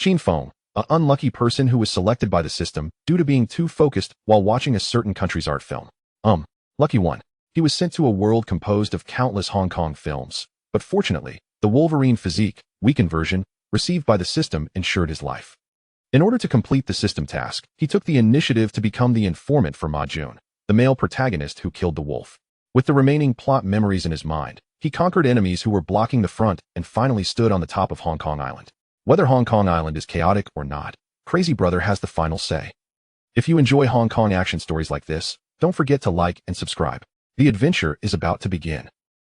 Qin Feng, an unlucky person who was selected by the system due to being too focused while watching a certain country's art film. Lucky one. He was sent to a world composed of countless Hong Kong films, but fortunately, the Wolverine physique, weakened version, received by the system ensured his life. In order to complete the system task, he took the initiative to become the informant for Ma Jun, the male protagonist who killed the wolf. With the remaining plot memories in his mind, he conquered enemies who were blocking the front and finally stood on the top of Hong Kong Island. Whether Hong Kong Island is chaotic or not, Crazy Brother has the final say. If you enjoy Hong Kong action stories like this, don't forget to like and subscribe. The adventure is about to begin.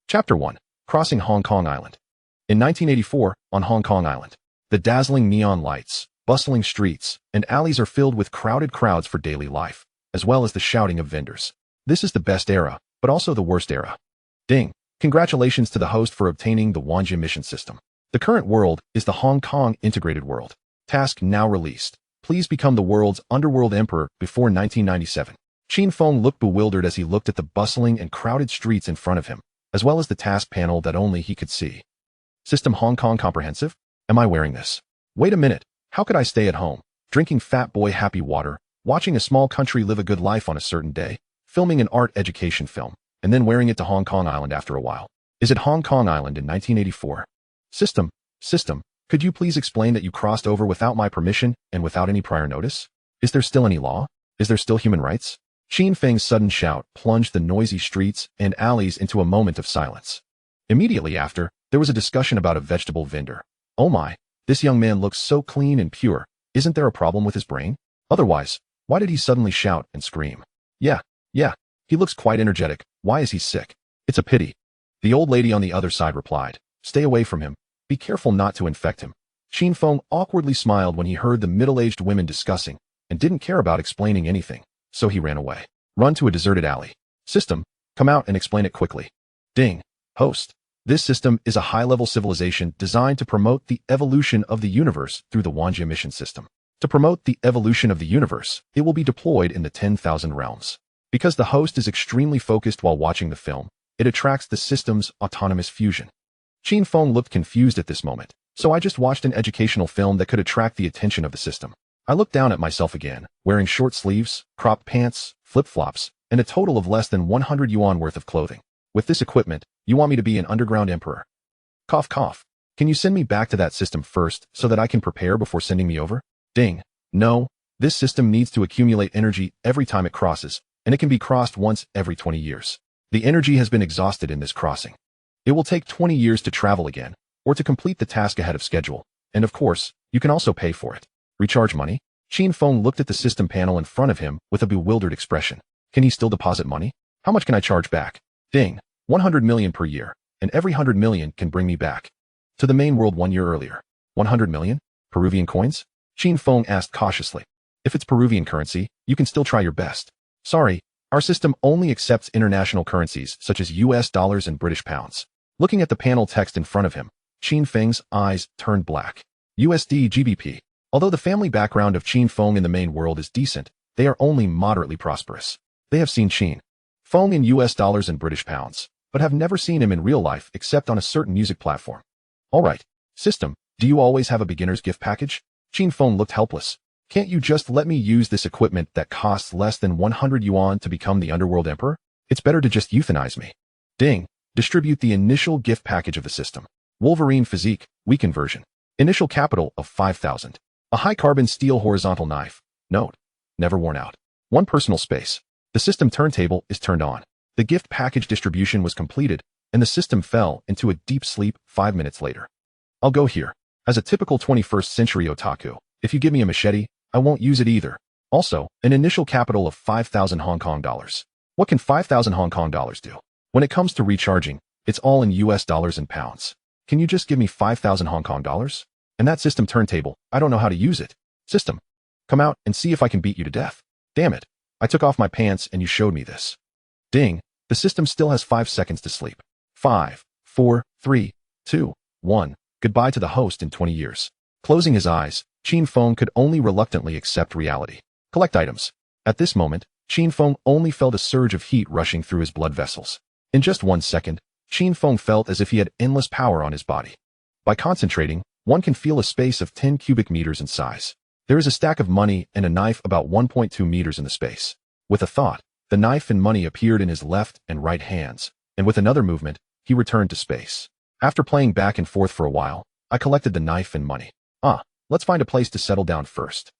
Chapter 1. Crossing Hong Kong Island. In 1984, on Hong Kong Island, the dazzling neon lights, bustling streets, and alleys are filled with crowded crowds for daily life, as well as the shouting of vendors. This is the best era, but also the worst era. Ding! Congratulations to the host for obtaining the Wanjie mission system. The current world is the Hong Kong Integrated World. Task now released. Please become the world's Underworld Emperor before 1997. Qin Feng looked bewildered as he looked at the bustling and crowded streets in front of him, as well as the task panel that only he could see. System Hong Kong Comprehensive? Am I wearing this? Wait a minute, how could I stay at home, drinking Fat Boy Happy Water, watching a small country live a good life on a certain day, filming an art education film, and then wearing it to Hong Kong Island after a while? Is it Hong Kong Island in 1984? System, could you please explain that you crossed over without my permission and without any prior notice? Is there still any law? Is there still human rights? Qin Feng's sudden shout plunged the noisy streets and alleys into a moment of silence. Immediately after, there was a discussion about a vegetable vendor. Oh my, this young man looks so clean and pure. Isn't there a problem with his brain? Otherwise, why did he suddenly shout and scream? Yeah, he looks quite energetic. Why is he sick? It's a pity. The old lady on the other side replied. Stay away from him. Be careful not to infect him. Qin Feng awkwardly smiled when he heard the middle-aged women discussing and didn't care about explaining anything, so he ran away. Run to a deserted alley. System, come out and explain it quickly. Ding. Host. This system is a high-level civilization designed to promote the evolution of the universe through the Wanjie mission system. To promote the evolution of the universe, it will be deployed in the 10,000 realms. Because the host is extremely focused while watching the film, it attracts the system's autonomous fusion. Qin Feng looked confused at this moment, so I just watched an educational film that could attract the attention of the system. I looked down at myself again, wearing short sleeves, cropped pants, flip-flops, and a total of less than 100 yuan worth of clothing. With this equipment, you want me to be an underground emperor? Cough cough. Can you send me back to that system first so that I can prepare before sending me over? Ding. No, this system needs to accumulate energy every time it crosses, and it can be crossed once every 20 years. The energy has been exhausted in this crossing. It will take 20 years to travel again, or to complete the task ahead of schedule, and of course, you can also pay for it. Recharge money? Qin Feng looked at the system panel in front of him with a bewildered expression. Can he still deposit money? How much can I charge back? Ding. 100 million per year, and every 100 million can bring me back to the main world 1 year earlier. 100 million? Peruvian coins? Qin Feng asked cautiously. If it's Peruvian currency, you can still try your best. Sorry, our system only accepts international currencies such as US dollars and British pounds. Looking at the panel text in front of him, Qin Feng's eyes turned black. USD GBP. Although the family background of Qin Feng in the main world is decent, they are only moderately prosperous. They have seen Qin Feng in US dollars and British pounds, but have never seen him in real life except on a certain music platform. Alright, system, do you always have a beginner's gift package? Qin Feng looked helpless. Can't you just let me use this equipment that costs less than 100 yuan to become the Underworld Emperor? It's better to just euthanize me. Ding. Distribute the initial gift package of the system. Wolverine physique, weakened version. Initial capital of 5,000. A high-carbon steel horizontal knife. Note. Never worn out. 1 personal space. The system turntable is turned on. The gift package distribution was completed, and the system fell into a deep sleep 5 minutes later. I'll go here. As a typical 21st century otaku, if you give me a machete, I won't use it either. Also, an initial capital of 5,000 Hong Kong dollars. What can 5,000 Hong Kong dollars do? When it comes to recharging, it's all in US dollars and pounds. Can you just give me 5,000 Hong Kong dollars? And that system turntable, I don't know how to use it. System, come out and see if I can beat you to death. Damn it. I took off my pants and you showed me this. Ding. The system still has 5 seconds to sleep. 5, 4, 3, 2, 1. Goodbye to the host in 20 years. Closing his eyes, Qin Feng could only reluctantly accept reality. Collect items. At this moment, Qin Feng only felt a surge of heat rushing through his blood vessels. In just 1 second, Qin Feng felt as if he had endless power on his body. By concentrating, One can feel a space of 10 cubic meters in size. There is a stack of money and a knife about 1.2 meters in the space. With a thought, the knife and money appeared in his left and right hands, and with another movement, he returned to space. After playing back and forth for a while, I collected the knife and money. Let's find a place to settle down first.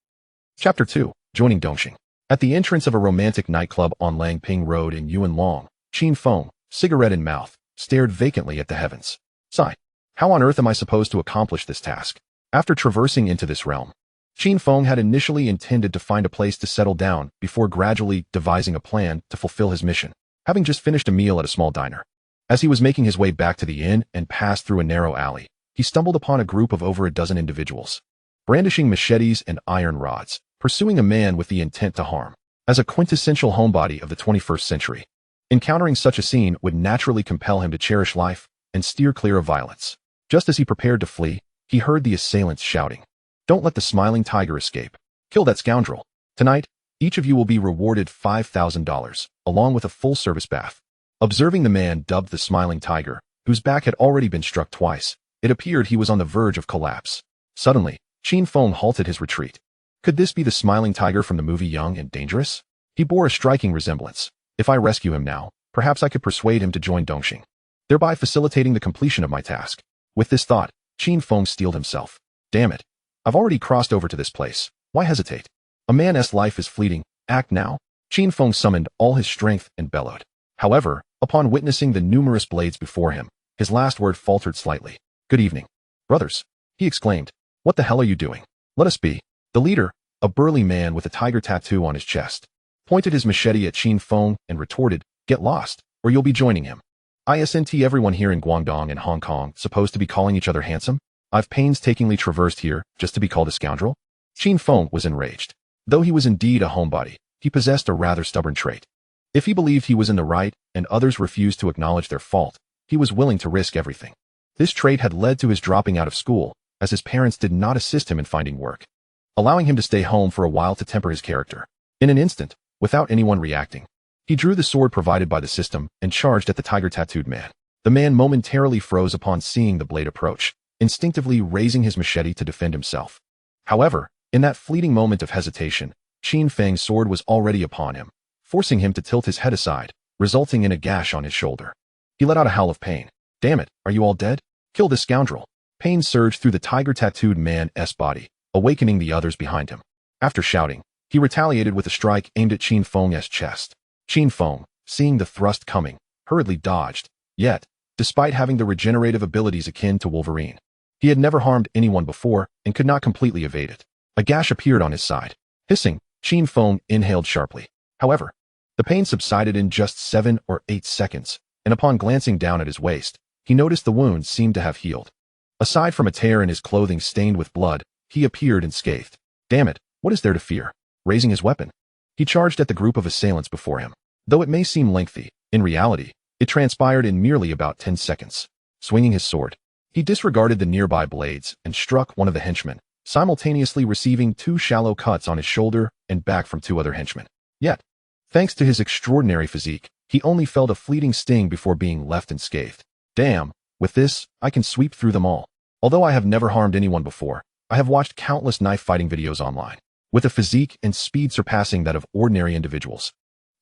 Chapter 2. Joining Dongxing. At the entrance of a romantic nightclub on Langping Road in Yunlong, Qin Feng, cigarette in mouth, stared vacantly at the heavens. Sigh. How on earth am I supposed to accomplish this task? After traversing into this realm, Qin Feng had initially intended to find a place to settle down before gradually devising a plan to fulfill his mission, having just finished a meal at a small diner. As he was making his way back to the inn and passed through a narrow alley, he stumbled upon a group of over a dozen individuals, brandishing machetes and iron rods, pursuing a man with the intent to harm. As a quintessential homebody of the 21st century, encountering such a scene would naturally compel him to cherish life and steer clear of violence. Just as he prepared to flee, he heard the assailants shouting, "Don't let the smiling tiger escape. Kill that scoundrel. Tonight, each of you will be rewarded $5,000, along with a full-service bath." Observing the man dubbed the Smiling Tiger, whose back had already been struck twice, it appeared he was on the verge of collapse. Suddenly, Qin Feng halted his retreat. Could this be the Smiling Tiger from the movie Young and Dangerous? He bore a striking resemblance. If I rescue him now, perhaps I could persuade him to join Dongxing, thereby facilitating the completion of my task. With this thought, Qin Feng steeled himself. Damn it. I've already crossed over to this place. Why hesitate? A man's life is fleeting. Act now. Qin Feng summoned all his strength and bellowed. However, upon witnessing the numerous blades before him, his last word faltered slightly. Good evening, brothers, he exclaimed. What the hell are you doing? Let us be. The leader, a burly man with a tiger tattoo on his chest, pointed his machete at Qin Feng and retorted, Get lost, or you'll be joining him. Isn't everyone here in Guangdong and Hong Kong supposed to be calling each other handsome? I've painstakingly traversed here just to be called a scoundrel? Qin Feng was enraged. Though he was indeed a homebody, he possessed a rather stubborn trait. If he believed he was in the right and others refused to acknowledge their fault, he was willing to risk everything. This trait had led to his dropping out of school, as his parents did not assist him in finding work, allowing him to stay home for a while to temper his character. In an instant, without anyone reacting, he drew the sword provided by the system and charged at the tiger-tattooed man. The man momentarily froze upon seeing the blade approach, instinctively raising his machete to defend himself. However, in that fleeting moment of hesitation, Qin Feng's sword was already upon him, forcing him to tilt his head aside, resulting in a gash on his shoulder. He let out a howl of pain. Damn it, are you all dead? Kill this scoundrel. Pain surged through the tiger-tattooed man's body, awakening the others behind him. After shouting, he retaliated with a strike aimed at Qin Feng's chest. Qin Feng, seeing the thrust coming, hurriedly dodged. Yet, despite having the regenerative abilities akin to Wolverine, he had never harmed anyone before and could not completely evade it. A gash appeared on his side. Hissing, Qin Feng inhaled sharply. However, the pain subsided in just 7 or 8 seconds, and upon glancing down at his waist, he noticed the wound seemed to have healed. Aside from a tear in his clothing stained with blood, he appeared unscathed. Damn it, what is there to fear? Raising his weapon, he charged at the group of assailants before him. Though it may seem lengthy, in reality, it transpired in merely about 10 seconds. Swinging his sword, he disregarded the nearby blades and struck one of the henchmen, simultaneously receiving 2 shallow cuts on his shoulder and back from 2 other henchmen. Yet, thanks to his extraordinary physique, he only felt a fleeting sting before being left unscathed. Damn, with this, I can sweep through them all. Although I have never harmed anyone before, I have watched countless knife fighting videos online, with a physique and speed surpassing that of ordinary individuals.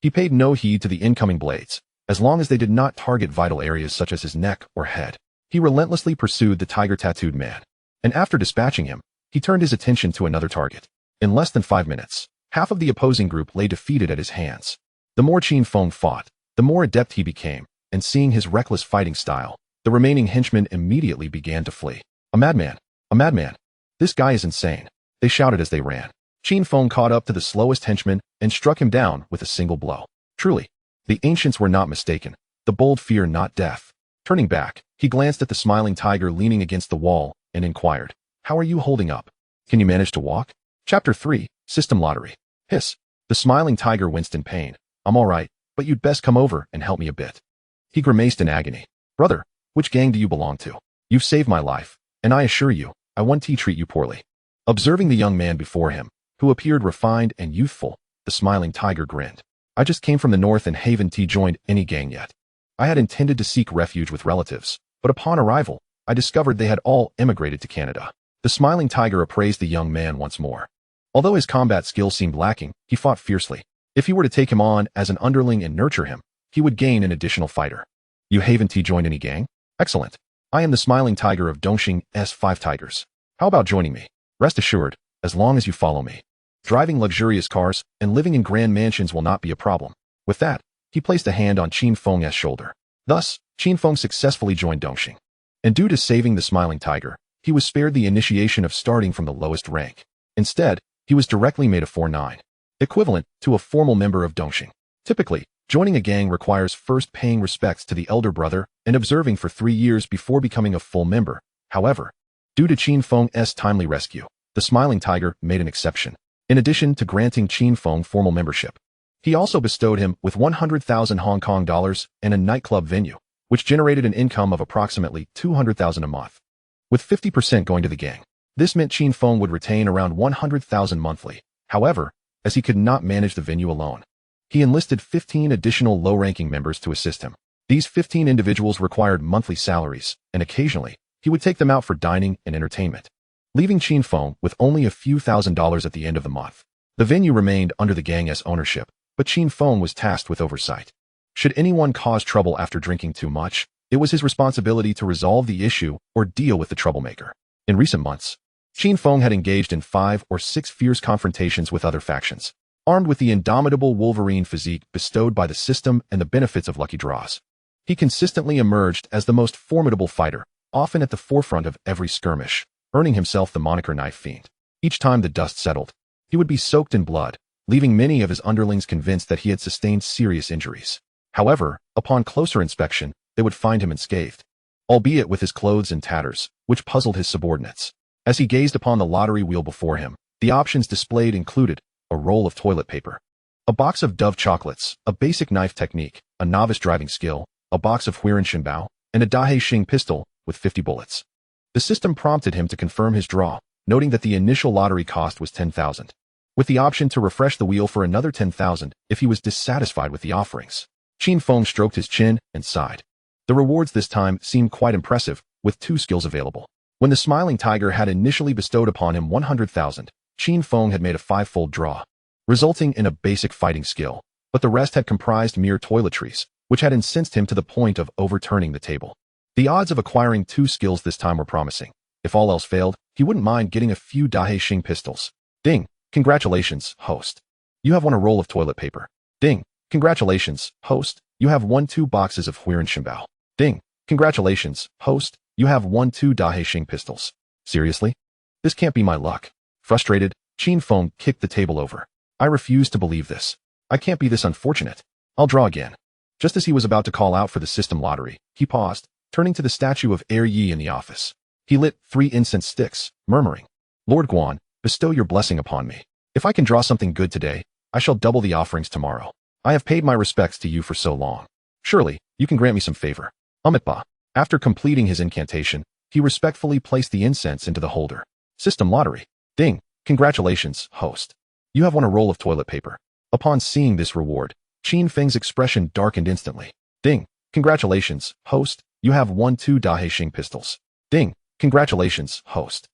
He paid no heed to the incoming blades, as long as they did not target vital areas such as his neck or head. He relentlessly pursued the tiger-tattooed man, and after dispatching him, he turned his attention to another target. In less than 5 minutes, half of the opposing group lay defeated at his hands. The more Qin Feng fought, the more adept he became, and seeing his reckless fighting style, the remaining henchmen immediately began to flee. A madman! A madman! This guy is insane, they shouted as they ran. Qin Feng caught up to the slowest henchman and struck him down with a single blow. Truly, the ancients were not mistaken. The bold fear not death. Turning back, he glanced at the smiling tiger leaning against the wall and inquired, How are you holding up? Can you manage to walk? Chapter 3, System Lottery. Hiss. The smiling tiger winced in pain. I'm all right, but you'd best come over and help me a bit. He grimaced in agony. Brother, which gang do you belong to? You've saved my life, and I assure you, I won't treat you poorly. Observing the young man before him, who appeared refined and youthful, the smiling tiger grinned. I just came from the north and haven't joined any gang yet. I had intended to seek refuge with relatives, but upon arrival, I discovered they had all emigrated to Canada. The smiling tiger appraised the young man once more. Although his combat skill seemed lacking, he fought fiercely. If he were to take him on as an underling and nurture him, he would gain an additional fighter. You haven't joined any gang? Excellent. I am the smiling tiger of Dongxing's 5 tigers. How about joining me? Rest assured, as long as you follow me. Driving luxurious cars and living in grand mansions will not be a problem. With that, he placed a hand on Qin Feng's shoulder. Thus, Qin Feng successfully joined Dongxing. And due to saving the smiling tiger, he was spared the initiation of starting from the lowest rank. Instead, he was directly made a 4-9, equivalent to a formal member of Dongxing. Typically, joining a gang requires first paying respects to the elder brother and observing for 3 years before becoming a full member. However, due to Qin Feng's timely rescue, the smiling tiger made an exception. In addition to granting Qin Feng formal membership, he also bestowed him with 100,000 Hong Kong dollars and a nightclub venue, which generated an income of approximately 200,000 a month. With 50% going to the gang, this meant Qin Feng would retain around 100,000 monthly. However, as he could not manage the venue alone, he enlisted 15 additional low-ranking members to assist him. These 15 individuals required monthly salaries, and occasionally, he would take them out for dining and entertainment, leaving Qin Feng with only a few $1,000s at the end of the month. The venue remained under the gang's ownership, but Qin Feng was tasked with oversight. Should anyone cause trouble after drinking too much, it was his responsibility to resolve the issue or deal with the troublemaker. In recent months, Qin Feng had engaged in 5 or 6 fierce confrontations with other factions, armed with the indomitable Wolverine physique bestowed by the system and the benefits of lucky draws. He consistently emerged as the most formidable fighter, often at the forefront of every skirmish, earning himself the moniker Knife Fiend. Each time the dust settled, he would be soaked in blood, leaving many of his underlings convinced that he had sustained serious injuries. However, upon closer inspection, they would find him unscathed, albeit with his clothes in tatters, which puzzled his subordinates. As he gazed upon the lottery wheel before him, the options displayed included a roll of toilet paper, a box of Dove chocolates, a basic knife technique, a novice driving skill, a box of Huiren Shinbao, and a Dahai Xing pistol with 50 bullets. The system prompted him to confirm his draw, noting that the initial lottery cost was 10,000, with the option to refresh the wheel for another 10,000 if he was dissatisfied with the offerings. Qin Feng stroked his chin and sighed. The rewards this time seemed quite impressive, with 2 skills available. When the smiling tiger had initially bestowed upon him 100,000, Qin Feng had made a 5-fold draw, resulting in a basic fighting skill, but the rest had comprised mere toiletries, which had incensed him to the point of overturning the table. The odds of acquiring 2 skills this time were promising. If all else failed, he wouldn't mind getting a few Dahai Xing pistols. Ding! Congratulations, host. You have won a roll of toilet paper. Ding! Congratulations, host. You have won 2 boxes of Huiren Shinbao. Ding! Congratulations, host. You have won 2 Dahai Xing pistols. Seriously? This can't be my luck. Frustrated, Qin Feng kicked the table over. I refuse to believe this. I can't be this unfortunate. I'll draw again. Just as he was about to call out for the system lottery, he paused, turning to the statue of Er Yi in the office. He lit 3 incense sticks, murmuring, Lord Guan, bestow your blessing upon me. If I can draw something good today, I shall double the offerings tomorrow. I have paid my respects to you for so long. Surely, you can grant me some favor. Amitba. After completing his incantation, he respectfully placed the incense into the holder. System lottery. Ding! Congratulations, host. You have won a roll of toilet paper. Upon seeing this reward, Qin Feng's expression darkened instantly. Ding! Congratulations, host. You have won 2 Dahai Xing pistols. Ding! Congratulations, host.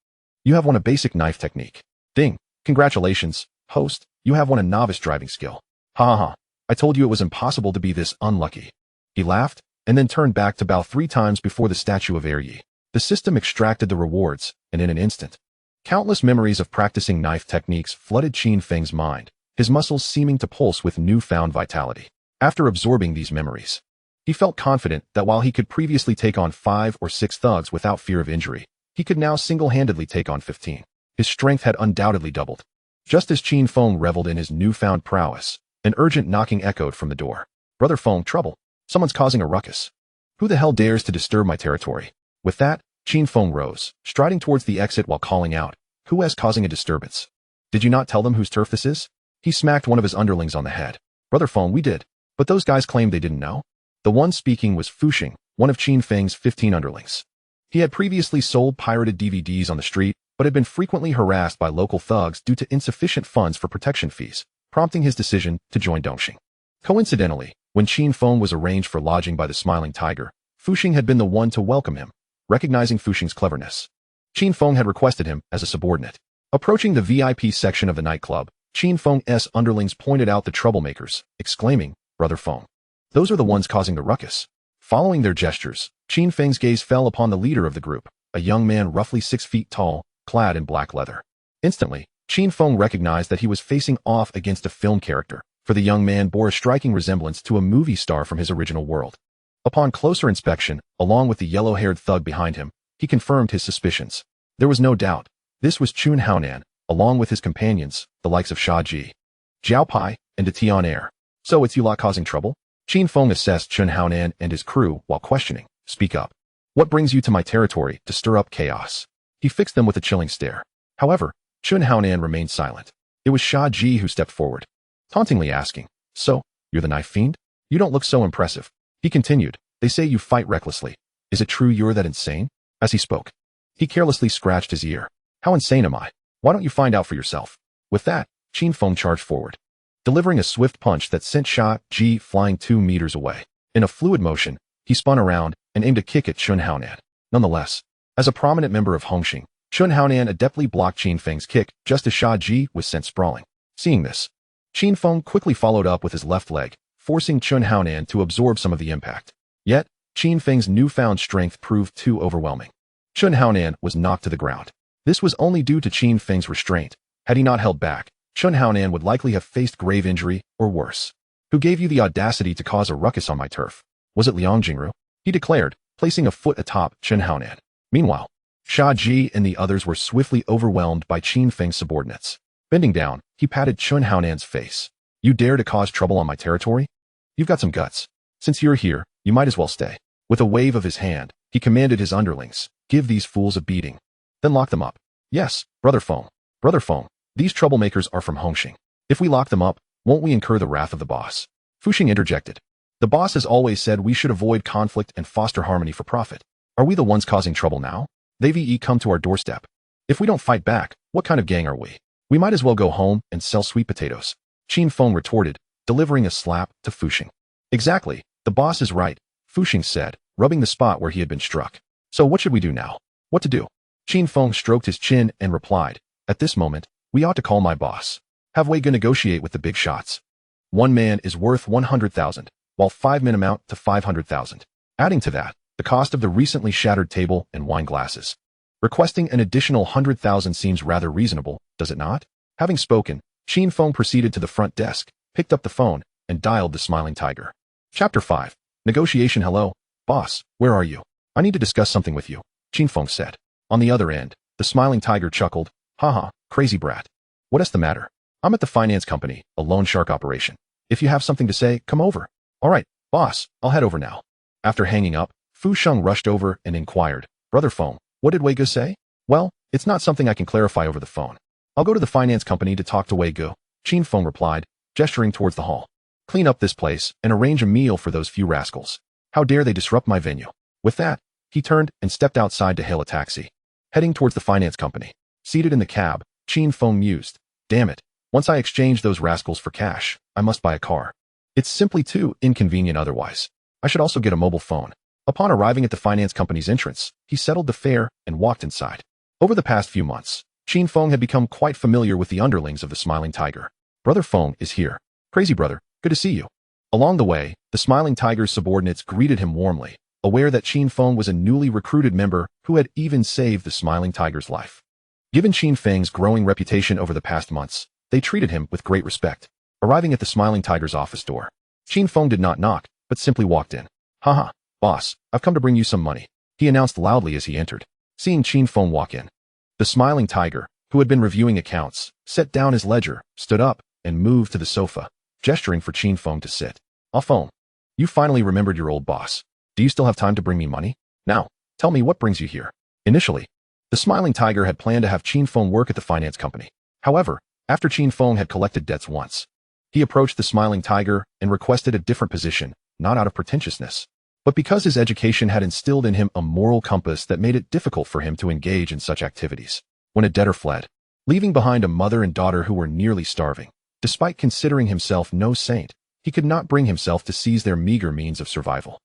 You have won a basic knife technique. Ding! Congratulations, host. You have won a novice driving skill. Ha ha ha. I told you it was impossible to be this unlucky. He laughed, and then turned back to bow 3 times before the statue of Er Yi. The system extracted the rewards, and in an instant, countless memories of practicing knife techniques flooded Qin Feng's mind, his muscles seeming to pulse with newfound vitality. After absorbing these memories, he felt confident that while he could previously take on 5 or 6 thugs without fear of injury, he could now single-handedly take on 15. His strength had undoubtedly doubled. Just as Qin Feng reveled in his newfound prowess, an urgent knocking echoed from the door. Brother Feng, trouble. Someone's causing a ruckus. Who the hell dares to disturb my territory? With that, Qin Feng rose, striding towards the exit while calling out, Who is causing a disturbance? Did you not tell them whose turf this is? He smacked one of his underlings on the head. Brother Feng, we did. But those guys claimed they didn't know. The one speaking was Fuxing, one of Qin Feng's 15 underlings. He had previously sold pirated DVDs on the street, but had been frequently harassed by local thugs due to insufficient funds for protection fees, prompting his decision to join Dongxing. Coincidentally, when Qin Feng was arranged for lodging by the Smiling Tiger, Fuxing had been the one to welcome him, recognizing Fuxing's cleverness. Qin Feng had requested him as a subordinate. Approaching the VIP section of the nightclub, Qin Feng's underlings pointed out the troublemakers, exclaiming, "Brother Feng. Those are the ones causing the ruckus." Following their gestures, Qin Feng's gaze fell upon the leader of the group, a young man roughly 6 feet tall, clad in black leather. Instantly, Qin Feng recognized that he was facing off against a film character, for the young man bore a striking resemblance to a movie star from his original world. Upon closer inspection, along with the yellow-haired thug behind him, he confirmed his suspicions. There was no doubt. This was Chun Haonan, along with his companions, the likes of Sha Ji, Jiao Pai, and De Tian Air. "So it's you lot causing trouble?" Qin Feng assessed Chun Haonan and his crew while questioning. "Speak up. What brings you to my territory to stir up chaos?" He fixed them with a chilling stare. However, Chun Haonan remained silent. It was Sha Ji who stepped forward, tauntingly asking, "So, you're the knife fiend? You don't look so impressive." He continued, "They say you fight recklessly. Is it true you're that insane?" As he spoke, he carelessly scratched his ear. "How insane am I? Why don't you find out for yourself?" With that, Qin Feng charged forward, delivering a swift punch that sent Sha Ji flying 2 meters away. In a fluid motion, he spun around and aimed a kick at Chun Haonan. Nonetheless, as a prominent member of Hongxing, Chun Haonan adeptly blocked Qin Feng's kick just as Sha Ji was sent sprawling. Seeing this, Qin Feng quickly followed up with his left leg, forcing Chun Haonan to absorb some of the impact. Yet, Qin Feng's newfound strength proved too overwhelming. Chun Haonan was knocked to the ground. This was only due to Qin Feng's restraint. Had he not held back, Chun Haonan would likely have faced grave injury, or worse. "Who gave you the audacity to cause a ruckus on my turf? Was it Liang Jingru?" he declared, placing a foot atop Chun Haonan. Meanwhile, Sha Ji and the others were swiftly overwhelmed by Qin Feng's subordinates. Bending down, he patted Chun Haonan's face. "You dare to cause trouble on my territory? You've got some guts. Since you're here, you might as well stay." With a wave of his hand, he commanded his underlings, "Give these fools a beating. Then lock them up." "Yes, Brother Feng. Brother Feng, these troublemakers are from Hongxing. If we lock them up, won't we incur the wrath of the boss?" Fuxing interjected. "The boss has always said we should avoid conflict and foster harmony for profit. Are we the ones causing trouble now? They've come to our doorstep. If we don't fight back, what kind of gang are we? We might as well go home and sell sweet potatoes." Qin Feng retorted, delivering a slap to Fuxing. "Exactly, the boss is right," Fuxing said, rubbing the spot where he had been struck. "So what should we do now?" "What to do?" Qin Feng stroked his chin and replied, "At this moment, we ought to call my boss. Have Wei Ge negotiate with the big shots. 1 man is worth 100,000, while 5 men amount to 500,000. Adding to that, the cost of the recently shattered table and wine glasses. Requesting an additional 100,000 seems rather reasonable, does it not?" Having spoken, Qin Feng proceeded to the front desk, picked up the phone, and dialed the Smiling Tiger. Chapter 5. Negotiation. "Hello, boss, where are you? I need to discuss something with you," Qin Feng said. On the other end, the Smiling Tiger chuckled, "Haha, crazy brat. What's the matter? I'm at the finance company, a loan shark operation. If you have something to say, come over." "All right, boss, I'll head over now." After hanging up, Fu Sheng rushed over and inquired, "Brother Feng, what did Wei Ge say?" "Well, it's not something I can clarify over the phone. I'll go to the finance company to talk to Wei Ge," Qin Feng replied, gesturing towards the hall. "Clean up this place and arrange a meal for those few rascals. How dare they disrupt my venue?" With that, he turned and stepped outside to hail a taxi. Heading towards the finance company. Seated in the cab, Qin Feng mused, "Damn it, once I exchange those rascals for cash, I must buy a car. It's simply too inconvenient otherwise. I should also get a mobile phone." Upon arriving at the finance company's entrance, he settled the fare and walked inside. Over the past few months, Qin Feng had become quite familiar with the underlings of the Smiling Tiger. "Brother Feng is here. Crazy brother, good to see you." Along the way, the Smiling Tiger's subordinates greeted him warmly, aware that Qin Feng was a newly recruited member who had even saved the Smiling Tiger's life. Given Qin Feng's growing reputation over the past months, they treated him with great respect. Arriving at the Smiling Tiger's office door, Qin Feng did not knock, but simply walked in. "Haha, boss, I've come to bring you some money," he announced loudly as he entered. Seeing Qin Feng walk in, the Smiling Tiger, who had been reviewing accounts, set down his ledger, stood up, and moved to the sofa, gesturing for Qin Feng to sit. "Ah Feng, you finally remembered your old boss. Do you still have time to bring me money? Now, tell me what brings you here." Initially, the Smiling Tiger had planned to have Qin Feng work at the finance company. However, after Qin Feng had collected debts once, he approached the Smiling Tiger and requested a different position, not out of pretentiousness, but because his education had instilled in him a moral compass that made it difficult for him to engage in such activities. When a debtor fled, leaving behind a mother and daughter who were nearly starving, despite considering himself no saint, he could not bring himself to seize their meager means of survival.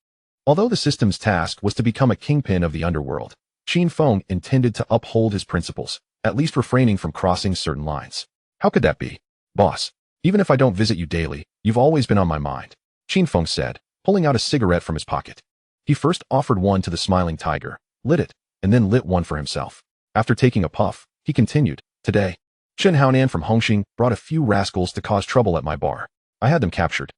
Although the system's task was to become a kingpin of the underworld, Qin Feng intended to uphold his principles, at least refraining from crossing certain lines. How could that be? Boss, even if I don't visit you daily, you've always been on my mind, Qin Feng said, pulling out a cigarette from his pocket. He first offered one to the smiling tiger, lit it, and then lit one for himself. After taking a puff, he continued, today, Chen Haonan from Hongxing brought a few rascals to cause trouble at my bar. I had them captured,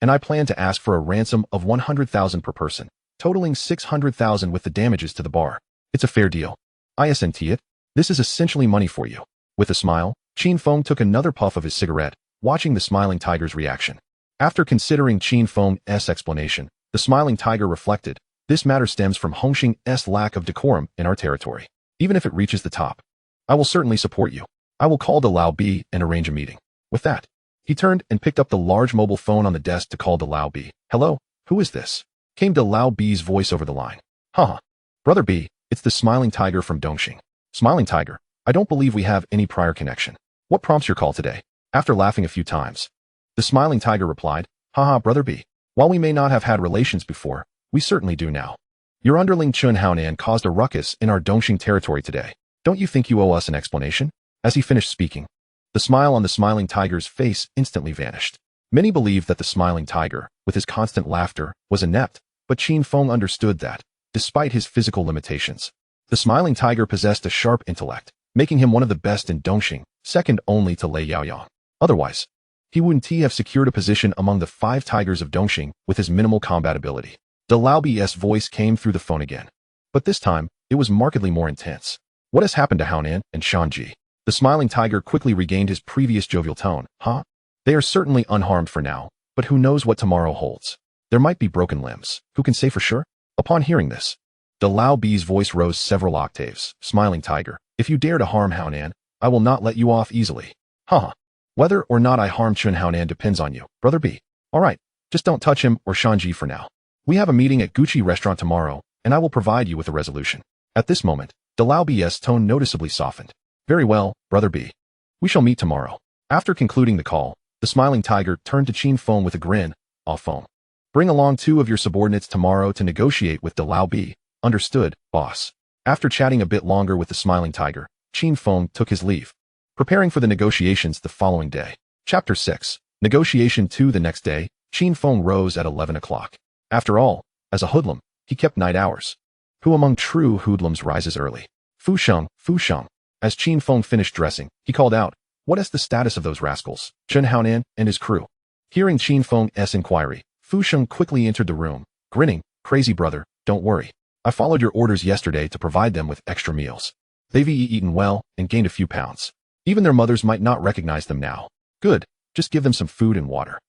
and I plan to ask for a ransom of 100,000 per person, totaling 600,000 with the damages to the bar. It's a fair deal. Isn't it? This is essentially money for you. With a smile, Qin Feng took another puff of his cigarette, watching the smiling tiger's reaction. After considering Qin Feng's explanation, the smiling tiger reflected, this matter stems from Hongxing's lack of decorum in our territory. Even if it reaches the top, I will certainly support you. I will call Lao Bi and arrange a meeting. With that, he turned and picked up the large mobile phone on the desk to call Lao Bi. Hello, who is this? Came Lao Bi's voice over the line. Haha. Brother B, it's the smiling tiger from Dongxing. Smiling tiger, I don't believe we have any prior connection. What prompts your call today? After laughing a few times, the smiling tiger replied, haha, Brother B. While we may not have had relations before, we certainly do now. Your underling Chen Haonan caused a ruckus in our Dongxing territory today. Don't you think you owe us an explanation? As he finished speaking, the smile on the smiling tiger's face instantly vanished. Many believed that the smiling tiger, with his constant laughter, was inept, but Qin Feng understood that, despite his physical limitations, the smiling tiger possessed a sharp intellect, making him one of the best in Dongxing, second only to Lei Yaoyang. Otherwise, he wouldn't have secured a position among the 5 tigers of Dongxing with his minimal combat ability. Lao Bi's voice came through the phone again. But this time, it was markedly more intense. What has happened to Haonan and Shanji? The smiling tiger quickly regained his previous jovial tone. Huh? They are certainly unharmed for now, but who knows what tomorrow holds? There might be broken limbs. Who can say for sure? Upon hearing this, Lao Bi's voice rose several octaves. Smiling tiger, if you dare to harm Haonan, I will not let you off easily. Haha. Whether or not I harm Chen Haonan depends on you, Brother B. Alright, just don't touch him or Shanji for now. We have a meeting at Gucci restaurant tomorrow, and I will provide you with a resolution. At this moment, Lao Bi's tone noticeably softened. Very well, Brother B. We shall meet tomorrow. After concluding the call, the smiling tiger turned to Qin Feng with a grin. Off phone. Bring along 2 of your subordinates tomorrow to negotiate with Lao Bi. Understood, boss. After chatting a bit longer with the smiling tiger, Qin Feng took his leave, preparing for the negotiations the following day. Chapter 6. Negotiation 2. The next day, Qin Feng rose at 11 o'clock. After all, as a hoodlum, he kept night hours. Who among true hoodlums rises early? Fu Sheng. As Qin Feng finished dressing, he called out, what is the status of those rascals, Chen Haonan and his crew? Hearing Qin Feng's inquiry, Fu Sheng quickly entered the room, grinning, crazy brother, don't worry. I followed your orders yesterday to provide them with extra meals. They've eaten well and gained a few pounds. Even their mothers might not recognize them now. Good, just give them some food and water.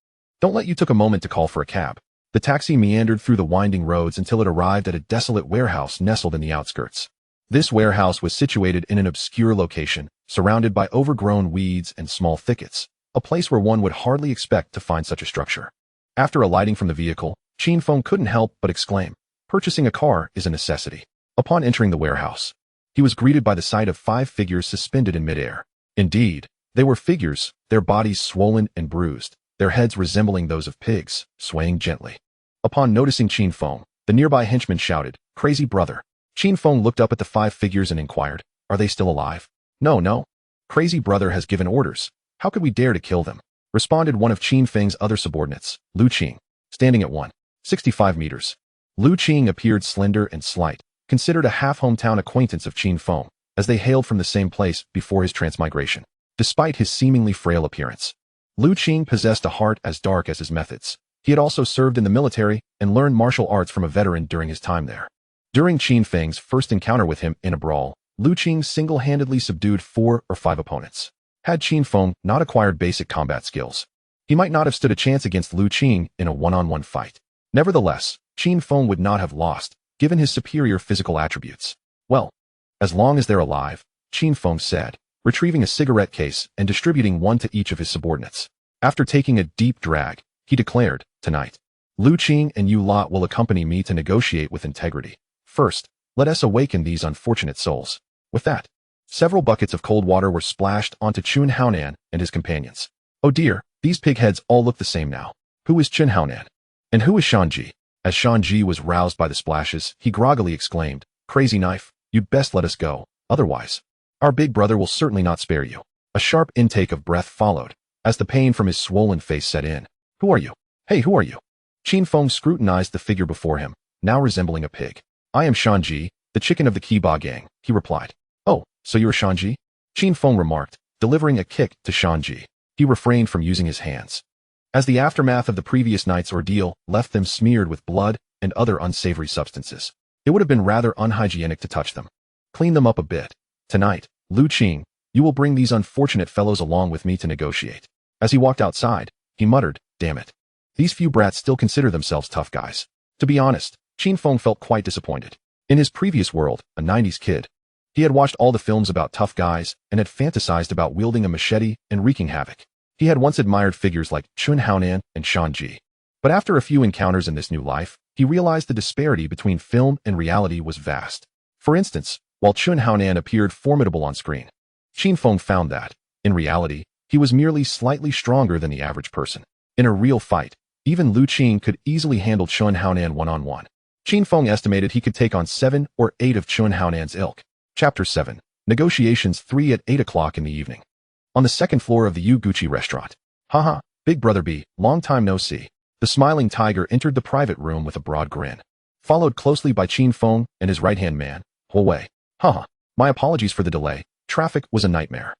Don't let you took a moment to call for a cab. The taxi meandered through the winding roads until it arrived at a desolate warehouse nestled in the outskirts. This warehouse was situated in an obscure location, surrounded by overgrown weeds and small thickets, a place where one would hardly expect to find such a structure. After alighting from the vehicle, Qin Feng couldn't help but exclaim, purchasing a car is a necessity. Upon entering the warehouse, he was greeted by the sight of 5 figures suspended in midair. Indeed, they were figures, their bodies swollen and bruised, their heads resembling those of pigs, swaying gently. Upon noticing Qin Feng, the nearby henchman shouted, crazy brother. Qin Feng looked up at the 5 figures and inquired, are they still alive? No. Crazy brother has given orders. How could we dare to kill them? Responded one of Qin Feng's other subordinates, Lu Qing, standing at 165 meters. Lu Qing appeared slender and slight, considered a half-hometown acquaintance of Qin Feng, as they hailed from the same place before his transmigration. Despite his seemingly frail appearance, Lu Qing possessed a heart as dark as his methods. He had also served in the military and learned martial arts from a veteran during his time there. During Qin Feng's first encounter with him in a brawl, Lu Qing single-handedly subdued 4 or 5 opponents. Had Qin Feng not acquired basic combat skills, he might not have stood a chance against Lu Qing in a one-on-one fight. Nevertheless, Qin Feng would not have lost, given his superior physical attributes. Well, as long as they're alive, Qin Feng said, retrieving a cigarette case and distributing one to each of his subordinates. After taking a deep drag, he declared, tonight, Lu Qing and you lot will accompany me to negotiate with integrity. First, let us awaken these unfortunate souls. With that, several buckets of cold water were splashed onto Chen Haonan and his companions. Oh dear, these pigheads all look the same now. Who is Chen Haonan? And who is Shanji? As Shanji was roused by the splashes, he groggily exclaimed, "Crazy knife, you'd best let us go, otherwise our big brother will certainly not spare you." A sharp intake of breath followed, as the pain from his swollen face set in. "Who are you? Hey, who are you?" Qin Feng scrutinized the figure before him, now resembling a pig. "I am Shanji, the chicken of the Kiba gang," he replied. "Oh, so you're Shanji?" Qin Feng remarked, delivering a kick to Shanji. He refrained from using his hands, as the aftermath of the previous night's ordeal left them smeared with blood and other unsavory substances. It would have been rather unhygienic to touch them. "Clean them up a bit. Tonight, Lu Qing, you will bring these unfortunate fellows along with me to negotiate." As he walked outside, he muttered, "Damn it. These few brats still consider themselves tough guys." To be honest, Qin Feng felt quite disappointed. In his previous world, a 90s kid, he had watched all the films about tough guys and had fantasized about wielding a machete and wreaking havoc. He had once admired figures like Chun Haonan and Shanji. But after a few encounters in this new life, he realized the disparity between film and reality was vast. For instance, while Chun Haonan appeared formidable on screen, Qin Feng found that, in reality, he was merely slightly stronger than the average person. In a real fight, even Lu Qing could easily handle Chun Haonan one-on-one. Qin Feng estimated he could take on 7 or 8 of Chun Haonan's ilk. Chapter 7. Negotiations 3 at 8 o'clock in the evening. On the second floor of the Gucci restaurant. "Haha, Big Brother B, long time no see." The smiling tiger entered the private room with a broad grin, followed closely by Qin Feng and his right-hand man, Wei. "Haha, my apologies for the delay. Traffic was a nightmare."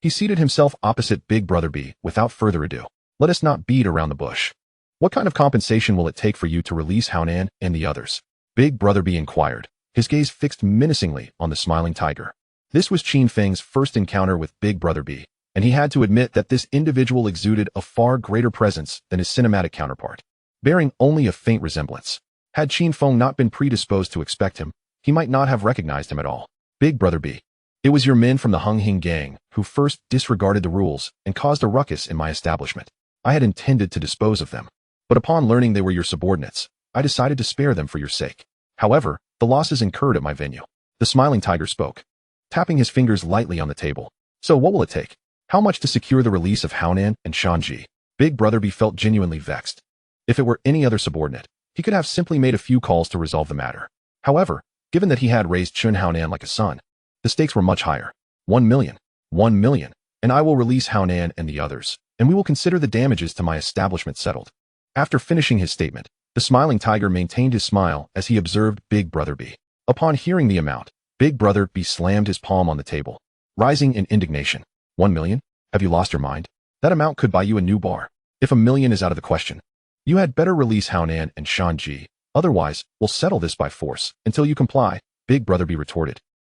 He seated himself opposite Big Brother B without further ado. "Let us not beat around the bush. What kind of compensation will it take for you to release Haonan and the others?" Big Brother B inquired, his gaze fixed menacingly on the smiling tiger. This was Qin Feng's first encounter with Big Brother B, and he had to admit that this individual exuded a far greater presence than his cinematic counterpart, bearing only a faint resemblance. Had Qin Feng not been predisposed to expect him, he might not have recognized him at all. "Big Brother B, it was your men from the Hung Hing gang who first disregarded the rules and caused a ruckus in my establishment. I had intended to dispose of them, but upon learning they were your subordinates, I decided to spare them for your sake. However, the losses incurred at my venue." The smiling tiger spoke, tapping his fingers lightly on the table. "So what will it take? How much to secure the release of Haonan and Shanji?" Big Brother B felt genuinely vexed. If it were any other subordinate, he could have simply made a few calls to resolve the matter. However, given that he had raised Chun Haonan like a son, the stakes were much higher. 1 million. 1 million. And I will release Haonan and the others, and we will consider the damages to my establishment settled. After finishing his statement, the smiling tiger maintained his smile as he observed Big Brother B. Upon hearing the amount, Big Brother B slammed his palm on the table, rising in indignation. 1 million? Have you lost your mind? That amount could buy you a new bar. If 1 million is out of the question, you had better release Haonan and Shanji. Otherwise, we'll settle this by force until you comply, Big Brother B retorted,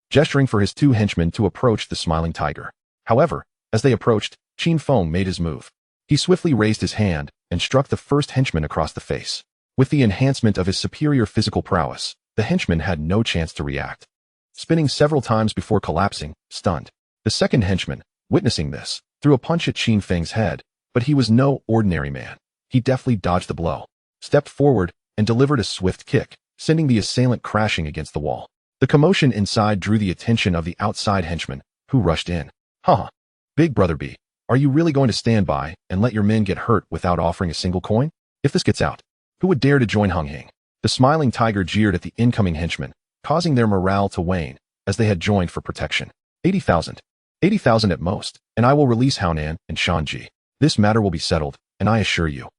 gesturing for his 2 henchmen to approach the smiling tiger. However, as they approached, Qin Feng made his move. He swiftly raised his hand and struck the first henchman across the face. With the enhancement of his superior physical prowess, the henchman had no chance to react, spinning several times before collapsing, stunned. The second henchman, witnessing this, threw a punch at Qin Feng's head, but he was no ordinary man. He deftly dodged the blow, stepped forward, and delivered a swift kick, sending the assailant crashing against the wall. The commotion inside drew the attention of the outside henchman, who rushed in. "Haha, Big Brother B, are you really going to stand by and let your men get hurt without offering a single coin? If this gets out, who would dare to join Hung Hing?" The smiling tiger jeered at the incoming henchmen, causing their morale to wane, as they had joined for protection. 80,000. 80,000 at most, and I will release Haonan and Shanji. This matter will be settled, and I assure you,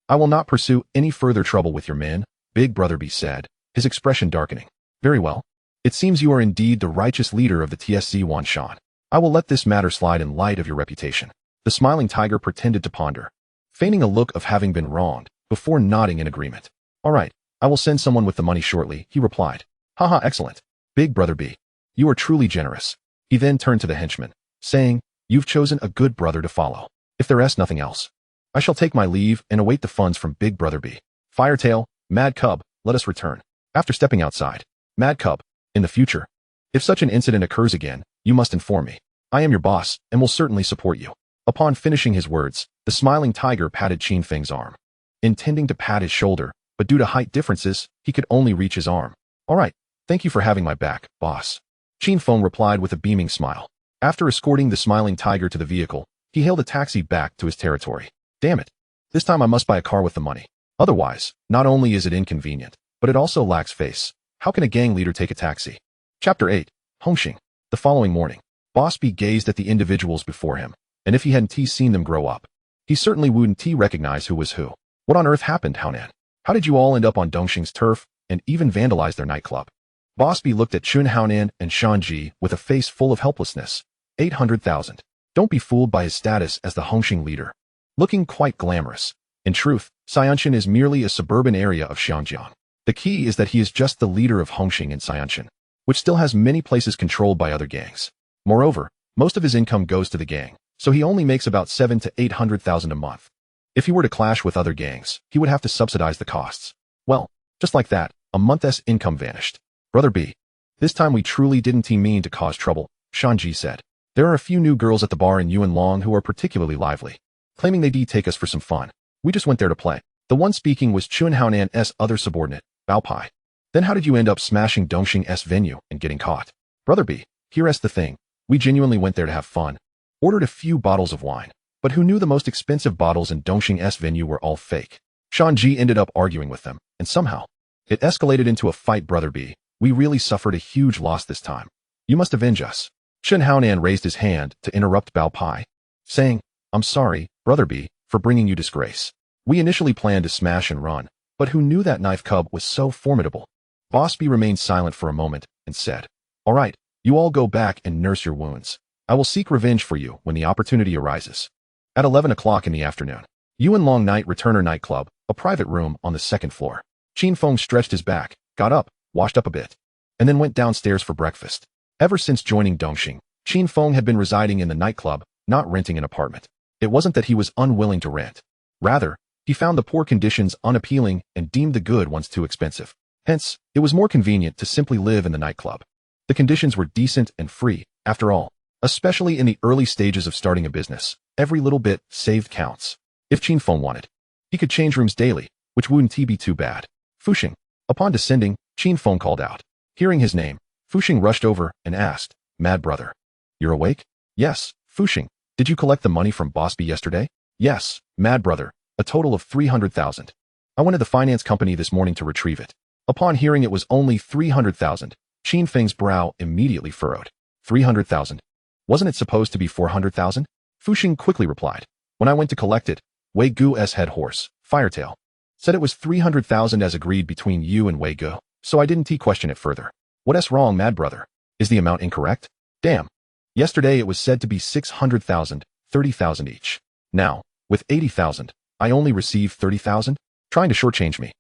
I will not pursue any further trouble with your men, Big Brother B said, his expression darkening. "Very well. It seems you are indeed the righteous leader of the TSC Wan Shan. I will let this matter slide in light of your reputation." The smiling tiger pretended to ponder, feigning a look of having been wronged, before nodding in agreement. "All right, I will send someone with the money shortly," he replied. "Haha, excellent. Big Brother B, you are truly generous." He then turned to the henchman, saying, "You've chosen a good brother to follow. If there is nothing else, I shall take my leave and await the funds from Big Brother B. Firetail, Mad Cub, let us return." After stepping outside, Mad Cub, "In the future, if such an incident occurs again, you must inform me. I am your boss and will certainly support you." Upon finishing his words, the smiling tiger patted Qin Feng's arm, intending to pat his shoulder, but due to height differences, he could only reach his arm. "All right, thank you for having my back, boss." Qin Feng replied with a beaming smile. After escorting the smiling tiger to the vehicle, he hailed a taxi back to his territory. "Damn it. This time I must buy a car with the money." Otherwise, not only is it inconvenient, but it also lacks face. How can a gang leader take a taxi? Chapter 8. Hongxing. The following morning, Boss B gazed at the individuals before him, and if he hadn't seen them grow up, he certainly wouldn't recognize who was who. What on earth happened, Haonan? How did you all end up on Dongxing's turf and even vandalize their nightclub? Boss B looked at Chun Haonan and Shan Ji with a face full of helplessness. 800,000. Don't be fooled by his status as the Hongxing leader. Looking quite glamorous. In truth, Xianshan is merely a suburban area of Xiangjiang. The key is that he is just the leader of Hongxing in Xianshan, which still has many places controlled by other gangs. Moreover, most of his income goes to the gang, so he only makes about 7 to 800,000 a month. If he were to clash with other gangs, he would have to subsidize the costs. Well, just like that, a month's income vanished. Brother B. This time we truly didn't mean to cause trouble, Shanji said. There are a few new girls at the bar in Yuanlong who are particularly lively, claiming they'd take us for some fun. We just went there to play. The one speaking was Chun Haonan's other subordinate, Bao Pai. Then how did you end up smashing Dongxing's venue and getting caught? Brother B, here's the thing. We genuinely went there to have fun. Ordered a few bottles of wine. But who knew the most expensive bottles in Dongxing's venue were all fake? Shanji ended up arguing with them, and somehow, it escalated into a fight. Brother B, we really suffered a huge loss this time. You must avenge us. Chun Haonan raised his hand to interrupt Bao Pai, saying, I'm sorry, Brother B, for bringing you disgrace. We initially planned to smash and run, but who knew that knife cub was so formidable? Boss B remained silent for a moment and said, All right, you all go back and nurse your wounds. I will seek revenge for you when the opportunity arises. At 11 o'clock in the afternoon, Yuanlong Night Returner Nightclub, a private room on the second floor. Qin Feng stretched his back, got up, washed up a bit, and then went downstairs for breakfast. Ever since joining Dongxing, Qin Feng had been residing in the nightclub, not renting an apartment. It wasn't that he was unwilling to rent. Rather, he found the poor conditions unappealing and deemed the good ones too expensive. Hence, it was more convenient to simply live in the nightclub. The conditions were decent and free, after all, especially in the early stages of starting a business. Every little bit saved counts. If Qin Feng wanted, he could change rooms daily, which wouldn't be too bad. Fuxing. Upon descending, Qin Feng called out. Hearing his name, Fuxing rushed over and asked, Mad brother. You're awake? Yes, Fuxing. Did you collect the money from Boss B yesterday? Yes, Mad brother. A total of 300,000. I went to the finance company this morning to retrieve it. Upon hearing it was only 300,000, Qin Feng's brow immediately furrowed. 300,000. Wasn't it supposed to be 400,000? Fuxing quickly replied. When I went to collect it, Wei Gu's head horse, Firetail, said it was 300,000 as agreed between you and Wei Gu, so I didn't question it further. What's wrong, Mad brother? Is the amount incorrect? Damn. Yesterday it was said to be 600,000, 30,000 each. Now, with 80,000, I only received 30,000? Trying to shortchange me.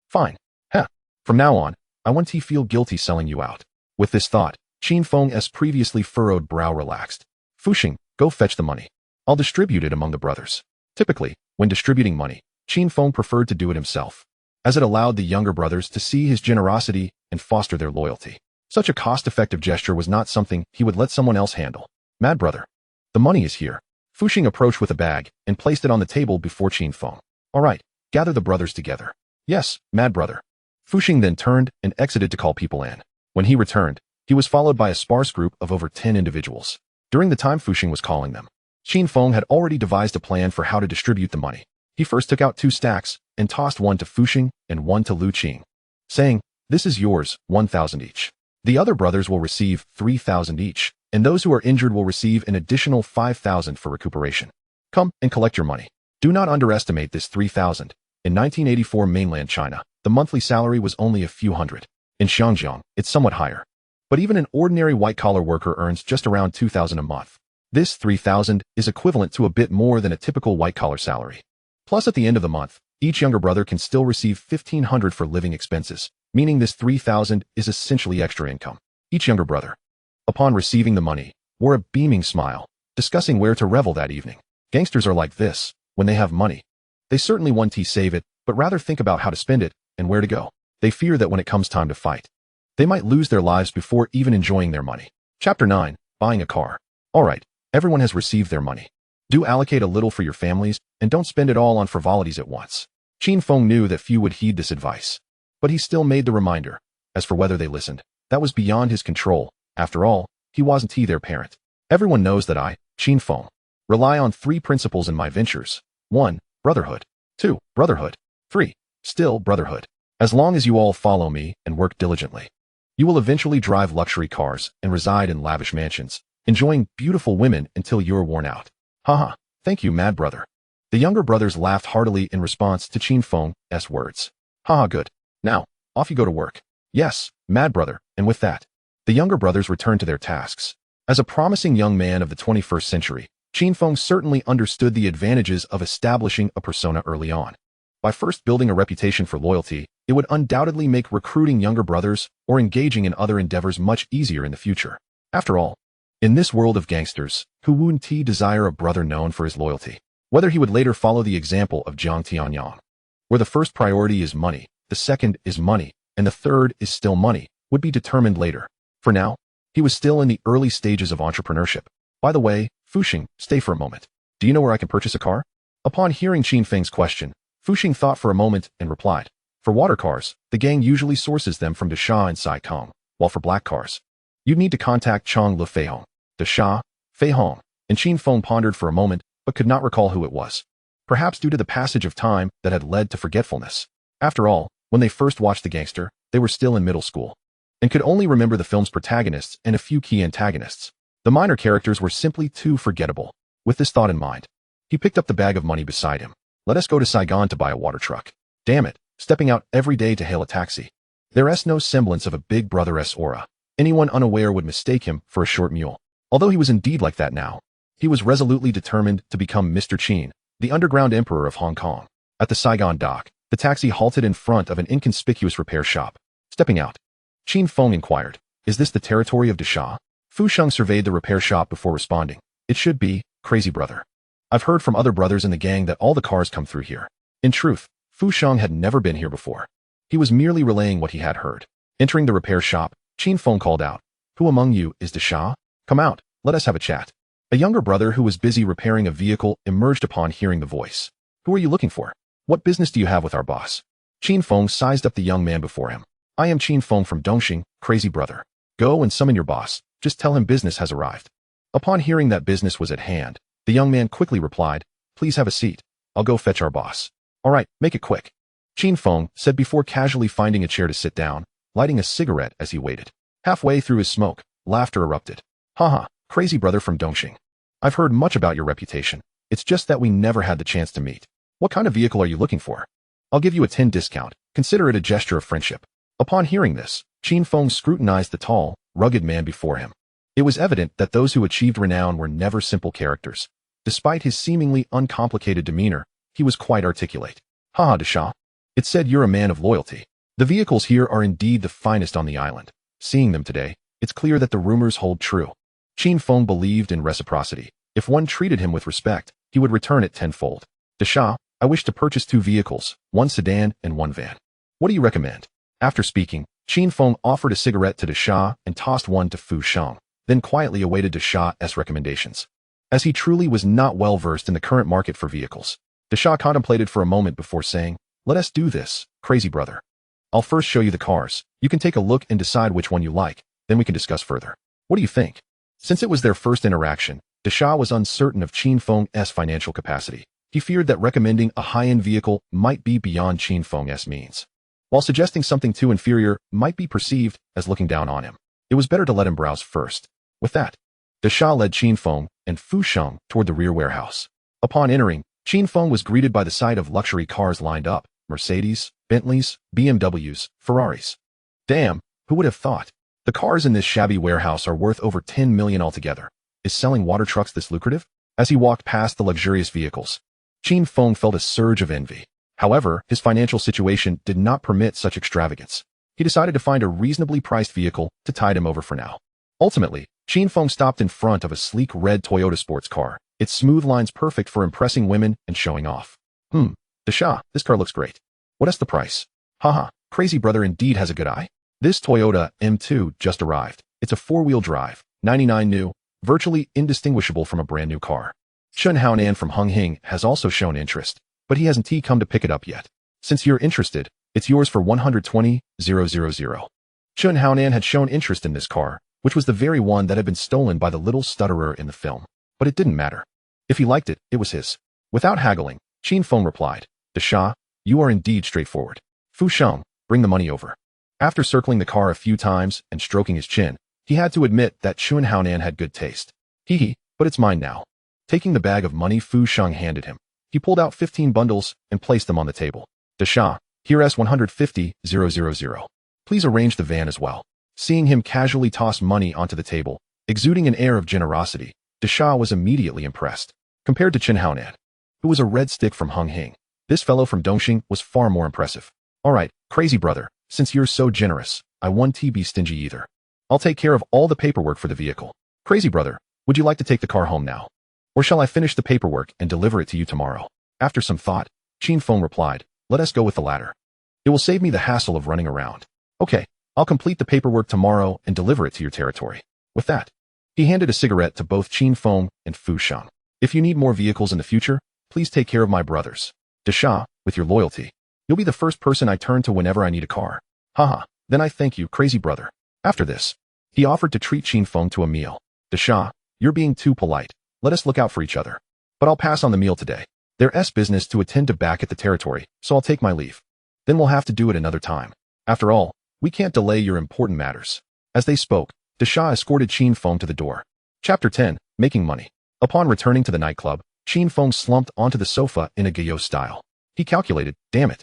Fine. Heh. From now on, I won't feel guilty selling you out. With this thought, Qin Feng's previously furrowed brow relaxed. Fuxing, go fetch the money. I'll distribute it among the brothers. Typically, when distributing money, Qin Feng preferred to do it himself, as it allowed the younger brothers to see his generosity and foster their loyalty. Such a cost-effective gesture was not something he would let someone else handle. Mad brother. The money is here. Fuxing approached with a bag and placed it on the table before Qin Feng. All right, gather the brothers together. Yes, Mad brother. Fuxing then turned and exited to call people in. When he returned, he was followed by a sparse group of over 10 individuals. During the time Fuxing was calling them, Qin Feng had already devised a plan for how to distribute the money. He first took out 2 stacks and tossed one to Fuxing and one to Lu Qing, saying, This is yours, 1,000 each. The other brothers will receive 3,000 each, and those who are injured will receive an additional 5,000 for recuperation. Come and collect your money. Do not underestimate this 3,000. In 1984 mainland China, the monthly salary was only a few hundred. In Xiangjiang, it's somewhat higher. But even an ordinary white-collar worker earns just around 2,000 a month. This 3,000 is equivalent to a bit more than a typical white-collar salary. Plus, at the end of the month, each younger brother can still receive 1,500 for living expenses, meaning this 3,000 is essentially extra income. Each younger brother, upon receiving the money, wore a beaming smile, discussing where to revel that evening. Gangsters are like this. When they have money, they certainly want to save it, but rather think about how to spend it and where to go. They fear that when it comes time to fight, they might lose their lives before even enjoying their money. Chapter 9. Buying a car. All right, everyone has received their money. Do allocate a little for your families, and don't spend it all on frivolities at once. Qin Feng knew that few would heed this advice, but he still made the reminder. As for whether they listened, that was beyond his control. After all, he wasn't their parent. Everyone knows that I, Qin Feng, rely on 3 principles in my ventures. 1. Brotherhood. 2. Brotherhood. 3. Still brotherhood. As long as you all follow me and work diligently, you will eventually drive luxury cars and reside in lavish mansions, enjoying beautiful women until you're worn out. Haha, thank you, mad brother. The younger brothers laughed heartily in response to Qin Feng's words. Haha, good. Now, off you go to work. Yes, mad brother, and with that, the younger brothers returned to their tasks. As a promising young man of the 21st century, Qin Feng certainly understood the advantages of establishing a persona early on. By first building a reputation for loyalty, it would undoubtedly make recruiting younger brothers or engaging in other endeavors much easier in the future. After all, in this world of gangsters, who wouldn't desire a brother known for his loyalty? Whether he would later follow the example of Jiang Tianyang, where the first priority is money, the second is money, and the third is still money, would be determined later. For now, he was still in the early stages of entrepreneurship. By the way, Fuxing, stay for a moment. Do you know where I can purchase a car? Upon hearing Qin Feng's question, Fuxing thought for a moment and replied, for water cars, the gang usually sources them from Desha and Sai Kong, while for black cars, you'd need to contact Chong Le Feihong. Desha, Feihong, and Qin Feng pondered for a moment, but could not recall who it was. Perhaps due to the passage of time that had led to forgetfulness. After all, when they first watched The Gangster, they were still in middle school, and could only remember the film's protagonists and a few key antagonists. The minor characters were simply too forgettable. With this thought in mind, he picked up the bag of money beside him. Let us go to Saigon to buy a water truck. Damn it, stepping out every day to hail a taxi. There's no semblance of a big brother's aura. Anyone unaware would mistake him for a short mule. Although he was indeed like that now, he was resolutely determined to become Mr. Qin, the underground emperor of Hong Kong. At the Saigon dock, the taxi halted in front of an inconspicuous repair shop. Stepping out, Qin Feng inquired, is this the territory of Desha? Fu Sheng surveyed the repair shop before responding. It should be, crazy brother. I've heard from other brothers in the gang that all the cars come through here. In truth, Fu Sheng had never been here before. He was merely relaying what he had heard. Entering the repair shop, Qin Feng called out, who among you is Desha? Come out, let us have a chat. A younger brother who was busy repairing a vehicle emerged upon hearing the voice. Who are you looking for? What business do you have with our boss? Qin Feng sized up the young man before him. I am Qin Feng from Dongxing, crazy brother. Go and summon your boss. Just tell him business has arrived. Upon hearing that business was at hand, the young man quickly replied, please have a seat. I'll go fetch our boss. All right, make it quick. Qin Feng said before casually finding a chair to sit down, lighting a cigarette as he waited. Halfway through his smoke, laughter erupted. Haha, crazy brother from Dongxing. I've heard much about your reputation. It's just that we never had the chance to meet. What kind of vehicle are you looking for? I'll give you a 10 discount. Consider it a gesture of friendship. Upon hearing this, Qin Feng scrutinized the tall, rugged man before him. It was evident that those who achieved renown were never simple characters. Despite his seemingly uncomplicated demeanor, he was quite articulate. Haha, Desha. It said you're a man of loyalty. The vehicles here are indeed the finest on the island. Seeing them today, it's clear that the rumors hold true. Qin Feng believed in reciprocity. If one treated him with respect, he would return it tenfold. Desha, I wish to purchase 2 vehicles, 1 sedan and 1 van. What do you recommend? After speaking, Qin Feng offered a cigarette to Desha and tossed one to Fu Sheng, then quietly awaited Desha's recommendations. As he truly was not well versed in the current market for vehicles, Desha contemplated for a moment before saying, let us do this, crazy brother. I'll first show you the cars. You can take a look and decide which one you like, then we can discuss further. What do you think? Since it was their first interaction, Desha was uncertain of Qin Feng's financial capacity. He feared that recommending a high-end vehicle might be beyond Qin Feng's means, while suggesting something too inferior might be perceived as looking down on him. It was better to let him browse first. With that, Desha led Qin Feng and Fu Sheng toward the rear warehouse. Upon entering, Qin Feng was greeted by the sight of luxury cars lined up, Mercedes, Bentleys, BMWs, Ferraris. Damn, who would have thought? The cars in this shabby warehouse are worth over 10 million altogether. Is selling water trucks this lucrative? As he walked past the luxurious vehicles, Qin Feng felt a surge of envy. However, his financial situation did not permit such extravagance. He decided to find a reasonably priced vehicle to tide him over for now. Ultimately, Qin Feng stopped in front of a sleek red Toyota sports car, its smooth lines perfect for impressing women and showing off. Desha, this car looks great. What is the price? Haha, crazy brother indeed has a good eye. This Toyota M2 just arrived. It's a 4-wheel drive, 99 new, virtually indistinguishable from a brand new car. Chun Haonan from Hunghing has also shown interest, but he hasn't come to pick it up yet. Since you're interested, it's yours for 120,000. Chun Haonan had shown interest in this car, which was the very one that had been stolen by the little stutterer in the film. But it didn't matter. If he liked it, it was his. Without haggling, Qin Feng replied, Desha, You are indeed straightforward. Fu Sheng, bring the money over. After circling the car a few times and stroking his chin, he had to admit that Chun Haonan had good taste. Hee, but it's mine now. Taking the bag of money Fu Sheng handed him, he pulled out 15 bundles and placed them on the table. Dasha, here S150,000. Please arrange the van as well. Seeing him casually toss money onto the table, exuding an air of generosity, Dasha was immediately impressed. Compared to Qin Haonan, who was a red stick from Hung Hing, this fellow from Dongxing was far more impressive. Alright, crazy brother, since you're so generous, I won't be stingy either. I'll take care of all the paperwork for the vehicle. Crazy brother, would you like to take the car home now? Or shall I finish the paperwork and deliver it to you tomorrow? After some thought, Qin Feng replied, let us go with the latter. It will save me the hassle of running around. Okay, I'll complete the paperwork tomorrow and deliver it to your territory. With that, he handed a cigarette to both Qin Feng and Fu Sheng. If you need more vehicles in the future, please take care of my brothers. Dasha, with your loyalty, you'll be the first person I turn to whenever I need a car. Haha, then I thank you, crazy brother. After this, he offered to treat Qin Feng to a meal. Dasha, you're being too polite. Let us look out for each other. But I'll pass on the meal today. There's business to attend to back at the territory, so I'll take my leave. Then we'll have to do it another time. After all, we can't delay your important matters. As they spoke, Dasha escorted Qin Feng to the door. Chapter 10, Making Money. Upon returning to the nightclub, Qin Feng slumped onto the sofa in a Gayo style. He calculated, damn it.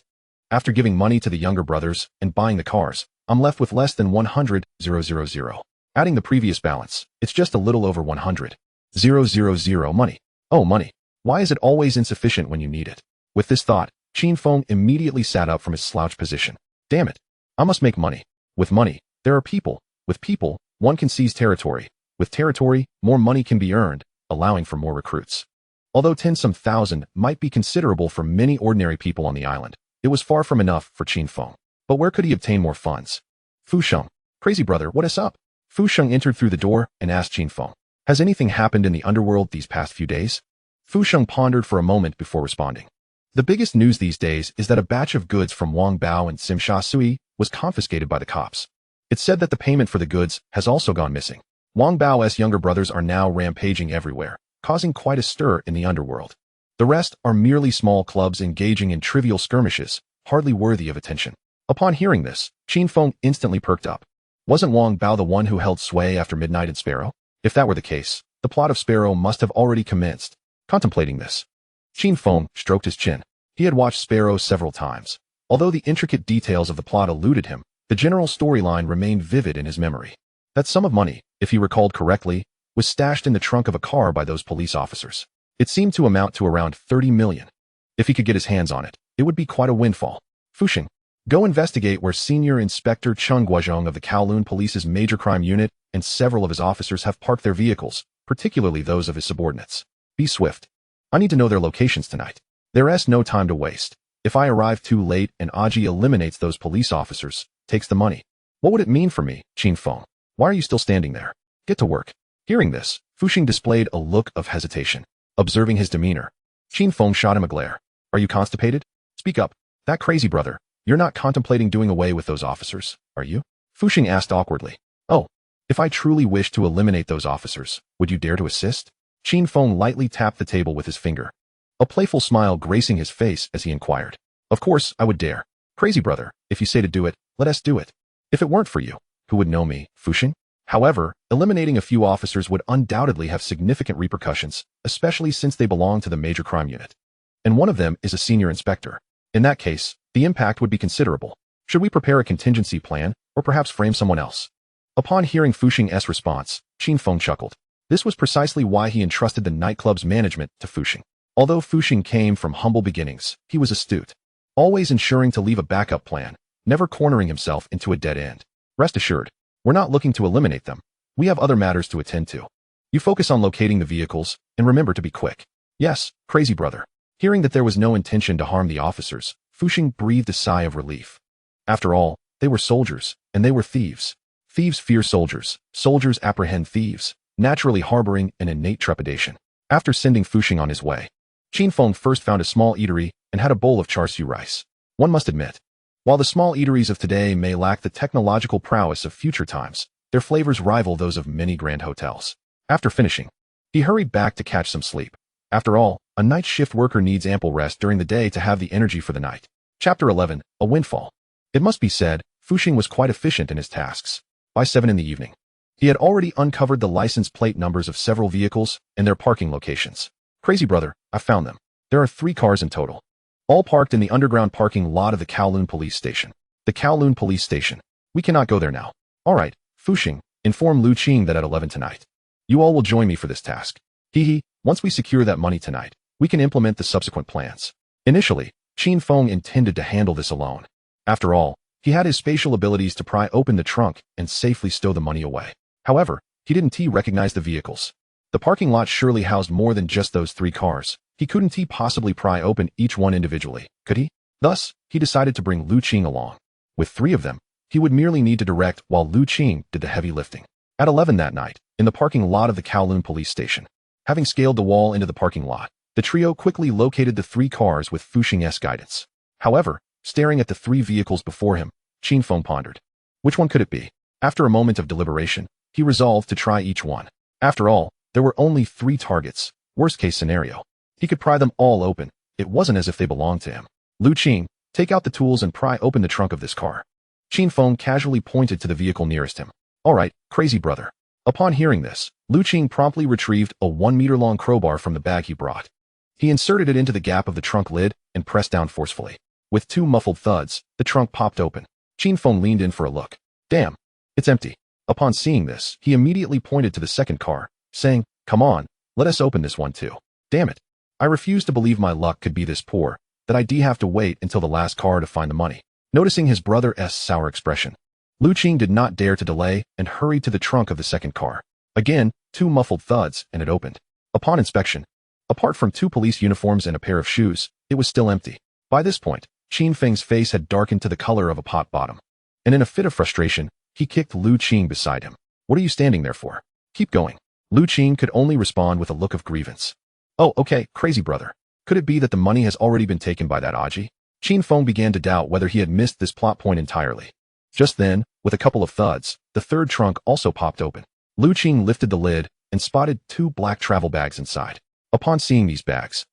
After giving money to the younger brothers and buying the cars, I'm left with less than 100,000. Adding the previous balance, it's just a little over 100,000 money. Oh, money. Why is it always insufficient when you need it? With this thought, Qin Feng immediately sat up from his slouch position. Damn it. I must make money. With money, there are people. With people, one can seize territory. With territory, more money can be earned, allowing for more recruits. Although 10-some thousand might be considerable for many ordinary people on the island, it was far from enough for Qin Feng. But where could he obtain more funds? Fu Sheng, crazy brother, what is up? Fu Sheng entered through the door and asked Qin Feng, has anything happened in the underworld these past few days? Fu Sheng pondered for a moment before responding. The biggest news these days is that a batch of goods from Wang Bao and Sim Sha Sui was confiscated by the cops. It's said that the payment for the goods has also gone missing. Wang Bao's younger brothers are now rampaging everywhere, causing quite a stir in the underworld. The rest are merely small clubs engaging in trivial skirmishes, hardly worthy of attention. Upon hearing this, Qin Feng instantly perked up. Wasn't Wang Bao the one who held sway after midnight in Sparrow? If that were the case, the plot of Sparrow must have already commenced. Contemplating this, Qin Feng stroked his chin. He had watched Sparrow several times. Although the intricate details of the plot eluded him, the general storyline remained vivid in his memory. That sum of money, if he recalled correctly, was stashed in the trunk of a car by those police officers. It seemed to amount to around 30 million. If he could get his hands on it, it would be quite a windfall. Fuxing, go investigate where Senior Inspector Cheng Guozhong of the Kowloon Police's Major Crime Unit and several of his officers have parked their vehicles, particularly those of his subordinates. Be swift. I need to know their locations tonight. There's no time to waste. If I arrive too late and Aji eliminates those police officers, takes the money, what would it mean for me, Qin Feng? Why are you still standing there? Get to work. Hearing this, Fuxing displayed a look of hesitation. Observing his demeanor, Qin Feng shot him a glare. Are you constipated? Speak up. That crazy brother. You're not contemplating doing away with those officers, are you? Fuxing asked awkwardly. Oh, if I truly wish to eliminate those officers, would you dare to assist? Qin Feng lightly tapped the table with his finger. A playful smile gracing his face as he inquired. Of course, I would dare. Crazy brother, if you say to do it, let us do it. If it weren't for you, who would know me, Fuxing? However, eliminating a few officers would undoubtedly have significant repercussions, especially since they belong to the Major Crime Unit. And one of them is a senior inspector. In that case, the impact would be considerable. Should we prepare a contingency plan, or perhaps frame someone else? Upon hearing Fuxing's response, Qin Feng chuckled. This was precisely why he entrusted the nightclub's management to Fuxing. Although Fuxing came from humble beginnings, he was astute, always ensuring to leave a backup plan, never cornering himself into a dead end. Rest assured, we're not looking to eliminate them. We have other matters to attend to. You focus on locating the vehicles, and remember to be quick. Yes, crazy brother. Hearing that there was no intention to harm the officers, Fuxing breathed a sigh of relief. After all, they were soldiers, and they were thieves. Thieves fear soldiers, soldiers apprehend thieves, naturally harboring an innate trepidation. After sending Fuxing on his way, Qin Feng first found a small eatery and had a bowl of char siu rice. One must admit, while the small eateries of today may lack the technological prowess of future times, their flavors rival those of many grand hotels. After finishing, he hurried back to catch some sleep. After all, a night shift worker needs ample rest during the day to have the energy for the night. Chapter 11, A Windfall. It must be said, Fuxing was quite efficient in his tasks. By 7 in the evening, he had already uncovered the license plate numbers of several vehicles and their parking locations. Crazy brother, I found them. There are 3 cars in total, all parked in the underground parking lot of the Kowloon police station. The Kowloon police station. We cannot go there now. All right, Fuxing, inform Lu Qing that at 11 tonight, you all will join me for this task. Hee. Once we secure that money tonight, we can implement the subsequent plans. Initially, Qin Feng intended to handle this alone. After all, he had his spatial abilities to pry open the trunk and safely stow the money away. However, he didn't recognize the vehicles. The parking lot surely housed more than just those 3 cars. He couldn't possibly pry open each one individually, could he? Thus, he decided to bring Lu Qing along. With 3 of them, he would merely need to direct while Lu Qing did the heavy lifting. At 11 that night, in the parking lot of the Kowloon police station, having scaled the wall into the parking lot, the trio quickly located the 3 cars with Fuxing's guidance. However, staring at the 3 vehicles before him, Qin Feng pondered. Which one could it be? After a moment of deliberation, he resolved to try each one. After all, there were only 3 targets. Worst-case scenario, he could pry them all open. It wasn't as if they belonged to him. Lu Qing, take out the tools and pry open the trunk of this car. Qin Feng casually pointed to the vehicle nearest him. All right, crazy brother. Upon hearing this, Lu Qing promptly retrieved a 1-meter-long crowbar from the bag he brought. He inserted it into the gap of the trunk lid and pressed down forcefully. With 2 muffled thuds, the trunk popped open. Qin Feng leaned in for a look. Damn, it's empty. Upon seeing this, he immediately pointed to the second car, saying, come on, let us open this one too. Damn it. I refuse to believe my luck could be this poor, that I'd have to wait until the last car to find the money. Noticing his brother's sour expression, Lu Qing did not dare to delay and hurried to the trunk of the second car. Again, 2 muffled thuds, and it opened. Upon inspection, apart from 2 police uniforms and a pair of shoes, it was still empty. By this point, Qin Feng's face had darkened to the color of a pot bottom, and in a fit of frustration, he kicked Lu Qing beside him. What are you standing there for? Keep going. Lu Qing could only respond with a look of grievance. Oh, okay, crazy brother. Could it be that the money has already been taken by that Aji? Qin Feng began to doubt whether he had missed this plot point entirely. Just then, with a couple of thuds, the third trunk also popped open. Lu Qing lifted the lid and spotted 2 black travel bags inside. Upon seeing these bags,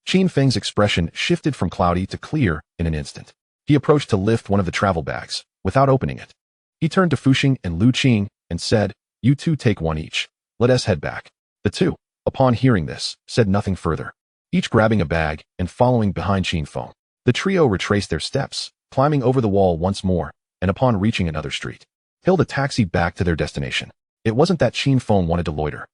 Qin Feng's expression shifted from cloudy to clear in an instant. He approached to lift one of the travel bags, without opening it. He turned to Fuxing and Lu Qing and said, you 2 take one each. Let us head back. The 2, upon hearing this, said nothing further. Each grabbing a bag and following behind Qin Feng, the trio retraced their steps, climbing over the wall once more, and upon reaching another street, hailed a taxi back to their destination. It wasn't that Qin Feng wanted to loiter.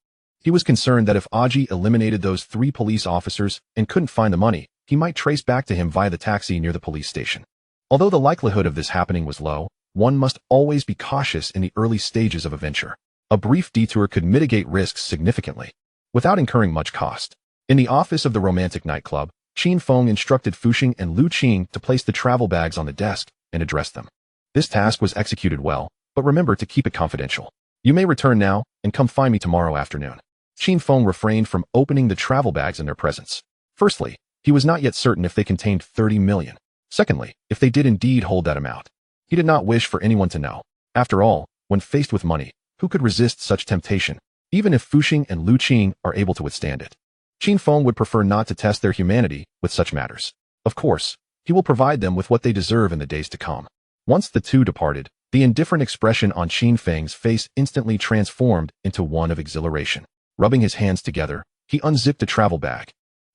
He was concerned that if Aji eliminated those 3 police officers and couldn't find the money, he might trace back to him via the taxi near the police station. Although the likelihood of this happening was low, one must always be cautious in the early stages of a venture. A brief detour could mitigate risks significantly, without incurring much cost. In the office of the romantic nightclub, Qin Feng instructed Fuxing and Lu Qing to place the travel bags on the desk and address them. This task was executed well, but remember to keep it confidential. You may return now and come find me tomorrow afternoon. Qin Feng refrained from opening the travel bags in their presence. Firstly, he was not yet certain if they contained 30 million. Secondly, if they did indeed hold that amount. He did not wish for anyone to know. After all, when faced with money, who could resist such temptation, even if Fuxing and Lu Qing are able to withstand it? Qin Feng would prefer not to test their humanity with such matters. Of course, he will provide them with what they deserve in the days to come. Once the 2 departed, the indifferent expression on Qin Feng's face instantly transformed into one of exhilaration. Rubbing his hands together, he unzipped a travel bag,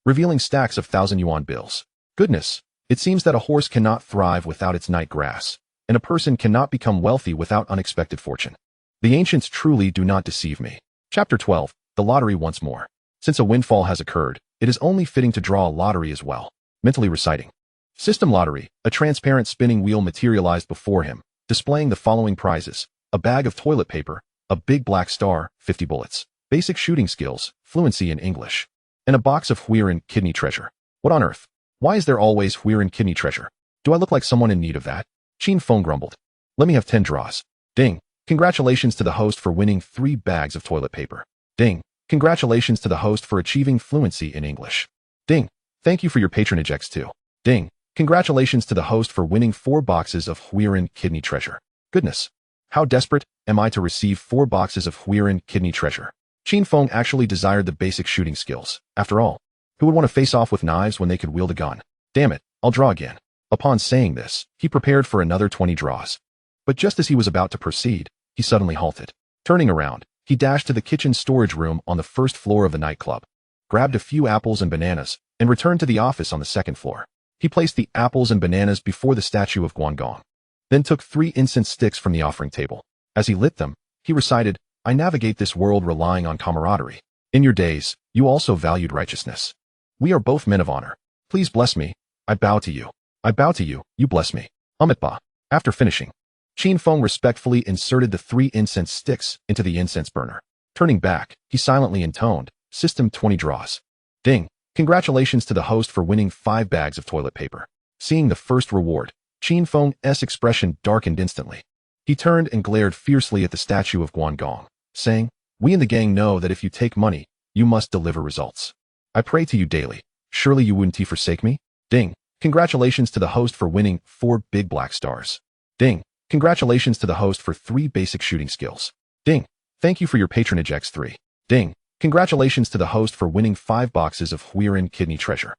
revealing stacks of 1,000-yuan bills. Goodness, it seems that a horse cannot thrive without its night grass, and a person cannot become wealthy without unexpected fortune. The ancients truly do not deceive me. Chapter 12, The Lottery once more. Since a windfall has occurred, it is only fitting to draw a lottery as well. Mentally reciting. System lottery, a transparent spinning wheel materialized before him, displaying the following prizes: a bag of toilet paper, a big black star, 50 bullets, basic shooting skills, fluency in English, and a box of Huiran kidney treasure. What on earth? Why is there always Huiran kidney treasure? Do I look like someone in need of that? Qin Feng grumbled. Let me have 10 draws. Ding. Congratulations to the host for winning 3 bags of toilet paper. Ding. Congratulations to the host for achieving fluency in English. Ding. Thank you for your patronage X2. Ding. Congratulations to the host for winning 4 boxes of Huiran kidney treasure. Goodness. How desperate am I to receive 4 boxes of Huiran kidney treasure? Qin Feng actually desired the basic shooting skills. After all, who would want to face off with knives when they could wield a gun? Damn it, I'll draw again. Upon saying this, he prepared for another 20 draws. But just as he was about to proceed, he suddenly halted. Turning around, he dashed to the kitchen storage room on the first floor of the nightclub, grabbed a few apples and bananas, and returned to the office on the second floor. He placed the apples and bananas before the statue of Guangong, then took 3 incense sticks from the offering table. As he lit them, he recited, "I navigate this world relying on camaraderie. In your days, you also valued righteousness. We are both men of honor. Please bless me. I bow to you. I bow to you, you bless me. Amitba." After finishing, Qin Feng respectfully inserted the 3 incense sticks into the incense burner. Turning back, he silently intoned, "System 20 draws. Ding. Congratulations to the host for winning 5 bags of toilet paper." Seeing the first reward, Qin Feng's expression darkened instantly. He turned and glared fiercely at the statue of Guangong, saying, "We in the gang know that if you take money, you must deliver results. I pray to you daily. Surely you wouldn't forsake me?" Ding. Congratulations to the host for winning 4 big black stars. Ding. Congratulations to the host for 3 basic shooting skills. Ding. Thank you for your patronage X3. Ding. Congratulations to the host for winning 5 boxes of Huiran kidney treasure.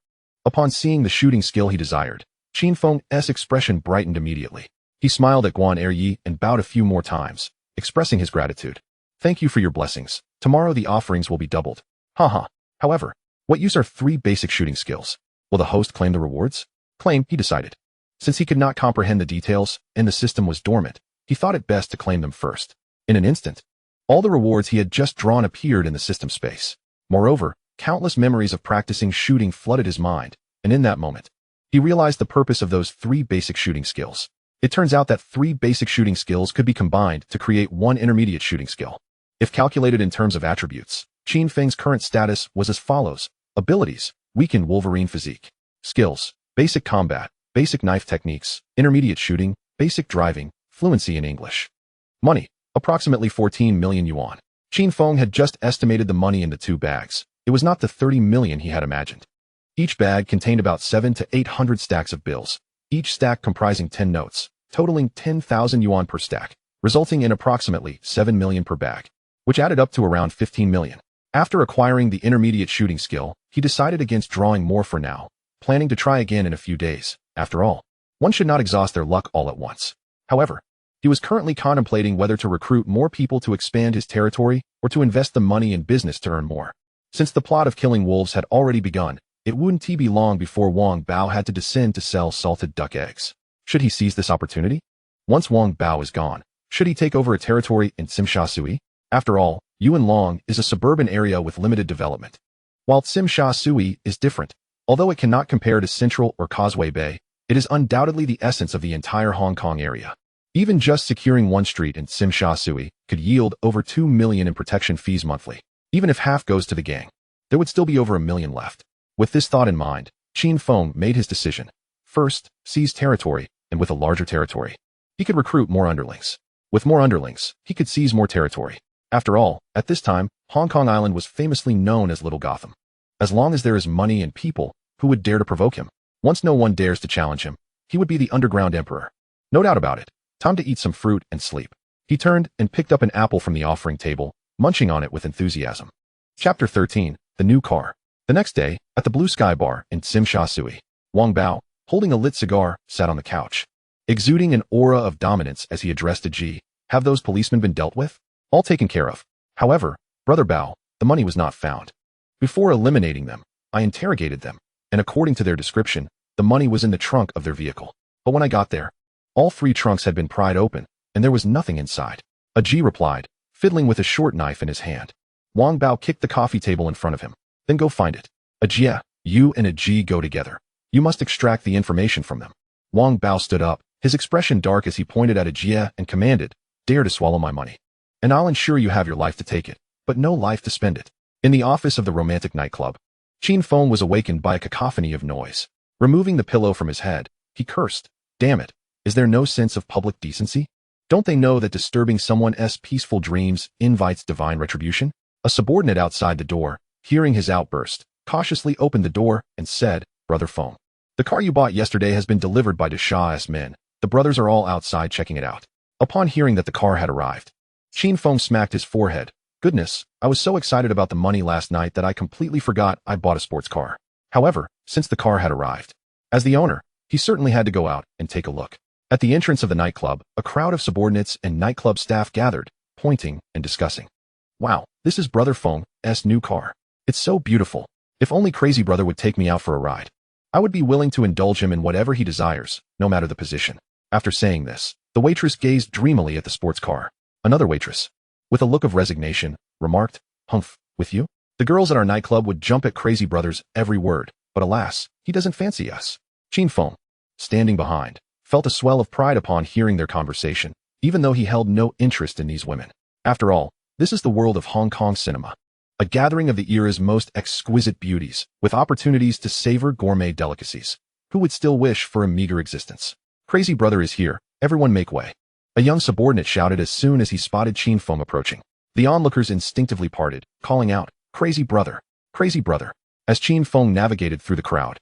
Upon seeing the shooting skill he desired, Qin Feng's expression brightened immediately. He smiled at Guan Eryi and bowed a few more times, expressing his gratitude. "Thank you for your blessings. Tomorrow the offerings will be doubled." Haha. However, what use are 3 basic shooting skills? Will the host claim the rewards? Claim, he decided. Since he could not comprehend the details and the system was dormant, he thought it best to claim them first. In an instant, all the rewards he had just drawn appeared in the system space. Moreover, countless memories of practicing shooting flooded his mind, and in that moment, he realized the purpose of those 3 basic shooting skills. It turns out that 3 basic shooting skills could be combined to create 1 intermediate shooting skill. If calculated in terms of attributes, Qin Feng's current status was as follows. Abilities: weakened Wolverine physique. Skills: basic combat, basic knife techniques, intermediate shooting, basic driving, fluency in English. Money: approximately 14 million yuan. Qin Feng had just estimated the money in the 2 bags. It was not the 30 million he had imagined. Each bag contained about 700 to 800 stacks of bills, each stack comprising 10 notes, totaling 10,000 yuan per stack, resulting in approximately 7 million per bag, which added up to around 15 million. After acquiring the intermediate shooting skill, he decided against drawing more for now, planning to try again in a few days. After all, one should not exhaust their luck all at once. However, he was currently contemplating whether to recruit more people to expand his territory or to invest the money in business to earn more. Since the plot of killing wolves had already begun, it wouldn't be long before Wang Bao had to descend to sell salted duck eggs. Should he seize this opportunity? Once Wang Bao is gone, should he take over a territory in Tsimsha Sui? After all, Yuanlong is a suburban area with limited development, while Tsimsha Sui is different. Although it cannot compare to Central or Causeway Bay, it is undoubtedly the essence of the entire Hong Kong area. Even just securing 1 street in Tsimsha Sui could yield over 2 million in protection fees monthly. Even if half goes to the gang, there would still be over 1 million left. With this thought in mind, Qin Feng made his decision. First, seize territory, and with a larger territory, he could recruit more underlings. With more underlings, he could seize more territory. After all, at this time, Hong Kong Island was famously known as Little Gotham. As long as there is money and people, who would dare to provoke him? Once no one dares to challenge him, he would be the underground emperor. No doubt about it. Time to eat some fruit and sleep. He turned and picked up an apple from the offering table, munching on it with enthusiasm. Chapter 13, The New Car. The next day, at the Blue Sky Bar in Tsimsha Sui, Wang Bao, holding a lit cigar, sat on the couch, exuding an aura of dominance as he addressed a G. Have those policemen been dealt with? All taken care of. However, Brother Bao, the money was not found. Before eliminating them, I interrogated them, and according to their description, the money was in the trunk of their vehicle. But when I got there, all 3 trunks had been pried open, and there was nothing inside. A G replied, fiddling with a short knife in his hand. Wang Bao kicked the coffee table in front of him. Then go find it. A G, you and a G go together. You must extract the information from them. Wang Bao stood up, his expression dark as he pointed at a G and commanded, dare to swallow my money, and I'll ensure you have your life to take it, but no life to spend it. In the office of the romantic nightclub, Qin Feng was awakened by a cacophony of noise. Removing the pillow from his head, he cursed, damn it, is there no sense of public decency? Don't they know that disturbing someone's peaceful dreams invites divine retribution? A subordinate outside the door, hearing his outburst, cautiously opened the door and said, Brother Feng, the car you bought yesterday has been delivered by Deshah's men. The brothers are all outside checking it out. Upon hearing that the car had arrived, Qin Feng smacked his forehead. Goodness, I was so excited about the money last night that I completely forgot I bought a sports car. However, since the car had arrived, as the owner, He certainly had to go out and take a look. At the entrance of the nightclub, a crowd of subordinates and nightclub staff gathered, pointing and discussing. Wow, this is Brother Feng's new car. It's so beautiful. If only Crazy Brother would take me out for a ride. I would be willing to indulge him in whatever he desires, no matter the position. After saying this, the waitress gazed dreamily at the sports car. Another waitress, with a look of resignation, remarked, "Humph, with you?" The girls at our nightclub would jump at Crazy Brother's every word, but alas, he doesn't fancy us. Qin Feng, standing behind, felt a swell of pride upon hearing their conversation, even though he held no interest in these women. After all, this is the world of Hong Kong cinema, a gathering of the era's most exquisite beauties, with opportunities to savor gourmet delicacies. Who would still wish for a meager existence? Crazy Brother is here, everyone make way. A young subordinate shouted as soon as he spotted Qin Feng approaching. The onlookers instinctively parted, calling out, "Crazy Brother! Crazy Brother!" As Qin Feng navigated through the crowd,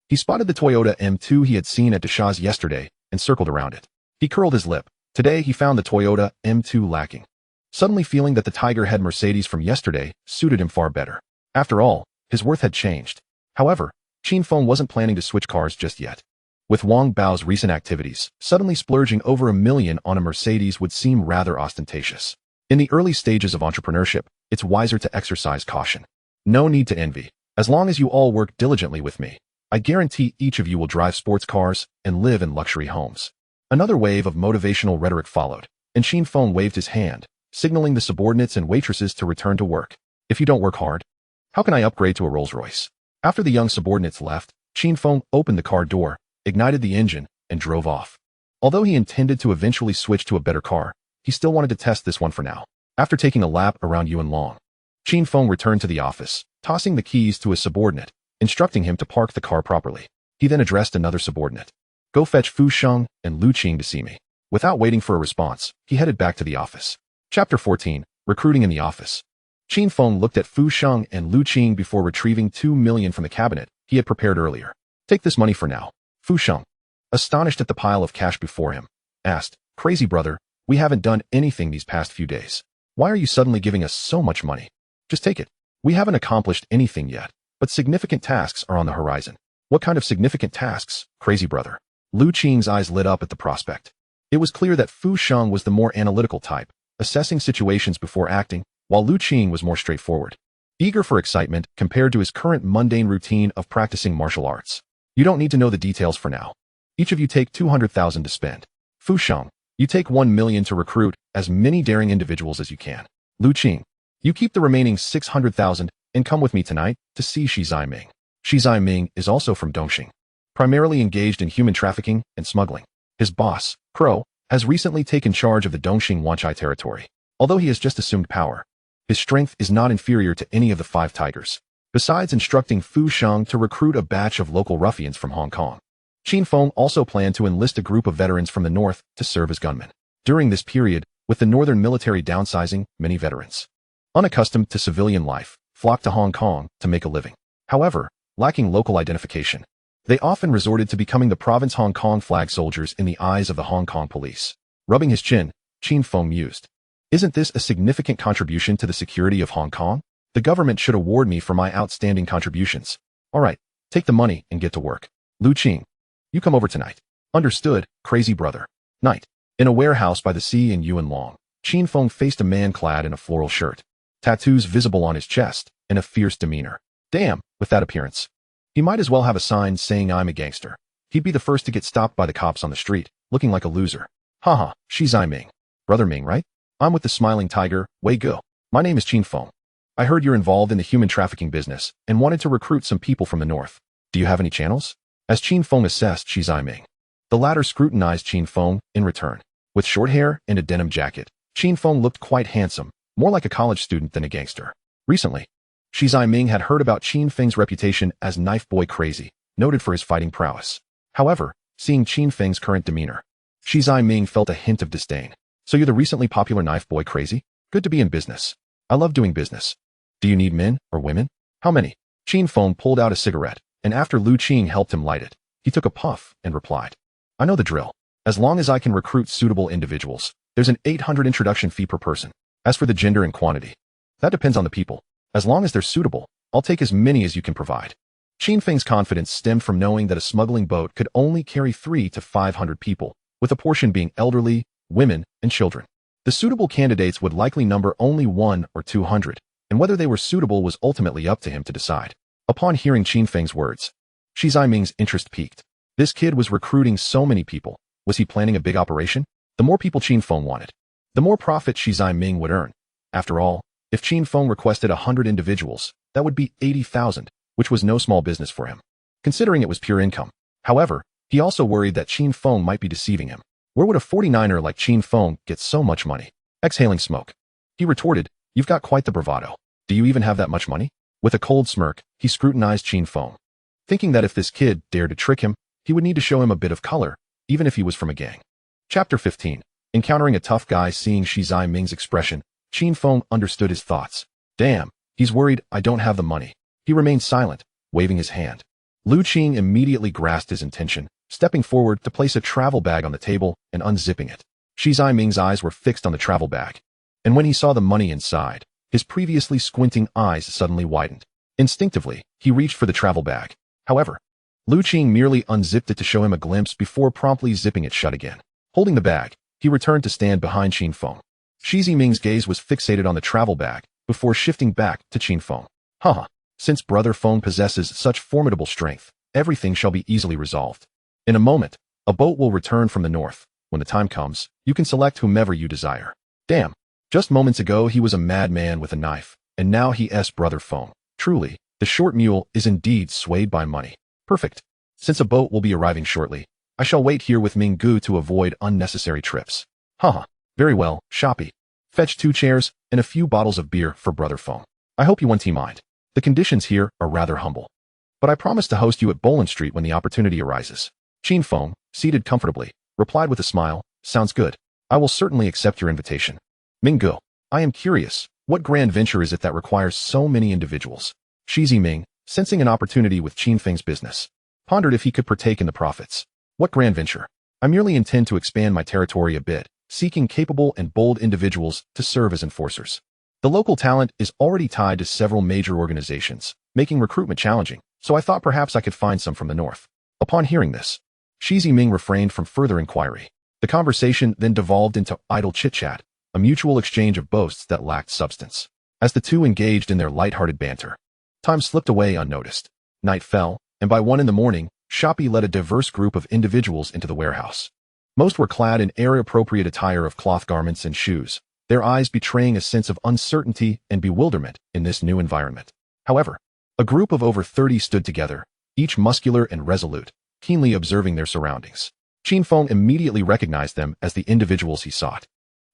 he spotted the Toyota M2 he had seen at Desha's yesterday and circled around it. He curled his lip. Today he found the Toyota M2 lacking, suddenly feeling that the Tiger-head Mercedes from yesterday suited him far better. After all, his worth had changed. However, Qin Feng wasn't planning to switch cars just yet. With Wang Bao's recent activities, suddenly splurging over $1 million on a Mercedes would seem rather ostentatious. In the early stages of entrepreneurship, it's wiser to exercise caution. No need to envy. As long as you all work diligently with me, I guarantee each of you will drive sports cars and live in luxury homes. Another wave of motivational rhetoric followed, and Qin Feng waved his hand, signaling the subordinates and waitresses to return to work. If you don't work hard, how can I upgrade to a Rolls-Royce? After the young subordinates left, Qin Feng opened the car door, ignited the engine, and drove off. Although he intended to eventually switch to a better car, he still wanted to test this one for now. After taking a lap around Yuan Long, Qin Feng returned to the office, tossing the keys to a subordinate, instructing him to park the car properly. He then addressed another subordinate. "Go fetch Fu Sheng and Lu Qing to see me." Without waiting for a response, he headed back to the office. Chapter 14, Recruiting in the Office. Qin Feng looked at Fu Sheng and Lu Qing before retrieving $2 million from the cabinet he had prepared earlier. "Take this money for now." Fu Sheng, astonished at the pile of cash before him, asked, "Crazy Brother, we haven't done anything these past few days. Why are you suddenly giving us so much money? Just take it. We haven't accomplished anything yet, but significant tasks are on the horizon." "What kind of significant tasks, Crazy Brother?" Lu Qing's eyes lit up at the prospect. It was clear that Fu Sheng was the more analytical type, assessing situations before acting, while Lu Qing was more straightforward, eager for excitement compared to his current mundane routine of practicing martial arts. "You don't need to know the details for now. Each of you take 200,000 to spend. Fu Sheng, you take 1 million to recruit as many daring individuals as you can. Lu Qing, you keep the remaining 600,000 and come with me tonight to see Shi Ziming. Shi Ziming is also from Dongxing, primarily engaged in human trafficking and smuggling. His boss, Crow, has recently taken charge of the Dongxing Wanchai territory. Although he has just assumed power, his strength is not inferior to any of the 5 tigers." Besides instructing Fu Sheng to recruit a batch of local ruffians from Hong Kong, Qin Feng also planned to enlist a group of veterans from the north to serve as gunmen. During this period, with the northern military downsizing, many veterans, unaccustomed to civilian life, flocked to Hong Kong to make a living. However, lacking local identification, they often resorted to becoming the province Hong Kong flag soldiers in the eyes of the Hong Kong police. Rubbing his chin, Qin Feng mused, "Isn't this a significant contribution to the security of Hong Kong? The government should award me for my outstanding contributions. All right, take the money and get to work. Lu Qing, you come over tonight." "Understood, Crazy Brother." Night. In a warehouse by the sea in Yuan Long, Qin Feng faced a man clad in a floral shirt, tattoos visible on his chest, and a fierce demeanor. Damn, with that appearance, he might as well have a sign saying "I'm a gangster." He'd be the first to get stopped by the cops on the street, looking like a loser. "Haha, Shi Ziming. Brother Ming, right? I'm with the Smiling Tiger, Wei Go. My name is Qin Feng. I heard you're involved in the human trafficking business and wanted to recruit some people from the north. Do you have any channels?" As Qin Feng assessed Shi Ziming, the latter scrutinized Qin Feng in return. With short hair and a denim jacket, Qin Feng looked quite handsome, more like a college student than a gangster. Recently, Shi Ziming had heard about Qin Feng's reputation as Knife Boy Crazy, noted for his fighting prowess. However, seeing Qin Feng's current demeanor, Shi Ziming felt a hint of disdain. "So you're the recently popular Knife Boy Crazy? Good to be in business. I love doing business. Do you need men or women? How many?" Qin Feng pulled out a cigarette, and after Lu Qing helped him light it, he took a puff and replied, "I know the drill. As long as I can recruit suitable individuals, there's an 800 introduction fee per person. As for the gender and quantity, that depends on the people. As long as they're suitable, I'll take as many as you can provide." Qin Feng's confidence stemmed from knowing that a smuggling boat could only carry 300 to 500 people, with a portion being elderly, women, and children. The suitable candidates would likely number only 100 or 200, and whether they were suitable was ultimately up to him to decide. Upon hearing Qin Feng's words, Shi Ziming's interest peaked. This kid was recruiting so many people. Was he planning a big operation? The more people Qin Feng wanted, the more profit Shi Ziming would earn. After all, if Qin Feng requested 100 individuals, that would be 80,000, which was no small business for him, considering it was pure income. However, he also worried that Qin Feng might be deceiving him. Where would a 49er like Qin Feng get so much money? Exhaling smoke, he retorted, "You've got quite the bravado. Do you even have that much money?" With a cold smirk, he scrutinized Qin Feng, thinking that if this kid dared to trick him, he would need to show him a bit of color, even if he was from a gang. Chapter 15. Encountering a tough guy. Seeing Shi Ziming's expression, Qin Feng understood his thoughts. Damn, he's worried I don't have the money. He remained silent, waving his hand. Lu Qing immediately grasped his intention, stepping forward to place a travel bag on the table and unzipping it. Shi Ziming's eyes were fixed on the travel bag, and when he saw the money inside, his previously squinting eyes suddenly widened. Instinctively, he reached for the travel bag. However, Lu Qing merely unzipped it to show him a glimpse before promptly zipping it shut again. Holding the bag, he returned to stand behind Qin Feng. Shi Ziming's gaze was fixated on the travel bag before shifting back to Qin Feng. Haha, since Brother Feng possesses such formidable strength, everything shall be easily resolved. In a moment, a boat will return from the north. When the time comes, you can select whomever you desire. Damn, just moments ago he was a madman with a knife, and now he's Brother Feng. Truly, the short mule is indeed swayed by money. Perfect. Since a boat will be arriving shortly, I shall wait here with Minggu to avoid unnecessary trips. Haha, very well, Shoppy. Fetch 2 chairs and a few bottles of beer for Brother Feng. I hope you won't mind. The conditions here are rather humble, but I promise to host you at Boland Street when the opportunity arises. Qin Feng, seated comfortably, replied with a smile, sounds good. I will certainly accept your invitation. Minggu, I am curious, what grand venture is it that requires so many individuals? Shi Ziming, sensing an opportunity with Qin Feng's business, pondered if he could partake in the profits. What grand venture? I merely intend to expand my territory a bit, seeking capable and bold individuals to serve as enforcers. The local talent is already tied to several major organizations, making recruitment challenging, so I thought perhaps I could find some from the north. Upon hearing this, Shi Ziming refrained from further inquiry. The conversation then devolved into idle chit-chat, a mutual exchange of boasts that lacked substance. As the two engaged in their light-hearted banter, time slipped away unnoticed. Night fell, and by 1 in the morning, Shoppy led a diverse group of individuals into the warehouse. Most were clad in era-appropriate attire of cloth garments and shoes, their eyes betraying a sense of uncertainty and bewilderment in this new environment. However, a group of over 30 stood together, each muscular and resolute, keenly observing their surroundings. Qin Feng immediately recognized them as the individuals he sought.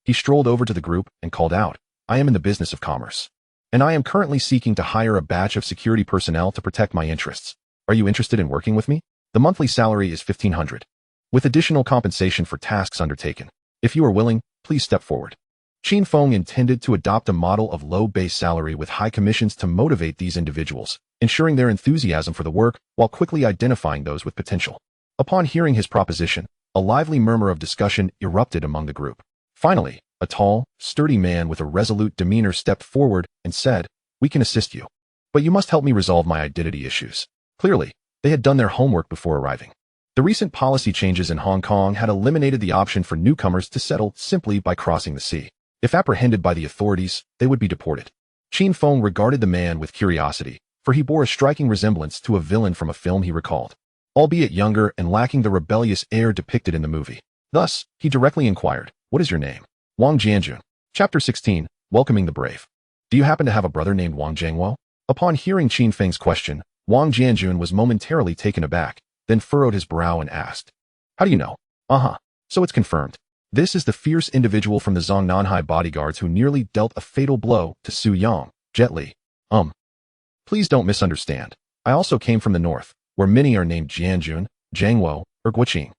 He strolled over to the group and called out, I am in the business of commerce, and I am currently seeking to hire a batch of security personnel to protect my interests. Are you interested in working with me? The monthly salary is 1,500, with additional compensation for tasks undertaken. If you are willing, please step forward. Qin Feng intended to adopt a model of low base salary with high commissions to motivate these individuals, ensuring their enthusiasm for the work while quickly identifying those with potential. Upon hearing his proposition, a lively murmur of discussion erupted among the group. Finally, a tall, sturdy man with a resolute demeanor stepped forward and said, we can assist you, but you must help me resolve my identity issues. Clearly, they had done their homework before arriving. The recent policy changes in Hong Kong had eliminated the option for newcomers to settle simply by crossing the sea. If apprehended by the authorities, they would be deported. Qin Feng regarded the man with curiosity, for he bore a striking resemblance to a villain from a film he recalled, albeit younger and lacking the rebellious air depicted in the movie. Thus, he directly inquired, what is your name? Wang Jianjun. Chapter 16, Welcoming the Brave. Do you happen to have a brother named Wang Jiangwo? Upon hearing Qin Feng's question, Wang Jianjun was momentarily taken aback, then furrowed his brow and asked, how do you know? So it's confirmed. This is the fierce individual from the Zongnanhai bodyguards who nearly dealt a fatal blow to Su Yang, Jet Li. Please don't misunderstand. I also came from the north, where many are named Jianjun, Jiangwo, or Guoqing.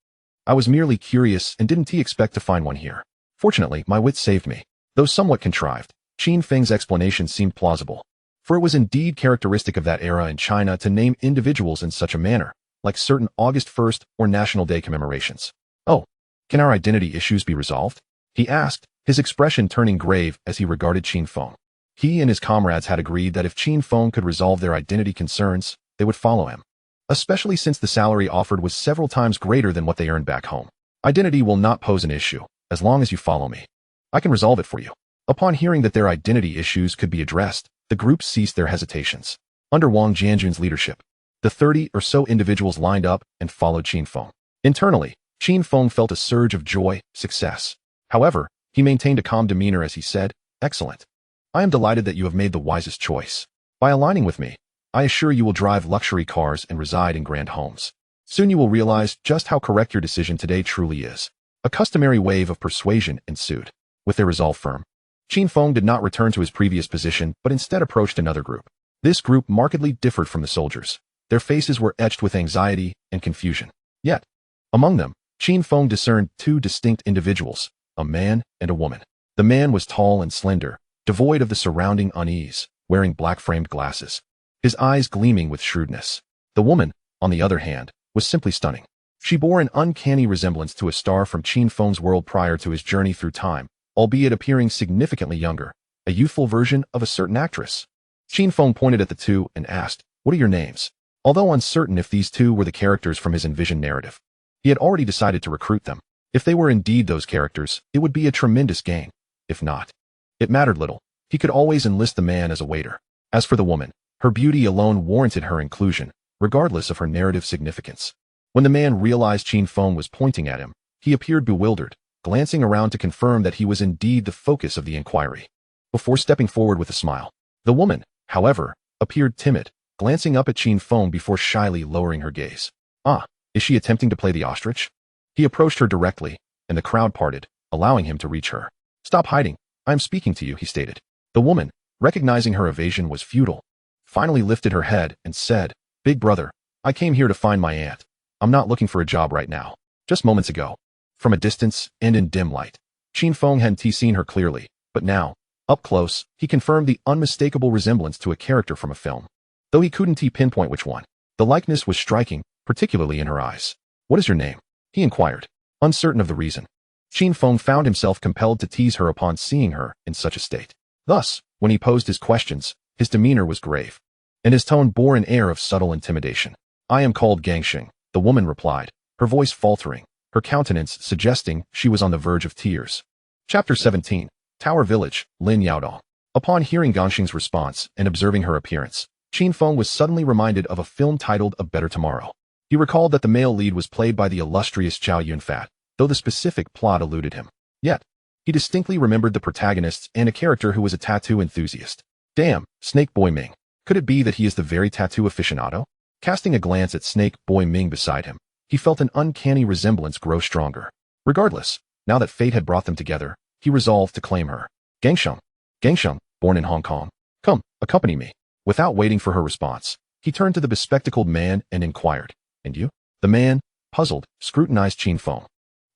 I was merely curious and didn't expect to find one here. Fortunately, my wits saved me. Though somewhat contrived, Qin Feng's explanation seemed plausible, for it was indeed characteristic of that era in China to name individuals in such a manner, like certain August 1st or National Day commemorations. Oh, can our identity issues be resolved? He asked, his expression turning grave as he regarded Qin Feng. He and his comrades had agreed that if Qin Feng could resolve their identity concerns, they would follow him. Especially since the salary offered was several times greater than what they earned back home. Identity will not pose an issue, as long as you follow me. I can resolve it for you. Upon hearing that their identity issues could be addressed, the group ceased their hesitations. Under Wang Jianjun's leadership, the 30 or so individuals lined up and followed Qin Feng. Internally, Qin Feng felt a surge of joy, success. However, he maintained a calm demeanor as he said, "Excellent. I am delighted that you have made the wisest choice. By aligning with me, I assure you will drive luxury cars and reside in grand homes. Soon you will realize just how correct your decision today truly is." A customary wave of persuasion ensued. With their resolve firm, Qin Feng did not return to his previous position but instead approached another group. This group markedly differed from the soldiers. Their faces were etched with anxiety and confusion. Yet, among them, Qin Feng discerned two distinct individuals, a man and a woman. The man was tall and slender, devoid of the surrounding unease, wearing black-framed glasses, his eyes gleaming with shrewdness. The woman, on the other hand, was simply stunning. She bore an uncanny resemblance to a star from Qin Feng's world prior to his journey through time, albeit appearing significantly younger, a youthful version of a certain actress. Qin Feng pointed at the two and asked, "What are your names?" Although uncertain if these two were the characters from his envisioned narrative, he had already decided to recruit them. If they were indeed those characters, it would be a tremendous gain. If not, it mattered little. He could always enlist the man as a waiter. As for the woman, her beauty alone warranted her inclusion, regardless of her narrative significance. When the man realized Qin Feng was pointing at him, he appeared bewildered, glancing around to confirm that he was indeed the focus of the inquiry. Before stepping forward with a smile, the woman, however, appeared timid, glancing up at Qin Feng before shyly lowering her gaze. Ah, is she attempting to play the ostrich? He approached her directly, and the crowd parted, allowing him to reach her. "Stop hiding. I am speaking to you," he stated. The woman, recognizing her evasion was futile, finally lifted her head and said, "Big brother, I came here to find my aunt. I'm not looking for a job right now." Just moments ago, from a distance and in dim light, Qin Feng hadn't seen her clearly, but now, up close, he confirmed the unmistakable resemblance to a character from a film. Though he couldn't pinpoint which one, the likeness was striking, particularly in her eyes. "What is your name?" he inquired, uncertain of the reason. Qin Feng found himself compelled to tease her upon seeing her in such a state. Thus, when he posed his questions, his demeanor was grave, and his tone bore an air of subtle intimidation. "I am called Gangxing," the woman replied, her voice faltering, her countenance suggesting she was on the verge of tears. Chapter 17, Tower Village, Lin Yaodong. Upon hearing Gangxing's response and observing her appearance, Qin Feng was suddenly reminded of a film titled A Better Tomorrow. He recalled that the male lead was played by the illustrious Chow Yun-fat, though the specific plot eluded him. Yet, he distinctly remembered the protagonists and a character who was a tattoo enthusiast. Damn, Snake Boy Ming. Could it be that he is the very tattoo aficionado? Casting a glance at Snake Boy Ming beside him, he felt an uncanny resemblance grow stronger. Regardless, now that fate had brought them together, he resolved to claim her. Gangsheng, born in Hong Kong. Come, accompany me." Without waiting for her response, he turned to the bespectacled man and inquired, "And you?" The man, puzzled, scrutinized Qin Feng,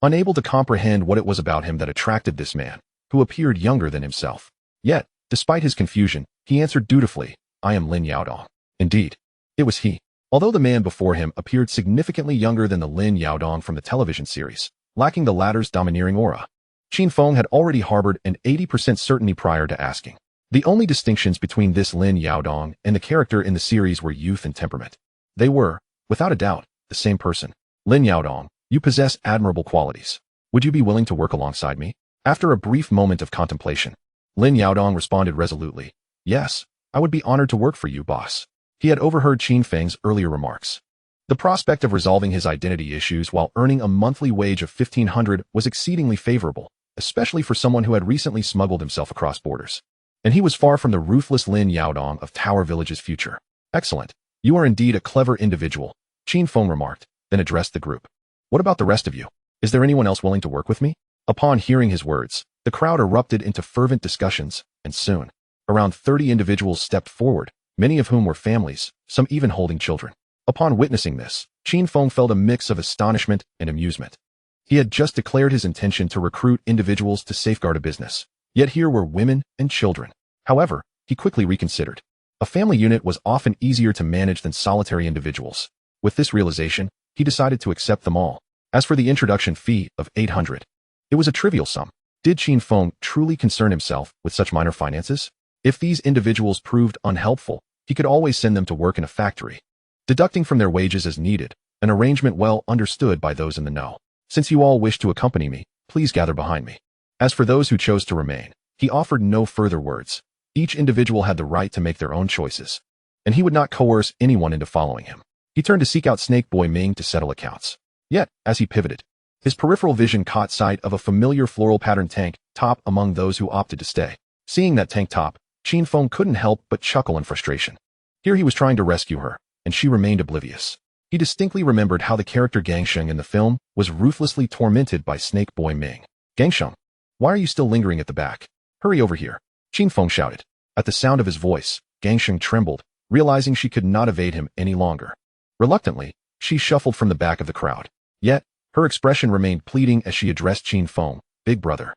unable to comprehend what it was about him that attracted this man, who appeared younger than himself. Yet, despite his confusion, he answered dutifully, "I am Lin Yaodong." Indeed, it was he. Although the man before him appeared significantly younger than the Lin Yaodong from the television series, lacking the latter's domineering aura, Qin Feng had already harbored an 80% certainty prior to asking. The only distinctions between this Lin Yaodong and the character in the series were youth and temperament. They were, without a doubt, the same person. "Lin Yaodong, you possess admirable qualities. Would you be willing to work alongside me?" After a brief moment of contemplation, Lin Yaodong responded resolutely, "Yes, I would be honored to work for you, boss." He had overheard Qin Feng's earlier remarks. The prospect of resolving his identity issues while earning a monthly wage of 1,500 was exceedingly favorable, especially for someone who had recently smuggled himself across borders. And he was far from the ruthless Lin Yaodong of Tower Village's future. "Excellent. You are indeed a clever individual," Qin Feng remarked, then addressed the group. "What about the rest of you? Is there anyone else willing to work with me?" Upon hearing his words, the crowd erupted into fervent discussions, and soon, around 30 individuals stepped forward, many of whom were families, some even holding children. Upon witnessing this, Qin Feng felt a mix of astonishment and amusement. He had just declared his intention to recruit individuals to safeguard a business, yet here were women and children. However, he quickly reconsidered. A family unit was often easier to manage than solitary individuals. With this realization, he decided to accept them all. As for the introduction fee of 800, it was a trivial sum. Did Qin Feng truly concern himself with such minor finances? If these individuals proved unhelpful, he could always send them to work in a factory. deducting from their wages as needed, an arrangement well understood by those in the know. Since you all wish to accompany me, please gather behind me. As for those who chose to remain, he offered no further words. Each individual had the right to make their own choices, and he would not coerce anyone into following him. He turned to seek out Snake Boy Ming to settle accounts. Yet, as he pivoted, his peripheral vision caught sight of a familiar floral pattern tank top among those who opted to stay. Seeing that tank top, Qin Feng couldn't help but chuckle in frustration. Here he was trying to rescue her, and she remained oblivious. He distinctly remembered how the character Gangsheng in the film was ruthlessly tormented by Snake Boy Ming. Gangsheng, why are you still lingering at the back? Hurry over here, Qin Feng shouted. At the sound of his voice, Gangsheng trembled, realizing she could not evade him any longer. Reluctantly, she shuffled from the back of the crowd. Yet, her expression remained pleading as she addressed Qin Feng. Big brother,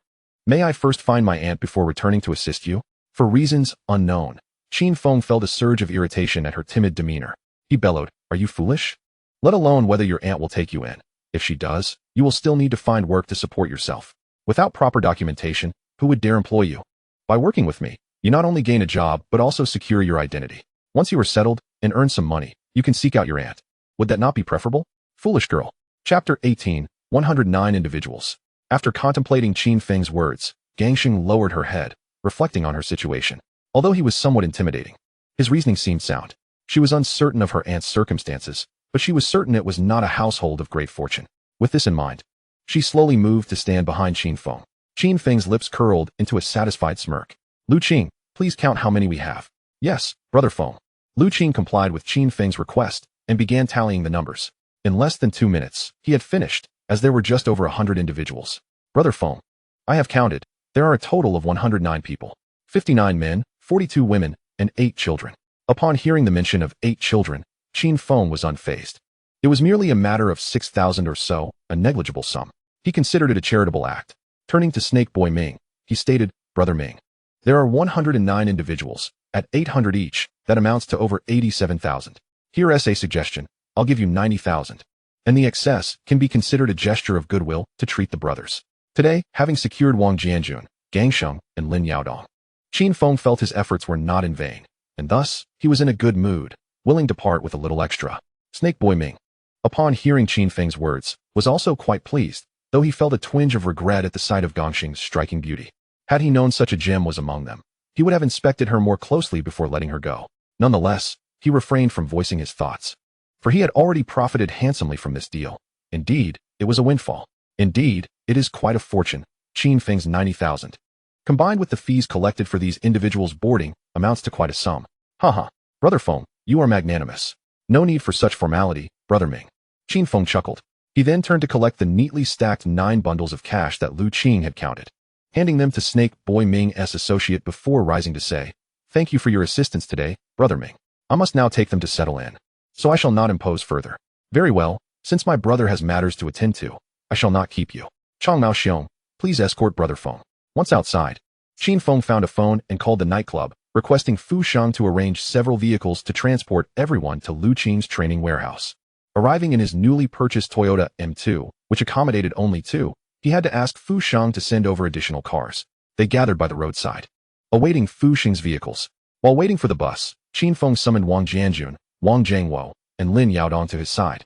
may I first find my aunt before returning to assist you? For reasons unknown, Qin Feng felt a surge of irritation at her timid demeanor. He bellowed, are you foolish? Let alone whether your aunt will take you in. If she does, you will still need to find work to support yourself. Without proper documentation, who would dare employ you? By working with me, you not only gain a job but also secure your identity. Once you are settled and earn some money, you can seek out your aunt. Would that not be preferable? Foolish girl. Chapter 18, 109 Individuals. After contemplating Qin Feng's words, Gangsheng lowered her head, reflecting on her situation. Although he was somewhat intimidating, his reasoning seemed sound. She was uncertain of her aunt's circumstances, but she was certain it was not a household of great fortune. With this in mind, she slowly moved to stand behind Qin Feng. Qin Feng's lips curled into a satisfied smirk. Lu Qing, please count how many we have. Yes, brother Feng. Lu Qing complied with Qin Feng's request and began tallying the numbers. In less than 2 minutes, he had finished, as there were just over 100 individuals. Brother Feng, I have counted. There are a total of 109 people. 59 men, 42 women, and 8 children. Upon hearing the mention of 8 children, Qin Feng was unfazed. It was merely a matter of 6,000 or so, a negligible sum. He considered it a charitable act. Turning to Snake Boy Ming, he stated, Brother Ming, there are 109 individuals, at 800 each, that amounts to over 87,000. Here's a suggestion, I'll give you 90,000. And the excess can be considered a gesture of goodwill to treat the brothers. Today, having secured Wang Jianjun, Gangsheng, and Lin Yaodong, Qin Feng felt his efforts were not in vain, and thus, he was in a good mood, willing to part with a little extra. Snake Boy Ming, upon hearing Qin Feng's words, was also quite pleased, though he felt a twinge of regret at the sight of Gangsheng's striking beauty. Had he known such a gem was among them, he would have inspected her more closely before letting her go. Nonetheless, he refrained from voicing his thoughts, for he had already profited handsomely from this deal. Indeed, it was a windfall. Indeed, it is quite a fortune. Qin Feng's 90,000, combined with the fees collected for these individuals' boarding, amounts to quite a sum. Haha, Brother Feng, you are magnanimous. No need for such formality, Brother Ming. Qin Feng chuckled. He then turned to collect the neatly stacked 9 bundles of cash that Lu Qing had counted, handing them to Snake Boy Ming's associate before rising to say, Thank you for your assistance today, Brother Ming. I must now take them to settle in, so I shall not impose further. Very well, since my brother has matters to attend to, I shall not keep you. Chang Mao Xiong, please escort Brother Feng. Once outside, Qin Feng found a phone and called the nightclub, requesting Fu Shang to arrange several vehicles to transport everyone to Lu Qing's training warehouse. Arriving in his newly purchased Toyota M2, which accommodated only 2, he had to ask Fu Shang to send over additional cars. They gathered by the roadside, awaiting Fu Shang's vehicles. While waiting for the bus, Qin Feng summoned Wang Jianjun, Wang Zhangwo, and Lin Yaodong to his side,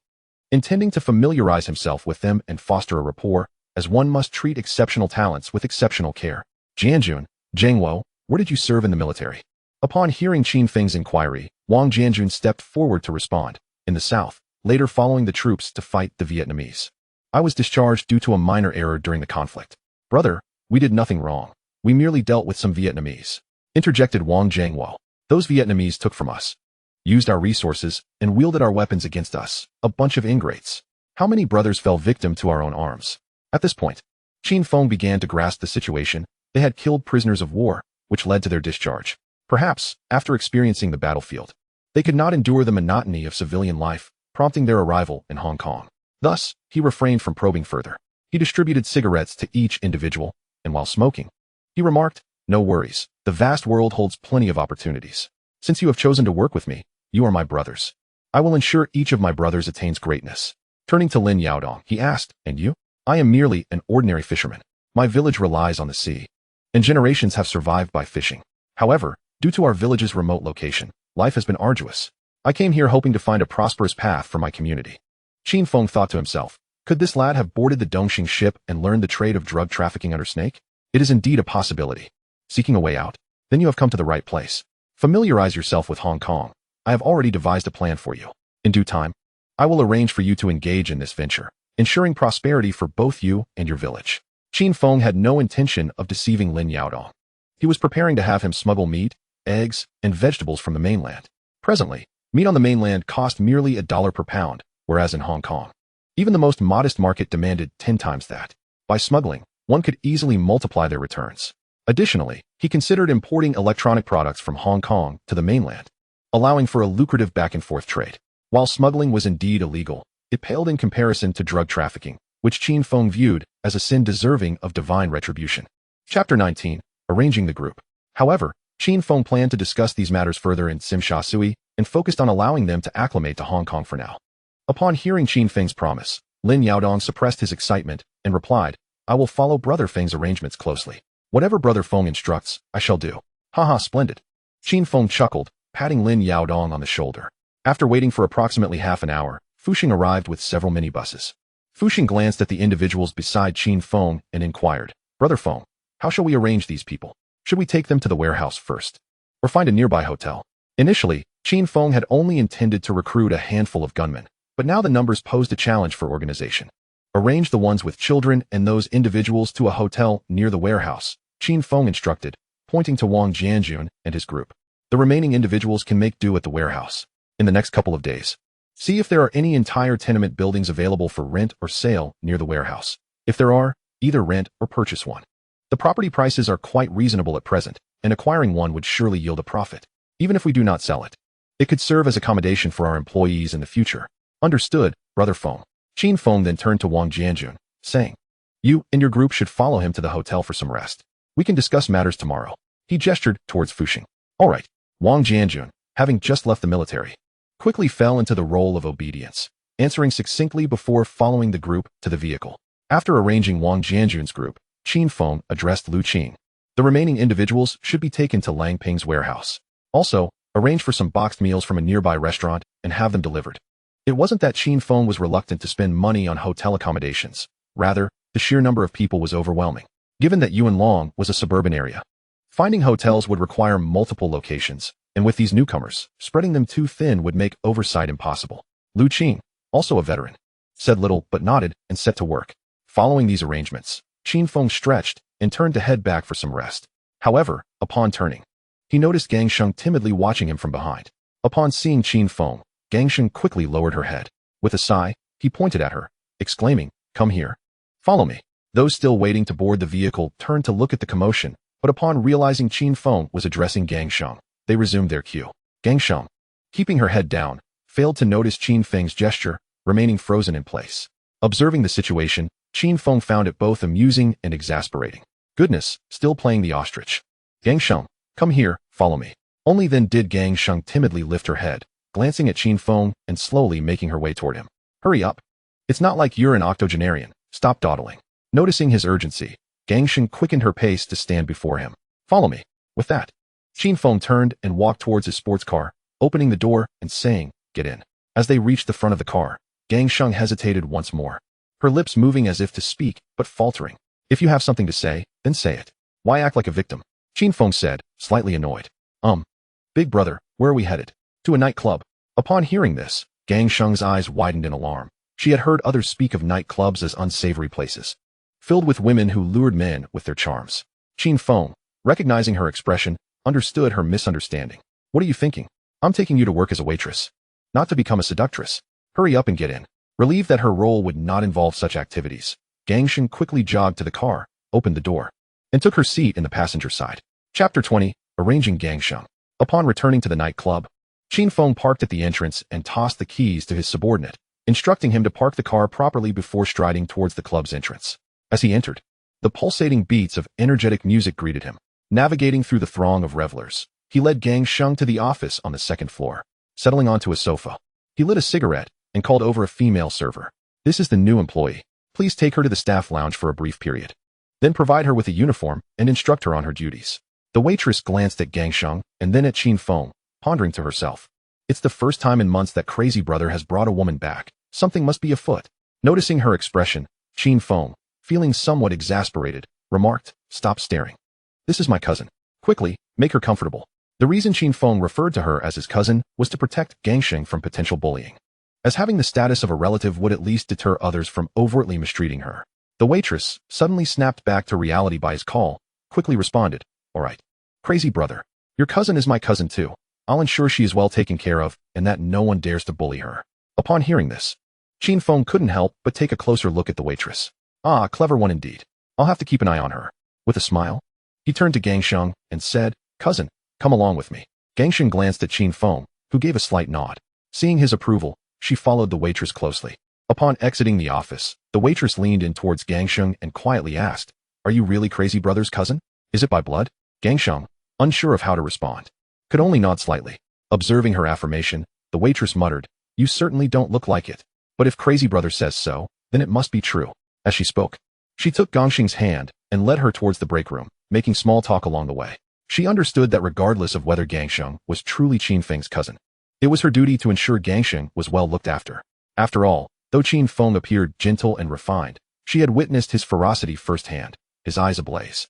intending to familiarize himself with them and foster a rapport, as one must treat exceptional talents with exceptional care. Jianjun, Zhangwo, where did you serve in the military? Upon hearing Qin Feng's inquiry, Wang Jianjun stepped forward to respond. In the south, later following the troops to fight the Vietnamese. I was discharged due to a minor error during the conflict. Brother, we did nothing wrong. We merely dealt with some Vietnamese. Interjected Wang Zhangwo. Those Vietnamese took from us, used our resources, and wielded our weapons against us. A bunch of ingrates. How many brothers fell victim to our own arms? At this point, Qin Feng began to grasp the situation. They had killed prisoners of war, which led to their discharge. Perhaps, after experiencing the battlefield, they could not endure the monotony of civilian life, prompting their arrival in Hong Kong. Thus, he refrained from probing further. He distributed cigarettes to each individual, and while smoking, he remarked, No worries, the vast world holds plenty of opportunities. Since you have chosen to work with me, you are my brothers. I will ensure each of my brothers attains greatness. Turning to Lin Yaodong, he asked, And you? I am merely an ordinary fisherman. My village relies on the sea, and generations have survived by fishing. However, due to our village's remote location, life has been arduous. I came here hoping to find a prosperous path for my community. Qin Feng thought to himself, could this lad have boarded the Dongxing ship and learned the trade of drug trafficking under Snake? It is indeed a possibility. Seeking a way out? Then you have come to the right place. Familiarize yourself with Hong Kong. I have already devised a plan for you. In due time, I will arrange for you to engage in this venture, ensuring prosperity for both you and your village. Qin Feng had no intention of deceiving Lin Yaodong. He was preparing to have him smuggle meat, eggs, and vegetables from the mainland. Presently, meat on the mainland cost merely $1 per pound, whereas in Hong Kong, even the most modest market demanded 10 times that. By smuggling, one could easily multiply their returns. Additionally, he considered importing electronic products from Hong Kong to the mainland, allowing for a lucrative back-and-forth trade. While smuggling was indeed illegal, it paled in comparison to drug trafficking, which Qin Feng viewed as a sin deserving of divine retribution. Chapter 19. Arranging the group. However, Qin Feng planned to discuss these matters further in Sim Sha Sui and focused on allowing them to acclimate to Hong Kong for now. Upon hearing Qin Feng's promise, Lin Yaodong suppressed his excitement and replied, I will follow Brother Feng's arrangements closely. Whatever Brother Feng instructs, I shall do. Haha, splendid. Qin Feng chuckled, patting Lin Yaodong on the shoulder. After waiting for approximately half an hour, Fuxing arrived with several minibuses. Fuxing glanced at the individuals beside Qin Feng and inquired, Brother Feng, how shall we arrange these people? Should we take them to the warehouse first? Or find a nearby hotel? Initially, Qin Feng had only intended to recruit a handful of gunmen, but now the numbers posed a challenge for organization. Arrange the ones with children and those individuals to a hotel near the warehouse, Qin Feng instructed, pointing to Wang Jianjun and his group. The remaining individuals can make do at the warehouse. In the next couple of days, see if there are any entire tenement buildings available for rent or sale near the warehouse. If there are, either rent or purchase one. The property prices are quite reasonable at present, and acquiring one would surely yield a profit. Even if we do not sell it, it could serve as accommodation for our employees in the future. Understood, Brother Feng. Qin Feng then turned to Wang Jianjun, saying, you and your group should follow him to the hotel for some rest. We can discuss matters tomorrow. He gestured towards Fuxing. All right. Wang Jianjun, having just left the military, quickly fell into the role of obedience, answering succinctly before following the group to the vehicle. After arranging Wang Jianjun's group, Qin Feng addressed Lu Qing. The remaining individuals should be taken to Lang Ping's warehouse. Also, arrange for some boxed meals from a nearby restaurant and have them delivered. It wasn't that Qin Feng was reluctant to spend money on hotel accommodations. Rather, the sheer number of people was overwhelming, given that Yuanlong was a suburban area. Finding hotels would require multiple locations, and with these newcomers, spreading them too thin would make oversight impossible. Lu Qing, also a veteran, said little but nodded and set to work. Following these arrangements, Qin Feng stretched and turned to head back for some rest. However, upon turning, he noticed Gang Sheng timidly watching him from behind. Upon seeing Qin Feng, Gang Sheng quickly lowered her head. With a sigh, he pointed at her, exclaiming, come here. Follow me. Those still waiting to board the vehicle turned to look at the commotion, but upon realizing Qin Feng was addressing Gang Sheng, they resumed their queue. Gang Sheng, keeping her head down, failed to notice Qin Feng's gesture, remaining frozen in place. Observing the situation, Qin Feng found it both amusing and exasperating. Goodness, still playing the ostrich. Gang Sheng, come here, follow me. Only then did Gang Sheng timidly lift her head, glancing at Qin Feng and slowly making her way toward him. Hurry up. It's not like you're an octogenarian. Stop dawdling. Noticing his urgency, Gang Sheng quickened her pace to stand before him. Follow me. With that, Qin Feng turned and walked towards his sports car, opening the door and saying, get in. As they reached the front of the car, Gang Sheng hesitated once more, her lips moving as if to speak, but faltering. If you have something to say, then say it. Why act like a victim? Qin Feng said, slightly annoyed. Big brother, where are we headed? To a nightclub. Upon hearing this, Gang Sheng's eyes widened in alarm. She had heard others speak of nightclubs as unsavory places, filled with women who lured men with their charms. Qin Feng, recognizing her expression, understood her misunderstanding. What are you thinking? I'm taking you to work as a waitress, not to become a seductress. Hurry up and get in. Relieved that her role would not involve such activities, Gang Sheng quickly jogged to the car, opened the door, and took her seat in the passenger side. Chapter 20. Arranging Gang Sheng. Upon returning to the nightclub, Qin Feng parked at the entrance and tossed the keys to his subordinate, instructing him to park the car properly before striding towards the club's entrance. As he entered, the pulsating beats of energetic music greeted him. Navigating through the throng of revelers, he led Gang Sheng to the office on the second floor. Settling onto a sofa, he lit a cigarette and called over a female server. This is the new employee. Please take her to the staff lounge for a brief period. Then provide her with a uniform and instruct her on her duties. The waitress glanced at Gang Sheng and then at Qin Feng, pondering to herself. It's the first time in months that Crazy Brother has brought a woman back. Something must be afoot. Noticing her expression, Qin Feng, feeling somewhat exasperated, remarked, "Stop staring. This is my cousin. Quickly, make her comfortable." The reason Qin Feng referred to her as his cousin was to protect Gangsheng from potential bullying, as having the status of a relative would at least deter others from overtly mistreating her. The waitress, suddenly snapped back to reality by his call, quickly responded, "All right. Crazy Brother, your cousin is my cousin too. I'll ensure she is well taken care of and that no one dares to bully her." Upon hearing this, Qin Feng couldn't help but take a closer look at the waitress. Ah, clever one indeed. I'll have to keep an eye on her. With a smile, he turned to Gangsheng and said, "Cousin, come along with me." Gangsheng glanced at Qin Feng, who gave a slight nod. Seeing his approval, she followed the waitress closely. Upon exiting the office, the waitress leaned in towards Gangsheng and quietly asked, "Are you really Crazy Brother's cousin? Is it by blood?" Gangsheng, unsure of how to respond, could only nod slightly. Observing her affirmation, the waitress muttered, "You certainly don't look like it. But if Crazy Brother says so, then it must be true." As she spoke, she took Gangsheng's hand and led her towards the break room, making small talk along the way. She understood that regardless of whether Gangsheng was truly Qin Feng's cousin, it was her duty to ensure Gangsheng was well looked after. After all, though Qin Feng appeared gentle and refined, she had witnessed his ferocity firsthand, his eyes ablaze,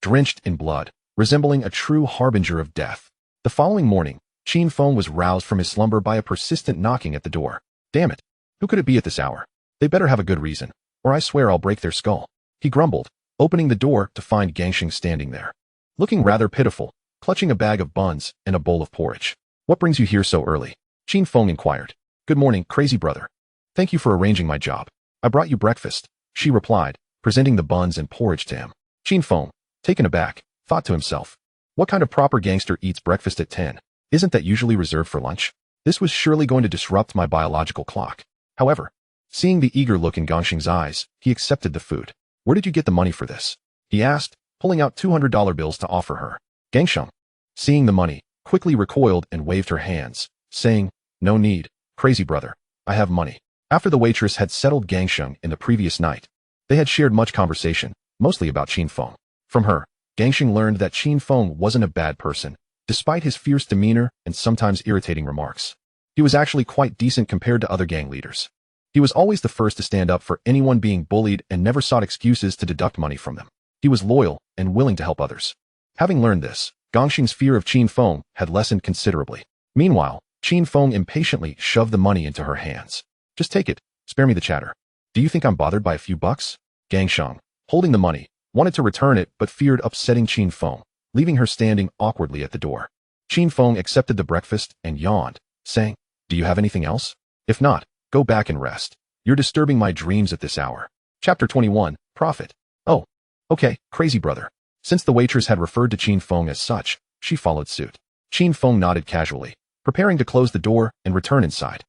drenched in blood, resembling a true harbinger of death. The following morning, Qin Feng was roused from his slumber by a persistent knocking at the door. Damn it! Who could it be at this hour? They better have a good reason, or I swear I'll break their skull, he grumbled, opening the door to find Gangsheng standing there, looking rather pitiful, clutching a bag of buns and a bowl of porridge. "What brings you here so early?" Qin Feng inquired. "Good morning, Crazy Brother. Thank you for arranging my job. I brought you breakfast," she replied, presenting the buns and porridge to him. Qin Feng, taken aback, thought to himself, what kind of proper gangster eats breakfast at 10? Isn't that usually reserved for lunch? This was surely going to disrupt my biological clock. However, seeing the eager look in Gangsheng's eyes, he accepted the food. "Where did you get the money for this?" he asked, pulling out $200 bills to offer her. Gangsheng, seeing the money, quickly recoiled and waved her hands, saying, "No need, Crazy Brother. I have money." After the waitress had settled Gangsheng in the previous night, they had shared much conversation, mostly about Qin Feng. From her, Gangsheng learned that Qin Feng wasn't a bad person, despite his fierce demeanor and sometimes irritating remarks. He was actually quite decent compared to other gang leaders. He was always the first to stand up for anyone being bullied and never sought excuses to deduct money from them. He was loyal and willing to help others. Having learned this, Gangsheng's fear of Qin Feng had lessened considerably. Meanwhile, Qin Feng impatiently shoved the money into her hands. "Just take it, spare me the chatter. Do you think I'm bothered by a few bucks?" Gangsheng, holding the money, wanted to return it but feared upsetting Qin Feng, leaving her standing awkwardly at the door. Qin Feng accepted the breakfast and yawned, saying, "Do you have anything else? If not, go back and rest. You're disturbing my dreams at this hour." Chapter 21, Profit. "Oh, okay, Crazy Brother." Since the waitress had referred to Qin Feng as such, she followed suit. Qin Feng nodded casually, preparing to close the door and return inside.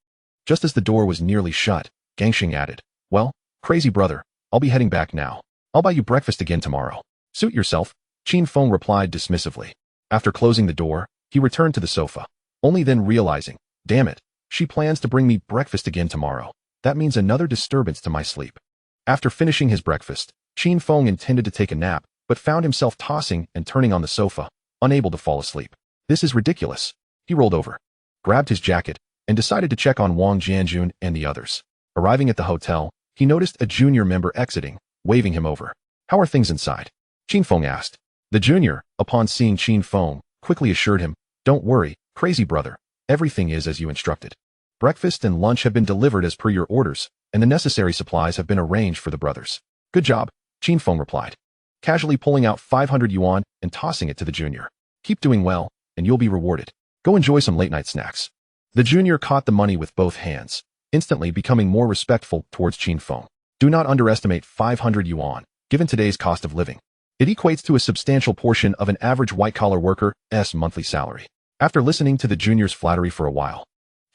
Just as the door was nearly shut, Gangsheng added, "Well, Crazy Brother, I'll be heading back now. I'll buy you breakfast again tomorrow." "Suit yourself," Qin Feng replied dismissively. After closing the door, he returned to the sofa, only then realizing, damn it, she plans to bring me breakfast again tomorrow. That means another disturbance to my sleep. After finishing his breakfast, Qin Feng intended to take a nap, but found himself tossing and turning on the sofa, unable to fall asleep. This is ridiculous. He rolled over, grabbed his jacket, and decided to check on Wang Jianjun and the others. Arriving at the hotel, he noticed a junior member exiting, waving him over. "How are things inside?" Qin Feng asked. The junior, upon seeing Qin Feng, quickly assured him, "Don't worry, Crazy Brother. Everything is as you instructed. Breakfast and lunch have been delivered as per your orders, and the necessary supplies have been arranged for the brothers." "Good job," Qin Feng replied, casually pulling out 500 yuan and tossing it to the junior. "Keep doing well, and you'll be rewarded. Go enjoy some late-night snacks." The junior caught the money with both hands, instantly becoming more respectful towards Qin Feng. Do not underestimate 500 yuan, given today's cost of living. It equates to a substantial portion of an average white-collar worker's monthly salary. After listening to the junior's flattery for a while,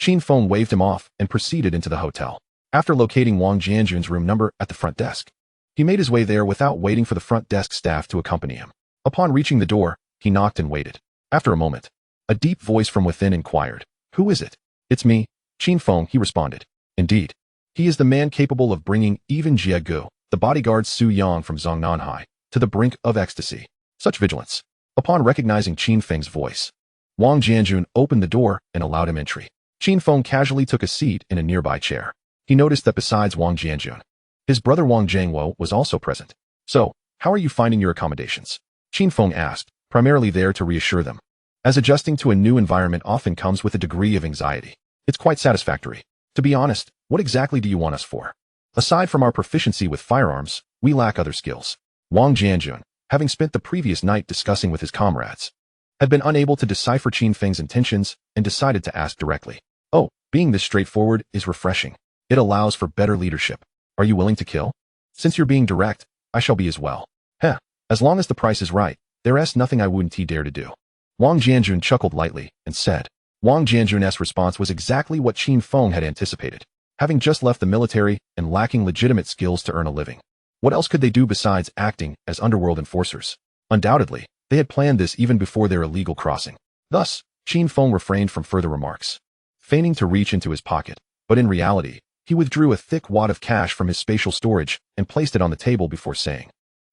Qin Feng waved him off and proceeded into the hotel. After locating Wang Jianjun's room number at the front desk, he made his way there without waiting for the front desk staff to accompany him. Upon reaching the door, he knocked and waited. After a moment, a deep voice from within inquired, "Who is it?" "It's me, Qin Feng," he responded. Indeed, he is the man capable of bringing even Jie Gu, the bodyguard Su Yang from Zongnanhai, to the brink of ecstasy. Such vigilance. Upon recognizing Qin Feng's voice, Wang Jianjun opened the door and allowed him entry. Qin Feng casually took a seat in a nearby chair. He noticed that besides Wang Jianjun, his brother Wang Jiangwo was also present. So, how are you finding your accommodations? Qin Feng asked, primarily there to reassure them, as adjusting to a new environment often comes with a degree of anxiety. It's quite satisfactory. To be honest, what exactly do you want us for? Aside from our proficiency with firearms, we lack other skills. Wang Jianjun, having spent the previous night discussing with his comrades, had been unable to decipher Qin Feng's intentions and decided to ask directly. Oh, being this straightforward is refreshing. It allows for better leadership. Are you willing to kill? Since you're being direct, I shall be as well. Heh, as long as the price is right, there's nothing I wouldn't dare to do. Wang Jianjun chuckled lightly and said. Wang Jianjun's response was exactly what Qin Feng had anticipated. Having just left the military and lacking legitimate skills to earn a living, what else could they do besides acting as underworld enforcers? Undoubtedly, they had planned this even before their illegal crossing. Thus, Qin Feng refrained from further remarks, feigning to reach into his pocket, but in reality, he withdrew a thick wad of cash from his spatial storage and placed it on the table before saying,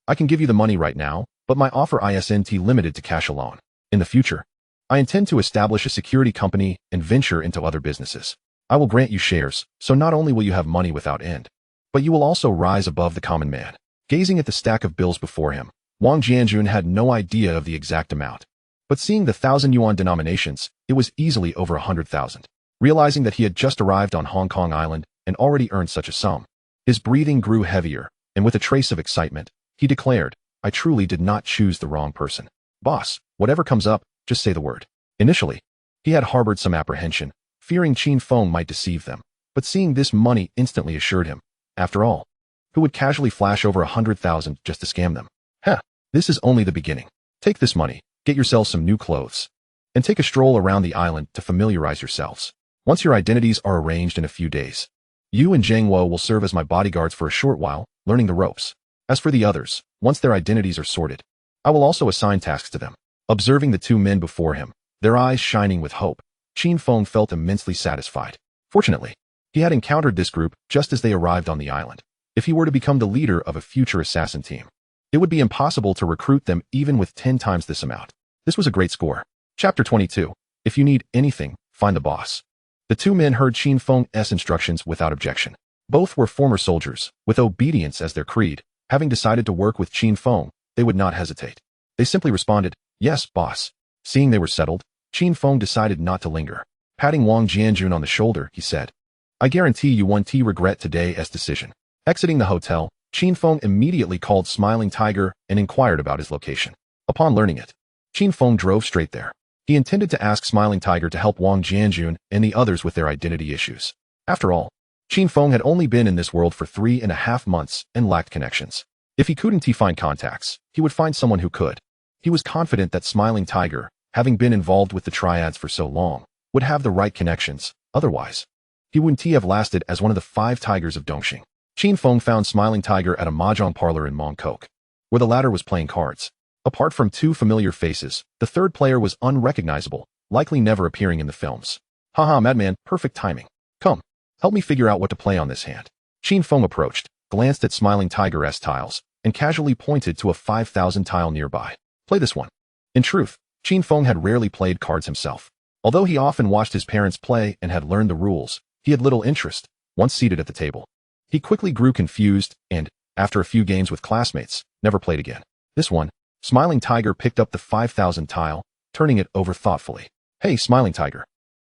I can give you the money right now, but my offer isn't limited to cash alone. In the future, I intend to establish a security company and venture into other businesses. I will grant you shares, so not only will you have money without end, but you will also rise above the common man. Gazing at the stack of bills before him, Wang Jianjun had no idea of the exact amount. But seeing the 1,000 yuan denominations, it was easily over 100,000. Realizing that he had just arrived on Hong Kong Island and already earned such a sum, his breathing grew heavier, and with a trace of excitement, he declared, I truly did not choose the wrong person. Boss, whatever comes up, just say the word. Initially, he had harbored some apprehension, fearing Qin Feng might deceive them, but seeing this money instantly assured him. After all, who would casually flash over 100,000 just to scam them? Heh, this is only the beginning. Take this money, get yourselves some new clothes, and take a stroll around the island to familiarize yourselves. Once your identities are arranged in a few days, you and Jiangwo will serve as my bodyguards for a short while, learning the ropes. As for the others, once their identities are sorted, I will also assign tasks to them. Observing the two men before him, their eyes shining with hope, Qin Feng felt immensely satisfied. Fortunately, he had encountered this group just as they arrived on the island. If he were to become the leader of a future assassin team, it would be impossible to recruit them even with 10 times this amount. This was a great score. Chapter 22. If you need anything, find the boss. The two men heard Qin Feng's instructions without objection. Both were former soldiers, with obedience as their creed. Having decided to work with Qin Feng, they would not hesitate. They simply responded, yes, boss. Seeing they were settled, Qin Feng decided not to linger. Patting Wang Jianjun on the shoulder, he said, I guarantee you won't regret today's decision. Exiting the hotel, Qin Feng immediately called Smiling Tiger and inquired about his location. Upon learning it, Qin Feng drove straight there. He intended to ask Smiling Tiger to help Wang Jianjun and the others with their identity issues. After all, Qin Feng had only been in this world for 3.5 months and lacked connections. If he couldn't find contacts, he would find someone who could. He was confident that Smiling Tiger, having been involved with the Triads for so long, would have the right connections. Otherwise, he wouldn't have lasted as one of the 5 tigers of Dongxing. Qin Feng found Smiling Tiger at a mahjong parlor in Mongkok, where the latter was playing cards. Apart from 2 familiar faces, the third player was unrecognizable, likely never appearing in the films. Haha, madman, perfect timing. Come, help me figure out what to play on this hand. Qin Feng approached, glanced at Smiling Tiger's tiles, and casually pointed to a 5,000 tile nearby. Play this one. In truth, Qin Feng had rarely played cards himself. Although he often watched his parents play and had learned the rules, he had little interest. Once seated at the table, he quickly grew confused and, after a few games with classmates, never played again. This one, Smiling Tiger picked up the 5,000 tile, turning it over thoughtfully. Hey, Smiling Tiger.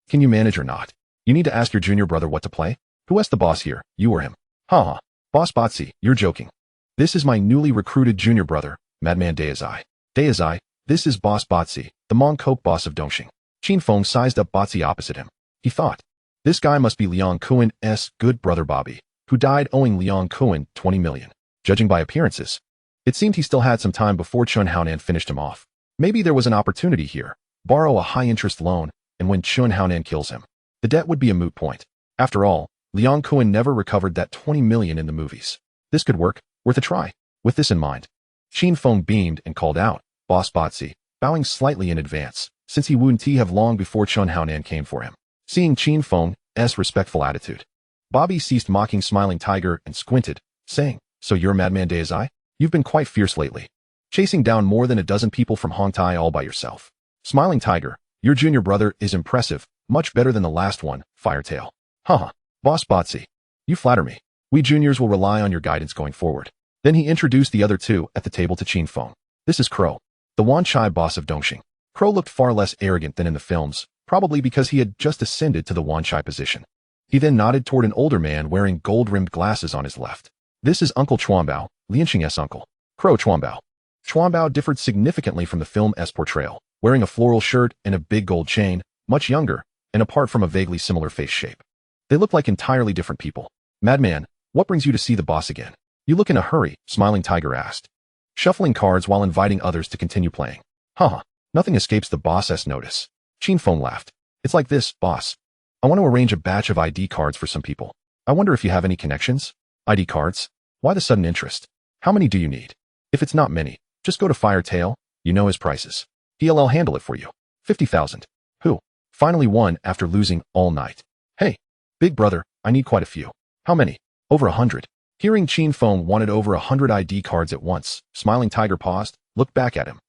Can you manage or not? You need to ask your junior brother what to play? Who's the boss here, you or him? Haha. Boss Botsy, you're joking. This is my newly recruited junior brother, Madman Daizai. Daizai, this is Boss Botsy, the Mongkok boss of Dongxing. Qin Feng sized up Botsy opposite him. He thought, this guy must be Liang Kuan's good brother Bobby, who died owing Liang Kuan 20 million. Judging by appearances, it seemed he still had some time before Chun Haonan finished him off. Maybe there was an opportunity here. Borrow a high-interest loan, and when Chun Haonan kills him, the debt would be a moot point. After all, Liang Kuan never recovered that 20 million in the movies. This could work, worth a try. With this in mind, Qin Feng beamed and called out, Boss Botsy, bowing slightly in advance, since he wouldn't have long before Chun Haonan came for him. Seeing Qin Feng's respectful attitude, Bobby ceased mocking Smiling Tiger and squinted, saying, so you're Madman Daizai? You've been quite fierce lately, chasing down more than a dozen people from Hongtai all by yourself. Smiling Tiger, Your junior brother is impressive, much better than the last one, Firetail. Haha, Boss Botsy. You flatter me. We juniors will rely on your guidance going forward. Then he introduced the other two at the table to Qin Feng. This is Crow, the Wanchai boss of Dongxing. Crow looked far less arrogant than in the films, probably because he had just ascended to the Wanchai position. He then nodded toward an older man wearing gold-rimmed glasses on his left. This is Uncle Chuanbao, Lianqing's uncle. Crow Chuanbao. Chuanbao differed significantly from the film's portrayal, wearing a floral shirt and a big gold chain, much younger, and apart from a vaguely similar face shape. They looked like entirely different people. Madman, what brings you to see the boss again? You look in a hurry, Smiling Tiger asked, shuffling cards while inviting others to continue playing. Haha, nothing escapes the boss's notice. Qin Feng laughed. It's like this, boss. I want to arrange a batch of ID cards for some people. I wonder if you have any connections? ID cards? Why the sudden interest? How many do you need? If it's not many, just go to Firetail, you know his prices. He'll handle it for you. 50,000. Who? Finally won after losing all night. Hey, big brother, I need quite a few. How many? Over 100. Hearing Qin Feng wanted over 100 ID cards at once, Smiling Tiger paused, looked back at him,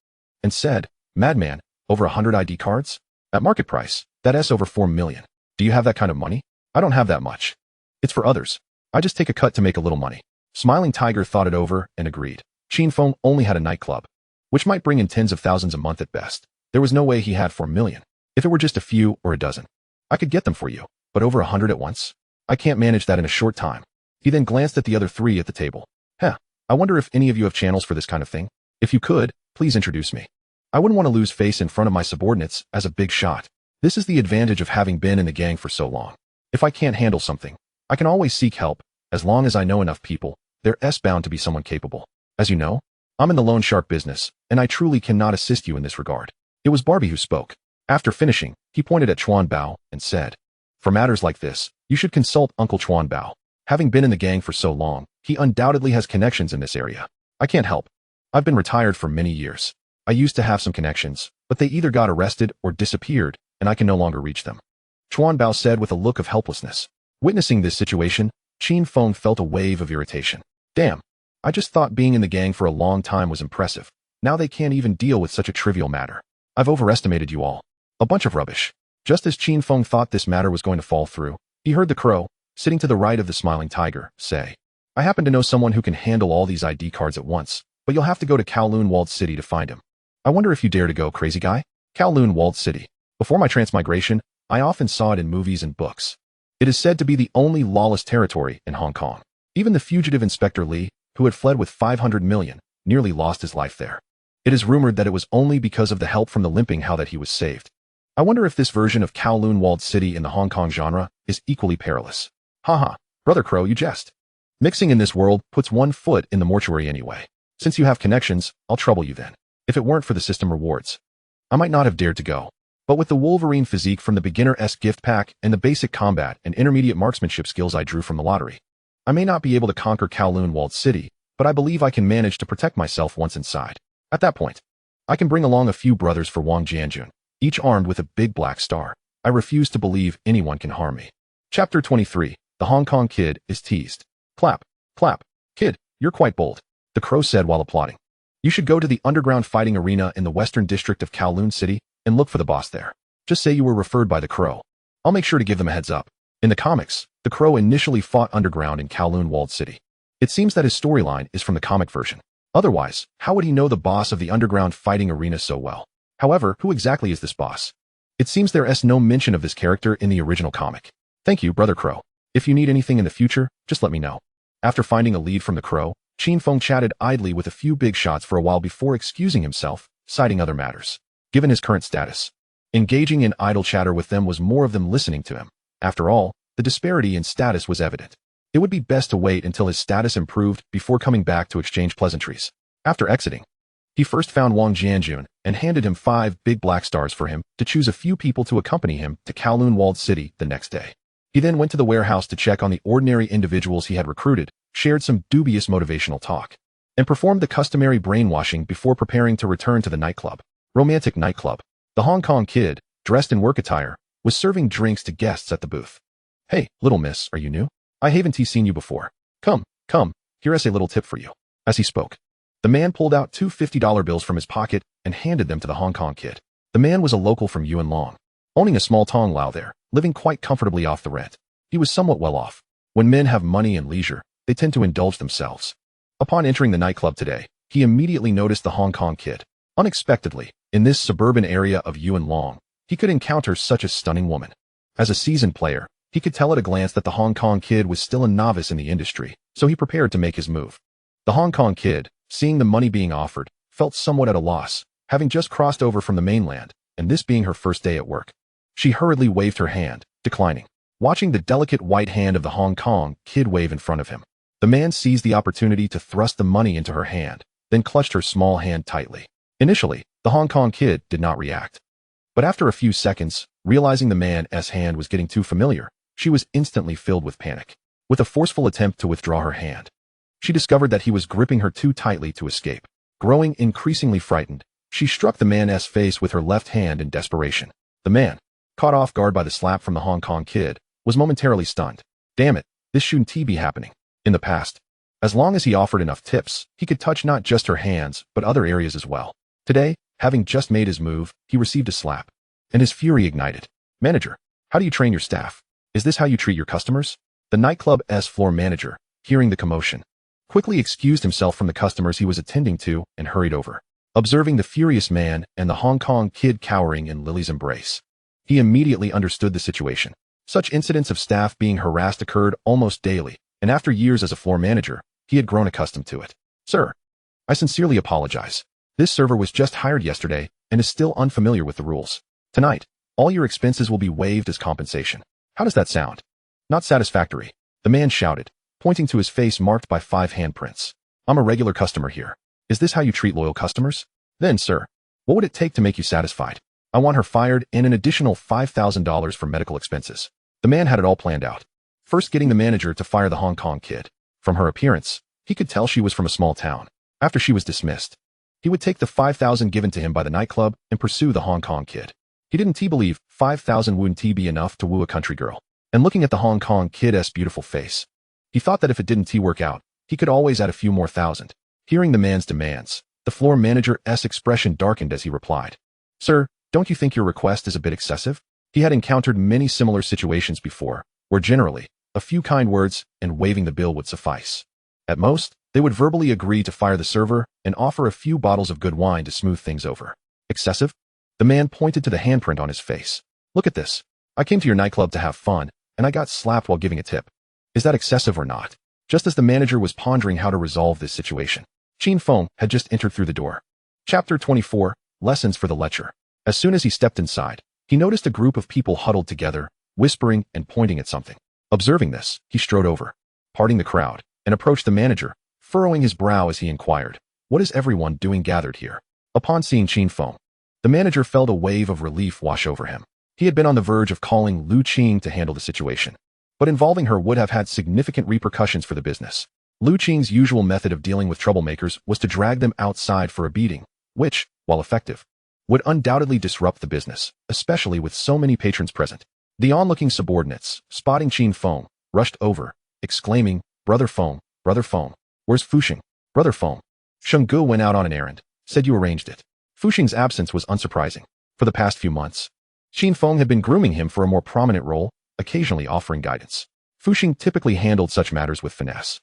and said, Madman, over 100 ID cards? At market price, that's over 4 million. Do you have that kind of money? I don't have that much. It's for others. I just take a cut to make a little money. Smiling Tiger thought it over and agreed. Qin Feng only had a nightclub, which might bring in tens of thousands a month at best. There was no way he had 4 million. If it were just a few or a dozen, I could get them for you, but over 100 at once? I can't manage that in a short time. He then glanced at the other three at the table. I wonder if any of you have channels for this kind of thing? If you could, please introduce me. I wouldn't want to lose face in front of my subordinates as a big shot. This is the advantage of having been in the gang for so long. If I can't handle something, I can always seek help. As long as I know enough people, there's bound to be someone capable. As you know, I'm in the loan shark business, and I truly cannot assist you in this regard. It was Barbie who spoke. After finishing, he pointed at Chuanbao and said, for matters like this, you should consult Uncle Chuanbao. Having been in the gang for so long, he undoubtedly has connections in this area. I can't help. I've been retired for many years. I used to have some connections, but they either got arrested or disappeared, and I can no longer reach them. Chuanbao said with a look of helplessness. Witnessing this situation, Qin Feng felt a wave of irritation. Damn, I just thought being in the gang for a long time was impressive. Now they can't even deal with such a trivial matter. I've overestimated you all. A bunch of rubbish. Just as Qin Feng thought this matter was going to fall through, he heard the crow, sitting to the right of the Smiling Tiger, say, I happen to know someone who can handle all these ID cards at once, but you'll have to go to Kowloon Walled City to find him. I wonder if you dare to go, crazy guy? Kowloon Walled City. Before my transmigration, I often saw it in movies and books. It is said to be the only lawless territory in Hong Kong. Even the fugitive Inspector Lee, who had fled with 500 million, nearly lost his life there. It is rumored that it was only because of the help from the Limping How that he was saved. I wonder if this version of Kowloon Walled City in the Hong Kong genre is equally perilous. Haha, Brother Crow, you jest. Mixing in this world puts one foot in the mortuary anyway. Since you have connections, I'll trouble you then. If it weren't for the system rewards, I might not have dared to go. But with the Wolverine physique from the beginner-esque gift pack and the basic combat and intermediate marksmanship skills I drew from the lottery, I may not be able to conquer Kowloon Walled City, but I believe I can manage to protect myself once inside. At that point, I can bring along a few brothers for Wang Jianjun, each armed with a big black star. I refuse to believe anyone can harm me. Chapter 23. The Hong Kong Kid is teased. Clap, clap. Kid, you're quite bold, the crow said while applauding. You should go to the underground fighting arena in the western district of Kowloon City and look for the boss there. Just say you were referred by the crow. I'll make sure to give them a heads up. In the comics, the crow initially fought underground in Kowloon Walled City. It seems that his storyline is from the comic version. Otherwise, how would he know the boss of the underground fighting arena so well? However, who exactly is this boss? It seems there's no mention of this character in the original comic. Thank you, Brother Crow. If you need anything in the future, just let me know. After finding a lead from the crow, Qin Feng chatted idly with a few big shots for a while before excusing himself, citing other matters. Given his current status, engaging in idle chatter with them was more of them listening to him. After all, the disparity in status was evident. It would be best to wait until his status improved before coming back to exchange pleasantries. After exiting, he first found Wang Jianjun and handed him 5 big black stars for him to choose a few people to accompany him to Kowloon Walled City the next day. He then went to the warehouse to check on the ordinary individuals he had recruited, shared some dubious motivational talk, and performed the customary brainwashing before preparing to return to the nightclub. Romantic nightclub. The Hong Kong Kid, dressed in work attire, was serving drinks to guests at the booth. Hey, little miss, are you new? I haven't seen you before. Come, here's a little tip for you. As he spoke, the man pulled out 2 $50 bills from his pocket and handed them to the Hong Kong Kid. The man was a local from Yunlong, owning a small tonglao there, living quite comfortably off the rent. He was somewhat well off. When men have money and leisure, they tend to indulge themselves. Upon entering the nightclub today, he immediately noticed the Hong Kong kid. Unexpectedly, in this suburban area of Yunlong, he could encounter such a stunning woman. As a seasoned player, he could tell at a glance that the Hong Kong kid was still a novice in the industry, so he prepared to make his move. The Hong Kong kid, seeing the money being offered, felt somewhat at a loss, having just crossed over from the mainland, and this being her first day at work. She hurriedly waved her hand, declining. Watching the delicate white hand of the Hong Kong kid wave in front of him, the man seized the opportunity to thrust the money into her hand, then clutched her small hand tightly. Initially, the Hong Kong kid did not react. But after a few seconds, realizing the man's hand was getting too familiar, she was instantly filled with panic. With a forceful attempt to withdraw her hand, she discovered that he was gripping her too tightly to escape. Growing increasingly frightened, she struck the man's face with her left hand in desperation. The man, caught off guard by the slap from the Hong Kong kid, was momentarily stunned. Damn it, this shouldn't be happening. In the past, as long as he offered enough tips, he could touch not just her hands, but other areas as well. Today, having just made his move, he received a slap, and his fury ignited. Manager, how do you train your staff? Is this how you treat your customers? The nightclub's floor manager, hearing the commotion, quickly excused himself from the customers he was attending to and hurried over. Observing the furious man and the Hong Kong kid cowering in Lily's embrace, he immediately understood the situation. Such incidents of staff being harassed occurred almost daily, and after years as a floor manager, he had grown accustomed to it. Sir, I sincerely apologize. This server was just hired yesterday and is still unfamiliar with the rules. Tonight, all your expenses will be waived as compensation. How does that sound? Not satisfactory, the man shouted, pointing to his face marked by 5 handprints. I'm a regular customer here. Is this how you treat loyal customers? Then, sir, what would it take to make you satisfied? I want her fired and an additional $5,000 for medical expenses. The man had it all planned out. First, getting the manager to fire the Hong Kong kid. From her appearance, he could tell she was from a small town. After she was dismissed, he would take the $5,000 given to him by the nightclub and pursue the Hong Kong kid. He didn't believe $5,000 wouldn't be enough to woo a country girl. And looking at the Hong Kong kid's beautiful face, he thought that if it didn't work out, he could always add a few more thousand. Hearing the man's demands, the floor manager's expression darkened as he replied, Sir, don't you think your request is a bit excessive? He had encountered many similar situations before, where generally, a few kind words and waiving the bill would suffice. At most, they would verbally agree to fire the server and offer a few bottles of good wine to smooth things over. Excessive? The man pointed to the handprint on his face. Look at this. I came to your nightclub to have fun, and I got slapped while giving a tip. Is that excessive or not? Just as the manager was pondering how to resolve this situation, Qin Feng had just entered through the door. Chapter 24, Lessons for the Lecher. As soon as he stepped inside, he noticed a group of people huddled together, whispering and pointing at something. Observing this, he strode over, parting the crowd, and approached the manager, furrowing his brow as he inquired, What is everyone doing gathered here? Upon seeing Qin Feng, the manager felt a wave of relief wash over him. He had been on the verge of calling Lu Qing to handle the situation, but involving her would have had significant repercussions for the business. Lu Qing's usual method of dealing with troublemakers was to drag them outside for a beating, which, while effective, would undoubtedly disrupt the business, especially with so many patrons present. The onlooking subordinates, spotting Qin Feng, rushed over, exclaiming, Brother Feng, where's Fuxing? Brother Feng. Sheng Gu went out on an errand, said you arranged it. Fuxing's absence was unsurprising. For the past few months, Qin Feng had been grooming him for a more prominent role, occasionally offering guidance. Fuxing typically handled such matters with finesse,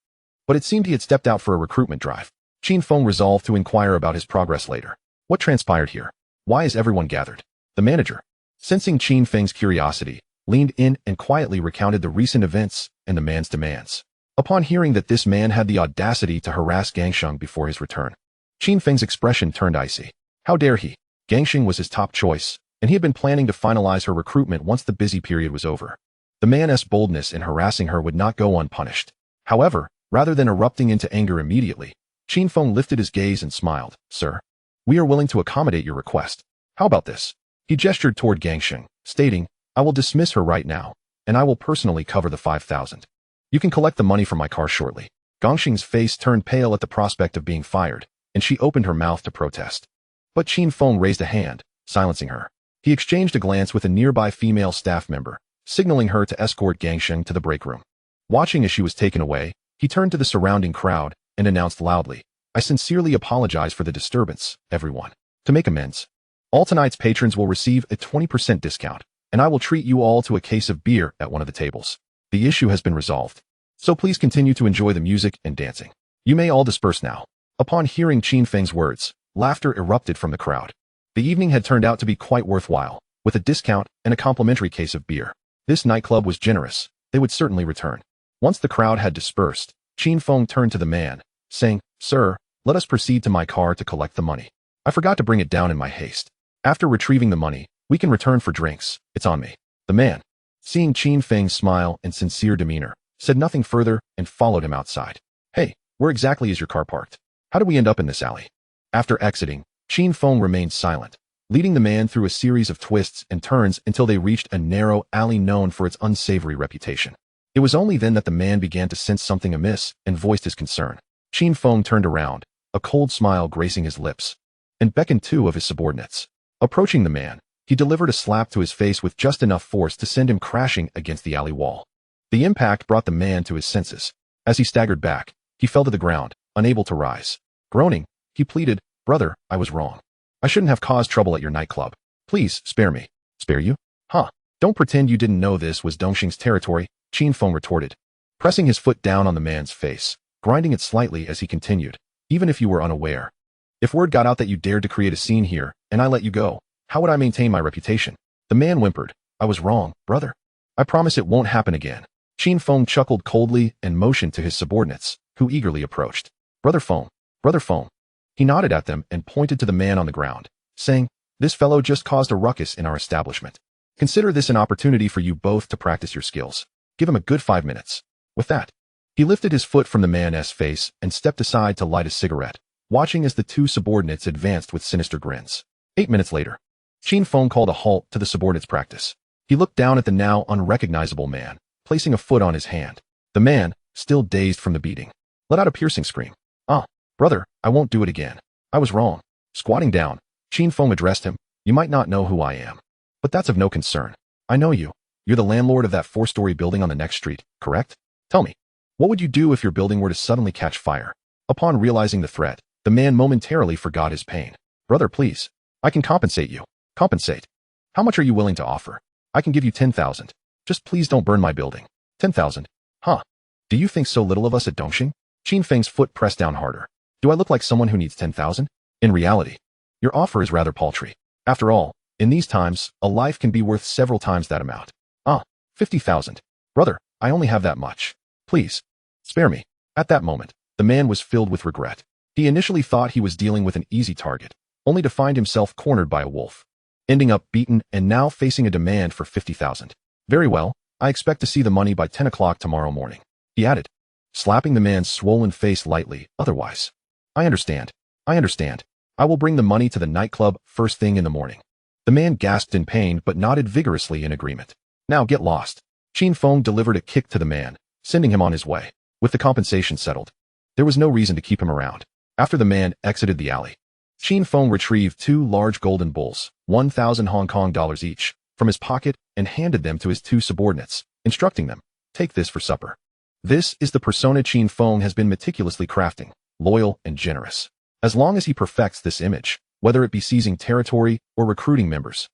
but it seemed he had stepped out for a recruitment drive. Qin Feng resolved to inquire about his progress later. What transpired here? Why is everyone gathered? The manager, sensing Qin Feng's curiosity, leaned in and quietly recounted the recent events and the man's demands. Upon hearing that this man had the audacity to harass Gangsheng before his return, Qin Feng's expression turned icy. How dare he? Gangsheng was his top choice, and he had been planning to finalize her recruitment once the busy period was over. The man's boldness in harassing her would not go unpunished. However, rather than erupting into anger immediately, Qin Feng lifted his gaze and smiled. Sir, we are willing to accommodate your request. How about this? He gestured toward Gangsheng, stating, I will dismiss her right now, and I will personally cover the 5,000. You can collect the money from my car shortly. Gangsheng's face turned pale at the prospect of being fired, and she opened her mouth to protest. But Qin Feng raised a hand, silencing her. He exchanged a glance with a nearby female staff member, signaling her to escort Gangsheng to the break room. Watching as she was taken away, he turned to the surrounding crowd and announced loudly, I sincerely apologize for the disturbance, everyone. To make amends, All tonight's patrons will receive a 20% discount, and I will treat you all to a case of beer at one of the tables. The issue has been resolved, so please continue to enjoy the music and dancing. You may all disperse now." Upon hearing Qin Feng's words, laughter erupted from the crowd. The evening had turned out to be quite worthwhile, with a discount and a complimentary case of beer. This nightclub was generous. They would certainly return. Once the crowd had dispersed, Qin Feng turned to the man, saying, "Sir, let us proceed to my car to collect the money. I forgot to bring it down in my haste. After retrieving the money, we can return for drinks. It's on me." The man, seeing Qin Feng's smile and sincere demeanor, said nothing further and followed him outside. "Hey, where exactly is your car parked? How did we end up in this alley?" After exiting, Qin Feng remained silent, leading the man through a series of twists and turns until they reached a narrow alley known for its unsavory reputation. It was only then that the man began to sense something amiss and voiced his concern. Qin Feng turned around, a cold smile gracing his lips, and beckoned two of his subordinates. Approaching the man, he delivered a slap to his face with just enough force to send him crashing against the alley wall. The impact brought the man to his senses. As he staggered back, he fell to the ground, unable to rise. Groaning, he pleaded, "Brother, I was wrong. I shouldn't have caused trouble at your nightclub. Please, spare me." "Spare you? Huh? Don't pretend you didn't know this was Dongxing's territory," Qin Feng retorted, pressing his foot down on the man's face, grinding it slightly as he continued. "Even if you were unaware. If word got out that you dared to create a scene here, and I let you go, how would I maintain my reputation?" The man whimpered, "I was wrong, brother. I promise it won't happen again." Qin Feng chuckled coldly and motioned to his subordinates, who eagerly approached. "Brother Feng, Brother Feng." He nodded at them and pointed to the man on the ground, saying, "This fellow just caused a ruckus in our establishment. Consider this an opportunity for you both to practice your skills. Give him a good 5 minutes." With that, he lifted his foot from the man's face and stepped aside to light a cigarette, watching as the two subordinates advanced with sinister grins. 8 minutes later, Qin Feng called a halt to the subordinates' practice. He looked down at the now unrecognizable man, placing a foot on his hand. The man, still dazed from the beating, let out a piercing scream. "Ah, brother, I won't do it again. I was wrong." Squatting down, Qin Feng addressed him, "You might not know who I am, but that's of no concern. I know you. You're the landlord of that 4-story building on the next street, correct? Tell me, what would you do if your building were to suddenly catch fire?" Upon realizing the threat, the man momentarily forgot his pain. "Brother, please. I can compensate you." "Compensate? How much are you willing to offer?" "I can give you 10,000. Just please don't burn my building." 10,000? Huh. Do you think so little of us at Dongxing? Qin Feng's foot pressed down harder. "Do I look like someone who needs 10,000? In reality, your offer is rather paltry. After all, in these times, a life can be worth several times that amount." "Ah, 50,000. Brother, I only have that much. Please, spare me." At that moment, the man was filled with regret. He initially thought he was dealing with an easy target, only to find himself cornered by a wolf, ending up beaten and now facing a demand for 50,000. "Very well, I expect to see the money by 10 o'clock tomorrow morning," he added, slapping the man's swollen face lightly. "Otherwise, I understand. I will bring the money to the nightclub first thing in the morning." The man gasped in pain but nodded vigorously in agreement. "Now get lost." Qin Feng delivered a kick to the man, sending him on his way. With the compensation settled, there was no reason to keep him around. After the man exited the alley, Qin Feng retrieved 2 large golden bulls, 1,000 Hong Kong dollars each, from his pocket and handed them to his 2 subordinates, instructing them, "Take this for supper." This is the persona Qin Feng has been meticulously crafting, loyal and generous. As long as he perfects this image, whether it be seizing territory or recruiting members,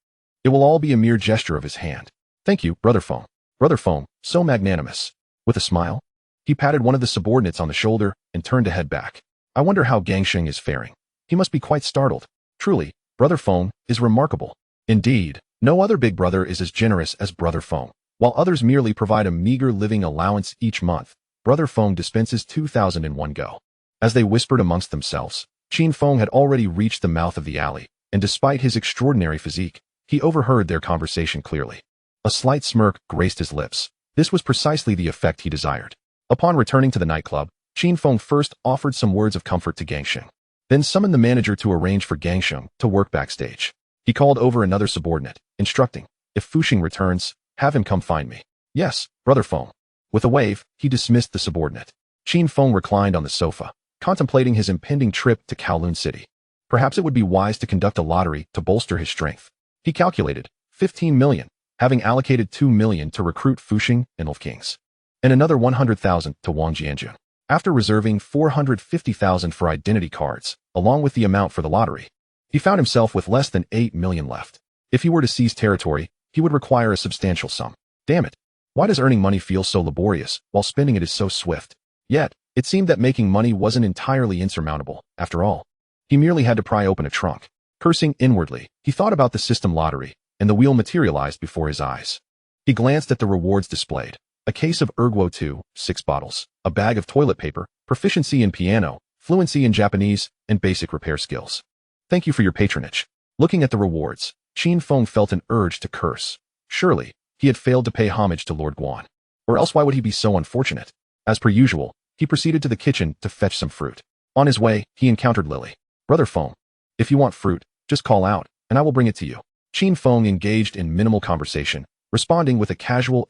it will all be a mere gesture of his hand. "Thank you, Brother Feng. Brother Feng, so magnanimous." With a smile, he patted one of the subordinates on the shoulder and turned to head back. "I wonder how Gangsheng is faring. He must be quite startled. Truly, Brother Feng is remarkable. Indeed, no other big brother is as generous as Brother Feng. While others merely provide a meager living allowance each month, Brother Feng dispenses 2,000 in one go." As they whispered amongst themselves, Qin Feng had already reached the mouth of the alley, and despite his extraordinary physique, he overheard their conversation clearly. A slight smirk graced his lips. This was precisely the effect he desired. Upon returning to the nightclub, Qin Feng first offered some words of comfort to Gangsheng, then summoned the manager to arrange for Gangsheng to work backstage. He called over another subordinate, instructing, "If Fuxing returns, have him come find me." "Yes, Brother Feng." With a wave, he dismissed the subordinate. Qin Feng reclined on the sofa, contemplating his impending trip to Kowloon City. Perhaps it would be wise to conduct a lottery to bolster his strength. He calculated 15 million, having allocated 2 million to recruit Fuxing and Elf Kings, and another 100,000 to Wang Jianjun. After reserving 450,000 for identity cards, along with the amount for the lottery, He found himself with less than 8 million left. If he were to seize territory, he would require a substantial sum. Damn it. Why does earning money feel so laborious, while spending it is so swift? Yet, it seemed that making money wasn't entirely insurmountable, after all. He merely had to pry open a trunk. Cursing inwardly, he thought about the system lottery, and the wheel materialized before his eyes. He glanced at the rewards displayed. A case of Erguo 2, 6 bottles, a bag of toilet paper, proficiency in piano, fluency in Japanese, and basic repair skills. Thank you for your patronage. Looking at the rewards, Qin Feng felt an urge to curse. Surely, he had failed to pay homage to Lord Guan. Or else why would he be so unfortunate? As per usual, he proceeded to the kitchen to fetch some fruit. On his way, he encountered Lily. Brother Feng, if you want fruit, just call out, and I will bring it to you. Qin Feng engaged in minimal conversation, responding with a casual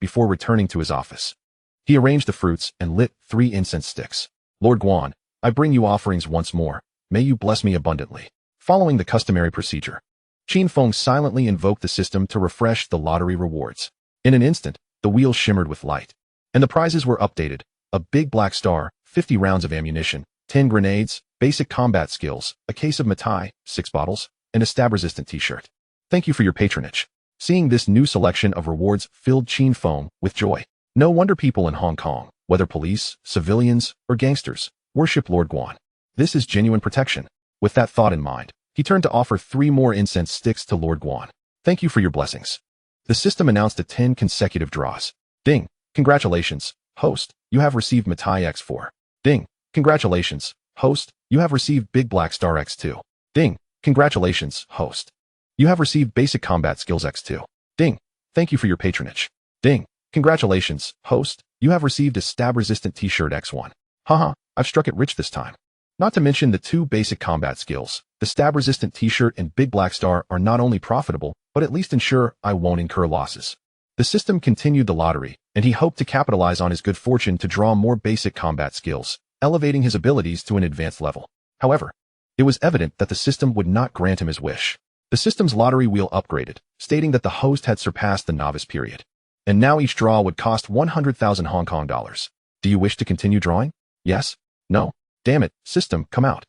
before returning to his office. He arranged the fruits and lit 3 incense sticks. Lord Guan, I bring you offerings once more. May you bless me abundantly. Following the customary procedure, Qin Feng silently invoked the system to refresh the lottery rewards. In an instant, the wheel shimmered with light. And the prizes were updated. A big black star, 50 rounds of ammunition, 10 grenades, basic combat skills, a case of Matai, 6 bottles, and a stab-resistant t-shirt. Thank you for your patronage. Seeing this new selection of rewards filled Qin Feng with joy. No wonder people in Hong Kong, whether police, civilians, or gangsters, worship Lord Guan. This is genuine protection. With that thought in mind, he turned to offer 3 more incense sticks to Lord Guan. Thank you for your blessings. The system announced the 10 consecutive draws. Ding. Congratulations, host. You have received Matai X4. Ding. Congratulations, host. You have received Big Black Star X2. Ding. Congratulations, host. You have received Basic Combat Skills X2. Ding. Thank you for your patronage. Ding. Congratulations, host. You have received a stab-resistant t-shirt X1. Haha, I've struck it rich this time. Not to mention the 2 basic combat skills, the stab-resistant t-shirt and Big Black Star are not only profitable, but at least ensure I won't incur losses. The system continued the lottery, and he hoped to capitalize on his good fortune to draw more basic combat skills, elevating his abilities to an advanced level. However, it was evident that the system would not grant him his wish. The system's lottery wheel upgraded, stating that the host had surpassed the novice period. And now each draw would cost 100,000 Hong Kong dollars. Do you wish to continue drawing? Yes? No? Damn it, system, come out.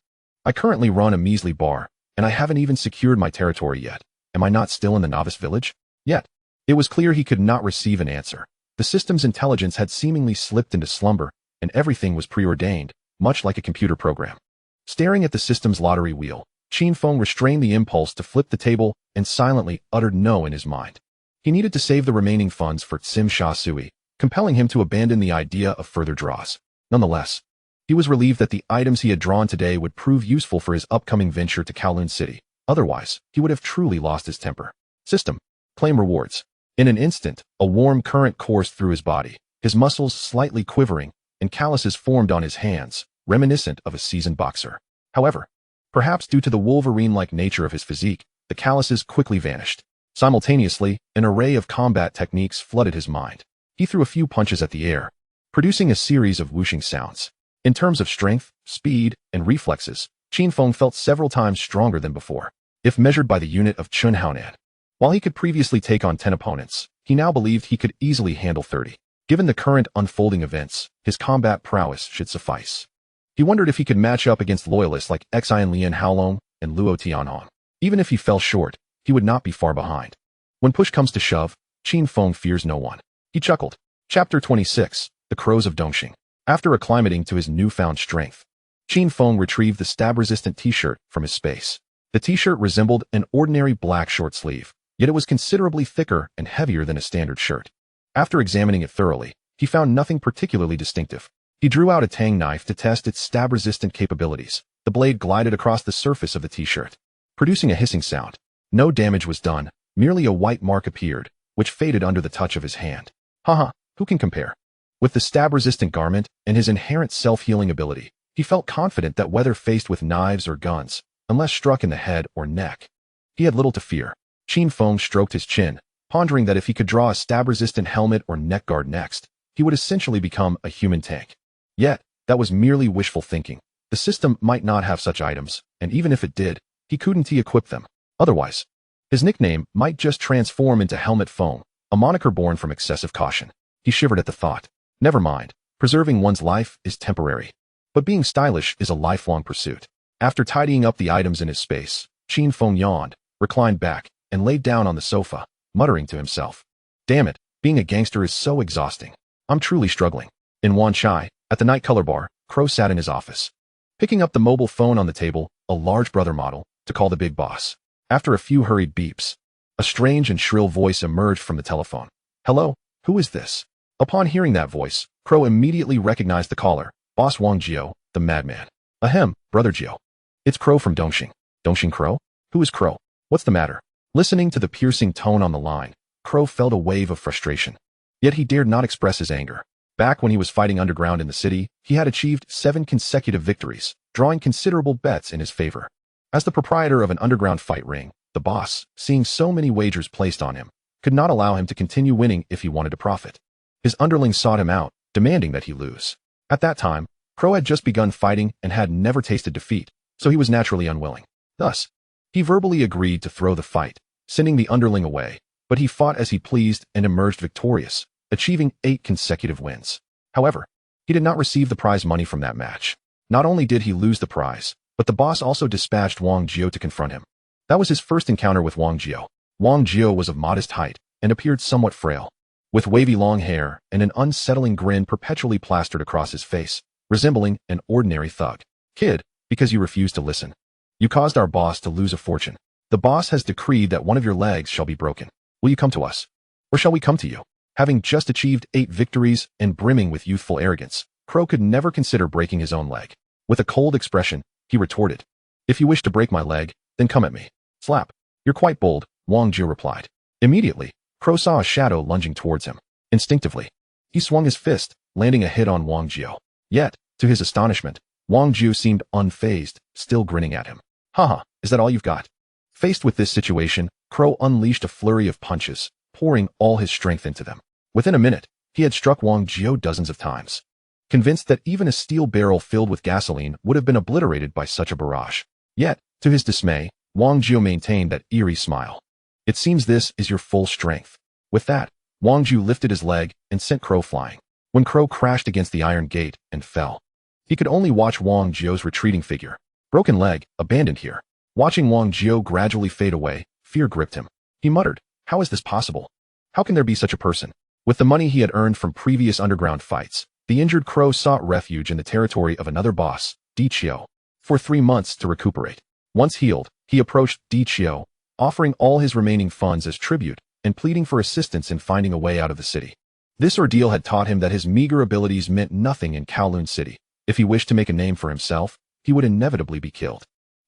I currently run a measly bar, and I haven't even secured my territory yet. Am I not still in the novice village? Yet. It was clear he could not receive an answer. The system's intelligence had seemingly slipped into slumber, and everything was preordained, much like a computer program. Staring at the system's lottery wheel, Qin Feng restrained the impulse to flip the table and silently uttered no in his mind. He needed to save the remaining funds for Tsim Sha Sui, compelling him to abandon the idea of further draws. Nonetheless, he was relieved that the items he had drawn today would prove useful for his upcoming venture to Kowloon City. Otherwise, he would have truly lost his temper. System. Claim rewards. In an instant, a warm current coursed through his body, his muscles slightly quivering, and calluses formed on his hands, reminiscent of a seasoned boxer. However, perhaps due to the Wolverine-like nature of his physique, the calluses quickly vanished. Simultaneously, an array of combat techniques flooded his mind. He threw a few punches at the air, producing a series of whooshing sounds. In terms of strength, speed, and reflexes, Qin Feng felt several times stronger than before, if measured by the unit of Chun Haonan. While he could previously take on 10 opponents, he now believed he could easily handle 30. Given the current unfolding events, his combat prowess should suffice. He wondered if he could match up against loyalists like Xian Lian Haolong and Luo Tianhong. Even if he fell short, he would not be far behind. When push comes to shove, Qin Feng fears no one. He chuckled. Chapter 26, The Crows of Dongxing. After acclimating to his newfound strength, Qin Feng retrieved the stab-resistant t-shirt from his space. The t-shirt resembled an ordinary black short sleeve, yet it was considerably thicker and heavier than a standard shirt. After examining it thoroughly, he found nothing particularly distinctive. He drew out a tang knife to test its stab-resistant capabilities. The blade glided across the surface of the t-shirt, producing a hissing sound. No damage was done, merely a white mark appeared, which faded under the touch of his hand. Haha, who can compare? With the stab-resistant garment and his inherent self-healing ability, he felt confident that whether faced with knives or guns, unless struck in the head or neck, he had little to fear. Qin Feng stroked his chin, pondering that if he could draw a stab-resistant helmet or neck guard next, he would essentially become a human tank. Yet, that was merely wishful thinking. The system might not have such items, and even if it did, he couldn't equip them. Otherwise, his nickname might just transform into Helmet Feng, a moniker born from excessive caution. He shivered at the thought. Never mind, preserving one's life is temporary. But being stylish is a lifelong pursuit. After tidying up the items in his space, Qin Feng yawned, reclined back, and laid down on the sofa, muttering to himself. Damn it, being a gangster is so exhausting. I'm truly struggling. In Wanchai, at the night color bar, Crow sat in his office, picking up the mobile phone on the table, a large brother model, to call the big boss. After a few hurried beeps, a strange and shrill voice emerged from the telephone. Hello, who is this? Upon hearing that voice, Crow immediately recognized the caller, Boss Wang Jiao, the madman. Ahem, Brother Jiao. It's Crow from Dongxing. Dongxing Crow? Who is Crow? What's the matter? Listening to the piercing tone on the line, Crow felt a wave of frustration. Yet he dared not express his anger. Back when he was fighting underground in the city, he had achieved 7 consecutive victories, drawing considerable bets in his favor. As the proprietor of an underground fight ring, the boss, seeing so many wagers placed on him, could not allow him to continue winning if he wanted to profit. His underlings sought him out, demanding that he lose. At that time, Crow had just begun fighting and had never tasted defeat, so he was naturally unwilling. Thus, he verbally agreed to throw the fight, sending the underling away, but he fought as he pleased and emerged victorious, achieving 8 consecutive wins. However, he did not receive the prize money from that match. Not only did he lose the prize, but the boss also dispatched Wang Jiao to confront him. That was his first encounter with Wang Jiao. Wang Jiao was of modest height and appeared somewhat frail, with wavy long hair and an unsettling grin perpetually plastered across his face, resembling an ordinary thug. Kid, because you refused to listen. You caused our boss to lose a fortune. The boss has decreed that one of your legs shall be broken. Will you come to us? Or shall we come to you? Having just achieved 8 victories and brimming with youthful arrogance, Crow could never consider breaking his own leg. With a cold expression, he retorted, If you wish to break my leg, then come at me. Slap. You're quite bold, Wang Jiao replied. Immediately, Crow saw a shadow lunging towards him. Instinctively, he swung his fist, landing a hit on Wang Jiao. Yet, to his astonishment, Wang Jiao seemed unfazed, still grinning at him. Haha, is that all you've got? Faced with this situation, Crow unleashed a flurry of punches, pouring all his strength into them. Within a minute, he had struck Wang Jiao dozens of times, convinced that even a steel barrel filled with gasoline would have been obliterated by such a barrage. Yet, to his dismay, Wang Jiao maintained that eerie smile. It seems this is your full strength. With that, Wang Jiao lifted his leg and sent Crow flying. When Crow crashed against the iron gate and fell, he could only watch Wang Jiao's retreating figure. Broken leg, abandoned here. Watching Wang Jiao gradually fade away, fear gripped him. He muttered, How is this possible? How can there be such a person? With the money he had earned from previous underground fights, the injured Crow sought refuge in the territory of another boss, Di Qiu, for 3 months to recuperate. Once healed, he approached Di Qiu, offering all his remaining funds as tribute and pleading for assistance in finding a way out of the city. This ordeal had taught him that his meager abilities meant nothing in Kowloon City. If he wished to make a name for himself, he would inevitably be killed.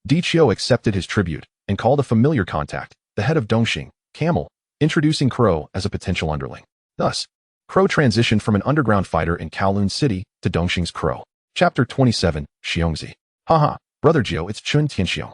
Di Qiu accepted his tribute and called a familiar contact, the head of Dongxing, Camel, introducing Crow as a potential underling. Thus, Crow transitioned from an underground fighter in Kowloon City to Dongxing's Crow. Chapter 27, Xiongzi. Haha, Brother Jiao, it's Chun Tianxiong.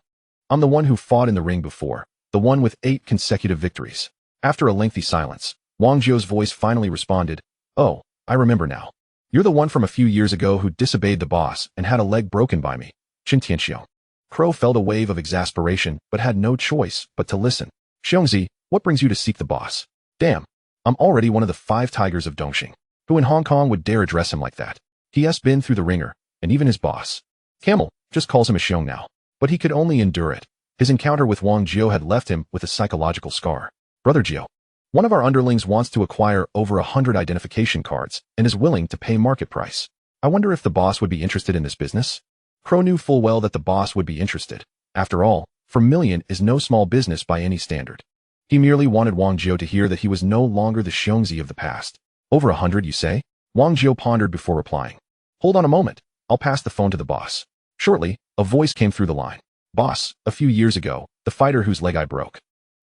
I'm the one who fought in the ring before, the one with 8 consecutive victories. After a lengthy silence, Wang Jiao's voice finally responded, Oh, I remember now. You're the one from a few years ago who disobeyed the boss and had a leg broken by me, Chun Tianxiong. Crow felt a wave of exasperation but had no choice but to listen. Xiongzi, what brings you to seek the boss? Damn, I'm already one of the 5 tigers of Dongxing. Who in Hong Kong would dare address him like that? He has been through the ringer, and even his boss, Camel, just calls him a Xiong now. But he could only endure it. His encounter with Wang Jiao had left him with a psychological scar. Brother Jiao, one of our underlings wants to acquire over 100 identification cards and is willing to pay market price. I wonder if the boss would be interested in this business? Crow knew full well that the boss would be interested. After all, for million is no small business by any standard. He merely wanted Wang Jiao to hear that he was no longer the Xiongzi of the past. Over 100, you say? Wang Jiao pondered before replying. Hold on a moment. I'll pass the phone to the boss. Shortly, a voice came through the line. Boss, a few years ago, the fighter whose leg I broke,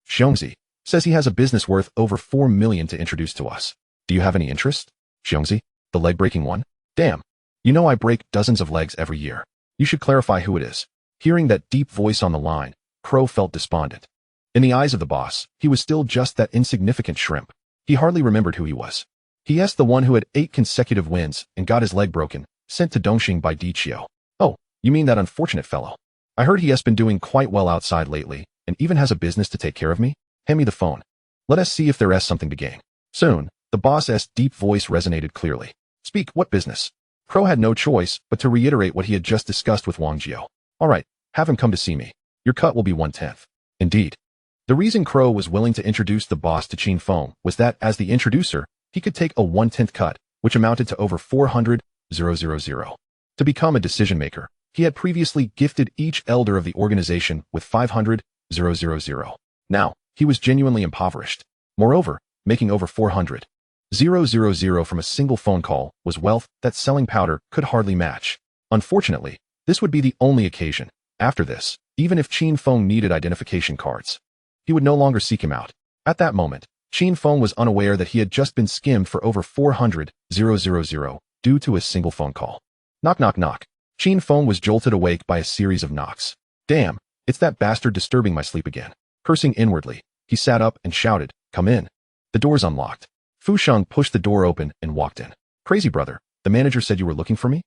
Xiongzi, says he has a business worth over 4 million to introduce to us. Do you have any interest? Xiongzi, the leg-breaking one? Damn. You know I break dozens of legs every year. You should clarify who it is. Hearing that deep voice on the line, Crow felt despondent. In the eyes of the boss, he was still just that insignificant shrimp. He hardly remembered who he was. He asked the one who had 8 consecutive wins and got his leg broken, sent to Dongxing by Di Qiu. Oh, you mean that unfortunate fellow? I heard he has been doing quite well outside lately, and even has a business to take care of me? Hand me the phone. Let us see if there is something to gain. Soon, the boss's deep voice resonated clearly. Speak, what business? Crow had no choice but to reiterate what he had just discussed with Wang Jiao. All right, have him come to see me. Your cut will be 1/10. Indeed. The reason Crow was willing to introduce the boss to Qin Feng was that, as the introducer, he could take a 1/10 cut, which amounted to over 400,000. To become a decision-maker, he had previously gifted each elder of the organization with 500,000. Now, he was genuinely impoverished. Moreover, making over 400,000 from a single phone call was wealth that selling powder could hardly match. Unfortunately, this would be the only occasion. After this, even if Qin Feng needed identification cards, he would no longer seek him out. At that moment, Qin Feng was unaware that he had just been skimmed for over 400,000 due to a single phone call. Knock, knock, knock. Qin Feng was jolted awake by a series of knocks. Damn, it's that bastard disturbing my sleep again. Cursing inwardly, he sat up and shouted, "Come in." The door's unlocked. Fu Sheng pushed the door open and walked in. "Crazy brother, the manager said you were looking for me?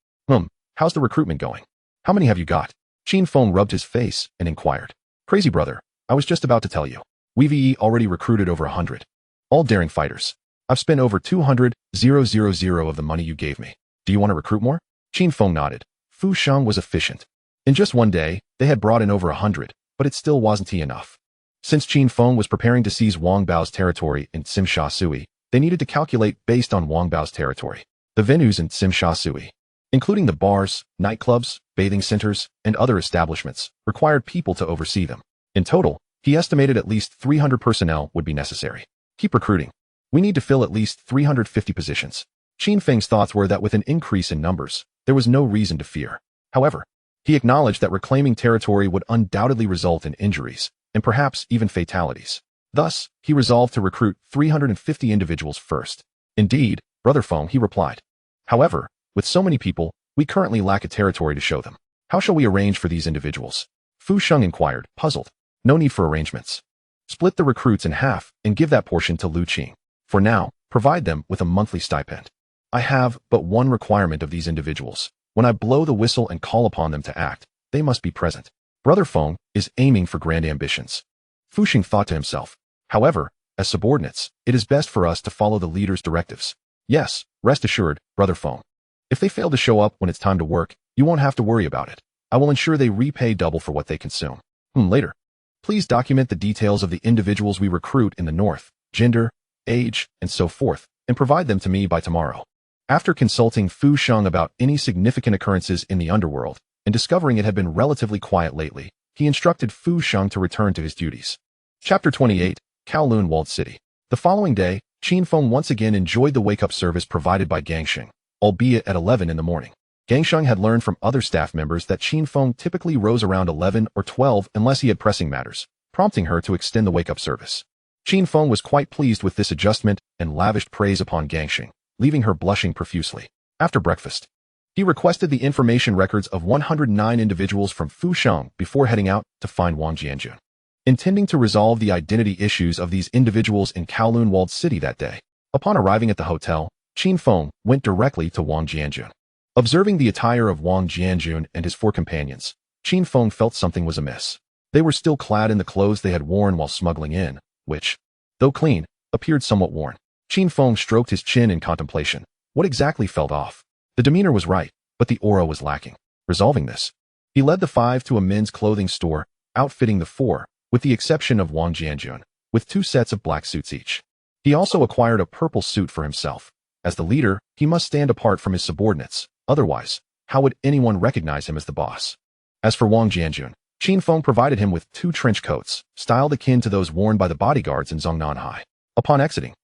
How's the recruitment going? How many have you got?" Qin Feng rubbed his face and inquired. "Crazy brother, I was just about to tell you. We've already recruited over 100. All daring fighters. I've spent over 200,000 of the money you gave me. Do you want to recruit more?" Qin Feng nodded. Fu Sheng was efficient. In just one day, they had brought in over 100, but it still wasn't enough. Since Qin Feng was preparing to seize Wang Bao's territory in Tsim Shui, they needed to calculate based on Wang Bao's territory. The venues in Tsim Shui, including the bars, nightclubs, bathing centers, and other establishments, required people to oversee them. In total, he estimated at least 300 personnel would be necessary. Keep recruiting. We need to fill at least 350 positions. Qin Feng's thoughts were that with an increase in numbers, there was no reason to fear. However, he acknowledged that reclaiming territory would undoubtedly result in injuries, and perhaps even fatalities. Thus, he resolved to recruit 350 individuals first. "Indeed, Brother Feng," he replied. "However, with so many people, we currently lack a territory to show them. How shall we arrange for these individuals?" Fu Sheng inquired, puzzled. "No need for arrangements. Split the recruits in half and give that portion to Lu Qing. For now, provide them with a monthly stipend. I have but one requirement of these individuals. When I blow the whistle and call upon them to act, they must be present." Brother Feng is aiming for grand ambitions. Fu Sheng thought to himself. However, as subordinates, it is best for us to follow the leader's directives. "Yes, rest assured, Brother Feng. If they fail to show up when it's time to work, you won't have to worry about it. I will ensure they repay double for what they consume." Later. Please document the details of the individuals we recruit in the north, gender, age, and so forth, and provide them to me by tomorrow. After consulting Fu Sheng about any significant occurrences in the underworld, and discovering it had been relatively quiet lately, he instructed Fu Sheng to return to his duties. Chapter 28, Kowloon Walled City. The following day, Qin Feng once again enjoyed the wake-up service provided by Gangsheng, albeit at 11 in the morning. Gangsheng had learned from other staff members that Qin Feng typically rose around 11 or 12 unless he had pressing matters, prompting her to extend the wake-up service. Qin Feng was quite pleased with this adjustment and lavished praise upon Gangsheng, leaving her blushing profusely. After breakfast, he requested the information records of 109 individuals from Fu Sheng before heading out to find Wang Jianjun, intending to resolve the identity issues of these individuals in Kowloon Walled City that day. Upon arriving at the hotel, Qin Feng went directly to Wang Jianjun. Observing the attire of Wang Jianjun and his 4 companions, Qin Feng felt something was amiss. They were still clad in the clothes they had worn while smuggling in, which, though clean, appeared somewhat worn. Qin Feng stroked his chin in contemplation. What exactly felt off? The demeanor was right, but the aura was lacking. Resolving this, he led the 5 to a men's clothing store, outfitting the 4, with the exception of Wang Jianjun, with 2 sets of black suits each. He also acquired a purple suit for himself. As the leader, he must stand apart from his subordinates. Otherwise, how would anyone recognize him as the boss? As for Wang Jianjun, Qin Feng provided him with 2 trench coats, styled akin to those worn by the bodyguards in Zongnanhai. Upon exiting,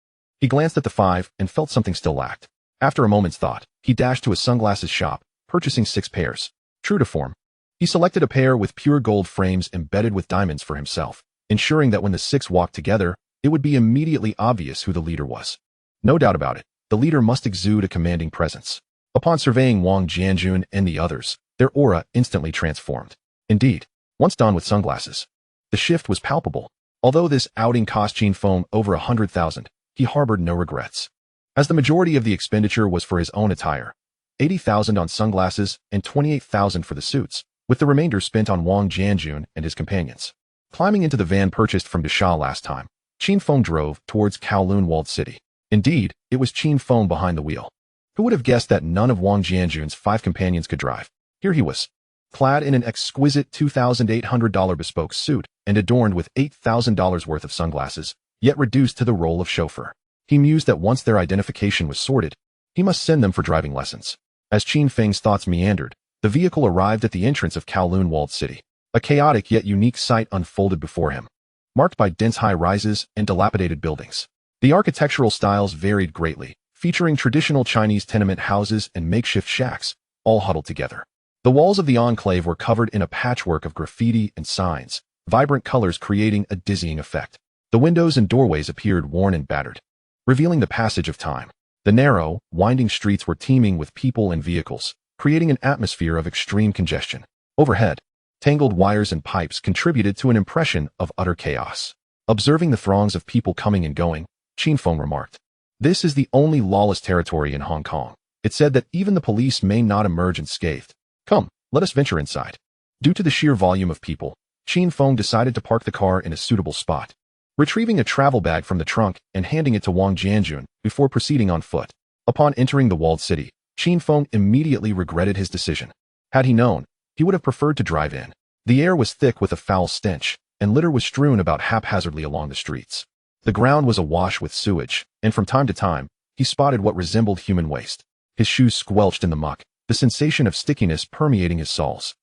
he glanced at the 5 and felt something still lacked. After a moment's thought, he dashed to a sunglasses shop, purchasing 6 pairs. True to form, he selected a pair with pure gold frames embedded with diamonds for himself, ensuring that when the 6 walked together, it would be immediately obvious who the leader was. No doubt about it, the leader must exude a commanding presence. Upon surveying Wang Jianjun and the others, their aura instantly transformed. Indeed, once donned with sunglasses, the shift was palpable. Although this outing cost Qin Feng over 100,000, he harbored no regrets. As the majority of the expenditure was for his own attire, 80,000 on sunglasses and 28,000 for the suits, with the remainder spent on Wang Jianjun and his companions. Climbing into the van purchased from Desha last time, Qin Feng drove towards Kowloon Walled City. Indeed, it was Qin Feng behind the wheel. Who would have guessed that none of Wang Jianjun's 5 companions could drive? Here he was, clad in an exquisite $2,800 bespoke suit and adorned with $8,000 worth of sunglasses, yet reduced to the role of chauffeur. He mused that once their identification was sorted, he must send them for driving lessons. As Qin Feng's thoughts meandered, the vehicle arrived at the entrance of Kowloon walled city. A chaotic yet unique sight unfolded before him, marked by dense high-rises and dilapidated buildings. The architectural styles varied greatly, featuring traditional Chinese tenement houses and makeshift shacks, all huddled together. The walls of the enclave were covered in a patchwork of graffiti and signs, vibrant colors creating a dizzying effect. The windows and doorways appeared worn and battered, revealing the passage of time. The narrow, winding streets were teeming with people and vehicles, creating an atmosphere of extreme congestion. Overhead, tangled wires and pipes contributed to an impression of utter chaos. Observing the throngs of people coming and going, Qin Feng remarked, "This is the only lawless territory in Hong Kong. It's said that even the police may not emerge unscathed. Come, let us venture inside." Due to the sheer volume of people, Qin Feng decided to park the car in a suitable spot, retrieving a travel bag from the trunk and handing it to Wang Jianjun before proceeding on foot. Upon entering the walled city, Qin Feng immediately regretted his decision. Had he known, he would have preferred to drive in. The air was thick with a foul stench, and litter was strewn about haphazardly along the streets. The ground was awash with sewage, and from time to time, he spotted what resembled human waste. His shoes squelched in the muck, the sensation of stickiness permeating his soles.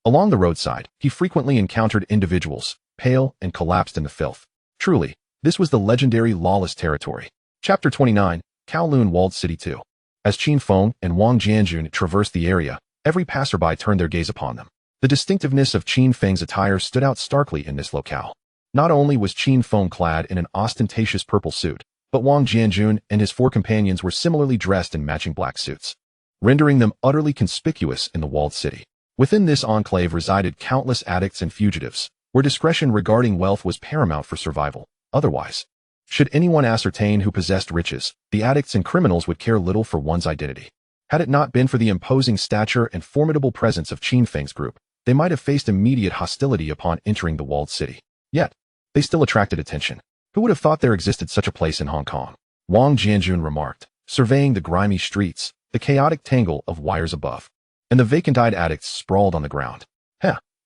Along the roadside, he frequently encountered individuals, pale and collapsed in the filth. Truly, this was the legendary lawless territory. Chapter 29, Kowloon Walled City 2. As Qin Feng and Wang Jianjun traversed the area, every passerby turned their gaze upon them. The distinctiveness of Qin Feng's attire stood out starkly in this locale. Not only was Qin Feng clad in an ostentatious purple suit, but Wang Jianjun and his four companions were similarly dressed in matching black suits, rendering them utterly conspicuous in the walled city. Within this enclave resided countless addicts and fugitives, where discretion regarding wealth was paramount for survival. Otherwise, should anyone ascertain who possessed riches, the addicts and criminals would care little for one's identity. Had it not been for the imposing stature and formidable presence of Qin Feng's group, they might have faced immediate hostility upon entering the walled city. Yet, they still attracted attention. Who would have thought there existed such a place in Hong Kong? Wang Jianjun remarked, surveying the grimy streets, the chaotic tangle of wires above, and the vacant-eyed addicts sprawled on the ground.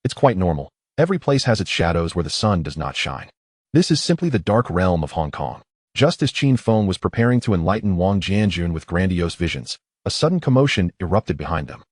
It's quite normal. Every place has its shadows where the sun does not shine. This is simply the dark realm of Hong Kong. Just as Qin Feng was preparing to enlighten Wang Jianjun with grandiose visions, a sudden commotion erupted behind them,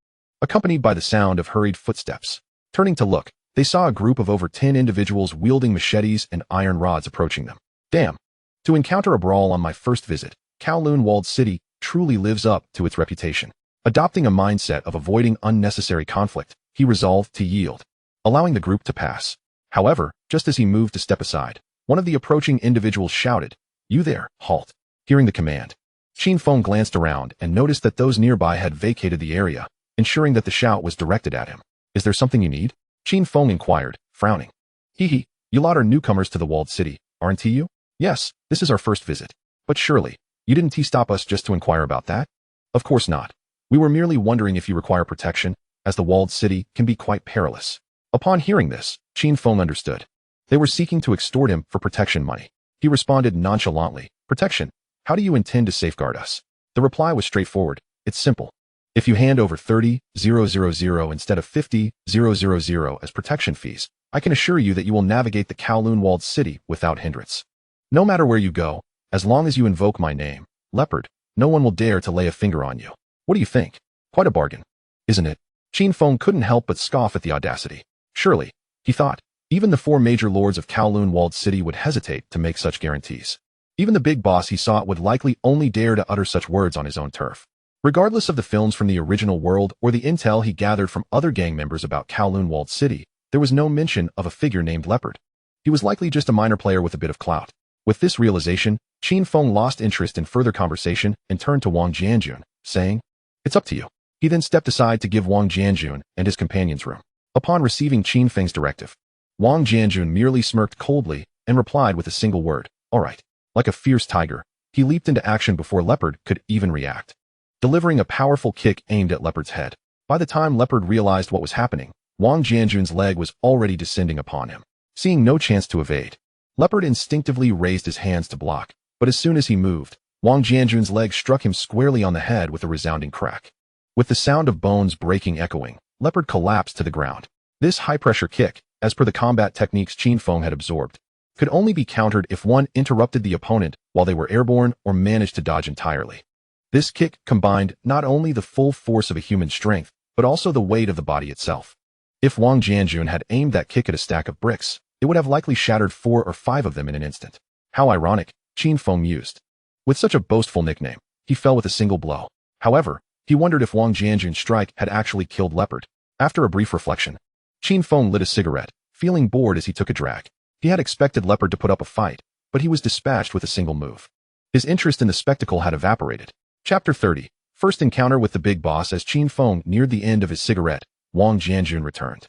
accompanied by the sound of hurried footsteps. Turning to look, they saw a group of over 10 individuals wielding machetes and iron rods approaching them. Damn! To encounter a brawl on my first visit, Kowloon Walled City truly lives up to its reputation. Adopting a mindset of avoiding unnecessary conflict, he resolved to yield, allowing the group to pass. However, just as he moved to step aside, one of the approaching individuals shouted, "You there, halt." Hearing the command, Qin Feng glanced around and noticed that those nearby had vacated the area, ensuring that the shout was directed at him. "Is there something you need?" Qin Feng inquired, frowning. "Hee, you lot are newcomers to the walled city, aren't you?" "Yes, this is our first visit. But surely, you didn't stop us just to inquire about that?" "Of course not. We were merely wondering if you require protection, as the walled city can be quite perilous." Upon hearing this, Qin Feng understood. They were seeking to extort him for protection money. He responded nonchalantly, "Protection? How do you intend to safeguard us?" The reply was straightforward. "It's simple. If you hand over 30,000 instead of 50,000 as protection fees, I can assure you that you will navigate the Kowloon Walled City without hindrance. No matter where you go, as long as you invoke my name, Leopard, no one will dare to lay a finger on you. What do you think? Quite a bargain, isn't it?" Qin Feng couldn't help but scoff at the audacity. Surely, he thought, even the four major lords of Kowloon Walled City would hesitate to make such guarantees. Even the big boss he sought would likely only dare to utter such words on his own turf. Regardless of the films from the original world or the intel he gathered from other gang members about Kowloon Walled City, there was no mention of a figure named Leopard. He was likely just a minor player with a bit of clout. With this realization, Qin Feng lost interest in further conversation and turned to Wang Jianjun, saying, "It's up to you." He then stepped aside to give Wang Jianjun and his companions room. Upon receiving Qin Feng's directive, Wang Jianjun merely smirked coldly and replied with a single word, "All right." Like a fierce tiger, he leaped into action before Leopard could even react, delivering a powerful kick aimed at Leopard's head. By the time Leopard realized what was happening, Wang Jianjun's leg was already descending upon him. Seeing no chance to evade, Leopard instinctively raised his hands to block, but as soon as he moved, Wang Jianjun's leg struck him squarely on the head with a resounding crack. With the sound of bones breaking echoing, Leopard collapsed to the ground. This high-pressure kick, as per the combat techniques Qin Feng had absorbed, could only be countered if one interrupted the opponent while they were airborne or managed to dodge entirely. This kick combined not only the full force of a human strength, but also the weight of the body itself. If Wang Jianjun had aimed that kick at a stack of bricks, it would have likely shattered 4 or 5 of them in an instant. How ironic, Qin Feng mused. With such a boastful nickname, he fell with a single blow. However, he wondered if Wang Jianjun's strike had actually killed Leopard. After a brief reflection, Qin Feng lit a cigarette, feeling bored as he took a drag. He had expected Leopard to put up a fight, but he was dispatched with a single move. His interest in the spectacle had evaporated. Chapter 30. First encounter with the big boss. As Qin Feng neared the end of his cigarette, Wang Jianjun returned.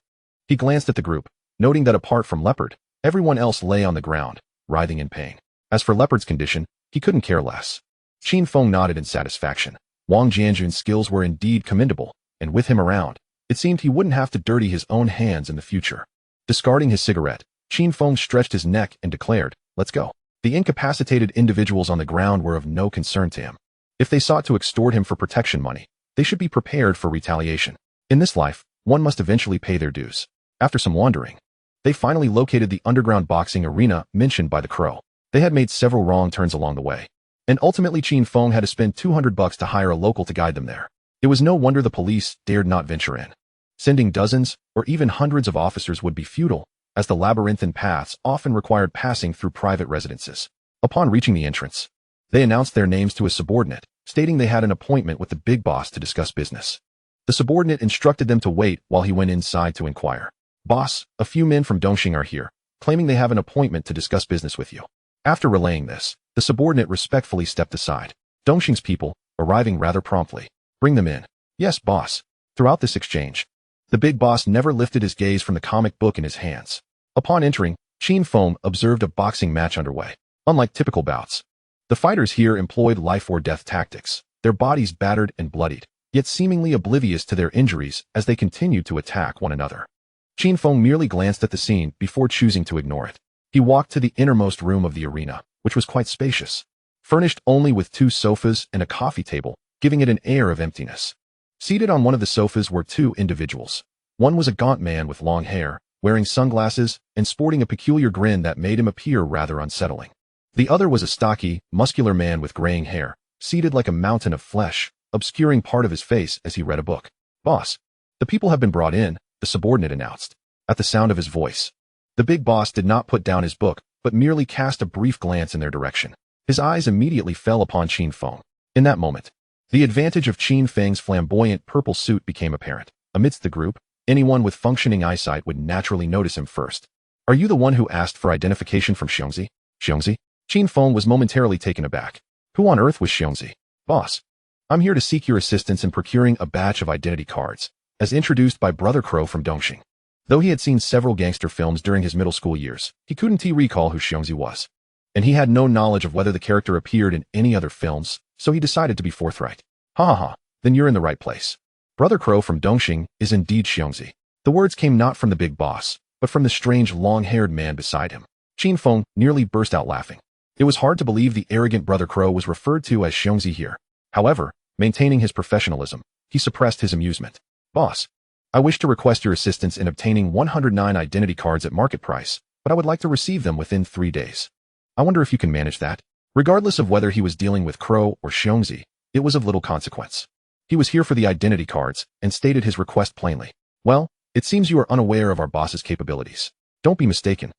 He glanced at the group, noting that apart from Leopard, everyone else lay on the ground, writhing in pain. As for Leopard's condition, he couldn't care less. Qin Feng nodded in satisfaction. Wang Jianjun's skills were indeed commendable, and with him around, it seemed he wouldn't have to dirty his own hands in the future. Discarding his cigarette, Qin Feng stretched his neck and declared, "Let's go." The incapacitated individuals on the ground were of no concern to him. If they sought to extort him for protection money, they should be prepared for retaliation. In this life, one must eventually pay their dues. After some wandering, they finally located the underground boxing arena mentioned by the crow. They had made several wrong turns along the way, and ultimately Qin Feng had to spend $200 to hire a local to guide them there. It was no wonder the police dared not venture in. Sending dozens, or even hundreds of officers would be futile, as the labyrinthine paths often required passing through private residences. Upon reaching the entrance, they announced their names to a subordinate, stating they had an appointment with the big boss to discuss business. The subordinate instructed them to wait while he went inside to inquire. "Boss, a few men from Dongxing are here, claiming they have an appointment to discuss business with you." After relaying this, the subordinate respectfully stepped aside. Dongxing's people, arriving rather promptly. "Bring them in." "Yes, boss." Throughout this exchange, the big boss never lifted his gaze from the comic book in his hands. Upon entering, Qin Feng observed a boxing match underway. Unlike typical bouts, the fighters here employed life-or-death tactics, their bodies battered and bloodied, yet seemingly oblivious to their injuries as they continued to attack one another. Qin Feng merely glanced at the scene before choosing to ignore it. He walked to the innermost room of the arena, which was quite spacious, furnished only with 2 sofas and a coffee table, giving it an air of emptiness. Seated on one of the sofas were 2 individuals. One was a gaunt man with long hair, wearing sunglasses and sporting a peculiar grin that made him appear rather unsettling. The other was a stocky, muscular man with graying hair, seated like a mountain of flesh, obscuring part of his face as he read a book. "Boss, the people have been brought in," the subordinate announced. At the sound of his voice, the big boss did not put down his book, but merely cast a brief glance in their direction. His eyes immediately fell upon Qin Feng. In that moment, the advantage of Qin Feng's flamboyant purple suit became apparent. Amidst the group, anyone with functioning eyesight would naturally notice him first. "Are you the one who asked for identification from Xiongzi?" "Xiongzi?" Qin Feng was momentarily taken aback. Who on earth was Xiongzi? "Boss, I'm here to seek your assistance in procuring a batch of identity cards, as introduced by Brother Crow from Dongxing." Though he had seen several gangster films during his middle school years, he couldn't recall who Xiongzi was. And he had no knowledge of whether the character appeared in any other films, so he decided to be forthright. "Ha ha ha, then you're in the right place. Brother Crow from Dongxing is indeed Xiongzi." The words came not from the big boss, but from the strange long-haired man beside him. Qin Feng nearly burst out laughing. It was hard to believe the arrogant Brother Crow was referred to as Xiongzi here. However, maintaining his professionalism, he suppressed his amusement. "Boss, I wish to request your assistance in obtaining 109 identity cards at market price, but I would like to receive them within 3 days. I wonder if you can manage that?" Regardless of whether he was dealing with Crow or Xiongzi, it was of little consequence. He was here for the identity cards and stated his request plainly. "Well, it seems you are unaware of our boss's capabilities. Don't be mistaken.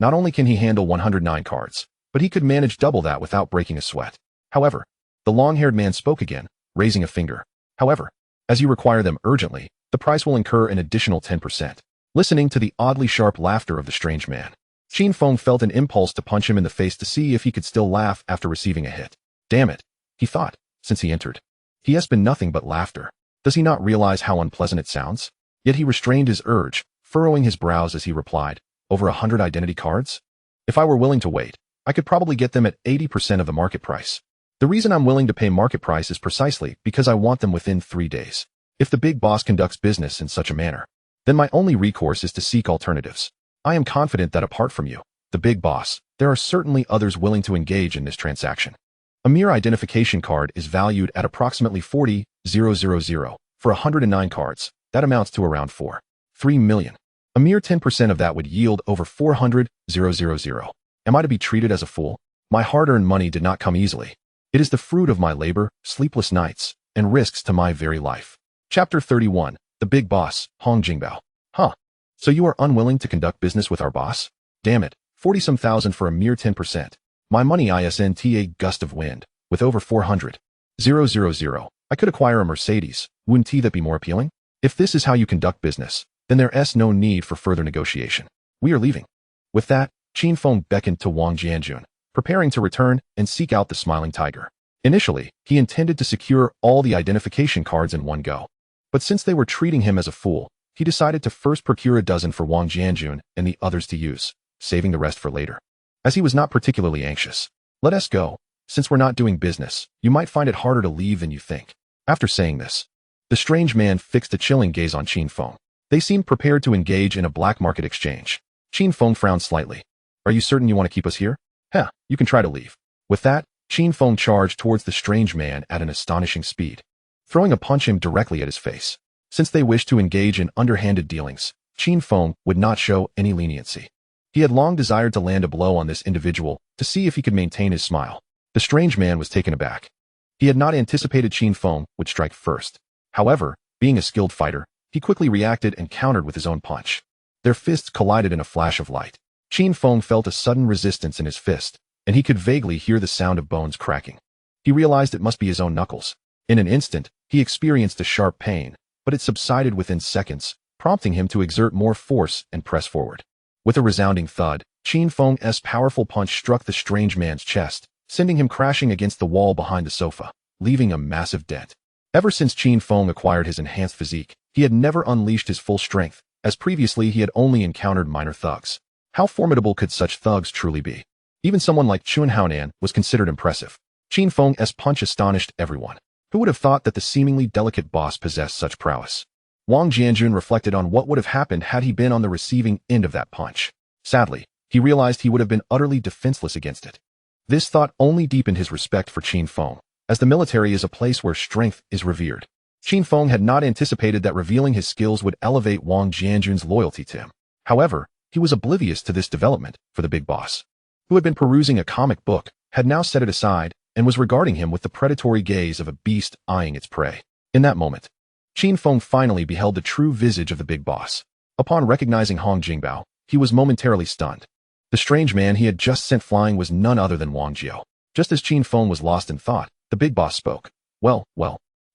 Not only can he handle 109 cards, but he could manage double that without breaking a sweat. However," the long-haired man spoke again, raising a finger. "However, as you require them urgently, the price will incur an additional 10%. Listening to the oddly sharp laughter of the strange man, Qin Feng felt an impulse to punch him in the face to see if he could still laugh after receiving a hit. Damn it, he thought, since he entered. He has been nothing but laughter. Does he not realize how unpleasant it sounds? Yet he restrained his urge, furrowing his brows as he replied, "Over 100 identity cards? If I were willing to wait, I could probably get them at 80% of the market price. The reason I'm willing to pay market price is precisely because I want them within 3 days. If the big boss conducts business in such a manner, then my only recourse is to seek alternatives. I am confident that apart from you, the big boss, there are certainly others willing to engage in this transaction. A mere identification card is valued at approximately 40,000 for 109 cards. That amounts to around 3 million. A mere 10% of that would yield over 400,000. Am I to be treated as a fool? My hard-earned money did not come easily. It is the fruit of my labor, sleepless nights, and risks to my very life. Chapter 31. The Big Boss, Hong Jingbao. Huh. So you are unwilling to conduct business with our boss? Damn it, 40-some thousand for a mere 10%. My money isn't a gust of wind. With over 400,000, I could acquire a Mercedes. Wouldn't that be more appealing? If this is how you conduct business, then there's no need for further negotiation. We are leaving. With that, Qin Feng beckoned to Wang Jianjun, preparing to return and seek out the smiling tiger. Initially, he intended to secure all the identification cards in one go. But since they were treating him as a fool, he decided to first procure a dozen for Wang Jianjun and the others to use, saving the rest for later. As he was not particularly anxious. Let us go. Since we're not doing business, you might find it harder to leave than you think. After saying this, the strange man fixed a chilling gaze on Qin Feng. They seemed prepared to engage in a black market exchange. Qin Feng frowned slightly. Are you certain you want to keep us here? Heh, you can try to leave. With that, Qin Feng charged towards the strange man at an astonishing speed, throwing a punch him directly at his face. Since they wished to engage in underhanded dealings, Qin Feng would not show any leniency. He had long desired to land a blow on this individual to see if he could maintain his smile. The strange man was taken aback. He had not anticipated Qin Feng would strike first. However, being a skilled fighter, he quickly reacted and countered with his own punch. Their fists collided in a flash of light. Qin Feng felt a sudden resistance in his fist, and he could vaguely hear the sound of bones cracking. He realized it must be his own knuckles. In an instant, he experienced a sharp pain, but it subsided within seconds, prompting him to exert more force and press forward. With a resounding thud, Qin Feng's powerful punch struck the strange man's chest, sending him crashing against the wall behind the sofa, leaving a massive dent. Ever since Qin Feng acquired his enhanced physique, he had never unleashed his full strength, as previously he had only encountered minor thugs. How formidable could such thugs truly be? Even someone like Chun Haonan was considered impressive. Qin Feng's punch astonished everyone. Who would have thought that the seemingly delicate boss possessed such prowess? Wang Jianjun reflected on what would have happened had he been on the receiving end of that punch. Sadly, he realized he would have been utterly defenseless against it. This thought only deepened his respect for Qin Feng, as the military is a place where strength is revered. Qin Feng had not anticipated that revealing his skills would elevate Wang Jianjun's loyalty to him. However, he was oblivious to this development, for the big boss, who had been perusing a comic book, had now set it aside and was regarding him with the predatory gaze of a beast eyeing its prey. In that moment, Qin Feng finally beheld the true visage of the big boss. Upon recognizing Hong Jingbao, he was momentarily stunned. The strange man he had just sent flying was none other than Wang Jiao. Just as Qin Feng was lost in thought, the big boss spoke. Well,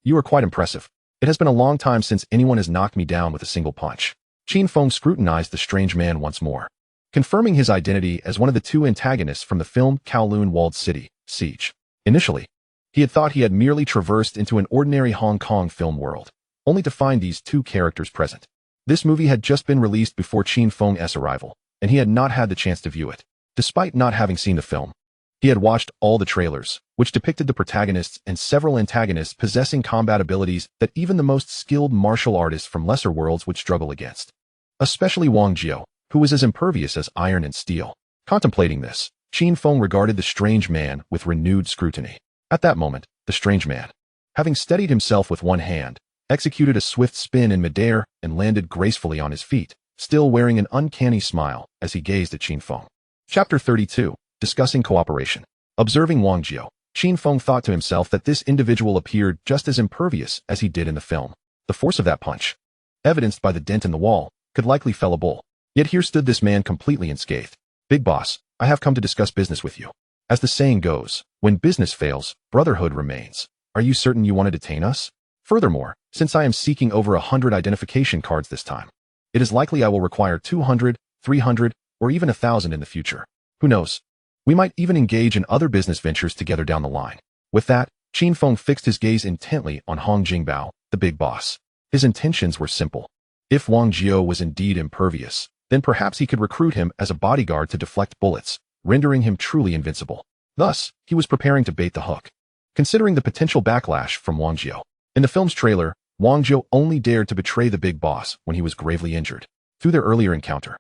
you are quite impressive. It has been a long time since anyone has knocked me down with a single punch. Qin Feng scrutinized the strange man once more, confirming his identity as one of the two antagonists from the film Kowloon Walled City, Siege. Initially, he had thought he had merely traversed into an ordinary Hong Kong film world, only to find these two characters present. This movie had just been released before Qin Feng's arrival, and he had not had the chance to view it. Despite not having seen the film, he had watched all the trailers, which depicted the protagonists and several antagonists possessing combat abilities that even the most skilled martial artists from lesser worlds would struggle against. Especially Wang Jiao, who was as impervious as iron and steel. Contemplating this, Qin Feng regarded the strange man with renewed scrutiny. At that moment, the strange man, having steadied himself with one hand, executed a swift spin in midair and landed gracefully on his feet, still wearing an uncanny smile as he gazed at Qin Feng. Chapter 32. Discussing Cooperation. Observing Wang Jiao, Qin Feng thought to himself that this individual appeared just as impervious as he did in the film. The force of that punch, evidenced by the dent in the wall, could likely fell a bull. Yet here stood this man completely unscathed. Big boss, I have come to discuss business with you. As the saying goes, when business fails, brotherhood remains. Are you certain you want to detain us? Furthermore, since I am seeking over 100 identification cards this time, it is likely I will require 200, 300, or even 1,000 in the future. Who knows? We might even engage in other business ventures together down the line. With that, Qin Feng fixed his gaze intently on Hong Jingbao, the big boss. His intentions were simple. If Wang Jiao was indeed impervious, then perhaps he could recruit him as a bodyguard to deflect bullets, rendering him truly invincible. Thus, he was preparing to bait the hook. Considering the potential backlash from Wang Jiao, in the film's trailer, Wang Jiao only dared to betray the big boss when he was gravely injured. Through their earlier encounter,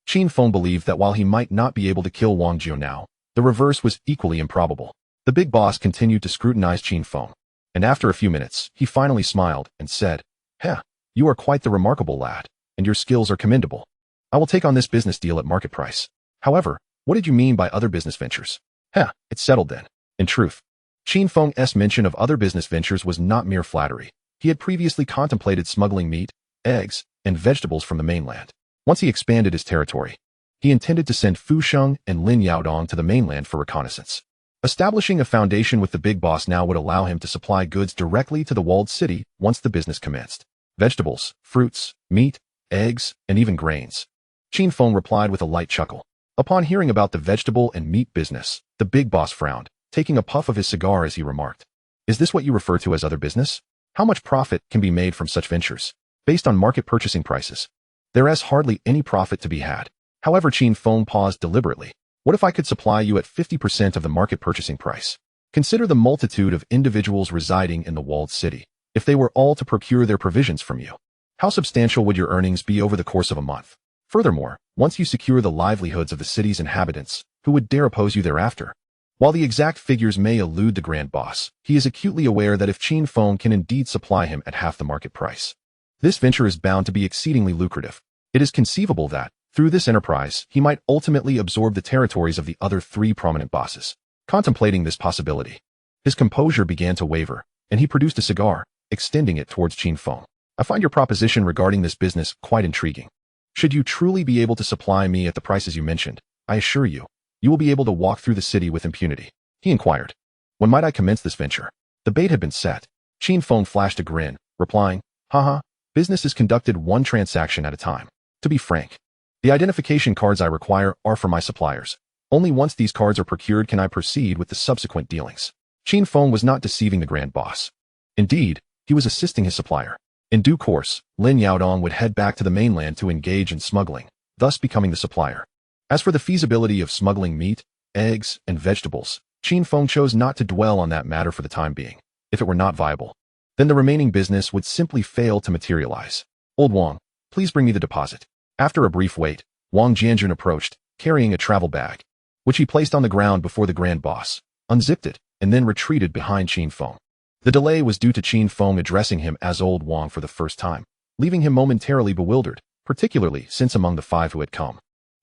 Qin Feng believed that while he might not be able to kill Wang Jiao now, the reverse was equally improbable. The big boss continued to scrutinize Qin Feng, and after a few minutes, he finally smiled and said, "Heh, You are quite the remarkable lad, and your skills are commendable. I will take on this business deal at market price. However, what did you mean by other business ventures? Heh, it's settled then. In truth, Qin Feng's mention of other business ventures was not mere flattery. He had previously contemplated smuggling meat, eggs, and vegetables from the mainland. Once he expanded his territory, he intended to send Fu Sheng and Lin Yaodong to the mainland for reconnaissance. Establishing a foundation with the big boss now would allow him to supply goods directly to the walled city once the business commenced. Vegetables, fruits, meat, eggs, and even grains. Qin Feng replied with a light chuckle. Upon hearing about the vegetable and meat business, the big boss frowned, taking a puff of his cigar as he remarked, "Is this what you refer to as other business? How much profit can be made from such ventures? Based on market purchasing prices, there is hardly any profit to be had." However, Qin Feng paused deliberately. "What if I could supply you at 50% of the market purchasing price? Consider the multitude of individuals residing in the walled city. If they were all to procure their provisions from you, how substantial would your earnings be over the course of a month? Furthermore, once you secure the livelihoods of the city's inhabitants, who would dare oppose you thereafter?" While the exact figures may elude the grand boss, he is acutely aware that if Qin Feng can indeed supply him at half the market price, this venture is bound to be exceedingly lucrative. It is conceivable that, through this enterprise, he might ultimately absorb the territories of the other three prominent bosses. Contemplating this possibility, his composure began to waver, and he produced a cigar, extending it towards Qin Feng. "I find your proposition regarding this business quite intriguing. Should you truly be able to supply me at the prices you mentioned, I assure you, you will be able to walk through the city with impunity," he inquired. "When might I commence this venture?" The bait had been set. Qin Feng flashed a grin, replying, "Haha, business is conducted one transaction at a time. To be frank, the identification cards I require are for my suppliers. Only once these cards are procured can I proceed with the subsequent dealings." Qin Feng was not deceiving the grand boss. Indeed, he was assisting his supplier. In due course, Lin Yaodong would head back to the mainland to engage in smuggling, thus becoming the supplier. As for the feasibility of smuggling meat, eggs, and vegetables, Qin Feng chose not to dwell on that matter for the time being. If it were not viable, then the remaining business would simply fail to materialize. "Old Wang, please bring me the deposit." After a brief wait, Wang Jianjun approached, carrying a travel bag, which he placed on the ground before the grand boss, unzipped it, and then retreated behind Qin Feng. The delay was due to Qin Feng addressing him as Old Wang for the first time, leaving him momentarily bewildered, particularly since among the five who had come,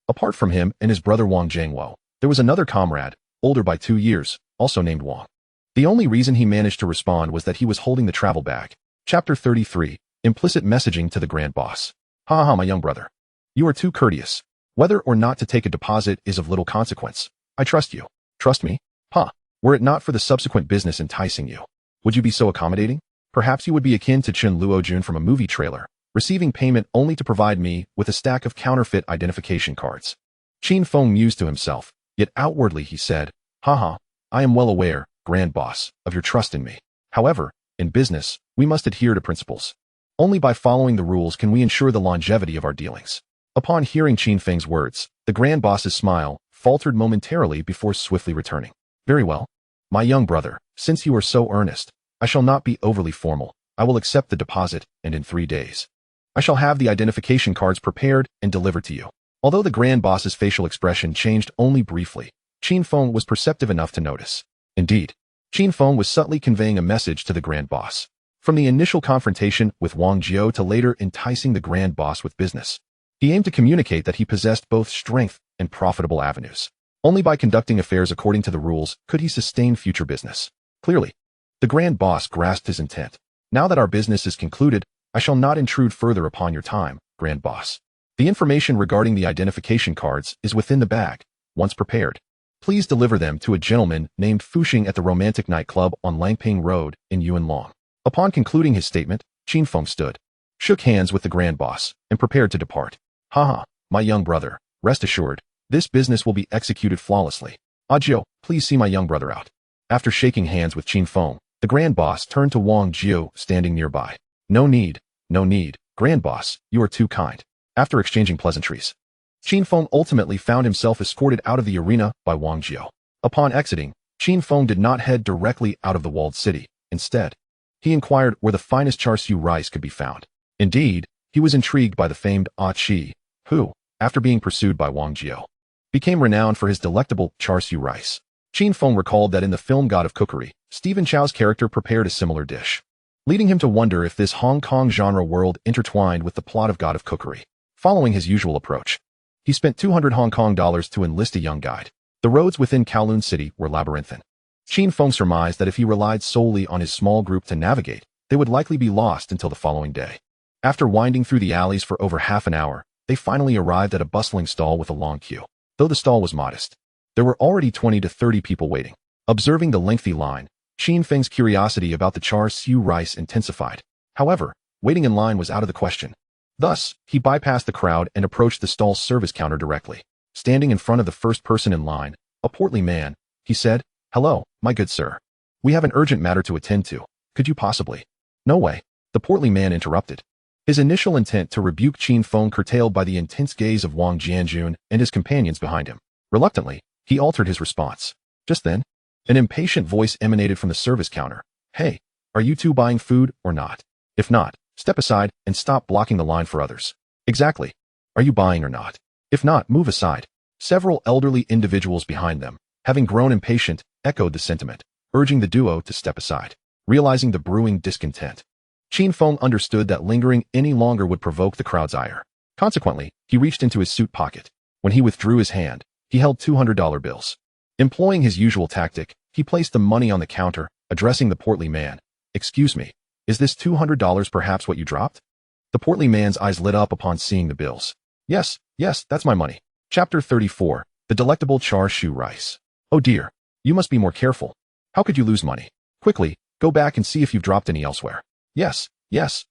apart from him and his brother Wang Jiangwo, there was another comrade, older by 2 years, also named Wang. The only reason he managed to respond was that he was holding the travel bag. Chapter 33, Implicit Messaging to the Grand Boss. "Ha ha, my young brother. You are too courteous. Whether or not to take a deposit is of little consequence. I trust you. Trust me? Ha! Were it not for the subsequent business enticing you, would you be so accommodating? Perhaps you would be akin to Chen Luojun from a movie trailer, receiving payment only to provide me with a stack of counterfeit identification cards." Qin Feng mused to himself, yet outwardly he said, "Haha, I am well aware, Grand Boss, of your trust in me. However, in business, we must adhere to principles. Only by following the rules can we ensure the longevity of our dealings." Upon hearing Qin Feng's words, the Grand Boss's smile faltered momentarily before swiftly returning. "Very well. My young brother, since you are so earnest, I shall not be overly formal. I will accept the deposit, and in 3 days, I shall have the identification cards prepared and delivered to you." Although the Grand Boss's facial expression changed only briefly, Qin Feng was perceptive enough to notice. Indeed, Qin Feng was subtly conveying a message to the Grand Boss. From the initial confrontation with Wang Jiao to later enticing the Grand Boss with business, he aimed to communicate that he possessed both strength and profitable avenues. Only by conducting affairs according to the rules could he sustain future business. Clearly, the Grand Boss grasped his intent. "Now that our business is concluded, I shall not intrude further upon your time, Grand Boss. The information regarding the identification cards is within the bag. Once prepared, please deliver them to a gentleman named Fuxing at the Romantic Night Club on Langping Road in Yuanlong." Upon concluding his statement, Qin Feng stood, shook hands with the Grand Boss, and prepared to depart. "Haha, my young brother, rest assured, this business will be executed flawlessly. Ajio, please see my young brother out." After shaking hands with Qin Feng, the Grand Boss turned to Wang Jiao standing nearby. No need, Grand Boss, you are too kind." After exchanging pleasantries, Qin Feng ultimately found himself escorted out of the arena by Wang Jiao. Upon exiting, Qin Feng did not head directly out of the walled city. Instead, he inquired where the finest char siu rice could be found. Indeed, he was intrigued by the famed Ah Chi, who, after being pursued by Wang Jiao, became renowned for his delectable char siu rice. Qin Feng recalled that in the film God of Cookery, Stephen Chow's character prepared a similar dish. leading him to wonder if this Hong Kong genre world intertwined with the plot of God of Cookery. Following his usual approach, he spent 200 Hong Kong dollars to enlist a young guide. The roads within Kowloon City were labyrinthine. Qin Feng surmised that if he relied solely on his small group to navigate, they would likely be lost until the following day. After winding through the alleys for over half an hour, they finally arrived at a bustling stall with a long queue. Though the stall was modest, there were already 20 to 30 people waiting. Observing the lengthy line, Qin Feng's curiosity about the char siu rice intensified. However, waiting in line was out of the question. Thus, he bypassed the crowd and approached the stall's service counter directly. Standing in front of the first person in line, a portly man, he said, "Hello, my good sir. We have an urgent matter to attend to. Could you possibly—" "No way," the portly man interrupted. His initial intent to rebuke Qin Feng curtailed by the intense gaze of Wang Jianjun and his companions behind him. Reluctantly, he altered his response. Just then, an impatient voice emanated from the service counter. "Hey, are you two buying food or not? If not, step aside and stop blocking the line for others." "Exactly. Are you buying or not? If not, move aside." Several elderly individuals behind them, having grown impatient, echoed the sentiment, urging the duo to step aside. Realizing the brewing discontent, Qin Feng understood that lingering any longer would provoke the crowd's ire. Consequently, he reached into his suit pocket. When he withdrew his hand, he held $200 bills. Employing his usual tactic, he placed the money on the counter, addressing the portly man. "Excuse me, is this $200 perhaps what you dropped?" The portly man's eyes lit up upon seeing the bills. Yes, that's my money." Chapter 34, The Delectable Char Siu Rice. "Oh dear, you must be more careful. How could you lose money? Quickly, go back and see if you've dropped any elsewhere." Yes,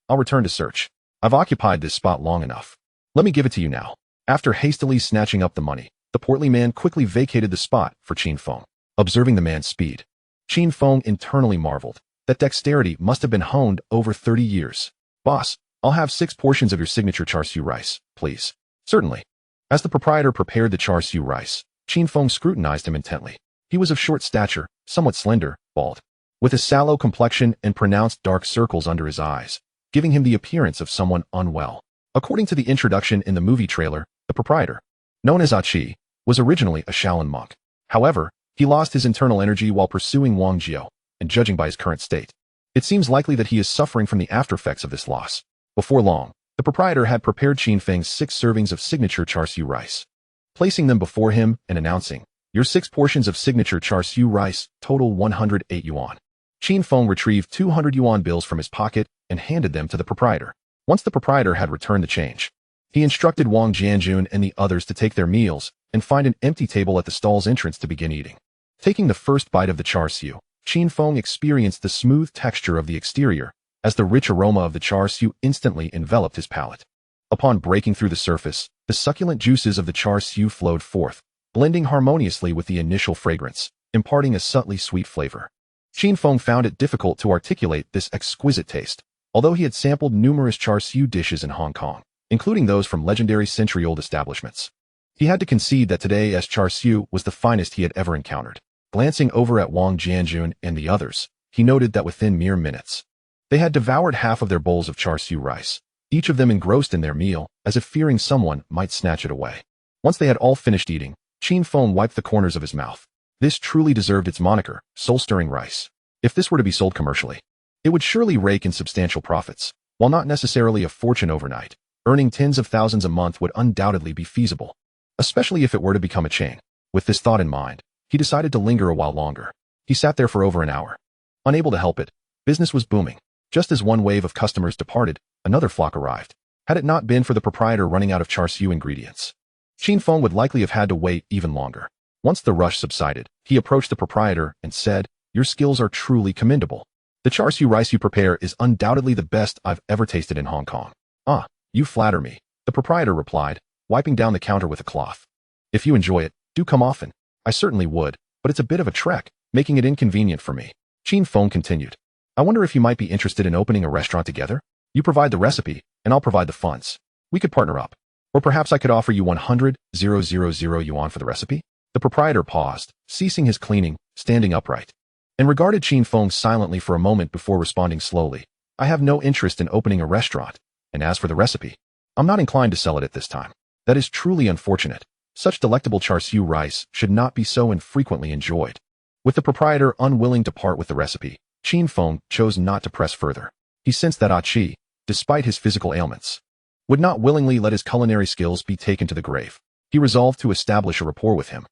I'll return to search. I've occupied this spot long enough. Let me give it to you now." After hastily snatching up the money, the portly man quickly vacated the spot for Qin Feng. Observing the man's speed, Qin Feng internally marveled. That dexterity must have been honed over 30 years. "Boss, I'll have 6 portions of your signature char siu rice, please." "Certainly." As the proprietor prepared the char siu rice, Qin Feng scrutinized him intently. He was of short stature, somewhat slender, bald, with a sallow complexion and pronounced dark circles under his eyes, giving him the appearance of someone unwell. According to the introduction in the movie trailer, the proprietor, known as Achi, was originally a Shaolin monk. However, he lost his internal energy while pursuing Wang Jiao, and judging by his current state, it seems likely that he is suffering from the aftereffects of this loss. Before long, the proprietor had prepared Qin Feng's 6 servings of signature char siu rice, placing them before him and announcing, "Your 6 portions of signature char siu rice total 108 yuan." Qin Feng retrieved 200 yuan bills from his pocket and handed them to the proprietor. Once the proprietor had returned the change, he instructed Wang Jianjun and the others to take their meals and find an empty table at the stall's entrance to begin eating. Taking the first bite of the char siu, Qin Feng experienced the smooth texture of the exterior, as the rich aroma of the char siu instantly enveloped his palate. Upon breaking through the surface, the succulent juices of the char siu flowed forth, blending harmoniously with the initial fragrance, imparting a subtly sweet flavor. Qin Feng found it difficult to articulate this exquisite taste, although he had sampled numerous char siu dishes in Hong Kong, including those from legendary century-old establishments. He had to concede that today's char siu was the finest he had ever encountered. Glancing over at Wang Jianjun and the others, he noted that within mere minutes, they had devoured half of their bowls of char siu rice, each of them engrossed in their meal, as if fearing someone might snatch it away. Once they had all finished eating, Qin Feng wiped the corners of his mouth. This truly deserved its moniker, soul-stirring rice. If this were to be sold commercially, it would surely rake in substantial profits. While not necessarily a fortune overnight, earning tens of thousands a month would undoubtedly be feasible, especially if it were to become a chain. With this thought in mind, he decided to linger a while longer. He sat there for over an hour. Unable to help it, business was booming. Just as one wave of customers departed, another flock arrived. Had it not been for the proprietor running out of char siu ingredients, Qin Feng would likely have had to wait even longer. Once the rush subsided, he approached the proprietor and said, "Your skills are truly commendable. The char siu rice you prepare is undoubtedly the best I've ever tasted in Hong Kong." "Ah, you flatter me," the proprietor replied, wiping down the counter with a cloth. "If you enjoy it, do come often." "I certainly would, but it's a bit of a trek, making it inconvenient for me." Qin Feng continued, "I wonder if you might be interested in opening a restaurant together? You provide the recipe, and I'll provide the funds. We could partner up. Or perhaps I could offer you 100,000 yuan for the recipe?" The proprietor paused, ceasing his cleaning, standing upright, and regarded Qin Feng silently for a moment before responding slowly. "I have no interest in opening a restaurant, and as for the recipe, I'm not inclined to sell it at this time. That is truly unfortunate. Such delectable char siu rice should not be so infrequently enjoyed." With the proprietor unwilling to part with the recipe, Qin Feng chose not to press further. He sensed that Qi, despite his physical ailments, would not willingly let his culinary skills be taken to the grave. He resolved to establish a rapport with him,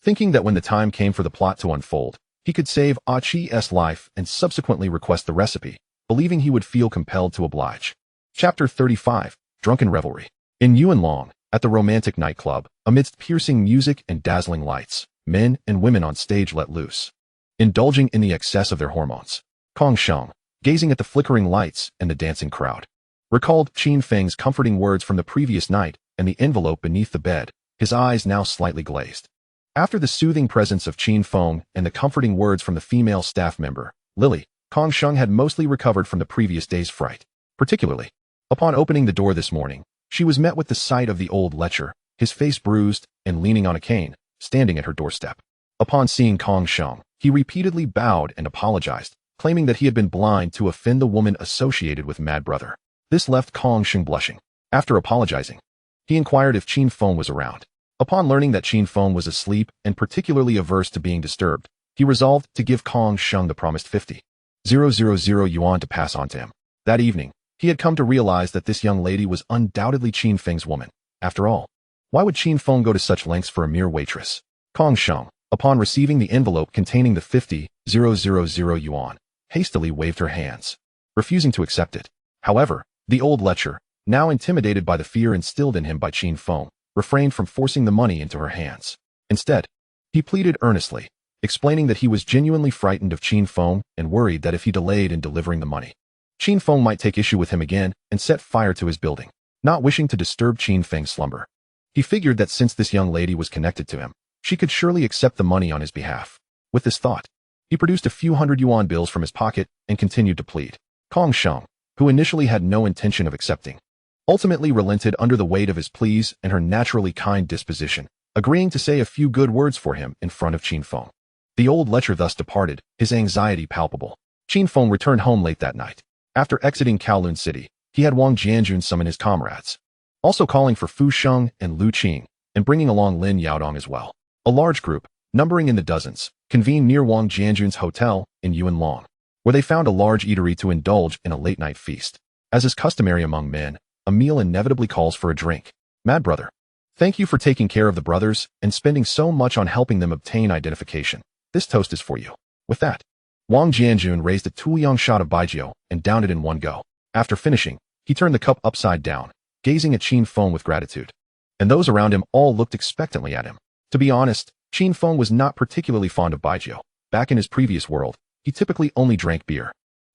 thinking that when the time came for the plot to unfold, he could save Qi's life and subsequently request the recipe, believing he would feel compelled to oblige. Chapter 35, Drunken Revelry. In Yuanlong, at the romantic nightclub, amidst piercing music and dazzling lights, men and women on stage let loose, indulging in the excess of their hormones. Kong Sheng, gazing at the flickering lights and the dancing crowd, recalled Qin Feng's comforting words from the previous night and the envelope beneath the bed, his eyes now slightly glazed. After the soothing presence of Qin Feng and the comforting words from the female staff member, Lily, Kong Sheng had mostly recovered from the previous day's fright. Particularly, upon opening the door this morning, she was met with the sight of the old lecher, his face bruised and leaning on a cane, standing at her doorstep. Upon seeing Kong Sheng, he repeatedly bowed and apologized, claiming that he had been blind to offend the woman associated with Mad Brother. This left Kong Sheng blushing. After apologizing, he inquired if Qin Feng was around. Upon learning that Qin Feng was asleep and particularly averse to being disturbed, he resolved to give Kong Sheng the promised 50,000 yuan to pass on to him. That evening, he had come to realize that this young lady was undoubtedly Qin Feng's woman. After all, why would Qin Feng go to such lengths for a mere waitress? Kong Sheng, upon receiving the envelope containing the 50,000 yuan, hastily waved her hands, refusing to accept it. However, the old lecher, now intimidated by the fear instilled in him by Qin Feng, refrained from forcing the money into her hands. Instead, he pleaded earnestly, explaining that he was genuinely frightened of Qin Feng and worried that if he delayed in delivering the money, Qin Feng might take issue with him again and set fire to his building. Not wishing to disturb Qin Feng's slumber, he figured that since this young lady was connected to him, she could surely accept the money on his behalf. With this thought, he produced a few hundred yuan bills from his pocket and continued to plead. Kong Sheng, who initially had no intention of accepting, ultimately relented under the weight of his pleas and her naturally kind disposition, agreeing to say a few good words for him in front of Qin Feng. The old lecher thus departed, his anxiety palpable. Qin Feng returned home late that night. After exiting Kowloon City, he had Wang Jianjun summon his comrades, also calling for Fu Sheng and Lu Qing, and bringing along Lin Yaodong as well. A large group, numbering in the dozens, convened near Wang Jianjun's hotel in Yuanlong, where they found a large eatery to indulge in a late-night feast. As is customary among men, a meal inevitably calls for a drink. Mad Brother, thank you for taking care of the brothers and spending so much on helping them obtain identification. This toast is for you. With that, Wang Jianjun raised a Tuoyang shot of baijiu and downed it in one go. After finishing, he turned the cup upside down, gazing at Qin Feng with gratitude. And those around him all looked expectantly at him. To be honest, Qin Feng was not particularly fond of baijiu. Back in his previous world, he typically only drank beer.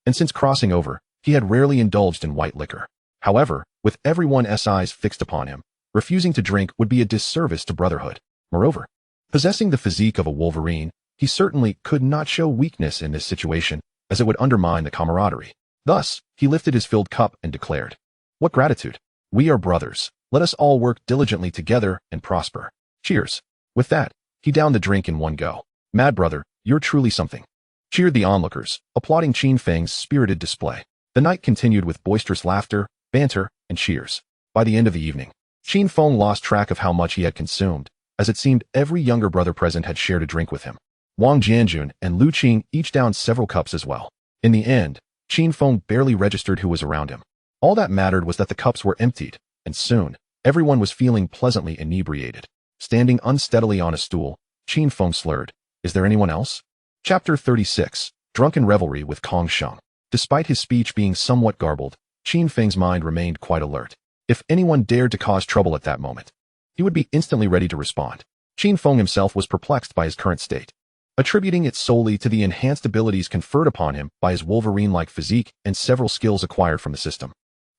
And since crossing over, he had rarely indulged in white liquor. However, with everyone's eyes fixed upon him, refusing to drink would be a disservice to brotherhood. Moreover, possessing the physique of a wolverine, he certainly could not show weakness in this situation, as it would undermine the camaraderie. Thus, he lifted his filled cup and declared, "What gratitude! We are brothers. Let us all work diligently together and prosper. Cheers." With that, he downed the drink in one go. "Mad Brother, you're truly something," cheered the onlookers, applauding Qin Feng's spirited display. The night continued with boisterous laughter, banter, and cheers. By the end of the evening, Qin Feng lost track of how much he had consumed, as it seemed every younger brother present had shared a drink with him. Wang Jianjun and Lu Qing each downed several cups as well. In the end, Qin Feng barely registered who was around him. All that mattered was that the cups were emptied, and soon, everyone was feeling pleasantly inebriated. Standing unsteadily on a stool, Qin Feng slurred, "Is there anyone else?" Chapter 36, Drunken Revelry with Kong Sheng. Despite his speech being somewhat garbled, Qin Feng's mind remained quite alert. If anyone dared to cause trouble at that moment, he would be instantly ready to respond. Qin Feng himself was perplexed by his current state, attributing it solely to the enhanced abilities conferred upon him by his Wolverine-like physique and several skills acquired from the system.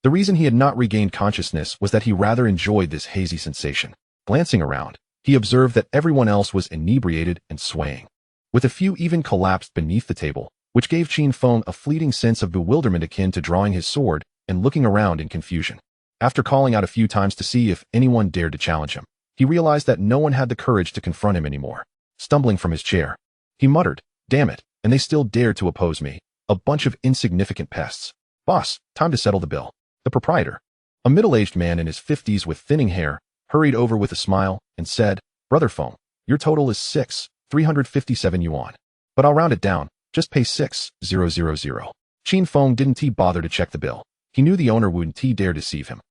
The reason he had not regained consciousness was that he rather enjoyed this hazy sensation. Glancing around, he observed that everyone else was inebriated and swaying, with a few even collapsed beneath the table, which gave Qin Feng a fleeting sense of bewilderment akin to drawing his sword and looking around in confusion. After calling out a few times to see if anyone dared to challenge him, he realized that no one had the courage to confront him anymore. Stumbling from his chair, he muttered, "Damn it, and they still dared to oppose me. A bunch of insignificant pests. Boss, time to settle the bill." The proprietor, a middle-aged man in his 50s with thinning hair, hurried over with a smile and said, "Brother Feng, your total is 6,357 yuan. But I'll round it down, just pay 6,000. Qin Feng didn't bother to check the bill. He knew the owner wouldn't dare deceive him.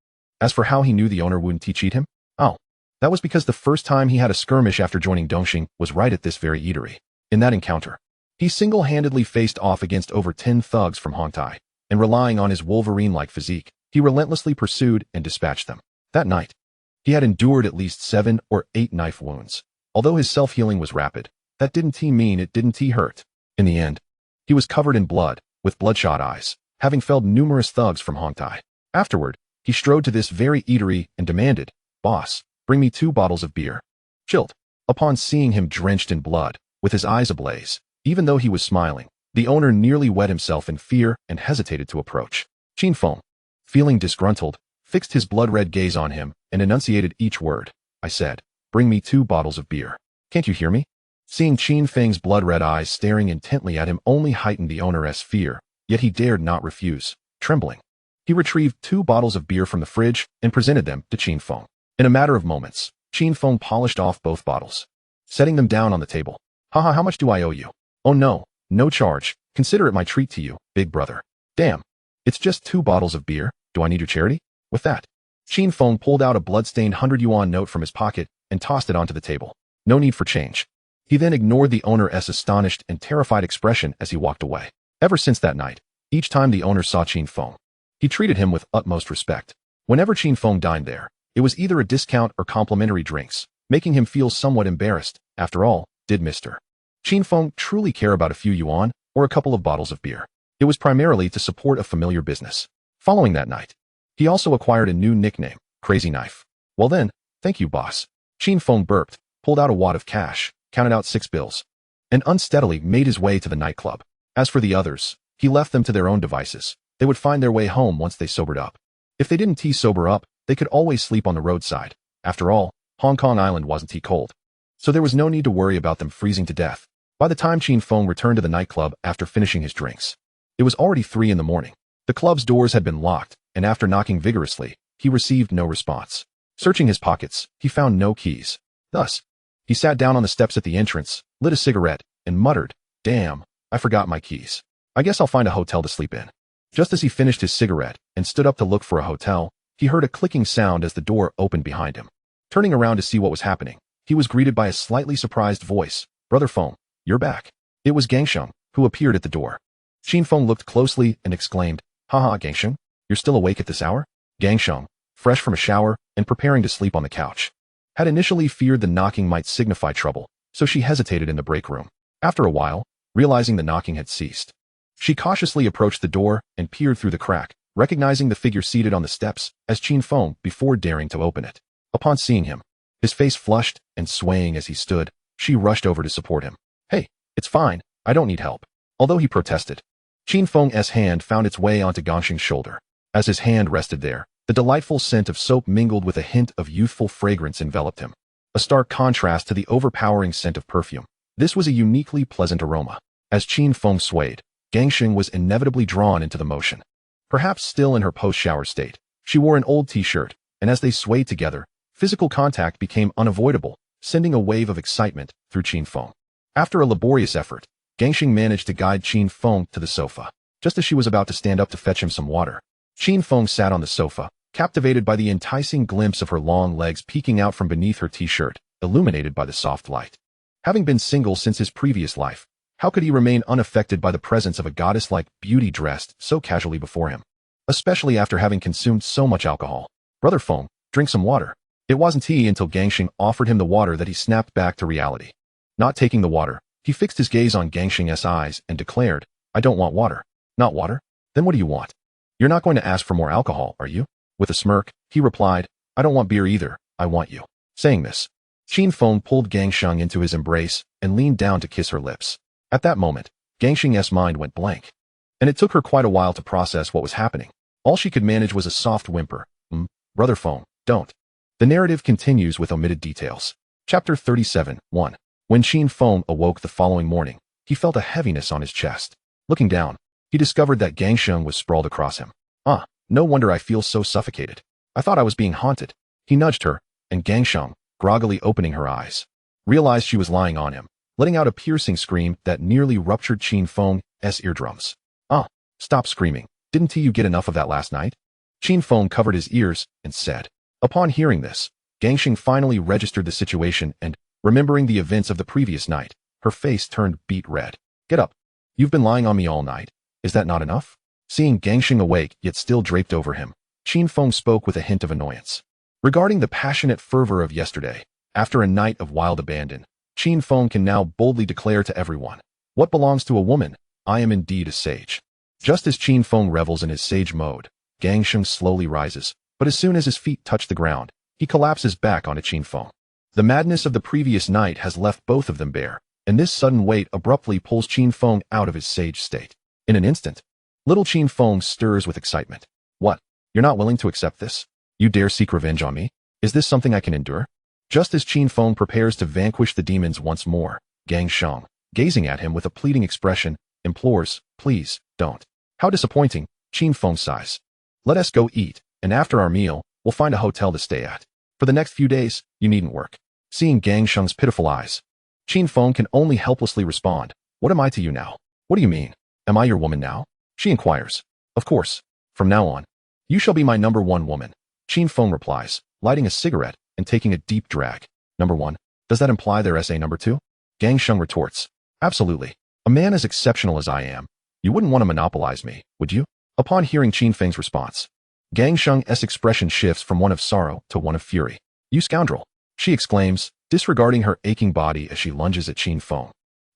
As for how he knew the owner wouldn't cheat him, oh, that was because the first time he had a skirmish after joining Dongxing was right at this very eatery. In that encounter, he single-handedly faced off against over 10 thugs from Hongtai, and relying on his Wolverine-like physique, he relentlessly pursued and dispatched them. That night, he had endured at least 7 or 8 knife wounds. Although his self-healing was rapid, that didn't mean it didn't hurt. In the end, he was covered in blood, with bloodshot eyes, having felled numerous thugs from Hongtai. Afterward, he strode to this very eatery and demanded, "Boss, bring me 2 bottles of beer." Chilled. Upon seeing him drenched in blood, with his eyes ablaze, even though he was smiling, the owner nearly wet himself in fear and hesitated to approach. Qin Feng, feeling disgruntled, fixed his blood-red gaze on him and enunciated each word. "I said, bring me 2 bottles of beer. Can't you hear me?" Seeing Qin Feng's blood-red eyes staring intently at him only heightened the owner's fear, yet he dared not refuse. Trembling, he retrieved 2 bottles of beer from the fridge and presented them to Qin Feng. In a matter of moments, Qin Feng polished off both bottles, setting them down on the table. "Haha, how much do I owe you?" "Oh no, no charge. Consider it my treat to you, big brother." "Damn, it's just 2 bottles of beer. Do I need your charity?" With that, Qin Feng pulled out a blood-stained 100 yuan note from his pocket and tossed it onto the table. No need for change. He then ignored the owner's astonished and terrified expression as he walked away. Ever since that night, each time the owner saw Qin Feng, he treated him with utmost respect. Whenever Qin Feng dined there, it was either a discount or complimentary drinks, making him feel somewhat embarrassed. After all, did Mr. Qin Feng truly care about a few yuan or a couple of bottles of beer? It was primarily to support a familiar business. Following that night, he also acquired a new nickname, Crazy Knife. "Well then, thank you, boss." Qin Feng burped, pulled out a wad of cash, counted out 6 bills, and unsteadily made his way to the nightclub. As for the others, he left them to their own devices. They would find their way home once they sobered up. If they didn't sober up, they could always sleep on the roadside. After all, Hong Kong Island wasn't cold, so there was no need to worry about them freezing to death. By the time Qin Feng returned to the nightclub after finishing his drinks, it was already 3 in the morning. The club's doors had been locked, and after knocking vigorously, he received no response. Searching his pockets, he found no keys. Thus, he sat down on the steps at the entrance, lit a cigarette, and muttered, "Damn, I forgot my keys. I guess I'll find a hotel to sleep in." Just as he finished his cigarette and stood up to look for a hotel, he heard a clicking sound as the door opened behind him. Turning around to see what was happening, he was greeted by a slightly surprised voice. "Brother Feng, you're back." It was Gangsheng, who appeared at the door. Qin Feng looked closely and exclaimed, "Haha, Gangsheng, you're still awake at this hour?" Gangsheng, fresh from a shower and preparing to sleep on the couch, had initially feared the knocking might signify trouble, so she hesitated in the break room. After a while, realizing the knocking had ceased, she cautiously approached the door and peered through the crack, recognizing the figure seated on the steps as Qin Feng before daring to open it. Upon seeing him, his face flushed and swaying as he stood, she rushed over to support him. "Hey, it's fine, I don't need help." Although he protested, Qin Feng's hand found its way onto Gangsheng's shoulder. As his hand rested there, the delightful scent of soap mingled with a hint of youthful fragrance enveloped him. A stark contrast to the overpowering scent of perfume. This was a uniquely pleasant aroma. As Qin Feng swayed, Gangsheng was inevitably drawn into the motion. Perhaps still in her post-shower state, she wore an old t-shirt, and as they swayed together, physical contact became unavoidable, sending a wave of excitement through Qin Feng. After a laborious effort, Gangsheng managed to guide Qin Feng to the sofa. Just as she was about to stand up to fetch him some water, Qin Feng sat on the sofa, captivated by the enticing glimpse of her long legs peeking out from beneath her t-shirt, illuminated by the soft light. Having been single since his previous life, how could he remain unaffected by the presence of a goddess-like beauty dressed so casually before him? Especially after having consumed so much alcohol. "Brother Feng, drink some water." It wasn't he until Gangsheng offered him the water that he snapped back to reality. Not taking the water, he fixed his gaze on Gangsheng's eyes and declared, "I don't want water." "Not water? Then what do you want? You're not going to ask for more alcohol, are you?" With a smirk, he replied, "I don't want beer either, I want you." Saying this, Qin Feng pulled Gangsheng into his embrace and leaned down to kiss her lips. At that moment, Gangsheng's mind went blank, and it took her quite a while to process what was happening. All she could manage was a soft whimper. "Brother Feng, don't." The narrative continues with omitted details. Chapter 37, 1. When Qin Feng awoke the following morning, he felt a heaviness on his chest. Looking down, he discovered that Gangsheng was sprawled across him. No wonder I feel so suffocated. I thought I was being haunted." He nudged her, and Gangsheng, groggily opening her eyes, realized she was lying on him, letting out a piercing scream that nearly ruptured Qin Feng's eardrums. Stop screaming. Didn't you get enough of that last night? Qin Feng covered his ears and said. Upon hearing this, Gangsheng finally registered the situation and, remembering the events of the previous night, her face turned beet red. Get up. You've been lying on me all night. Is that not enough? Seeing Gangsheng awake yet still draped over him, Qin Feng spoke with a hint of annoyance. Regarding the passionate fervor of yesterday, after a night of wild abandon, Qin Feng can now boldly declare to everyone, what belongs to a woman, I am indeed a sage. Just as Qin Feng revels in his sage mode, Gangsheng slowly rises, but as soon as his feet touch the ground, he collapses back onto Qin Feng. The madness of the previous night has left both of them bare, and this sudden weight abruptly pulls Qin Feng out of his sage state. In an instant, little Qin Feng stirs with excitement. What? You're not willing to accept this? You dare seek revenge on me? Is this something I can endure? Just as Qin Feng prepares to vanquish the demons once more, Gangsheng, gazing at him with a pleading expression, implores, please, don't. How disappointing, Qin Feng sighs. Let us go eat, and after our meal, we'll find a hotel to stay at. For the next few days, you needn't work. Seeing Gangsheng's pitiful eyes, Qin Feng can only helplessly respond, what am I to you now? What do you mean? Am I your woman now? She inquires. Of course. From now on, you shall be my number one woman. Qin Feng replies, lighting a cigarette and taking a deep drag. Number one, does that imply there is a number two? Gangsheng retorts. Absolutely. A man as exceptional as I am, you wouldn't want to monopolize me, would you? Upon hearing Qin Feng's response, Gangsheng's expression shifts from one of sorrow to one of fury. You scoundrel! She exclaims, disregarding her aching body as she lunges at Qin Feng,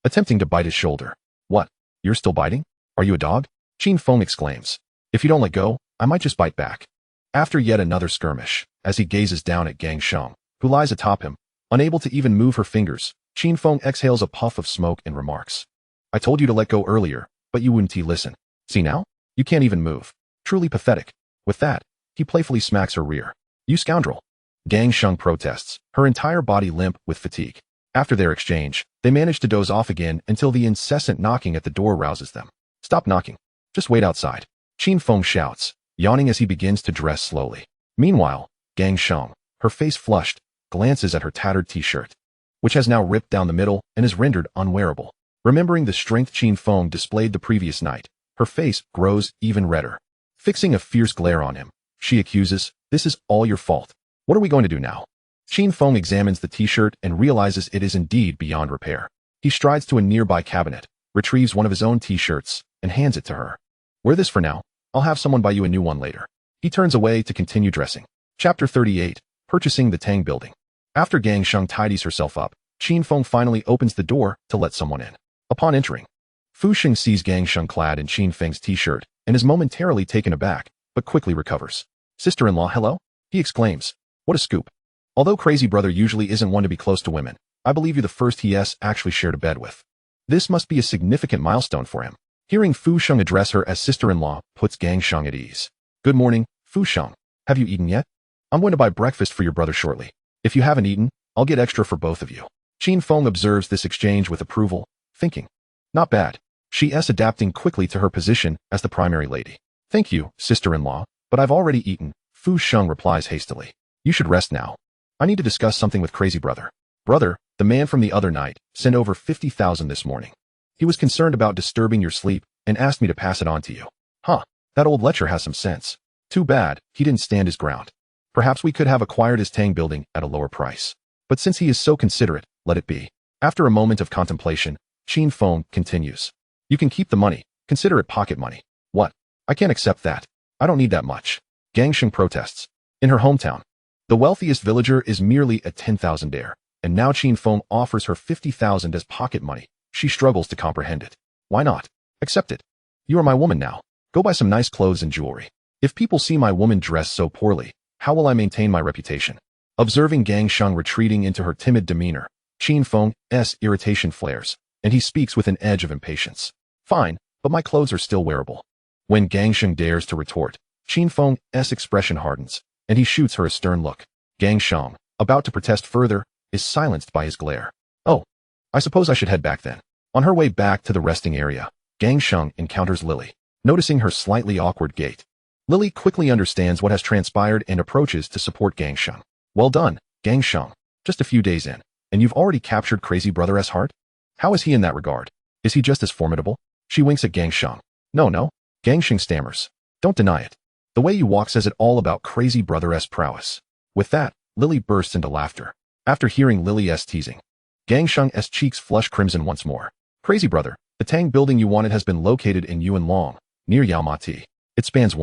attempting to bite his shoulder. What? You're still biting? Are you a dog? Qin Feng exclaims. If you don't let go, I might just bite back. After yet another skirmish, as he gazes down at Gangsheng, who lies atop him, unable to even move her fingers, Qin Feng exhales a puff of smoke and remarks. I told you to let go earlier, but you wouldn't listen. See now? You can't even move. Truly pathetic. With that, he playfully smacks her rear. You scoundrel! Gangsheng protests, her entire body limp with fatigue. After their exchange, they manage to doze off again until the incessant knocking at the door rouses them. Stop knocking. Just wait outside. Qin Feng shouts, yawning as he begins to dress slowly. Meanwhile, Gangsheng, her face flushed, glances at her tattered t-shirt, which has now ripped down the middle and is rendered unwearable. Remembering the strength Qin Feng displayed the previous night, her face grows even redder. Fixing a fierce glare on him, she accuses, this is all your fault. What are we going to do now? Qin Feng examines the t-shirt and realizes it is indeed beyond repair. He strides to a nearby cabinet, retrieves one of his own t-shirts, and hands it to her. Wear this for now. I'll have someone buy you a new one later. He turns away to continue dressing. Chapter 38, Purchasing the Tang Building. After Gangsheng tidies herself up, Qin Feng finally opens the door to let someone in. Upon entering, Fu Xing sees Gangsheng clad in Qin Feng's t-shirt and is momentarily taken aback, but quickly recovers. Sister-in-law, hello? He exclaims. What a scoop. Although Crazy Brother usually isn't one to be close to women, I believe you're the first he has actually shared a bed with. This must be a significant milestone for him. Hearing Fu Xing address her as sister-in-law puts Gangsheng at ease. Good morning, Fu Xing. Have you eaten yet? I'm going to buy breakfast for your brother shortly. If you haven't eaten, I'll get extra for both of you. Qin Feng observes this exchange with approval, thinking, not bad. She is adapting quickly to her position as the primary lady. Thank you, sister-in-law, but I've already eaten, Fu Xing replies hastily. You should rest now. I need to discuss something with Crazy Brother. Brother, the man from the other night, sent over 50,000 this morning. He was concerned about disturbing your sleep and asked me to pass it on to you. Huh, that old lecher has some sense. Too bad, he didn't stand his ground. Perhaps we could have acquired his Tang building at a lower price. But since he is so considerate, let it be. After a moment of contemplation, Qin Feng continues. You can keep the money, consider it pocket money. What? I can't accept that. I don't need that much. Gangsheng protests. In her hometown, the wealthiest villager is merely a 10,000 heir, and now Qin Feng offers her 50,000 as pocket money. She struggles to comprehend it. Why not? Accept it. You are my woman now. Go buy some nice clothes and jewelry. If people see my woman dressed so poorly, how will I maintain my reputation? Observing Gangsheng retreating into her timid demeanor, Qin Feng's irritation flares, and he speaks with an edge of impatience. Fine, but my clothes are still wearable. When Gangsheng dares to retort, Qin Feng's expression hardens, and he shoots her a stern look. Gangsheng, about to protest further, is silenced by his glare. Oh, I suppose I should head back then. On her way back to the resting area, Gangsheng encounters Lily. Noticing her slightly awkward gait, Lily quickly understands what has transpired and approaches to support Gangsheng. Well done, Gangsheng. Just a few days in, and you've already captured Crazy Brother's heart? How is he in that regard? Is he just as formidable? She winks at Gangsheng. No, Gang Shing stammers. Don't deny it. The way you walk says it all about crazy brother-s prowess. With that, Lily bursts into laughter. After hearing Lily's teasing, Gang Sheng's cheeks flush crimson once more. Crazy brother, the Tang building you wanted has been located in Yuanlong, near Yaomati. It spans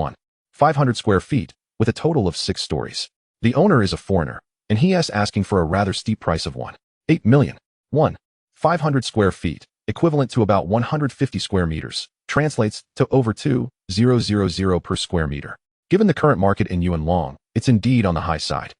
500 square feet, with a total of 6 stories. The owner is a foreigner, and he is asking for a rather steep price of 8 million. 500 square feet, equivalent to about 150 square meters, translates to over 2,000 per square meter. Given the current market in Yuanlong, it's indeed on the high side.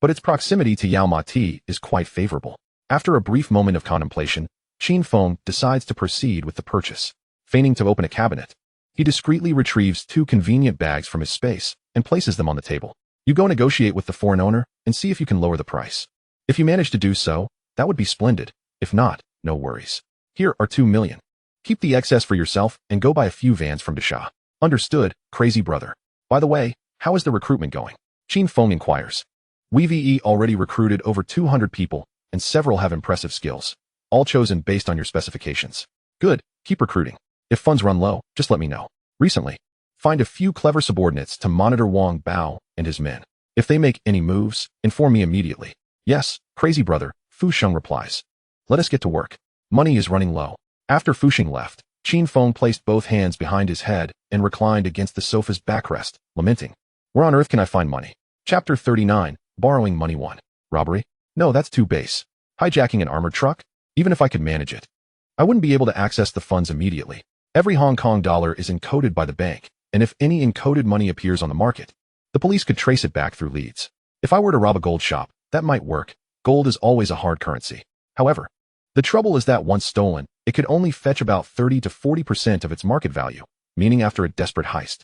But its proximity to Yaomati is quite favorable. After a brief moment of contemplation, Qin Feng decides to proceed with the purchase. Feigning to open a cabinet, he discreetly retrieves 2 convenient bags from his space and places them on the table. You go negotiate with the foreign owner and see if you can lower the price. If you manage to do so, that would be splendid. If not, no worries. Here are 2 million. Keep the excess for yourself and go buy a few vans from Desha. Understood, crazy brother. By the way, how is the recruitment going? Qin Feng inquires. We've already recruited over 200 people, and several have impressive skills, all chosen based on your specifications. Good, keep recruiting. If funds run low, just let me know. Recently, find a few clever subordinates to monitor Wang Bao and his men. If they make any moves, inform me immediately. Yes, crazy brother, Fu Sheng replies. Let us get to work. Money is running low. After Fu Sheng left, Qin Feng placed both hands behind his head and reclined against the sofa's backrest, lamenting. Where on earth can I find money? Chapter 39, Borrowing Money 1. Robbery? No, that's too base. Hijacking an armored truck? Even if I could manage it, I wouldn't be able to access the funds immediately. Every Hong Kong dollar is encoded by the bank, and if any encoded money appears on the market, the police could trace it back through leads. If I were to rob a gold shop, that might work. Gold is always a hard currency. However, the trouble is that once stolen, it could only fetch about 30 to 40% of its market value, meaning after a desperate heist,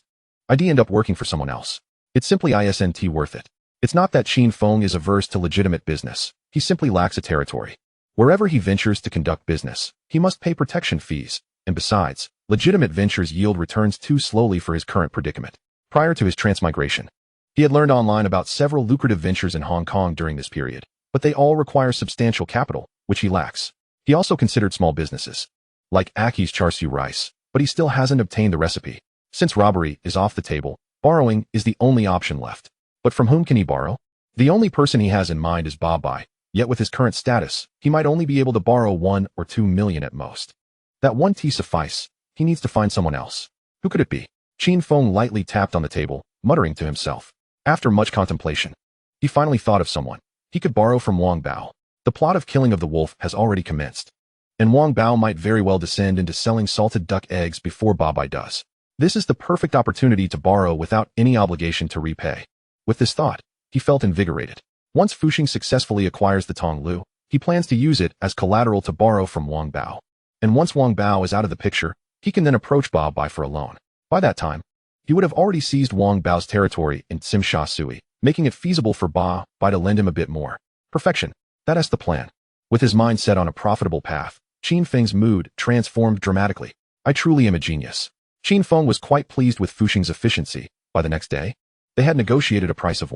I'd end up working for someone else. It's simply isn't worth it. It's not that Qin Feng is averse to legitimate business. He simply lacks a territory. Wherever he ventures to conduct business, he must pay protection fees, and besides, legitimate ventures yield returns too slowly for his current predicament. Prior to his transmigration, he had learned online about several lucrative ventures in Hong Kong during this period, but they all require substantial capital, which he lacks. He also considered small businesses, like Aki's char siu rice, but he still hasn't obtained the recipe. Since robbery is off the table, borrowing is the only option left. But from whom can he borrow? The only person he has in mind is Ba Bai, yet with his current status, he might only be able to borrow 1 or 2 million at most. That 1 T suffice. He needs to find someone else. Who could it be? Qin Feng lightly tapped on the table, muttering to himself. After much contemplation, he finally thought of someone. He could borrow from Wang Bao. The plot of killing of the wolf has already commenced, and Wang Bao might very well descend into selling salted duck eggs before Ba Bai does. This is the perfect opportunity to borrow without any obligation to repay. With this thought, he felt invigorated. Once Fu Sheng successfully acquires the Tong Lu, he plans to use it as collateral to borrow from Wang Bao. And once Wang Bao is out of the picture, he can then approach Ba Bai for a loan. By that time, he would have already seized Wang Bao's territory in Tsim Sha Sui, making it feasible for Ba Bai to lend him a bit more. Perfection. That is the plan. With his mind set on a profitable path, Qin Feng's mood transformed dramatically. I truly am a genius. Qin Feng was quite pleased with Fu Sheng's efficiency. By the next day, they had negotiated a price of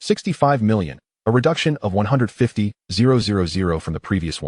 65 million, a reduction of 150,000 from the previous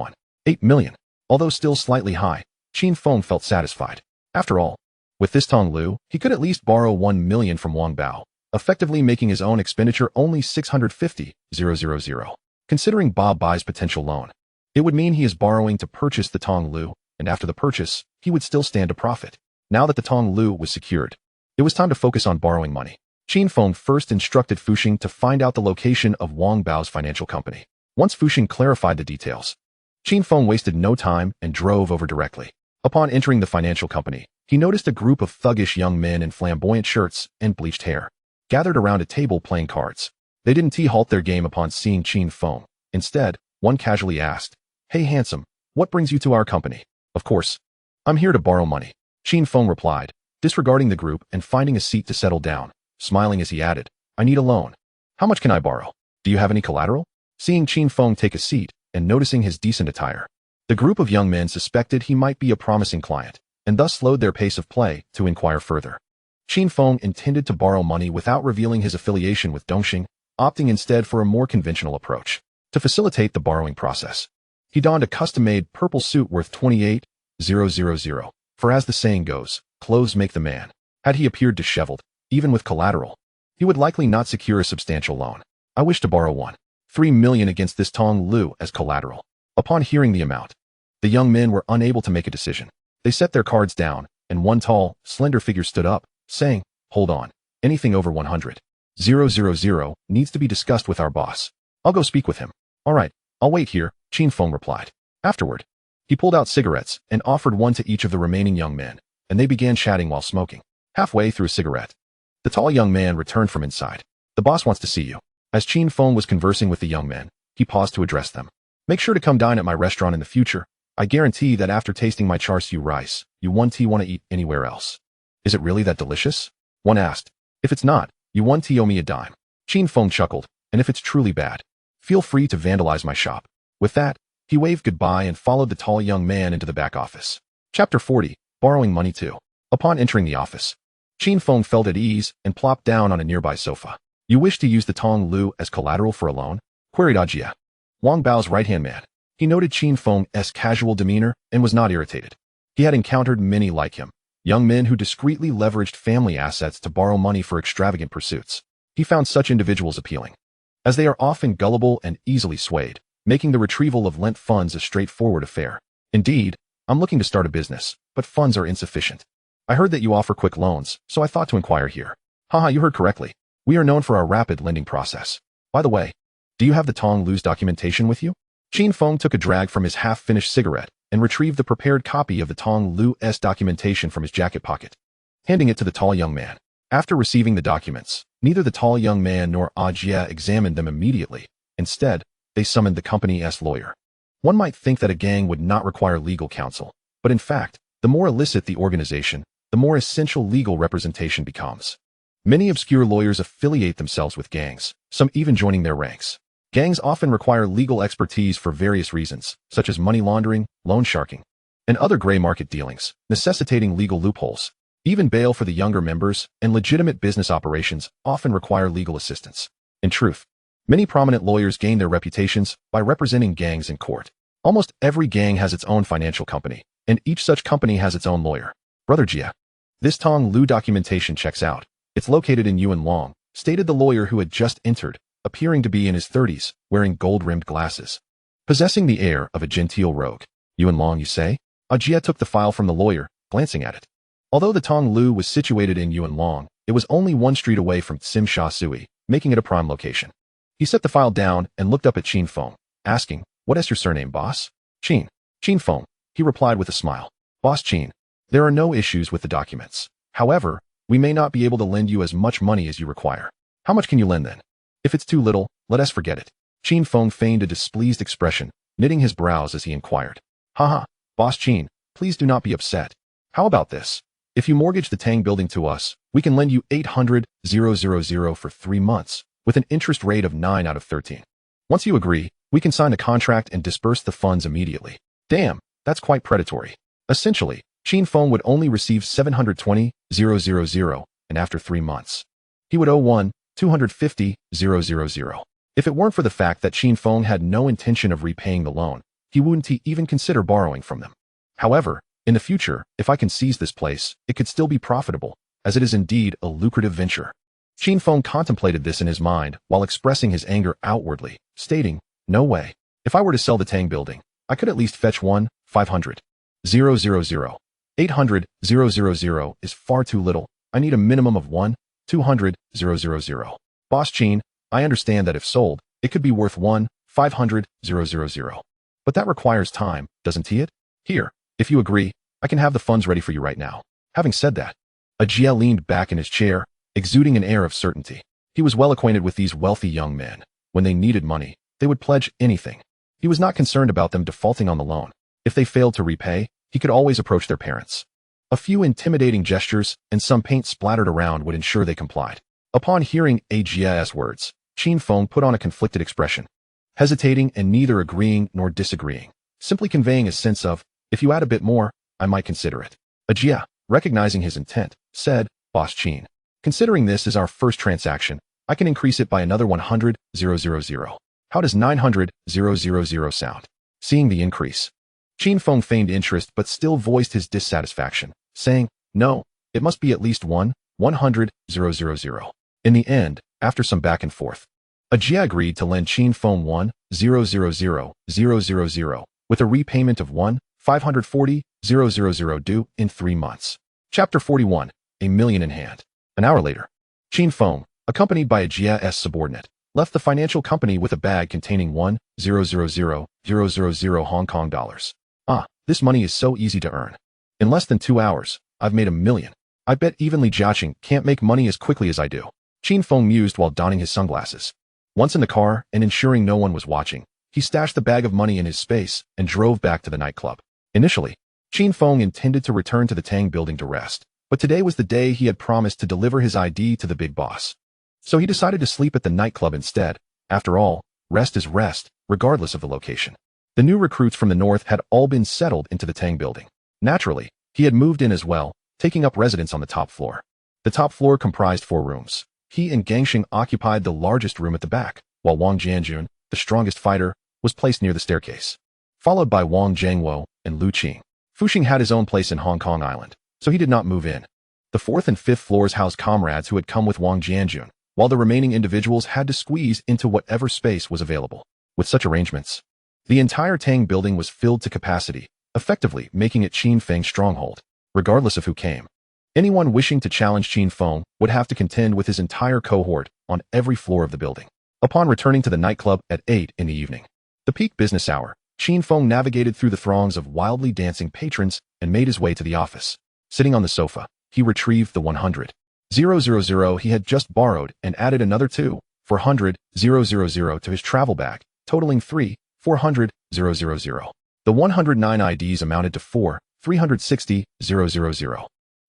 8 million. Although still slightly high, Qin Feng felt satisfied. After all, with this Tong Lu, he could at least borrow 1 million from Wang Bao, effectively making his own expenditure only 650,000. Considering Ba Bai's potential loan, it would mean he is borrowing to purchase the Tong Lu, and after the purchase, he would still stand to profit. Now that the Tong Lu was secured, it was time to focus on borrowing money. Qin Feng first instructed Fu Sheng to find out the location of Wang Bao's financial company. Once Fu Sheng clarified the details, Qin Feng wasted no time and drove over directly. Upon entering the financial company, he noticed a group of thuggish young men in flamboyant shirts and bleached hair, gathered around a table playing cards. They didn't halt their game upon seeing Qin Feng. Instead, one casually asked, "Hey handsome, what brings you to our company?" "Of course, I'm here to borrow money," Qin Feng replied, disregarding the group and finding a seat to settle down, smiling as he added, "I need a loan. How much can I borrow? Do you have any collateral?" Seeing Qin Feng take a seat and noticing his decent attire, the group of young men suspected he might be a promising client, and thus slowed their pace of play to inquire further. Qin Feng intended to borrow money without revealing his affiliation with Dongxing, opting instead for a more conventional approach. To facilitate the borrowing process, he donned a custom-made purple suit worth 28,000, for as the saying goes, clothes make the man. Had he appeared disheveled, even with collateral, he would likely not secure a substantial loan. I wish to borrow 1.3 million against this Tong Lu as collateral. Upon hearing the amount, the young men were unable to make a decision. They set their cards down, and one tall, slender figure stood up, saying, "Hold on. Anything over 100,000 needs to be discussed with our boss. I'll go speak with him." "All right, I'll wait here," Qin Feng replied. Afterward, he pulled out cigarettes and offered one to each of the remaining young men, and they began chatting while smoking. Halfway through a cigarette, the tall young man returned from inside. "The boss wants to see you." As Qin Feng was conversing with the young men, he paused to address them. "Make sure to come dine at my restaurant in the future. I guarantee that after tasting my char siu rice, you want to eat anywhere else." "Is it really that delicious?" one asked. "If it's not, you want to owe me a dime." Qin Feng chuckled, "And if it's truly bad, feel free to vandalize my shop." With that, he waved goodbye and followed the tall young man into the back office. Chapter 40, Borrowing Money Too. Upon entering the office, Qin Feng felt at ease and plopped down on a nearby sofa. "You wish to use the Tong Lu as collateral for a loan?" queried Ajia, Wang Bao's right-hand man. He noted Qin Feng's casual demeanor and was not irritated. He had encountered many like him, young men who discreetly leveraged family assets to borrow money for extravagant pursuits. He found such individuals appealing, as they are often gullible and easily swayed, making the retrieval of lent funds a straightforward affair. "Indeed, I'm looking to start a business, but funds are insufficient. I heard that you offer quick loans, so I thought to inquire here." "Haha, you heard correctly. We are known for our rapid lending process. By the way, do you have the Tong Lu's documentation with you?" Qin Feng took a drag from his half-finished cigarette and retrieved the prepared copy of the Tong Lu's documentation from his jacket pocket, handing it to the tall young man. After receiving the documents, neither the tall young man nor Ajia examined them immediately. Instead, they summoned the company's lawyer. One might think that a gang would not require legal counsel, but in fact, the more illicit the organization, the more essential legal representation becomes. Many obscure lawyers affiliate themselves with gangs, some even joining their ranks. Gangs often require legal expertise for various reasons, such as money laundering, loan sharking, and other gray market dealings, necessitating legal loopholes. Even bail for the younger members and legitimate business operations often require legal assistance. In truth, many prominent lawyers gain their reputations by representing gangs in court. Almost every gang has its own financial company, and each such company has its own lawyer. "Brother Jia, this Tong Lu documentation checks out. It's located in Yuanlong," stated the lawyer who had just entered, appearing to be in his 30s, wearing gold-rimmed glasses, possessing the air of a genteel rogue. "Yuanlong, you say?" Ajia took the file from the lawyer, glancing at it. Although the Tong Lu was situated in Yuanlong, it was only one street away from Tsim Sha Sui, making it a prime location. He set the file down and looked up at Qin Feng, asking, "What is your surname, boss?" "Qin Feng," he replied with a smile. "Boss Qin, there are no issues with the documents. However, we may not be able to lend you as much money as you require." "How much can you lend then?" "If it's too little, let us forget it." Qin Feng feigned a displeased expression, knitting his brows as he inquired. "Haha, Boss Qin, please do not be upset. How about this? If you mortgage the Tang building to us, we can lend you 800,000 for 3 months, with an interest rate of 9 out of 13. Once you agree, we can sign a contract and disburse the funds immediately." Damn, that's quite predatory. Essentially, Qin Feng would only receive 720,000, and after 3 months, he would owe 250,000. If it weren't for the fact that Qin Feng had no intention of repaying the loan, he wouldn't even consider borrowing from them. However, in the future, if I can seize this place, it could still be profitable, as it is indeed a lucrative venture. Qin Feng contemplated this in his mind while expressing his anger outwardly, stating, "No way. If I were to sell the Tang building, I could at least fetch 500,000. 800,000 is far too little. I need a minimum of 200,000. Boss Qin, I understand that if sold, it could be worth 500,000. But that requires time, doesn't it? Here, if you agree, I can have the funds ready for you right now." Having said that, Ajia leaned back in his chair, exuding an air of certainty. He was well acquainted with these wealthy young men. When they needed money, they would pledge anything. He was not concerned about them defaulting on the loan. If they failed to repay, he could always approach their parents. A few intimidating gestures and some paint splattered around would ensure they complied. Upon hearing Ajia's words, Qin Feng put on a conflicted expression, hesitating and neither agreeing nor disagreeing, simply conveying a sense of, "If you add a bit more, I might consider it." Ajia, recognizing his intent, said, "Boss Qin, considering this is our first transaction, I can increase it by another 100,000. How does 900,000 sound?" Seeing the increase, Qin Feng feigned interest but still voiced his dissatisfaction, saying, "No, It must be at least 100,000. In the end, after some back and forth, Jia agreed to lend Qin Feng 100,000 with a repayment of 1,540,000 due in 3 months. Chapter 41. A million in hand. An hour later, Qin Feng, accompanied by Jia's subordinate, left the financial company with a bag containing 100,000 Hong Kong dollars. Ah, this money is so easy to earn. In less than 2 hours, I've made $1 million. I bet evenly Jiaqing can't make money as quickly as I do. Qin Feng mused while donning his sunglasses. Once in the car and ensuring no one was watching, he stashed the bag of money in his space and drove back to the nightclub. Initially, Qin Feng intended to return to the Tang building to rest, but today was the day he had promised to deliver his ID to the big boss. So he decided to sleep at the nightclub instead. After all, rest is rest, regardless of the location. The new recruits from the north had all been settled into the Tang building. Naturally, he had moved in as well, taking up residence on the top floor. The top floor comprised 4 rooms. He and Gangxing occupied the largest room at the back, while Wang Jianjun, the strongest fighter, was placed near the staircase, followed by Wang Zhangwo and Lu Qing. Fuxing had his own place in Hong Kong Island, so he did not move in. The 4th and 5th floors housed comrades who had come with Wang Jianjun, while the remaining individuals had to squeeze into whatever space was available. With such arrangements, the entire Tang building was filled to capacity, effectively making it Qin Feng's stronghold, regardless of who came. Anyone wishing to challenge Qin Feng would have to contend with his entire cohort on every floor of the building. Upon returning to the nightclub at 8 in the evening, the peak business hour, Qin Feng navigated through the throngs of wildly dancing patrons and made his way to the office. Sitting on the sofa, he retrieved the 100,000 he had just borrowed and added another 2,400,000 to his travel bag, totaling 3,400,000. The 109 IDs amounted to 4,360,000.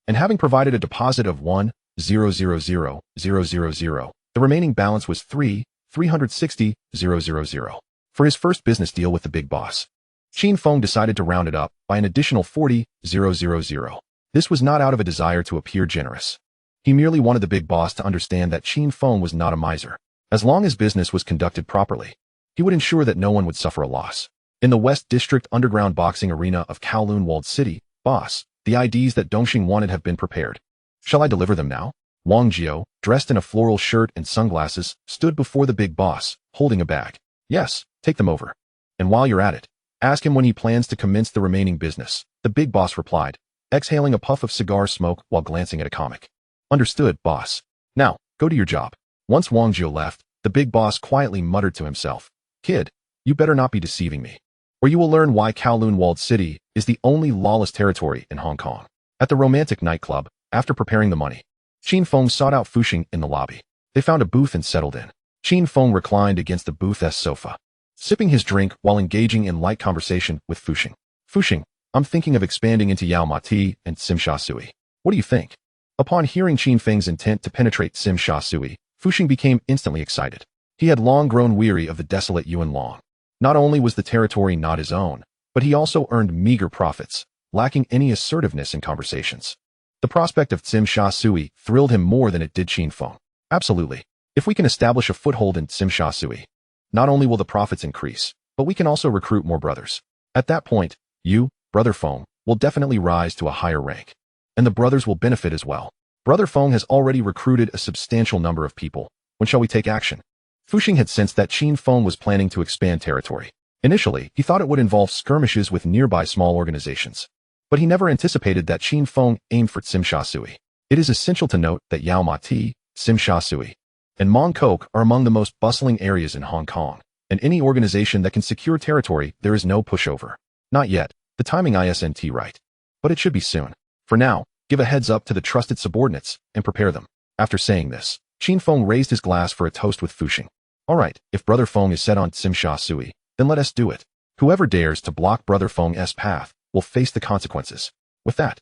And having provided a deposit of 1,000,000, the remaining balance was 3,360,000. For his first business deal with the big boss, Qin Feng decided to round it up by an additional 40,000. This was not out of a desire to appear generous. He merely wanted the big boss to understand that Qin Feng was not a miser. As long as business was conducted properly, he would ensure that no one would suffer a loss. In the West District underground boxing arena of Kowloon walled city, boss, the IDs that Dongxing wanted have been prepared. Shall I deliver them now? Wang Jiao, dressed in a floral shirt and sunglasses, stood before the big boss, holding a bag. Yes, take them over. And while you're at it, ask him when he plans to commence the remaining business, the big boss replied, exhaling a puff of cigar smoke while glancing at a comic. Understood, boss. Now, go to your job. Once Wang Jiao left, the big boss quietly muttered to himself, Kid, you better not be deceiving me, or you will learn why Kowloon walled city is the only lawless territory in Hong Kong. At the romantic nightclub, after preparing the money, Qin Feng sought out Fuxing in the lobby. They found a booth and settled in. Qin Feng reclined against the booth's sofa, sipping his drink while engaging in light conversation with Fuxing. Fuxing, I'm thinking of expanding into Yao Ma Ti and Sim Sha Sui. What do you think? Upon hearing Qin Feng's intent to penetrate Sim Sha Sui, Fuxing became instantly excited. He had long grown weary of the desolate Yuan Long. Not only was the territory not his own, but he also earned meager profits, lacking any assertiveness in conversations. The prospect of Sim Sha Sui thrilled him more than it did Qin Feng. Absolutely. If we can establish a foothold in Sim Sha Sui, not only will the profits increase, but we can also recruit more brothers. At that point, you, Brother Feng, will definitely rise to a higher rank. And the brothers will benefit as well. Brother Feng has already recruited a substantial number of people. When shall we take action? Fuxing had sensed that Qin Feng was planning to expand territory. Initially, he thought it would involve skirmishes with nearby small organizations. But he never anticipated that Qin Feng aimed for Sim Sha Sui. It is essential to note that Yao Ma Ti, Sim Sha Sui, and Mong Kok are among the most bustling areas in Hong Kong, and any organization that can secure territory, there is no pushover. Not yet, the timing isn't right. But it should be soon. For now, give a heads up to the trusted subordinates, and prepare them. After saying this, Qin Feng raised his glass for a toast with Fuxing. Alright, if Brother Feng is set on Sim Sha Sui, then let us do it. Whoever dares to block Brother Feng's path will face the consequences. With that,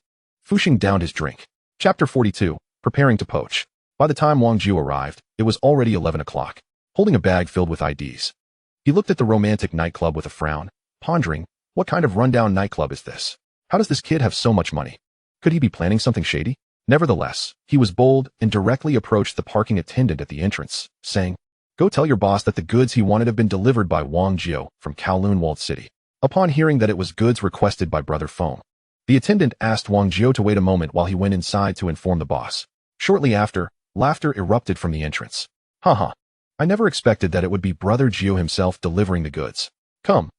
Fuxing downed his drink. Chapter 42, Preparing to Poach. By the time Wang Jiao arrived, it was already 11 o'clock, holding a bag filled with IDs. He looked at the romantic nightclub with a frown, pondering, what kind of rundown nightclub is this? How does this kid have so much money? Could he be planning something shady? Nevertheless, he was bold and directly approached the parking attendant at the entrance, saying, Go tell your boss that the goods he wanted have been delivered by Wang Jiao from Kowloon walled city. Upon hearing that it was goods requested by Brother Feng, The attendant asked Wang Jiao to wait a moment while he went inside to inform the boss. Shortly after, laughter erupted from the entrance. Haha. I never expected that it would be Brother Jiao himself delivering the goods. Come,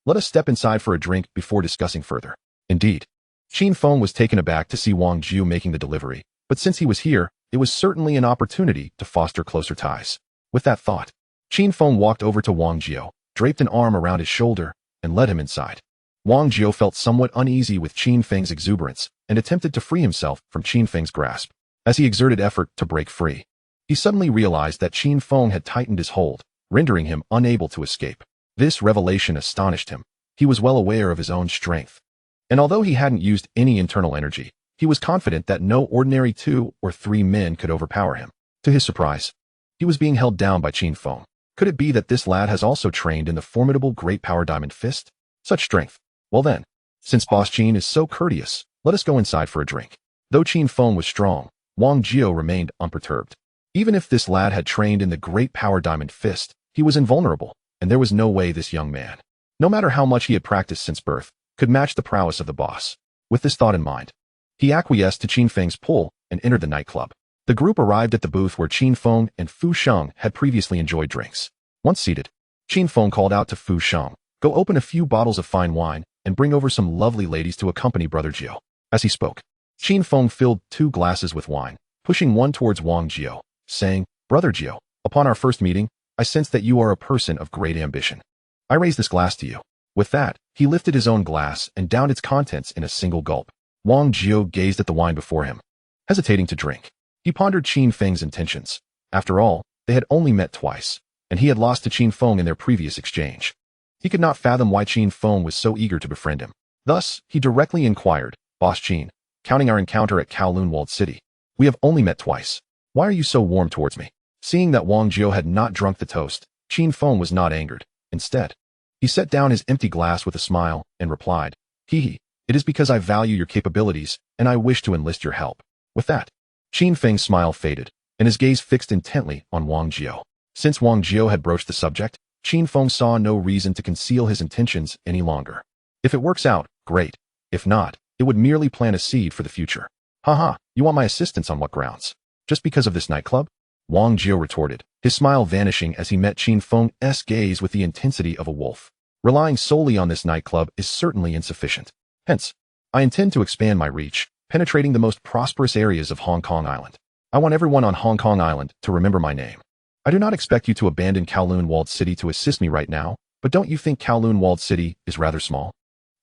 let us step inside for a drink before discussing further. Indeed. Qin Feng was taken aback to see Wang Jiao making the delivery, but since he was here, it was certainly an opportunity to foster closer ties. With that thought, Qin Feng walked over to Wang Jiao, draped an arm around his shoulder, and led him inside. Wang Jiao felt somewhat uneasy with Qin Feng's exuberance and attempted to free himself from Qin Feng's grasp. As he exerted effort to break free, he suddenly realized that Qin Feng had tightened his hold, rendering him unable to escape. This revelation astonished him. He was well aware of his own strength. And although he hadn't used any internal energy, he was confident that no ordinary 2 or 3 men could overpower him. To his surprise, he was being held down by Qin Feng. Could it be that this lad has also trained in the formidable Great Power Diamond Fist? Such strength. Well then, since Boss Qin is so courteous, let us go inside for a drink. Though Qin Feng was strong, Wang Jiao remained unperturbed. Even if this lad had trained in the Great Power Diamond Fist, he was invulnerable, and there was no way this young man, no matter how much he had practiced since birth, could match the prowess of the boss. With this thought in mind, he acquiesced to Qin Feng's pull and entered the nightclub. The group arrived at the booth where Qin Feng and Fu Sheng had previously enjoyed drinks. Once seated, Qin Feng called out to Fu Sheng, "Go open a few bottles of fine wine and bring over some lovely ladies to accompany Brother Jiao." As he spoke, Qin Feng filled 2 glasses with wine, pushing one towards Wang Jiao, saying, "Brother Jiao, upon our first meeting, I sense that you are a person of great ambition. I raise this glass to you." With that, he lifted his own glass and downed its contents in a single gulp. Wang Jiao gazed at the wine before him, hesitating to drink. He pondered Qin Feng's intentions. After all, they had only met twice, and he had lost to Qin Feng in their previous exchange. He could not fathom why Qin Feng was so eager to befriend him. Thus, he directly inquired, "Boss Qin, counting our encounter at Kowloon walled city, we have only met twice. Why are you so warm towards me?" Seeing that Wang Jiao had not drunk the toast, Qin Feng was not angered. Instead, he set down his empty glass with a smile and replied, "Hee, it is because I value your capabilities and I wish to enlist your help." With that, Qin Feng's smile faded, and his gaze fixed intently on Wang Jiao. Since Wang Jiao had broached the subject, Qin Feng saw no reason to conceal his intentions any longer. If it works out, great. If not, it would merely plant a seed for the future. "Haha, you want my assistance on what grounds? Just because of this nightclub?" Wang Jiao retorted, his smile vanishing as he met Qin Feng's gaze with the intensity of a wolf. Relying solely on this nightclub is certainly insufficient. Hence, I intend to expand my reach, penetrating the most prosperous areas of Hong Kong Island. I want everyone on Hong Kong Island to remember my name. I do not expect you to abandon Kowloon Walled City to assist me right now, but don't you think Kowloon Walled City is rather small?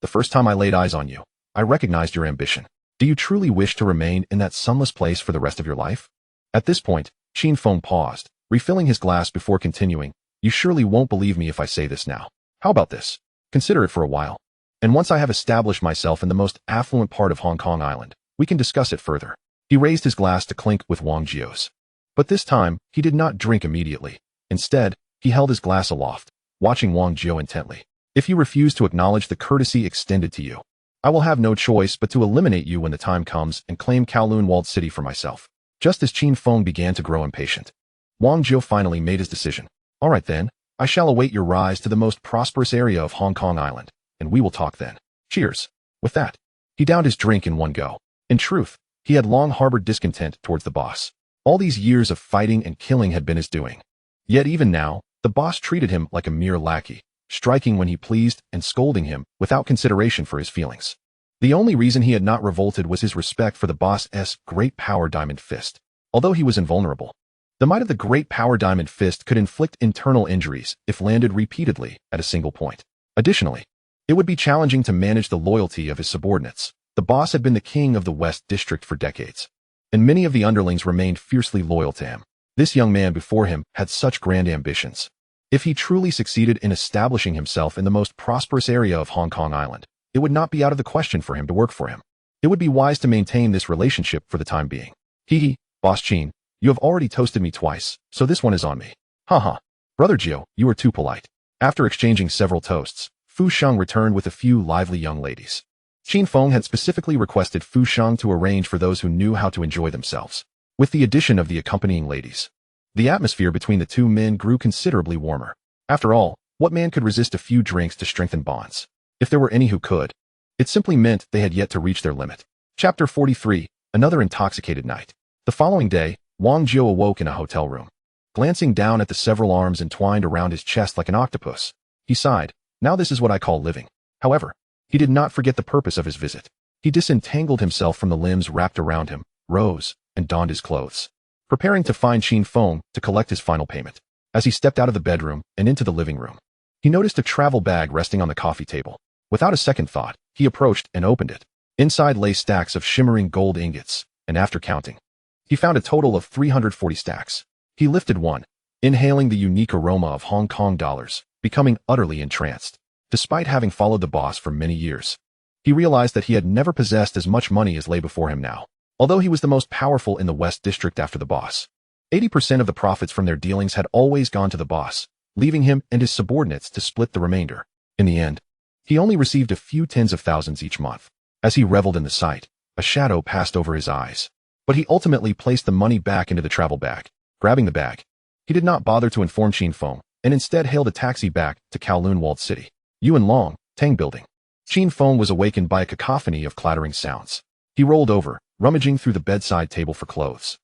The first time I laid eyes on you, I recognized your ambition. Do you truly wish to remain in that sunless place for the rest of your life?" At this point, Qin Feng paused, refilling his glass before continuing, "You surely won't believe me if I say this now. How about this? Consider it for a while. And once I have established myself in the most affluent part of Hong Kong Island, we can discuss it further." He raised his glass to clink with Wang Jiao's. But this time, he did not drink immediately. Instead, he held his glass aloft, watching Wang Jiao intently. "If you refuse to acknowledge the courtesy extended to you, I will have no choice but to eliminate you when the time comes and claim Kowloon Walled City for myself." Just as Qin Feng began to grow impatient, Wang Jiao finally made his decision. "All right then, I shall await your rise to the most prosperous area of Hong Kong Island, and we will talk then. Cheers." With that, he downed his drink in one go. In truth, he had long harbored discontent towards the boss. All these years of fighting and killing had been his doing. Yet even now, the boss treated him like a mere lackey, striking when he pleased and scolding him without consideration for his feelings. The only reason he had not revolted was his respect for the boss's Great Power Diamond Fist. Although he was invulnerable, the might of the Great Power Diamond Fist could inflict internal injuries if landed repeatedly at a single point. Additionally, it would be challenging to manage the loyalty of his subordinates. The boss had been the king of the West District for decades, and many of the underlings remained fiercely loyal to him. This young man before him had such grand ambitions. If he truly succeeded in establishing himself in the most prosperous area of Hong Kong Island, it would not be out of the question for him to work for him. It would be wise to maintain this relationship for the time being. "Hee, Boss Qin, you have already toasted me twice, so this one is on me." "Haha, Brother Jiao, you are too polite." After exchanging several toasts, Fu Sheng returned with a few lively young ladies. Qin Feng had specifically requested Fu Sheng to arrange for those who knew how to enjoy themselves. With the addition of the accompanying ladies, the atmosphere between the two men grew considerably warmer. After all, what man could resist a few drinks to strengthen bonds? If there were any who could, It simply meant they had yet to reach their limit. Chapter 43, Another Intoxicated Night. The following day, Wang Jiu awoke in a hotel room. Glancing down at the several arms entwined around his chest like an octopus, he sighed, "Now this is what I call living." However, he did not forget the purpose of his visit. He disentangled himself from the limbs wrapped around him, rose, and donned his clothes, preparing to find Qin Feng to collect his final payment. As he stepped out of the bedroom and into the living room, he noticed a travel bag resting on the coffee table. Without a second thought, he approached and opened it. Inside lay stacks of shimmering gold ingots, and after counting, he found a total of 340 stacks. He lifted one, inhaling the unique aroma of Hong Kong dollars, becoming utterly entranced. Despite having followed the boss for many years, he realized that he had never possessed as much money as lay before him now. Although he was the most powerful in the West District after the boss, 80% of the profits from their dealings had always gone to the boss, leaving him and his subordinates to split the remainder. In the end, he only received a few tens of thousands each month. As he reveled in the sight, a shadow passed over his eyes. But he ultimately placed the money back into the travel bag. Grabbing the bag, he did not bother to inform Qin Feng, and instead hailed a taxi back to Kowloon walled city. Yuan Long, Tang Building. Qin Feng was awakened by a cacophony of clattering sounds. He rolled over, rummaging through the bedside table for clothes,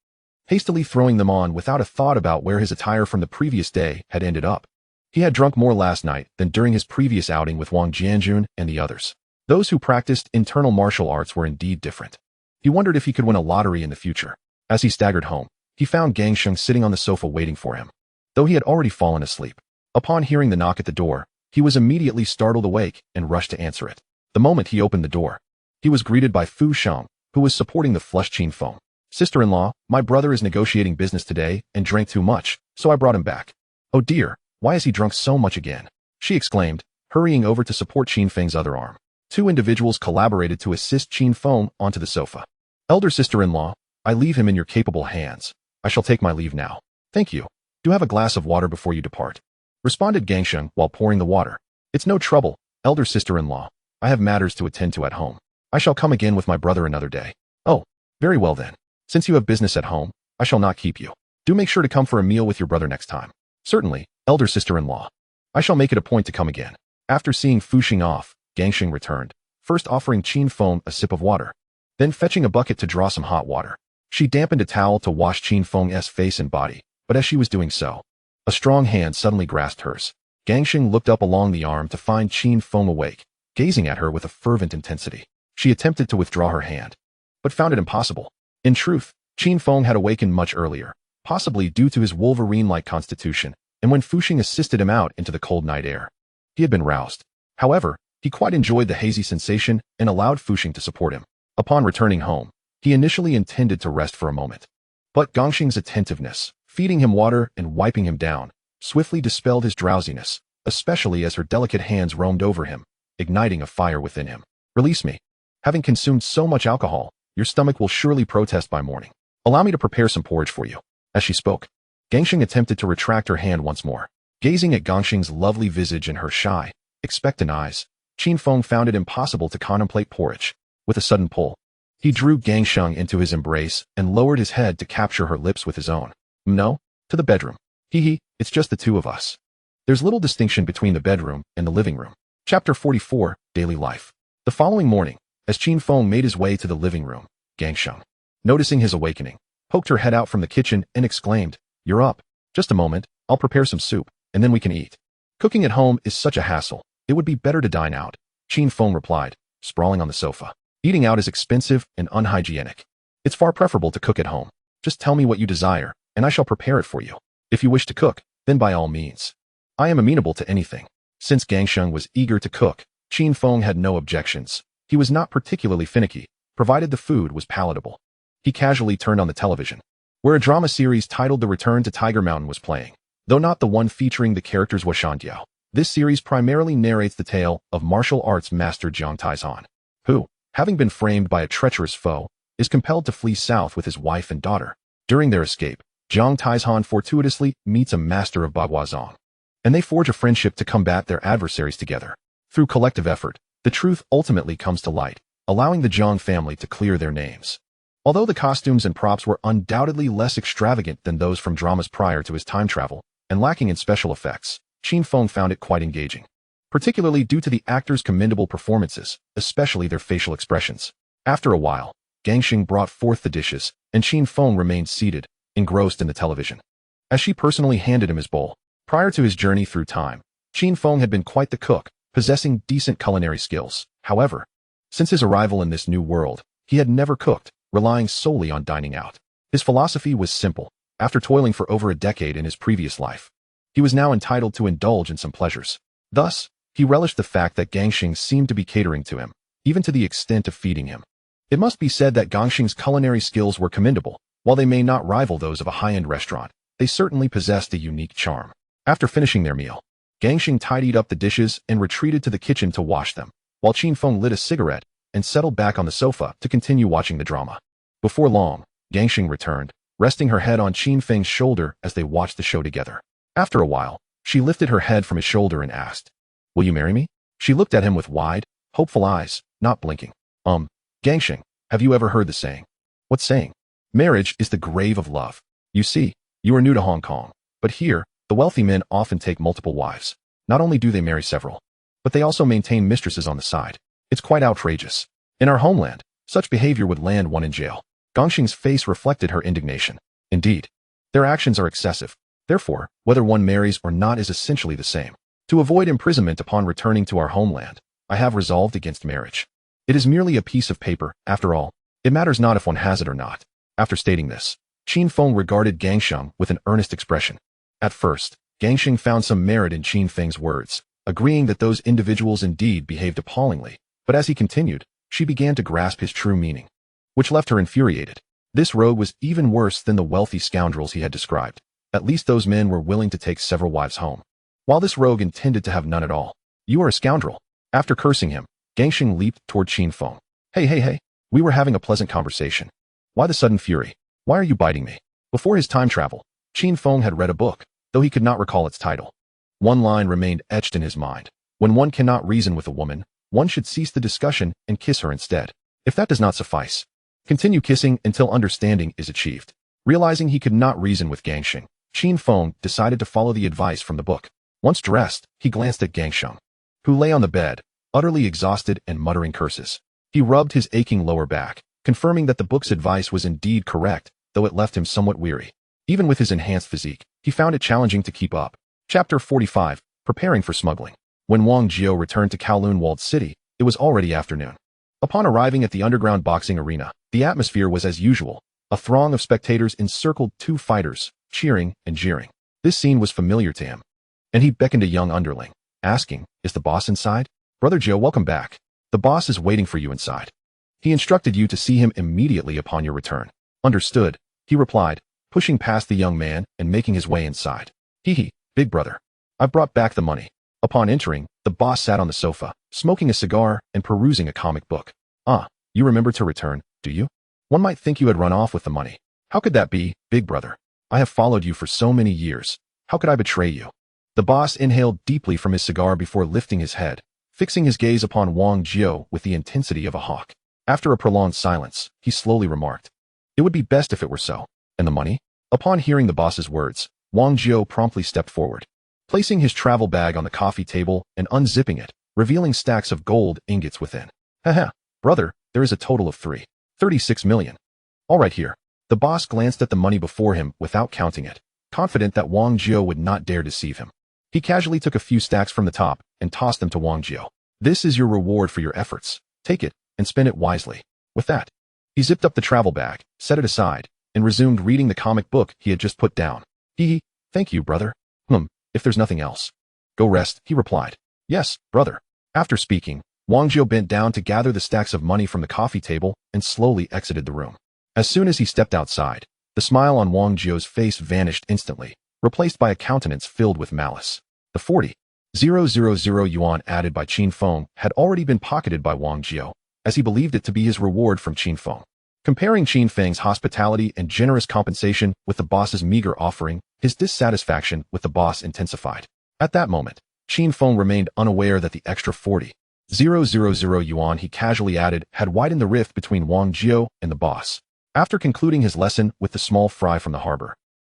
hastily throwing them on without a thought about where his attire from the previous day had ended up. He had drunk more last night than during his previous outing with Wang Jianjun and the others. Those who practiced internal martial arts were indeed different. He wondered if he could win a lottery in the future. As he staggered home, he found Gangsheng sitting on the sofa waiting for him, though he had already fallen asleep. Upon hearing the knock at the door, he was immediately startled awake and rushed to answer it. The moment he opened the door, he was greeted by Fu Shang, who was supporting the flushed Qin Feng. "Sister-in-law, my brother is negotiating business today and drank too much, so I brought him back." "Oh dear, why has he drunk so much again?" she exclaimed, hurrying over to support Qin Feng's other arm. Two individuals collaborated to assist Qin Feng onto the sofa. "Elder sister-in-law, I leave him in your capable hands. I shall take my leave now." "Thank you. Do have a glass of water before you depart," responded Gangsheng while pouring the water. "It's no trouble, elder sister-in-law. I have matters to attend to at home. I shall come again with my brother another day." "Oh, very well then. Since you have business at home, I shall not keep you. Do make sure to come for a meal with your brother next time." "Certainly, elder sister-in-law. I shall make it a point to come again." After seeing Fu Xing off, Gangsheng returned, first offering Qin Feng a sip of water, then fetching a bucket to draw some hot water. She dampened a towel to wash Qin Feng's face and body, but as she was doing so, a strong hand suddenly grasped hers. Gangsheng looked up along the arm to find Qin Feng awake, gazing at her with a fervent intensity. She attempted to withdraw her hand, but found it impossible. In truth, Qin Feng had awakened much earlier, possibly due to his Wolverine-like constitution, and when Fu Xing assisted him out into the cold night air, he had been roused. However, he quite enjoyed the hazy sensation and allowed Fu Xing to support him. Upon returning home, he initially intended to rest for a moment, but Gangsheng's attentiveness, feeding him water and wiping him down, swiftly dispelled his drowsiness, especially as her delicate hands roamed over him, igniting a fire within him. "Release me. Having consumed so much alcohol, your stomach will surely protest by morning. Allow me to prepare some porridge for you." As she spoke, Gangsheng attempted to retract her hand once more. Gazing at Gangsheng's lovely visage and her shy, expectant eyes, Qin Feng found it impossible to contemplate porridge. With a sudden pull, he drew Gangsheng into his embrace and lowered his head to capture her lips with his own. "No, to the bedroom. Hee, it's just the two of us. There's little distinction between the bedroom and the living room." Chapter 44, Daily Life. The following morning, as Qin Feng made his way to the living room, Gangsheng, noticing his awakening, poked her head out from the kitchen and exclaimed, "You're up. Just a moment, I'll prepare some soup, and then we can eat. Cooking at home is such a hassle. It would be better to dine out," Qin Feng replied, sprawling on the sofa. "Eating out is expensive and unhygienic. It's far preferable to cook at home. Just tell me what you desire, and I shall prepare it for you. If you wish to cook, then by all means. I am amenable to anything." Since Gangsheng was eager to cook, Qin Feng had no objections. He was not particularly finicky, provided the food was palatable. He casually turned on the television, where a drama series titled The Return to Tiger Mountain was playing. Though not the one featuring the characters Washandiao, this series primarily narrates the tale of martial arts master Jiang Taizhan, who, having been framed by a treacherous foe, is compelled to flee south with his wife and daughter. During their escape, Jiang Taizhan fortuitously meets a master of Baguazhang, and they forge a friendship to combat their adversaries together. Through collective effort, the truth ultimately comes to light, allowing the Jiang family to clear their names. Although the costumes and props were undoubtedly less extravagant than those from dramas prior to his time travel, and lacking in special effects, Qin Feng found it quite engaging. particularly due to the actors' commendable performances, especially their facial expressions. After a while, Gangxing brought forth the dishes, and Qin Feng remained seated, engrossed in the television. As she personally handed him his bowl, prior to his journey through time, Qin Feng had been quite the cook, possessing decent culinary skills. However, since his arrival in this new world, he had never cooked, relying solely on dining out. His philosophy was simple. After toiling for over a decade in his previous life, he was now entitled to indulge in some pleasures. Thus, he relished the fact that Gangxing seemed to be catering to him, even to the extent of feeding him. It must be said that Gangxing's culinary skills were commendable. While they may not rival those of a high-end restaurant, they certainly possessed a unique charm. After finishing their meal, Gangxing tidied up the dishes and retreated to the kitchen to wash them, while Qin Feng lit a cigarette and settled back on the sofa to continue watching the drama. Before long, Gangxing returned, resting her head on Qin Feng's shoulder as they watched the show together. After a while, she lifted her head from his shoulder and asked, "Will you marry me?" She looked at him with wide, hopeful eyes, not blinking. Gangxing, have you ever heard the saying? What saying? Marriage is the grave of love. You see, you are new to Hong Kong, but here, the wealthy men often take multiple wives. Not only do they marry several, but they also maintain mistresses on the side. It's quite outrageous. In our homeland, such behavior would land one in jail. Gangxing's face reflected her indignation. Indeed, their actions are excessive. Therefore, whether one marries or not is essentially the same. To avoid imprisonment upon returning to our homeland, I have resolved against marriage. It is merely a piece of paper, after all. It matters not if one has it or not. After stating this, Qin Feng regarded Gangxing with an earnest expression. At first, Gangxing found some merit in Qin Feng's words, agreeing that those individuals indeed behaved appallingly, but as he continued, she began to grasp his true meaning, which left her infuriated. This rogue was even worse than the wealthy scoundrels he had described. At least those men were willing to take several wives home, while this rogue intended to have none at all. You are a scoundrel. After cursing him, Gangxing leaped toward Qin Feng. Hey, we were having a pleasant conversation. Why the sudden fury? Why are you biting me? Before his time travel, Qin Feng had read a book, though he could not recall its title. One line remained etched in his mind. When one cannot reason with a woman, one should cease the discussion and kiss her instead. If that does not suffice, continue kissing until understanding is achieved. Realizing he could not reason with Gangxing, Qin Feng decided to follow the advice from the book. Once dressed, he glanced at Gangxing, who lay on the bed, utterly exhausted and muttering curses. He rubbed his aching lower back, confirming that the book's advice was indeed correct, though it left him somewhat weary. Even with his enhanced physique, he found it challenging to keep up. Chapter 45, Preparing for Smuggling. When Wang Jiao returned to Kowloon walled city, it was already afternoon. Upon arriving at the underground boxing arena, the atmosphere was as usual. A throng of spectators encircled two fighters, cheering and jeering. This scene was familiar to him, and he beckoned a young underling, asking, "Is the boss inside?" "Brother Jiao, welcome back. The boss is waiting for you inside. He instructed you to see him immediately upon your return." "Understood," he replied, pushing past the young man and making his way inside. "Hee, big brother. I've brought back the money." Upon entering, the boss sat on the sofa, smoking a cigar and perusing a comic book. "Ah, you remember to return, do you? One might think you had run off with the money. How could that be, big brother? I have followed you for so many years. How could I betray you?" The boss inhaled deeply from his cigar before lifting his head, fixing his gaze upon Wang Jiao with the intensity of a hawk. After a prolonged silence, he slowly remarked, "It would be best if it were so. And the money?" Upon hearing the boss's words, Wang Jiao promptly stepped forward, placing his travel bag on the coffee table and unzipping it, revealing stacks of gold ingots within. "Haha, brother, there is a total of 36 million. All right here." The boss glanced at the money before him without counting it, confident that Wang Jiao would not dare deceive him. He casually took a few stacks from the top and tossed them to Wang Jiao. "This is your reward for your efforts. Take it and spend it wisely." With that, he zipped up the travel bag, set it aside, and resumed reading the comic book he had just put down. Thank you, brother. If there's nothing else, go rest," he replied. "Yes, brother." After speaking, Wang Jiao bent down to gather the stacks of money from the coffee table and slowly exited the room. As soon as he stepped outside, the smile on Wang Jiao's face vanished instantly, replaced by a countenance filled with malice. The 40,000 yuan added by Qin Feng had already been pocketed by Wang Jiao, as he believed it to be his reward from Qin Feng. Comparing Qin Feng's hospitality and generous compensation with the boss's meager offering, his dissatisfaction with the boss intensified. At that moment, Qin Feng remained unaware that the extra 40,000 yuan he casually added had widened the rift between Wang Jiao and the boss. After concluding his lesson with the small fry from the harbor,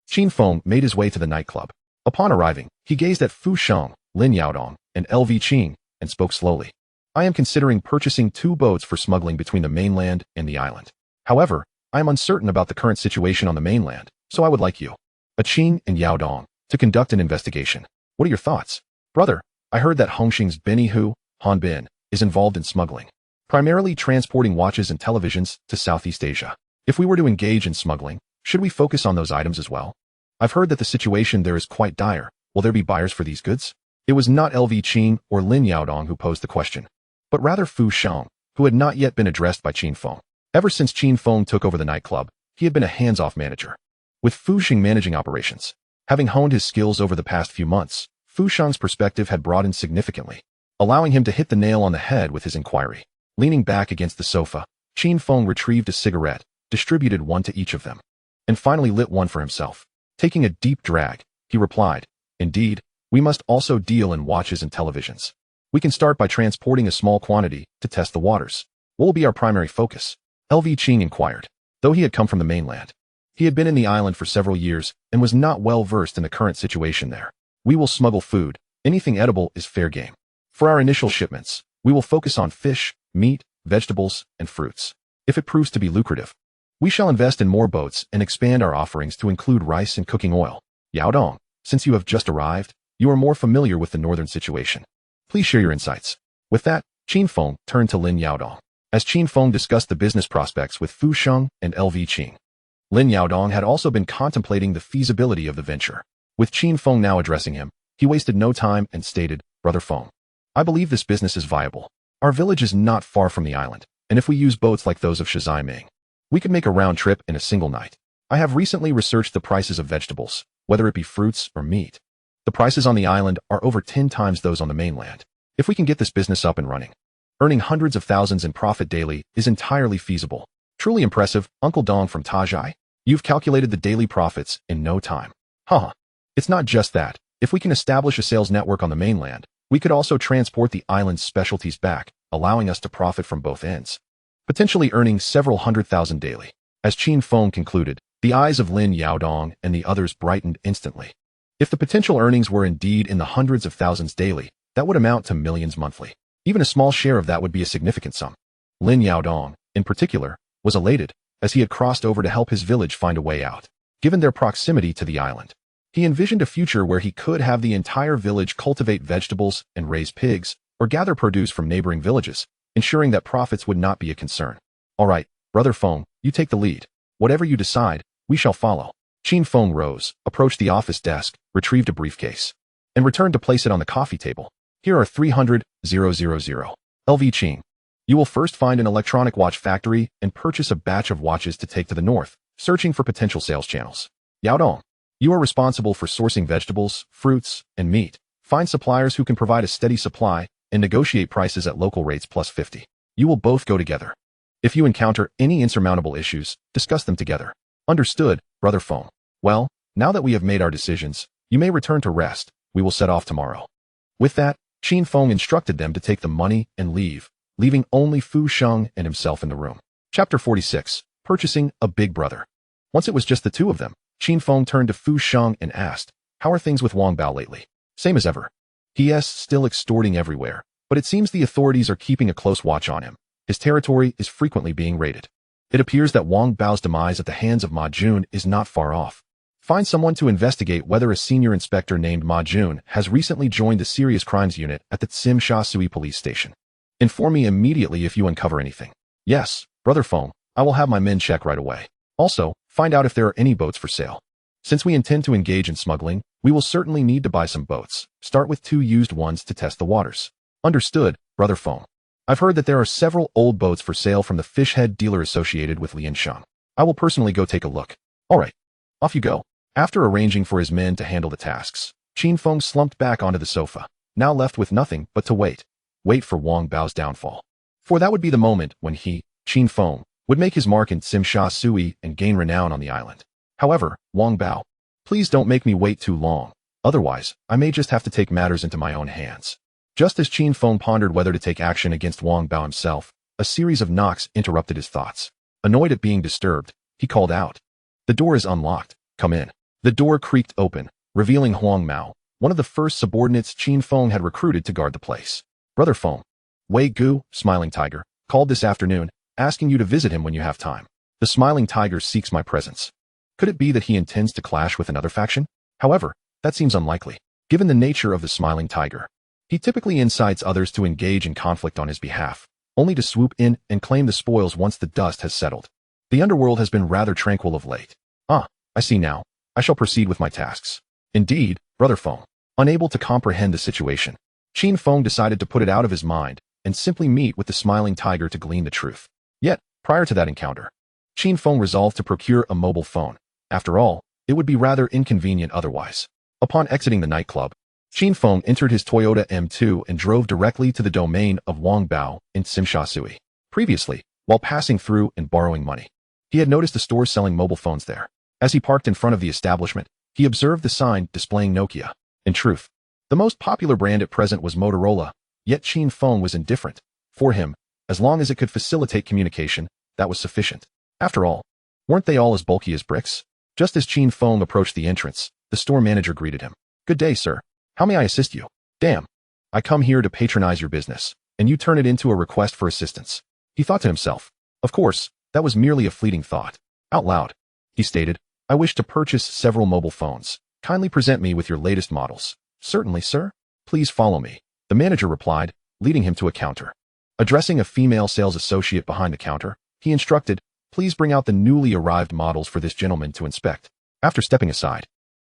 Qin Feng made his way to the nightclub. Upon arriving, he gazed at Fu Sheng, Lin Yaodong, and LV Qing, and spoke slowly. I am considering purchasing 2 boats for smuggling between the mainland and the island. However, I am uncertain about the current situation on the mainland, so I would like you, a Qing and Yao Dong, to conduct an investigation. What are your thoughts? Brother, I heard that Hongxing's Benny Hu, Han Bin, is involved in smuggling, primarily transporting watches and televisions to Southeast Asia. If we were to engage in smuggling, should we focus on those items as well? I've heard that the situation there is quite dire. Will there be buyers for these goods? It was not LV Qing or Lin Yaodong who posed the question, but rather Fu Sheng, who had not yet been addressed by Qin Feng. Ever since Qin Feng took over the nightclub, he had been a hands-off manager, with Fu Sheng managing operations. Having honed his skills over the past few months, Fu Sheng's perspective had broadened significantly, allowing him to hit the nail on the head with his inquiry. Leaning back against the sofa, Qin Feng retrieved a cigarette, distributed one to each of them, and finally lit one for himself. Taking a deep drag, he replied, "Indeed, we must also deal in watches and televisions. We can start by transporting a small quantity to test the waters. What will be our primary focus?" LV Qing inquired. Though he had come from the mainland, he had been in the island for several years and was not well versed in the current situation there. "We will smuggle food. Anything edible is fair game. For our initial shipments, we will focus on fish, meat, vegetables, and fruits. If it proves to be lucrative, we shall invest in more boats and expand our offerings to include rice and cooking oil. Yao Dong, since you have just arrived, you are more familiar with the northern situation. Please share your insights." With that, Qin Feng turned to Lin Yaodong, as Qin Feng discussed the business prospects with Fu Sheng and LV Qing. Lin Yaodong had also been contemplating the feasibility of the venture. With Qin Feng now addressing him, he wasted no time and stated, "Brother Feng, I believe this business is viable. Our village is not far from the island, and if we use boats like those of Shizai Ming, we could make a round trip in a single night. I have recently researched the prices of vegetables, whether it be fruits or meat. The prices on the island are over 10 times those on the mainland. If we can get this business up and running, earning hundreds of thousands in profit daily is entirely feasible." Truly impressive, Uncle Dong from Tajai. You've calculated the daily profits in no time. Huh. It's not just that. If we can establish a sales network on the mainland, we could also transport the island's specialties back, allowing us to profit from both ends, potentially earning several 100,000 daily. As Qin Feng concluded, the eyes of Lin Yaodong and the others brightened instantly. If the potential earnings were indeed in the hundreds of thousands daily, that would amount to millions monthly. Even a small share of that would be a significant sum. Lin Yaodong, in particular, was elated, as he had crossed over to help his village find a way out. Given their proximity to the island, he envisioned a future where he could have the entire village cultivate vegetables and raise pigs, or gather produce from neighboring villages, ensuring that profits would not be a concern. "All right, Brother Feng, you take the lead. Whatever you decide, we shall follow." Qin Feng rose, approached the office desk, retrieved a briefcase, and returned to place it on the coffee table. "Here are 300,000. LV Qing. You will first find an electronic watch factory and purchase a batch of watches to take to the north, searching for potential sales channels. Yao Dong, you are responsible for sourcing vegetables, fruits, and meat. Find suppliers who can provide a steady supply and negotiate prices at local rates plus 50. You will both go together. If you encounter any insurmountable issues, discuss them together." "Understood, Brother Feng. Well, now that we have made our decisions, you may return to rest. We will set off tomorrow." With that, Qin Feng instructed them to take the money and leave, leaving only Fu Sheng and himself in the room. Chapter 46. Purchasing a Big Brother. Once it was just the two of them, Qin Feng turned to Fu Sheng and asked, "How are things with Wang Bao lately?" "Same as ever. He is still extorting everywhere, but it seems the authorities are keeping a close watch on him. His territory is frequently being raided. It appears that Wang Bao's demise at the hands of Ma Jun is not far off. Find someone to investigate whether a senior inspector named Ma Jun has recently joined the serious crimes unit at the Tsim Sha Sui police station. Inform me immediately if you uncover anything." "Yes, Brother Feng, I will have my men check right away. Also, find out if there are any boats for sale. Since we intend to engage in smuggling, we will certainly need to buy some boats. Start with 2 used ones to test the waters." "Understood, Brother Feng. I've heard that there are several old boats for sale from the fishhead dealer associated with Lianshan. I will personally go take a look." "All right, off you go." After arranging for his men to handle the tasks, Qin Feng slumped back onto the sofa, now left with nothing but to wait for Wang Bao's downfall. For that would be the moment when he, Qin Feng, would make his mark in Tsim Sha Sui and gain renown on the island. However, Wang Bao, please don't make me wait too long. Otherwise, I may just have to take matters into my own hands. Just as Qin Feng pondered whether to take action against Wang Bao himself, a series of knocks interrupted his thoughts. Annoyed at being disturbed, he called out, "The door is unlocked. Come in." The door creaked open, revealing Huang Mao, one of the first subordinates Qin Feng had recruited to guard the place. Brother Feng, Wei Gu, Smiling Tiger, called this afternoon, asking you to visit him when you have time. The Smiling Tiger seeks my presence. Could it be that he intends to clash with another faction? However, that seems unlikely, given the nature of the Smiling Tiger. He typically incites others to engage in conflict on his behalf, only to swoop in and claim the spoils once the dust has settled. The Underworld has been rather tranquil of late. Ah, I see now. I shall proceed with my tasks. Indeed, Brother Feng. Unable to comprehend the situation, Qin Feng decided to put it out of his mind and simply meet with the Smiling Tiger to glean the truth. Yet, prior to that encounter, Qin Feng resolved to procure a mobile phone. After all, it would be rather inconvenient otherwise. Upon exiting the nightclub, Qin Feng entered his Toyota M2 and drove directly to the domain of Wang Bao in Simsha-Sui. Previously, while passing through and borrowing money, he had noticed a store selling mobile phones there. As he parked in front of the establishment, he observed the sign displaying Nokia. In truth, the most popular brand at present was Motorola, yet Qin Feng was indifferent. For him, as long as it could facilitate communication, that was sufficient. After all, weren't they all as bulky as bricks? Just as Qin Feng approached the entrance, the store manager greeted him. Good day, sir. How may I assist you? Damn. I come here to patronize your business, and you turn it into a request for assistance. He thought to himself. Of course, that was merely a fleeting thought. Out loud, he stated, I wish to purchase several mobile phones. Kindly present me with your latest models. Certainly, sir. Please follow me. The manager replied, leading him to a counter. Addressing a female sales associate behind the counter, he instructed, please bring out the newly arrived models for this gentleman to inspect. After stepping aside,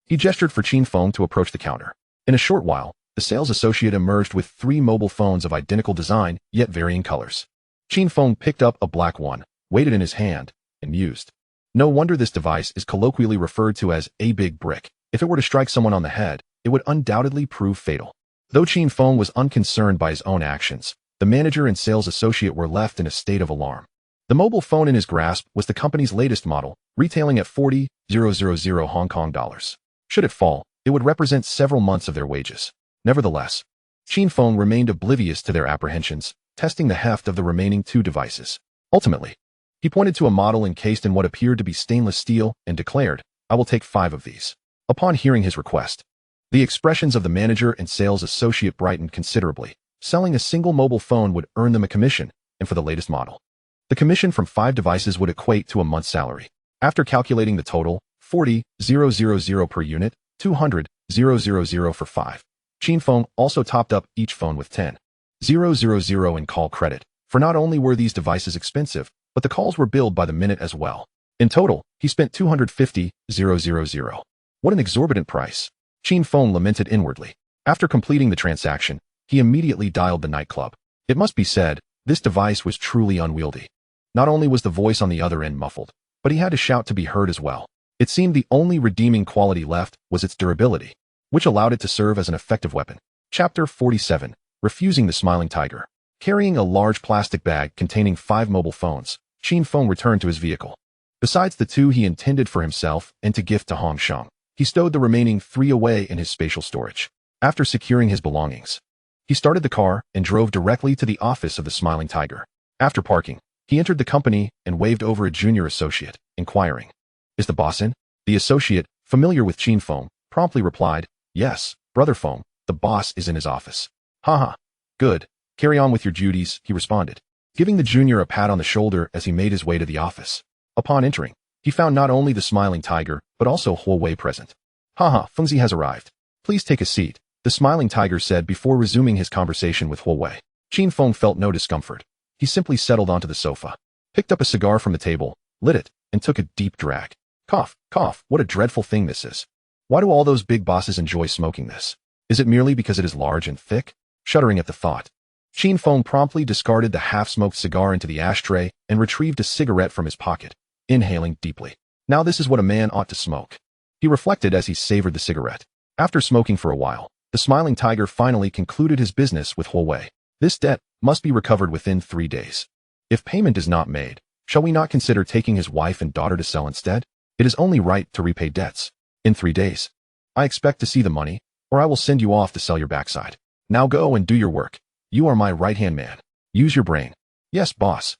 he gestured for Qin Feng to approach the counter. In a short while, the sales associate emerged with 3 mobile phones of identical design, yet varying colors. Qin Feng picked up a black one, weighed it in his hand, and mused. No wonder this device is colloquially referred to as a big brick. If it were to strike someone on the head, it would undoubtedly prove fatal. Though Qin Feng was unconcerned by his own actions, the manager and sales associate were left in a state of alarm. The mobile phone in his grasp was the company's latest model, retailing at 40,000 Hong Kong dollars. Should it fall, it would represent several months of their wages. Nevertheless, Qin Feng remained oblivious to their apprehensions, testing the heft of the remaining 2 devices. Ultimately, he pointed to a model encased in what appeared to be stainless steel and declared, I will take 5 of these. Upon hearing his request, the expressions of the manager and sales associate brightened considerably. Selling a single mobile phone would earn them a commission, and for the latest model, the commission from 5 devices would equate to a month's salary. After calculating the total, 40,000 per unit, 200,000 for 5. Qin Feng also topped up each phone with 10,000 in call credit, for not only were these devices expensive, but the calls were billed by the minute as well. In total, he spent 250,000. What an exorbitant price. Qin Feng lamented inwardly. After completing the transaction, he immediately dialed the nightclub. It must be said, this device was truly unwieldy. Not only was the voice on the other end muffled, but he had to shout to be heard as well. It seemed the only redeeming quality left was its durability, which allowed it to serve as an effective weapon. Chapter 47. Refusing the Smiling Tiger. Carrying a large plastic bag containing 5 mobile phones, Qin Feng returned to his vehicle. Besides the 2 he intended for himself and to gift to Hong Sheng, he stowed the remaining 3 away in his spatial storage. After securing his belongings, he started the car and drove directly to the office of the Smiling Tiger. After parking, he entered the company and waved over a junior associate, inquiring, Is the boss in? The associate, familiar with Qin Feng, promptly replied, Yes, Brother Feng, the boss is in his office. Haha. Good. Carry on with your duties, he responded, giving the junior a pat on the shoulder as he made his way to the office. Upon entering, he found not only the Smiling Tiger, but also Huo Wei present. Haha, Fengzi has arrived. Please take a seat, the Smiling Tiger said before resuming his conversation with Huo Wei. Qin Feng felt no discomfort. He simply settled onto the sofa, picked up a cigar from the table, lit it, and took a deep drag. Cough, cough, what a dreadful thing this is. Why do all those big bosses enjoy smoking this? Is it merely because it is large and thick? Shuddering at the thought, Qin Feng promptly discarded the half-smoked cigar into the ashtray and retrieved a cigarette from his pocket, inhaling deeply. Now this is what a man ought to smoke, he reflected as he savored the cigarette. After smoking for a while, the Smiling Tiger finally concluded his business with Huo Wei. This debt must be recovered within 3 days. If payment is not made, shall we not consider taking his wife and daughter to sell instead? It is only right to repay debts. In 3 days, I expect to see the money, or I will send you off to sell your backside. Now go and do your work. You are my right-hand man. Use your brain. Yes, boss.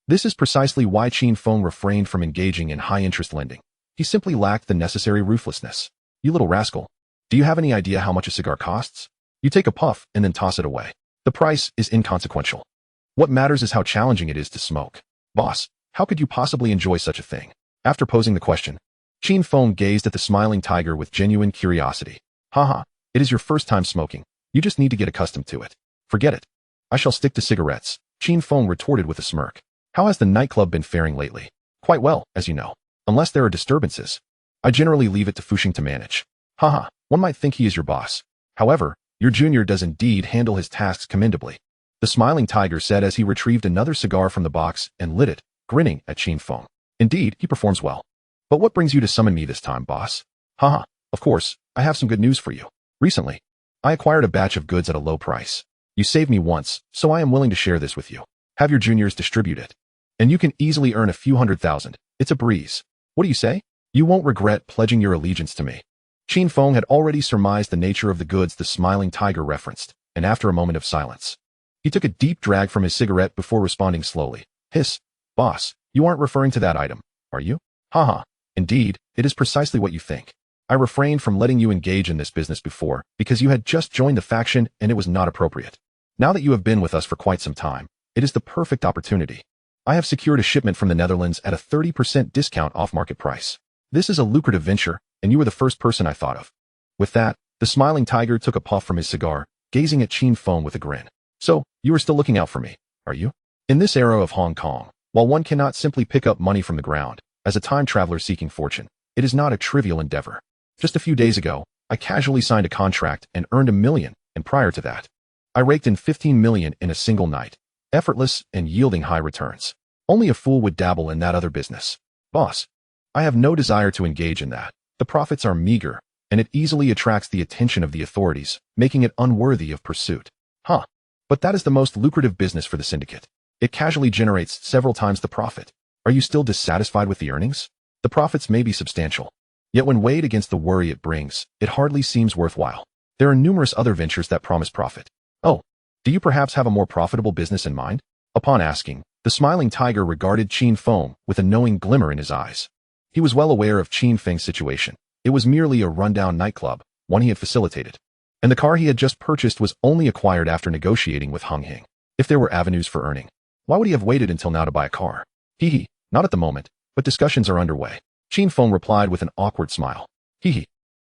This is precisely why Qin Feng refrained from engaging in high-interest lending. He simply lacked the necessary ruthlessness. You little rascal. Do you have any idea how much a cigar costs? You take a puff and then toss it away. The price is inconsequential. What matters is how challenging it is to smoke. Boss, how could you possibly enjoy such a thing? After posing the question, Qin Feng gazed at the smiling tiger with genuine curiosity. Haha, it is your first time smoking. You just need to get accustomed to it. Forget it. I shall stick to cigarettes, Qin Feng retorted with a smirk. How has the nightclub been faring lately? Quite well, as you know. Unless there are disturbances. I generally leave it to Fuxing to manage. Haha, one might think he is your boss. However, your junior does indeed handle his tasks commendably. The smiling tiger said as he retrieved another cigar from the box and lit it, grinning at Qin Feng. Indeed, he performs well. But what brings you to summon me this time, boss? Haha, of course, I have some good news for you. Recently, I acquired a batch of goods at a low price. You saved me once, so I am willing to share this with you. Have your juniors distribute it. And you can easily earn a few 100,000. It's a breeze. What do you say? You won't regret pledging your allegiance to me. Qin Feng had already surmised the nature of the goods the smiling tiger referenced, and after a moment of silence, he took a deep drag from his cigarette before responding slowly. Hiss, boss, you aren't referring to that item, are you? Haha, indeed, it is precisely what you think. I refrained from letting you engage in this business before because you had just joined the faction and it was not appropriate. Now that you have been with us for quite some time, it is the perfect opportunity. I have secured a shipment from the Netherlands at a 30% discount off market price. This is a lucrative venture, and you were the first person I thought of. With that, the smiling tiger took a puff from his cigar, gazing at Qin Feng with a grin. So, you are still looking out for me, are you? In this era of Hong Kong, while one cannot simply pick up money from the ground, as a time traveler seeking fortune, it is not a trivial endeavor. Just a few days ago, I casually signed a contract and earned $1 million, and prior to that, I raked in $15 million in a single night, effortless and yielding high returns. Only a fool would dabble in that other business. Boss, I have no desire to engage in that. The profits are meager, and it easily attracts the attention of the authorities, making it unworthy of pursuit. Huh. But that is the most lucrative business for the syndicate. It casually generates several times the profit. Are you still dissatisfied with the earnings? The profits may be substantial. Yet when weighed against the worry it brings, it hardly seems worthwhile. There are numerous other ventures that promise profit. Oh, do you perhaps have a more profitable business in mind? Upon asking, the smiling tiger regarded Qin Feng with a knowing glimmer in his eyes. He was well aware of Qin Feng's situation. It was merely a rundown nightclub, one he had facilitated. And the car he had just purchased was only acquired after negotiating with Hung Hing. If there were avenues for earning, why would he have waited until now to buy a car? Hee, not at the moment, but discussions are underway. Qin Feng replied with an awkward smile. Hee.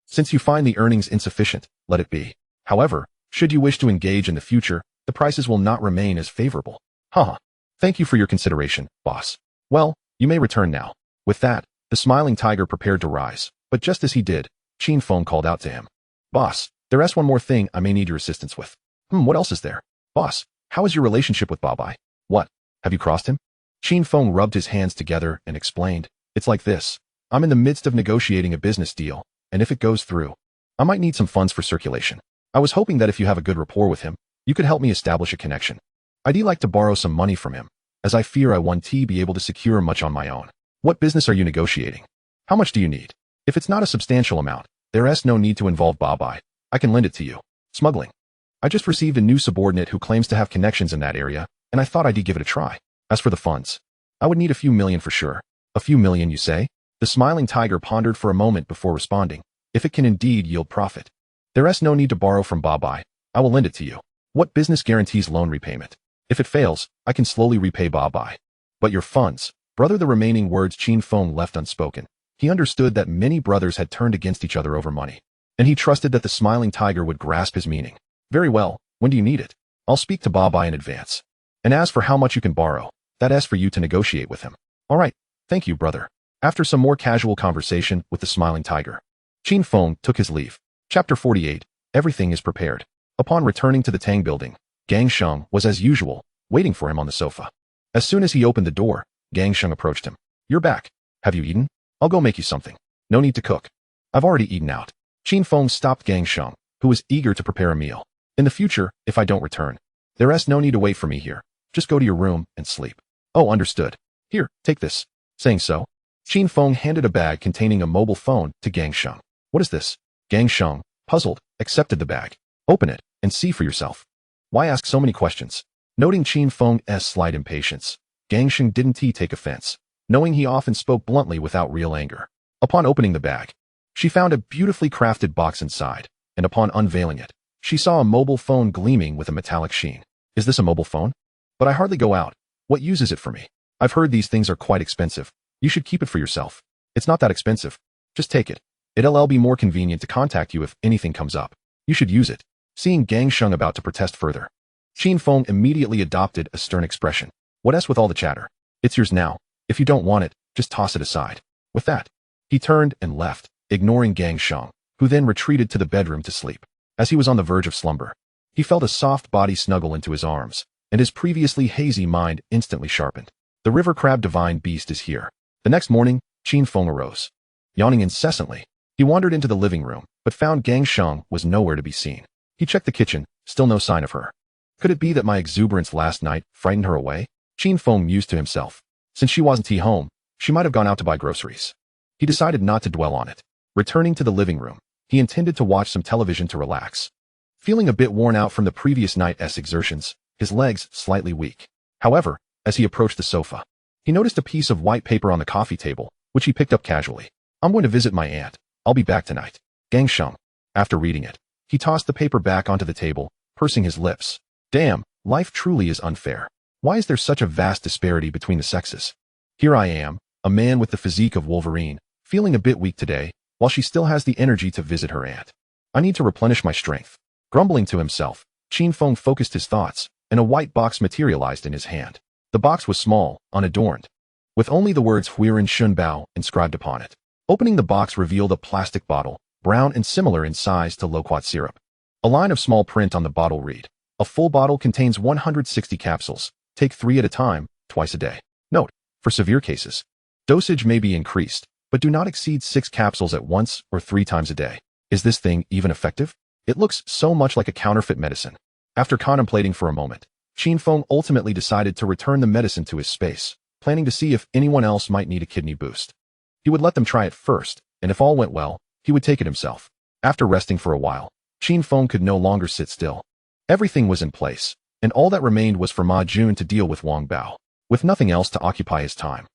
Since you find the earnings insufficient, let it be. However, should you wish to engage in the future, the prices will not remain as favorable. Haha. Thank you for your consideration, boss. Well, you may return now. With that, the smiling tiger prepared to rise, but just as he did, Qin Feng called out to him. Boss, there's one more thing I may need your assistance with. What else is there? Boss, how is your relationship with Babai? What? Have you crossed him? Qin Feng rubbed his hands together and explained. It's like this. I'm in the midst of negotiating a business deal, and if it goes through, I might need some funds for circulation. I was hoping that if you have a good rapport with him, you could help me establish a connection. I'd like to borrow some money from him, as I fear I won't be able to secure much on my own. What business are you negotiating? How much do you need? If it's not a substantial amount, there's no need to involve Babai. I can lend it to you. Smuggling. I just received a new subordinate who claims to have connections in that area, and I thought I'd give it a try. As for the funds, I would need a few million for sure. A few million, you say? The smiling tiger pondered for a moment before responding. If it can indeed yield profit, there's no need to borrow from Babai. I will lend it to you. What business guarantees loan repayment? If it fails, I can slowly repay Babai. But your funds, brother, the remaining words Qin Feng left unspoken. He understood that many brothers had turned against each other over money, and he trusted that the smiling tiger would grasp his meaning. Very well, when do you need it? I'll speak to Babai in advance. And as for how much you can borrow, that's for you to negotiate with him. All right, thank you, brother. After some more casual conversation with the smiling tiger, Qin Feng took his leave. Chapter 48. Everything is prepared. Upon returning to the Tang building, Gang Sheng was as usual, waiting for him on the sofa. As soon as he opened the door, Gang Sheng approached him. You're back. Have you eaten? I'll go make you something. No need to cook. I've already eaten out. Qin Feng stopped Gang Sheng, who was eager to prepare a meal. In the future, if I don't return, there's no need to wait for me here. Just go to your room and sleep. Oh, understood. Here, take this. Saying so, Qin Feng handed a bag containing a mobile phone to Gang Sheng. What is this? Gang Sheng, puzzled, accepted the bag. Open it and see for yourself. Why ask so many questions? Noting Qin Feng's slight impatience, Gang Sheng didn't take offense, knowing he often spoke bluntly without real anger. Upon opening the bag, she found a beautifully crafted box inside, and upon unveiling it, she saw a mobile phone gleaming with a metallic sheen. Is this a mobile phone? But I hardly go out. What use is it for me? I've heard these things are quite expensive. You should keep it for yourself. It's not that expensive. Just take it. It'll be more convenient to contact you if anything comes up. You should use it. Seeing Gang Sheng about to protest further, Qin Feng immediately adopted a stern expression. What else with all the chatter? It's yours now. If you don't want it, just toss it aside. With that, he turned and left, ignoring Gang Sheng, who then retreated to the bedroom to sleep. As he was on the verge of slumber, he felt a soft body snuggle into his arms, and his previously hazy mind instantly sharpened. The river crab divine beast is here. The next morning, Qin Feng arose. Yawning incessantly, he wandered into the living room, but found Gang Sheng was nowhere to be seen. He checked the kitchen, still no sign of her. Could it be that my exuberance last night frightened her away? Qin Feng mused to himself. Since she wasn't home, she might have gone out to buy groceries. He decided not to dwell on it. Returning to the living room, he intended to watch some television to relax. Feeling a bit worn out from the previous night's exertions, his legs slightly weak. However, as he approached the sofa, he noticed a piece of white paper on the coffee table, which he picked up casually. I'm going to visit my aunt. I'll be back tonight. Gang Sheng. After reading it, he tossed the paper back onto the table, pursing his lips. Damn, life truly is unfair. Why is there such a vast disparity between the sexes? Here I am, a man with the physique of Wolverine, feeling a bit weak today, while she still has the energy to visit her aunt. I need to replenish my strength. Grumbling to himself, Qin Feng focused his thoughts, and a white box materialized in his hand. The box was small, unadorned, with only the words Huiren Shun Bao inscribed upon it. Opening the box revealed a plastic bottle, brown and similar in size to loquat syrup. A line of small print on the bottle read, a full bottle contains 160 capsules. Take 3 at a time, twice a day. Note, for severe cases, dosage may be increased, but do not exceed 6 capsules at once or 3 times a day. Is this thing even effective? It looks so much like a counterfeit medicine. After contemplating for a moment, Qin Feng ultimately decided to return the medicine to his space, planning to see if anyone else might need a kidney boost. He would let them try it first, and if all went well, he would take it himself. After resting for a while, Qin Feng could no longer sit still. Everything was in place, and all that remained was for Ma Jun to deal with Wang Bao. With nothing else to occupy his time,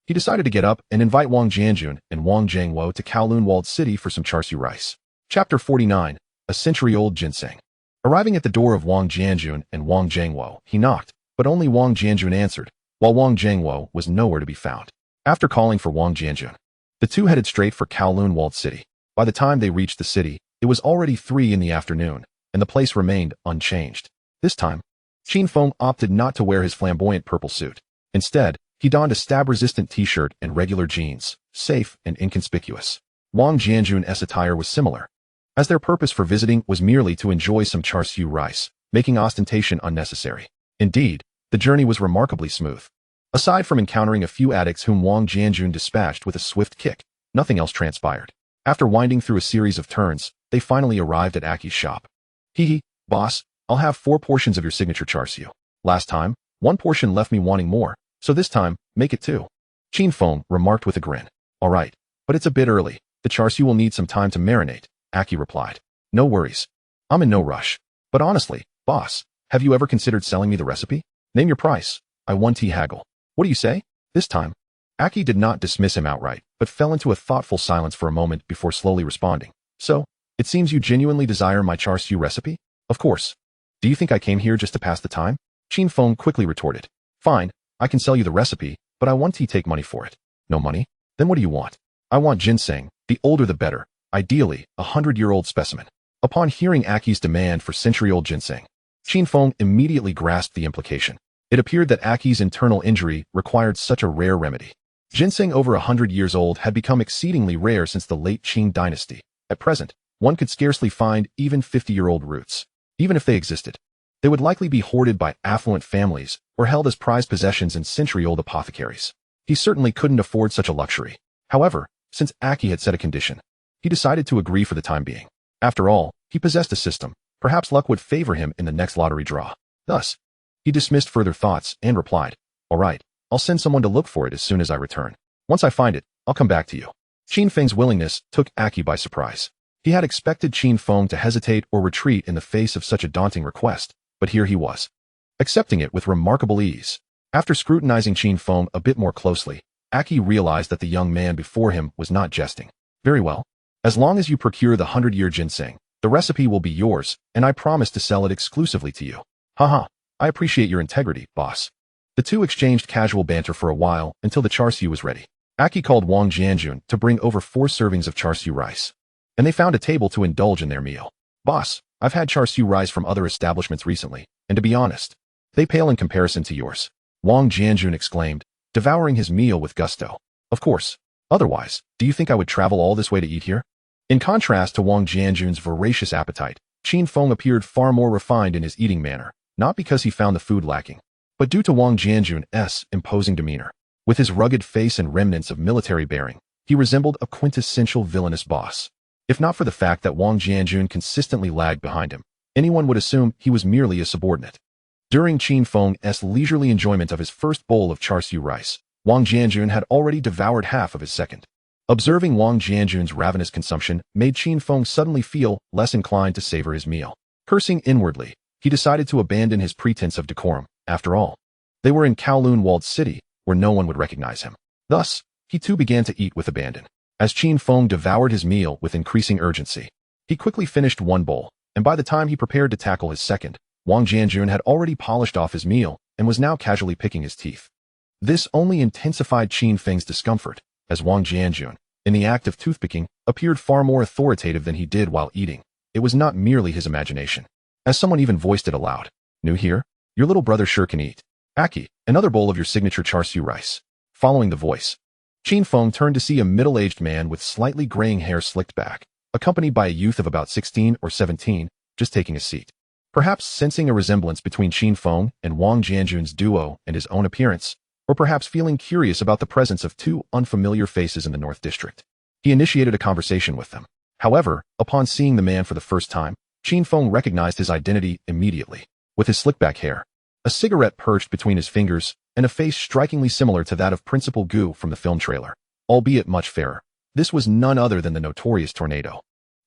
he decided to get up and invite Wang Jianjun and Wang Zhangwo to Kowloon walled city for some char siu rice. Chapter 49, A Century-Old Ginseng. Arriving at the door of Wang Jianjun and Wang Zhangwo, he knocked, but only Wang Jianjun answered, while Wang Zhangwo was nowhere to be found. After calling for Wang Jianjun, the two headed straight for Kowloon walled city. By the time they reached the city, it was already 3 in the afternoon, and the place remained unchanged. This time, Qin Feng opted not to wear his flamboyant purple suit. Instead, he donned a stab-resistant t-shirt and regular jeans, safe and inconspicuous. Wang Jianjun's attire was similar, as their purpose for visiting was merely to enjoy some char siu rice, making ostentation unnecessary. Indeed, the journey was remarkably smooth. Aside from encountering a few addicts whom Wang Jianjun dispatched with a swift kick, nothing else transpired. After winding through a series of turns, they finally arrived at Aki's shop. Hee, boss, I'll have 4 portions of your signature char siu. Last time, 1 portion left me wanting more, so this time, make it 2. Qin Feng remarked with a grin. All right, but it's a bit early. The char siu will need some time to marinate, Aki replied. No worries. I'm in no rush. But honestly, boss, have you ever considered selling me the recipe? Name your price. I 1T haggle. What do you say? This time, Aki did not dismiss him outright, but fell into a thoughtful silence for a moment before slowly responding. So, it seems you genuinely desire my char siu recipe? Of course. Do you think I came here just to pass the time? Qin Feng quickly retorted. Fine, I can sell you the recipe, but I want to take money for it. No money? Then what do you want? I want ginseng, the older the better, ideally, 100-year-old specimen. Upon hearing Aki's demand for century-old ginseng, Qin Feng immediately grasped the implication. It appeared that Aki's internal injury required such a rare remedy. Ginseng over 100 years old had become exceedingly rare since the late Qing dynasty. At present, one could scarcely find even 50-year-old roots. Even if they existed, they would likely be hoarded by affluent families or held as prized possessions in century-old apothecaries. He certainly couldn't afford such a luxury. However, since Aki had set a condition, he decided to agree for the time being. After all, he possessed a system. Perhaps luck would favor him in the next lottery draw. Thus, he dismissed further thoughts and replied, All right, I'll send someone to look for it as soon as I return. Once I find it, I'll come back to you. Qin Feng's willingness took Aki by surprise. He had expected Qin Feng to hesitate or retreat in the face of such a daunting request, but here he was, accepting it with remarkable ease. After scrutinizing Qin Feng a bit more closely, Aki realized that the young man before him was not jesting. Very well. As long as you procure the 100-year ginseng, The recipe will be yours, and I promise to sell it exclusively to you. Haha, I appreciate your integrity, boss. The two exchanged casual banter for a while until the char siu was ready. Aki called Wang Jianjun to bring over 4 servings of char siu rice. And they found a table to indulge in their meal. Boss, I've had char siu rice from other establishments recently, and to be honest, they pale in comparison to yours. Wang Jianjun exclaimed, devouring his meal with gusto. Of course. Otherwise, do you think I would travel all this way to eat here? In contrast to Wang Jianjun's voracious appetite, Qin Feng appeared far more refined in his eating manner, not because he found the food lacking, but due to Wang Jianjun's imposing demeanor. With his rugged face and remnants of military bearing, he resembled a quintessential villainous boss. If not for the fact that Wang Jianjun consistently lagged behind him, anyone would assume he was merely a subordinate. During Qin Feng's leisurely enjoyment of his first bowl of char siu rice, Wang Jianjun had already devoured half of his second. Observing Wang Jianjun's ravenous consumption made Qin Feng suddenly feel less inclined to savor his meal. Cursing inwardly, he decided to abandon his pretense of decorum. After all, they were in Kowloon walled city, where no one would recognize him. Thus, he too began to eat with abandon. As Qin Feng devoured his meal with increasing urgency, he quickly finished one bowl, and by the time he prepared to tackle his second, Wang Jianjun had already polished off his meal and was now casually picking his teeth. This only intensified Qin Feng's discomfort, as Wang Jianjun, in the act of toothpicking, appeared far more authoritative than he did while eating. It was not merely his imagination. As someone even voiced it aloud. New here? Your little brother sure can eat. Aki, another bowl of your signature char siu rice. Following the voice, Qin Feng turned to see a middle-aged man with slightly graying hair slicked back, accompanied by a youth of about 16 or 17, just taking a seat. Perhaps sensing a resemblance between Qin Feng and Wang Jianjun's duo and his own appearance, or perhaps feeling curious about the presence of 2 unfamiliar faces in the North District. He initiated a conversation with them. However, upon seeing the man for the first time, Qin Feng recognized his identity immediately. With his slick-back hair, a cigarette perched between his fingers, and a face strikingly similar to that of Principal Gu from the film trailer, albeit much fairer. This was none other than the notorious Tornado.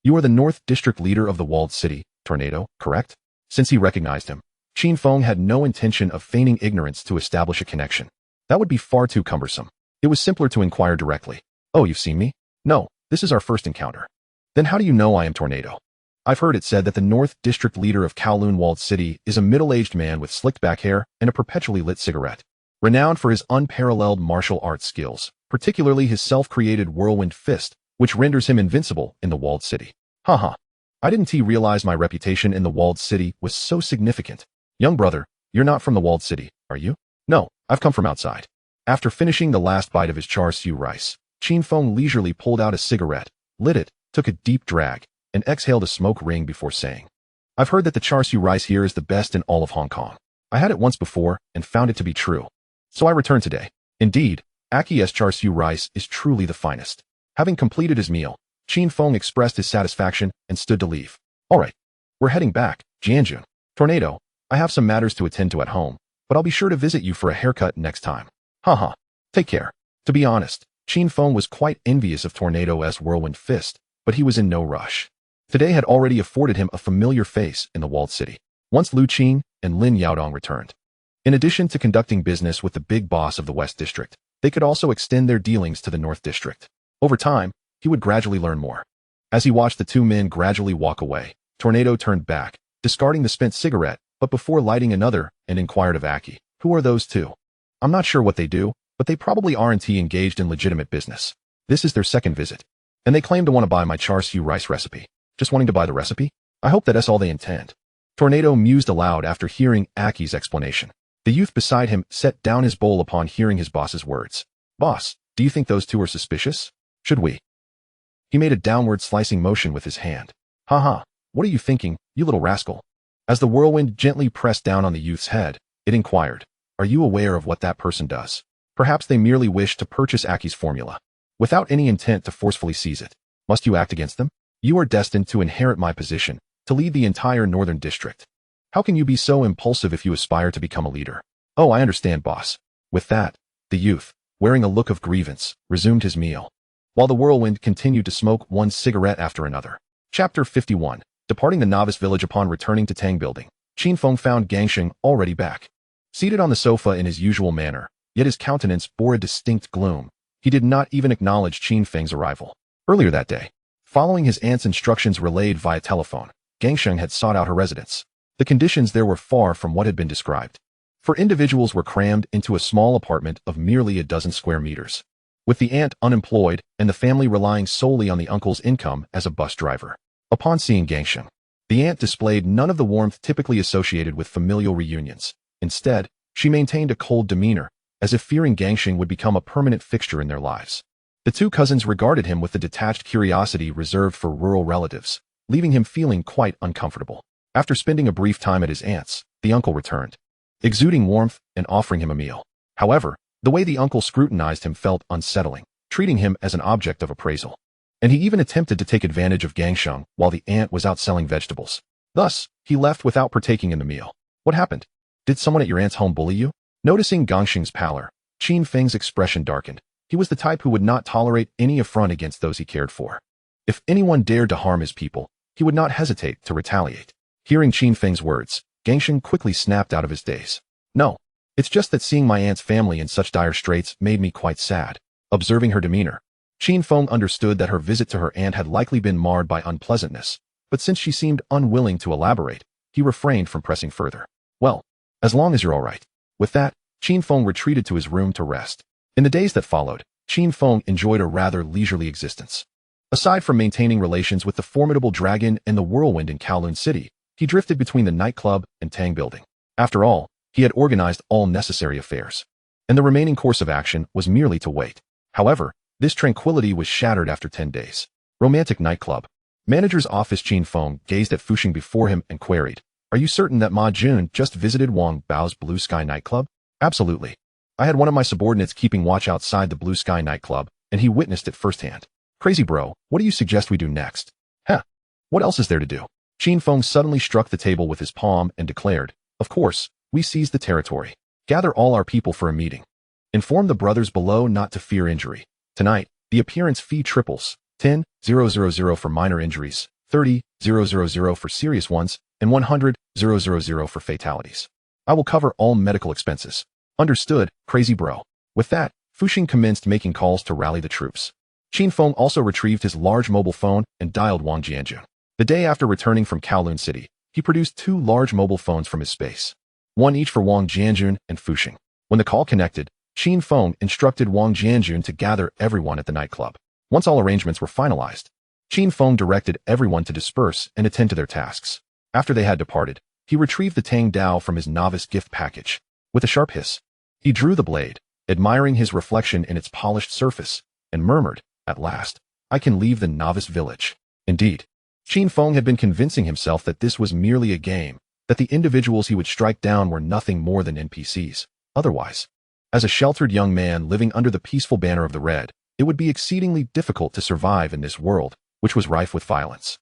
You are the North District leader of the walled city, Tornado, correct? Since he recognized him, Qin Feng had no intention of feigning ignorance to establish a connection. That would be far too cumbersome. It was simpler to inquire directly. Oh, you've seen me? No, this is our first encounter. Then how do you know I am Tornado? I've heard it said that the North District leader of Kowloon walled city is a middle-aged man with slicked back hair and a perpetually lit cigarette. Renowned for his unparalleled martial arts skills, particularly his self-created whirlwind fist, which renders him invincible in the walled city. Haha. I didn't realize my reputation in the walled city was so significant. Young brother, you're not from the walled city, are you? No, I've come from outside. After finishing the last bite of his char siu rice, Qin Feng leisurely pulled out a cigarette, lit it, took a deep drag, and exhaled a smoke ring before saying, I've heard that the char siu rice here is the best in all of Hong Kong. I had it once before and found it to be true. So I returned today. Indeed, Aki's char siu rice is truly the finest. Having completed his meal, Qin Feng expressed his satisfaction and stood to leave. All right, we're heading back, Jianjun. Tornado, I have some matters to attend to at home, but I'll be sure to visit you for a haircut next time. Haha, take care. To be honest, Qin Feng was quite envious of Tornado's whirlwind fist, but he was in no rush. Today had already afforded him a familiar face in the walled city. Once Lu Qing and Lin Yaodong returned. In addition to conducting business with the big boss of the West District, they could also extend their dealings to the North District. Over time, he would gradually learn more. As he watched the 2 men gradually walk away, Tornado turned back, discarding the spent cigarette, but before lighting another, and inquired of Aki, who are those 2? I'm not sure what they do, but they probably aren't engaged in legitimate business. This is their second visit. And they claim to want to buy my char siu rice recipe. Just wanting to buy the recipe? I hope that's all they intend. Tornado mused aloud after hearing Aki's explanation. The youth beside him set down his bowl upon hearing his boss's words. Boss, do you think those 2 are suspicious? Should we? He made a downward slicing motion with his hand. Haha, what are you thinking, you little rascal? As the whirlwind gently pressed down on the youth's head, it inquired, are you aware of what that person does? Perhaps they merely wish to purchase Aki's formula, without any intent to forcefully seize it. Must you act against them? You are destined to inherit my position, to lead the entire Northern District. How can you be so impulsive if you aspire to become a leader? Oh, I understand, boss. With that, the youth, wearing a look of grievance, resumed his meal, while the whirlwind continued to smoke one cigarette after another. Chapter 51. Departing the novice village upon returning to Tang Building, Qin Feng found Gangsheng already back. Seated on the sofa in his usual manner, yet his countenance bore a distinct gloom. He did not even acknowledge Qin Feng's arrival. Earlier that day, Following his aunt's instructions relayed via telephone, Gangsheng had sought out her residence. The conditions there were far from what had been described. For individuals were crammed into a small apartment of merely a dozen square meters, with the aunt unemployed and the family relying solely on the uncle's income as a bus driver. Upon seeing Gangsheng, the aunt displayed none of the warmth typically associated with familial reunions. Instead, she maintained a cold demeanor, as if fearing Gangsheng would become a permanent fixture in their lives. The two cousins regarded him with the detached curiosity reserved for rural relatives, leaving him feeling quite uncomfortable. After spending a brief time at his aunt's, the uncle returned, exuding warmth and offering him a meal. However, the way the uncle scrutinized him felt unsettling, treating him as an object of appraisal. And he even attempted to take advantage of Gangsheng while the aunt was out selling vegetables. Thus, he left without partaking in the meal. What happened? Did someone at your aunt's home bully you? Noticing Gangsheng's pallor, Qin Feng's expression darkened. He was the type who would not tolerate any affront against those he cared for. If anyone dared to harm his people, he would not hesitate to retaliate. Hearing Qin Feng's words, Gangsheng quickly snapped out of his daze. No, it's just that seeing my aunt's family in such dire straits made me quite sad. Observing her demeanor, Qin Feng understood that her visit to her aunt had likely been marred by unpleasantness, but since she seemed unwilling to elaborate, he refrained from pressing further. Well, as long as you're all right. With that, Qin Feng retreated to his room to rest. In the days that followed, Qin Feng enjoyed a rather leisurely existence. Aside from maintaining relations with the formidable dragon and the whirlwind in Kowloon City, he drifted between the nightclub and Tang building. After all, he had organized all necessary affairs, and the remaining course of action was merely to wait. However, this tranquility was shattered after 10 days. Romantic nightclub. Manager's office. Qin Feng gazed at Fuxing before him and queried, "Are you certain that Ma Jun just visited Wang Bao's Blue Sky nightclub?" "Absolutely. I had one of my subordinates keeping watch outside the Blue Sky nightclub, and he witnessed it firsthand." "Crazy bro, what do you suggest we do next?" "Huh. What else is there to do?" Qin Feng suddenly struck the table with his palm and declared, "Of course, we seize the territory. Gather all our people for a meeting. Inform the brothers below not to fear injury. Tonight, the appearance fee triples, 10,000 for minor injuries, 30,000 for serious ones, and 100,000 for fatalities. I will cover all medical expenses." "Understood, crazy bro." With that, Fuxing commenced making calls to rally the troops. Qin Feng also retrieved his large mobile phone and dialed Wang Jianjun. The day after returning from Kowloon City, he produced 2 large mobile phones from his space, one each for Wang Jianjun and Fuxing. When the call connected, Qin Feng instructed Wang Jianjun to gather everyone at the nightclub. Once all arrangements were finalized, Qin Feng directed everyone to disperse and attend to their tasks. After they had departed, he retrieved the Tang Dao from his novice gift package. With a sharp hiss, he drew the blade, admiring his reflection in its polished surface, and murmured, "At last, I can leave the novice village." Indeed, Qin Feng had been convincing himself that this was merely a game, that the individuals he would strike down were nothing more than NPCs. Otherwise, as a sheltered young man living under the peaceful banner of the Red, it would be exceedingly difficult to survive in this world, which was rife with violence.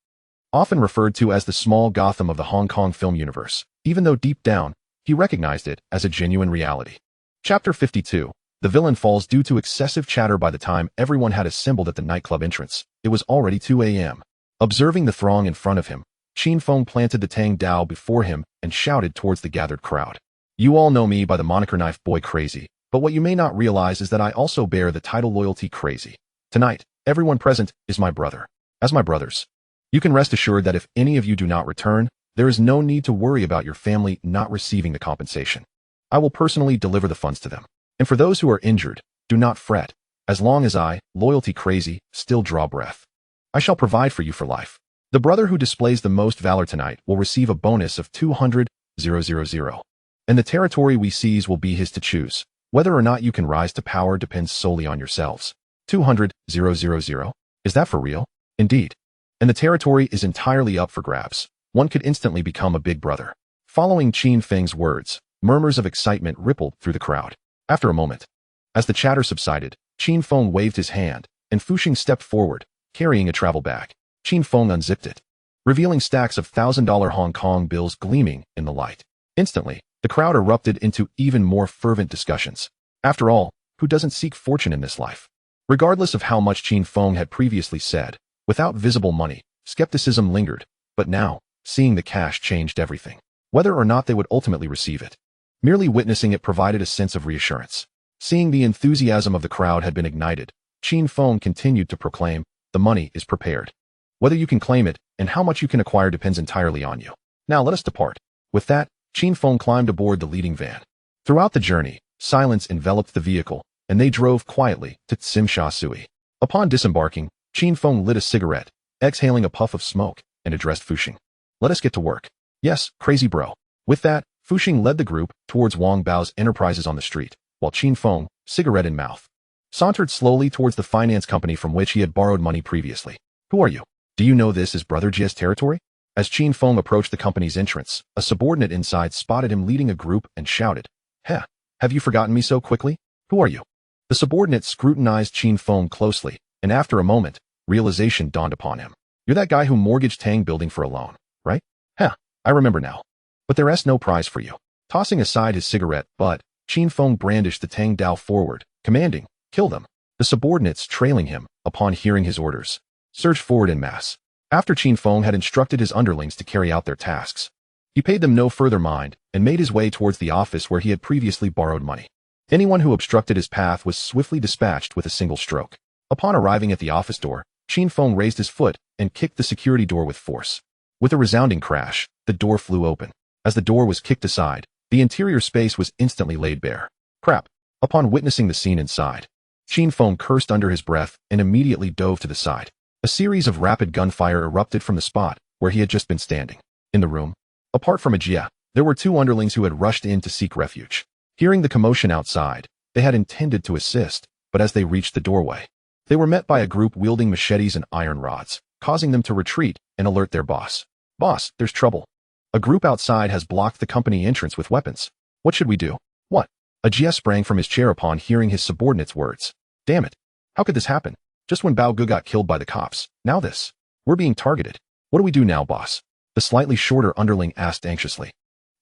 Often referred to as the small Gotham of the Hong Kong film universe, even though deep down, he recognized it as a genuine reality. Chapter 52. The villain falls. Due to excessive chatter by the time everyone had assembled at the nightclub entrance, it was already 2 a.m. Observing the throng in front of him, Qin Feng planted the Tang Dao before him and shouted towards the gathered crowd. "You all know me by the moniker Knife Boy Crazy, but what you may not realize is that I also bear the title Loyalty Crazy. Tonight, everyone present is my brother. As my brothers, you can rest assured that if any of you do not return, there is no need to worry about your family not receiving the compensation. I will personally deliver the funds to them. And for those who are injured, do not fret, as long as I, Loyalty Crazy, still draw breath. I shall provide for you for life. The brother who displays the most valor tonight will receive a bonus of 200,000, and the territory we seize will be his to choose. Whether or not you can rise to power depends solely on yourselves." 200,000? Is that for real? Indeed. And the territory is entirely up for grabs. One could instantly become a big brother. Following Qin Feng's words, murmurs of excitement rippled through the crowd. After a moment, as the chatter subsided, Qin Feng waved his hand, and Fuxing stepped forward, carrying a travel bag. Qin Feng unzipped it, revealing stacks of $1,000 Hong Kong bills gleaming in the light. Instantly, the crowd erupted into even more fervent discussions. After all, who doesn't seek fortune in this life? Regardless of how much Qin Feng had previously said, without visible money, skepticism lingered, but now, seeing the cash changed everything. Whether or not they would ultimately receive it, merely witnessing it provided a sense of reassurance. Seeing the enthusiasm of the crowd had been ignited, Qin Feng continued to proclaim, "The money is prepared. Whether you can claim it and how much you can acquire depends entirely on you. Now let us depart. With that, Qin Feng climbed aboard the leading van. Throughout the journey, silence enveloped the vehicle, and they drove quietly to Tsimsha Sui. Upon disembarking, Qin Feng lit a cigarette, exhaling a puff of smoke, and addressed Fuxing. Let us get to work. Yes, crazy bro. With that, Fuxing led the group towards Wang Bao's enterprises on the street, while Qin Feng, cigarette in mouth, sauntered slowly towards the finance company from which he had borrowed money previously. Who are you? Do you know this is Brother Jia's territory? As Qin Feng approached the company's entrance, a subordinate inside spotted him leading a group and shouted, "Heh, have you forgotten me so quickly? Who are you?" The subordinate scrutinized Qin Feng closely, and after a moment, realization dawned upon him. You're that guy who mortgaged Tang Building for a loan, right? Heh, I remember now. But there's no prize for you. Tossing aside his cigarette butt, Qin Feng brandished the Tang Dao forward, commanding, kill them. The subordinates trailing him, upon hearing his orders, surged forward en masse. After Qin Feng had instructed his underlings to carry out their tasks, he paid them no further mind and made his way towards the office where he had previously borrowed money. Anyone who obstructed his path was swiftly dispatched with a single stroke. Upon arriving at the office door, Qin Feng raised his foot and kicked the security door with force. With a resounding crash, the door flew open. As the door was kicked aside, the interior space was instantly laid bare. Crap! Upon witnessing the scene inside, Qin Feng cursed under his breath and immediately dove to the side. A series of rapid gunfire erupted from the spot where he had just been standing. In the room, apart from Ajia, there were two underlings who had rushed in to seek refuge. Hearing the commotion outside, they had intended to assist, but as they reached the doorway, they were met by a group wielding machetes and iron rods, causing them to retreat and alert their boss. Boss, there's trouble. A group outside has blocked the company entrance with weapons. What should we do? What? Ajia sprang from his chair upon hearing his subordinate's words. Damn it. How could this happen? Just when Bao Gu got killed by the cops. Now this. We're being targeted. What do we do now, boss? The slightly shorter underling asked anxiously.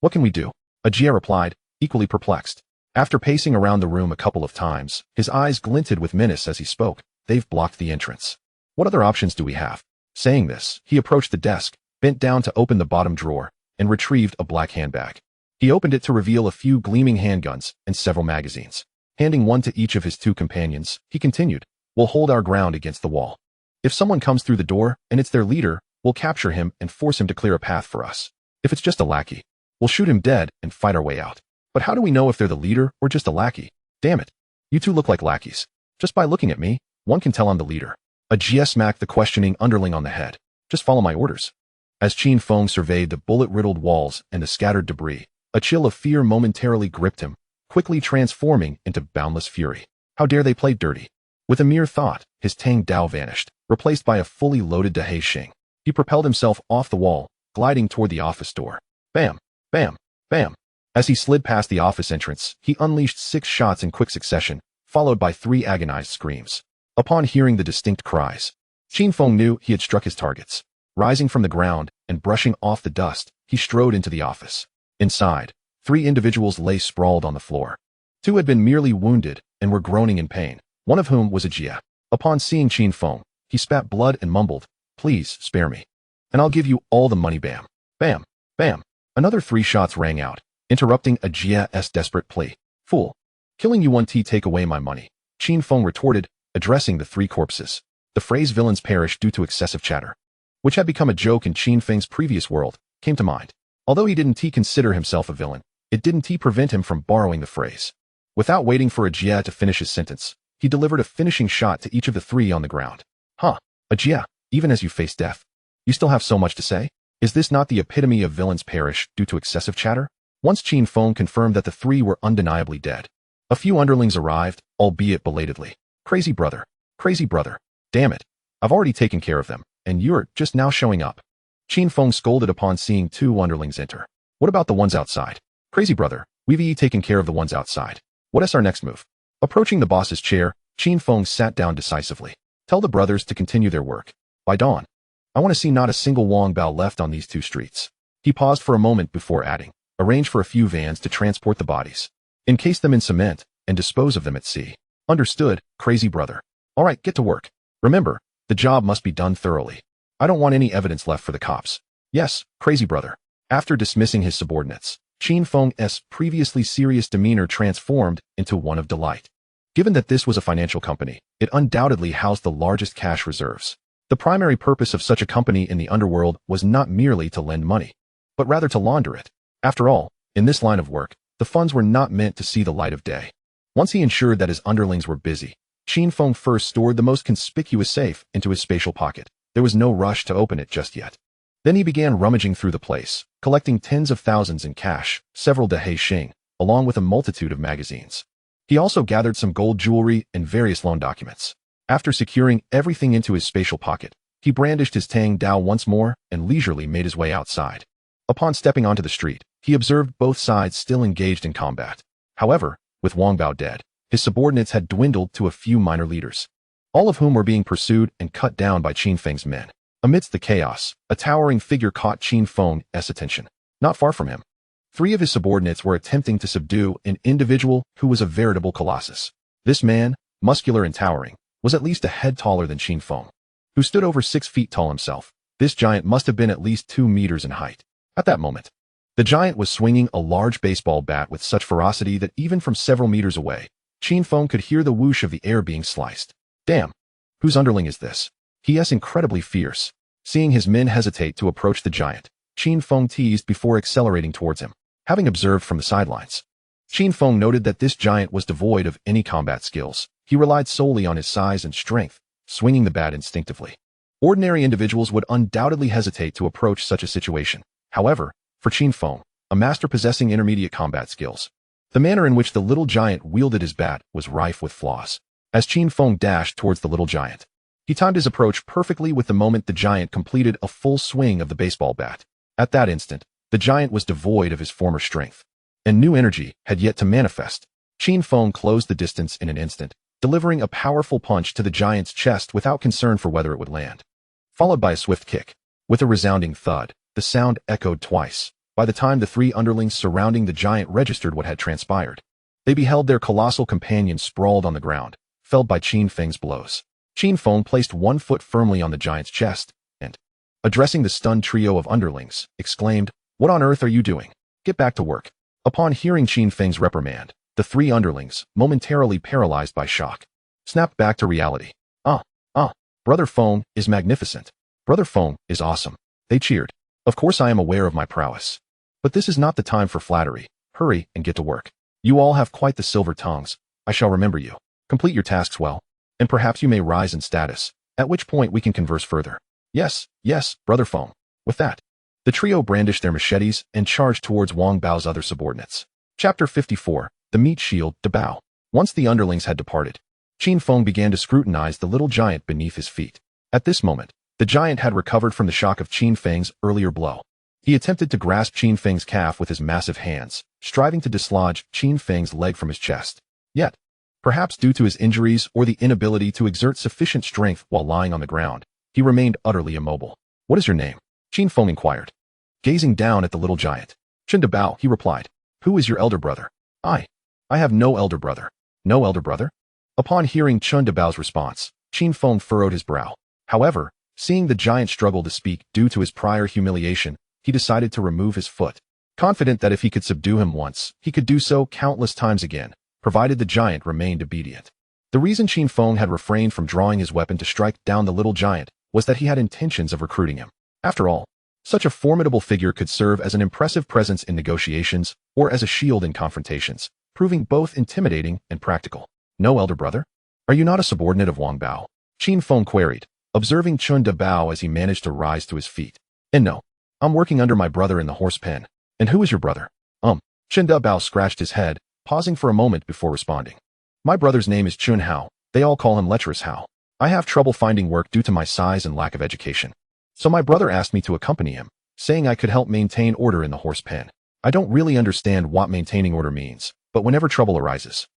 What can we do? Ajia replied, equally perplexed. After pacing around the room a couple of times, his eyes glinted with menace as he spoke. They've blocked the entrance. What other options do we have? Saying this, he approached the desk, bent down to open the bottom drawer, and retrieved a black handbag. He opened it to reveal a few gleaming handguns and several magazines. Handing one to each of his two companions, he continued, we'll hold our ground against the wall. If someone comes through the door and it's their leader, we'll capture him and force him to clear a path for us. If it's just a lackey, we'll shoot him dead and fight our way out. But how do we know if they're the leader or just a lackey? Damn it. You two look like lackeys. Just by looking at me, one can tell I'm the leader. Ajia smacked the questioning underling on the head. Just follow my orders. As Qin Feng surveyed the bullet-riddled walls and the scattered debris, a chill of fear momentarily gripped him, quickly transforming into boundless fury. How dare they play dirty? With a mere thought, his Tang Dao vanished, replaced by a fully loaded Dahei Xing. He propelled himself off the wall, gliding toward the office door. Bam! Bam! Bam! As he slid past the office entrance, he unleashed 6 shots in quick succession, followed by 3 agonized screams. Upon hearing the distinct cries, Qin Feng knew he had struck his targets. Rising from the ground and brushing off the dust, he strode into the office. Inside, 3 individuals lay sprawled on the floor. 2 had been merely wounded and were groaning in pain, one of whom was Ajia. Upon seeing Qin Feng, he spat blood and mumbled, please spare me, and I'll give you all the money. Bam! Bam! Bam! Another 3 shots rang out, interrupting Ajia's desperate plea. Fool! Killing you won't take away my money, Qin Feng retorted, addressing the 3 corpses. The phrase villains perish due to excessive chatter, which had become a joke in Qin Feng's previous world, came to mind. Although he didn't consider himself a villain, it didn't prevent him from borrowing the phrase. Without waiting for Ajia to finish his sentence, he delivered a finishing shot to each of the 3 on the ground. Huh, Ajia, even as you face death, you still have so much to say? Is this not the epitome of villains perish due to excessive chatter? Once Qin Feng confirmed that the 3 were undeniably dead, a few underlings arrived, albeit belatedly. Crazy brother. Crazy brother. Damn it. I've already taken care of them, and you're just now showing up. Qin Feng scolded upon seeing 2 underlings enter. What about the ones outside? Crazy brother, we've taken care of the ones outside. What is our next move? Approaching the boss's chair, Qin Feng sat down decisively. Tell the brothers to continue their work. By dawn, I want to see not a single Wang Bao left on these 2 streets. He paused for a moment before adding, arrange for a few vans to transport the bodies, encase them in cement, and dispose of them at sea. Understood, crazy brother. All right, get to work. Remember, the job must be done thoroughly. I don't want any evidence left for the cops. Yes, crazy brother. After dismissing his subordinates, Qin Feng's previously serious demeanor transformed into one of delight. Given that this was a financial company, it undoubtedly housed the largest cash reserves. The primary purpose of such a company in the underworld was not merely to lend money, but rather to launder it. After all, in this line of work, the funds were not meant to see the light of day. Once he ensured that his underlings were busy, Qin Feng first stored the most conspicuous safe into his spatial pocket. There was no rush to open it just yet. Then he began rummaging through the place, collecting tens of thousands in cash, several Dahei Xing, along with a multitude of magazines. He also gathered some gold jewelry and various loan documents. After securing everything into his spatial pocket, he brandished his Tang Dao once more and leisurely made his way outside. Upon stepping onto the street, he observed both sides still engaged in combat. However, with Wang Bao dead, his subordinates had dwindled to a few minor leaders, all of whom were being pursued and cut down by Qin Feng's men. Amidst the chaos, a towering figure caught Qin Feng's attention. Not far from him, 3 of his subordinates were attempting to subdue an individual who was a veritable colossus. This man, muscular and towering, was at least a head taller than Qin Feng, who stood over 6 feet tall himself. This giant must have been at least 2 meters in height. At that moment, the giant was swinging a large baseball bat with such ferocity that even from several meters away, Qin Feng could hear the whoosh of the air being sliced. Damn! Whose underling is this? He is incredibly fierce. Seeing his men hesitate to approach the giant, Qin Feng teased before accelerating towards him. Having observed from the sidelines, Qin Feng noted that this giant was devoid of any combat skills. He relied solely on his size and strength, swinging the bat instinctively. Ordinary individuals would undoubtedly hesitate to approach such a situation. However, for Qin Feng, a master possessing intermediate combat skills, the manner in which the little giant wielded his bat was rife with flaws. As Qin Feng dashed towards the little giant, he timed his approach perfectly with the moment the giant completed a full swing of the baseball bat. At that instant, the giant was devoid of his former strength, and new energy had yet to manifest. Qin Feng closed the distance in an instant, delivering a powerful punch to the giant's chest without concern for whether it would land. Followed by a swift kick. With a resounding thud, the sound echoed twice. By the time the 3 underlings surrounding the giant registered what had transpired, they beheld their colossal companion sprawled on the ground, felled by Qin Feng's blows. Qin Feng placed 1 foot firmly on the giant's chest, and, addressing the stunned trio of underlings, exclaimed, "What on earth are you doing? Get back to work." Upon hearing Qin Feng's reprimand, the 3 underlings, momentarily paralyzed by shock, snapped back to reality. Brother Feng is magnificent. Brother Feng is awesome. They cheered. Of course I am aware of my prowess. But this is not the time for flattery. Hurry and get to work. You all have quite the silver tongues. I shall remember you. Complete your tasks well, and perhaps you may rise in status, at which point we can converse further. Yes, Brother Feng. With that, the trio brandished their machetes and charged towards Wang Bao's other subordinates. Chapter 54. The Meat Shield de Bao. Once the underlings had departed, Qin Feng began to scrutinize the little giant beneath his feet. At this moment, the giant had recovered from the shock of Qin Feng's earlier blow. He attempted to grasp Qin Feng's calf with his massive hands, striving to dislodge Qin Feng's leg from his chest. Yet, perhaps due to his injuries or the inability to exert sufficient strength while lying on the ground, he remained utterly immobile. "What is your name?" Qin Feng inquired, gazing down at the little giant. "Chen de Bao," he replied. "Who is your elder brother?" I have no elder brother." "No elder brother?" Upon hearing Chen de Bao's response, Qin Feng furrowed his brow. However, seeing the giant struggle to speak due to his prior humiliation, he decided to remove his foot, confident that if he could subdue him once, he could do so countless times again, provided the giant remained obedient. The reason Qin Feng had refrained from drawing his weapon to strike down the little giant was that he had intentions of recruiting him. After all, such a formidable figure could serve as an impressive presence in negotiations or as a shield in confrontations, proving both intimidating and practical. "No elder brother? Are you not a subordinate of Wang Bao?" Qin Feng queried, observing Chen de Bao as he managed to rise to his feet. "And no, I'm working under my brother in the horse pen." "And who is your brother?" Chen de Bao scratched his head, pausing for a moment before responding. "My brother's name is Chun Hao. They all call him Lecherous Hao. I have trouble finding work due to my size and lack of education. So my brother asked me to accompany him, saying I could help maintain order in the horse pen. I don't really understand what maintaining order means, but whenever trouble arises,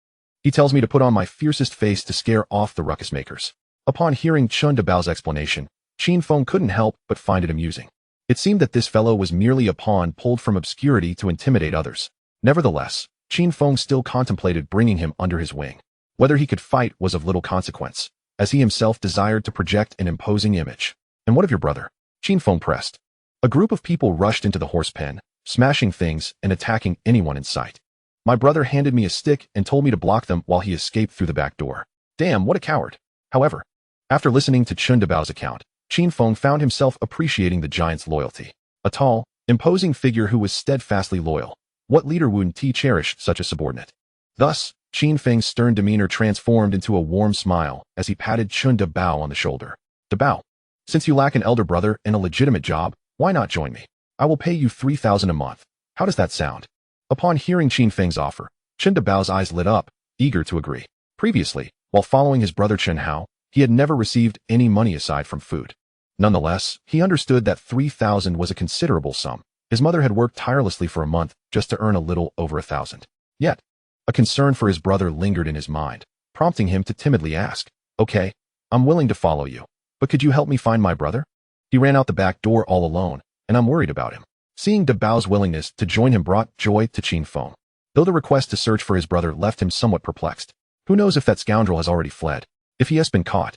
he tells me to put on my fiercest face to scare off the ruckus makers." Upon hearing Chen de Bao's explanation, Qin Feng couldn't help but find it amusing. It seemed that this fellow was merely a pawn pulled from obscurity to intimidate others. Nevertheless, Qin Feng still contemplated bringing him under his wing. Whether he could fight was of little consequence, as he himself desired to project an imposing image. "And what of your brother?" Qin Feng pressed. A group of people rushed into the horse pen, smashing things and attacking anyone in sight. "My brother handed me a stick and told me to block them while he escaped through the back door." "Damn, what a coward." However, after listening to Chen de Bao's account, Qin Feng found himself appreciating the giant's loyalty. A tall, imposing figure who was steadfastly loyal. What leader wouldn't he cherish such a subordinate? Thus, Qin Feng's stern demeanor transformed into a warm smile as he patted Chun Dabao on the shoulder. Dabao, since you lack an elder brother and a legitimate job, why not join me? I will pay you 3,000 a month. How does that sound? Upon hearing Qin Feng's offer, Chun Dabao's eyes lit up, eager to agree. Previously, while following his brother Chen Hao, he had never received any money aside from food. Nonetheless, he understood that 3,000 was a considerable sum. His mother had worked tirelessly for a month just to earn a little over 1,000. Yet, a concern for his brother lingered in his mind, prompting him to timidly ask, "Okay, I'm willing to follow you, but could you help me find my brother? He ran out the back door all alone, and I'm worried about him." Seeing Dabao's willingness to join him brought joy to Qin Feng, though the request to search for his brother left him somewhat perplexed. Who knows if that scoundrel has already fled? If he has been caught,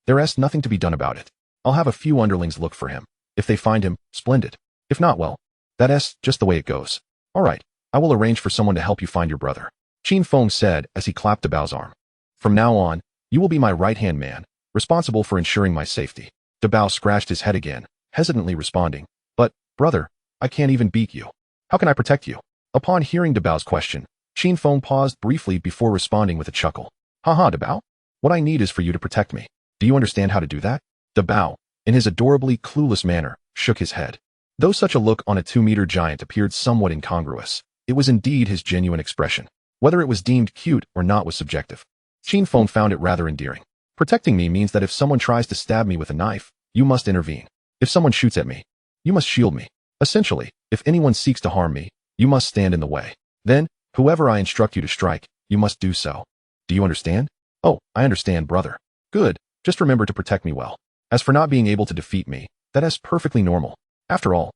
there's nothing to be done about it. I'll have a few underlings look for him. If they find him, splendid. If not, well, that's just the way it goes. All right, I will arrange for someone to help you find your brother, Qin Feng said as he clapped Dabao's arm. From now on, you will be my right-hand man, responsible for ensuring my safety. Dabao scratched his head again, hesitantly responding, "But, brother, I can't even beat you. How can I protect you?" Upon hearing Dabao's question, Qin Feng paused briefly before responding with a chuckle. "Haha, Dabao. What I need is for you to protect me. Do you understand how to do that?" Dabao, in his adorably clueless manner, shook his head. Though such a look on a 2-meter giant appeared somewhat incongruous, it was indeed his genuine expression. Whether it was deemed cute or not was subjective. Qin Feng found it rather endearing. "Protecting me means that if someone tries to stab me with a knife, you must intervene. If someone shoots at me, you must shield me. Essentially, if anyone seeks to harm me, you must stand in the way. Then, whoever I instruct you to strike, you must do so. Do you understand?" "Oh, I understand, brother." "Good. Just remember to protect me well. As for not being able to defeat me, that is perfectly normal. After all,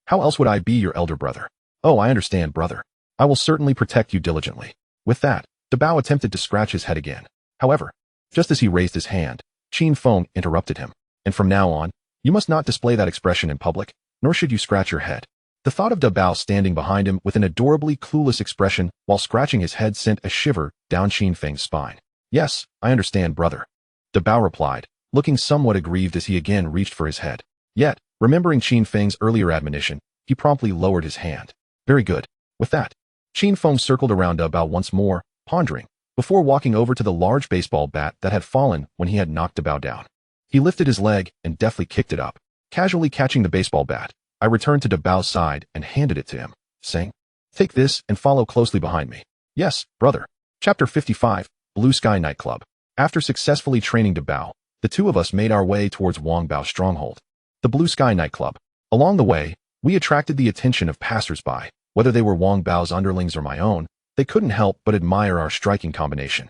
how else would I be your elder brother?" "Oh, I understand, brother. I will certainly protect you diligently." With that, Dabao attempted to scratch his head again. However, just as he raised his hand, Qin Feng interrupted him. "And from now on, you must not display that expression in public, nor should you scratch your head." The thought of Dabao standing behind him with an adorably clueless expression while scratching his head sent a shiver down Qin Feng's spine. "Yes, I understand, brother," Dabao replied, looking somewhat aggrieved as he again reached for his head. Yet, remembering Qin Feng's earlier admonition, he promptly lowered his hand. "Very good." With that, Qin Feng circled around Dabao once more, pondering, before walking over to the large baseball bat that had fallen when he had knocked Dabao down. He lifted his leg and deftly kicked it up. Casually catching the baseball bat, I returned to Dabao's side and handed it to him, saying, "Take this and follow closely behind me." "Yes, brother." Chapter 55, Blue Sky Nightclub. After successfully training Dabao, the two of us made our way towards Wang Bao's stronghold, the Blue Sky Nightclub. Along the way, we attracted the attention of passers-by. Whether they were Wang Bao's underlings or my own, they couldn't help but admire our striking combination.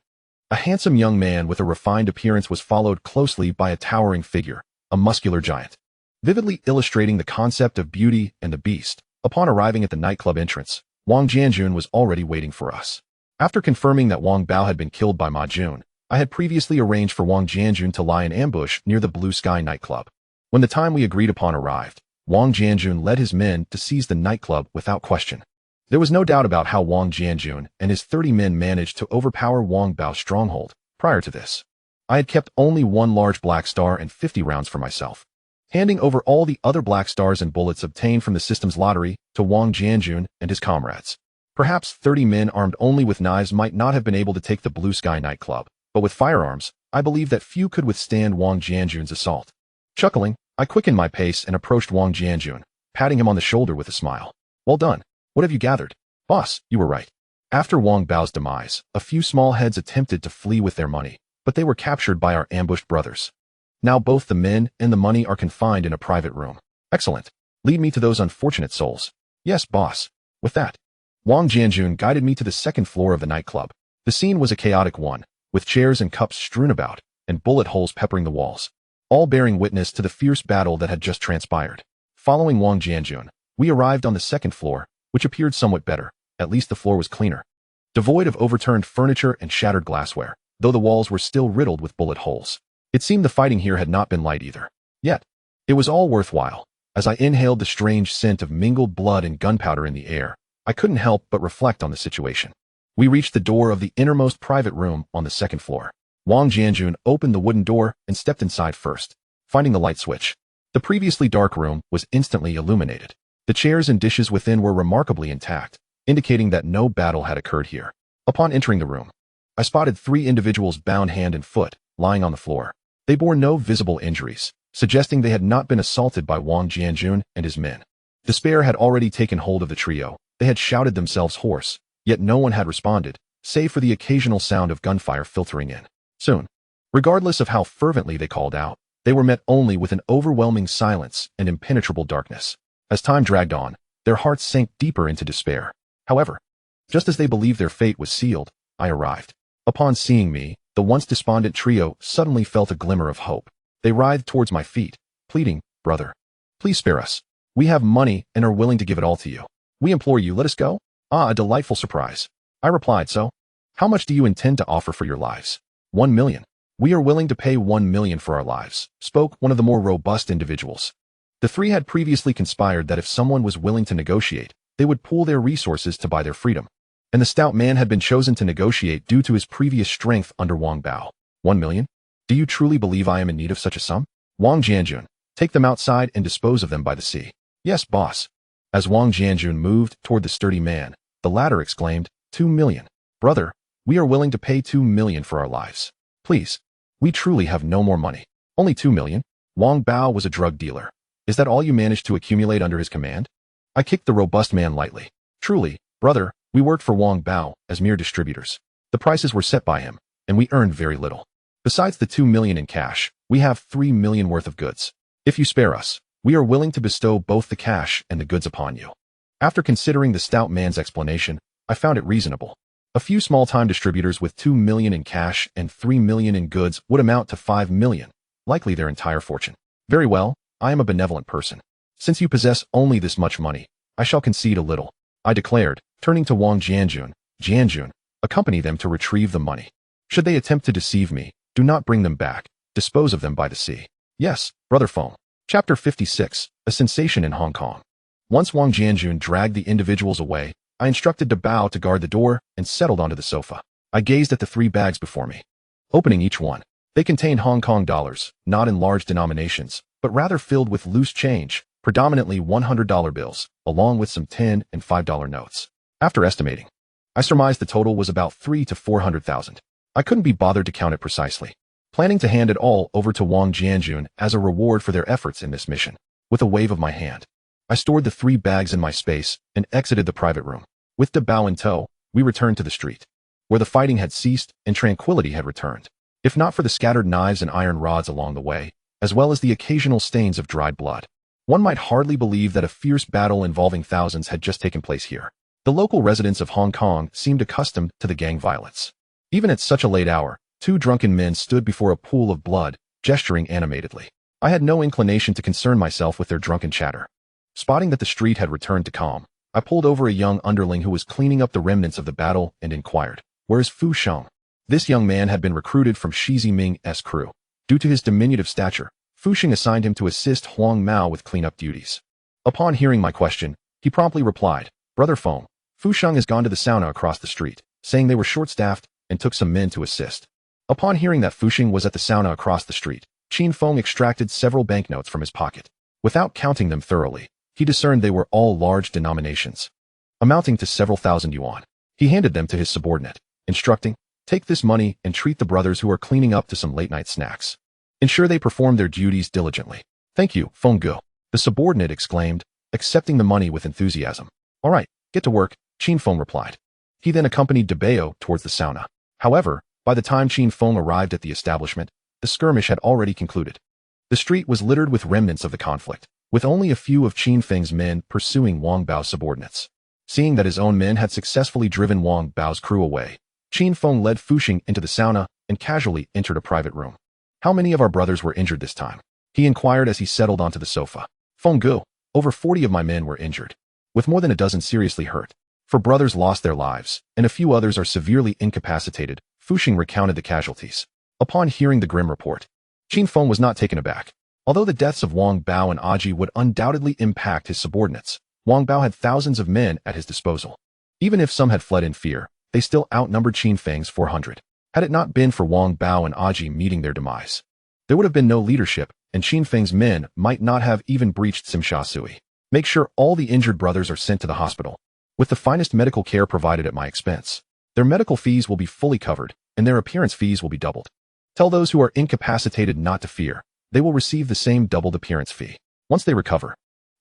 A handsome young man with a refined appearance was followed closely by a towering figure, a muscular giant, vividly illustrating the concept of beauty and the beast. Upon arriving at the nightclub entrance, Wang Jianjun was already waiting for us. After confirming that Wang Bao had been killed by Ma Jun, I had previously arranged for Wang Jianjun to lie in ambush near the Blue Sky nightclub. When the time we agreed upon arrived, Wang Jianjun led his men to seize the nightclub without question. There was no doubt about how Wang Jianjun and his 30 men managed to overpower Wang Bao's stronghold. Prior to this, I had kept only one large black star and 50 rounds for myself, handing over all the other black stars and bullets obtained from the system's lottery to Wang Jianjun and his comrades. Perhaps 30 men armed only with knives might not have been able to take the Blue Sky nightclub, but with firearms, I believe that few could withstand Wang Jianjun's assault. Chuckling, I quickened my pace and approached Wang Jianjun, patting him on the shoulder with a smile. "Well done. What have you gathered?" "Boss, you were right." After Wang Bao's demise, a few small heads attempted to flee with their money, but they were captured by our ambushed brothers. Now both the men and the money are confined in a private room. "Excellent. Lead me to those unfortunate souls." "Yes, boss." With that, Wang Jianjun guided me to the second floor of the nightclub. The scene was a chaotic one, with chairs and cups strewn about, and bullet holes peppering the walls, all bearing witness to the fierce battle that had just transpired. Following Wang Jianjun, we arrived on the second floor, which appeared somewhat better. At least the floor was cleaner, devoid of overturned furniture and shattered glassware, though the walls were still riddled with bullet holes. It seemed the fighting here had not been light either. Yet, it was all worthwhile. As I inhaled the strange scent of mingled blood and gunpowder in the air, I couldn't help but reflect on the situation. We reached the door of the innermost private room on the second floor. Wang Jianjun opened the wooden door and stepped inside first. Finding the light switch. The previously dark room was instantly illuminated. The chairs and dishes within were remarkably intact, indicating that no battle had occurred here. Upon entering the room, I spotted 3 individuals bound hand and foot, lying on the floor. They bore no visible injuries, suggesting they had not been assaulted by Wang Jianjun and his men. Despair had already taken hold of the trio. They had shouted themselves hoarse, yet no one had responded, save for the occasional sound of gunfire filtering in. Soon, regardless of how fervently they called out, they were met only with an overwhelming silence and impenetrable darkness. As time dragged on, their hearts sank deeper into despair. However, just as they believed their fate was sealed, I arrived. Upon seeing me, the once despondent trio suddenly felt a glimmer of hope. They writhed towards my feet, pleading, "Brother, please spare us. We have money and are willing to give it all to you. We implore you, let us go." Ah, a delightful surprise. I replied, "So, how much do you intend to offer for your lives?" 1 million. "We are willing to pay 1 million for our lives," spoke one of the more robust individuals. The 3 had previously conspired that if someone was willing to negotiate, they would pool their resources to buy their freedom. And the stout man had been chosen to negotiate due to his previous strength under Wang Bao. 1 million? Do you truly believe I am in need of such a sum? Wang Jianjun, take them outside and dispose of them by the sea. Yes, boss. As Wang Jianjun moved toward the sturdy man, the latter exclaimed, 2 million. Brother, we are willing to pay 2 million for our lives. Please, we truly have no more money. Only 2 million? Wang Bao was a drug dealer. Is that all you managed to accumulate under his command? I kicked the robust man lightly. Truly, brother, we worked for Wang Bao as mere distributors. The prices were set by him, and we earned very little. Besides the 2 million in cash, we have 3 million worth of goods. If you spare us, we are willing to bestow both the cash and the goods upon you. After considering the stout man's explanation, I found it reasonable. A few small-time distributors with 2 million in cash and 3 million in goods would amount to 5 million, likely their entire fortune. Very well, I am a benevolent person. Since you possess only this much money, I shall concede a little, I declared, turning to Wang Jianjun. Jianjun, accompany them to retrieve the money. Should they attempt to deceive me, do not bring them back. Dispose of them by the sea. Yes, Brother Feng. Chapter 56, A Sensation in Hong Kong. Once Wang Jianjun dragged the individuals away, I instructed Bao to guard the door and settled onto the sofa. I gazed at the 3 bags before me. Opening each one, they contained Hong Kong dollars, not in large denominations, but rather filled with loose change, predominantly $100 bills, along with some $10 and $5 notes. After estimating, I surmised the total was about 300,000 to 400,000. I couldn't be bothered to count it precisely, planning to hand it all over to Wang Jianjun as a reward for their efforts in this mission. With a wave of my hand, I stored the 3 bags in my space and exited the private room. With Bao in tow, we returned to the street, where the fighting had ceased and tranquility had returned. If not for the scattered knives and iron rods along the way, as well as the occasional stains of dried blood, one might hardly believe that a fierce battle involving thousands had just taken place here. The local residents of Hong Kong seemed accustomed to the gang violence. Even at such a late hour, 2 drunken men stood before a pool of blood, gesturing animatedly. I had no inclination to concern myself with their drunken chatter. Spotting that the street had returned to calm, I pulled over a young underling who was cleaning up the remnants of the battle and inquired, "Where is Fu Sheng?" This young man had been recruited from Shi Ziming's crew. Due to his diminutive stature, Fu Sheng assigned him to assist Huang Mao with cleanup duties. Upon hearing my question, he promptly replied, "Brother Feng, Fu Sheng has gone to the sauna across the street," saying they were short-staffed and took some men to assist. Upon hearing that Fu Sheng was at the sauna across the street, Qin Feng extracted several banknotes from his pocket. Without counting them thoroughly, he discerned they were all large denominations, amounting to several thousand yuan. He handed them to his subordinate, instructing, "Take this money and treat the brothers who are cleaning up to some late-night snacks. Ensure they perform their duties diligently." "Thank you, Feng Gu," the subordinate exclaimed, accepting the money with enthusiasm. "All right, get to work," Qin Feng replied. He then accompanied Bao towards the sauna. However, by the time Qin Feng arrived at the establishment, the skirmish had already concluded. The street was littered with remnants of the conflict, with only a few of Qin Feng's men pursuing Wang Bao's subordinates. Seeing that his own men had successfully driven Wang Bao's crew away, Qin Feng led Fu Sheng into the sauna and casually entered a private room. "How many of our brothers were injured this time?" he inquired as he settled onto the sofa. "Feng Gu, over 40 of my men were injured, with more than a dozen seriously hurt. 4 brothers lost their lives, and a few others are severely incapacitated," Fu Sheng recounted the casualties. Upon hearing the grim report, Qin Feng was not taken aback. Although the deaths of Wang Bao and Aji would undoubtedly impact his subordinates, Wang Bao had thousands of men at his disposal. Even if some had fled in fear, they still outnumbered Qin Feng's 400. Had it not been for Wang Bao and Aji meeting their demise, there would have been no leadership and Qin Feng's men might not have even breached Simsha Sui. Make sure all the injured brothers are sent to the hospital, with the finest medical care provided at my expense. Their medical fees will be fully covered, and their appearance fees will be doubled. Tell those who are incapacitated not to fear. They will receive the same doubled appearance fee. Once they recover,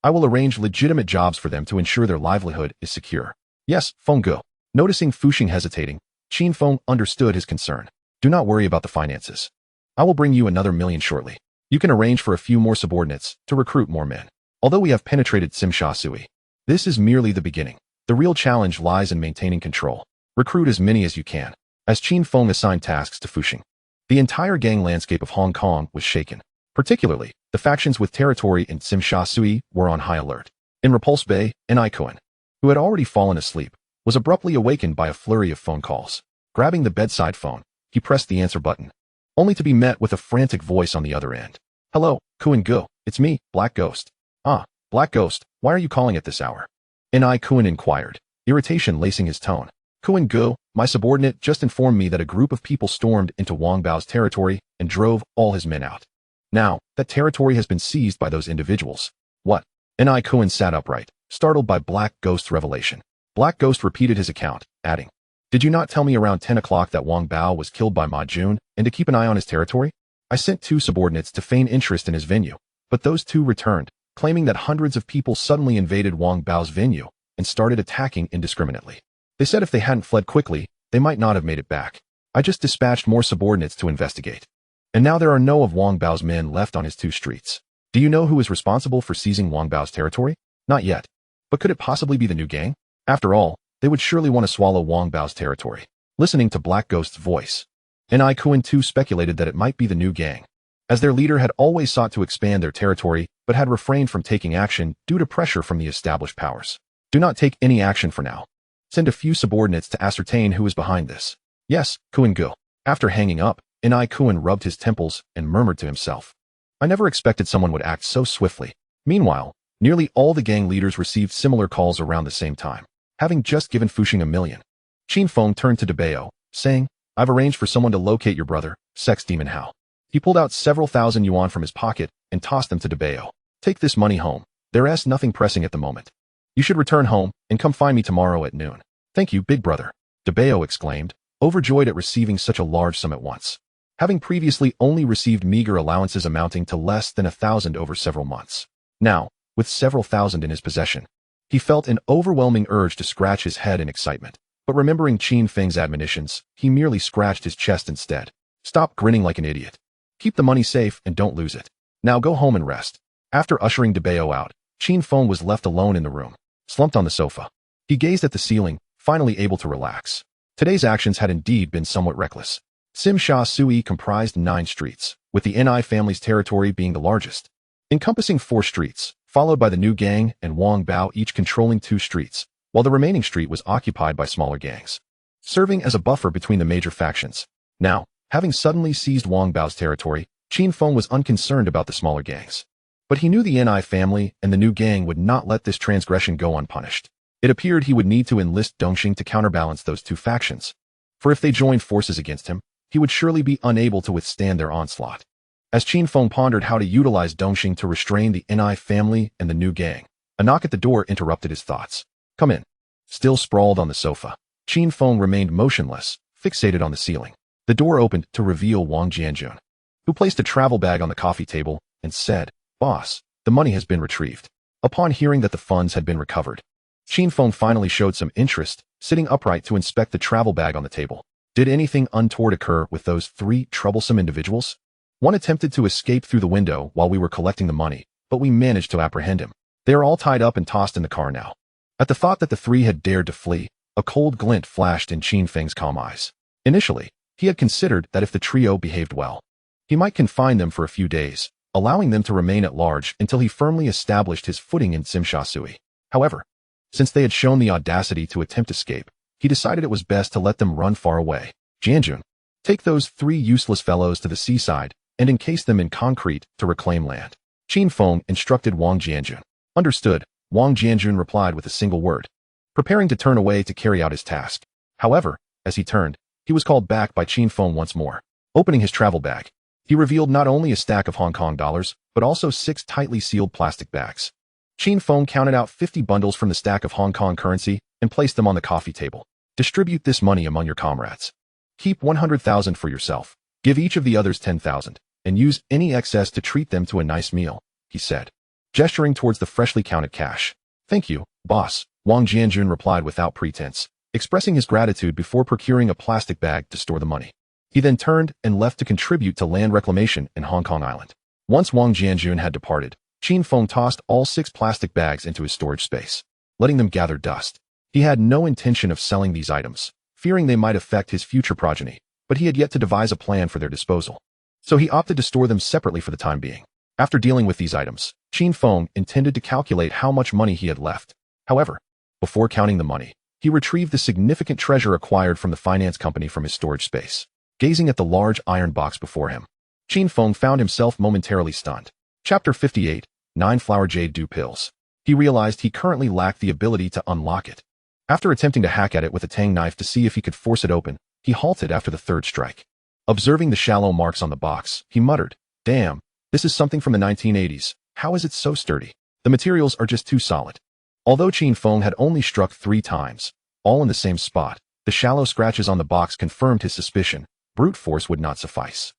I will arrange legitimate jobs for them to ensure their livelihood is secure. Yes, Feng Ge. Noticing Fuxing hesitating, Qin Feng understood his concern. Do not worry about the finances. I will bring you another million shortly. You can arrange for a few more subordinates to recruit more men. Although we have penetrated Simsha Sui, this is merely the beginning. The real challenge lies in maintaining control. Recruit as many as you can. As Qin Feng assigned tasks to Fuxing, the entire gang landscape of Hong Kong was shaken. Particularly, the factions with territory in Simsha Sui were on high alert. In Repulse Bay, N.I. Cohen, who had already fallen asleep, was abruptly awakened by a flurry of phone calls. Grabbing the bedside phone, he pressed the answer button, only to be met with a frantic voice on the other end. Hello, Kuan Gu, it's me, Black Ghost. Ah, Black Ghost, why are you calling at this hour? N.I. Kuan inquired, irritation lacing his tone. Kuan Gu, my subordinate just informed me that a group of people stormed into Wang Bao's territory and drove all his men out. Now, that territory has been seized by those individuals. What? N.I. Kuan sat upright, startled by Black Ghost's revelation. Black Ghost repeated his account, adding, Did you not tell me around 10 o'clock that Wang Bao was killed by Ma Jun and to keep an eye on his territory? I sent 2 subordinates to feign interest in his venue, but those 2 returned, claiming that hundreds of people suddenly invaded Wang Bao's venue and started attacking indiscriminately. They said if they hadn't fled quickly, they might not have made it back. I just dispatched more subordinates to investigate. And now there are no of Wang Bao's men left on his 2 streets. Do you know who is responsible for seizing Wang Bao's territory? Not yet. But could it possibly be the new gang? After all, they would surely want to swallow Wang Bao's territory. Listening to Black Ghost's voice, N.I. Kuan too speculated that it might be the new gang, as their leader had always sought to expand their territory but had refrained from taking action due to pressure from the established powers. Do not take any action for now. Send a few subordinates to ascertain who is behind this. Yes, Kuan Gu. After hanging up, N.I. Kuan rubbed his temples and murmured to himself. I never expected someone would act so swiftly. Meanwhile, nearly all the gang leaders received similar calls around the same time, having just given Fuxing $1 million. Qin Feng turned to Debao, saying, I've arranged for someone to locate your brother, Sex Demon Hao. He pulled out several thousand yuan from his pocket and tossed them to Debao. Take this money home. There's nothing pressing at the moment. You should return home and come find me tomorrow at noon. Thank you, big brother. Debao exclaimed, overjoyed at receiving such a large sum at once, having previously only received meager allowances amounting to less than 1,000 over several months. Now, with several thousand in his possession, he felt an overwhelming urge to scratch his head in excitement. But remembering Qin Feng's admonitions, he merely scratched his chest instead. Stop grinning like an idiot. Keep the money safe and don't lose it. Now go home and rest. After ushering Debao out, Qin Feng was left alone in the room, slumped on the sofa. He gazed at the ceiling, finally able to relax. Today's actions had indeed been somewhat reckless. Simsha Sui comprised 9 streets, with the N.I. family's territory being the largest, encompassing 4 streets, followed by the new gang and Wang Bao each controlling 2 streets, while the remaining street was occupied by smaller gangs, serving as a buffer between the major factions. Now, having suddenly seized Wang Bao's territory, Qin Feng was unconcerned about the smaller gangs. But he knew the N.I. family and the new gang would not let this transgression go unpunished. It appeared he would need to enlist Dongxing to counterbalance those 2 factions, for if they joined forces against him, he would surely be unable to withstand their onslaught. As Qin Feng pondered how to utilize Dongxing to restrain the N.I. family and the new gang, a knock at the door interrupted his thoughts. Come in. Still sprawled on the sofa, Qin Feng remained motionless, fixated on the ceiling. The door opened to reveal Wang Jianjun, who placed a travel bag on the coffee table and said, Boss, the money has been retrieved. Upon hearing that the funds had been recovered, Qin Feng finally showed some interest, sitting upright to inspect the travel bag on the table. Did anything untoward occur with those 3 troublesome individuals? One attempted to escape through the window while we were collecting the money, but we managed to apprehend him. They are all tied up and tossed in the car now. At the thought that the 3 had dared to flee, a cold glint flashed in Qin Feng's calm eyes. Initially, he had considered that if the trio behaved well, he might confine them for a few days, allowing them to remain at large until he firmly established his footing in Simsha Sui. However, since they had shown the audacity to attempt escape, he decided it was best to let them run far away. Jianjun, take those 3 useless fellows to the seaside and encase them in concrete to reclaim land. Qin Feng instructed Wang Jianjun. Understood, Wang Jianjun replied with a single word, preparing to turn away to carry out his task. However, as he turned, he was called back by Qin Feng once more. Opening his travel bag, He revealed not only a stack of Hong Kong dollars, but also 6 tightly sealed plastic bags. Qin Feng counted out 50 bundles from the stack of Hong Kong currency and placed them on the coffee table. Distribute this money among your comrades. Keep 100,000 for yourself. Give each of the others 10,000, and use any excess to treat them to a nice meal, he said, gesturing towards the freshly counted cash. Thank you, boss, Wang Jianjun replied without pretense, expressing his gratitude before procuring a plastic bag to store the money. He then turned and left to contribute to land reclamation in Hong Kong Island. Once Wang Jianjun had departed, Qin Feng tossed all 6 plastic bags into his storage space, letting them gather dust. He had no intention of selling these items, fearing they might affect his future progeny, but he had yet to devise a plan for their disposal. So he opted to store them separately for the time being. After dealing with these items, Qin Feng intended to calculate how much money he had left. However, before counting the money, he retrieved the significant treasure acquired from the finance company from his storage space. Gazing at the large iron box before him, Qin Feng found himself momentarily stunned. Chapter 58, 9-Flower Jade Dew Pills. He realized he currently lacked the ability to unlock it. After attempting to hack at it with a tang knife to see if he could force it open, he halted after the 3rd strike. Observing the shallow marks on the box, he muttered, "Damn, this is something from the 1980s. How is it so sturdy? The materials are just too solid." Although Qin Feng had only struck 3 times, all in the same spot, the shallow scratches on the box confirmed his suspicion. Brute force would not suffice.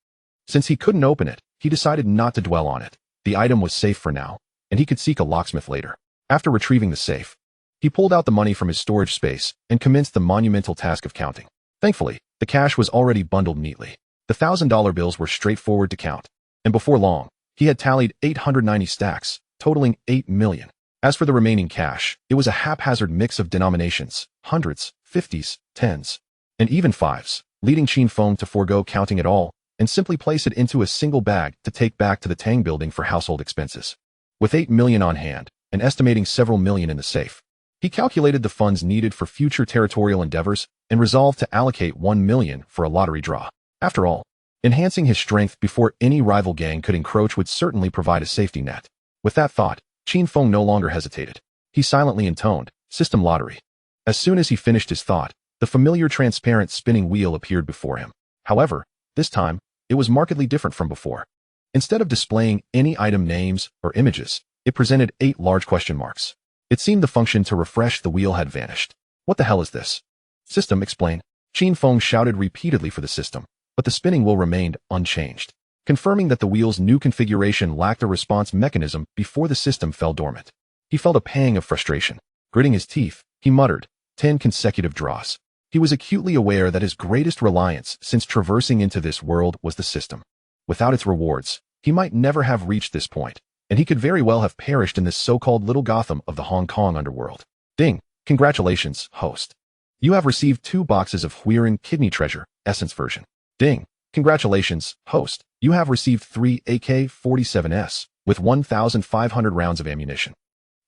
Since he couldn't open it, he decided not to dwell on it. The item was safe for now, and he could seek a locksmith later. After retrieving the safe, he pulled out the money from his storage space and commenced the monumental task of counting. Thankfully, the cash was already bundled neatly. The $1,000 bills were straightforward to count, and before long, he had tallied 890 stacks, totaling 8 million. As for the remaining cash, it was a haphazard mix of denominations, hundreds, 50s, 10s, and even 5s, leading Qin Feng to forego counting it all and simply place it into a single bag to take back to the Tang building for household expenses. With 8 million on hand and estimating several million in the safe, he calculated the funds needed for future territorial endeavors and resolved to allocate 1 million for a lottery draw. After all, enhancing his strength before any rival gang could encroach would certainly provide a safety net. With that thought, Qin Feng no longer hesitated. He silently intoned, "System lottery." As soon as he finished his thought, the familiar transparent spinning wheel appeared before him. However, this time, it was markedly different from before. Instead of displaying any item names or images, it presented 8 large question marks. It seemed the function to refresh the wheel had vanished. What the hell is this? System, explain. Qin Feng shouted repeatedly for the system, but the spinning wheel remained unchanged, confirming that the wheel's new configuration lacked a response mechanism before the system fell dormant. He felt a pang of frustration. Gritting his teeth, he muttered, 10 consecutive draws. He was acutely aware that his greatest reliance since traversing into this world was the system. Without its rewards, he might never have reached this point, and he could very well have perished in this so-called Little Gotham of the Hong Kong underworld. Ding! Congratulations, host. You have received 2 boxes of Huiran kidney treasure, essence version. Ding! Congratulations, host. You have received 3 AK-47s, with 1,500 rounds of ammunition.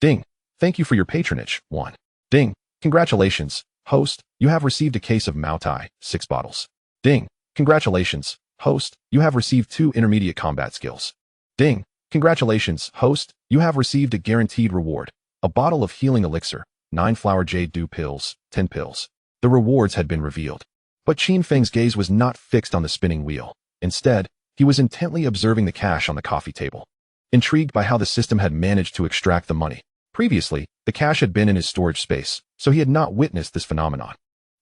Ding! Thank you for your patronage, 1. Ding! Congratulations, host. You have received a case of Mao Tai, 6 bottles. Ding! Congratulations, host. You have received 2 intermediate combat skills. Ding! Congratulations, host. You have received a guaranteed reward, a bottle of healing elixir, 9-Flower Jade Dew Pills, 10 pills. The rewards had been revealed. But Qin Feng's gaze was not fixed on the spinning wheel. Instead, he was intently observing the cash on the coffee table. Intrigued by how the system had managed to extract the money. Previously, the cash had been in his storage space, so he had not witnessed this phenomenon.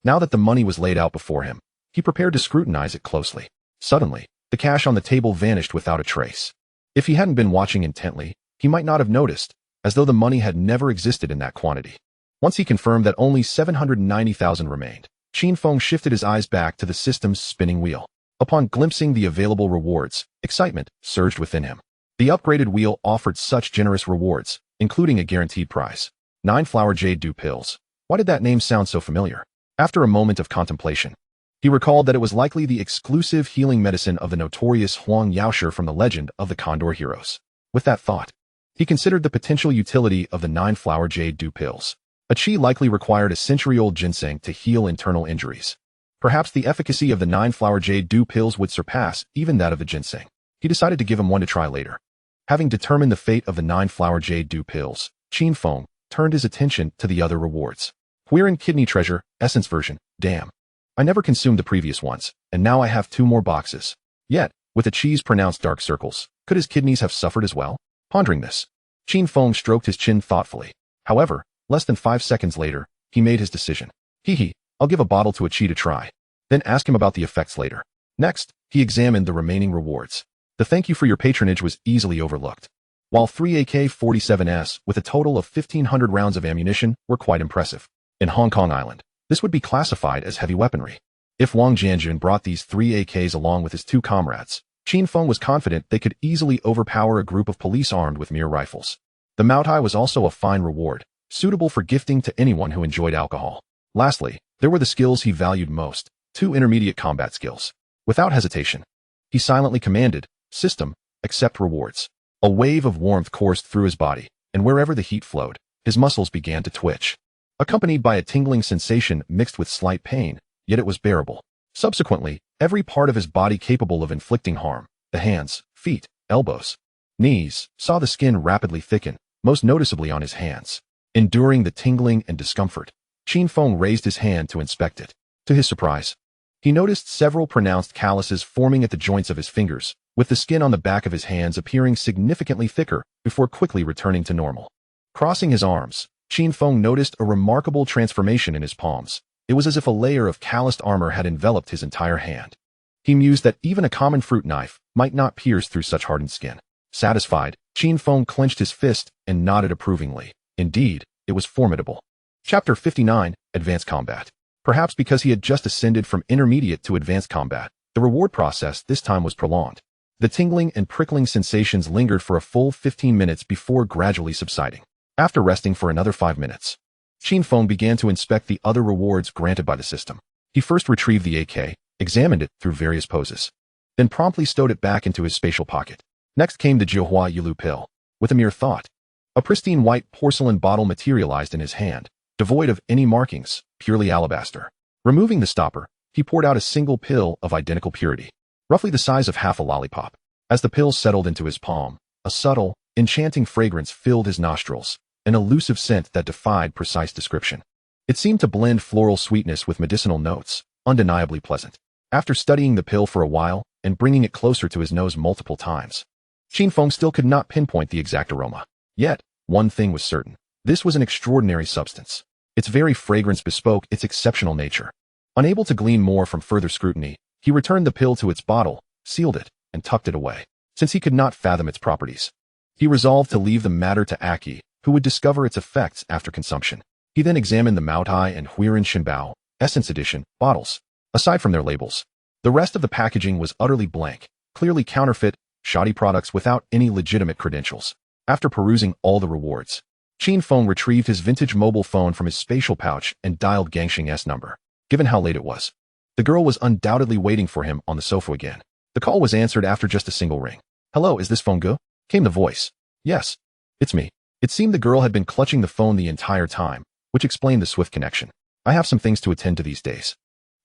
Now that the money was laid out before him, he prepared to scrutinize it closely. Suddenly, the cash on the table vanished without a trace. If he hadn't been watching intently, he might not have noticed, as though the money had never existed in that quantity. Once he confirmed that only 790,000 remained, Qin Feng shifted his eyes back to the system's spinning wheel. Upon glimpsing the available rewards, excitement surged within him. The upgraded wheel offered such generous rewards, including a guaranteed prize. 9-Flower Jade Dew Pills. Why did that name sound so familiar? After a moment of contemplation, he recalled that it was likely the exclusive healing medicine of the notorious Huang Yaoshi from the legend of the Condor Heroes. With that thought, he considered the potential utility of the 9-Flower Jade Dew Pills. A qi likely required a century-old ginseng to heal internal injuries. Perhaps the efficacy of the 9-Flower Jade Dew Pills would surpass even that of the ginseng. He decided to give him one to try later. Having determined the fate of the 9-Flower Jade Dew Pills, Qin Feng turned his attention to the other rewards. Huiran Kidney Treasure, Essence Version. Damn. I never consumed the previous ones, and now I have 2 more boxes. Yet, With a cheese pronounced dark circles, could his kidneys have suffered as well? Pondering this, Qin Feng stroked his chin thoughtfully. However, less than 5 seconds later, he made his decision. I'll give a bottle to a Qi to try. Then ask him about the effects later. Next, he examined the remaining rewards. The thank you for your patronage was easily overlooked. While 3 AK-47s with a total of 1,500 rounds of ammunition were quite impressive. In Hong Kong Island, this would be classified as heavy weaponry. If Wang Jianjun brought these 3 AKs along with his 2 comrades, Qin Feng was confident they could easily overpower a group of police armed with mere rifles. The Moutai was also a fine reward, suitable for gifting to anyone who enjoyed alcohol. Lastly, there were the skills he valued most, 2 intermediate combat skills. Without hesitation, he silently commanded, "System, accept rewards." A wave of warmth coursed through his body, and wherever the heat flowed, his muscles began to twitch. Accompanied by a tingling sensation mixed with slight pain, yet it was bearable. Subsequently, every part of his body capable of inflicting harm, the hands, feet, elbows, knees, saw the skin rapidly thicken, most noticeably on his hands. Enduring the tingling and discomfort, Qin Feng raised his hand to inspect it. To his surprise, he noticed several pronounced calluses forming at the joints of his fingers, with the skin on the back of his hands appearing significantly thicker before quickly returning to normal. Crossing his arms, Qin Feng noticed a remarkable transformation in his palms. It was as if a layer of calloused armor had enveloped his entire hand. He mused that even a common fruit knife might not pierce through such hardened skin. Satisfied, Qin Feng clenched his fist and nodded approvingly. Indeed, it was formidable. Chapter 59, Advanced Combat. Perhaps because he had just ascended from intermediate to advanced combat, the reward process this time was prolonged. The tingling and prickling sensations lingered for a full 15 minutes before gradually subsiding. After resting for another 5 minutes, Qin Feng began to inspect the other rewards granted by the system. He first retrieved the AK, examined it through various poses, then promptly stowed it back into his spatial pocket. Next came the Jiuhua Yulu pill. With a mere thought, a pristine white porcelain bottle materialized in his hand, devoid of any markings, purely alabaster. Removing the stopper, he poured out a single pill of identical purity, roughly the size of half a lollipop. As the pill settled into his palm, a subtle, enchanting fragrance filled his nostrils, an elusive scent that defied precise description. It seemed to blend floral sweetness with medicinal notes, undeniably pleasant. After studying the pill for a while and bringing it closer to his nose multiple times, Qin Feng still could not pinpoint the exact aroma. Yet, one thing was certain. This was an extraordinary substance. Its very fragrance bespoke its exceptional nature. Unable to glean more from further scrutiny, he returned the pill to its bottle, sealed it, and tucked it away. Since he could not fathom its properties, he resolved to leave the matter to Aki, who would discover its effects after consumption. He then examined the Moutai and Huiran Shinbao, Essence Edition, bottles. Aside from their labels, the rest of the packaging was utterly blank, clearly counterfeit, shoddy products without any legitimate credentials. After perusing all the rewards, Qin Feng retrieved his vintage mobile phone from his spatial pouch and dialed Gangxing's number. Given how late it was, the girl was undoubtedly waiting for him on the sofa again. The call was answered after just a single ring. "Hello, is this phone Gu?" came the voice. "Yes, it's me." It seemed the girl had been clutching the phone the entire time, which explained the swift connection. "I have some things to attend to these days,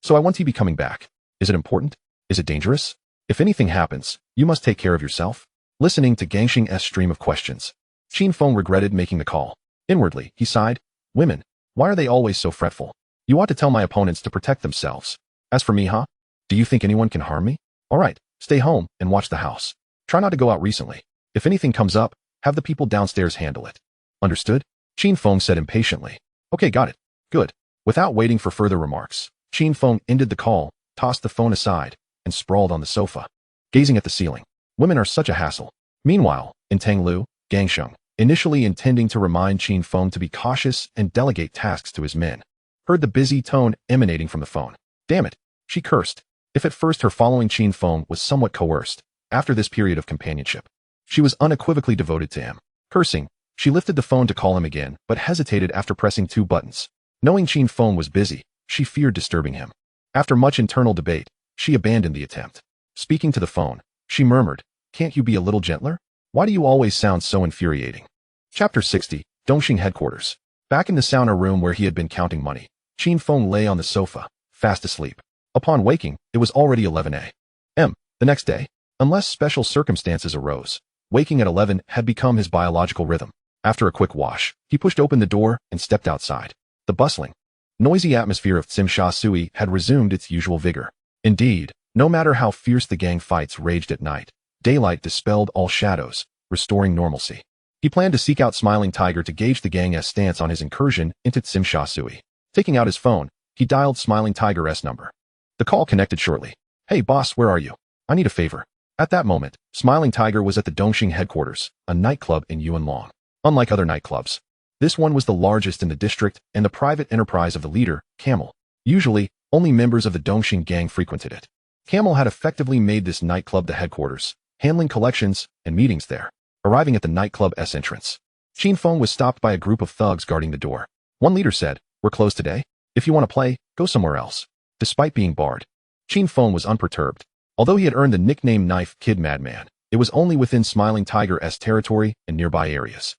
so I want to be coming back. Is it important? Is it dangerous? If anything happens, you must take care of yourself." Listening to Gangxing's stream of questions, Qin Feng regretted making the call. Inwardly, he sighed. Women, why are they always so fretful? You ought to tell my opponents to protect themselves. As for me, huh? Do you think anyone can harm me? All right, stay home and watch the house. Try not to go out recently. If anything comes up, have the people downstairs handle it. Understood? Qin Feng said impatiently. Okay, got it. Good. Without waiting for further remarks, Qin Feng ended the call, tossed the phone aside, and sprawled on the sofa, gazing at the ceiling. Women are such a hassle. Meanwhile, in Tanglu, Gangsheng, initially intending to remind Qin Feng to be cautious and delegate tasks to his men, heard the busy tone emanating from the phone. Damn it, she cursed. If at first her following Qin Feng was somewhat coerced, after this period of companionship, she was unequivocally devoted to him. Cursing, she lifted the phone to call him again, but hesitated after pressing 2 buttons. Knowing Qin Feng was busy, she feared disturbing him. After much internal debate, she abandoned the attempt. Speaking to the phone, she murmured, "Can't you be a little gentler? Why do you always sound so infuriating?" Chapter 60, Dongxing Headquarters. Back in the sauna room where he had been counting money, Qin Feng lay on the sofa, fast asleep. Upon waking, it was already 11 a.m. The next day, unless special circumstances arose, waking at 11 had become his biological rhythm. After a quick wash, he pushed open the door and stepped outside. The bustling, noisy atmosphere of Tsim Sha Sui had resumed its usual vigor. Indeed, No matter how fierce the gang fights raged at night, daylight dispelled all shadows, restoring normalcy. He planned to seek out Smiling Tiger to gauge the gang's stance on his incursion into Tsim Sha Sui. Taking out his phone, he dialed Smiling Tiger's number. The call connected shortly. "Hey boss, where are you? I need a favor." At that moment, Smiling Tiger was at the Dongxing headquarters, a nightclub in Yuanlong. Unlike other nightclubs, this one was the largest in the district and the private enterprise of the leader, Camel. Usually, only members of the Dongxing gang frequented it. Camel had effectively made this nightclub the headquarters, handling collections and meetings there. Arriving at the nightclub's entrance, Qin Feng was stopped by a group of thugs guarding the door. One leader said, "We're closed today. If you want to play, go somewhere else." Despite being barred, Qin Feng was unperturbed. Although he had earned the nickname Knife Kid Madman, it was only within Smiling Tiger's territory and nearby areas.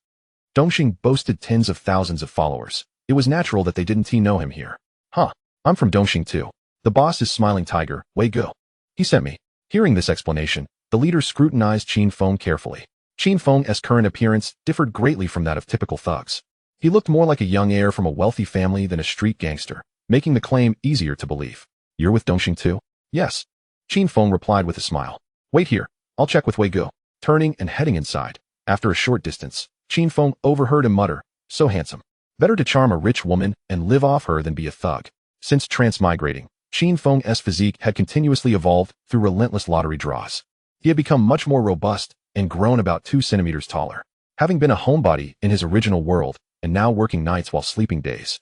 Dongxing boasted tens of thousands of followers. It was natural that they didn't know him here. "Huh, I'm from Dongxing too. The boss is Smiling Tiger, Wei Go. He sent me." Hearing this explanation, the leader scrutinized Qin Feng carefully. Qin Feng's current appearance differed greatly from that of typical thugs. He looked more like a young heir from a wealthy family than a street gangster, making the claim easier to believe. "You're with Dongxing too?" "Yes." Qin Feng replied with a smile. "Wait here, I'll check with Wei Go." Turning and heading inside, after a short distance, Qin Feng overheard him mutter, "So handsome. Better to charm a rich woman and live off her than be a thug." Since transmigrating, Qin Feng's physique had continuously evolved through relentless lottery draws. He had become much more robust and grown about 2 centimeters taller. Having been a homebody in his original world and now working nights while sleeping days,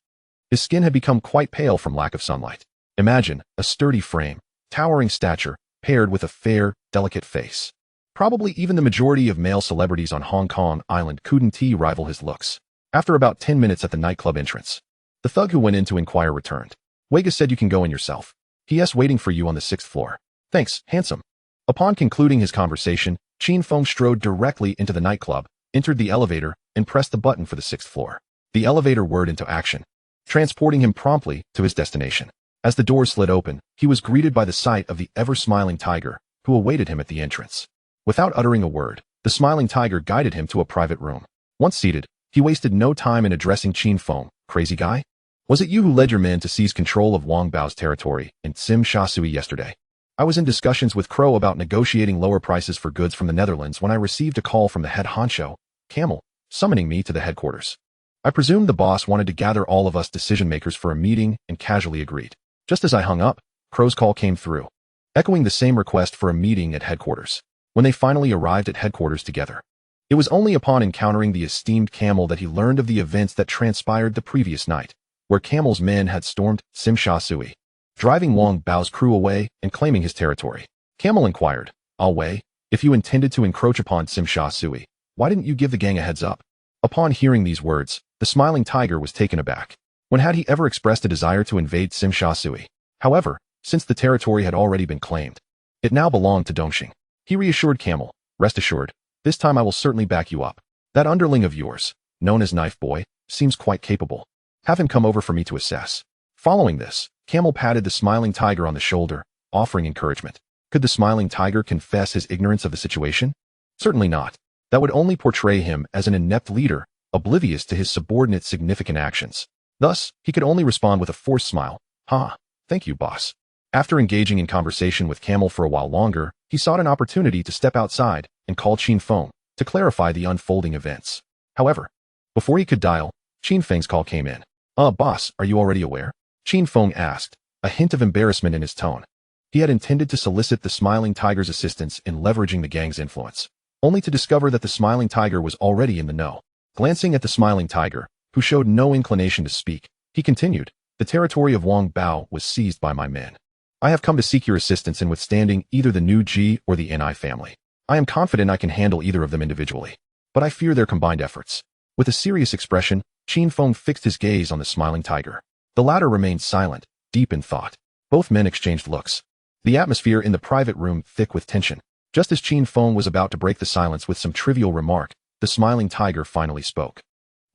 his skin had become quite pale from lack of sunlight. Imagine a sturdy frame, towering stature, paired with a fair, delicate face. Probably even the majority of male celebrities on Hong Kong Island couldn't rival his looks. After about 10 minutes at the nightclub entrance, the thug who went in to inquire returned. "Wega said you can go in yourself. He.S. waiting for you on the 6th floor. Thanks, handsome." Upon concluding his conversation, Qin Feng strode directly into the nightclub, entered the elevator, and pressed the button for the 6th floor. The elevator whirred into action, transporting him promptly to his destination. As the doors slid open, he was greeted by the sight of the ever-smiling tiger, who awaited him at the entrance. Without uttering a word, the smiling tiger guided him to a private room. Once seated, he wasted no time in addressing Qin Feng. "Crazy guy? Was it you who led your men to seize control of Wang Bao's territory in Tsim Sha Sui yesterday?" "I was in discussions with Crow about negotiating lower prices for goods from the Netherlands when I received a call from the head honcho, Camel, summoning me to the headquarters. I presumed the boss wanted to gather all of us decision-makers for a meeting and casually agreed. Just as I hung up, Crow's call came through, echoing the same request for a meeting at headquarters. When they finally arrived at headquarters together, it was only upon encountering the esteemed Camel that he learned of the events that transpired the previous night, where Camel's men had stormed Tsim Sha Sui, driving Wang Bao's crew away and claiming his territory. Camel inquired, "Wei, if you intended to encroach upon Tsim Sha Sui, why didn't you give the gang a heads up?" Upon hearing these words, the smiling tiger was taken aback. When had he ever expressed a desire to invade Tsim Sha Sui? However, since the territory had already been claimed, it now belonged to Dongxing. He reassured Camel, "Rest assured, this time I will certainly back you up. That underling of yours, known as Knife Boy, seems quite capable. Have him come over for me to assess." Following this, Camel patted the smiling tiger on the shoulder, offering encouragement. Could the smiling tiger confess his ignorance of the situation? Certainly not. That would only portray him as an inept leader, oblivious to his subordinate's significant actions. Thus, he could only respond with a forced smile. Thank you, boss." After engaging in conversation with Camel for a while longer, he sought an opportunity to step outside and call Qin Feng to clarify the unfolding events. However, before he could dial, Qin Feng's call came in. Boss, are you already aware?" Qin Feng asked, a hint of embarrassment in his tone. He had intended to solicit the smiling tiger's assistance in leveraging the gang's influence, only to discover that the smiling tiger was already in the know. Glancing at the smiling tiger, who showed no inclination to speak, he continued, "The territory of Wang Bao was seized by my men. I have come to seek your assistance in withstanding either the New Ji or the Ni family. I am confident I can handle either of them individually, but I fear their combined efforts." With a serious expression, Qin Feng fixed his gaze on the smiling tiger. The latter remained silent, deep in thought. Both men exchanged looks, the atmosphere in the private room thick with tension. Just as Qin Feng was about to break the silence with some trivial remark, the smiling tiger finally spoke.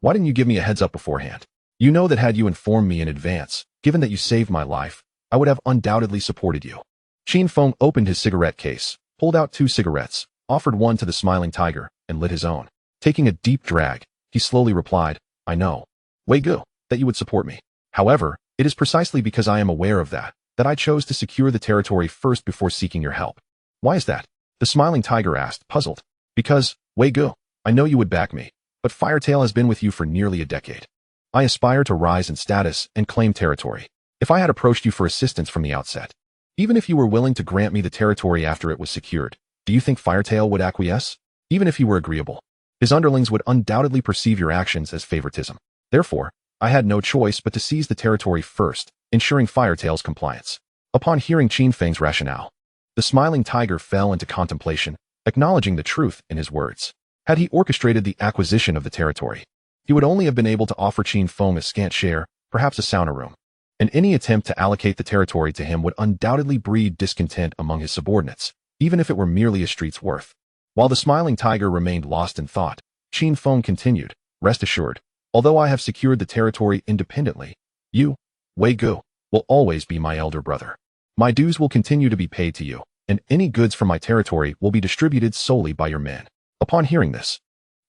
"Why didn't you give me a heads up beforehand? You know that had you informed me in advance, given that you saved my life, I would have undoubtedly supported you." Qin Feng opened his cigarette case, pulled out 2 cigarettes, offered one to the smiling tiger, and lit his own. Taking a deep drag, he slowly replied, "I know, Wei Gu, that you would support me. However, it is precisely because I am aware of that that I chose to secure the territory first before seeking your help. Why is that? The smiling tiger asked, puzzled. Because, Wei Gu, I know you would back me, but Firetail has been with you for nearly a decade. I aspire to rise in status and claim territory. If I had approached you for assistance from the outset, even if you were willing to grant me the territory after it was secured, do you think Firetail would acquiesce? Even if he were agreeable, his underlings would undoubtedly perceive your actions as favoritism. Therefore, I had no choice but to seize the territory first, ensuring Firetail's compliance. Upon hearing Qin Feng's rationale, the smiling tiger fell into contemplation, acknowledging the truth in his words. Had he orchestrated the acquisition of the territory, he would only have been able to offer Qin Feng a scant share, perhaps a sauna room. And any attempt to allocate the territory to him would undoubtedly breed discontent among his subordinates, even if it were merely a street's worth. While the smiling tiger remained lost in thought, Qin Feng continued, rest assured, although I have secured the territory independently, you, Wei Gu, will always be my elder brother. My dues will continue to be paid to you, and any goods from my territory will be distributed solely by your men. Upon hearing this,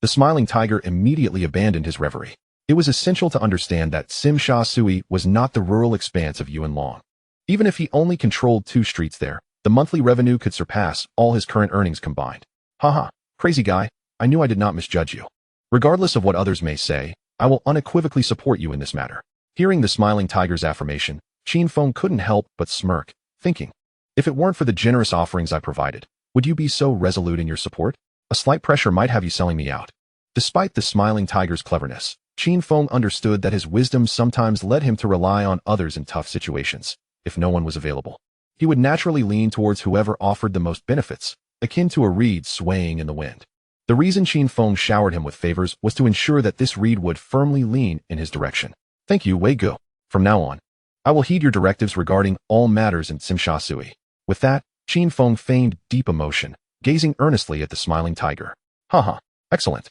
the smiling tiger immediately abandoned his reverie. It was essential to understand that Sim Sha Sui was not the rural expanse of Yuan Long. Even if he only controlled 2 streets there, the monthly revenue could surpass all his current earnings combined. Haha, crazy guy, I knew I did not misjudge you. Regardless of what others may say, I will unequivocally support you in this matter. Hearing the smiling tiger's affirmation, Qin Feng couldn't help but smirk, thinking, if it weren't for the generous offerings I provided, would you be so resolute in your support? A slight pressure might have you selling me out. Despite the smiling tiger's cleverness, Qin Feng understood that his wisdom sometimes led him to rely on others in tough situations. If no one was available, he would naturally lean towards whoever offered the most benefits, akin to a reed swaying in the wind. The reason Qin Feng showered him with favors was to ensure that this reed would firmly lean in his direction. Thank you, Wei Gu. From now on, I will heed your directives regarding all matters in Simsha Sui. With that, Qin Feng feigned deep emotion, gazing earnestly at the smiling tiger. Haha, excellent.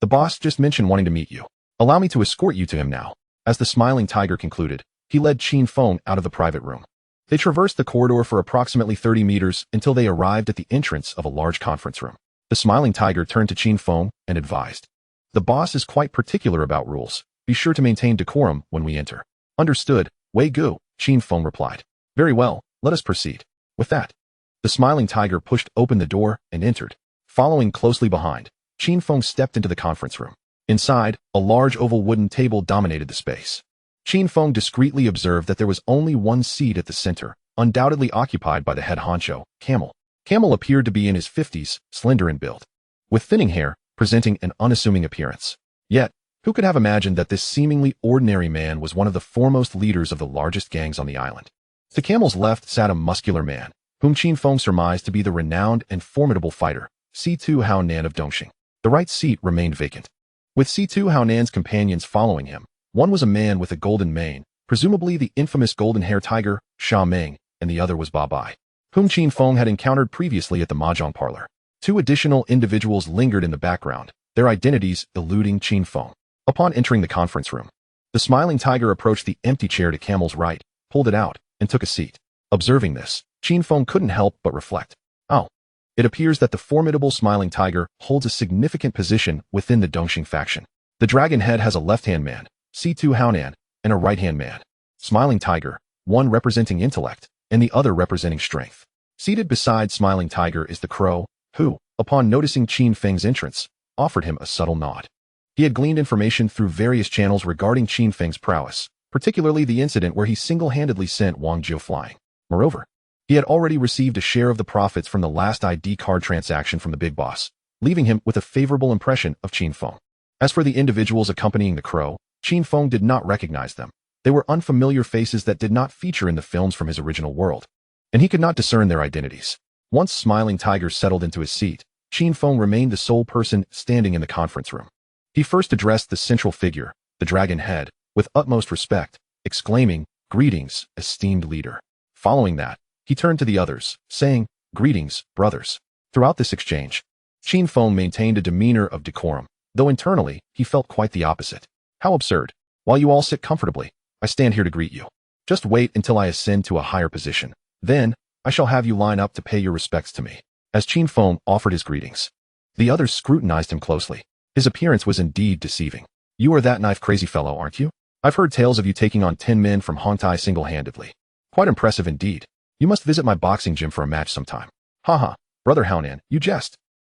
The boss just mentioned wanting to meet you. Allow me to escort you to him now. As the smiling tiger concluded, he led Qin Feng out of the private room. They traversed the corridor for approximately 30 meters until they arrived at the entrance of a large conference room. The smiling tiger turned to Qin Feng and advised, the boss is quite particular about rules. Be sure to maintain decorum when we enter. Understood, Wei Gu, Qin Feng replied. Very well, let us proceed. With that, the smiling tiger pushed open the door and entered. Following closely behind, Qin Feng stepped into the conference room. Inside, a large oval wooden table dominated the space. Qin Feng discreetly observed that there was only one seat at the center, undoubtedly occupied by the head honcho, Camel. Camel appeared to be in his 50s, slender in build, with thinning hair, presenting an unassuming appearance. Yet, who could have imagined that this seemingly ordinary man was one of the foremost leaders of the largest gangs on the island? To Camel's left sat a muscular man, whom Qin Feng surmised to be the renowned and formidable fighter, C2 Haonan of Dongxing. The right seat remained vacant. With C2 Haonan's companions following him, one was a man with a golden mane, presumably the infamous golden hair tiger, Sha Meng, and the other was Ba Bai, whom Qin Feng had encountered previously at the mahjong parlor. 2 additional individuals lingered in the background, their identities eluding Qin Feng. Upon entering the conference room, the smiling tiger approached the empty chair to Camel's right, pulled it out, and took a seat. Observing this, Qin Feng couldn't help but reflect. Oh, it appears that the formidable smiling tiger holds a significant position within the Dongxing faction. The dragon head has a left-hand man, C2 Haonan, and a right-hand man, Smiling Tiger, one representing intellect, and the other representing strength. Seated beside Smiling Tiger is the crow, who, upon noticing Qin Feng's entrance, offered him a subtle nod. He had gleaned information through various channels regarding Qin Feng's prowess, particularly the incident where he single-handedly sent Wang Jiu flying. Moreover, he had already received a share of the profits from the last ID card transaction from the big boss, leaving him with a favorable impression of Qin Feng. As for the individuals accompanying the crow, Qin Feng did not recognize them. They were unfamiliar faces that did not feature in the films from his original world, and he could not discern their identities. Once Smiling Tiger settled into his seat, Qin Feng remained the sole person standing in the conference room. He first addressed the central figure, the dragon head, with utmost respect, exclaiming, "Greetings, esteemed leader." Following that, he turned to the others, saying, "Greetings, brothers." Throughout this exchange, Qin Feng maintained a demeanor of decorum, though internally, he felt quite the opposite. How absurd. While you all sit comfortably, I stand here to greet you. Just wait until I ascend to a higher position. Then, I shall have you line up to pay your respects to me. As Qin Feng offered his greetings, the others scrutinized him closely. His appearance was indeed deceiving. You are that knife-crazy fellow, aren't you? I've heard tales of you taking on 10 men from Hongtai single-handedly. Quite impressive indeed. You must visit my boxing gym for a match sometime. Haha, brother Haonan, you jest.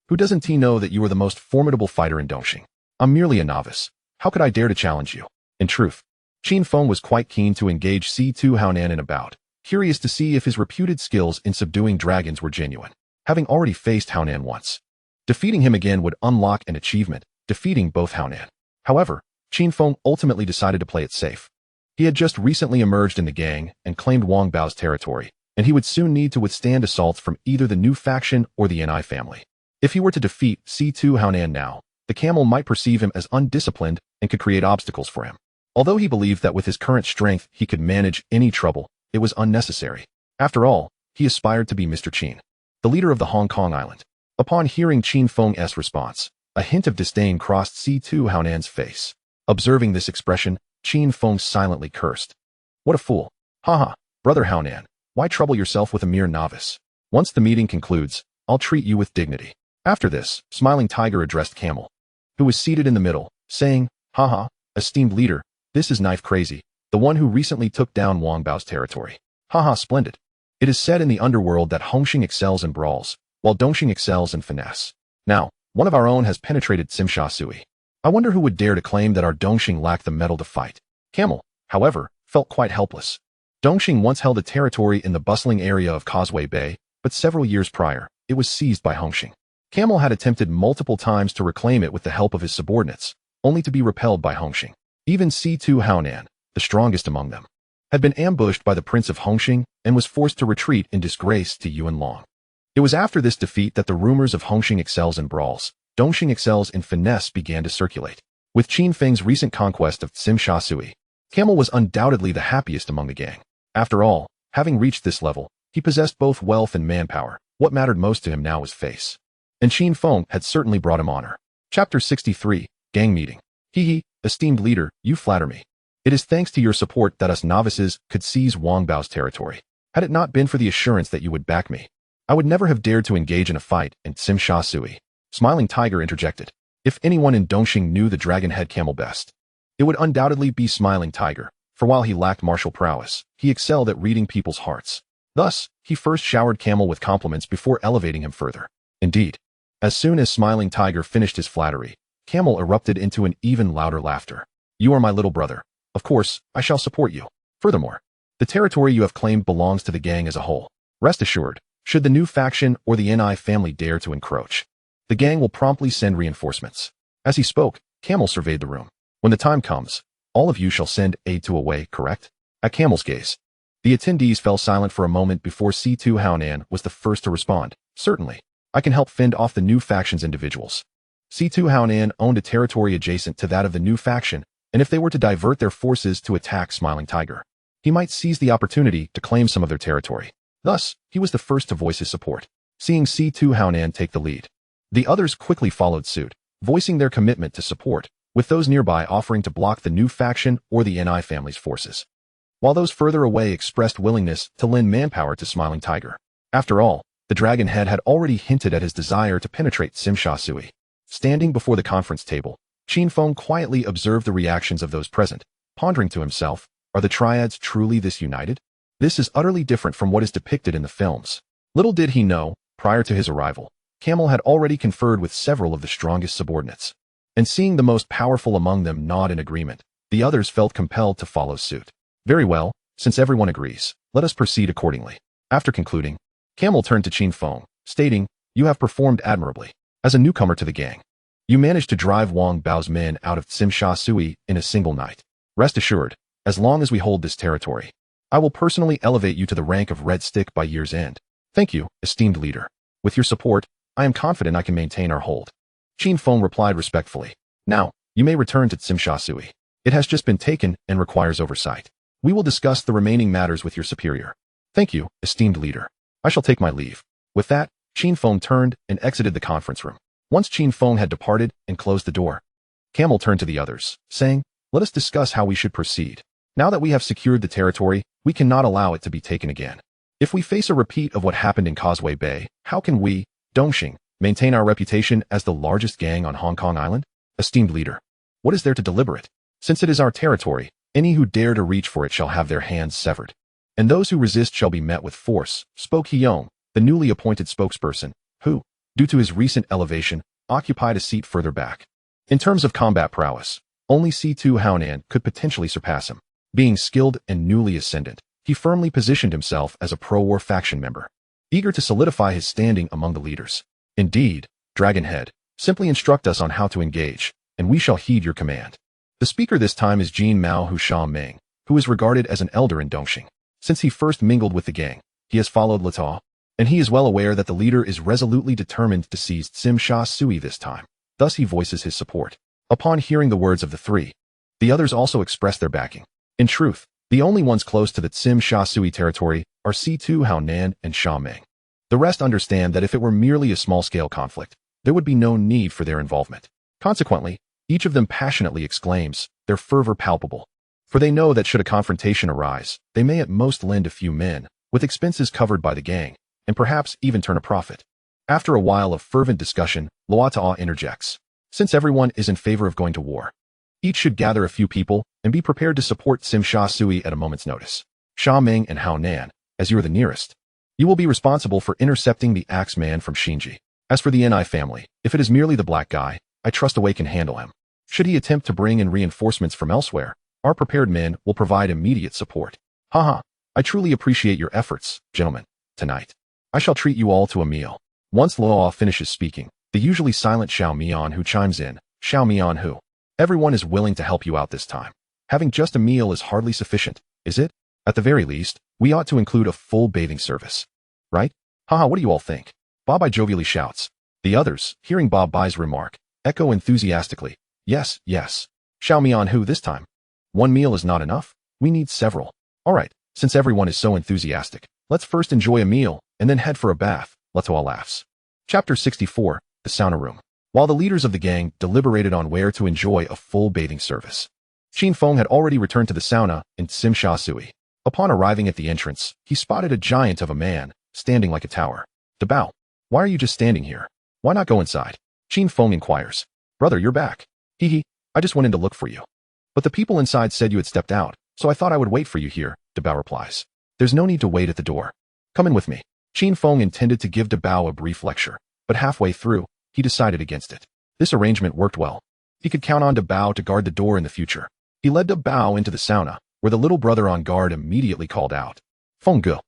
Who doesn't he know that you are the most formidable fighter in Dongxing? I'm merely a novice. How could I dare to challenge you? In truth, Qin Feng was quite keen to engage C2 Haonan in a bout, curious to see if his reputed skills in subduing dragons were genuine. Having already faced Haonan once, defeating him again would unlock an achievement, defeating both Haonan. However, Qin Feng ultimately decided to play it safe. He had just recently emerged in the gang and claimed Wang Bao's territory, and he would soon need to withstand assaults from either the new faction or the NI family. If he were to defeat C2 Haonan now, the camel might perceive him as undisciplined and could create obstacles for him. Although he believed that with his current strength he could manage any trouble, it was unnecessary. After all, he aspired to be Mr. Qin, the leader of the Hong Kong island. Upon hearing Qin Feng's response, a hint of disdain crossed C2 Haonan's face. Observing this expression, Qin Feng silently cursed. What a fool. Haha, brother Haonan, why trouble yourself with a mere novice? Once the meeting concludes, I'll treat you with dignity. After this, Smiling Tiger addressed Camel, who was seated in the middle, saying, Haha, esteemed leader, this is Knife Crazy, the one who recently took down Wang Bao's territory. Haha, splendid. It is said in the Underworld that Hongxing excels in brawls, while Dongxing excels in finesse. Now, one of our own has penetrated Tsimsha Sui. I wonder who would dare to claim that our Dongxing lacked the mettle to fight. Camel, however, felt quite helpless. Dongxing once held a territory in the bustling area of Causeway Bay, but several years prior, it was seized by Hongxing. Camel had attempted multiple times to reclaim it with the help of his subordinates, only to be repelled by Hongxing. Even C2 Haonan, the strongest among them, had been ambushed by the Prince of Hongxing and was forced to retreat in disgrace to Yuanlong. It was after this defeat that the rumors of Hongxing excels in brawls, Dongxing excels in finesse began to circulate. With Qin Feng's recent conquest of Tsimsha Sui, Camel was undoubtedly the happiest among the gang. After all, having reached this level, he possessed both wealth and manpower. What mattered most to him now was face. And Qin Feng had certainly brought him honor. Chapter 63, Gang Meeting. Hee, esteemed leader, you flatter me. It is thanks to your support that us novices could seize Wang Bao's territory. Had it not been for the assurance that you would back me, I would never have dared to engage in a fight in Tsimsha Sui. Smiling Tiger interjected. If anyone in Dongxing knew the dragon head camel best, it would undoubtedly be Smiling Tiger, for while he lacked martial prowess, he excelled at reading people's hearts. Thus, he first showered Camel with compliments before elevating him further. Indeed, as soon as Smiling Tiger finished his flattery, Camel erupted into an even louder laughter. You are my little brother. Of course, I shall support you. Furthermore, the territory you have claimed belongs to the gang as a whole. Rest assured, should the new faction or the NI family dare to encroach, the gang will promptly send reinforcements. As he spoke, Camel surveyed the room. When the time comes, all of you shall send aid to away, correct? At Camel's gaze, the attendees fell silent for a moment before C2 Haonan was the first to respond. Certainly, I can help fend off the new faction's individuals. C2 Haonan owned a territory adjacent to that of the new faction, and if they were to divert their forces to attack Smiling Tiger, he might seize the opportunity to claim some of their territory. Thus, he was the first to voice his support. Seeing C2 Haonan take the lead, the others quickly followed suit, voicing their commitment to support, with those nearby offering to block the new faction or the NI family's forces, while those further away expressed willingness to lend manpower to Smiling Tiger. After all, the dragon head had already hinted at his desire to penetrate Tsimsha Sui. Standing before the conference table, Qin Feng quietly observed the reactions of those present, pondering to himself, are the Triads truly this united? This is utterly different from what is depicted in the films. Little did he know, prior to his arrival, Camel had already conferred with several of the strongest subordinates. And seeing the most powerful among them nod in agreement, the others felt compelled to follow suit. Very well, since everyone agrees, let us proceed accordingly. After concluding, Camel turned to Qin Feng, stating, you have performed admirably. As a newcomer to the gang, you managed to drive Wang Bao's men out of Tsimsha Sui in a single night. Rest assured, as long as we hold this territory, I will personally elevate you to the rank of Red Stick by year's end. Thank you, esteemed leader. With your support, I am confident I can maintain our hold. Qin Feng replied respectfully. Now, you may return to Tsimsha Sui. It has just been taken and requires oversight. We will discuss the remaining matters with your superior. Thank you, esteemed leader. I shall take my leave. With that, Qin Feng turned and exited the conference room. Once Qin Feng had departed and closed the door, Camel turned to the others, saying, let us discuss how we should proceed. Now that we have secured the territory, we cannot allow it to be taken again. If we face a repeat of what happened in Causeway Bay, how can we, Dongxing, maintain our reputation as the largest gang on Hong Kong Island? Esteemed leader, what is there to deliberate? Since it is our territory, any who dare to reach for it shall have their hands severed. and those who resist shall be met with force, spoke Hyong, the newly appointed spokesperson, who, due to his recent elevation, occupied a seat further back. In terms of combat prowess, only C2 Haonan could potentially surpass him. Being skilled and newly ascendant, he firmly positioned himself as a pro-war faction member, eager to solidify his standing among the leaders. Indeed, Dragonhead, simply instruct us on how to engage, and we shall heed your command. The speaker this time is Jin Mao Hu Sha Meng, who is regarded as an elder in Dongxing. Since he first mingled with the gang, he has followed Lata, and he is well aware that the leader is resolutely determined to seize Tsim Sha Sui this time. Thus he voices his support. Upon hearing the words of the three, the others also express their backing. In truth, the only ones close to the Tsim Sha Sui territory are C2 Haonan and Sha Meng. The rest understand that if it were merely a small-scale conflict, there would be no need for their involvement. Consequently, each of them passionately exclaims, their fervor palpable. For they know that should a confrontation arise, they may at most lend a few men, with expenses covered by the gang, and perhaps even turn a profit. After a while of fervent discussion, Loata'a interjects. Since everyone is in favor of going to war, each should gather a few people and be prepared to support Tsim Sha Sui at a moment's notice. Sha Meng and Hao Nan, as you are the nearest, you will be responsible for intercepting the Axeman from Shinji. As for the Ni family, if it is merely the black guy, I trust Away can handle him. Should he attempt to bring in reinforcements from elsewhere, our prepared men will provide immediate support. Haha, I truly appreciate your efforts, gentlemen. Tonight, I shall treat you all to a meal. Once Loa finishes speaking, the usually silent Xiao Mian Hu chimes in. Xiao Mian Hu. Everyone is willing to help you out this time. Having just a meal is hardly sufficient, is it? At the very least, we ought to include a full bathing service. Right? Haha, what do you all think? Bob I jovially shouts. The others, hearing Bob Bai's remark, echo enthusiastically. Yes, yes. Xiao Mian Hu this time. One meal is not enough. We need several. All right, since everyone is so enthusiastic, let's first enjoy a meal and then head for a bath. Latoa laughs. Chapter 64, The Sauna Room. While the leaders of the gang deliberated on where to enjoy a full bathing service, Qin Feng had already returned to the sauna in Tsim Sha Sui. Upon arriving at the entrance, he spotted a giant of a man, standing like a tower. Dabao, why are you just standing here? Why not go inside? Qin Feng inquires. Brother, you're back. Hee, I just went in to look for you. But the people inside said you had stepped out, so I thought I would wait for you here, Dabao replies. There's no need to wait at the door. Come in with me. Qin Feng intended to give Dabao a brief lecture, but halfway through, he decided against it. This arrangement worked well. He could count on Dabao to guard the door in the future. He led Dabao into the sauna, where the little brother on guard immediately called out. Fenggu,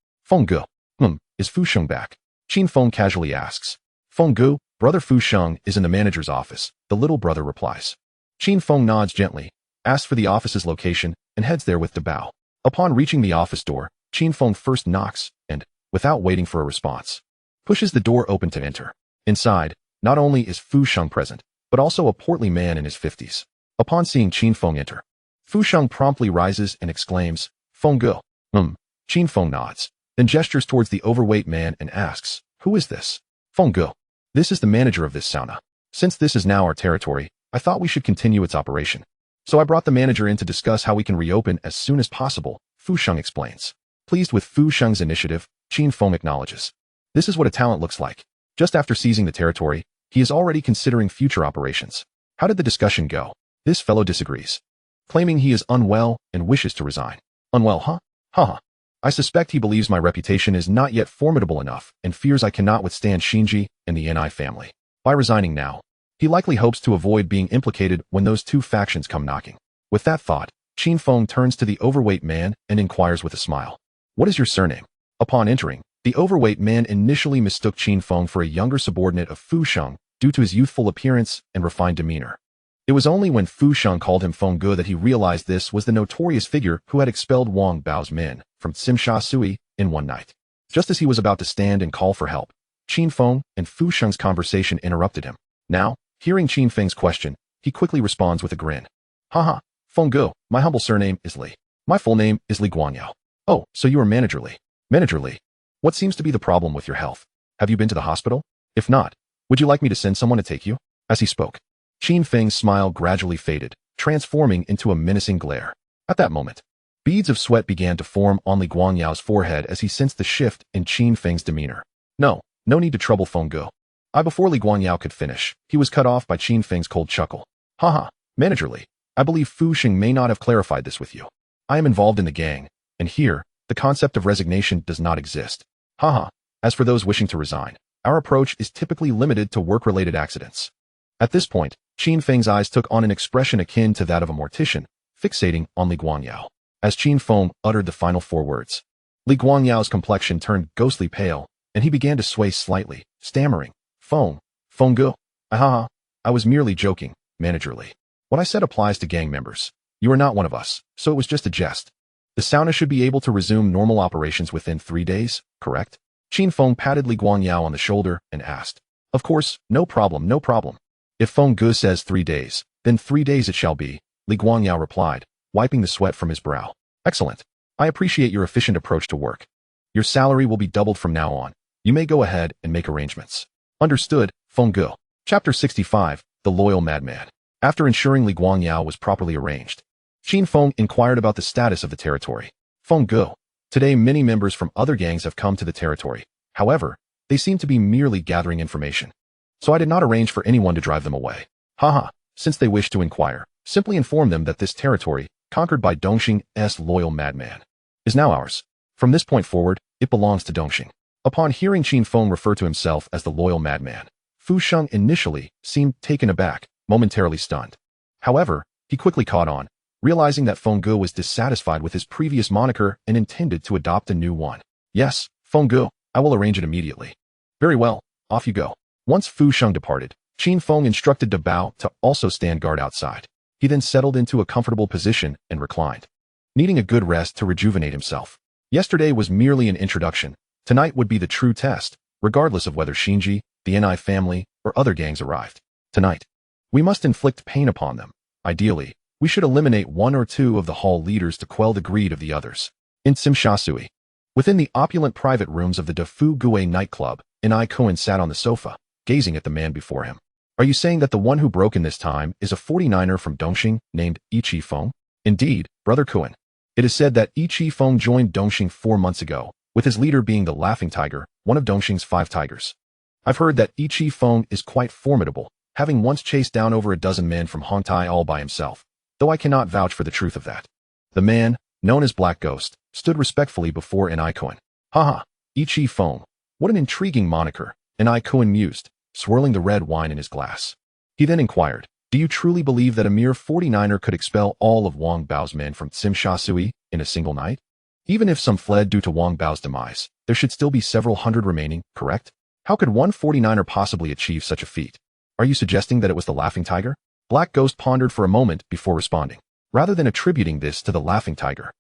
is Fu Sheng back? Qin Feng casually asks. Fenggu, brother Fu Sheng is in the manager's office, the little brother replies. Qin Feng nods gently, asks for the office's location, and heads there with Dabao. Upon reaching the office door, Qin Feng first knocks, and, without waiting for a response, pushes the door open to enter. Inside, not only is Fu Sheng present, but also a portly man in his 50s. Upon seeing Qin Feng enter, Fu Sheng promptly rises and exclaims, Fenggu. Qin Feng nods, then gestures towards the overweight man and asks, who is this? Fenggu. This is the manager of this sauna. Since this is now our territory, I thought we should continue its operation. So I brought the manager in to discuss how we can reopen as soon as possible, Fu Sheng explains. Pleased with Fu Sheng's initiative, Qin Feng acknowledges. This is what a talent looks like. Just after seizing the territory, he is already considering future operations. How did the discussion go? This fellow disagrees, claiming he is unwell and wishes to resign. Unwell, huh? Haha. I suspect he believes my reputation is not yet formidable enough and fears I cannot withstand Shinji and the Ni family. By resigning now, he likely hopes to avoid being implicated when those two factions come knocking. With that thought, Qin Feng turns to the overweight man and inquires with a smile. What is your surname? Upon entering, the overweight man initially mistook Qin Feng for a younger subordinate of Fu Sheng due to his youthful appearance and refined demeanor. It was only when Fu Sheng called him Fenggu that he realized this was the notorious figure who had expelled Wang Bao's men from Tsim Sha Sui in one night. Just as he was about to stand and call for help, Qin Feng and Fu Sheng's conversation interrupted him. Now, hearing Qin Feng's question, he quickly responds with a grin. Haha, Fenggu, my humble surname is Li. My full name is Li Guangyao. Oh, so you are Manager Li. Manager Li, what seems to be the problem with your health? Have you been to the hospital? If not, would you like me to send someone to take you? As he spoke, Qin Feng's smile gradually faded, transforming into a menacing glare. At that moment, beads of sweat began to form on Li Guangyao's forehead as he sensed the shift in Qin Feng's demeanor. No need to trouble Fenggu. Before Li Guangyao could finish, he was cut off by Qin Feng's cold chuckle. Haha, Manager Li, I believe Fu Sheng may not have clarified this with you. I am involved in the gang, and here, The concept of resignation does not exist. Haha. As for those wishing to resign, our approach is typically limited to work-related accidents. At this point, Qin Feng's eyes took on an expression akin to that of a mortician, fixating on Li Guangyao. As Qin Feng uttered the final 4 words, Li Guangyao's complexion turned ghostly pale, and he began to sway slightly, stammering, Feng Gu. Ahaha. I was merely joking, managerly. What I said applies to gang members. You are not one of us, so it was just a jest. The sauna should be able to resume normal operations within 3 days, correct? Qin Feng patted Li Guangyao on the shoulder and asked. Of course, no problem, no problem. If Feng Gu says 3 days, then 3 days it shall be, Li Guangyao replied, wiping the sweat from his brow. Excellent. I appreciate your efficient approach to work. Your salary will be doubled from now on. You may go ahead and make arrangements. Understood, Feng Gu. Chapter 65, The Loyal Madman. After ensuring Li Guangyao was properly arranged, Qin Feng inquired about the status of the territory. Feng Gu. Today many members from other gangs have come to the territory. However, they seem to be merely gathering information. So I did not arrange for anyone to drive them away. Haha. Since they wish to inquire, simply inform them that this territory, conquered by Dongxing's loyal madman, is now ours. From this point forward, it belongs to Dongxing. Upon hearing Qin Feng refer to himself as the loyal madman, Fu Sheng initially seemed taken aback, momentarily stunned. However, he quickly caught on, realizing that Feng Gu was dissatisfied with his previous moniker and intended to adopt a new one. Yes, Feng Gu, I will arrange it immediately. Very well, off you go. Once Fu Sheng departed, Qin Feng instructed Da Bao to also stand guard outside. He then settled into a comfortable position and reclined, needing a good rest to rejuvenate himself. Yesterday was merely an introduction. Tonight would be the true test, regardless of whether Shinji, the Ni family, or other gangs arrived. Tonight, we must inflict pain upon them. Ideally, we should eliminate 1 or 2 of the hall leaders to quell the greed of the others. In Simshasui, within the opulent private rooms of the Defu Gue nightclub, Ni Cohen sat on the sofa, gazing at the man before him. Are you saying that the one who broke in this time is a 49er from Dongxing named Qin Feng? Indeed, Brother Cohen. It is said that Qin Feng joined Dongxing 4 months ago, with his leader being the Laughing Tiger, one of Dongxing's 5 tigers. I've heard that Qin Feng is quite formidable, having once chased down over a dozen men from Hongtai all by himself, though I cannot vouch for the truth of that. The man, known as Black Ghost, stood respectfully before Ni Cohen. Haha, Qin Feng. What an intriguing moniker, Ni Cohen mused, swirling the red wine in his glass. He then inquired, do you truly believe that a mere 49er could expel all of Wang Bao's men from Simshasui in a single night? Even if some fled due to Wang Bao's demise, there should still be several hundred remaining, correct? How could one 49er possibly achieve such a feat? Are you suggesting that it was the Laughing Tiger? Black Ghost pondered for a moment before responding. Rather than attributing this to the Laughing Tiger,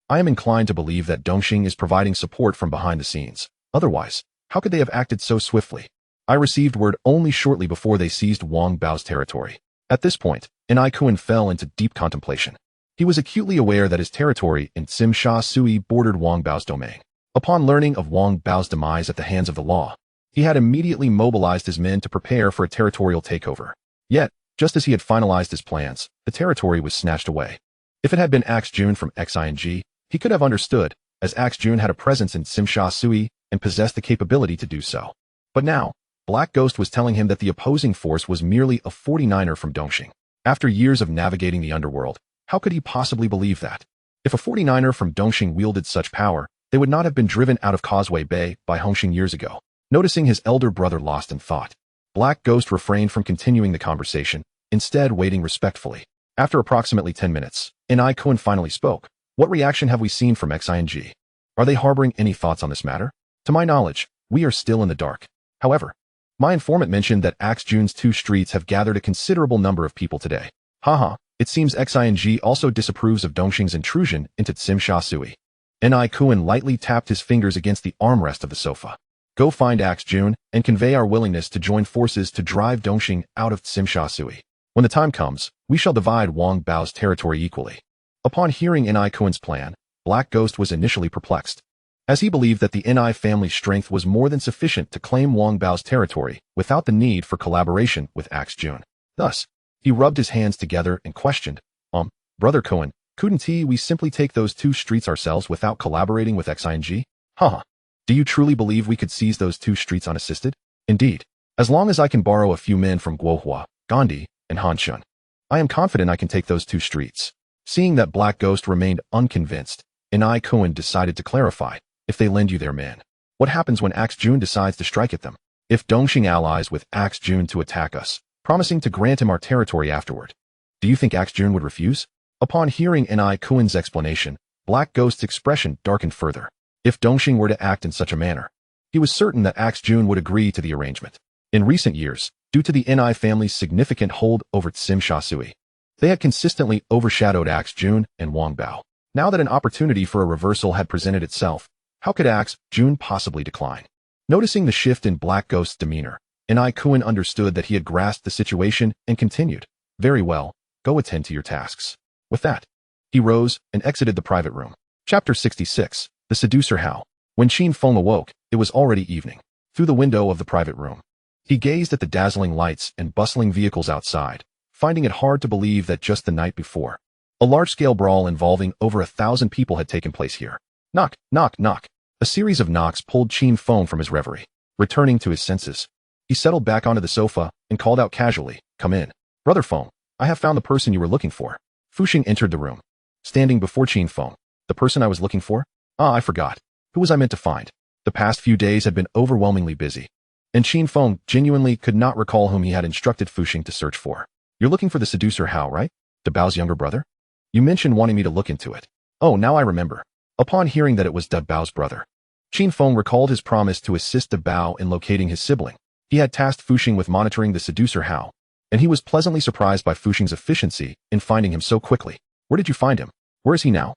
I am inclined to believe that Dongxing is providing support from behind the scenes. Otherwise, how could they have acted so swiftly? I received word only shortly before they seized Wang Bao's territory. At this point, Ni Cohen fell into deep contemplation. He was acutely aware that his territory in Simshasui bordered Wang Bao's domain. Upon learning of Wang Bao's demise at the hands of the law, he had immediately mobilized his men to prepare for a territorial takeover. Yet, just as he had finalized his plans, the territory was snatched away. If it had been Axe Jun from Xing, he could have understood, as Axe Jun had a presence in Simshasui and possessed the capability to do so. But now, Black Ghost was telling him that the opposing force was merely a 49er from Dongxing. After years of navigating the underworld, how could he possibly believe that? If a 49er from Dongxing wielded such power, they would not have been driven out of Causeway Bay by Hongxing years ago. Noticing his elder brother lost in thought, Black Ghost refrained from continuing the conversation, instead waiting respectfully. After approximately 10 minutes, Ni Cohen finally spoke. What reaction have we seen from Xing? Are they harboring any thoughts on this matter? To my knowledge, we are still in the dark. However, my informant mentioned that Axe Jun's 2 streets have gathered a considerable number of people today. Haha, it seems Xing also disapproves of Dongxing's intrusion into Simshasui. Ni Cohen lightly tapped his fingers against the armrest of the sofa. Go find Axe Jun and convey our willingness to join forces to drive Dongxing out of Simshasui. When the time comes, we shall divide Wang Bao's territory equally. Upon hearing Ni Cohen's plan, Black Ghost was initially perplexed, as he believed that the Ni family's strength was more than sufficient to claim Wang Bao's territory without the need for collaboration with Axe Jun. Thus, he rubbed his hands together and questioned, Brother Cohen, couldn't we simply take those 2 streets ourselves without collaborating with Xing? Haha. Do you truly believe we could seize those 2 streets unassisted? Indeed. As long as I can borrow a few men from Guohua, Gandhi, and Hanshun, I am confident I can take those 2 streets. Seeing that Black Ghost remained unconvinced, Inai Kowloon decided to clarify. If they lend you their men, what happens when Axe Jun decides to strike at them? If Dongxing allies with Axe Jun to attack us, promising to grant him our territory afterward, do you think Axe Jun would refuse? Upon hearing Inai Kowloon's explanation, Black Ghost's expression darkened further. If Dongxing were to act in such a manner, he was certain that Axe Jun would agree to the arrangement. In recent years, due to the Inai family's significant hold over Tsim Sha Sui, they had consistently overshadowed Axe Jun and Wang Bao. Now that an opportunity for a reversal had presented itself, how could Axe Jun possibly decline? Noticing the shift in Black Ghost's demeanor, Inai Kowloon understood that he had grasped the situation and continued, "Very well, go attend to your tasks." With that, he rose and exited the private room. Chapter 66. The Seducer How. When Qin Feng awoke, it was already evening. Through the window of the private room, he gazed at the dazzling lights and bustling vehicles outside, finding it hard to believe that just the night before, a large-scale brawl involving over 1,000 people had taken place here. Knock, knock, knock. A series of knocks pulled Qin Feng from his reverie. Returning to his senses, he settled back onto the sofa and called out casually, "Come in. Brother Feng, I have found the person you were looking for." Fuxing entered the room, standing before Qin Feng. "The person I was looking for? I forgot. Who was I meant to find?" The past few days had been overwhelmingly busy, and Qin Feng genuinely could not recall whom he had instructed Fuxing to search for. "You're looking for the seducer Hao, right? De Bao's younger brother? You mentioned wanting me to look into it." "Oh, now I remember." Upon hearing that it was De Bao's brother, Qin Feng recalled his promise to assist De Bao in locating his sibling. He had tasked Fuxing with monitoring the seducer Hao, and he was pleasantly surprised by Fuxing's efficiency in finding him so quickly. "Where did you find him? Where is he now?"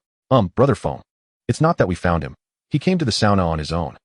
Brother Feng. It's not that we found him. He came to the sauna on his own."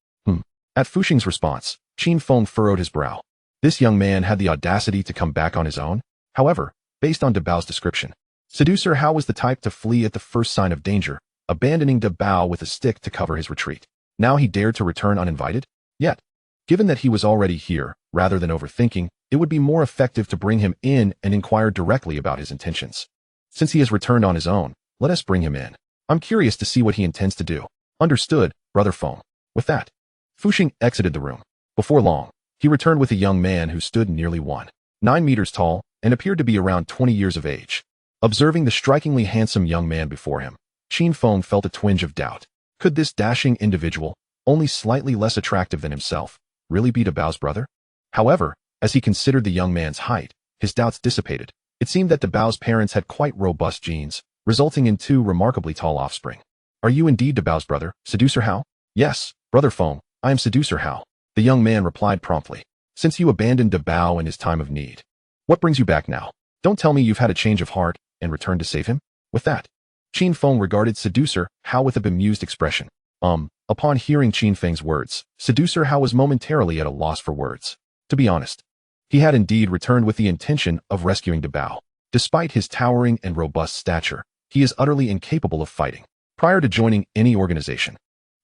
At Fuxing's response, Qin Feng furrowed his brow. This young man had the audacity to come back on his own? However, based on De Bao's description, Seducer Hao was the type to flee at the first sign of danger, abandoning De Bao with a stick to cover his retreat. Now he dared to return uninvited? Yet, given that he was already here, rather than overthinking, it would be more effective to bring him in and inquire directly about his intentions. Since he has returned on his own, let us bring him in. I'm curious to see what he intends to do. Understood, Brother Feng. With that, Fuxing exited the room. Before long, he returned with a young man who stood nearly 1.9 meters tall and appeared to be around 20 years of age. Observing the strikingly handsome young man before him, Qin Feng felt a twinge of doubt. Could this dashing individual, only slightly less attractive than himself, really be De Bao's brother? However, as he considered the young man's height, his doubts dissipated. It seemed that De Bao's parents had quite robust genes, resulting in 2 remarkably tall offspring. "Are you indeed De Bao's brother, Seducer Hao?" "Yes, Brother Feng, I am Seducer Hao," the young man replied promptly. "Since you abandoned De Bao in his time of need, what brings you back now? Don't tell me you've had a change of heart and returned to save him?" With that, Qin Feng regarded Seducer Hao with a bemused expression. Upon hearing Qin Feng's words, Seducer Hao was momentarily at a loss for words. To be honest, he had indeed returned with the intention of rescuing De Bao. Despite his towering and robust stature, he is utterly incapable of fighting. Prior to joining any organization,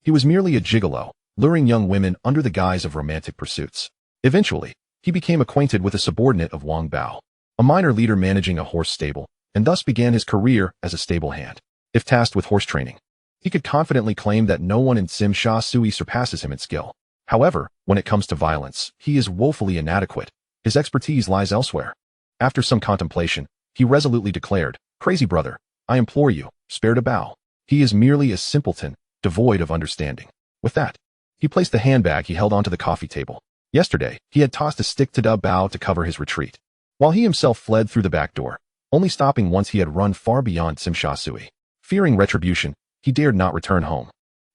he was merely a gigolo, luring young women under the guise of romantic pursuits. Eventually, he became acquainted with a subordinate of Wang Bao, a minor leader managing a horse stable, and thus began his career as a stable hand. If tasked with horse training, he could confidently claim that no one in Tsim Sha Sui surpasses him in skill. However, when it comes to violence, he is woefully inadequate. His expertise lies elsewhere. After some contemplation, he resolutely declared, "Crazy brother, I implore you, spare De Bao. He is merely a simpleton, devoid of understanding." With that, he placed the handbag he held onto the coffee table. Yesterday, he had tossed a stick to De Bao to cover his retreat, while he himself fled through the back door, only stopping once he had run far beyond Tsim Sha Sui. Fearing retribution, he dared not return home,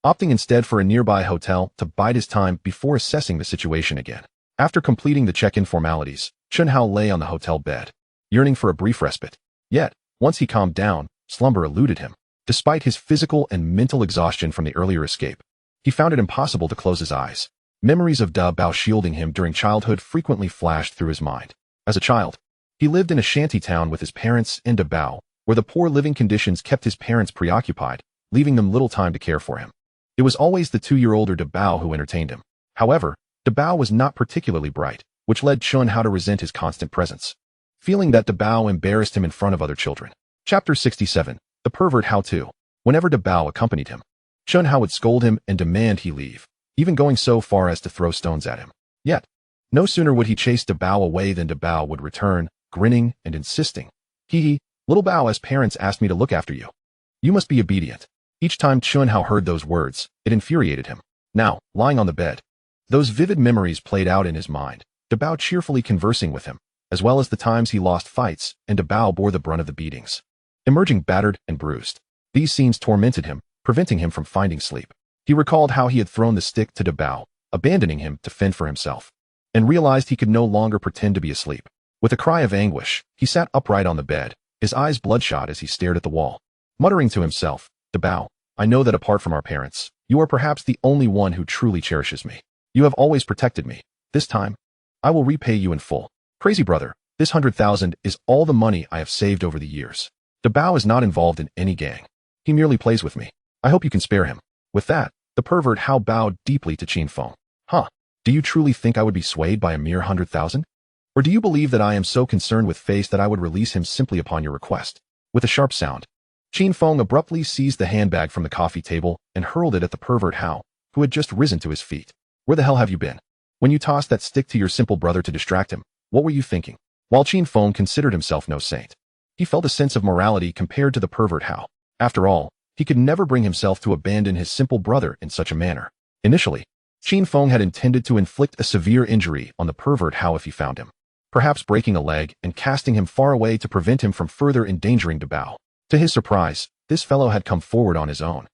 opting instead for a nearby hotel to bide his time before assessing the situation again. After completing the check-in formalities, Chun Hao lay on the hotel bed, yearning for a brief respite. Yet, once he calmed down, slumber eluded him. Despite his physical and mental exhaustion from the earlier escape, he found it impossible to close his eyes. Memories of De Bao shielding him during childhood frequently flashed through his mind. As a child, he lived in a shanty town with his parents and De Bao, where the poor living conditions kept his parents preoccupied, leaving them little time to care for him. It was always the 2-year-older De Bao who entertained him. However, De Bao was not particularly bright, which led Chun Hao to resent his constant presence, feeling that De Bao embarrassed him in front of other children. Chapter 67. The Pervert How To. Whenever De Bao accompanied him, Chun Hao would scold him and demand he leave, even going so far as to throw stones at him. Yet, no sooner would he chase De Bao away than De Bao would return, grinning and insisting, "Hee hee, little Bao, as parents asked me to look after you. You must be obedient." Each time Chun Hao heard those words, it infuriated him. Now, lying on the bed, those vivid memories played out in his mind, Dabao cheerfully conversing with him, as well as the times he lost fights and Dabao bore the brunt of the beatings. Emerging battered and bruised, these scenes tormented him, preventing him from finding sleep. He recalled how he had thrown the stick to Dabao, abandoning him to fend for himself, and realized he could no longer pretend to be asleep. With a cry of anguish, he sat upright on the bed, his eyes bloodshot as he stared at the wall. Muttering to himself, Dabao, I know that apart from our parents, you are perhaps the only one who truly cherishes me. You have always protected me. This time, I will repay you in full. Crazy brother, this 100,000 is all the money I have saved over the years. Dabao is not involved in any gang. He merely plays with me. I hope you can spare him. With that, the pervert Hao bowed deeply to Qin Feng. Huh? Do you truly think I would be swayed by a mere 100,000? Or do you believe that I am so concerned with face that I would release him simply upon your request? With a sharp sound, Qin Feng abruptly seized the handbag from the coffee table and hurled it at the pervert Hao, who had just risen to his feet. Where the hell have you been? When you tossed that stick to your simple brother to distract him, what were you thinking? While Qin Feng considered himself no saint, he felt a sense of morality compared to the pervert Hao. After all, he could never bring himself to abandon his simple brother in such a manner. Initially, Qin Feng had intended to inflict a severe injury on the pervert Hao if he found him, perhaps breaking a leg and casting him far away to prevent him from further endangering Dabao. To his surprise, this fellow had come forward on his own,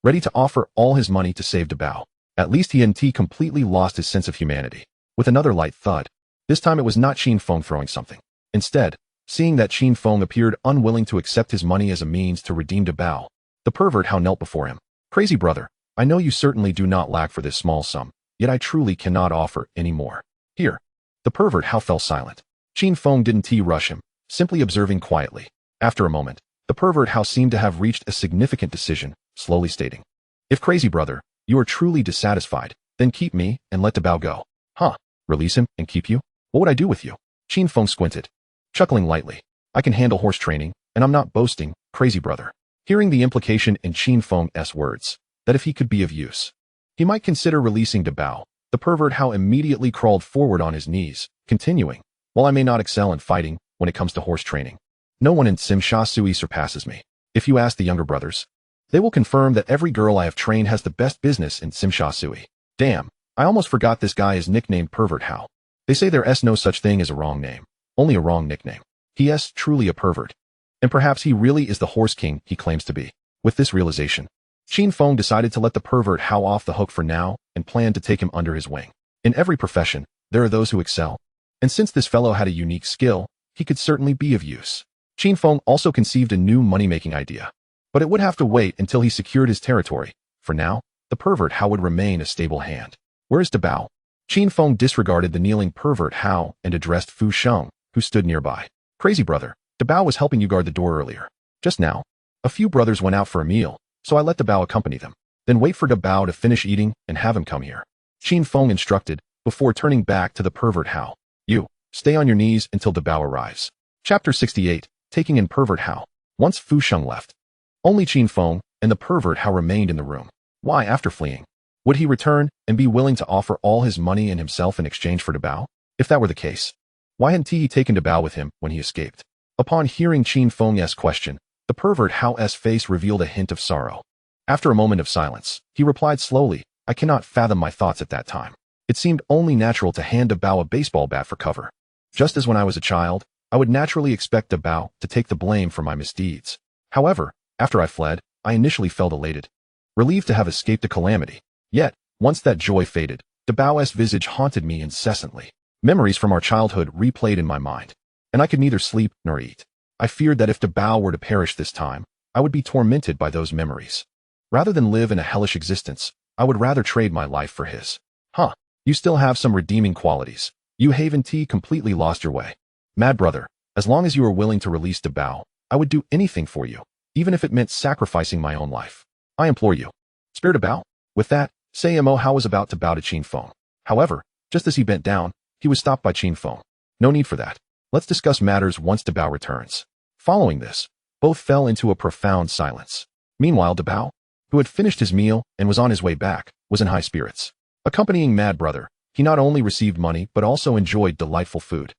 ready to offer all his money to save Dabao. At least he hadn't completely lost his sense of humanity. With another light thud, this time it was not Qin Feng throwing something. Instead, seeing that Qin Feng appeared unwilling to accept his money as a means to redeem Dabao, the pervert Hao knelt before him. Crazy brother, I know you certainly do not lack for this small sum, yet I truly cannot offer any more. Here. The pervert Hao fell silent. Qin Feng didn't rush him, simply observing quietly. After a moment, the pervert Hao seemed to have reached a significant decision, slowly stating, If crazy brother, you are truly dissatisfied, then keep me and let Dabao go. Huh? Release him and keep you? What would I do with you? Qin Feng squinted, chuckling lightly. I can handle horse training, and I'm not boasting, crazy brother. Hearing the implication in Qin Feng's words, that if he could be of use, he might consider releasing Dabao, the pervert Hao immediately crawled forward on his knees, continuing, While I may not excel in fighting when it comes to horse training, no one in Simsha Sui surpasses me. If you ask the younger brothers, they will confirm that every girl I have trained has the best business in Simsha Sui. Damn, I almost forgot this guy is nicknamed Pervert Hao. They say there's no such thing as a wrong name, only a wrong nickname. He is truly a pervert. And perhaps he really is the horse king he claims to be. With this realization, Qin Feng decided to let the pervert Hao off the hook for now and planned to take him under his wing. In every profession, there are those who excel. And since this fellow had a unique skill, he could certainly be of use. Qin Feng also conceived a new money-making idea. But it would have to wait until he secured his territory. For now, the pervert Hao would remain a stable hand. Where is Dabao? Qin Feng disregarded the kneeling pervert Hao and addressed Fu Sheng, who stood nearby. Crazy brother, Dabao was helping you guard the door earlier. Just now, a few brothers went out for a meal, so I let Dabao accompany them. Then wait for Dabao to finish eating and have him come here. Qin Feng instructed, before turning back to the pervert Hao. You, stay on your knees until Dabao arrives. Chapter 68, Taking in Pervert Hao. Once Fu Sheng left, only Qin Feng and the pervert Hao remained in the room. Why, after fleeing, would he return and be willing to offer all his money and himself in exchange for Dabao? If that were the case, why hadn't he taken Dabao with him when he escaped? Upon hearing Qin Feng's question, the pervert Hao's face revealed a hint of sorrow. After a moment of silence, he replied slowly, I cannot fathom my thoughts at that time. It seemed only natural to hand Dabao a baseball bat for cover. Just as when I was a child, I would naturally expect Dabao to take the blame for my misdeeds. However, after I fled, I initially felt elated, relieved to have escaped a calamity. Yet, once that joy faded, Dabao's visage haunted me incessantly. Memories from our childhood replayed in my mind, and I could neither sleep nor eat. I feared that if Dabao were to perish this time, I would be tormented by those memories. Rather than live in a hellish existence, I would rather trade my life for his. Huh, you still have some redeeming qualities. You haven't completely lost your way. Mad brother, as long as you are willing to release Dabao, I would do anything for you, even if it meant sacrificing my own life. I implore you. Spare Dabao? With that, Sayamo Hao was about to bow to Qin Feng. However, just as he bent down, he was stopped by Qin Feng. No need for that. Let's discuss matters once Dabao returns. Following this, both fell into a profound silence. Meanwhile, Dabao, who had finished his meal and was on his way back, was in high spirits. Accompanying Mad Brother, he not only received money but also enjoyed delightful food.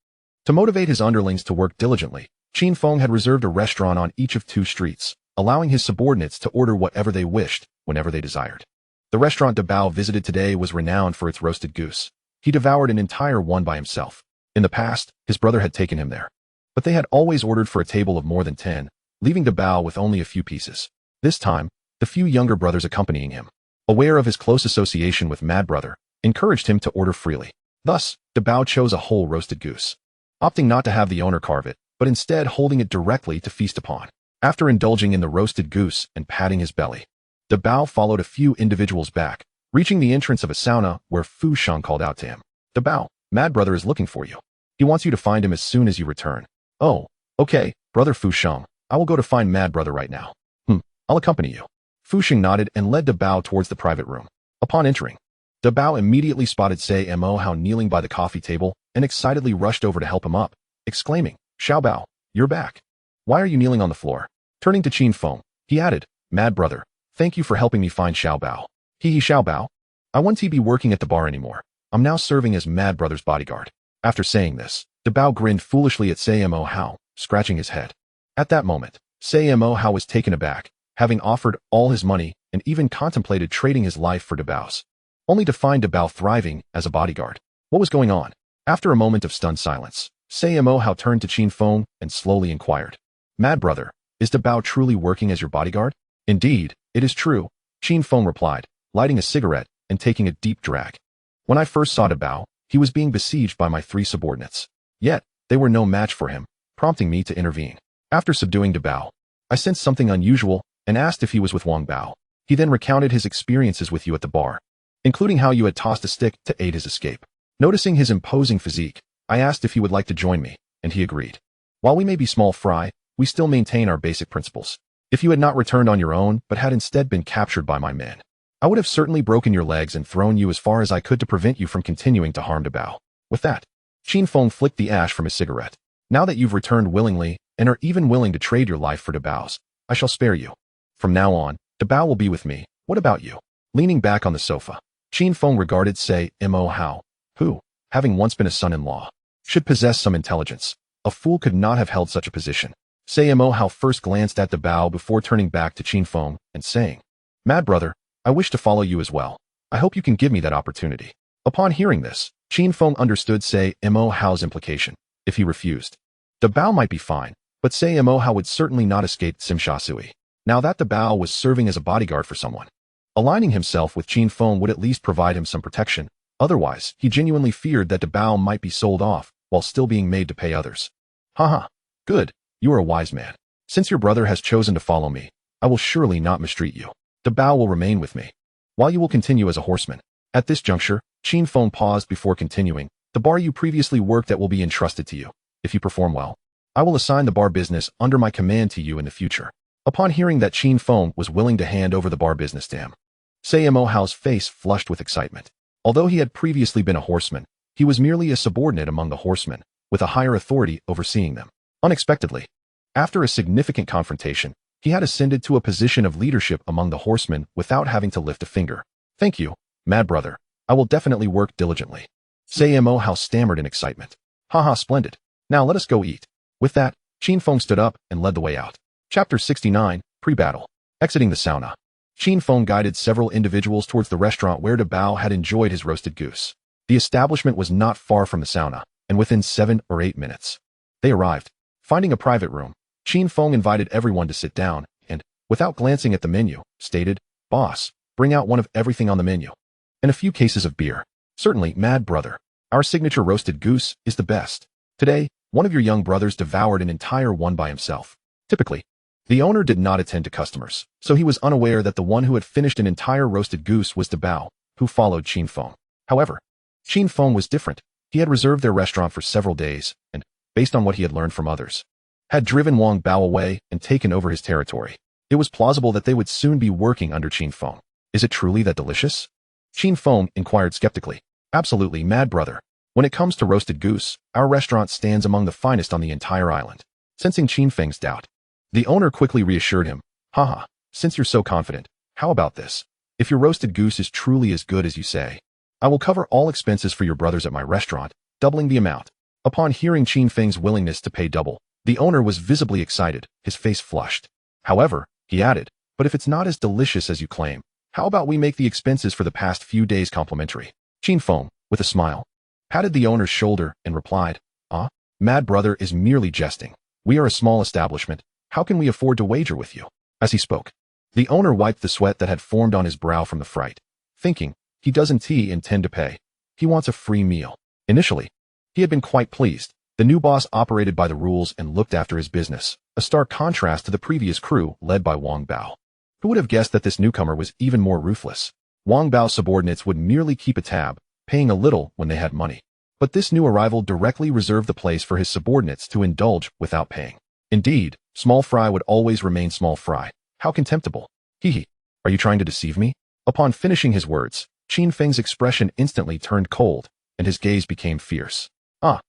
To motivate his underlings to work diligently, Qin Feng had reserved a restaurant on each of two streets, allowing his subordinates to order whatever they wished, whenever they desired. The restaurant Dabao visited today was renowned for its roasted goose. He devoured an entire one by himself. In the past, his brother had taken him there. But they had always ordered for a table of more than 10, leaving Dabao with only a few pieces. This time, the few younger brothers accompanying him, aware of his close association with Mad Brother, encouraged him to order freely. Thus, Dabao chose a whole roasted goose, opting not to have the owner carve it, but instead holding it directly to feast upon. After indulging in the roasted goose and patting his belly, Dabao followed a few individuals back, reaching the entrance of a sauna where Fu Sheng called out to him. Dabao, Mad Brother is looking for you. He wants you to find him as soon as you return. Oh, okay, Brother Fu Sheng, I will go to find Mad Brother right now. I'll accompany you. Fu Sheng nodded and led Dabao towards the private room. Upon entering, Dabao immediately spotted Say Mo Hao kneeling by the coffee table and excitedly rushed over to help him up, exclaiming, Xiao Bao, you're back. Why are you kneeling on the floor? Turning to Qin Feng, he added, Mad Brother, thank you for helping me find Xiao Bao. Xiao Bao. I won't be working at the bar anymore. I'm now serving as Mad Brother's bodyguard. After saying this, Dabao grinned foolishly at Say Mo Hao, scratching his head. At that moment, Say Mo Hao was taken aback, having offered all his money and even contemplated trading his life for Dabao's, only to find Dabao thriving as a bodyguard. What was going on? After a moment of stunned silence, Say Mo Hao turned to Qin Feng and slowly inquired, Mad Brother, is Dabao truly working as your bodyguard? Indeed, it is true, Qin Feng replied, lighting a cigarette and taking a deep drag. When I first saw Dabao, he was being besieged by my 3 subordinates. Yet, they were no match for him, prompting me to intervene. After subduing Dabao, I sensed something unusual and asked if he was with Wang Bao. He then recounted his experiences with you at the bar, including how you had tossed a stick to aid his escape. Noticing his imposing physique, I asked if he would like to join me, and he agreed. While we may be small fry, we still maintain our basic principles. If you had not returned on your own, but had instead been captured by my men, I would have certainly broken your legs and thrown you as far as I could to prevent you from continuing to harm Dabao. With that, Qin Feng flicked the ash from his cigarette. Now that you've returned willingly, and are even willing to trade your life for Dabao's, I shall spare you. From now on, Dabao will be with me. What about you? Leaning back on the sofa, Qin Feng regarded Say Mo Hao, who, having once been a son-in-law, should possess some intelligence. A fool could not have held such a position. Say Mo Hao first glanced at Dabao before turning back to Qin Feng and saying, Mad Brother, I wish to follow you as well. I hope you can give me that opportunity. Upon hearing this, Qin Feng understood Say Mo Hao's implication. If he refused, Dabao might be fine, but Say Mo Hao would certainly not escape Simsha Sui. Now that Dabao was serving as a bodyguard for someone, aligning himself with Qin Feng would at least provide him some protection. Otherwise, he genuinely feared that Dabao might be sold off while still being made to pay others. Haha. Good. You are a wise man. Since your brother has chosen to follow me, I will surely not mistreat you. Dabao will remain with me, while you will continue as a horseman. At this juncture, Qin Feng paused before continuing. The bar you previously worked at will be entrusted to you. If you perform well, I will assign the bar business under my command to you in the future. Upon hearing that Qin Feng was willing to hand over the bar business to him, Say Mo Hao's face flushed with excitement. Although he had previously been a horseman, he was merely a subordinate among the horsemen, with a higher authority overseeing them. Unexpectedly, after a significant confrontation, he had ascended to a position of leadership among the horsemen without having to lift a finger. Thank you, Mad Brother. I will definitely work diligently. Say Mo Hao stammered in excitement. Haha, splendid. Now let us go eat. With that, Qin Feng stood up and led the way out. Chapter 69, Pre-Battle. Exiting the sauna, Qin Feng guided several individuals towards the restaurant where Dabao had enjoyed his roasted goose. The establishment was not far from the sauna, and within 7 or 8 minutes, they arrived. Finding a private room, Qin Feng invited everyone to sit down and, without glancing at the menu, stated, Boss, bring out one of everything on the menu. And a few cases of beer. Certainly, Mad Brother. Our signature roasted goose is the best. Today, one of your young brothers devoured an entire one by himself. Typically, the owner did not attend to customers, so he was unaware that the one who had finished an entire roasted goose was Dabao, who followed Qin Feng. However, Qin Feng was different. He had reserved their restaurant for several days, and, based on what he had learned from others, had driven Wang Bao away and taken over his territory. It was plausible that they would soon be working under Qin Feng. Is it truly that delicious? Qin Feng inquired skeptically. Absolutely, Mad Brother. When it comes to roasted goose, our restaurant stands among the finest on the entire island. Sensing Qin Feng's doubt, the owner quickly reassured him. Haha, since you're so confident, how about this? If your roasted goose is truly as good as you say, I will cover all expenses for your brothers at my restaurant, doubling the amount. Upon hearing Qin Feng's willingness to pay double, the owner was visibly excited, his face flushed. However, He added, but if it's not as delicious as you claim, how about we make the expenses for the past few days complimentary? Qin Feng, with a smile, patted the owner's shoulder and replied, Mad brother is merely jesting. We are a small establishment. How can we afford to wager with you? As he spoke, the owner wiped the sweat that had formed on his brow from the fright, thinking, he doesn't intend to pay. He wants a free meal. Initially, he had been quite pleased. The new boss operated by the rules and looked after his business, a stark contrast to the previous crew led by Wang Bao. Who would have guessed that this newcomer was even more ruthless? Wang Bao's subordinates would merely keep a tab, paying a little when they had money. But this new arrival directly reserved the place for his subordinates to indulge without paying. Indeed, small fry would always remain small fry. How contemptible. Hee. Are you trying to deceive me? Upon finishing his words, Qin Feng's expression instantly turned cold, and his gaze became fierce.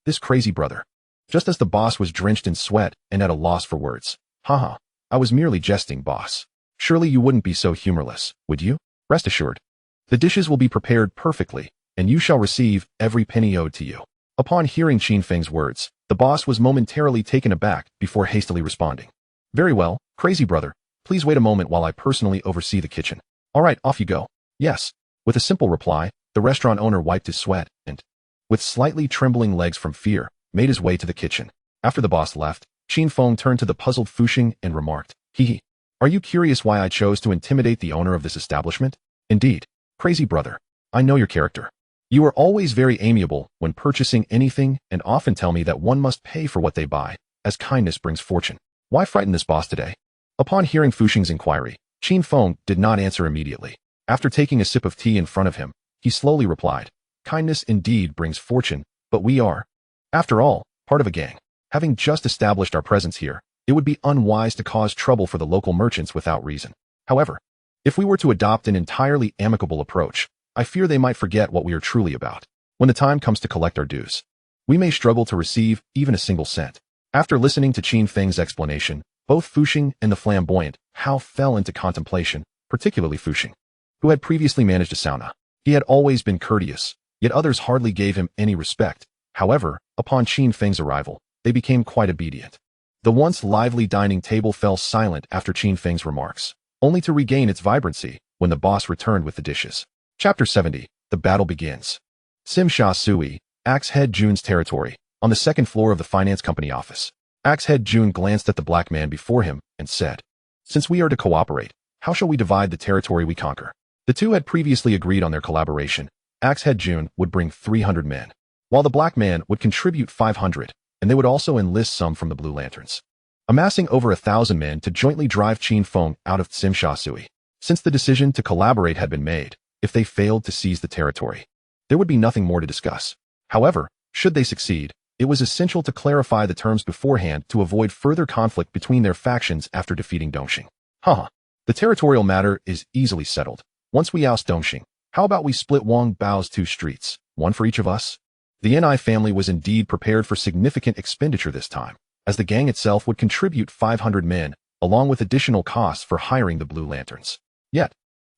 This crazy brother. Just as the boss was drenched in sweat and at a loss for words. Haha, I was merely jesting, boss. Surely you wouldn't be so humorless, would you? Rest assured. The dishes will be prepared perfectly, and you shall receive every penny owed to you. Upon hearing Qin Feng's words, the boss was momentarily taken aback before hastily responding. Very well, crazy brother. Please wait a moment while I personally oversee the kitchen. All right, off you go. Yes. With a simple reply, the restaurant owner wiped his sweat and, with slightly trembling legs from fear, made his way to the kitchen. After the boss left, Qin Feng turned to the puzzled Fuxing and remarked, Are you curious why I chose to intimidate the owner of this establishment? Indeed. Crazy brother. I know your character. You are always very amiable when purchasing anything and often tell me that one must pay for what they buy, as kindness brings fortune. Why frighten this boss today? Upon hearing Fuxing's inquiry, Qin Feng did not answer immediately. After taking a sip of tea in front of him, he slowly replied, Kindness indeed brings fortune, but we are, after all, part of a gang. Having just established our presence here, it would be unwise to cause trouble for the local merchants without reason. However, if we were to adopt an entirely amicable approach, I fear they might forget what we are truly about. When the time comes to collect our dues, we may struggle to receive even a single cent. After listening to Qin Feng's explanation, both Fuxing and the flamboyant Hao fell into contemplation, particularly Fuxing, who had previously managed a sauna. He had always been courteous, yet others hardly gave him any respect. However, upon Qin Feng's arrival, they became quite obedient. The once lively dining table fell silent after Qin Feng's remarks, only to regain its vibrancy when the boss returned with the dishes. Chapter 70. The battle begins. Sim Sha Sui, Axe Head Jun's territory, on the second floor of the finance company office. Axe Head Jun glanced at the black man before him and said, Since we are to cooperate, how shall we divide the territory we conquer? The two had previously agreed on their collaboration. Axe Head Jun would bring 300 men, while the black man would contribute 500, and they would also enlist some from the Blue Lanterns, amassing over 1,000 men to jointly drive Qin Feng out of Sim Sha Sui. Since the decision to collaborate had been made, if they failed to seize the territory, there would be nothing more to discuss. However, should they succeed, it was essential to clarify the terms beforehand to avoid further conflict between their factions after defeating Dongxing. The territorial matter is easily settled. Once we oust Dongxing, how about we split Wang Bao's 2 streets, one for each of us? The Ni family was indeed prepared for significant expenditure this time, as the gang itself would contribute 500 men, along with additional costs for hiring the Blue Lanterns. Yet,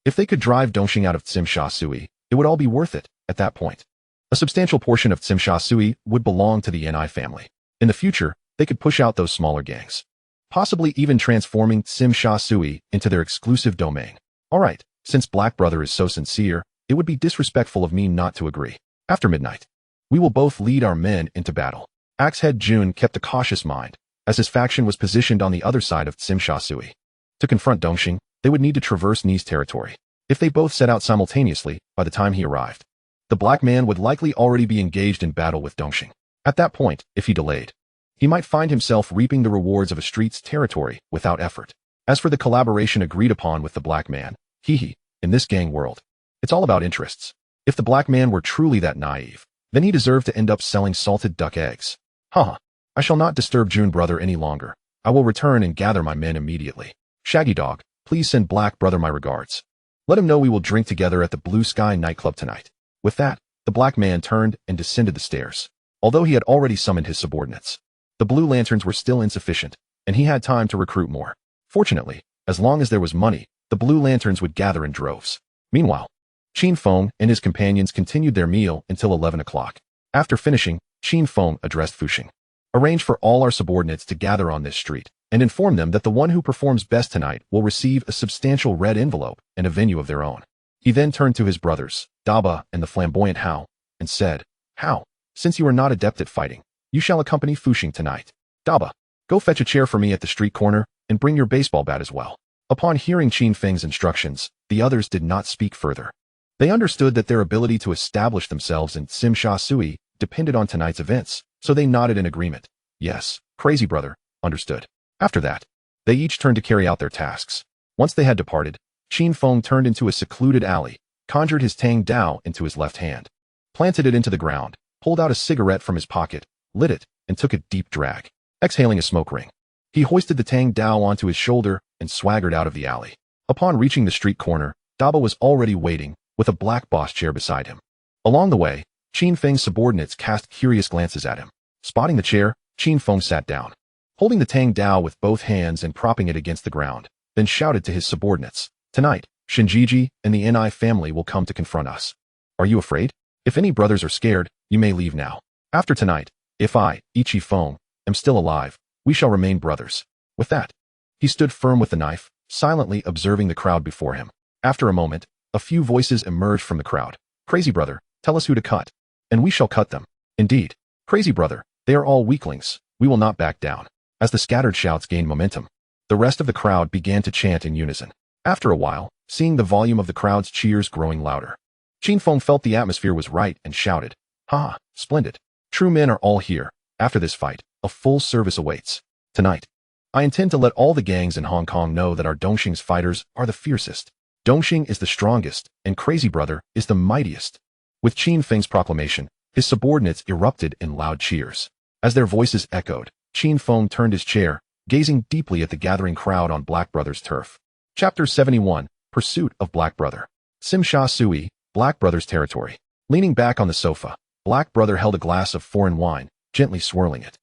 if they could drive Dongxing out of Sim Sha Sui, it would all be worth it at that point. A substantial portion of Sim Sha Sui would belong to the Ni family. In the future, they could push out those smaller gangs, possibly even transforming Sim Sha Sui into their exclusive domain. Alright, since Black Brother is so sincere, it would be disrespectful of me not to agree. After midnight, we will both lead our men into battle. Axehead Jun kept a cautious mind, as his faction was positioned on the other side of Sim Sha Sui. To confront Dongxing, they would need to traverse Ni's territory. If they both set out simultaneously, by the time he arrived, the black man would likely already be engaged in battle with Dongxing. At that point, if he delayed, he might find himself reaping the rewards of a street's territory without effort. As for the collaboration agreed upon with the black man, in this gang world, it's all about interests. If the black man were truly that naive, then he deserved to end up selling salted duck eggs. I shall not disturb June brother any longer. I will return and gather my men immediately. Shaggy Dog, please send Black Brother my regards. Let him know we will drink together at the Blue Sky nightclub tonight. With that, the black man turned and descended the stairs. Although he had already summoned his subordinates, the Blue Lanterns were still insufficient, and he had time to recruit more. Fortunately, as long as there was money, the Blue Lanterns would gather in droves. Meanwhile, Qin Feng and his companions continued their meal until 11 o'clock. After finishing, Qin Feng addressed Fuxing. Arrange for all our subordinates to gather on this street, and inform them that the one who performs best tonight will receive a substantial red envelope and a venue of their own. He then turned to his brothers, Daba and the flamboyant Hao, and said, Hao, since you are not adept at fighting, you shall accompany Fuxing tonight. Daba, go fetch a chair for me at the street corner and bring your baseball bat as well. Upon hearing Qin Feng's instructions, the others did not speak further. They understood that their ability to establish themselves in Simsha Sui depended on tonight's events, so they nodded in agreement. Yes, crazy brother, understood. After that, they each turned to carry out their tasks. Once they had departed, Qin Feng turned into a secluded alley, conjured his Tang Dao into his left hand, planted it into the ground, pulled out a cigarette from his pocket, lit it, and took a deep drag, exhaling a smoke ring. He hoisted the Tang Dao onto his shoulder and swaggered out of the alley. Upon reaching the street corner, Daba was already waiting, with a black boss chair beside him. Along the way, Qin Feng's subordinates cast curious glances at him. Spotting the chair, Qin Feng sat down, holding the Tang Dao with both hands and propping it against the ground, then shouted to his subordinates, Tonight, Shinjiji and the Ni family will come to confront us. Are you afraid? If any brothers are scared, you may leave now. After tonight, if I, Ichi Feng, am still alive, we shall remain brothers. With that, he stood firm with the knife, silently observing the crowd before him. After a moment, a few voices emerged from the crowd. Crazy brother, tell us who to cut, and we shall cut them. Indeed, crazy brother, they are all weaklings, we will not back down. As the scattered shouts gained momentum, the rest of the crowd began to chant in unison. After a while, seeing the volume of the crowd's cheers growing louder, Qin Feng felt the atmosphere was right and shouted, Ha, splendid. True men are all here. After this fight, a full service awaits. Tonight, I intend to let all the gangs in Hong Kong know that our Dongxing's fighters are the fiercest. Dongxing is the strongest, and Crazy Brother is the mightiest. With Qin Feng's proclamation, his subordinates erupted in loud cheers. As their voices echoed, Qin Feng turned his chair, gazing deeply at the gathering crowd on Black Brother's turf. Chapter 71, Pursuit of Black Brother. Simsha Sui, Black Brother's territory. Leaning back on the sofa, Black Brother held a glass of foreign wine, gently swirling it.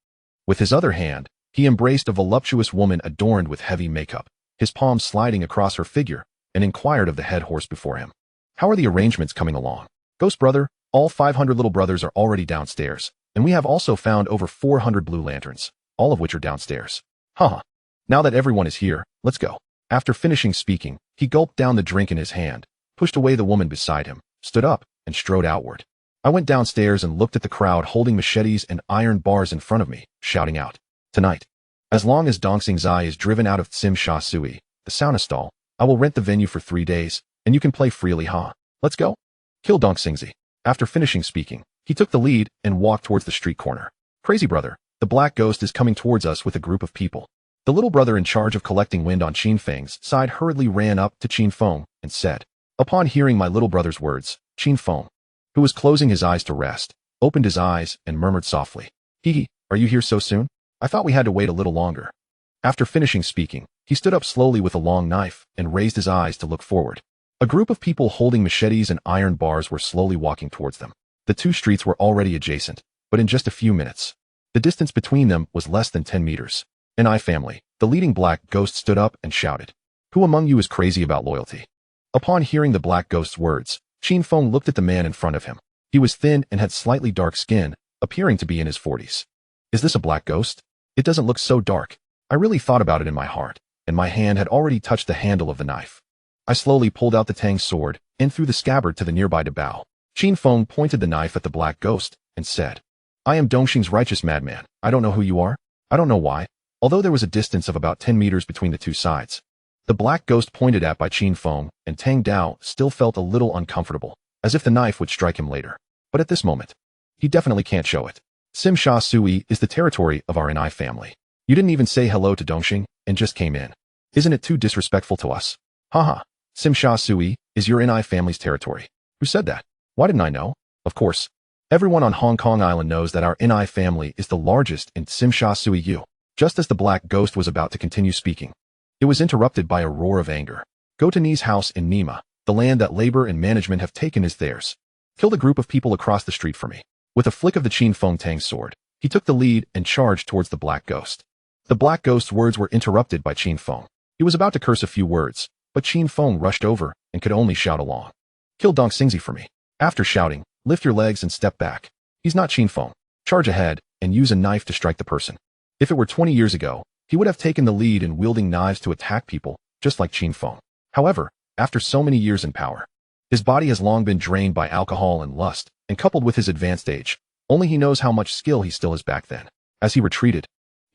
With his other hand, he embraced a voluptuous woman adorned with heavy makeup, his palms sliding across her figure, and inquired of the head horse before him. How are the arrangements coming along? Ghost Brother, all 500 little brothers are already downstairs, and we have also found over 400 blue lanterns, all of which are downstairs. Haha. Now that everyone is here, let's go. After finishing speaking, he gulped down the drink in his hand, pushed away the woman beside him, stood up, and strode outward. I went downstairs and looked at the crowd holding machetes and iron bars in front of me, shouting out, Tonight, as long as Dongxing Zai is driven out of Simsha Sui, the sauna stall, I will rent the venue for 3 days, and you can play freely, huh? Let's go. Kill Dongxing Zai. After finishing speaking, he took the lead and walked towards the street corner. Crazy brother, the black ghost is coming towards us with a group of people. The little brother in charge of collecting wind on Qin Feng's side hurriedly ran up to Qin Feng and said, Upon hearing my little brother's words, Qin Feng, who was closing his eyes to rest, opened his eyes and murmured softly, Hee, are you here so soon? I thought we had to wait a little longer. After finishing speaking, he stood up slowly with a long knife and raised his eyes to look forward. A group of people holding machetes and iron bars were slowly walking towards them. The two streets were already adjacent, but in just a few minutes, the distance between them was less than 10 meters. Ni family, the leading black ghost stood up and shouted, Who among you is crazy about loyalty? Upon hearing the black ghost's words, Qin Feng looked at the man in front of him. He was thin and had slightly dark skin, appearing to be in his 40s. Is this a black ghost? It doesn't look so dark. I really thought about it in my heart, and my hand had already touched the handle of the knife. I slowly pulled out the Tang sword and threw the scabbard to the nearby Dabao. Qin Feng pointed the knife at the black ghost and said, I am Dongxing's righteous madman. I don't know who you are. I don't know why. Although there was a distance of about 10 meters between the two sides, the black ghost pointed at by Qin Feng and Tang Dao still felt a little uncomfortable, as if the knife would strike him later. But at this moment, he definitely can't show it. Simsha Sui is the territory of our Ni family. You didn't even say hello to Dongxing and just came in. Isn't it too disrespectful to us? Haha. Simsha Sui is your Ni family's territory. Who said that? Why didn't I know? Of course. Everyone on Hong Kong Island knows that our Ni family is the largest in Simsha Sui U. Just as the black ghost was about to continue speaking, it was interrupted by a roar of anger. Go to Ni's house in Nima. The land that labor and management have taken is theirs. Kill the group of people across the street for me. With a flick of the Qin Feng Tang sword, he took the lead and charged towards the black ghost. The black ghost's words were interrupted by Qin Feng. He was about to curse a few words, but Qin Feng rushed over and could only shout along. Kill Dongxing Zai for me. After shouting, lift your legs and step back. He's not Qin Feng. Charge ahead and use a knife to strike the person. If it were 20 years ago, He would have taken the lead in wielding knives to attack people, just like Qin Feng. However, after so many years in power, his body has long been drained by alcohol and lust, and coupled with his advanced age, only he knows how much skill he still has back then. As he retreated,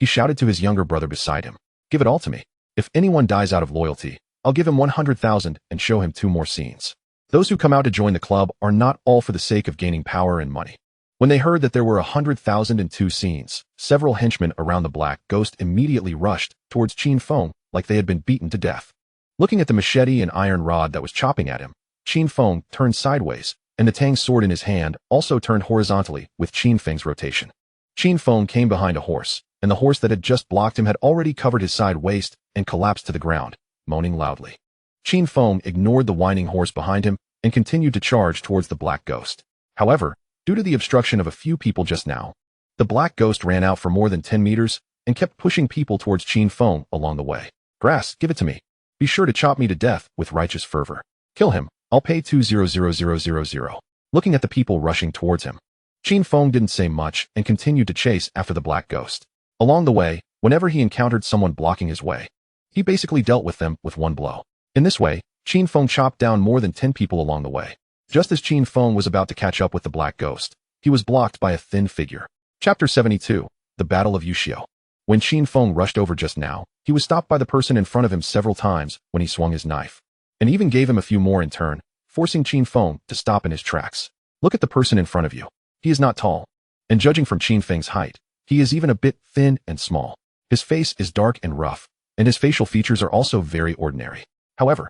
he shouted to his younger brother beside him, "Give it all to me. If anyone dies out of loyalty, I'll give him 100,000 and show him 2 more scenes." Those who come out to join the club are not all for the sake of gaining power and money. When they heard that there were 100,002 scenes, several henchmen around the Black Ghost immediately rushed towards Qin Feng like they had been beaten to death. Looking at the machete and iron rod that was chopping at him, Qin Feng turned sideways, and the Tang sword in his hand also turned horizontally with Qin Feng's rotation. Qin Feng came behind a horse, and the horse that had just blocked him had already covered his side waist and collapsed to the ground, moaning loudly. Qin Feng ignored the whining horse behind him and continued to charge towards the Black Ghost. However, due to the obstruction of a few people just now, the Black Ghost ran out for more than 10 meters and kept pushing people towards Qin Feng along the way. "Grass, give it to me. Be sure to chop me to death with righteous fervor. Kill him. I'll pay 200,000. Looking at the people rushing towards him, Qin Feng didn't say much and continued to chase after the Black Ghost. Along the way, whenever he encountered someone blocking his way, he basically dealt with them with one blow. In this way, Qin Feng chopped down more than 10 people along the way. Just as Qin Feng was about to catch up with the Black Ghost, he was blocked by a thin figure. Chapter 72, The Battle of Yuxiu. When Qin Feng rushed over just now, he was stopped by the person in front of him several times when he swung his knife, and even gave him a few more in turn, forcing Qin Feng to stop in his tracks. Look at the person in front of you. He is not tall, and judging from Qin Feng's height, he is even a bit thin and small. His face is dark and rough, and his facial features are also very ordinary. However,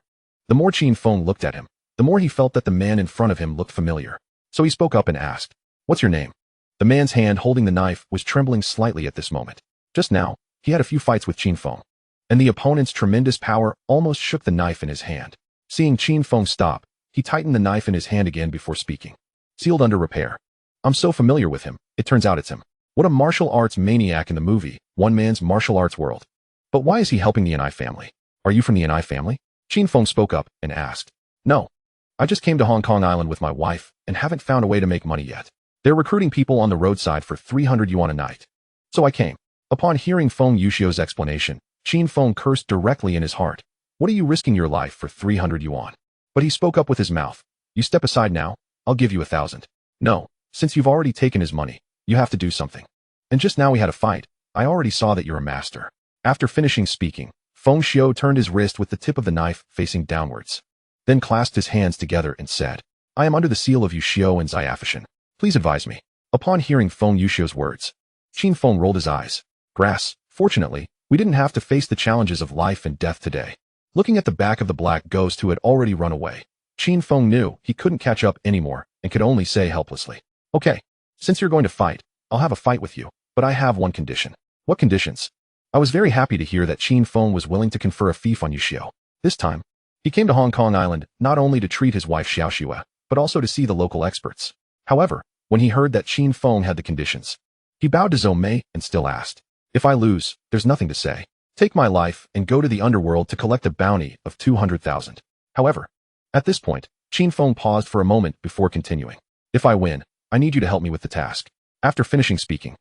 the more Qin Feng looked at him, the more he felt that the man in front of him looked familiar. So he spoke up and asked, "What's your name?" The man's hand holding the knife was trembling slightly at this moment. Just now, he had a few fights with Qin Feng, and the opponent's tremendous power almost shook the knife in his hand. Seeing Qin Feng stop, he tightened the knife in his hand again before speaking. "Sealed under repair. I'm so familiar with him, it turns out it's him. What a martial arts maniac in the movie, One Man's Martial Arts World. But why is he helping the Yanai family? Are you from the Yanai family?" Qin Feng spoke up and asked. "No. I just came to Hong Kong Island with my wife and haven't found a way to make money yet. They're recruiting people on the roadside for 300 yuan a night. So I came." Upon hearing Feng Yuxiu's explanation, Qin Feng cursed directly in his heart. "What are you risking your life for 300 yuan? But he spoke up with his mouth. "You step aside now, I'll give you 1,000. "No, since you've already taken his money, you have to do something. And just now we had a fight. I already saw that you're a master." After finishing speaking, Feng Xiu turned his wrist with the tip of the knife facing downwards, then clasped his hands together and said, "I am under the seal of Yuxiu and Xiafashan. Please advise me." Upon hearing Feng Yuxiu's words, Qin Feng rolled his eyes. "Grass, fortunately, we didn't have to face the challenges of life and death today." Looking at the back of the Black Ghost who had already run away, Qin Feng knew he couldn't catch up anymore and could only say helplessly, "Okay, since you're going to fight, I'll have a fight with you, but I have one condition." "What conditions?" I was very happy to hear that Qin Feng was willing to confer a fief on Yuxiu. This time, he came to Hong Kong Island not only to treat his wife Xiao Xue, but also to see the local experts. However, when he heard that Qin Feng had the conditions, he bowed to Zhou Mei and still asked, "If I lose, there's nothing to say. Take my life and go to the Underworld to collect a bounty of 200,000. However, at this point, Qin Feng paused for a moment before continuing. "If I win, I need you to help me with the task." After finishing speaking,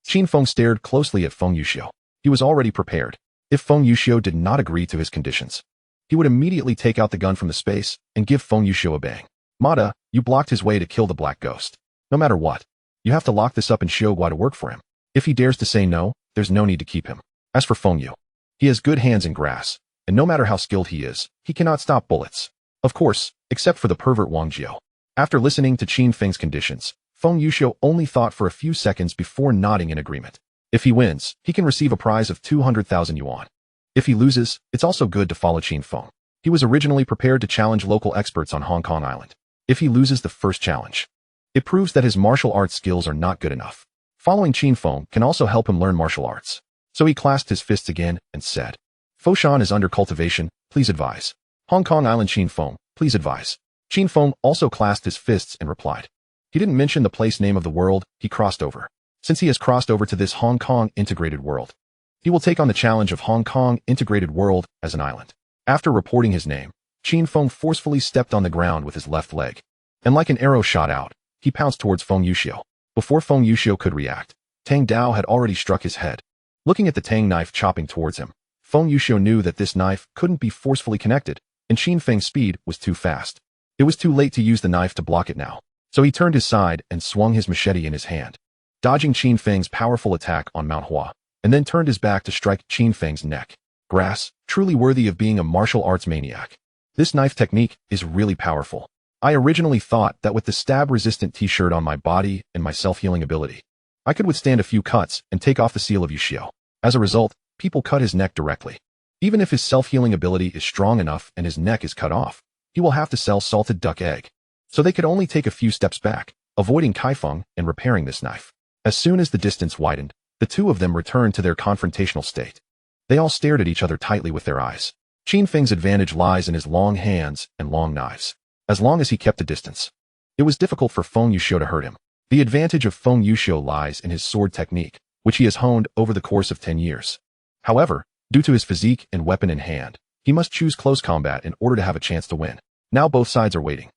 Qin Feng stared closely at Feng Yuxiu. He was already prepared. If Feng Yuxiu did not agree to his conditions, he would immediately take out the gun from the space and give Feng Yuxiu a bang. "Mada, you blocked his way to kill the Black Ghost. No matter what, you have to lock this up and show Gua to work for him. If he dares to say no, there's no need to keep him. As for Feng Yu, he has good hands in grass, and no matter how skilled he is, he cannot stop bullets. Of course, except for the pervert Wang Jiao." After listening to Qin Feng's conditions, Feng Yuxiu only thought for a few seconds before nodding in agreement. If he wins, he can receive a prize of 200,000 yuan. If he loses, it's also good to follow Qin Feng. He was originally prepared to challenge local experts on Hong Kong Island. If he loses the first challenge, it proves that his martial arts skills are not good enough. Following Qin Feng can also help him learn martial arts. So he clasped his fists again and said, "Foshan is under cultivation, please advise. Hong Kong Island Qin Feng, please advise." Qin Feng also clasped his fists and replied. He didn't mention the place name of the world he crossed over. Since he has crossed over to this Hong Kong integrated world, he will take on the challenge of Hong Kong integrated world as an island. After reporting his name, Qin Feng forcefully stepped on the ground with his left leg, and like an arrow shot out, he pounced towards Feng Yuxiu. Before Feng Yuxiu could react, Tang Dao had already struck his head. Looking at the Tang knife chopping towards him, Feng Yuxiu knew that this knife couldn't be forcefully connected, and Qin Feng's speed was too fast. It was too late to use the knife to block it now, so he turned aside and swung his machete in his hand, dodging Qin Feng's powerful attack on Mount Hua, and then turned his back to strike Qin Feng's neck. Grass, truly worthy of being a martial arts maniac. This knife technique is really powerful. I originally thought that with the stab-resistant t-shirt on my body and my self-healing ability, I could withstand a few cuts and take off the seal of Yuxiu. As a result, people cut his neck directly. Even if his self-healing ability is strong enough and his neck is cut off, he will have to sell salted duck egg. So they could only take a few steps back, avoiding Qin Feng and repairing this knife. As soon as the distance widened, the two of them returned to their confrontational state. They all stared at each other tightly with their eyes. Qin Feng's advantage lies in his long hands and long knives. As long as he kept a distance, it was difficult for Feng Yuxiu to hurt him. The advantage of Feng Yuxiu lies in his sword technique, which he has honed over the course of 10 years. However, due to his physique and weapon in hand, he must choose close combat in order to have a chance to win. Now both sides are waiting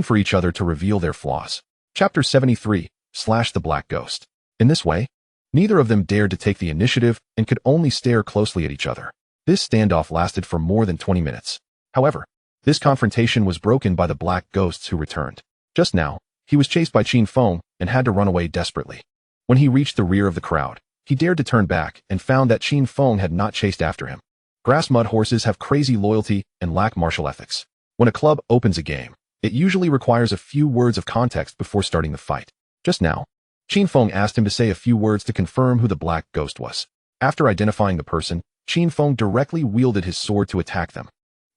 for each other to reveal their flaws. Chapter 73, the Black Ghost. In this way, neither of them dared to take the initiative and could only stare closely at each other. This standoff lasted for more than 20 minutes. However, this confrontation was broken by the black ghosts who returned. Just now, he was chased by Qin Feng and had to run away desperately. When he reached the rear of the crowd, he dared to turn back and found that Qin Feng had not chased after him. Grass mud horses have crazy loyalty and lack martial ethics. When a club opens a game, it usually requires a few words of context before starting the fight. Just now, Qin Feng asked him to say a few words to confirm who the black ghost was. After identifying the person, Qin Feng directly wielded his sword to attack them.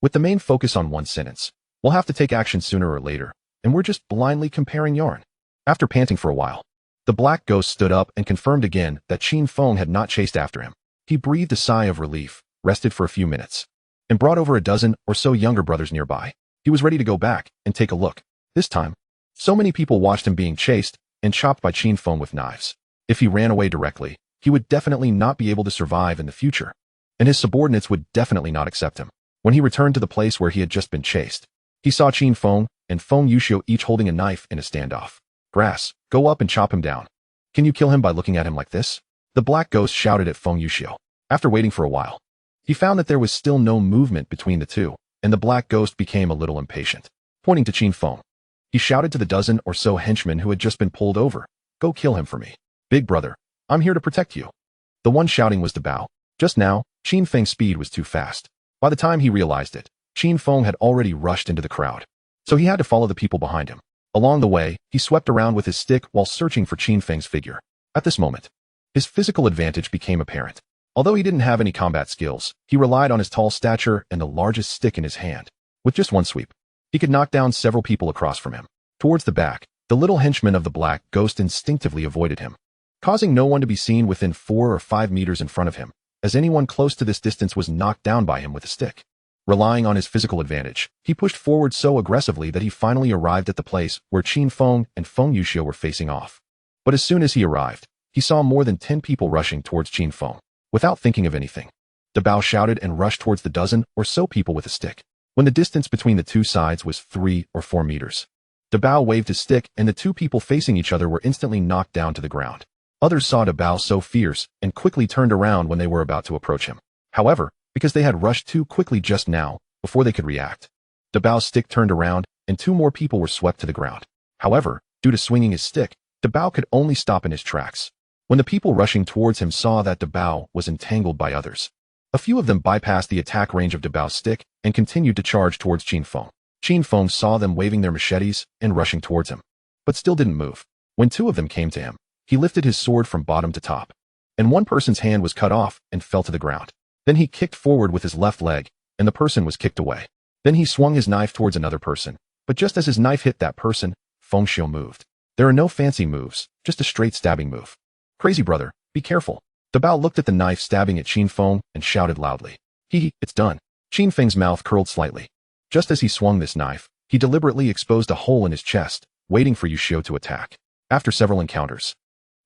With the main focus on one sentence, we'll have to take action sooner or later, and we're just blindly comparing yarn. After panting for a while, the black ghost stood up and confirmed again that Qin Feng had not chased after him. He breathed a sigh of relief, rested for a few minutes, and brought over a dozen or so younger brothers nearby. He was ready to go back and take a look. This time, so many people watched him being chased and chopped by Qin Feng with knives. If he ran away directly, he would definitely not be able to survive in the future, and his subordinates would definitely not accept him. When he returned to the place where he had just been chased, he saw Qin Feng and Feng Yuxiu each holding a knife in a standoff. Grass, go up and chop him down. Can you kill him by looking at him like this? The black ghost shouted at Feng Yuxiu. After waiting for a while, he found that there was still no movement between the two, and the black ghost became a little impatient. Pointing to Qin Feng, he shouted to the dozen or so henchmen who had just been pulled over, "Go kill him for me. Big brother, I'm here to protect you." The one shouting was Dabao. Just now, Qin Feng's speed was too fast. By the time he realized it, Qin Feng had already rushed into the crowd, so he had to follow the people behind him. Along the way, he swept around with his stick while searching for Qin Feng's figure. At this moment, his physical advantage became apparent. Although he didn't have any combat skills, he relied on his tall stature and the largest stick in his hand. With just one sweep, he could knock down several people across from him. Towards the back, the little henchman of the black ghost instinctively avoided him, causing no one to be seen within 4 or 5 meters in front of him, as anyone close to this distance was knocked down by him with a stick. Relying on his physical advantage, he pushed forward so aggressively that he finally arrived at the place where Qin Feng and Feng Yuxiu were facing off. But as soon as he arrived, he saw more than 10 people rushing towards Qin Feng. Without thinking of anything, Dabao shouted and rushed towards the dozen or so people with a stick. When the distance between the two sides was 3 or 4 meters, Dabao waved his stick and the two people facing each other were instantly knocked down to the ground. Others saw Dabao so fierce and quickly turned around when they were about to approach him. However, because they had rushed too quickly just now, before they could react, Dabao's stick turned around and 2 more people were swept to the ground. However, due to swinging his stick, Dabao could only stop in his tracks. When the people rushing towards him saw that Dabao was entangled by others, a few of them bypassed the attack range of Dabao's stick and continued to charge towards Qin Feng. Qin Feng saw them waving their machetes and rushing towards him, but still didn't move. When 2 of them came to him, he lifted his sword from bottom to top, and one person's hand was cut off and fell to the ground. Then he kicked forward with his left leg, and the person was kicked away. Then he swung his knife towards another person, but just as his knife hit that person, Feng Yuxiu moved. There are no fancy moves, just a straight stabbing move. Crazy brother, be careful. Dabao looked at the knife stabbing at Qin Feng and shouted loudly. It's done. Qin Feng's mouth curled slightly. Just as he swung this knife, he deliberately exposed a hole in his chest, waiting for Yuxiu to attack. After several encounters,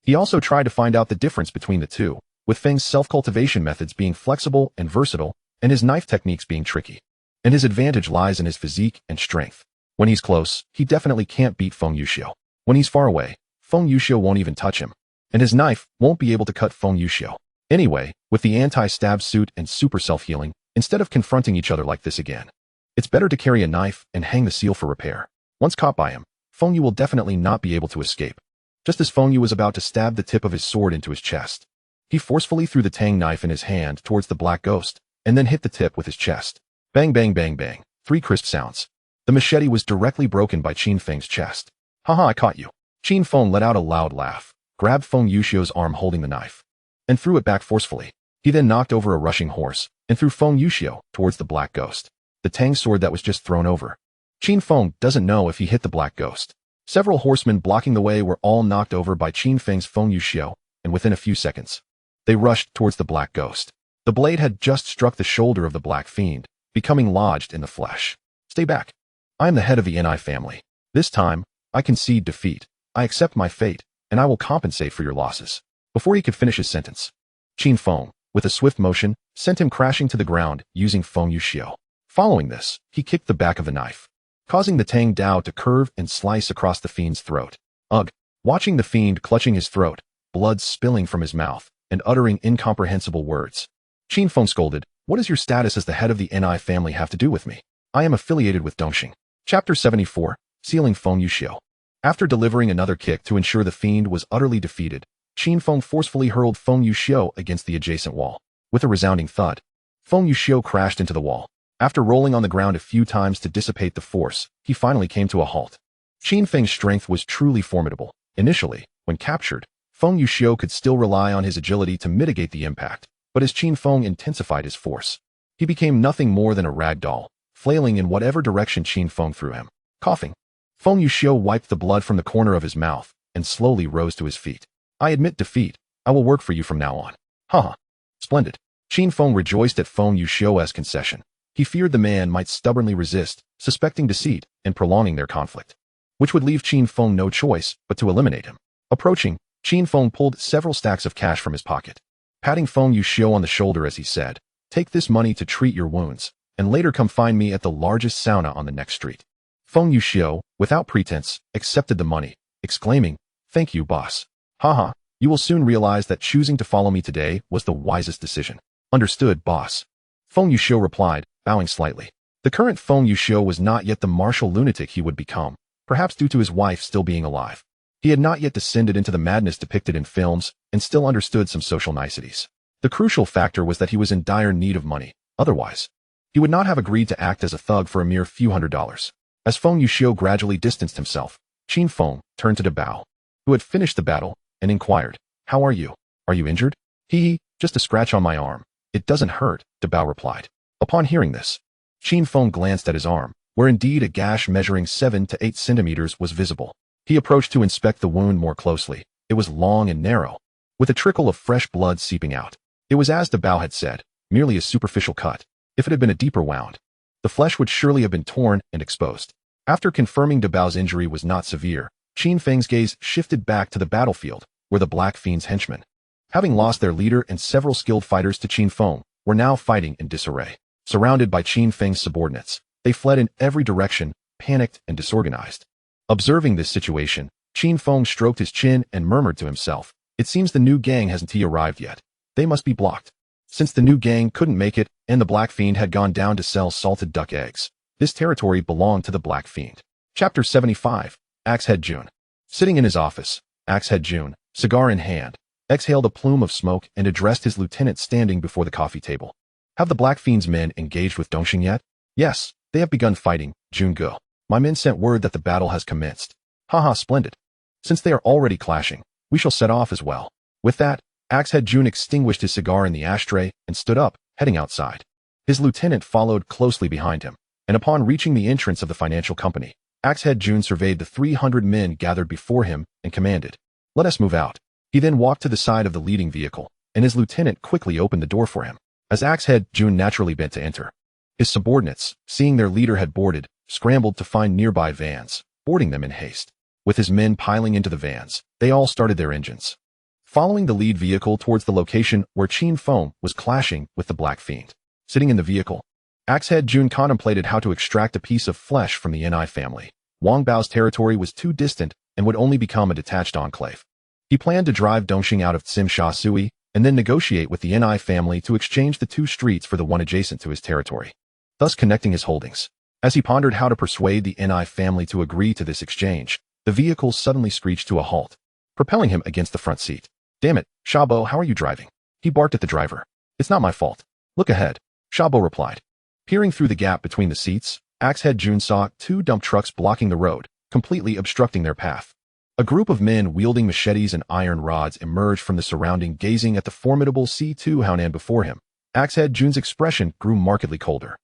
he also tried to find out the difference between the two, with Feng's self-cultivation methods being flexible and versatile, and his knife techniques being tricky. And his advantage lies in his physique and strength. When he's close, he definitely can't beat Feng Yuxiu. When he's far away, Feng Yuxiu won't even touch him, and his knife won't be able to cut Feng Yuxiu. Anyway, with the anti-stab suit and super self-healing, instead of confronting each other like this again, it's better to carry a knife and hang the seal for repair. Once caught by him, Feng Yu will definitely not be able to escape. Just as Feng Yu was about to stab the tip of his sword into his chest, he forcefully threw the tang knife in his hand towards the black ghost, and then hit the tip with his chest. Bang bang bang bang, 3 crisp sounds. The machete was directly broken by Qin Feng's chest. Haha, I caught you. Qin Feng let out a loud laugh, grabbed Feng Yuxiu's arm holding the knife, and threw it back forcefully. He then knocked over a rushing horse, and threw Feng Yuxiu towards the black ghost, the tang sword that was just thrown over. Qin Feng doesn't know if he hit the black ghost. Several horsemen blocking the way were all knocked over by Qin Feng's Feng Yuxiu, and within a few seconds, they rushed towards the black ghost. The blade had just struck the shoulder of the black fiend, becoming lodged in the flesh. Stay back. I am the head of the Ni family. This time, I concede defeat. I accept my fate, and I will compensate for your losses. Before he could finish his sentence, Qin Feng, with a swift motion, sent him crashing to the ground using Feng Yuxiu. Following this, he kicked the back of the knife, causing the Tang Dao to curve and slice across the fiend's throat. Ugh! Watching the fiend clutching his throat, blood spilling from his mouth, and uttering incomprehensible words, Qin Feng scolded, "What does your status as the head of the Ni family have to do with me? I am affiliated with Dongxing." Chapter 74, Sealing Feng Yuxiu. After delivering another kick to ensure the fiend was utterly defeated, Qin Feng forcefully hurled Feng Yuxiu against the adjacent wall. With a resounding thud, Feng Yuxiu crashed into the wall. After rolling on the ground a few times to dissipate the force, he finally came to a halt. Qin Feng's strength was truly formidable. Initially, when captured, Feng Yuxiu could still rely on his agility to mitigate the impact, but as Qin Feng intensified his force, he became nothing more than a rag doll, flailing in whatever direction Qin Feng threw him. Coughing, Feng Yuxiu wiped the blood from the corner of his mouth and slowly rose to his feet. "I admit defeat. I will work for you from now on." Haha. Splendid. Qin Feng rejoiced at Feng Yuxiu's concession. He feared the man might stubbornly resist, suspecting deceit and prolonging their conflict, which would leave Qin Feng no choice but to eliminate him. Approaching, Qin Feng pulled several stacks of cash from his pocket, patting Feng Yuxiu on the shoulder as he said, "Take this money to treat your wounds, and later come find me at the largest sauna on the next street." Feng Yuxiu, without pretense, accepted the money, exclaiming, "Thank you, boss. Haha, you will soon realize that choosing to follow me today was the wisest decision." "Understood, boss." Feng Yuxiu replied, bowing slightly. The current Feng Yuxiu was not yet the martial lunatic he would become, perhaps due to his wife still being alive. He had not yet descended into the madness depicted in films and still understood some social niceties. The crucial factor was that he was in dire need of money. Otherwise, he would not have agreed to act as a thug for a mere few $100s. As Feng Yuxiu gradually distanced himself, Qin Feng turned to Debao, who had finished the battle, and inquired, "How are you? Are you injured?" "Hee, just a scratch on my arm. It doesn't hurt," Debao replied. Upon hearing this, Qin Feng glanced at his arm, where indeed a gash measuring 7 to 8 centimeters was visible. He approached to inspect the wound more closely. It was long and narrow, with a trickle of fresh blood seeping out. It was as Debao had said, merely a superficial cut. If it had been a deeper wound, the flesh would surely have been torn and exposed. After confirming Debao's injury was not severe, Qin Feng's gaze shifted back to the battlefield, where the Black Fiend's henchmen, having lost their leader and several skilled fighters to Qin Feng, were now fighting in disarray. Surrounded by Qin Feng's subordinates, they fled in every direction, panicked and disorganized. Observing this situation, Qin Feng stroked his chin and murmured to himself, "It seems the new gang hasn't arrived yet. They must be blocked." Since the new gang couldn't make it, and the Black Fiend had gone down to sell salted duck eggs, this territory belonged to the Black Fiend. Chapter 75, Axehead Jun. Sitting in his office, Axehead Jun, cigar in hand, exhaled a plume of smoke and addressed his lieutenant standing before the coffee table. "Have the Black Fiend's men engaged with Dongxing yet?" "Yes, they have begun fighting, Jun-go. My men sent word that the battle has commenced." "Haha, splendid. Since they are already clashing, we shall set off as well." With that, Axehead Jun extinguished his cigar in the ashtray and stood up, heading outside. His lieutenant followed closely behind him, and upon reaching the entrance of the financial company, Axehead Jun surveyed the 300 men gathered before him and commanded, "Let us move out." He then walked to the side of the leading vehicle, and his lieutenant quickly opened the door for him. As Axehead Jun naturally bent to enter, his subordinates, seeing their leader had boarded, scrambled to find nearby vans, boarding them in haste. With his men piling into the vans, they all started their engines, following the lead vehicle towards the location where Qin Feng was clashing with the Black Fiend. Sitting in the vehicle, Axehead Jun contemplated how to extract a piece of flesh from the Ni family. Wang Bao's territory was too distant and would only become a detached enclave. He planned to drive Dongxing out of Tsim Sha Sui and then negotiate with the Ni family to exchange the 2 streets for the one adjacent to his territory, thus connecting his holdings. As he pondered how to persuade the Ni family to agree to this exchange, the vehicle suddenly screeched to a halt, propelling him against the front seat. "Damn it, Shabo, how are you driving?" He barked at the driver. "It's not my fault. Look ahead," Shabo replied. Peering through the gap between the seats, Axehead Jun saw 2 dump trucks blocking the road, completely obstructing their path. A group of men wielding machetes and iron rods emerged from the surrounding, gazing at the formidable C2 Haonan before him. Axehead Jun's expression grew markedly colder.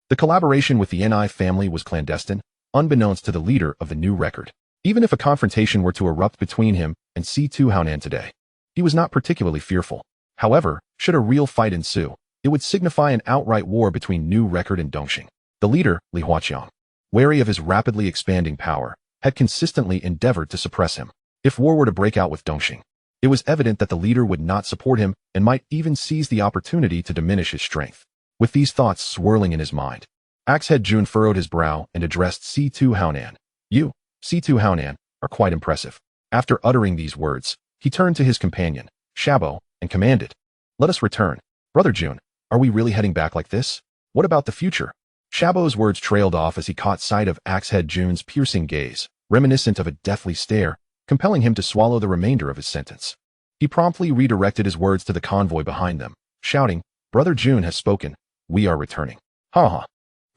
The collaboration with the Ni family was clandestine, unbeknownst to the leader of the new record. Even if a confrontation were to erupt between him and C2 Haonan today, he was not particularly fearful. However, should a real fight ensue, it would signify an outright war between New Record and Dongxing. The leader, Li Huaqiang, wary of his rapidly expanding power, had consistently endeavored to suppress him. If war were to break out with Dongxing, it was evident that the leader would not support him and might even seize the opportunity to diminish his strength. With these thoughts swirling in his mind, Axehead Jun furrowed his brow and addressed C2 Haonan. "You, C2 Haonan, are quite impressive." After uttering these words, he turned to his companion, Shabo, and commanded, "Let us return. Brother Jun, are we really heading back like this? What about the future?" Shabo's words trailed off as he caught sight of Axehead Jun's piercing gaze, reminiscent of a deathly stare, compelling him to swallow the remainder of his sentence. He promptly redirected his words to the convoy behind them, shouting, "Brother Jun has spoken. We are returning." Ha ha.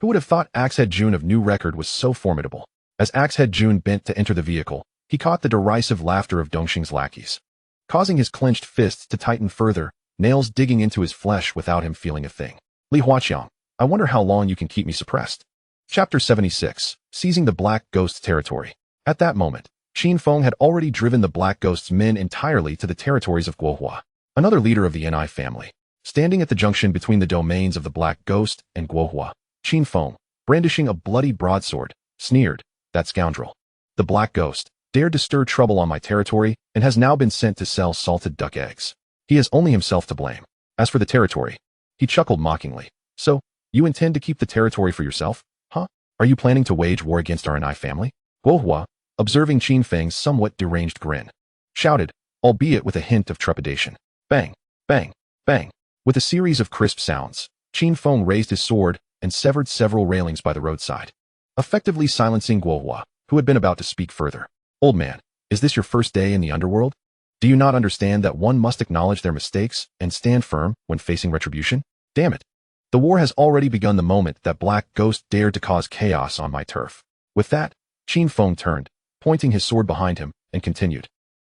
Who would have thought Axehead Jun of New Record was so formidable? As Axehead Jun bent to enter the vehicle, he caught the derisive laughter of Dongxing's lackeys, causing his clenched fists to tighten further, nails digging into his flesh without him feeling a thing. "Li Huaqiang, I wonder how long you can keep me suppressed." Chapter 76, Seizing the Black Ghost Territory. At that moment, Qin Feng had already driven the Black Ghost's men entirely to the territories of Guohua, another leader of the Ni family. Standing at the junction between the domains of the Black Ghost and Guohua, Qin Feng, brandishing a bloody broadsword, sneered, "That scoundrel, the Black Ghost, dared to stir trouble on my territory and has now been sent to sell salted duck eggs. He has only himself to blame. As for the territory," he chuckled mockingly, "so, you intend to keep the territory for yourself, huh? Are you planning to wage war against our Ni family?" Guohua, observing Qin Feng's somewhat deranged grin, shouted, albeit with a hint of trepidation. Bang, bang, bang. With a series of crisp sounds, Qin Feng raised his sword and severed several railings by the roadside, effectively silencing Guohua, who had been about to speak further. "Old man, is this your first day in the Underworld? Do you not understand that one must acknowledge their mistakes and stand firm when facing retribution? Damn it. The war has already begun the moment that Black Ghost dared to cause chaos on my turf." With that, Qin Feng turned, pointing his sword behind him, and continued,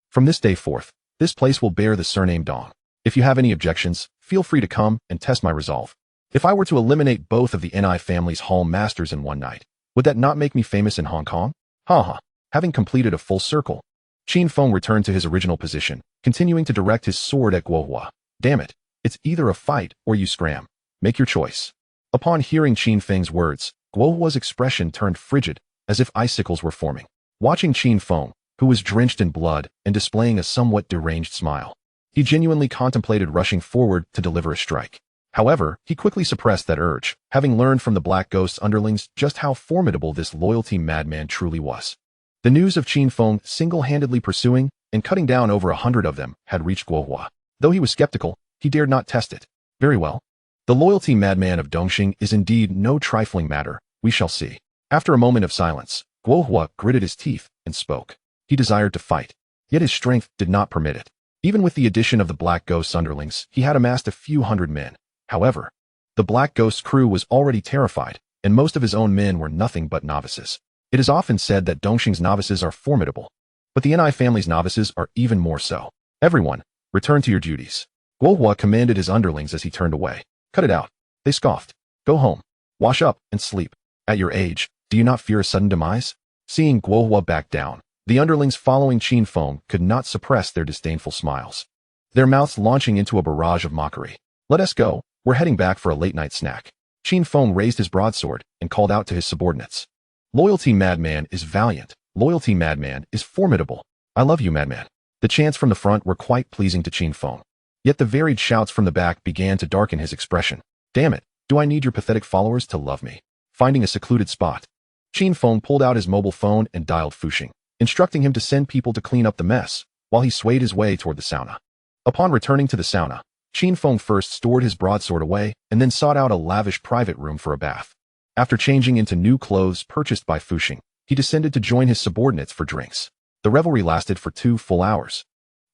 "From this day forth, this place will bear the surname Dong. If you have any objections, feel free to come and test my resolve. If I were to eliminate both of the Ni family's hall masters in one night, would that not make me famous in Hong Kong?" Ha ha. Having completed a full circle, Qin Feng returned to his original position, continuing to direct his sword at Guohua. "Damn it, it's either a fight or you scram. Make your choice." Upon hearing Qin Feng's words, Guohua's expression turned frigid, as if icicles were forming. Watching Qin Feng, who was drenched in blood and displaying a somewhat deranged smile, he genuinely contemplated rushing forward to deliver a strike. However, he quickly suppressed that urge, having learned from the Black Ghost's underlings just how formidable this loyalty madman truly was. The news of Qin Feng single-handedly pursuing and cutting down over 100 of them had reached Guohua. Though he was skeptical, he dared not test it. Very well. The loyalty madman of Dongxing is indeed no trifling matter, we shall see. After a moment of silence, Guohua gritted his teeth and spoke. He desired to fight, yet his strength did not permit it. Even with the addition of the Black Ghost's underlings, he had amassed a few hundred men. However, the Black Ghost's crew was already terrified, and most of his own men were nothing but novices. It is often said that Dongxing's novices are formidable, but the Ni family's novices are even more so. "Everyone, return to your duties." Guohua commanded his underlings as he turned away. "Cut it out," they scoffed. "Go home, wash up, and sleep. At your age, do you not fear a sudden demise?" Seeing Guohua back down, the underlings following Qin Feng could not suppress their disdainful smiles, their mouths launching into a barrage of mockery. "Let us go, we're heading back for a late-night snack." Qin Feng raised his broadsword and called out to his subordinates. "Loyalty madman is valiant. Loyalty madman is formidable. I love you, madman." The chants from the front were quite pleasing to Qin Feng. Yet the varied shouts from the back began to darken his expression. "Damn it, do I need your pathetic followers to love me?" Finding a secluded spot, Qin Feng pulled out his mobile phone and dialed Fuxing, instructing him to send people to clean up the mess, while he swayed his way toward the sauna. Upon returning to the sauna, Qin Feng first stored his broadsword away and then sought out a lavish private room for a bath. After changing into new clothes purchased by Fuxing, he descended to join his subordinates for drinks. The revelry lasted for 2 full hours.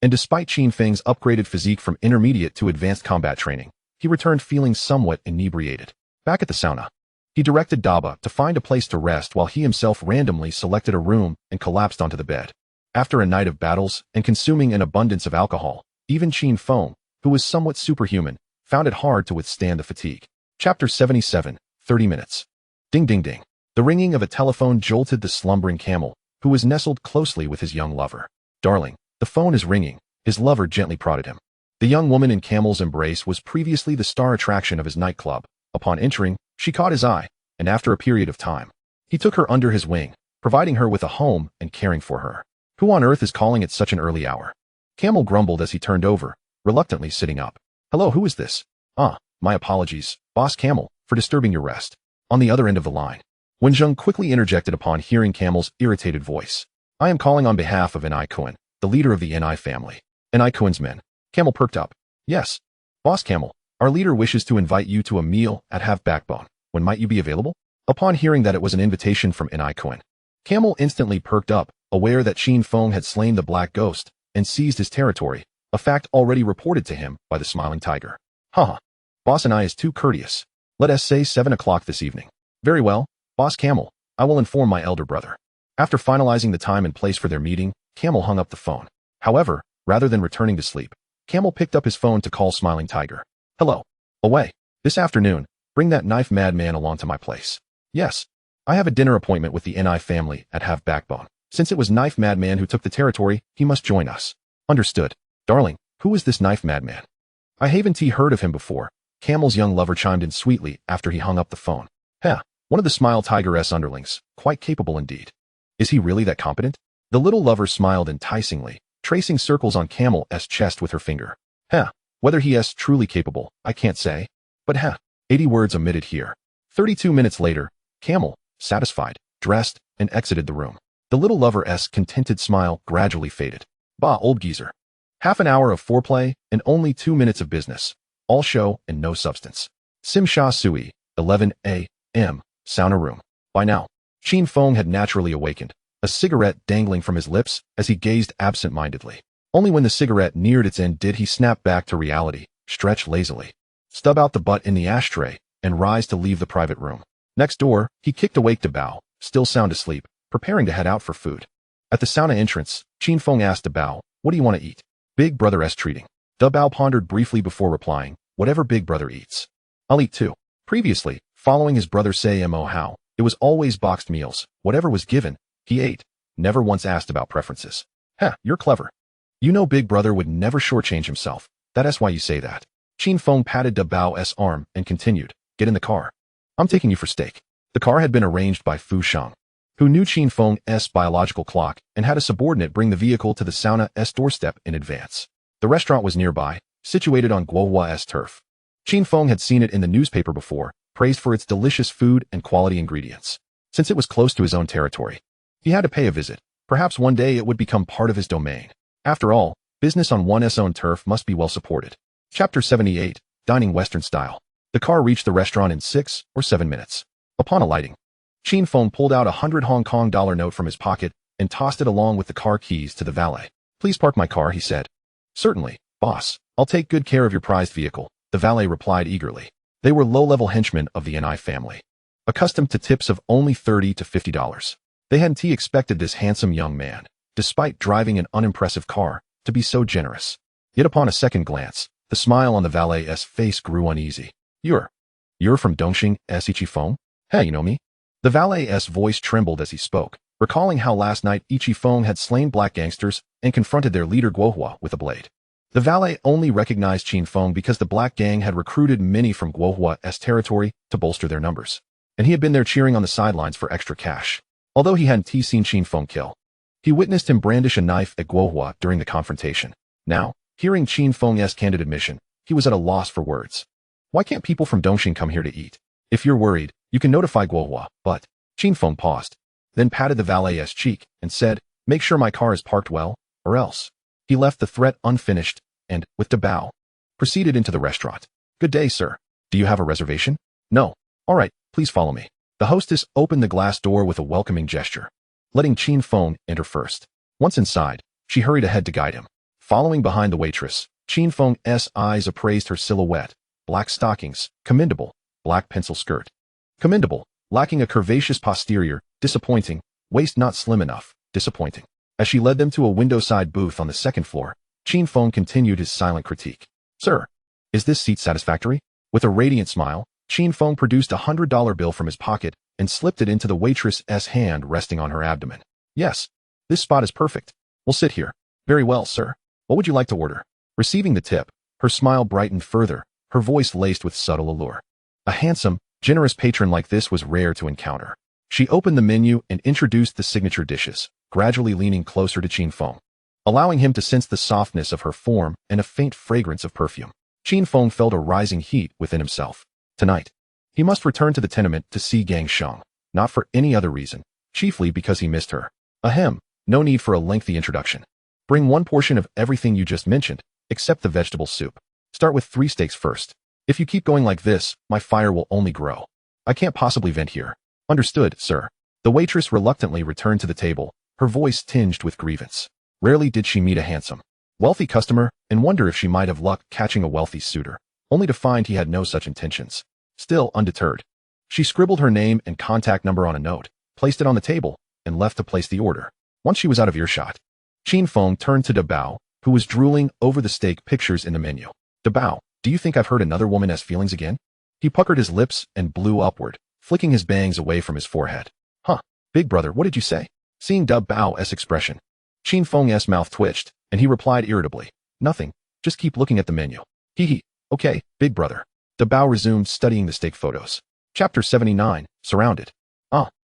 And despite Qin Feng's upgraded physique from intermediate to advanced combat training, he returned feeling somewhat inebriated. Back at the sauna, he directed Daba to find a place to rest while he himself randomly selected a room and collapsed onto the bed. After a night of battles and consuming an abundance of alcohol, even Qin Feng, who was somewhat superhuman, found it hard to withstand the fatigue. Chapter 77, 30 minutes. Ding ding ding. The ringing of a telephone jolted the slumbering camel, who was nestled closely with his young lover. Darling, the phone is ringing, his lover gently prodded him. The young woman in Camel's embrace was previously the star attraction of his nightclub. Upon entering, she caught his eye, and after a period of time, he took her under his wing, providing her with a home and caring for her. Who on earth is calling at such an early hour? Camel grumbled as he turned over, reluctantly sitting up. Hello, who is this? My apologies, Boss Camel, for disturbing your rest. On the other end of the line, Wenjung quickly interjected upon hearing Camel's irritated voice. I am calling on behalf of Ni Kuan, the leader of the Ni family. Ni Kuan's men. Camel perked up. Yes. Boss Camel, our leader wishes to invite you to a meal at Have Backbone. When might you be available? Upon hearing that it was an invitation from Ni Kuan, Camel instantly perked up, aware that Qin Feng had slain the Black Ghost and seized his territory, a fact already reported to him by the Smiling Tiger. Haha. Boss and I is too courteous. Let us say 7 o'clock this evening. Very well, Boss Camel, I will inform my elder brother. After finalizing the time and place for their meeting, Camel hung up the phone. However, rather than returning to sleep, Camel picked up his phone to call Smiling Tiger. Hello. Away. This afternoon, bring that knife madman along to my place. Yes. I have a dinner appointment with the Ni family at Have Backbone. Since it was Knife Madman who took the territory, he must join us. Understood. Darling, who is this Knife Madman? I haven't heard of him before. Camel's young lover chimed in sweetly after he hung up the phone. One of the Smile Tiger's underlings, quite capable indeed. Is he really that competent? The little lover smiled enticingly, tracing circles on Camel's chest with her finger. Whether he is truly capable, I can't say. But 80 words omitted here. 32 minutes later, Camel, satisfied, dressed, and exited the room. The little lover's contented smile gradually faded. Bah, old geezer. Half an hour of foreplay and only 2 minutes of business. All show and no substance. Sim Sha Sui, 11 a.m., sauna room. By now, Qin Feng had naturally awakened, a cigarette dangling from his lips as he gazed absent-mindedly. Only when the cigarette neared its end did he snap back to reality, stretch lazily, stub out the butt in the ashtray, and rise to leave the private room. Next door, he kicked awake Dabao, still sound asleep, preparing to head out for food. At the sauna entrance, Qin Feng asked Dabao, what do you want to eat? Big brother's treating. Dabao pondered briefly before replying, whatever Big Brother eats. I'll eat too. Previously, following his brother say Mo how, it was always boxed meals, whatever was given, he ate, never once asked about preferences. You're clever. You know Big Brother would never shortchange himself, that's why you say that. Qin Feng patted Dabao's arm and continued, get in the car. I'm taking you for steak. The car had been arranged by Fu Shang, who knew Qin Feng's biological clock and had a subordinate bring the vehicle to the sauna's doorstep in advance. The restaurant was nearby, situated on Guohua's turf. Qin Feng had seen it in the newspaper before, praised for its delicious food and quality ingredients. Since it was close to his own territory, he had to pay a visit. Perhaps one day it would become part of his domain. After all, business on one's own turf must be well supported. Chapter 78, Dining Western Style. The car reached the restaurant in 6 or 7 minutes. Upon alighting, Qin Feng pulled out a 100 Hong Kong dollar note from his pocket and tossed it along with the car keys to the valet. Please park my car, he said. Certainly, boss. I'll take good care of your prized vehicle, the valet replied eagerly. They were low-level henchmen of the Ni family, accustomed to tips of only $30 to $50. They hadn't expected this handsome young man, despite driving an unimpressive car, to be so generous. Yet upon a second glance, the smile on the valet's face grew uneasy. You're from Dongxing, Ichi Feng? Hey, you know me? The valet's voice trembled as he spoke, recalling how last night Ichi Feng had slain black gangsters and confronted their leader Guohua with a blade. The valet only recognized Qin Feng because the black gang had recruited many from Guohua's territory to bolster their numbers, and he had been there cheering on the sidelines for extra cash. Although he hadn't seen Qin Feng kill, he witnessed him brandish a knife at Guohua during the confrontation. Now, hearing Qin Feng's candid admission, he was at a loss for words. Why can't people from Dongxing come here to eat? If you're worried, you can notify Guohua, but... Qin Feng paused, then patted the valet's cheek and said, make sure my car is parked well, or else. He left the threat unfinished and, with Dabao, proceeded into the restaurant. Good day, sir. Do you have a reservation? No. All right, please follow me. The hostess opened the glass door with a welcoming gesture, letting Qin Feng enter first. Once inside, she hurried ahead to guide him. Following behind the waitress, Qin Feng's eyes appraised her silhouette. Black stockings, commendable. Black pencil skirt, commendable. Lacking a curvaceous posterior, disappointing. Waist not slim enough, disappointing. As she led them to a window-side booth on the second floor, Qin Feng continued his silent critique. Sir, is this seat satisfactory? With a radiant smile, Qin Feng produced a $100 bill from his pocket and slipped it into the waitress's hand resting on her abdomen. Yes, this spot is perfect. We'll sit here. Very well, sir. What would you like to order? Receiving the tip, her smile brightened further, her voice laced with subtle allure. A handsome, generous patron like this was rare to encounter. She opened the menu and introduced the signature dishes, gradually leaning closer to Qin Feng, allowing him to sense the softness of her form and a faint fragrance of perfume. Qin Feng felt a rising heat within himself. Tonight, he must return to the tenement to see Gang Sheng, not for any other reason, chiefly because he missed her. Ahem, no need for a lengthy introduction. Bring one portion of everything you just mentioned, except the vegetable soup. Start with 3 steaks first. If you keep going like this, my fire will only grow. I can't possibly vent here. Understood, sir. The waitress reluctantly returned to the table, her voice tinged with grievance. Rarely did she meet a handsome, wealthy customer and wonder if she might have luck catching a wealthy suitor, only to find he had no such intentions. Still undeterred, she scribbled her name and contact number on a note, placed it on the table, and left to place the order. Once she was out of earshot, Qin Feng turned to Dabao, who was drooling over the steak pictures in the menu. Dabao, do you think I've hurt another woman's feelings again? He puckered his lips and blew upward, flicking his bangs away from his forehead. Huh, big brother, what did you say? Seeing Dabao's expression, Qin Feng's mouth twitched, and he replied irritably, nothing, just keep looking at the menu. Hee, okay, big brother. Dabao resumed studying the steak photos. Chapter 79, Surrounded.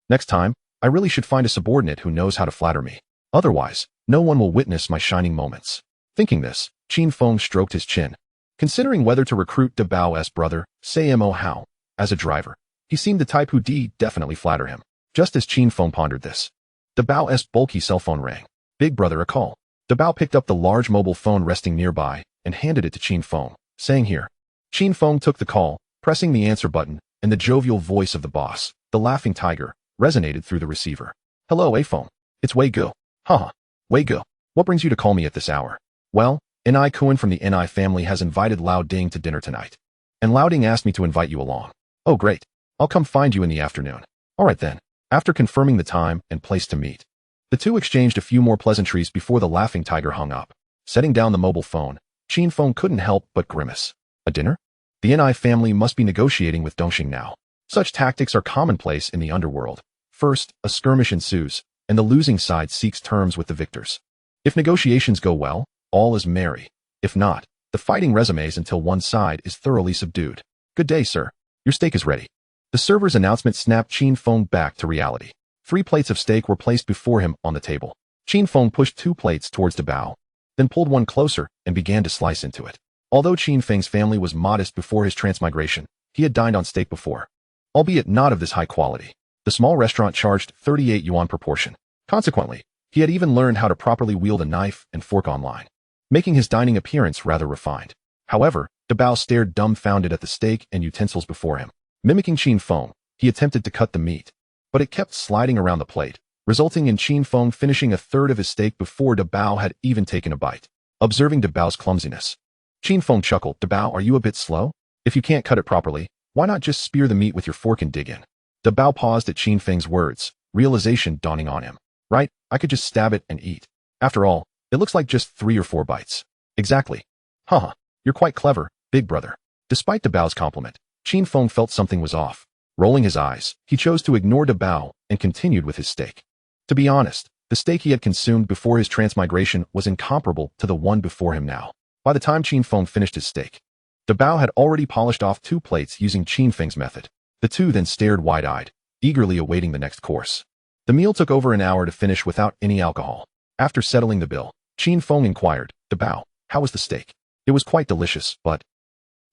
Next time, I really should find a subordinate who knows how to flatter me. Otherwise, no one will witness my shining moments. Thinking this, Qin Feng stroked his chin. Considering whether to recruit Dabao's brother, Mo Hao, as a driver, he seemed the type who definitely flatter him. Just as Qin Feng pondered this, Dabao's bulky cell phone rang. Big brother, a call. Dabao picked up the large mobile phone resting nearby and handed it to Qin Feng, saying here. Qin Feng took the call, pressing the answer button, and the jovial voice of the boss, the laughing tiger, resonated through the receiver. Hello, Feng. It's Wei Gu. Haha. Wei Gu. What brings you to call me at this hour? Well, Ni Kuan from the Ni family has invited Lao Ding to dinner tonight. And Lao Ding asked me to invite you along. Oh great. I'll come find you in the afternoon. Alright then. After confirming the time and place to meet, the two exchanged a few more pleasantries before the laughing tiger hung up. Setting down the mobile phone, Qin Feng couldn't help but grimace. A dinner? The Ni family must be negotiating with Dongxing now. Such tactics are commonplace in the underworld. First, a skirmish ensues, and the losing side seeks terms with the victors. If negotiations go well, all is merry. If not, the fighting resumes until one side is thoroughly subdued. Good day, sir. Your steak is ready. The server's announcement snapped Qin Feng back to reality. 3 plates of steak were placed before him on the table. Qin Feng pushed 2 plates towards Dabao, then pulled one closer and began to slice into it. Although Qin Feng's family was modest before his transmigration, he had dined on steak before, albeit not of this high quality. The small restaurant charged 38 yuan per portion. Consequently, he had even learned how to properly wield a knife and fork online, making his dining appearance rather refined. However, Dabao stared dumbfounded at the steak and utensils before him. Mimicking Qin Feng, he attempted to cut the meat, but it kept sliding around the plate, resulting in Qin Feng finishing a third of his steak before Dabao had even taken a bite. Observing Dabao's clumsiness, Qin Feng chuckled. Dabao, are you a bit slow? If you can't cut it properly, why not just spear the meat with your fork and dig in? Dabao paused at Qin Feng's words, realization dawning on him. Right, I could just stab it and eat. After all, it looks like just 3 or 4 bites. Exactly. Haha, you're quite clever, big brother. Despite Dabao's compliment, Qin Feng felt something was off. Rolling his eyes, he chose to ignore Dabao and continued with his steak. To be honest, the steak he had consumed before his transmigration was incomparable to the one before him now. By the time Qin Feng finished his steak, Dabao had already polished off 2 plates using Qin Feng's method. The two then stared wide-eyed, eagerly awaiting the next course. The meal took over an hour to finish without any alcohol. After settling the bill, Qin Feng inquired, Dabao, how was the steak? It was quite delicious, but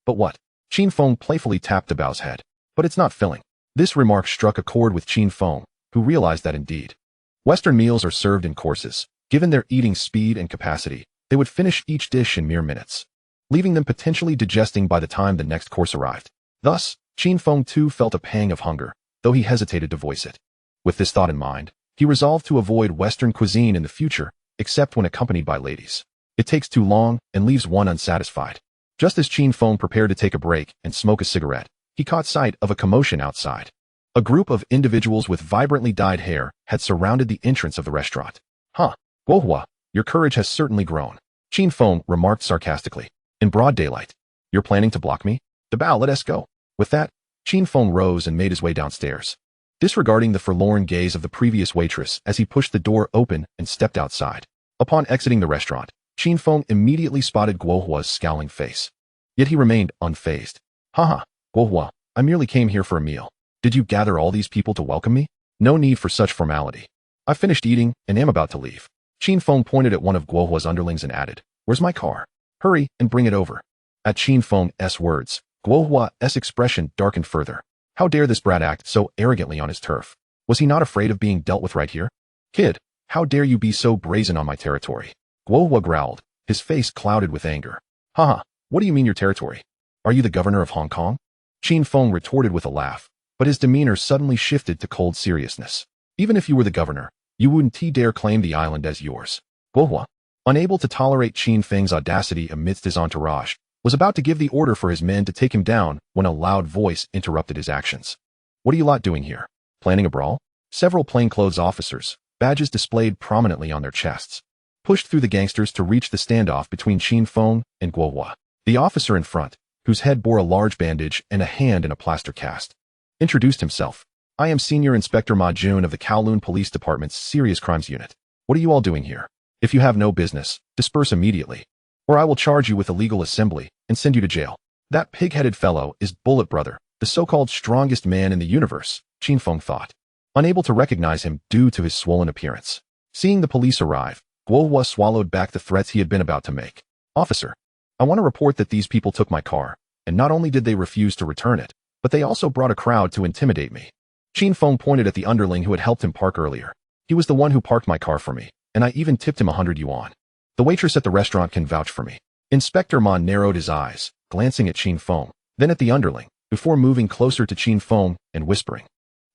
what? Qin Feng playfully tapped Dabao's head. But it's not filling. This remark struck a chord with Qin Feng, who realized that indeed Western meals are served in courses. Given their eating speed and capacity, They would finish each dish in mere minutes, leaving them potentially digesting by the time the next course arrived. Thus, Qin Feng too felt a pang of hunger, though he hesitated to voice it. With this thought in mind, he resolved to avoid Western cuisine in the future, except when accompanied by ladies. It takes too long and leaves one unsatisfied. Just as Qin Feng prepared to take a break and smoke a cigarette, he caught sight of a commotion outside. A group of individuals with vibrantly dyed hair had surrounded the entrance of the restaurant. Huh, Guohua, your courage has certainly grown, Qin Feng remarked sarcastically. In broad daylight. You're planning to block me? The bow, let us go. With that, Qin Feng rose and made his way downstairs, disregarding the forlorn gaze of the previous waitress as he pushed the door open and stepped outside. Upon exiting the restaurant, Qin Feng immediately spotted Guohua's scowling face. Yet he remained unfazed. Haha, Guohua, I merely came here for a meal. Did you gather all these people to welcome me? No need for such formality. I finished eating and am about to leave. Qin Feng pointed at one of Guohua's underlings and added, Where's my car? Hurry and bring it over. At Qin Feng's words, Guohua's expression darkened further. How dare this brat act so arrogantly on his turf? Was he not afraid of being dealt with right here? Kid, how dare you be so brazen on my territory? Guohua growled, his face clouded with anger. Haha, what do you mean your territory? Are you the governor of Hong Kong? Qin Feng retorted with a laugh, but his demeanor suddenly shifted to cold seriousness. Even if you were the governor, you wouldn't dare claim the island as yours. Guohua, unable to tolerate Qin Feng's audacity amidst his entourage, was about to give the order for his men to take him down when a loud voice interrupted his actions. What are you lot doing here? Planning a brawl? Several plainclothes officers, badges displayed prominently on their chests, pushed through the gangsters to reach the standoff between Qin Feng and Guohua. The officer in front, whose head bore a large bandage and a hand in a plaster cast, introduced himself. I am Senior Inspector Ma Jun of the Kowloon Police Department's Serious Crimes Unit. What are you all doing here? If you have no business, disperse immediately, or I will charge you with illegal assembly and send you to jail. That pig-headed fellow is Bullet Brother, the so-called strongest man in the universe, Qin Feng thought, unable to recognize him due to his swollen appearance. Seeing the police arrive, Guohua swallowed back the threats he had been about to make. Officer, I want to report that these people took my car, and not only did they refuse to return it, but they also brought a crowd to intimidate me. Qin Feng pointed at the underling who had helped him park earlier. He was the one who parked my car for me, and I even tipped him 100 yuan. The waitress at the restaurant can vouch for me. Inspector Ma narrowed his eyes, glancing at Qin Feng, then at the underling, before moving closer to Qin Feng and whispering.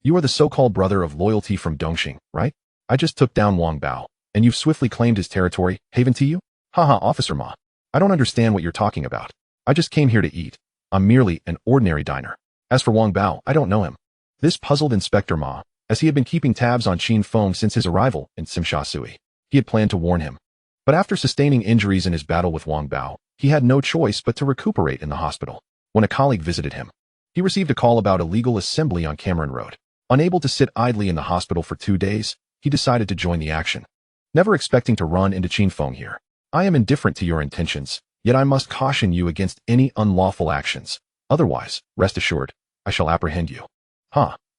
You are the so-called brother of loyalty from Dongxing, right? I just took down Wang Bao, and you've swiftly claimed his territory, haven to you? Haha, Officer Ma. I don't understand what you're talking about. I just came here to eat. I'm merely an ordinary diner. As for Wang Bao, I don't know him. This puzzled Inspector Ma, as he had been keeping tabs on Qin Feng since his arrival in Simsha Sui. He had planned to warn him. But after sustaining injuries in his battle with Wang Bao, he had no choice but to recuperate in the hospital. When a colleague visited him, he received a call about illegal assembly on Cameron Road. Unable to sit idly in the hospital for 2 days, he decided to join the action. Never expecting to run into Qin Feng here. I am indifferent to your intentions, yet I must caution you against any unlawful actions. Otherwise, rest assured, I shall apprehend you.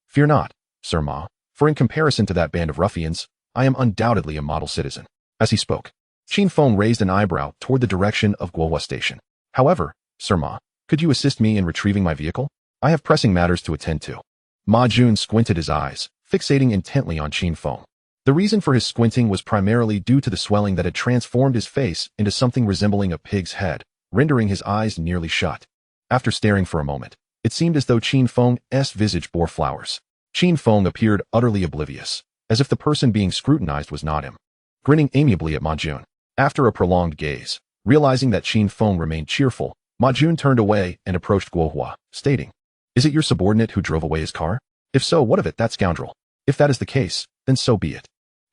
Fear not, Sir Ma, for in comparison to that band of ruffians, I am undoubtedly a model citizen. As he spoke, Qin Feng raised an eyebrow toward the direction of Guohua Station. However, Sir Ma, could you assist me in retrieving my vehicle? I have pressing matters to attend to. Ma Jun squinted his eyes, fixating intently on Qin Feng. The reason for his squinting was primarily due to the swelling that had transformed his face into something resembling a pig's head, rendering his eyes nearly shut. After staring for a moment, it seemed as though Qin Feng's visage bore flowers. Qin Feng appeared utterly oblivious, as if the person being scrutinized was not him. Grinning amiably at Ma Jun, after a prolonged gaze, realizing that Qin Feng remained cheerful, Ma Jun turned away and approached Guohua, stating, Is it your subordinate who drove away his car? If so, what of it, that scoundrel? If that is the case, then so be it.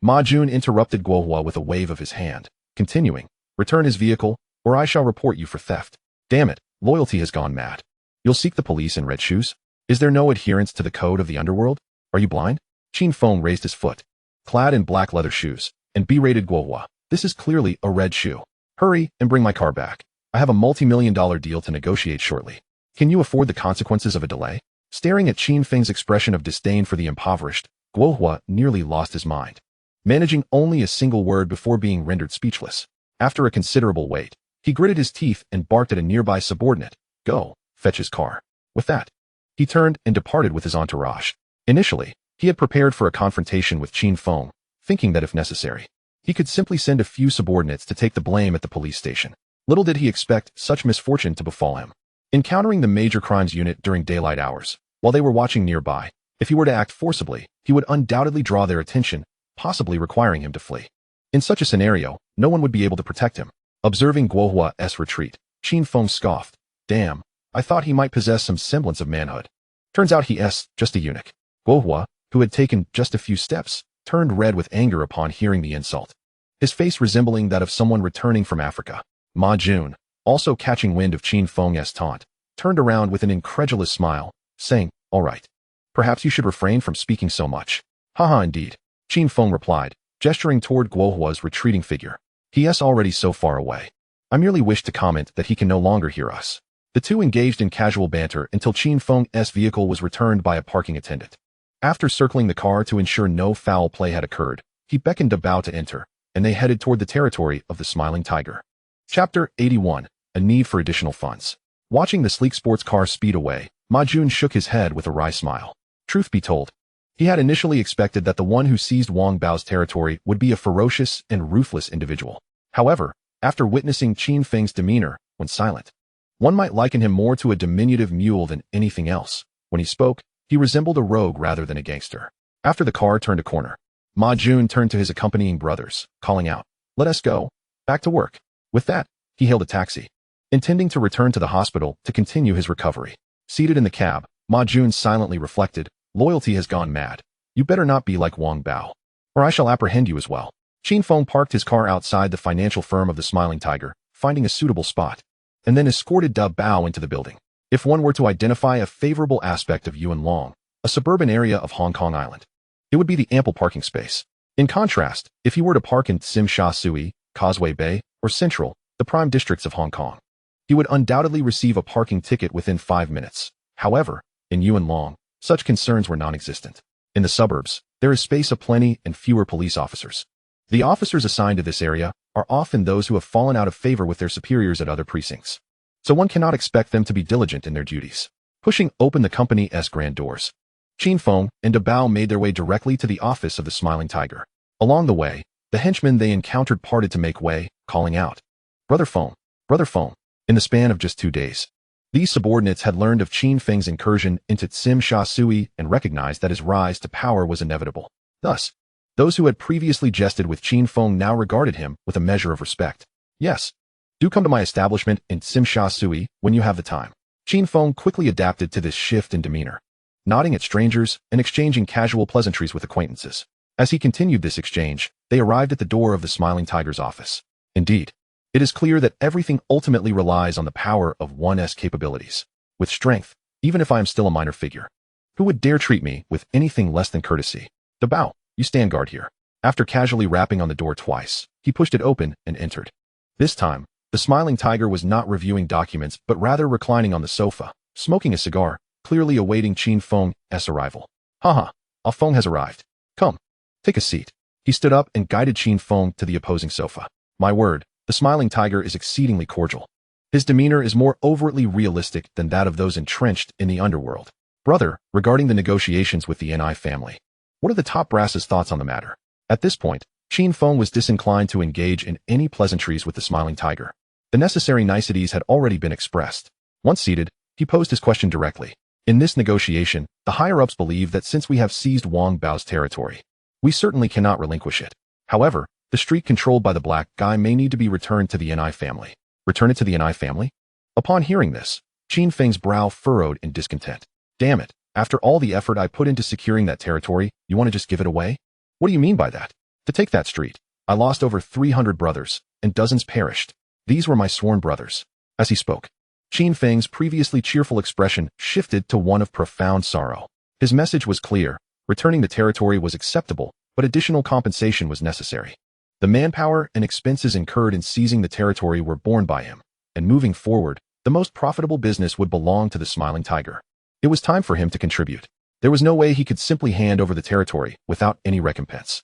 Ma Jun interrupted Guohua with a wave of his hand, continuing, Return his vehicle, or I shall report you for theft. Damn it, loyalty has gone mad. You'll seek the police in red shoes? Is there no adherence to the code of the underworld? Are you blind? Qin Feng raised his foot, clad in black leather shoes, and berated Guohua. This is clearly a red shoe. Hurry and bring my car back. I have a multi-million-dollar deal to negotiate shortly. Can you afford the consequences of a delay? Staring at Qin Feng's expression of disdain for the impoverished, Guohua nearly lost his mind, managing only a single word before being rendered speechless. After a considerable wait, he gritted his teeth and barked at a nearby subordinate, Go, fetch his car. With that, he turned and departed with his entourage. Initially, he had prepared for a confrontation with Qin Feng, thinking that if necessary, he He could simply send a few subordinates to take the blame at the police station. Little did he expect such misfortune to befall him. Encountering the major crimes unit during daylight hours, while they were watching nearby, if he were to act forcibly, he would undoubtedly draw their attention, possibly requiring him to flee. In such a scenario, no one would be able to protect him. Observing Guohua's retreat, Qin Feng scoffed. Damn, I thought he might possess some semblance of manhood. Turns out he's just a eunuch. Guohua, who had taken just a few steps, turned red with anger upon hearing the insult. His face resembling that of someone returning from Africa. Ma Jun, also catching wind of Qin Feng's taunt, turned around with an incredulous smile, saying, all right. Perhaps you should refrain from speaking so much. Haha indeed, Qin Feng replied, gesturing toward Guohua's retreating figure. He's already so far away. I merely wish to comment that he can no longer hear us. The two engaged in casual banter until Qin Feng's vehicle was returned by a parking attendant. After circling the car to ensure no foul play had occurred, he beckoned Bao to enter, and they headed toward the territory of the Smiling Tiger. Chapter 81, A Need for Additional Funds. Watching the sleek sports car speed away, Ma Jun shook his head with a wry smile. Truth be told, he had initially expected that the one who seized Wang Bao's territory would be a ferocious and ruthless individual. However, after witnessing Qin Feng's demeanor when silent, one might liken him more to a diminutive mule than anything else. When he spoke, he resembled a rogue rather than a gangster. After the car turned a corner, Ma Jun turned to his accompanying brothers, calling out, let us go. Back to work. With that, he hailed a taxi, intending to return to the hospital to continue his recovery. Seated in the cab, Ma Jun silently reflected, loyalty has gone mad. You better not be like Wang Bao, or I shall apprehend you as well. Qin Feng parked his car outside the financial firm of the Smiling Tiger, finding a suitable spot, and then escorted Bao into the building. If one were to identify a favorable aspect of Yuen Long, a suburban area of Hong Kong Island, it would be the ample parking space. In contrast, if he were to park in Tsim Sha Tsui, Causeway Bay, or Central, the prime districts of Hong Kong, he would undoubtedly receive a parking ticket within 5 minutes. However, in Yuen Long, such concerns were non-existent. In the suburbs, there is space aplenty and fewer police officers. The officers assigned to this area are often those who have fallen out of favor with their superiors at other precincts, so one cannot expect them to be diligent in their duties. Pushing open the company's grand doors, Qin Feng and Bao made their way directly to the office of the Smiling Tiger. Along the way, the henchmen they encountered parted to make way, calling out, Brother Feng, Brother Feng. In the span of just 2 days, these subordinates had learned of Qin Feng's incursion into Tsim Sha Tsui and recognized that his rise to power was inevitable. Thus, those who had previously jested with Qin Feng now regarded him with a measure of respect. Yes, do come to my establishment in Tsim Sha Tsui when you have the time. Qin Feng quickly adapted to this shift in demeanor, nodding at strangers and exchanging casual pleasantries with acquaintances. As he continued this exchange, they arrived at the door of the Smiling Tiger's office. Indeed, it is clear that everything ultimately relies on the power of one's capabilities. With strength, even if I am still a minor figure, who would dare treat me with anything less than courtesy? Bao, you stand guard here. After casually rapping on the door twice, he pushed it open and entered. This time, the Smiling Tiger was not reviewing documents but rather reclining on the sofa, smoking a cigar, clearly awaiting Qin Feng's arrival. Haha, Feng has arrived. Come, take a seat. He stood up and guided Qin Feng to the opposing sofa. My word, the Smiling Tiger is exceedingly cordial. His demeanor is more overtly realistic than that of those entrenched in the underworld. Brother, regarding the negotiations with the Ni family, what are the top brass's thoughts on the matter? At this point, Qin Feng was disinclined to engage in any pleasantries with the Smiling Tiger. The necessary niceties had already been expressed. Once seated, he posed his question directly. In this negotiation, the higher-ups believe that since we have seized Wang Bao's territory, we certainly cannot relinquish it. However, the street controlled by the black guy may need to be returned to the Ni family. Return it to the Ni family? Upon hearing this, Qin Feng's brow furrowed in discontent. Damn it, after all the effort I put into securing that territory, you want to just give it away? What do you mean by that? To take that street, I lost over 300 brothers, and dozens perished. These were my sworn brothers. As he spoke, Qin Feng's previously cheerful expression shifted to one of profound sorrow. His message was clear. Returning the territory was acceptable, but additional compensation was necessary. The manpower and expenses incurred in seizing the territory were borne by him, and moving forward, the most profitable business would belong to the Smiling Tiger. It was time for him to contribute. There was no way he could simply hand over the territory without any recompense.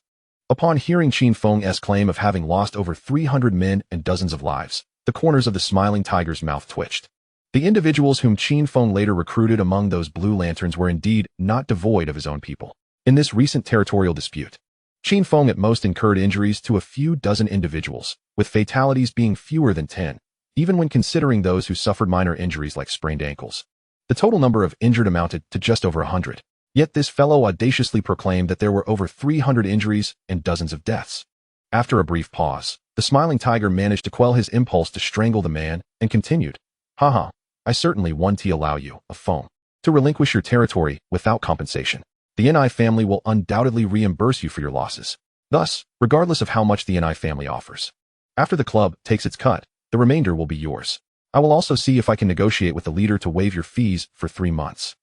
Upon hearing Qin Feng's claim of having lost over 300 men and dozens of lives, the corners of the Smiling Tiger's mouth twitched. The individuals whom Qin Feng later recruited among those blue lanterns were indeed not devoid of his own people. In this recent territorial dispute, Qin Feng at most incurred injuries to a few dozen individuals, with fatalities being fewer than 10, even when considering those who suffered minor injuries like sprained ankles. The total number of injured amounted to just over 100. Yet this fellow audaciously proclaimed that there were over 300 injuries and dozens of deaths. After a brief pause, the smiling tiger managed to quell his impulse to strangle the man and continued, Haha, I certainly want to allow you, a Feng, to relinquish your territory without compensation. The Ni family will undoubtedly reimburse you for your losses. Thus, regardless of how much the Ni family offers. After the club takes its cut, the remainder will be yours. I will also see if I can negotiate with the leader to waive your fees for 3 months.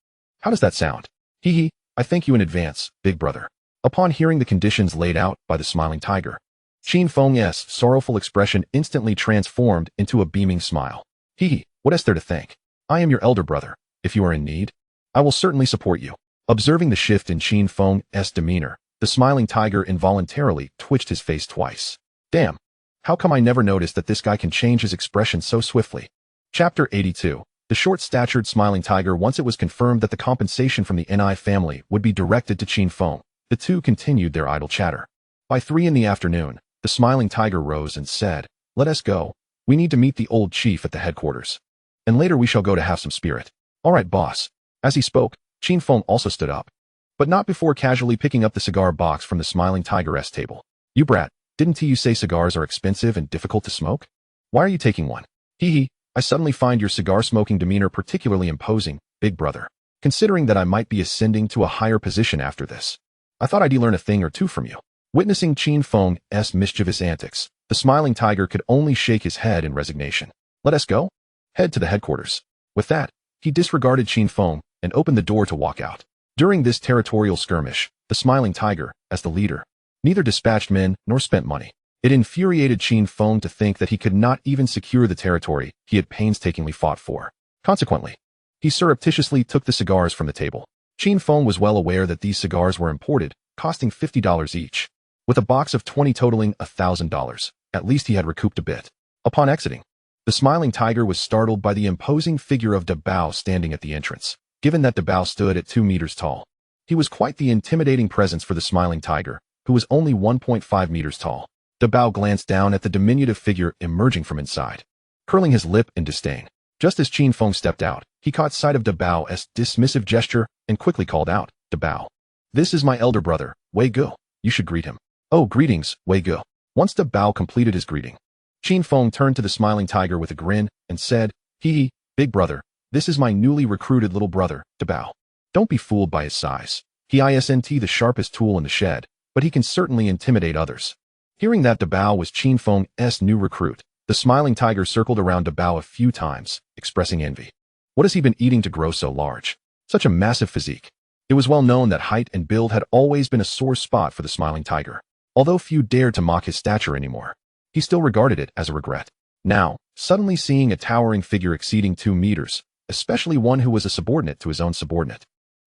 How does that sound? Hee, I thank you in advance, big brother. Upon hearing the conditions laid out by the smiling tiger, Qin Feng's sorrowful expression instantly transformed into a beaming smile. Hee, what is there to thank? I am your elder brother. If you are in need, I will certainly support you. Observing the shift in Qin Feng's demeanor, the smiling tiger involuntarily twitched his face twice. Damn, how come I never noticed that this guy can change his expression so swiftly? Chapter 82. The short-statured smiling tiger. Once it was confirmed that the compensation from the Ni family would be directed to Qin Feng, the two continued their idle chatter. By 3 in the afternoon, the smiling tiger rose and said, Let us go. We need to meet the old chief at the headquarters. And later we shall go to have some spirit. All right, boss. As he spoke, Qin Feng also stood up. But not before casually picking up the cigar box from the smiling tiger's table. You brat, didn't you say cigars are expensive and difficult to smoke? Why are you taking one? Hee, I suddenly find your cigar-smoking demeanor particularly imposing, big brother. Considering that I might be ascending to a higher position after this, I thought I'd learn a thing or two from you. Witnessing Qin Feng's mischievous antics, the smiling tiger could only shake his head in resignation. Let us go? Head to the headquarters. With that, he disregarded Qin Feng and opened the door to walk out. During this territorial skirmish, the smiling tiger, as the leader, neither dispatched men nor spent money. It infuriated Qin Feng to think that he could not even secure the territory he had painstakingly fought for. Consequently, he surreptitiously took the cigars from the table. Qin Feng was well aware that these cigars were imported, costing $50 each. With a box of 20 totaling $1,000, at least he had recouped a bit. Upon exiting, the smiling tiger was startled by the imposing figure of Dabao standing at the entrance. Given that Dabao stood at 2 meters tall, he was quite the intimidating presence for the smiling tiger, who was only 1.5 meters tall. Dabao glanced down at the diminutive figure emerging from inside, curling his lip in disdain. Just as Qin Feng stepped out, he caught sight of Dabao's dismissive gesture and quickly called out, Dabao. This is my elder brother, Wei Gu. You should greet him. Oh, greetings, Wei Gu. Once Dabao completed his greeting, Qin Feng turned to the smiling tiger with a grin and said, Hee, big brother, this is my newly recruited little brother, Dabao. Don't be fooled by his size. He isn't the sharpest tool in the shed, but he can certainly intimidate others. Hearing that Dabao was Qin Feng's new recruit, the smiling tiger circled around Dabao a few times, expressing envy. What has he been eating to grow so large? Such a massive physique. It was well known that height and build had always been a sore spot for the smiling tiger. Although few dared to mock his stature anymore, he still regarded it as a regret. Now, suddenly seeing a towering figure exceeding 2 meters, especially one who was a subordinate to his own subordinate,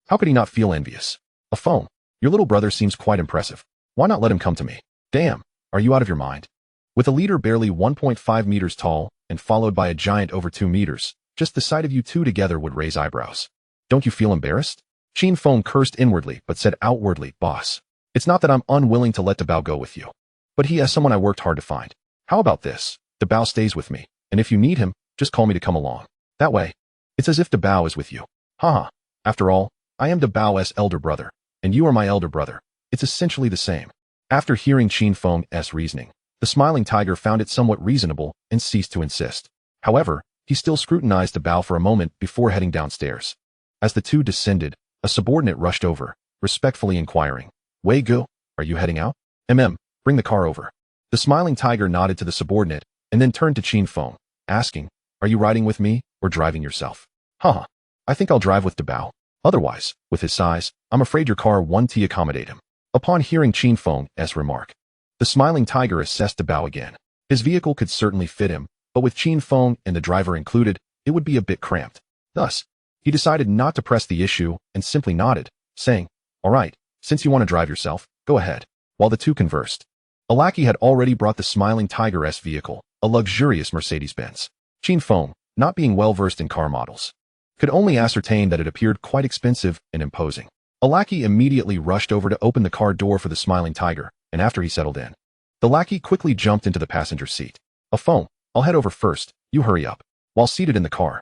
how could he not feel envious? A Feng, your little brother seems quite impressive. Why not let him come to me? Damn, are you out of your mind? With a leader barely 1.5 meters tall and followed by a giant over 2 meters, just the sight of you two together would raise eyebrows. Don't you feel embarrassed? Qin Feng cursed inwardly but said outwardly, Boss. It's not that I'm unwilling to let Dabao go with you, but he has someone I worked hard to find. How about this? Dabao stays with me, and if you need him, just call me to come along. That way, it's as if Dabao is with you. Haha. After all, I am Dabao's elder brother, and you are my elder brother. It's essentially the same. After hearing Qin Feng's reasoning, the smiling tiger found it somewhat reasonable and ceased to insist. However, he still scrutinized Dabao for a moment before heading downstairs. As the two descended, a subordinate rushed over, respectfully inquiring, Wei Gu, are you heading out? Bring the car over. The smiling tiger nodded to the subordinate and then turned to Qin Feng, asking, Are you riding with me or driving yourself? Haha, I think I'll drive with Dabao. Otherwise, with his size, I'm afraid your car won't accommodate him. Upon hearing Qin Feng's remark, the smiling tiger assessed Dabao again. His vehicle could certainly fit him, but with Qin Feng and the driver included, it would be a bit cramped. Thus, he decided not to press the issue and simply nodded, saying, All right, since you want to drive yourself, go ahead. While the two conversed, a lackey had already brought the smiling tiger's vehicle, a luxurious Mercedes-Benz. Qin Feng, not being well versed in car models, could only ascertain that it appeared quite expensive and imposing. A lackey immediately rushed over to open the car door for the smiling tiger, and after he settled in, the lackey quickly jumped into the passenger seat. A phone. I'll head over first, you hurry up. While seated in the car,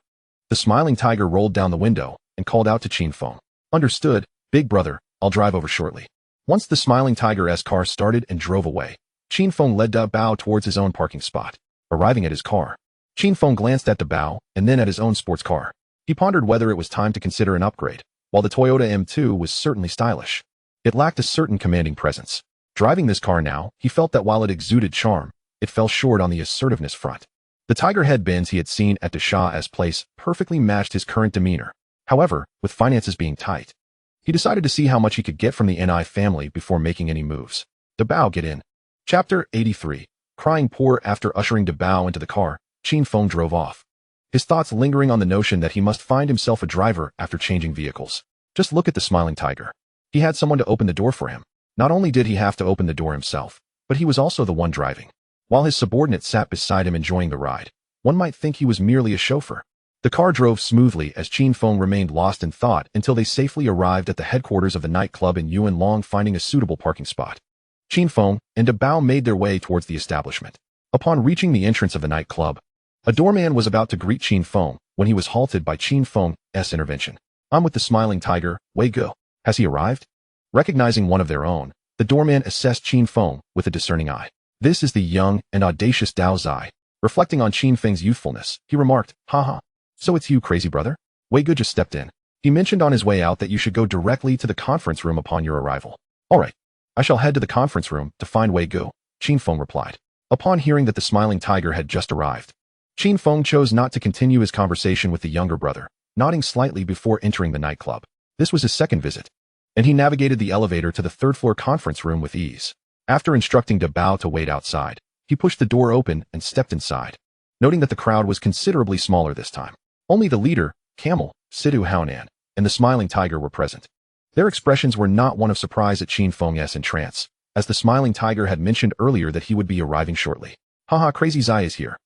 the smiling tiger rolled down the window and called out to Qin Feng. Understood, big brother, I'll drive over shortly. Once the smiling tiger's car started and drove away, Qin Feng led Bao towards his own parking spot. Arriving at his car, Qin Feng glanced at Bao and then at his own sports car. He pondered whether it was time to consider an upgrade. While the Toyota M2 was certainly stylish, it lacked a certain commanding presence. Driving this car now, he felt that while it exuded charm, it fell short on the assertiveness front. The tiger headbands he had seen at Dashah's place perfectly matched his current demeanor. However, with finances being tight, he decided to see how much he could get from the Ni family before making any moves. Bao, get in. Chapter 83. Crying poor. After ushering Bao into the car, Qin Feng drove off, his thoughts lingering on the notion that he must find himself a driver after changing vehicles. Just look at the smiling tiger. He had someone to open the door for him. Not only did he have to open the door himself, but he was also the one driving. While his subordinate sat beside him enjoying the ride, one might think he was merely a chauffeur. The car drove smoothly as Qin Feng remained lost in thought until they safely arrived at the headquarters of the nightclub in Yuan Long, finding a suitable parking spot. Qin Feng and Bao made their way towards the establishment. Upon reaching the entrance of the nightclub, a doorman was about to greet Qin Feng when he was halted by Qin Feng's intervention. I'm with the smiling tiger, Wei Gu. Has he arrived? Recognizing one of their own, the doorman assessed Qin Feng with a discerning eye. This is the young and audacious Dao Zai. Reflecting on Qin Feng's youthfulness, he remarked, haha. So it's you, crazy brother? Wei Gu just stepped in. He mentioned on his way out that you should go directly to the conference room upon your arrival. All right. I shall head to the conference room to find Wei Gu, Qin Feng replied. Upon hearing that the smiling tiger had just arrived, Qin Feng chose not to continue his conversation with the younger brother, nodding slightly before entering the nightclub. This was his second visit, and he navigated the elevator to the third-floor conference room with ease. After instructing Bao to wait outside, he pushed the door open and stepped inside, noting that the crowd was considerably smaller this time. Only the leader, Camel, Sidhu Haonan, and the smiling tiger were present. Their expressions were not one of surprise at Qin Feng's entrance, as the smiling tiger had mentioned earlier that he would be arriving shortly. Haha, Crazy Zai is here.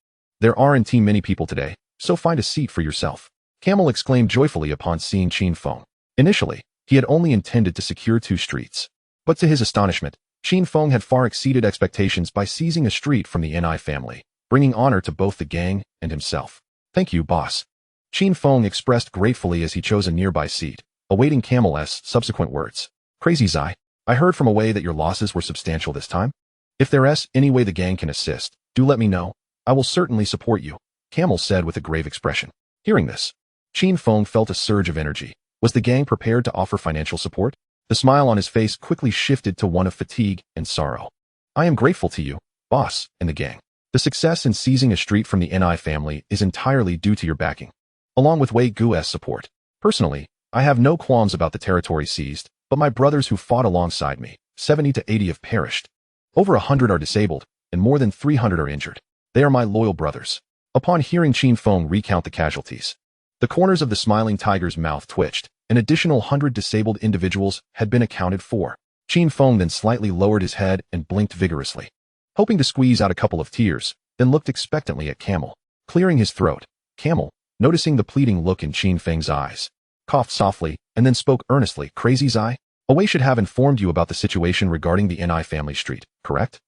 There aren't many people today, so find a seat for yourself. Camel exclaimed joyfully upon seeing Qin Feng. Initially, he had only intended to secure 2 streets, but to his astonishment, Qin Feng had far exceeded expectations by seizing a street from the Ni family, bringing honor to both the gang and himself. Thank you, boss. Qin Feng expressed gratefully as he chose a nearby seat, awaiting Camel's subsequent words. Crazy Zai, I heard from away that your losses were substantial this time. If there's any way the gang can assist, do let me know. I will certainly support you, Camel said with a grave expression. Hearing this, Qin Feng felt a surge of energy. Was the gang prepared to offer financial support? The smile on his face quickly shifted to one of fatigue and sorrow. I am grateful to you, boss, and the gang. The success in seizing a street from the Ni family is entirely due to your backing, along with Wei Gu's support. Personally, I have no qualms about the territory seized, but my brothers who fought alongside me, 70 to 80 have perished. Over 100 are disabled, and more than 300 are injured. They are my loyal brothers. Upon hearing Qin Feng recount the casualties, the corners of the smiling tiger's mouth twitched. An additional 100 disabled individuals had been accounted for. Qin Feng then slightly lowered his head and blinked vigorously, hoping to squeeze out a couple of tears, then looked expectantly at Camel. Clearing his throat, Camel, noticing the pleading look in Qin Feng's eyes, coughed softly and then spoke earnestly. Crazy Zai, Awei should have informed you about the situation regarding the Ni family street, correct?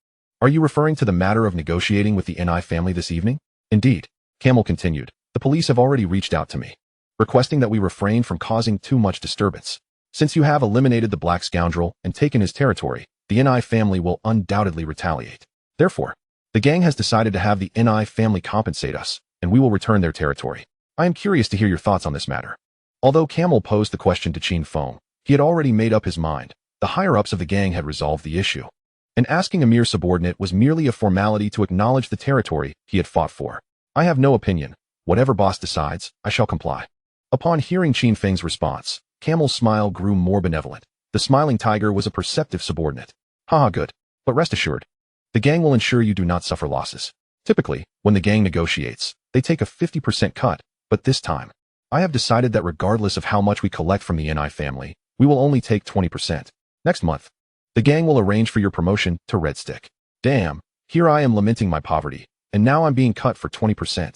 Are you referring to the matter of negotiating with the Ni family this evening? Indeed, Camel continued. The police have already reached out to me, requesting that we refrain from causing too much disturbance. Since you have eliminated the black scoundrel and taken his territory, the Ni family will undoubtedly retaliate. Therefore, the gang has decided to have the Ni family compensate us, and we will return their territory. I am curious to hear your thoughts on this matter. Although Camel posed the question to Qin Feng, he had already made up his mind. The higher-ups of the gang had resolved the issue, and asking a mere subordinate was merely a formality to acknowledge the territory he had fought for. I have no opinion. Whatever boss decides, I shall comply. Upon hearing Qin Feng's response, Camel's smile grew more benevolent. The smiling tiger was a perceptive subordinate. Haha, good. But rest assured, the gang will ensure you do not suffer losses. Typically, when the gang negotiates, they take a 50% cut, but this time, I have decided that regardless of how much we collect from the Ni family, we will only take 20%. Next month, the gang will arrange for your promotion to Red Stick. Damn, here I am lamenting my poverty, and now I'm being cut for 20%.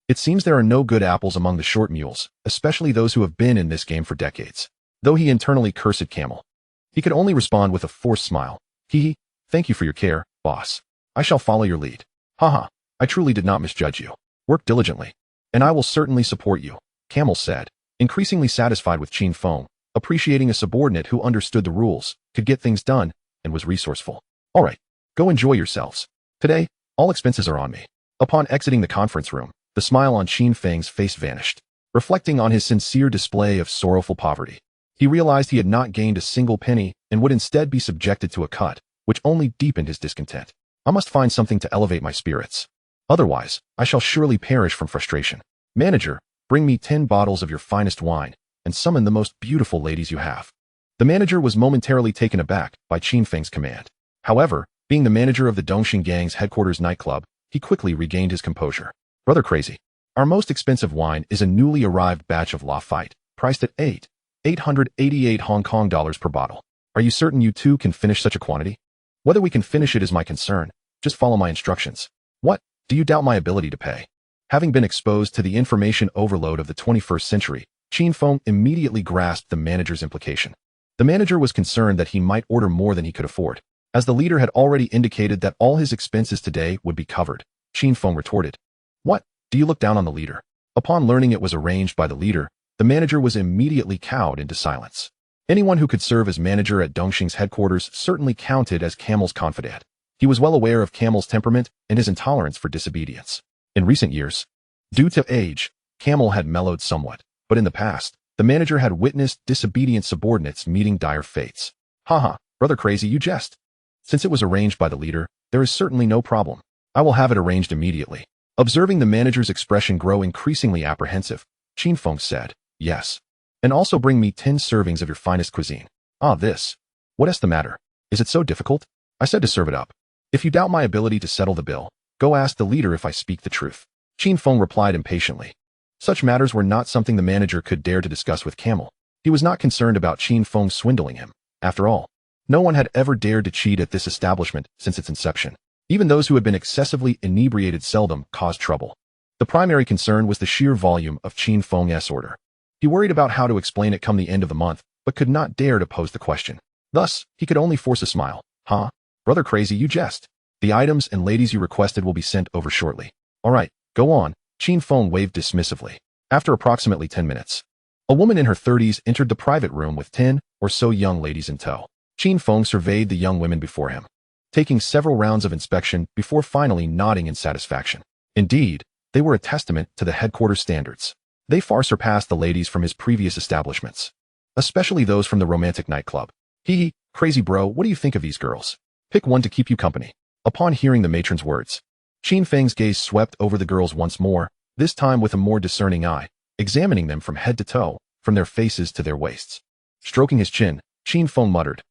It seems there are no good apples among the short mules, especially those who have been in this game for decades. Though he internally cursed Camel, he could only respond with a forced smile. Hee hee, Thank you for your care, boss. I shall follow your lead. Haha, I truly did not misjudge you. Work diligently. And I will certainly support you, Camel said, increasingly satisfied with Qin Feng, appreciating a subordinate who understood the rules, could get things done, and was resourceful. All right, go enjoy yourselves. Today, all expenses are on me. Upon exiting the conference room, the smile on Qin Feng's face vanished. Reflecting on his sincere display of sorrowful poverty, he realized he had not gained a single penny and would instead be subjected to a cut, which only deepened his discontent. I must find something to elevate my spirits. Otherwise, I shall surely perish from frustration. Manager, bring me 10 bottles of your finest wine, and summon the most beautiful ladies you have. The manager was momentarily taken aback by Qin Feng's command. However, being the manager of the Dongxing Gang's headquarters nightclub, he quickly regained his composure. Brother Crazy, our most expensive wine is a newly arrived batch of Gunfight, priced at 888 Hong Kong dollars per bottle. Are you certain you two can finish such a quantity? Whether we can finish it is my concern. Just follow my instructions. What? Do you doubt my ability to pay? Having been exposed to the information overload of the 21st century, Qin Feng immediately grasped the manager's implication. The manager was concerned that he might order more than he could afford. As the leader had already indicated that all his expenses today would be covered, Qin Feng retorted. What? Do you look down on the leader? Upon learning it was arranged by the leader, the manager was immediately cowed into silence. Anyone who could serve as manager at Dongxing's headquarters certainly counted as Camel's confidant. He was well aware of Camel's temperament and his intolerance for disobedience. In recent years, due to age, Camel had mellowed somewhat, but in the past, the manager had witnessed disobedient subordinates meeting dire fates. Haha, Brother Crazy, you jest. Since it was arranged by the leader, there is certainly no problem. I will have it arranged immediately. Observing the manager's expression grow increasingly apprehensive, Qin Feng said, yes. And also bring me 10 servings of your finest cuisine. Ah, this. What is the matter? Is it so difficult? I said to serve it up. If you doubt my ability to settle the bill, go ask the leader if I speak the truth. Qin Feng replied impatiently. Such matters were not something the manager could dare to discuss with Camel. He was not concerned about Qin Feng swindling him. After all, no one had ever dared to cheat at this establishment since its inception. Even those who had been excessively inebriated seldom caused trouble. The primary concern was the sheer volume of Qin Feng's order. He worried about how to explain it come the end of the month, but could not dare to pose the question. Thus, he could only force a smile. Huh? Brother Crazy, you jest. The items and ladies you requested will be sent over shortly. All right, go on, Qin Feng waved dismissively. After approximately 10 minutes, a woman in her 30s entered the private room with 10 or so young ladies in tow. Qin Feng surveyed the young women before him, taking several rounds of inspection before finally nodding in satisfaction. Indeed, they were a testament to the headquarters standards. They far surpassed the ladies from his previous establishments, especially those from the romantic nightclub. Hee, crazy bro, what do you think of these girls? Pick one to keep you company. Upon hearing the matron's words, Qin Feng's gaze swept over the girls once more, this time with a more discerning eye, examining them from head to toe, from their faces to their waists. Stroking his chin, Qin Feng muttered,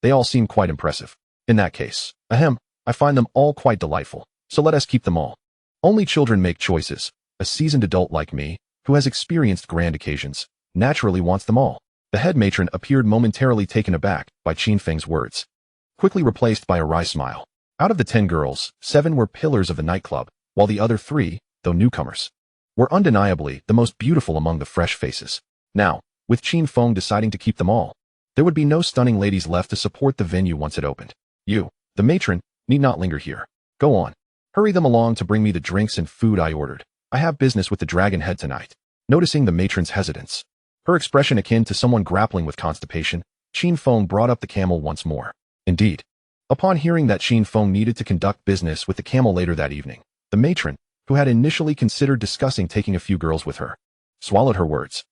they all seem quite impressive. In that case, I find them all quite delightful, so let us keep them all. Only children make choices. A seasoned adult like me, who has experienced grand occasions, naturally wants them all. The head matron appeared momentarily taken aback by Qin Feng's words, quickly replaced by a wry smile. Out of the 10 girls, 7 were pillars of the nightclub, while the other 3, though newcomers, were undeniably the most beautiful among the fresh faces. Now, with Qin Feng deciding to keep them all, there would be no stunning ladies left to support the venue once it opened. You, the matron, need not linger here. Go on. Hurry them along to bring me the drinks and food I ordered. I have business with the dragon head tonight. Noticing the matron's hesitance, her expression akin to someone grappling with constipation, Qin Feng brought up the camel once more. Indeed, upon hearing that Qin Feng needed to conduct business with the camel later that evening, the matron, who had initially considered discussing taking a few girls with her, swallowed her words.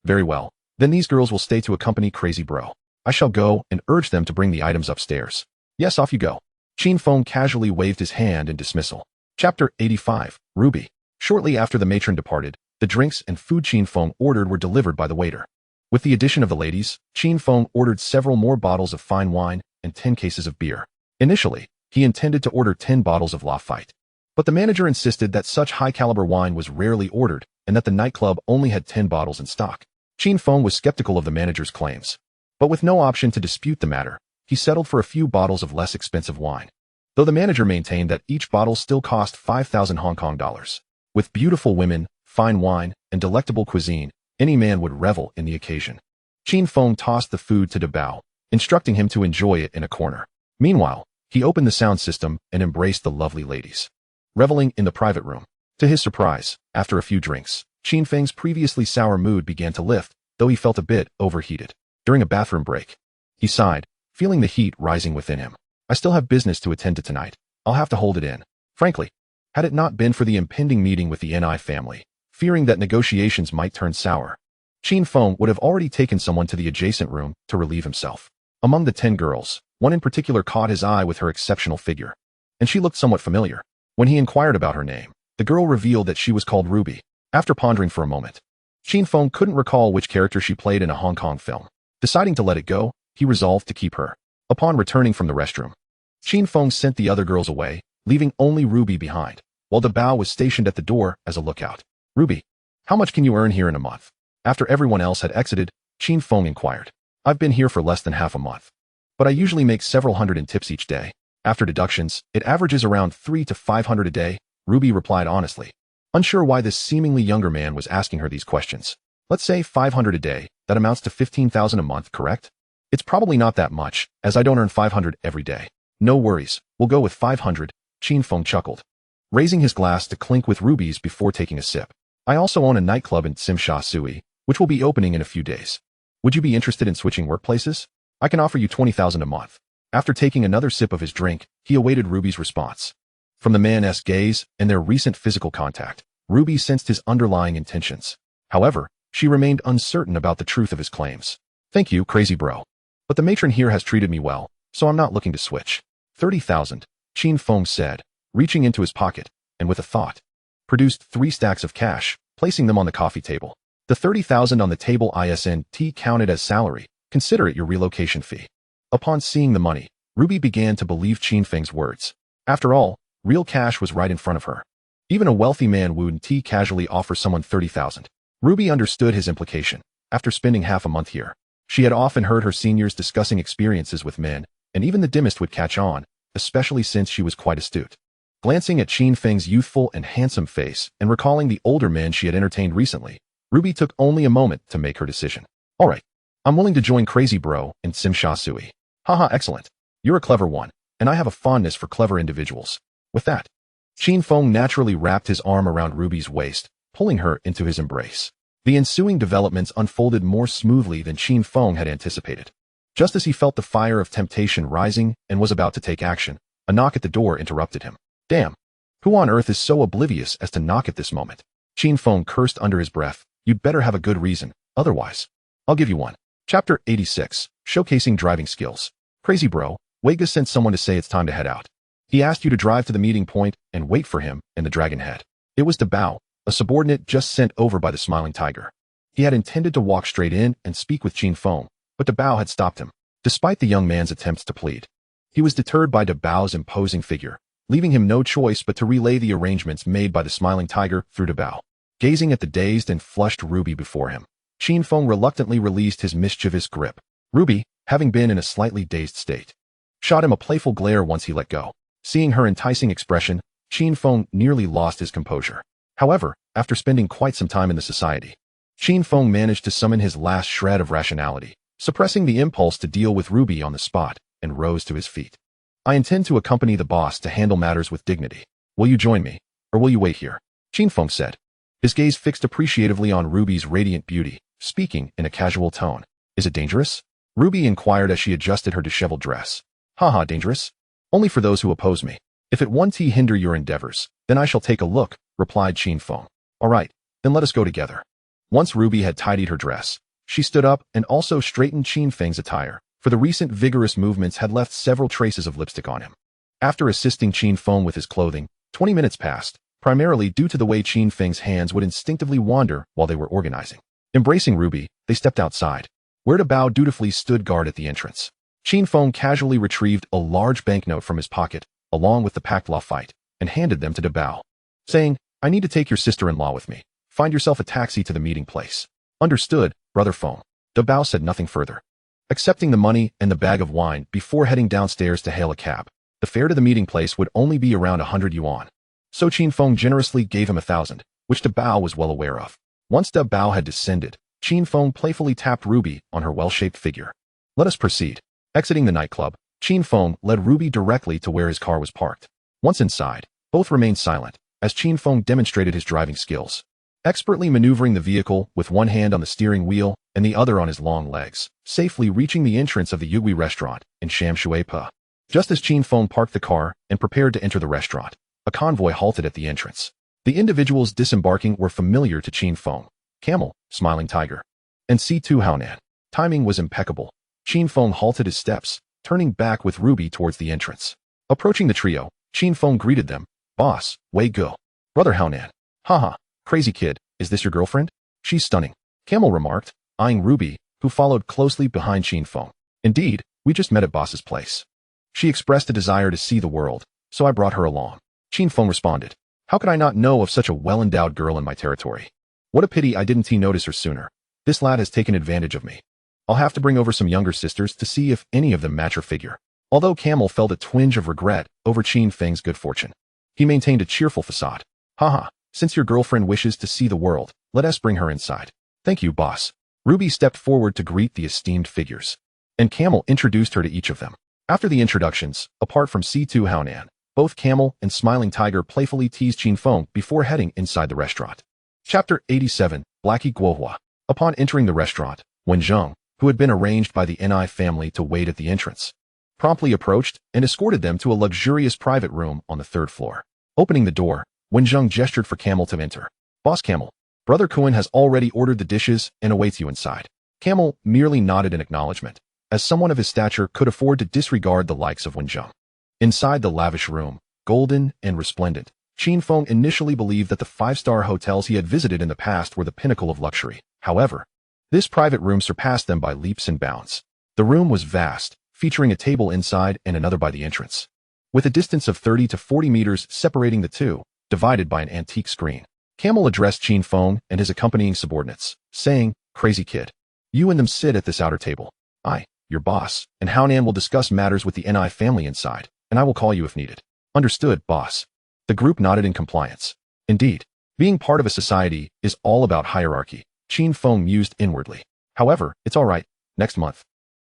Very well. Then these girls will stay to accompany Crazy Bro. I shall go and urge them to bring the items upstairs. Yes, off you go. Qin Feng casually waved his hand in dismissal. Chapter 85, Ruby. Shortly after the matron departed, the drinks and food Qin Feng ordered were delivered by the waiter. With the addition of the ladies, Qin Feng ordered several more bottles of fine wine and 10 cases of beer. Initially, he intended to order 10 bottles of Gunfight, but the manager insisted that such high-caliber wine was rarely ordered and that the nightclub only had 10 bottles in stock. Qin Feng was skeptical of the manager's claims, but with no option to dispute the matter, he settled for a few bottles of less expensive wine, though the manager maintained that each bottle still cost 5,000 Hong Kong dollars. With beautiful women, fine wine, and delectable cuisine, any man would revel in the occasion. Qin Feng tossed the food to Dabao, instructing him to enjoy it in a corner. Meanwhile, he opened the sound system and embraced the lovely ladies, reveling in the private room. To his surprise, after a few drinks, Qin Feng's previously sour mood began to lift, though he felt a bit overheated. During a bathroom break, he sighed, feeling the heat rising within him. I still have business to attend to tonight. I'll have to hold it in. Frankly, had it not been for the impending meeting with the Ni family, fearing that negotiations might turn sour, Qin Feng would have already taken someone to the adjacent room to relieve himself. Among the 10 girls, one in particular caught his eye with her exceptional figure, and she looked somewhat familiar. When he inquired about her name, the girl revealed that she was called Ruby. After pondering for a moment, Qin Feng couldn't recall which character she played in a Hong Kong film. Deciding to let it go, he resolved to keep her. Upon returning from the restroom, Qin Feng sent the other girls away, leaving only Ruby behind, while Dabao was stationed at the door as a lookout. Ruby, how much can you earn here in a month? After everyone else had exited, Qin Feng inquired. I've been here for less than half a month, but I usually make several hundred in tips each day. After deductions, it averages around 300 to 500 a day, Ruby replied honestly, unsure why this seemingly younger man was asking her these questions. Let's say 500 a day, that amounts to 15,000 a month, correct? It's probably not that much, as I don't earn 500 every day. No worries, we'll go with 500, Qin Feng chuckled, raising his glass to clink with rubies before taking a sip. I also own a nightclub in Tsim Sha Tsui, which will be opening in a few days. Would you be interested in switching workplaces? I can offer you 20,000 a month. After taking another sip of his drink, he awaited Ruby's response. From the man's gaze and their recent physical contact, Ruby sensed his underlying intentions. However, she remained uncertain about the truth of his claims. Thank you, crazy bro. But the matron here has treated me well, so I'm not looking to switch. 30,000, Qin Feng said, reaching into his pocket, and with a thought, produced 3 stacks of cash, placing them on the coffee table. The 30,000 on the table isn't counted as salary. Consider it your relocation fee. Upon seeing the money, Ruby began to believe Qin Feng's words. After all, real cash was right in front of her. Even a wealthy man wouldn't casually offer someone 30,000. Ruby understood his implication. After spending half a month here, she had often heard her seniors discussing experiences with men, and even the dimmest would catch on, especially since she was quite astute. Glancing at Qin Feng's youthful and handsome face and recalling the older men she had entertained recently, Ruby took only a moment to make her decision. All right, I'm willing to join Crazy Bro in Tsim Sha Tsui. Haha, excellent. You're a clever one, and I have a fondness for clever individuals. With that, Qin Feng naturally wrapped his arm around Ruby's waist, pulling her into his embrace. The ensuing developments unfolded more smoothly than Qin Feng had anticipated. Just as he felt the fire of temptation rising and was about to take action, a knock at the door interrupted him. Damn! Who on earth is so oblivious as to knock at this moment? Qin Feng cursed under his breath. You'd better have a good reason, otherwise I'll give you one. Chapter 86, Showcasing Driving Skills. Crazy bro, Wega sent someone to say it's time to head out. He asked you to drive to the meeting point and wait for him in the Dragon Head. It was Dabao, a subordinate just sent over by the Smiling Tiger. He had intended to walk straight in and speak with Qin Feng, but Dabao had stopped him. Despite the young man's attempts to plead, he was deterred by Dabao's imposing figure, leaving him no choice but to relay the arrangements made by the Smiling Tiger through Dabao. Gazing at the dazed and flushed Ruby before him, Qin Feng reluctantly released his mischievous grip. Ruby, having been in a slightly dazed state, shot him a playful glare once he let go. Seeing her enticing expression, Qin Feng nearly lost his composure. However, after spending quite some time in the society, Qin Feng managed to summon his last shred of rationality, suppressing the impulse to deal with Ruby on the spot, and rose to his feet. I intend to accompany the boss to handle matters with dignity. Will you join me, or will you wait here? Qin Feng said, his gaze fixed appreciatively on Ruby's radiant beauty, speaking in a casual tone. Is it dangerous? Ruby inquired as she adjusted her disheveled dress. Haha, dangerous? Only for those who oppose me. If it won't hinder your endeavors, then I shall take a look, replied Qin Feng. All right, then let us go together. Once Ruby had tidied her dress, she stood up and also straightened Qin Feng's attire, for the recent vigorous movements had left several traces of lipstick on him. After assisting Qin Feng with his clothing, 20 minutes passed, primarily due to the way Qin Feng's hands would instinctively wander while they were organizing. Embracing Ruby, they stepped outside, where Dabao dutifully stood guard at the entrance. Qin Feng casually retrieved a large banknote from his pocket, along with the packed Gunfight, and handed them to Dabao, saying, I need to take your sister-in-law with me. Find yourself a taxi to the meeting place. Understood, Brother Feng. Dabao said nothing further, accepting the money and the bag of wine before heading downstairs to hail a cab. The fare to the meeting place would only be around 100 yuan. So Qin Feng generously gave him 1,000, which Dabao was well aware of. Once Dabao had descended, Qin Feng playfully tapped Ruby on her well-shaped figure. Let us proceed. Exiting the nightclub, Qin Feng led Ruby directly to where his car was parked. Once inside, both remained silent, as Qin Feng demonstrated his driving skills, expertly maneuvering the vehicle with one hand on the steering wheel and the other on his long legs, safely reaching the entrance of the Yugui restaurant in Shamshuepa. Just as Qin Feng parked the car and prepared to enter the restaurant, a convoy halted at the entrance. The individuals disembarking were familiar to Qin Feng: Camel, Smiling Tiger, and C2 Haonan. Timing was impeccable. Qin Feng halted his steps, turning back with Ruby towards the entrance. Approaching the trio, Qin Feng greeted them. Boss, Wei Go. Brother Haonan. Haha, crazy kid, is this your girlfriend? She's stunning. Camel remarked, eyeing Ruby, who followed closely behind Qin Feng. Indeed, we just met at boss's place. She expressed a desire to see the world, so I brought her along. Qin Feng responded. How could I not know of such a well-endowed girl in my territory? What a pity I didn't notice her sooner. This lad has taken advantage of me. I'll have to bring over some younger sisters to see if any of them match her figure. Although Camel felt a twinge of regret over Qin Feng's good fortune, he maintained a cheerful facade. Haha, since your girlfriend wishes to see the world, let us bring her inside. Thank you, boss. Ruby stepped forward to greet the esteemed figures, and Camel introduced her to each of them. After the introductions, apart from C2 Haonan, both Camel and Smiling Tiger playfully teased Qin Feng before heading inside the restaurant. Chapter 87, Blackie Guohua. Upon entering the restaurant, Wen Zheng, who had been arranged by the Ni family to wait at the entrance, promptly approached and escorted them to a luxurious private room on the third floor. Opening the door, Wen Zheng gestured for Camel to enter. Boss Camel, Brother Qin has already ordered the dishes and awaits you inside. Camel merely nodded in acknowledgement, as someone of his stature could afford to disregard the likes of Wen Zheng. Inside the lavish room, golden and resplendent, Qin Feng initially believed that the five-star hotels he had visited in the past were the pinnacle of luxury. However, this private room surpassed them by leaps and bounds. The room was vast, featuring a table inside and another by the entrance, with a distance of 30 to 40 meters separating the two, divided by an antique screen. Camel addressed Qin Feng and his accompanying subordinates, saying, Crazy kid, you and them sit at this outer table. I, your boss, and Haonan will discuss matters with the Ni family inside, and I will call you if needed. Understood, boss. The group nodded in compliance. Indeed, being part of a society is all about hierarchy, Qin Feng mused inwardly. However, it's all right. Next month,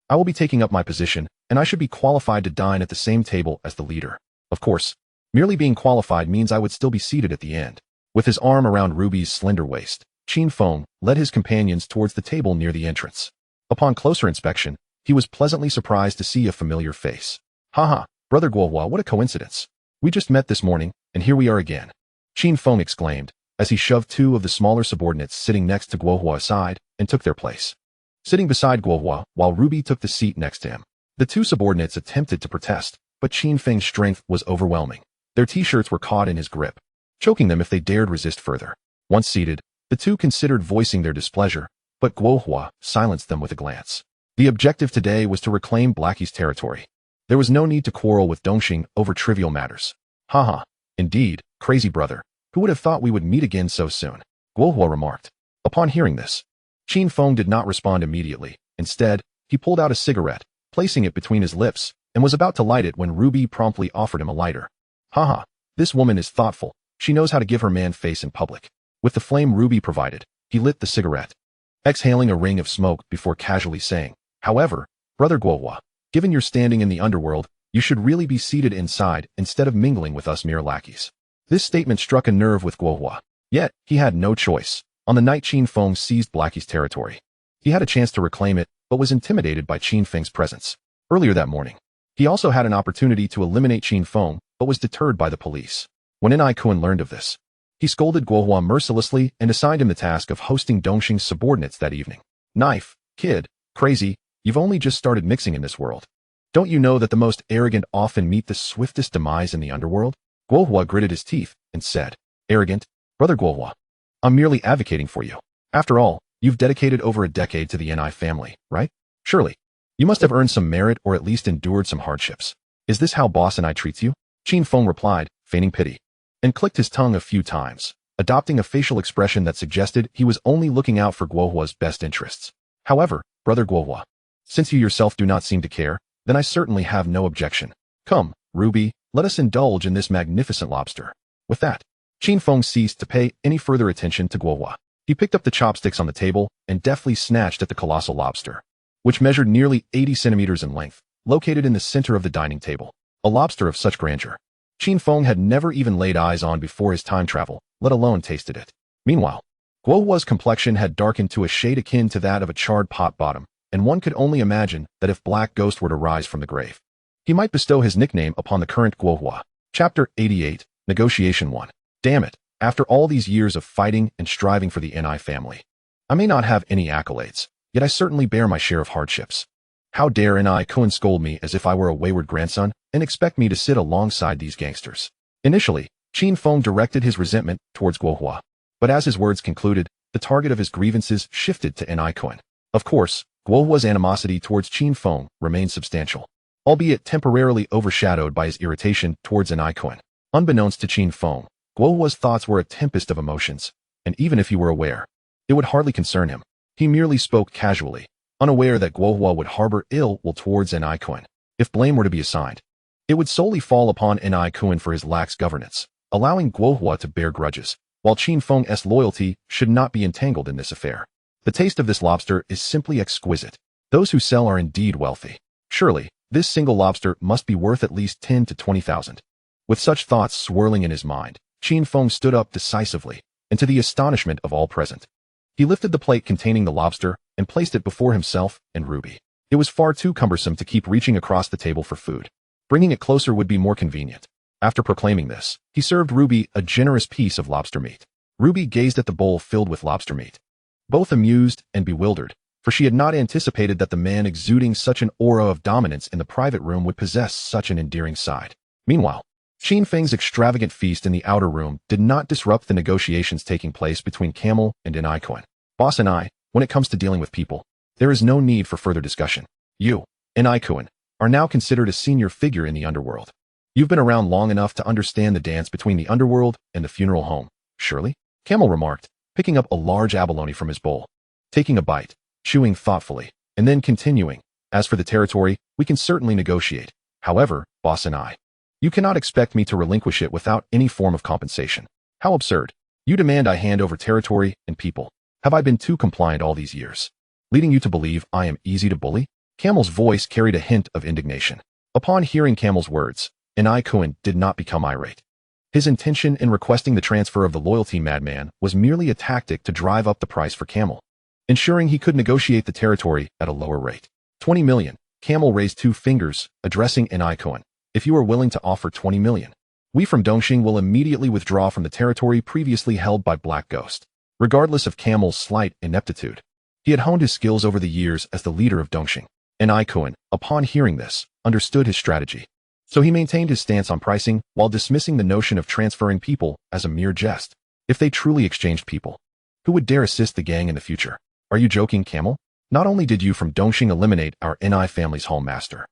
I will be taking up my position, and I should be qualified to dine at the same table as the leader. Of course, merely being qualified means I would still be seated at the end. With his arm around Ruby's slender waist, Qin Feng led his companions towards the table near the entrance. Upon closer inspection, he was pleasantly surprised to see a familiar face. Haha, Brother Guohua, what a coincidence. We just met this morning, and here we are again. Qin Feng exclaimed, as he shoved two of the smaller subordinates sitting next to Guohua aside and took their place. Sitting beside Guohua, while Ruby took the seat next to him, the two subordinates attempted to protest, but Qin Feng's strength was overwhelming. Their t-shirts were caught in his grip, choking them if they dared resist further. Once seated, the two considered voicing their displeasure, but Guohua silenced them with a glance. The objective today was to reclaim Blackie's territory. There was no need to quarrel with Dongxing over trivial matters. Haha, indeed, crazy brother. Who would have thought we would meet again so soon? Guohua remarked. Upon hearing this, Qin Feng did not respond immediately. Instead, he pulled out a cigarette, placing it between his lips, and was about to light it when Ruby promptly offered him a lighter. Haha, this woman is thoughtful. She knows how to give her man face in public. With the flame Ruby provided, he lit the cigarette, exhaling a ring of smoke before casually saying, However, Brother Guohua, given your standing in the underworld, you should really be seated inside instead of mingling with us mere lackeys. This statement struck a nerve with Guohua. Yet, he had no choice. On the night Qin Feng seized Blackie's territory, he had a chance to reclaim it, but was intimidated by Qin Feng's presence. Earlier that morning, he also had an opportunity to eliminate Qin Feng, but was deterred by the police. When Ni Kun learned of this, he scolded Guohua mercilessly and assigned him the task of hosting Dongxing's subordinates that evening. Knife, kid, crazy, you've only just started mixing in this world. Don't you know that the most arrogant often meet the swiftest demise in the underworld? Guohua gritted his teeth and said, Arrogant? Brother Guohua, I'm merely advocating for you. After all, you've dedicated over a decade to the Ni family, right? Surely, you must have earned some merit or at least endured some hardships. Is this how Boss Ni treats you? Qin Feng replied, feigning pity, and clicked his tongue a few times, adopting a facial expression that suggested he was only looking out for Guohua's best interests. However, Brother Guohua, since you yourself do not seem to care, then I certainly have no objection. Come, Ruby, let us indulge in this magnificent lobster. With that, Qin Feng ceased to pay any further attention to Guohua. He picked up the chopsticks on the table and deftly snatched at the colossal lobster, which measured nearly 80 centimeters in length, located in the center of the dining table. A lobster of such grandeur Qin Feng had never even laid eyes on before his time travel, let alone tasted it. Meanwhile, Guohua's complexion had darkened to a shade akin to that of a charred pot bottom, and one could only imagine that if Black Ghost were to rise from the grave, he might bestow his nickname upon the current Guohua. Chapter 88, Negotiation 1. Damn it, after all these years of fighting and striving for the Ni family, I may not have any accolades, yet I certainly bear my share of hardships. How dare Ni Qin scold me as if I were a wayward grandson and expect me to sit alongside these gangsters? Initially, Qin Feng directed his resentment towards Guohua, but as his words concluded, the target of his grievances shifted to Ni Qin. Of course, Guohua's animosity towards Qin Feng remained substantial, albeit temporarily overshadowed by his irritation towards Ni Qin. Unbeknownst to Qin Feng, Guohua's thoughts were a tempest of emotions, and even if he were aware, it would hardly concern him. He merely spoke casually, unaware that Guohua would harbor ill will towards Ni Qin. If blame were to be assigned, it would solely fall upon Ni Qin for his lax governance, allowing Guohua to bear grudges, while Qin Feng's loyalty should not be entangled in this affair. The taste of this lobster is simply exquisite. Those who sell are indeed wealthy. Surely, this single lobster must be worth at least 10 to 20,000. With such thoughts swirling in his mind, Qin Feng stood up decisively, and to the astonishment of all present, he lifted the plate containing the lobster and placed it before himself and Ruby. It was far too cumbersome to keep reaching across the table for food. Bringing it closer would be more convenient. After proclaiming this, he served Ruby a generous piece of lobster meat. Ruby gazed at the bowl filled with lobster meat, both amused and bewildered, for she had not anticipated that the man exuding such an aura of dominance in the private room would possess such an endearing side. Meanwhile, Qin Feng's extravagant feast in the outer room did not disrupt the negotiations taking place between Camel and Ni Qin. Boss and I, when it comes to dealing with people, there is no need for further discussion. You, Ni Qin, are now considered a senior figure in the Underworld. You've been around long enough to understand the dance between the Underworld and the funeral home, surely? Camel remarked, picking up a large abalone from his bowl, taking a bite, chewing thoughtfully, and then continuing. As for the territory, we can certainly negotiate. However, boss and I, you cannot expect me to relinquish it without any form of compensation. How absurd. You demand I hand over territory and people. Have I been too compliant all these years, leading you to believe I am easy to bully? Camel's voice carried a hint of indignation. Upon hearing Camel's words, Ni Qin did not become irate. His intention in requesting the transfer of the loyalty madman was merely a tactic to drive up the price for Camel, ensuring he could negotiate the territory at a lower rate. 20 million. Camel raised 2 fingers, addressing Ni Qin. If you are willing to offer 20 million, we from Dongxing will immediately withdraw from the territory previously held by Black Ghost. Regardless of Camel's slight ineptitude, he had honed his skills over the years as the leader of Dongxing. Ni Qin, upon hearing this, understood his strategy. So he maintained his stance on pricing while dismissing the notion of transferring people as a mere jest. If they truly exchanged people, who would dare assist the gang in the future? Are you joking, Camel? Not only did you from Dongxing eliminate our Ni family's hall master,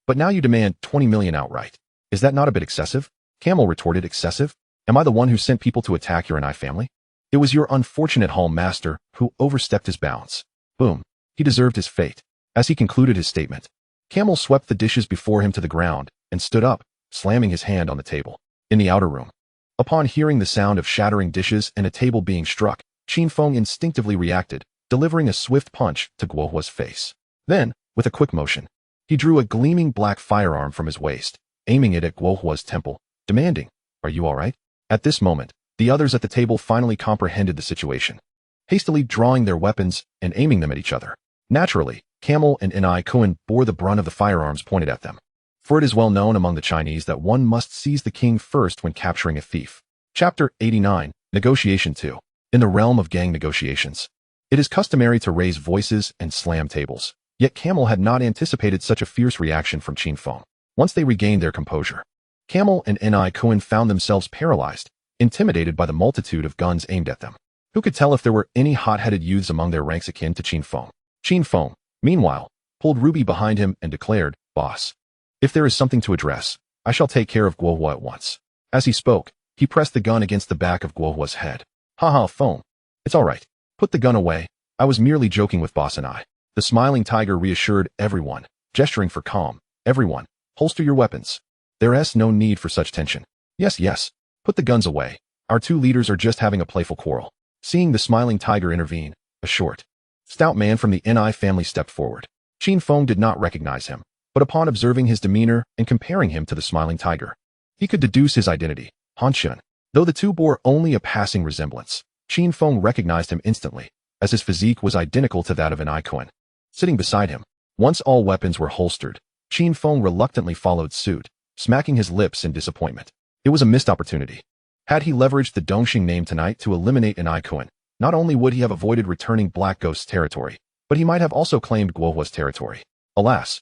but now you demand 20 million outright. Is that not a bit excessive? Camel retorted, excessive? Am I the one who sent people to attack your Ni family? It was your unfortunate hall master who overstepped his bounds. Boom. He deserved his fate. As he concluded his statement, Camel swept the dishes before him to the ground and stood up, slamming his hand on the table. In the outer room, upon hearing the sound of shattering dishes and a table being struck, Qin Feng instinctively reacted, delivering a swift punch to Guohua's face. Then, with a quick motion, he drew a gleaming black firearm from his waist, aiming it at Guohua's temple, demanding, "Are you all right?" At this moment, the others at the table finally comprehended the situation, hastily drawing their weapons and aiming them at each other. Naturally, Camel and Ni Qin bore the brunt of the firearms pointed at them, for it is well known among the Chinese that one must seize the king first when capturing a thief. Chapter 89, Negotiation 2. In the realm of gang negotiations, it is customary to raise voices and slam tables, yet Camel had not anticipated such a fierce reaction from Qin Feng. Once they regained their composure, Camel and Ni Qin found themselves paralyzed, intimidated by the multitude of guns aimed at them. Who could tell if there were any hot-headed youths among their ranks akin to Qin Feng? Qin Feng, meanwhile, pulled Ruby behind him and declared, "Boss, if there is something to address, I shall take care of Guohua at once." As he spoke, he pressed the gun against the back of Guohua's head. "Haha, Feng. It's all right. Put the gun away. I was merely joking with Boss and I." The smiling tiger reassured everyone, gesturing for calm. "Everyone, holster your weapons. There's no need for such tension. Yes, put the guns away. Our 2 leaders are just having a playful quarrel." Seeing the smiling tiger intervene, a short, stout man from the Ni family stepped forward. Qin Feng did not recognize him, but but upon observing his demeanor and comparing him to the smiling tiger, he could deduce his identity, Han Qin. Though the two bore only a passing resemblance, Qin Feng recognized him instantly, as his physique was identical to that of an icon. Sitting beside him, once all weapons were holstered, Qin Feng reluctantly followed suit, smacking his lips in disappointment. It was a missed opportunity. Had he leveraged the Dongxing name tonight to eliminate an icon, not only would he have avoided returning Black Ghost's territory, but he might have also claimed Guohua's territory. Alas.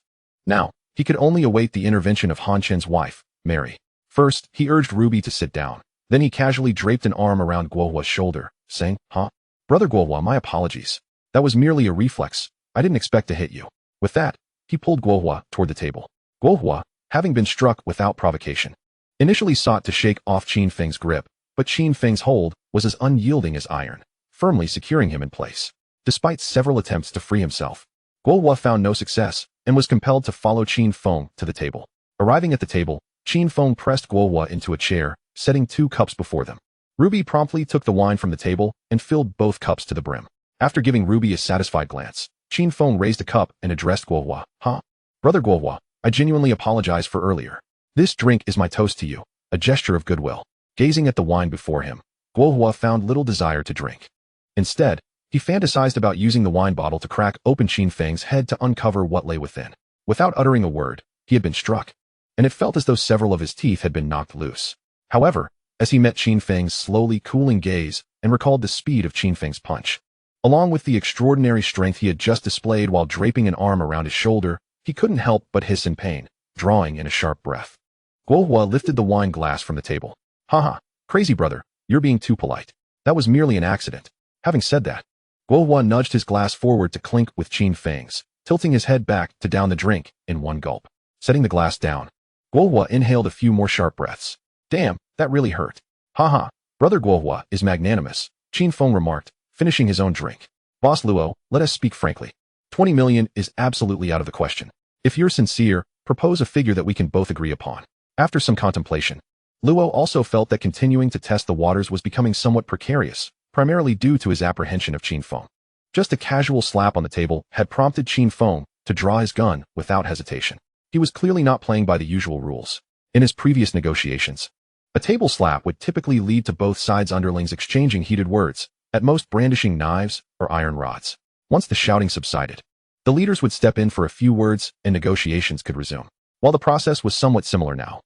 Now, he could only await the intervention of Han Qin's wife, Mary. First, he urged Ruby to sit down. Then he casually draped an arm around Guohua's shoulder, saying, "Huh? Brother Guohua, my apologies. That was merely a reflex. I didn't expect to hit you." With that, he pulled Guohua toward the table. Guohua, having been struck without provocation, initially sought to shake off Qin Feng's grip, but Qin Feng's hold was as unyielding as iron, firmly securing him in place. Despite several attempts to free himself, Guohua found no success and was compelled to follow Qin Feng to the table. Arriving at the table, Qin Feng pressed Guohua into a chair, setting 2 cups before them. Ruby promptly took the wine from the table and filled both cups to the brim. After giving Ruby a satisfied glance, Qin Feng raised a cup and addressed Guohua. "Huh? Brother Guohua, I genuinely apologize for earlier. This drink is my toast to you, a gesture of goodwill." Gazing at the wine before him, Guohua found little desire to drink. Instead, he fantasized about using the wine bottle to crack open Qin Feng's head to uncover what lay within. Without uttering a word, he had been struck, and it felt as though several of his teeth had been knocked loose. However, as he met Qin Feng's slowly cooling gaze and recalled the speed of Qin Feng's punch, along with the extraordinary strength he had just displayed while draping an arm around his shoulder, he couldn't help but hiss in pain, drawing in a sharp breath. Guohua lifted the wine glass from the table. "Haha, crazy brother, you're being too polite. That was merely an accident." Having said that, Guohua nudged his glass forward to clink with Qin Feng's, tilting his head back to down the drink in one gulp. Setting the glass down, Guohua inhaled a few more sharp breaths. "Damn, that really hurt." "Haha, brother Guohua is magnanimous," Qin Feng remarked, finishing his own drink. "Boss Luo, let us speak frankly. 20 million is absolutely out of the question. If you're sincere, propose a figure that we can both agree upon." After some contemplation, Luo also felt that continuing to test the waters was becoming somewhat precarious, primarily due to his apprehension of Qin Feng. Just a casual slap on the table had prompted Qin Feng to draw his gun without hesitation. He was clearly not playing by the usual rules. In his previous negotiations, a table slap would typically lead to both sides' underlings exchanging heated words, at most brandishing knives or iron rods. Once the shouting subsided, the leaders would step in for a few words and negotiations could resume. While the process was somewhat similar now,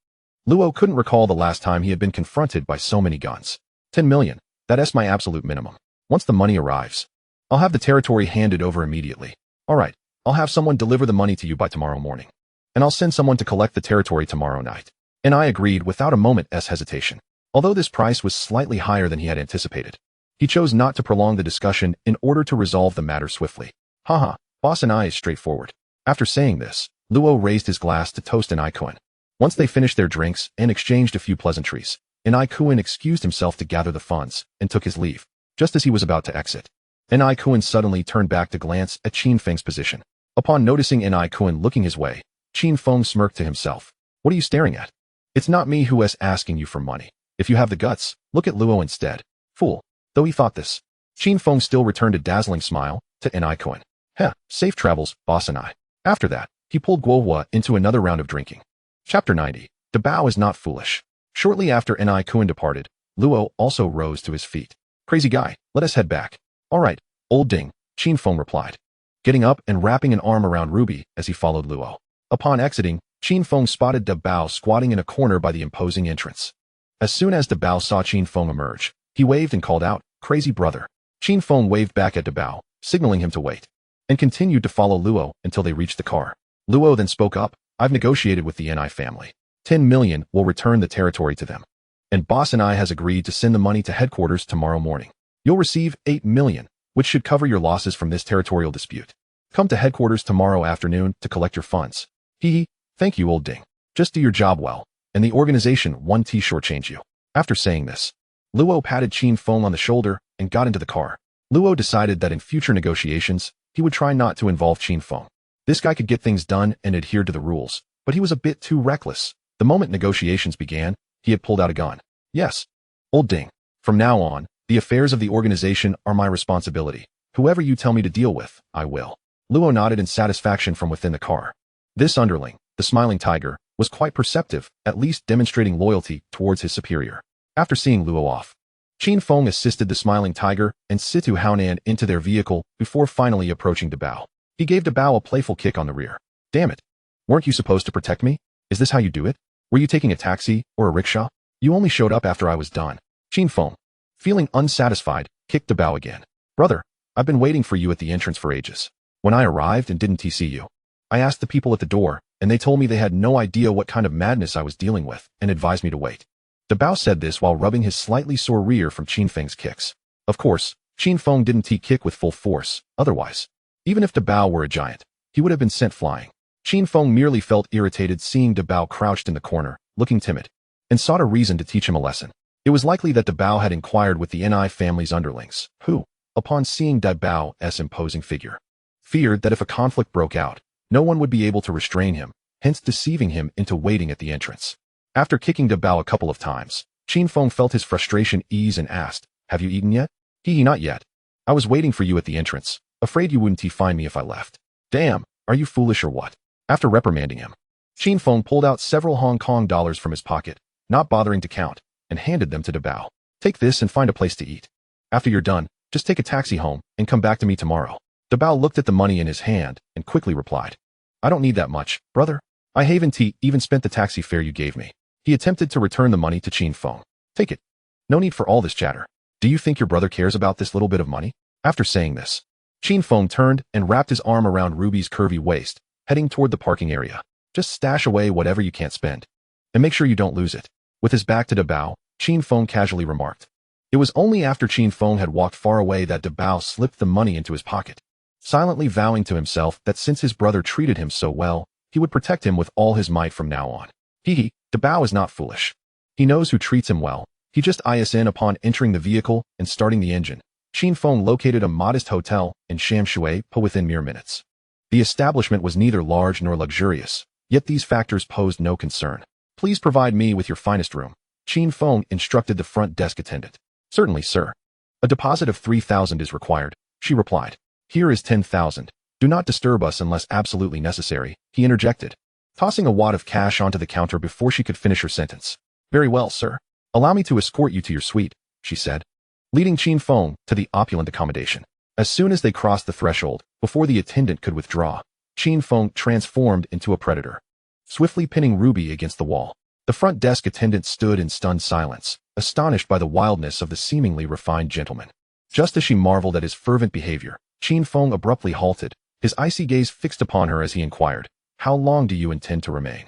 Luo couldn't recall the last time he had been confronted by so many guns. 10 million, that's my absolute minimum. Once the money arrives, I'll have the territory handed over immediately. Alright, I'll have someone deliver the money to you by tomorrow morning. And I'll send someone to collect the territory tomorrow night. And I agreed without a moment's hesitation. Although this price was slightly higher than he had anticipated, he chose not to prolong the discussion in order to resolve the matter swiftly. "Haha, boss and I is straightforward." After saying this, Luo raised his glass to toast an icon. Once they finished their drinks and exchanged a few pleasantries, An Kuan excused himself to gather the funds and took his leave. Just as he was about to exit, An Kuan suddenly turned back to glance at Qin Feng's position. Upon noticing An Kuan looking his way, Qin Feng smirked to himself. "What are you staring at? It's not me who is asking you for money. If you have the guts, look at Luo instead." Fool. Though he thought this, Qin Feng still returned a dazzling smile to An Kuan. "Heh, safe travels, boss and I." After that, he pulled Guohua into another round of drinking. Chapter 90. Dabao is not foolish. Shortly after An Kuan departed, Luo also rose to his feet. "Crazy guy, let us head back." "All right, old ding," Qin Feng replied, getting up and wrapping an arm around Ruby as he followed Luo. Upon exiting, Qin Feng spotted Dabao squatting in a corner by the imposing entrance. As soon as Dabao saw Qin Feng emerge, he waved and called out, "Crazy brother." Qin Feng waved back at Dabao, signaling him to wait, and continued to follow Luo until they reached the car. Luo then spoke up, "I've negotiated with the Ni family. 10 million will return the territory to them. And boss and I has agreed to send the money to headquarters tomorrow morning. You'll receive 8 million, which should cover your losses from this territorial dispute. Come to headquarters tomorrow afternoon to collect your funds." "Hee, thank you, old ding. Just do your job well, and the organization won't shortchange you." After saying this, Luo patted Qin Feng on the shoulder and got into the car. Luo decided that in future negotiations, he would try not to involve Qin Feng. This guy could get things done and adhere to the rules, but he was a bit too reckless. The moment negotiations began, he had pulled out a gun. "Yes, old ding. From now on, the affairs of the organization are my responsibility. Whoever you tell me to deal with, I will." Luo nodded in satisfaction from within the car. This underling, the smiling tiger, was quite perceptive, at least demonstrating loyalty towards his superior. After seeing Luo off, Qin Feng assisted the smiling tiger and Situ Haonan into their vehicle before finally approaching Dabao. He gave Dabao a playful kick on the rear. Damn it. Weren't you supposed to protect me? Is this how you do it? Were you taking a taxi or a rickshaw? You only showed up after I was done. Qin Feng, feeling unsatisfied, kicked Dabao again. Brother, I've been waiting for you at the entrance for ages. When I arrived and didn't see you, I asked the people at the door, and they told me they had no idea what kind of madness I was dealing with and advised me to wait. Dabao said this while rubbing his slightly sore rear from Qin Feng's kicks. Of course, Qin Feng didn't kick with full force, otherwise, even if Dabao were a giant, he would have been sent flying. Qin Feng merely felt irritated seeing Dabao crouched in the corner, looking timid, and sought a reason to teach him a lesson. It was likely that Dabao had inquired with the Ni family's underlings, who, upon seeing Dabao's imposing figure, feared that if a conflict broke out, no one would be able to restrain him, hence deceiving him into waiting at the entrance. After kicking Dabao a couple of times, Qin Feng felt his frustration ease and asked, "Have you eaten yet?" Not yet. I was waiting for you at the entrance, afraid you wouldn't find me if I left. Damn, are you foolish or what? After reprimanding him, Qin Feng pulled out several Hong Kong dollars from his pocket, not bothering to count, and handed them to Dabao. Take this and find a place to eat. After you're done, just take a taxi home and come back to me tomorrow. Dabao looked at the money in his hand and quickly replied, I don't need that much, brother. I haven't even spent the taxi fare you gave me. He attempted to return the money to Qin Feng. Take it. No need for all this chatter. Do you think your brother cares about this little bit of money? After saying this, Qin Feng turned and wrapped his arm around Ruby's curvy waist, heading toward the parking area. Just stash away whatever you can't spend. And make sure you don't lose it. With his back to Dabao, Qin Feng casually remarked. It was only after Qin Feng had walked far away that Dabao slipped the money into his pocket, silently vowing to himself that since his brother treated him so well, he would protect him with all his might from now on. Dabao is not foolish. He knows who treats him well. He just eyes in upon entering the vehicle and starting the engine. Qin Feng located a modest hotel in Shamshui within mere minutes. The establishment was neither large nor luxurious, yet these factors posed no concern. Please provide me with your finest room, Qin Feng instructed the front desk attendant. Certainly, sir. A deposit of 3,000 is required, she replied. Here is 10,000. Do not disturb us unless absolutely necessary, he interjected, tossing a wad of cash onto the counter before she could finish her sentence. Very well, sir. Allow me to escort you to your suite, she said, leading Qin Feng to the opulent accommodation. As soon as they crossed the threshold, before the attendant could withdraw, Qin Feng transformed into a predator, swiftly pinning Ruby against the wall. The front desk attendant stood in stunned silence, astonished by the wildness of the seemingly refined gentleman. Just as she marveled at his fervent behavior, Qin Feng abruptly halted, his icy gaze fixed upon her as he inquired, How long do you intend to remain?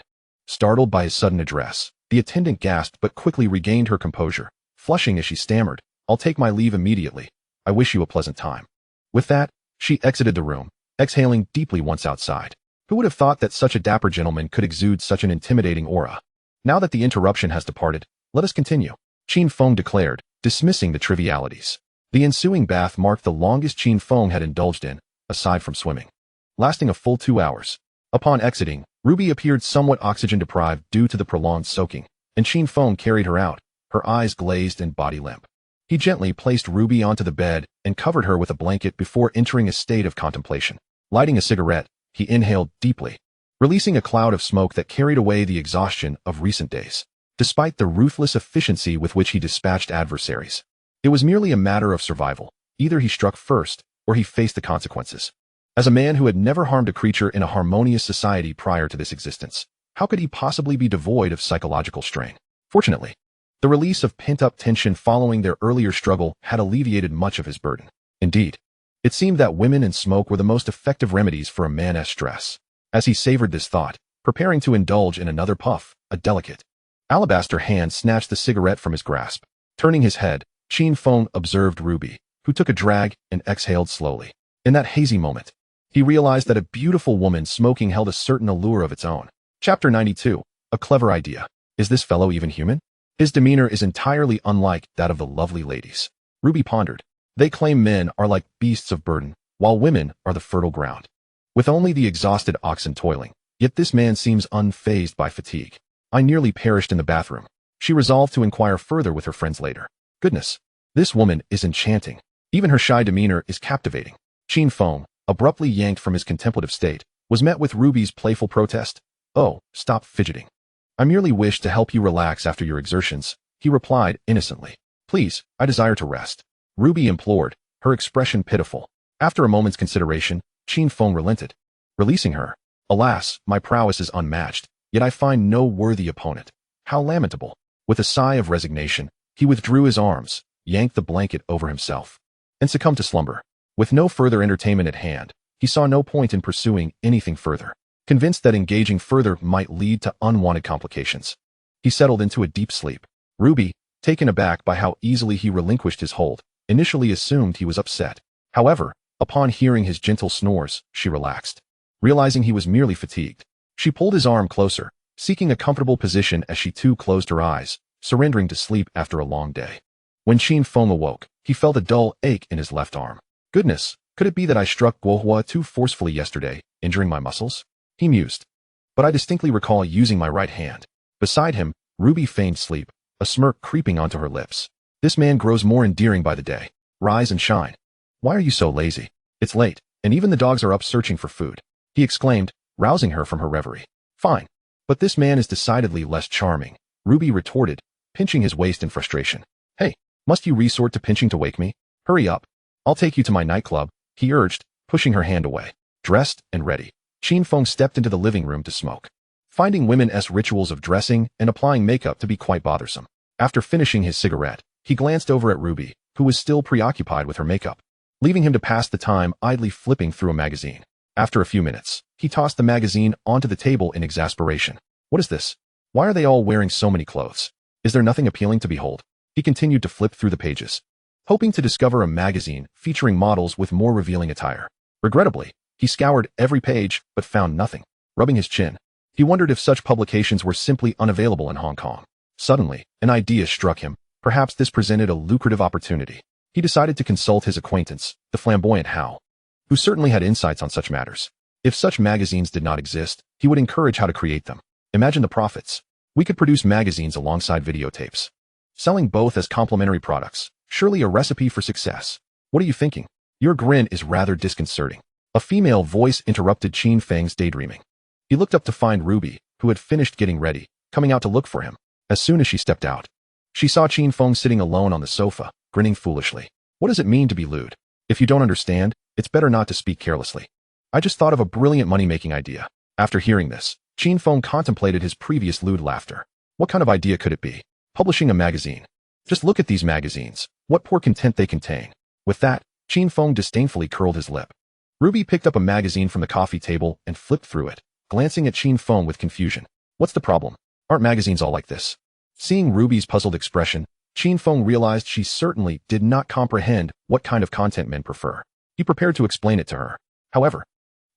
Startled by his sudden address, the attendant gasped but quickly regained her composure, flushing as she stammered, I'll take my leave immediately. I wish you a pleasant time. With that, she exited the room, exhaling deeply once outside. Who would have thought that such a dapper gentleman could exude such an intimidating aura? Now that the interruption has departed, let us continue, Qin Feng declared, dismissing the trivialities. The ensuing bath marked the longest Qin Feng had indulged in, aside from swimming, lasting a full 2 hours. Upon exiting, Ruby appeared somewhat oxygen-deprived due to the prolonged soaking, and Qin Feng carried her out, her eyes glazed and body limp. He gently placed Ruby onto the bed and covered her with a blanket before entering a state of contemplation. Lighting a cigarette, he inhaled deeply, releasing a cloud of smoke that carried away the exhaustion of recent days. Despite the ruthless efficiency with which he dispatched adversaries, it was merely a matter of survival. Either he struck first, or he faced the consequences. As a man who had never harmed a creature in a harmonious society prior to this existence, how could he possibly be devoid of psychological strain? Fortunately, the release of pent-up tension following their earlier struggle had alleviated much of his burden. Indeed, it seemed that women and smoke were the most effective remedies for a man's stress. As he savored this thought, preparing to indulge in another puff, a delicate, alabaster hand snatched the cigarette from his grasp. Turning his head, Qin Feng observed Ruby, who took a drag and exhaled slowly. In that hazy moment, he realized that a beautiful woman smoking held a certain allure of its own. Chapter 92. A clever idea. Is this fellow even human? His demeanor is entirely unlike that of the lovely ladies. Ruby pondered. They claim men are like beasts of burden, while women are the fertile ground, with only the exhausted oxen toiling. Yet this man seems unfazed by fatigue. I nearly perished in the bathroom. She resolved to inquire further with her friends later. Goodness, this woman is enchanting. Even her shy demeanor is captivating. Qin Feng, abruptly yanked from his contemplative state, was met with Ruby's playful protest. "Oh, stop fidgeting. I merely wish to help you relax after your exertions," he replied innocently. "Please, I desire to rest," Ruby implored, her expression pitiful. After a moment's consideration, Qin Feng relented, releasing her. "Alas, my prowess is unmatched, yet I find no worthy opponent. How lamentable." With a sigh of resignation, he withdrew his arms, yanked the blanket over himself, and succumbed to slumber. With no further entertainment at hand, he saw no point in pursuing anything further. Convinced that engaging further might lead to unwanted complications, he settled into a deep sleep. Ruby, taken aback by how easily he relinquished his hold, initially assumed he was upset. However, upon hearing his gentle snores, she relaxed. Realizing he was merely fatigued, she pulled his arm closer, seeking a comfortable position as she too closed her eyes, surrendering to sleep after a long day. When Qin Feng awoke, he felt a dull ache in his left arm. "Goodness, could it be that I struck Guohua too forcefully yesterday, injuring my muscles?" he mused. "But I distinctly recall using my right hand." Beside him, Ruby feigned sleep, a smirk creeping onto her lips. "This man grows more endearing by the day. Rise and shine. Why are you so lazy? It's late, and even the dogs are up searching for food," he exclaimed, rousing her from her reverie. "Fine. But this man is decidedly less charming," Ruby retorted, pinching his waist in frustration. "Hey, must you resort to pinching to wake me? Hurry up. I'll take you to my nightclub," he urged, pushing her hand away. Dressed and ready, Qin Feng stepped into the living room to smoke, finding women's rituals of dressing and applying makeup to be quite bothersome. After finishing his cigarette, he glanced over at Ruby, who was still preoccupied with her makeup, leaving him to pass the time idly flipping through a magazine. After a few minutes, he tossed the magazine onto the table in exasperation. "What is this? Why are they all wearing so many clothes? Is there nothing appealing to behold?" He continued to flip through the pages, hoping to discover a magazine featuring models with more revealing attire. Regrettably, he scoured every page but found nothing. Rubbing his chin, he wondered if such publications were simply unavailable in Hong Kong. Suddenly, an idea struck him. Perhaps this presented a lucrative opportunity. He decided to consult his acquaintance, the flamboyant Hao, who certainly had insights on such matters. If such magazines did not exist, he would encourage how to create them. Imagine the profits. "We could produce magazines alongside videotapes, selling both as complementary products. Surely a recipe for success. What are you thinking? Your grin is rather disconcerting." A female voice interrupted Qin Feng's daydreaming. He looked up to find Ruby, who had finished getting ready, coming out to look for him. As soon as she stepped out, she saw Qin Feng sitting alone on the sofa, grinning foolishly. "What does it mean to be lewd? If you don't understand, it's better not to speak carelessly. I just thought of a brilliant money-making idea." After hearing this, Qin Feng contemplated his previous lewd laughter. What kind of idea could it be? Publishing a magazine. Just look at these magazines. What poor content they contain. With that, Qin Feng disdainfully curled his lip. Ruby picked up a magazine from the coffee table and flipped through it, glancing at Qin Feng with confusion. "What's the problem? Aren't magazines all like this?" Seeing Ruby's puzzled expression, Qin Feng realized she certainly did not comprehend what kind of content men prefer. He prepared to explain it to her. However,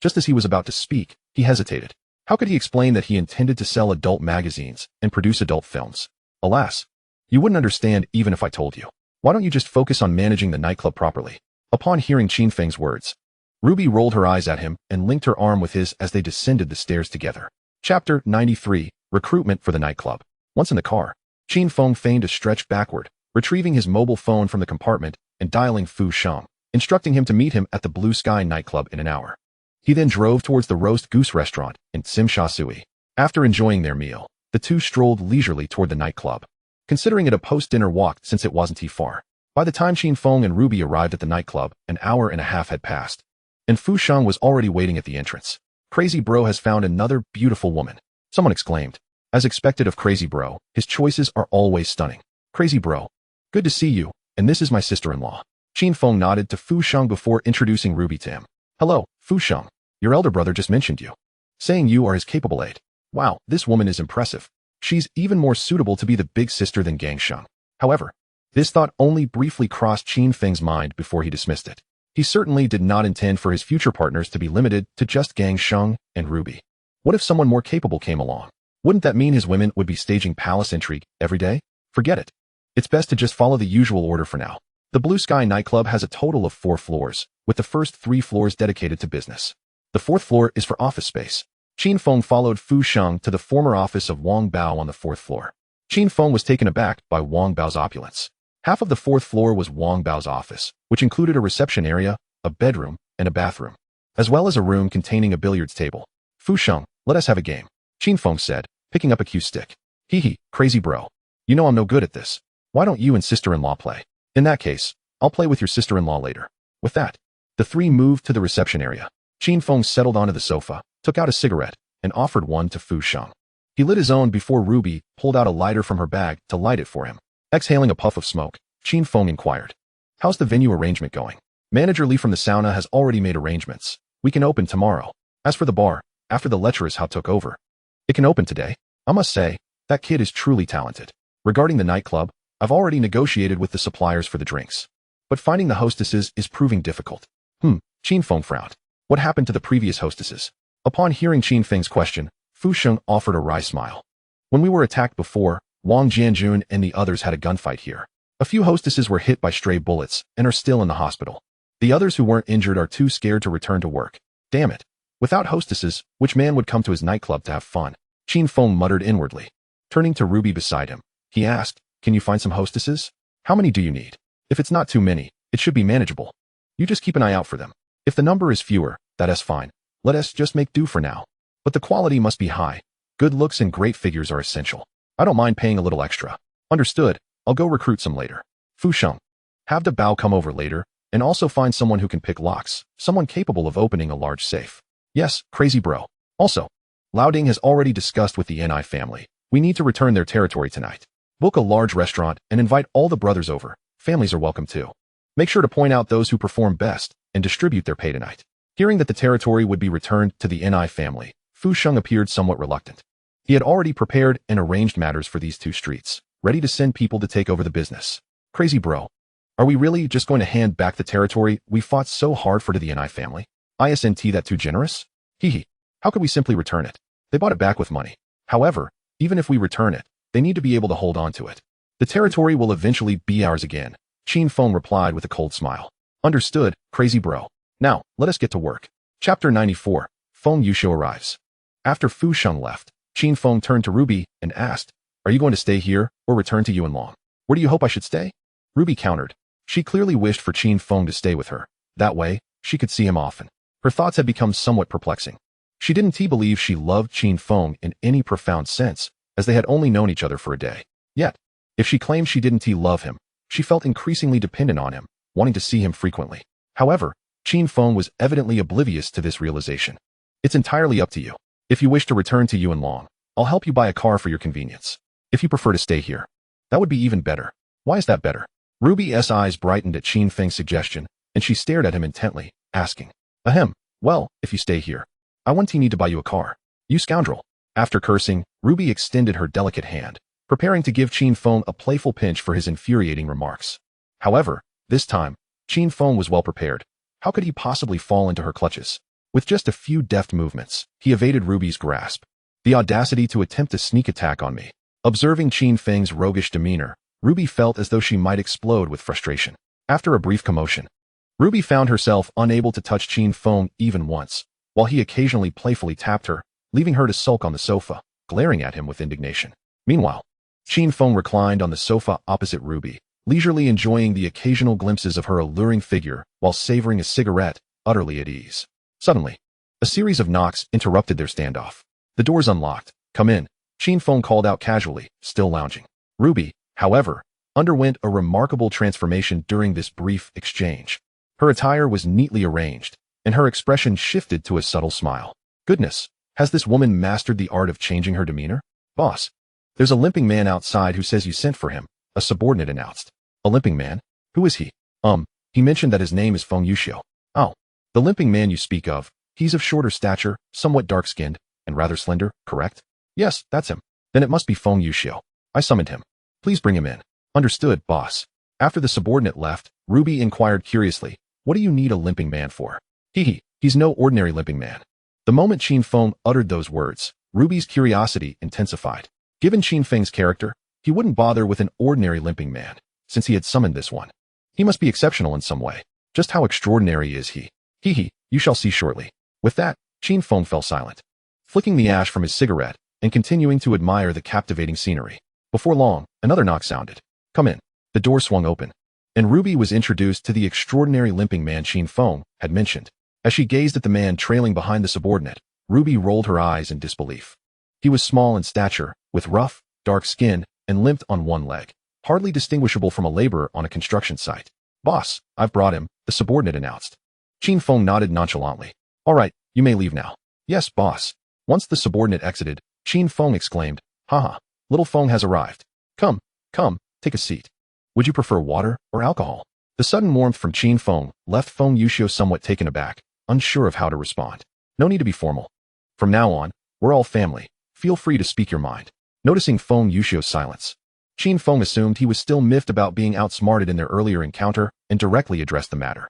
just as he was about to speak, he hesitated. How could he explain that he intended to sell adult magazines and produce adult films? "Alas, you wouldn't understand even if I told you. Why don't you just focus on managing the nightclub properly?" Upon hearing Qin Feng's words, Ruby rolled her eyes at him and linked her arm with his as they descended the stairs together. Chapter 93, Recruitment for the Nightclub. Once in the car, Qin Feng feigned a stretch backward, retrieving his mobile phone from the compartment and dialing Fu Sheng, instructing him to meet him at the Blue Sky nightclub in an hour. He then drove towards the Roast Goose restaurant in Tsim Sha Tsui. After enjoying their meal, the two strolled leisurely toward the nightclub, considering it a post-dinner walk since it wasn't too far. By the time Qin Feng and Ruby arrived at the nightclub, an hour and a half had passed, and Fu Sheng was already waiting at the entrance. "Crazy Bro has found another beautiful woman," someone exclaimed. As expected of Crazy Bro, his choices are always stunning. "Crazy Bro, good to see you, and this is my sister-in-law." Qin Feng nodded to Fu Sheng before introducing Ruby to him. "Hello, Fu Sheng. Your elder brother just mentioned you, saying you are his capable aide. Wow, this woman is impressive. She's even more suitable to be the big sister than Gang Sheng." However, this thought only briefly crossed Qin Feng's mind before he dismissed it. He certainly did not intend for his future partners to be limited to just Gang Sheng and Ruby. What if someone more capable came along? Wouldn't that mean his women would be staging palace intrigue every day? Forget it. It's best to just follow the usual order for now. The Blue Sky nightclub has a total of 4 floors, with the first 3 floors dedicated to business. The 4th floor is for office space. Qin Feng followed Fu Sheng to the former office of Wang Bao on the 4th floor. Qin Feng was taken aback by Wang Bao's opulence. Half of the 4th floor was Wang Bao's office, which included a reception area, a bedroom, and a bathroom, as well as a room containing a billiards table. "Fu Sheng, let us have a game." Qin Feng said, picking up a cue stick. Hee hee, crazy bro. You know I'm no good at this. Why don't you and sister-in-law play? In that case, I'll play with your sister-in-law later. With that, the three moved to the reception area. Qin Feng settled onto the sofa, took out a cigarette, and offered one to Fu Sheng. He lit his own before Ruby pulled out a lighter from her bag to light it for him. Exhaling a puff of smoke, Qin Feng inquired, "How's the venue arrangement going?" "Manager Lee from the sauna has already made arrangements. We can open tomorrow. As for the bar, after the lecturers how took over, it can open today. I must say, that kid is truly talented. Regarding the nightclub, I've already negotiated with the suppliers for the drinks. But finding the hostesses is proving difficult." Qin Feng frowned. What happened to the previous hostesses? Upon hearing Qin Feng's question, Fu Sheng offered a wry smile. "When we were attacked before, Wang Jianjun and the others had a gunfight here. A few hostesses were hit by stray bullets and are still in the hospital. The others who weren't injured are too scared to return to work. Damn it. Without hostesses, which man would come to his nightclub to have fun?" Qin Feng muttered inwardly. Turning to Ruby beside him, he asked, "Can you find some hostesses? How many do you need? If it's not too many, it should be manageable. You just keep an eye out for them. If the number is fewer, that's fine. Let us just make do for now. But the quality must be high. Good looks and great figures are essential. I don't mind paying a little extra." "Understood. I'll go recruit some later." Fu Sheng. "Have the Bao come over later, and also find someone who can pick locks, someone capable of opening a large safe." "Yes, crazy bro. Also, Laoding has already discussed with the Ni family. We need to return their territory tonight. Book a large restaurant and invite all the brothers over. Families are welcome too. Make sure to point out those who perform best and distribute their pay tonight." Hearing that the territory would be returned to the Ni family, Fu Sheng appeared somewhat reluctant. He had already prepared and arranged matters for these two streets, ready to send people to take over the business. "Crazy bro. Are we really just going to hand back the territory we fought so hard for to the Ni family? Isn't that too generous? Hee hee. How could we simply return it? They bought it back with money. However, even if we return it, they need to be able to hold on to it. The territory will eventually be ours again." Qin Feng replied with a cold smile. "Understood, crazy bro. Now, let us get to work." Chapter 94. Feng Yuxiu arrives. After Fu Sheng left, Qin Feng turned to Ruby and asked, "Are you going to stay here or return to Yuanlong? Where do you hope I should stay?" Ruby countered. She clearly wished for Qin Feng to stay with her. That way, she could see him often. Her thoughts had become somewhat perplexing. She didn't believe she loved Qin Feng in any profound sense, as they had only known each other for a day. Yet, if she claimed she didn't love him, she felt increasingly dependent on him, wanting to see him frequently. However, Qin Feng was evidently oblivious to this realization. "It's entirely up to you. If you wish to return to Yuanlong, I'll help you buy a car for your convenience. If you prefer to stay here, that would be even better." "Why is that better?" Ruby's eyes brightened at Qin Feng's suggestion, and she stared at him intently, asking, "Ahem, well, if you stay here, I won't need to buy you a car. You scoundrel." After cursing, Ruby extended her delicate hand, preparing to give Qin Feng a playful pinch for his infuriating remarks. However, this time, Qin Feng was well prepared. How could he possibly fall into her clutches? With just a few deft movements, he evaded Ruby's grasp. The audacity to attempt a sneak attack on me. Observing Qin Feng's roguish demeanor, Ruby felt as though she might explode with frustration. After a brief commotion, Ruby found herself unable to touch Qin Feng even once, while he occasionally playfully tapped her, leaving her to sulk on the sofa, glaring at him with indignation. Meanwhile, Qin Feng reclined on the sofa opposite Ruby, leisurely enjoying the occasional glimpses of her alluring figure while savoring a cigarette, utterly at ease. Suddenly, a series of knocks interrupted their standoff. "The door's unlocked. Come in," Qin Feng called out casually, still lounging. Ruby, however, underwent a remarkable transformation during this brief exchange. Her attire was neatly arranged, and her expression shifted to a subtle smile. Goodness, has this woman mastered the art of changing her demeanor? "Boss, there's a limping man outside who says you sent for him," a subordinate announced. "A limping man? Who is he?" He mentioned that his name is Feng Yuxiu." "Oh, the limping man you speak of, he's of shorter stature, somewhat dark-skinned, and rather slender, correct?" "Yes, that's him." "Then it must be Feng Yuxiu. I summoned him. Please bring him in." "Understood, boss." After the subordinate left, Ruby inquired curiously, "What do you need a limping man for?" He's no ordinary limping man." The moment Qin Feng uttered those words, Ruby's curiosity intensified. Given Qin Feng's character, he wouldn't bother with an ordinary limping man, since he had summoned this one. He must be exceptional in some way. Just how extraordinary is he? You shall see shortly." With that, Qin Feng fell silent, flicking the ash from his cigarette and continuing to admire the captivating scenery. Before long, another knock sounded. "Come in." The door swung open, and Ruby was introduced to the extraordinary limping man Qin Feng had mentioned. As she gazed at the man trailing behind the subordinate, Ruby rolled her eyes in disbelief. He was small in stature, with rough, dark skin, and limped on one leg, hardly distinguishable from a laborer on a construction site. Boss, I've brought him, the subordinate announced. Qin Feng nodded nonchalantly. All right, you may leave now. Yes, boss. Once the subordinate exited, Qin Feng exclaimed, Haha, little Feng has arrived. Come, take a seat. Would you prefer water or alcohol? The sudden warmth from Qin Feng left Feng Yuxiu somewhat taken aback, unsure of how to respond. No need to be formal. From now on, we're all family. Feel free to speak your mind. Noticing Feng Yuxiu's silence, Qin Feng assumed he was still miffed about being outsmarted in their earlier encounter and directly addressed the matter.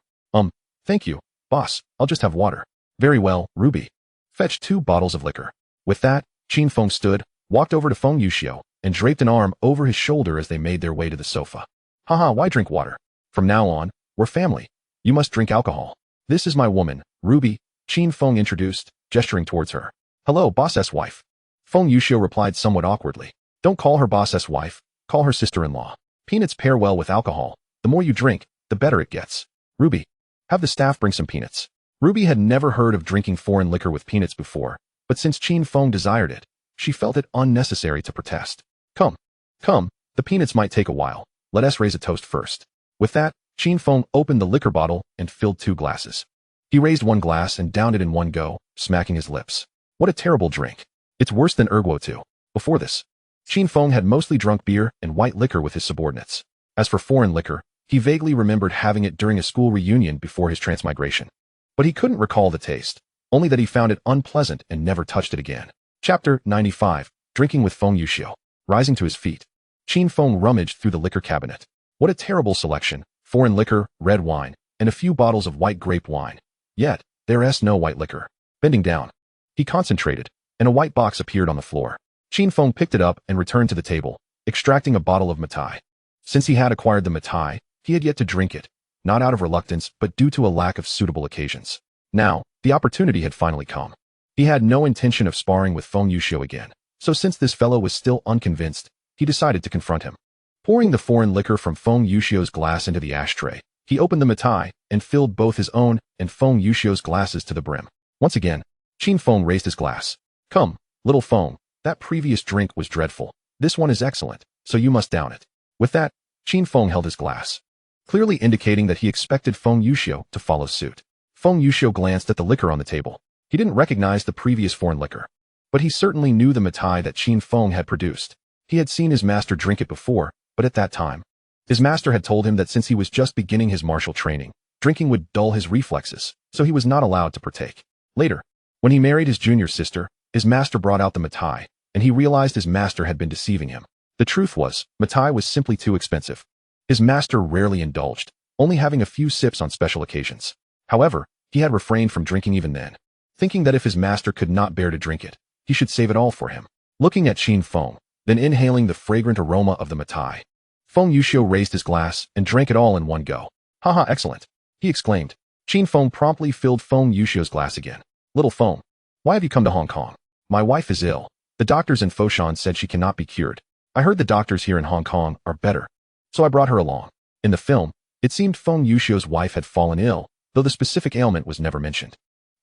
Thank you, boss. I'll just have water. Very well, Ruby. Fetch 2 bottles of liquor. With that, Qin Feng stood, walked over to Feng Yuxiu, and draped an arm over his shoulder as they made their way to the sofa. Haha, why drink water? From now on, we're family. You must drink alcohol. This is my woman, Ruby, Qin Feng introduced, gesturing towards her. Hello, boss's wife. Feng Yuxiu replied somewhat awkwardly. Don't call her boss's wife, call her sister-in-law. Peanuts pair well with alcohol. The more you drink, the better it gets. Ruby, have the staff bring some peanuts. Ruby had never heard of drinking foreign liquor with peanuts before, but since Qin Feng desired it, she felt it unnecessary to protest. Come, the peanuts might take a while. Let us raise a toast first. With that, Qin Feng opened the liquor bottle and filled 2 glasses. He raised one glass and downed it in one go, smacking his lips. What a terrible drink. It's worse than Erguo too. Before this, Qin Feng had mostly drunk beer and white liquor with his subordinates. As for foreign liquor, he vaguely remembered having it during a school reunion before his transmigration. But he couldn't recall the taste, only that he found it unpleasant and never touched it again. Chapter 95, Drinking with Feng Yuxiu. Rising to his feet, Qin Feng rummaged through the liquor cabinet. What a terrible selection. Foreign liquor, red wine, and a few bottles of white grape wine. Yet, there's no white liquor. Bending down, he concentrated, and a white box appeared on the floor. Qin Feng picked it up and returned to the table, extracting a bottle of matai. Since he had acquired the matai, he had yet to drink it, not out of reluctance but due to a lack of suitable occasions. Now, the opportunity had finally come. He had no intention of sparring with Feng Yuxiu again, so since this fellow was still unconvinced, he decided to confront him. Pouring the foreign liquor from Feng Yuxiu's glass into the ashtray, he opened the matai and filled both his own and Feng Yuxiu's glasses to the brim. Once again, Qin Feng raised his glass. Come, little Feng, that previous drink was dreadful. This one is excellent, so you must down it. With that, Qin Feng held his glass, clearly indicating that he expected Feng Yuxiu to follow suit. Feng Yuxiu glanced at the liquor on the table. He didn't recognize the previous foreign liquor, but he certainly knew the matai that Qin Feng had produced. He had seen his master drink it before, but at that time, his master had told him that since he was just beginning his martial training, drinking would dull his reflexes, so he was not allowed to partake. Later, when he married his junior sister, his master brought out the matai, and he realized his master had been deceiving him. The truth was, matai was simply too expensive. His master rarely indulged, only having a few sips on special occasions. However, he had refrained from drinking even then, thinking that if his master could not bear to drink it, he should save it all for him. Looking at Qin Feng, then inhaling the fragrant aroma of the matai, Feng Yuxiu raised his glass and drank it all in one go. Haha, excellent, he exclaimed. Qin Feng promptly filled Feng Yuxiu's glass again. Little Feng, why have you come to Hong Kong? My wife is ill. The doctors in Foshan said she cannot be cured. I heard the doctors here in Hong Kong are better, so I brought her along. In the film, it seemed Feng Yuxiu's wife had fallen ill, though the specific ailment was never mentioned.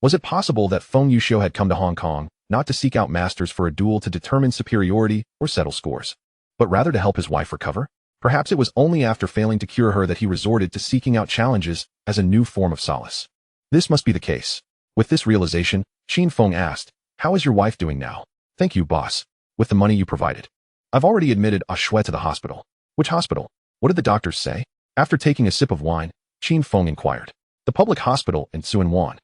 Was it possible that Feng Yuxiu had come to Hong Kong, not to seek out masters for a duel to determine superiority or settle scores, but rather to help his wife recover? Perhaps it was only after failing to cure her that he resorted to seeking out challenges as a new form of solace. This must be the case. With this realization, Qin Feng asked, how is your wife doing now? Thank you, boss. With the money you provided, I've already admitted Ah Shui to the hospital. Which hospital? What did the doctors say? After taking a sip of wine, Qin Feng inquired. The public hospital in Suanwan.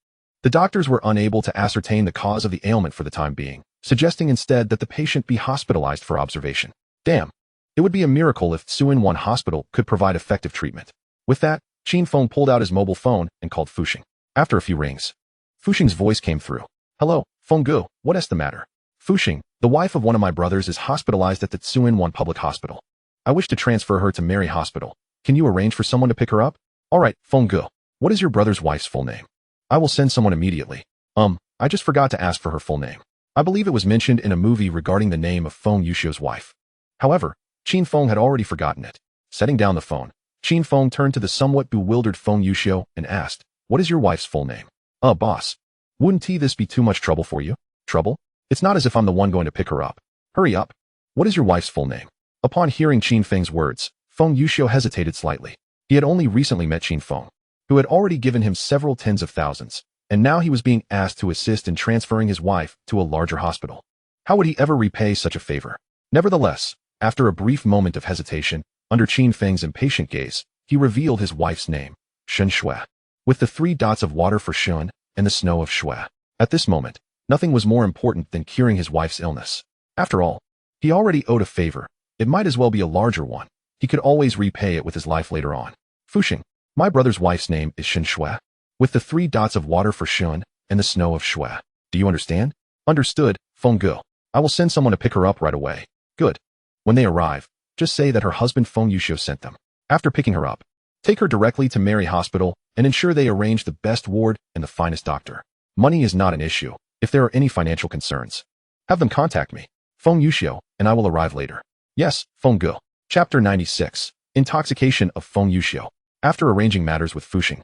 The doctors were unable to ascertain the cause of the ailment for the time being, suggesting instead that the patient be hospitalized for observation. Damn. It would be a miracle if Suanwan Hospital could provide effective treatment. With that, Qin Feng pulled out his mobile phone and called Fuxing. After a few rings, Fuxing's voice came through. Hello, Feng Gu, what is the matter? Fuxing, the wife of one of my brothers is hospitalized at the Suanwan Public Hospital. I wish to transfer her to Mary Hospital. Can you arrange for someone to pick her up? Alright, Feng Gu, what is your brother's wife's full name? I will send someone immediately. I just forgot to ask for her full name. I believe it was mentioned in a movie regarding the name of Feng Yuxiu's wife. However, Qin Feng had already forgotten it. Setting down the phone, Qin Feng turned to the somewhat bewildered Feng Yuxiu and asked, what is your wife's full name? Boss. Wouldn't this be too much trouble for you? Trouble? It's not as if I'm the one going to pick her up. Hurry up. What is your wife's full name? Upon hearing Qin Feng's words, Feng Yuxiu hesitated slightly. He had only recently met Qin Feng, who had already given him several tens of thousands, and now he was being asked to assist in transferring his wife to a larger hospital. How would he ever repay such a favor? Nevertheless, after a brief moment of hesitation, under Qin Feng's impatient gaze, he revealed his wife's name, Shun Shui, with the 3 dots of water for Shun and the snow of Shui. At this moment, nothing was more important than curing his wife's illness. After all, he already owed a favor. It might as well be a larger one. He could always repay it with his life later on. Fuxing, my brother's wife's name is Shun Shui, with the 3 dots of water for Shun and the snow of Shui. Do you understand? Understood, Feng Gu. I will send someone to pick her up right away. Good. When they arrive, just say that her husband Feng Yuxiu sent them. After picking her up, take her directly to Mary Hospital and ensure they arrange the best ward and the finest doctor. Money is not an issue. If there are any financial concerns, have them contact me, Feng Yuxiu, and I will arrive later. Yes, Feng Gu. Chapter 96. Intoxication of Feng Yuxiu. After arranging matters with Fuxing,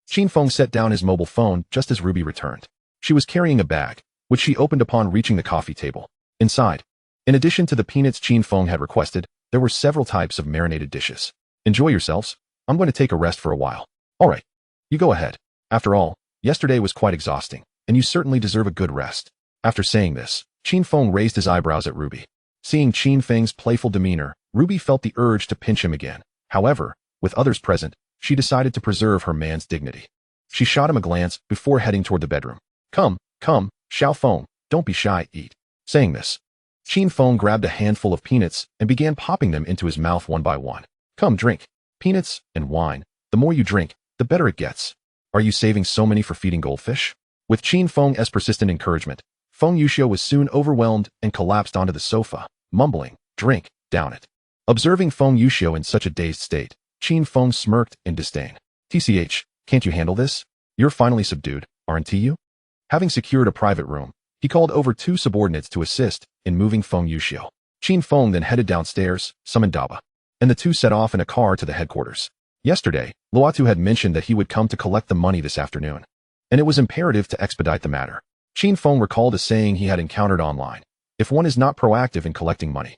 Qin Feng set down his mobile phone just as Ruby returned. She was carrying a bag, which she opened upon reaching the coffee table. Inside, in addition to the peanuts Qin Feng had requested, there were several types of marinated dishes. Enjoy yourselves. I'm going to take a rest for a while. All right. You go ahead. After all, yesterday was quite exhausting, and you certainly deserve a good rest. After saying this, Qin Feng raised his eyebrows at Ruby. Seeing Qin Feng's playful demeanor, Ruby felt the urge to pinch him again. However, with others present, she decided to preserve her man's dignity. She shot him a glance before heading toward the bedroom. Come, Xiao Feng, don't be shy, eat. Saying this, Qin Feng grabbed a handful of peanuts and began popping them into his mouth one by one. Come, drink. Peanuts and wine. The more you drink, the better it gets. Are you saving so many for feeding goldfish? With Qin Feng's persistent encouragement, Feng Yuxiu was soon overwhelmed and collapsed onto the sofa, mumbling, drink, down it. Observing Feng Yuxiu in such a dazed state, Qin Feng smirked in disdain. TCH, can't you handle this? You're finally subdued, aren't you? Having secured a private room, he called over 2 subordinates to assist in moving Feng Yuxiu. Qin Feng then headed downstairs, summoned Daba, and the 2 set off in a car to the headquarters. Yesterday, Luatu had mentioned that he would come to collect the money this afternoon, and it was imperative to expedite the matter. Qin Feng recalled a saying he had encountered online. If one is not proactive in collecting money,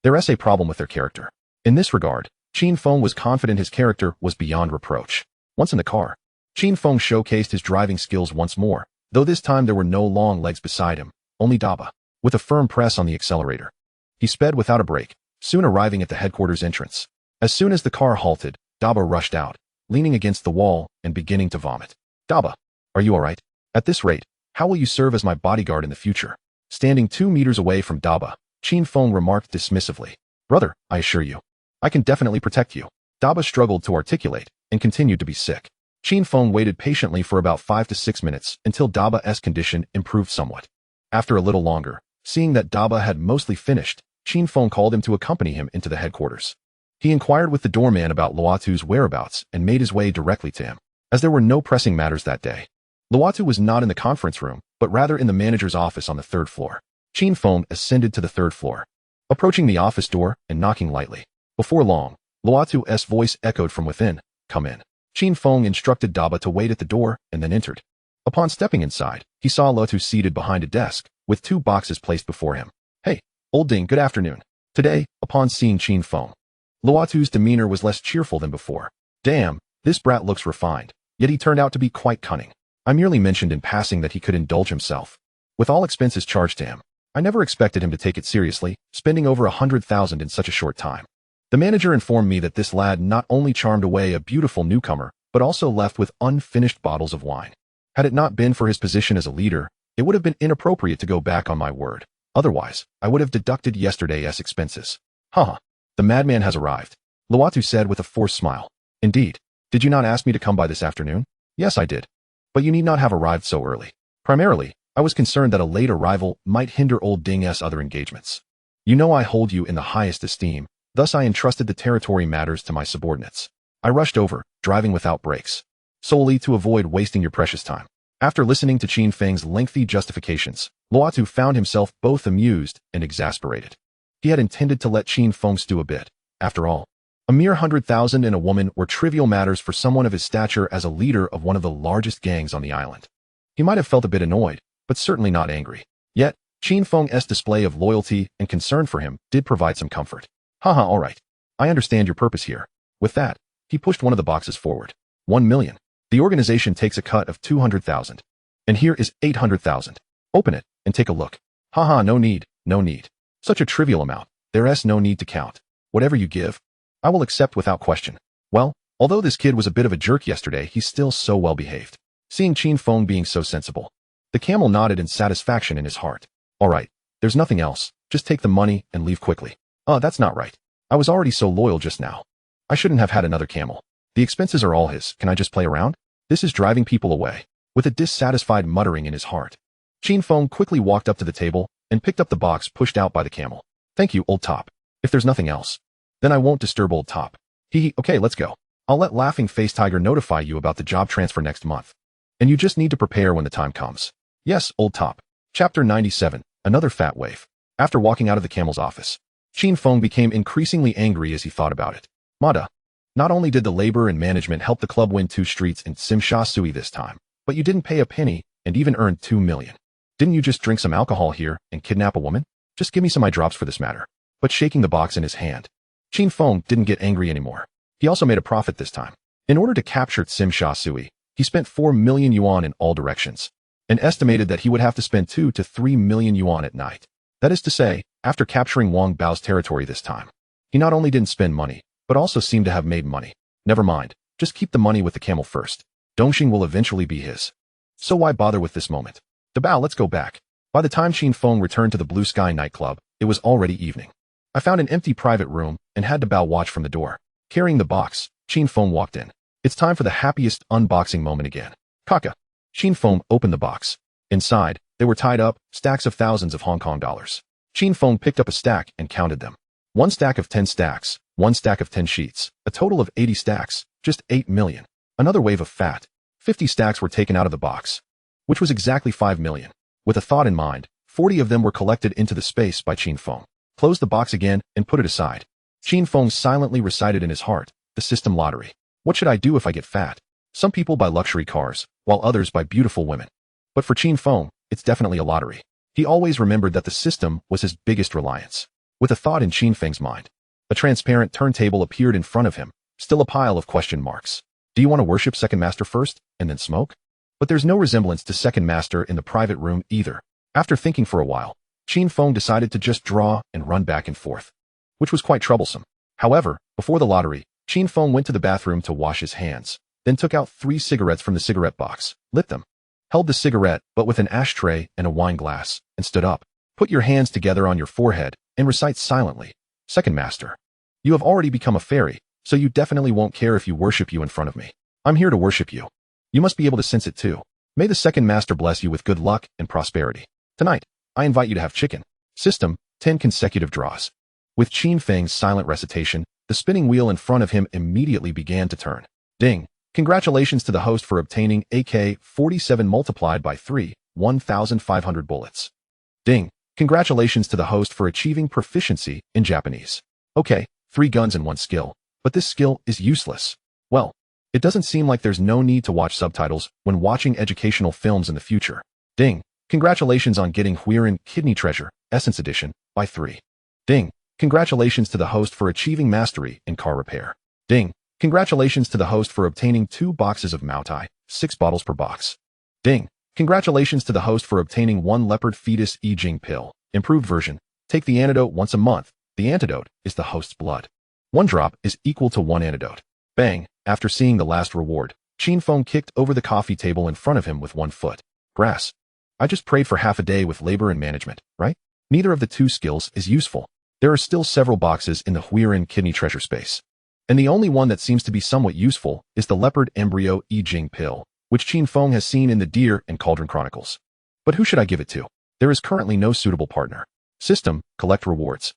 there is a problem with their character. In this regard, Qin Feng was confident his character was beyond reproach. Once in the car, Qin Feng showcased his driving skills once more, though this time there were no long legs beside him, only Daba, with a firm press on the accelerator. He sped without a break, soon arriving at the headquarters entrance. As soon as the car halted, Daba rushed out, leaning against the wall and beginning to vomit. Daba, are you all right? At this rate, how will you serve as my bodyguard in the future? Standing 2 meters away from Daba, Qin Feng remarked dismissively. Brother, I assure you, I can definitely protect you. Daba struggled to articulate and continued to be sick. Qin Feng waited patiently for about 5 to 6 minutes until Daba's condition improved somewhat. After a little longer, seeing that Daba had mostly finished, Qin Feng called him to accompany him into the headquarters. He inquired with the doorman about Luatu's whereabouts and made his way directly to him, as there were no pressing matters that day. Luatu was not in the conference room, but rather in the manager's office on the 3rd floor. Qin Feng ascended to the 3rd floor, approaching the office door and knocking lightly. Before long, Luatu's voice echoed from within, "Come in." Qin Feng instructed Daba to wait at the door and then entered. Upon stepping inside, he saw Luatu seated behind a desk, with 2 boxes placed before him. Hey, old ding, good afternoon. Today, upon seeing Qin Feng, Luatu's demeanor was less cheerful than before. Damn, this brat looks refined, yet he turned out to be quite cunning. I merely mentioned in passing that he could indulge himself, with all expenses charged to him. I never expected him to take it seriously, spending over 100,000 in such a short time. The manager informed me that this lad not only charmed away a beautiful newcomer, but also left with unfinished bottles of wine. Had it not been for his position as a leader, it would have been inappropriate to go back on my word. Otherwise, I would have deducted yesterday's expenses. Haha, the madman has arrived, Luatu said with a forced smile. Indeed. Did you not ask me to come by this afternoon? Yes, I did. But you need not have arrived so early. Primarily, I was concerned that a late arrival might hinder old Ding's other engagements. You know I hold you in the highest esteem, thus I entrusted the territory matters to my subordinates. I rushed over, driving without brakes, solely to avoid wasting your precious time. After listening to Qin Feng's lengthy justifications, Luatu found himself both amused and exasperated. He had intended to let Qin Feng stew a bit. After all, a mere 100,000 and a woman were trivial matters for someone of his stature as a leader of one of the largest gangs on the island. He might have felt a bit annoyed, but certainly not angry. Yet, Qin Feng's display of loyalty and concern for him did provide some comfort. Haha, alright. I understand your purpose here. With that, he pushed one of the boxes forward. 1 million. The organization takes a cut of 200,000. And here is 800,000. Open it and take a look. Haha, no need, no need. Such a trivial amount. There's no need to count. Whatever you give, I will accept without question. Well, although this kid was a bit of a jerk yesterday, he's still so well behaved. Seeing Qin Feng being so sensible, the camel nodded in satisfaction in his heart. Alright, there's nothing else. Just take the money and leave quickly. That's not right. I was already so loyal just now. I shouldn't have had another camel. The expenses are all his. Can I just play around? This is driving people away. With a dissatisfied muttering in his heart, Qin Feng quickly walked up to the table and picked up the box pushed out by the camel. Thank you, old top. If there's nothing else, then I won't disturb old top. Okay, let's go. I'll let Laughing Face Tiger notify you about the job transfer next month. And you just need to prepare when the time comes. Yes, old top. Chapter 97, Another Fat Wave. After walking out of the camel's office, Qin Feng became increasingly angry as he thought about it. Mada. Not only did the labor and management help the club win 2 streets in Simsha Sui this time, but you didn't pay a penny and even earned 2 million. Didn't you just drink some alcohol here and kidnap a woman? Just give me some eye drops for this matter. But shaking the box in his hand, Qin Feng didn't get angry anymore. He also made a profit this time. In order to capture Simsha Sui, he spent 4 million yuan in all directions, and estimated that he would have to spend 2 to 3 million yuan at night. That is to say, after capturing Wang Bao's territory this time, he not only didn't spend money, but also seemed to have made money. Never mind, just keep the money with the camel first. Dongxing will eventually be his. So why bother with this moment? The Bao, let's go back. By the time Qin Feng returned to the Blue Sky nightclub, it was already evening. I found an empty private room and had to Bao watch from the door. Carrying the box, Qin Feng walked in. It's time for the happiest unboxing moment again. Kaka. Qin Feng opened the box. Inside, they were tied up, stacks of thousands of Hong Kong dollars. Qin Feng picked up a stack and counted them. 1 stack of 10 stacks, 1 stack of 10 sheets, a total of 80 stacks, just 8 million. Another wave of fat. 50 stacks were taken out of the box, which was exactly 5 million. With a thought in mind, 40 of them were collected into the space by Qin Feng. Closed the box again and put it aside. Qin Feng silently recited in his heart, the system lottery. What should I do if I get fat? Some people buy luxury cars, while others buy beautiful women. But for Qin Feng, it's definitely a lottery. He always remembered that the system was his biggest reliance. With a thought in Qin Feng's mind, a transparent turntable appeared in front of him, still a pile of question marks. Do you want to worship Second Master first, and then smoke? But there's no resemblance to Second Master in the private room either. After thinking for a while, Qin Feng decided to just draw and run back and forth, which was quite troublesome. However, before the lottery, Qin Feng went to the bathroom to wash his hands, then took out 3 cigarettes from the cigarette box, lit them, held the cigarette but with an ashtray and a wine glass, and stood up. Put your hands together on your forehead and recite silently. Second Master, you have already become a fairy, so you definitely won't care if you worship you in front of me. I'm here to worship you. You must be able to sense it too. May the Second Master bless you with good luck and prosperity. Tonight, I invite you to have chicken. System, 10 consecutive draws. With Qin Feng's silent recitation, the spinning wheel in front of him immediately began to turn. Ding! Congratulations to the host for obtaining AK-47 multiplied by 3, 1,500 bullets. Ding! Congratulations to the host for achieving proficiency in Japanese. Okay, 3 guns and 1 skill, but this skill is useless. Well, it doesn't seem like there's no need to watch subtitles when watching educational films in the future. Ding! Congratulations on getting Huiran Kidney Treasure, Essence Edition, by 3. Ding! Congratulations to the host for achieving mastery in car repair. Ding! Congratulations to the host for obtaining 2 boxes of Moutai, 6 bottles per box. Ding! Congratulations to the host for obtaining 1 leopard fetus I Ching pill, improved version. Take the antidote once a month. The antidote is the host's blood. 1 drop is equal to 1 antidote. Bang! After seeing the last reward, Qin Feng kicked over the coffee table in front of him with 1 foot. Grass. I just prayed for half a day with labor and management, right? Neither of the 2 skills is useful. There are still several boxes in the Huiran Kidney Treasure space. And the only one that seems to be somewhat useful is the leopard embryo I Ching pill, which Qin Feng has seen in the Deer and Cauldron Chronicles. But who should I give it to? There is currently no suitable partner. System, collect rewards.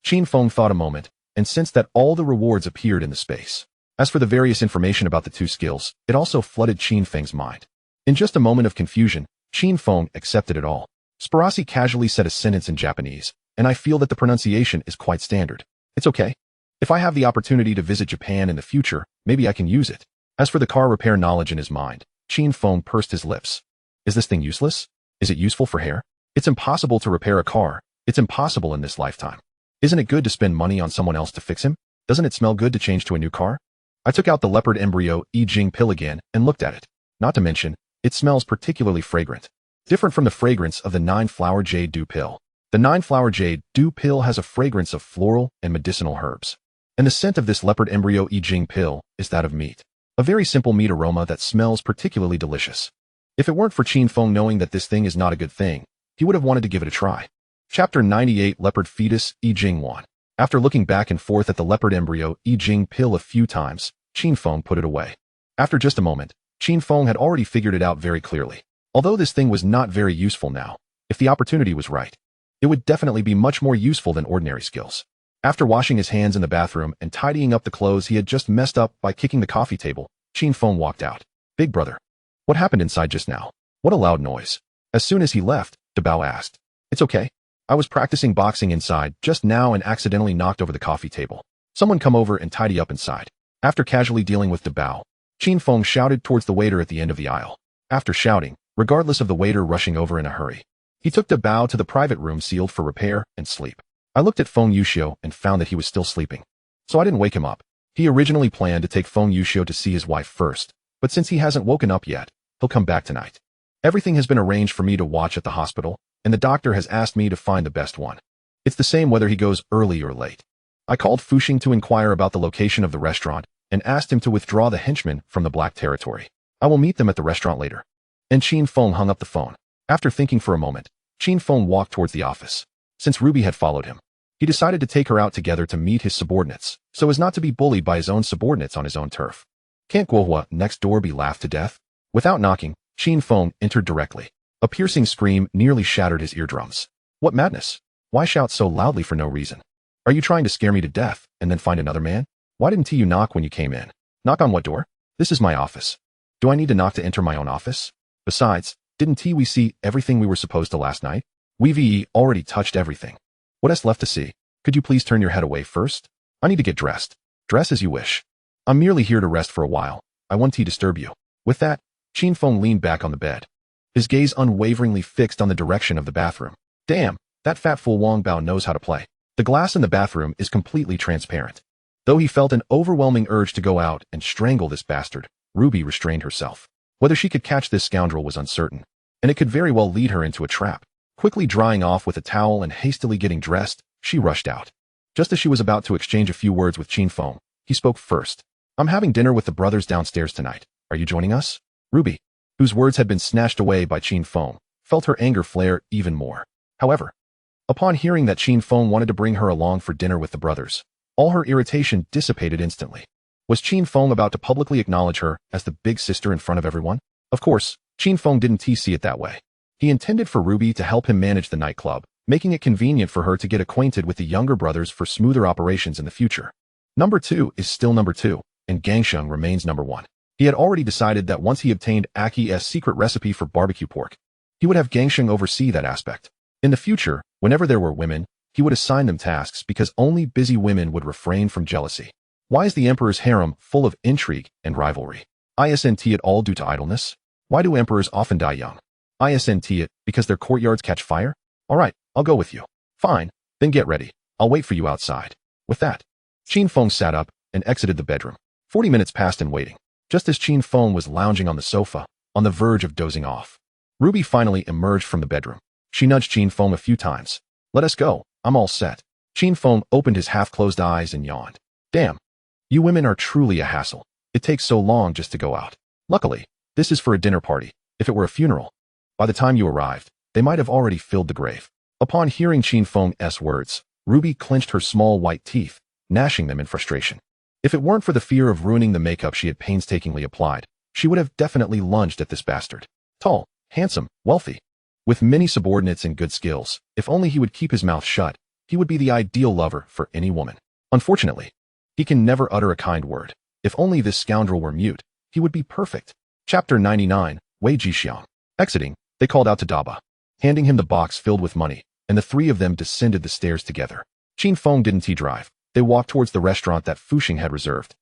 Qin Feng thought a moment, and sensed that all the rewards appeared in the space. As for the various information about the 2 skills, it also flooded Qin Feng's mind. In just a moment of confusion, Qin Feng accepted it all. Sparasi casually said a sentence in Japanese, and I feel that the pronunciation is quite standard. It's okay. If I have the opportunity to visit Japan in the future, maybe I can use it. As for the car repair knowledge in his mind, Qin Feng pursed his lips. Is this thing useless? Is it useful for hair? It's impossible to repair a car. It's impossible in this lifetime. Isn't it good to spend money on someone else to fix him? Doesn't it smell good to change to a new car? I took out the leopard embryo I Ching pill again and looked at it. Not to mention, it smells particularly fragrant. Different from the fragrance of the 9-flower jade dew pill. The 9-flower jade dew pill has a fragrance of floral and medicinal herbs. And the scent of this leopard embryo I Ching pill is that of meat. A very simple meat aroma that smells particularly delicious. If it weren't for Qin Feng knowing that this thing is not a good thing, he would have wanted to give it a try. Chapter 98 Leopard Fetus I Ching 1. After looking back and forth at the leopard embryo I Ching pill a few times, Qin Feng put it away. After just a moment, Qin Feng had already figured it out very clearly. Although this thing was not very useful now, if the opportunity was right, it would definitely be much more useful than ordinary skills. After washing his hands in the bathroom and tidying up the clothes he had just messed up by kicking the coffee table, Qin Feng walked out. Big brother. What happened inside just now? What a loud noise. As soon as he left, Dabao asked. It's okay. I was practicing boxing inside just now and accidentally knocked over the coffee table. Someone come over and tidy up inside. After casually dealing with Dabao, Qin Feng shouted towards the waiter at the end of the aisle. After shouting, regardless of the waiter rushing over in a hurry, he took Dabao to the private room sealed for repair and sleep. I looked at Feng Yuxiu and found that he was still sleeping. So I didn't wake him up. He originally planned to take Feng Yuxiu to see his wife first, but since he hasn't woken up yet, he'll come back tonight. Everything has been arranged for me to watch at the hospital, and the doctor has asked me to find the best one. It's the same whether he goes early or late. I called Fuxing to inquire about the location of the restaurant and asked him to withdraw the henchmen from the black territory. I will meet them at the restaurant later. And Qin Feng hung up the phone. After thinking for a moment, Qin Feng walked towards the office. Since Ruby had followed him, he decided to take her out together to meet his subordinates, so as not to be bullied by his own subordinates on his own turf. Can't Guohua next door be laughed to death? Without knocking, Qin Feng entered directly. A piercing scream nearly shattered his eardrums. What madness? Why shout so loudly for no reason? Are you trying to scare me to death and then find another man? Why didn't you knock when you came in? Knock on what door? This is my office. Do I need to knock to enter my own office? Besides, didn't we see everything we were supposed to last night? We've already touched everything. What else left to see? Could you please turn your head away first? I need to get dressed. Dress as you wish. I'm merely here to rest for a while. I won't disturb you. With that, Qin Feng leaned back on the bed. His gaze unwaveringly fixed on the direction of the bathroom. Damn, that fat fool Wang Bao knows how to play. The glass in the bathroom is completely transparent. Though he felt an overwhelming urge to go out and strangle this bastard, Ruby restrained herself. Whether she could catch this scoundrel was uncertain, and it could very well lead her into a trap. Quickly drying off with a towel and hastily getting dressed, she rushed out. Just as she was about to exchange a few words with Qin Feng, he spoke first. I'm having dinner with the brothers downstairs tonight. Are you joining us? Ruby, whose words had been snatched away by Qin Feng, felt her anger flare even more. However, upon hearing that Qin Feng wanted to bring her along for dinner with the brothers, all her irritation dissipated instantly. Was Qin Feng about to publicly acknowledge her as the big sister in front of everyone? Of course, Qin Feng didn't see it that way. He intended for Ruby to help him manage the nightclub, making it convenient for her to get acquainted with the younger brothers for smoother operations in the future. Number 2 is still number 2, and Gangsheng remains number 1. He had already decided that once he obtained Aki's secret recipe for barbecue pork, he would have Gangsheng oversee that aspect. In the future, whenever there were women, he would assign them tasks because only busy women would refrain from jealousy. Why is the emperor's harem full of intrigue and rivalry? Isn't it all due to idleness? Why do emperors often die young? Isn't it because their courtyards catch fire? All right, I'll go with you. Fine, then get ready. I'll wait for you outside. With that, Qin Feng sat up and exited the bedroom. 40 minutes passed in waiting. Just as Qin Feng was lounging on the sofa, on the verge of dozing off, Ruby finally emerged from the bedroom. She nudged Qin Feng a few times. Let us go. I'm all set. Qin Feng opened his half-closed eyes and yawned. Damn. You women are truly a hassle. It takes so long just to go out. Luckily, this is for a dinner party. If it were a funeral, by the time you arrived, they might have already filled the grave. Upon hearing Qin Feng's words, Ruby clenched her small white teeth, gnashing them in frustration. If it weren't for the fear of ruining the makeup she had painstakingly applied, she would have definitely lunged at this bastard. Tall, handsome, wealthy, with many subordinates and good skills, if only he would keep his mouth shut, he would be the ideal lover for any woman. Unfortunately, he can never utter a kind word. If only this scoundrel were mute, he would be perfect. Chapter 99, Wei Jixiang. Exiting, they called out to Daba, handing him the box filled with money, and the three of them descended the stairs together. Qin Feng didn't drive. They walked towards the restaurant that Fuxing had reserved.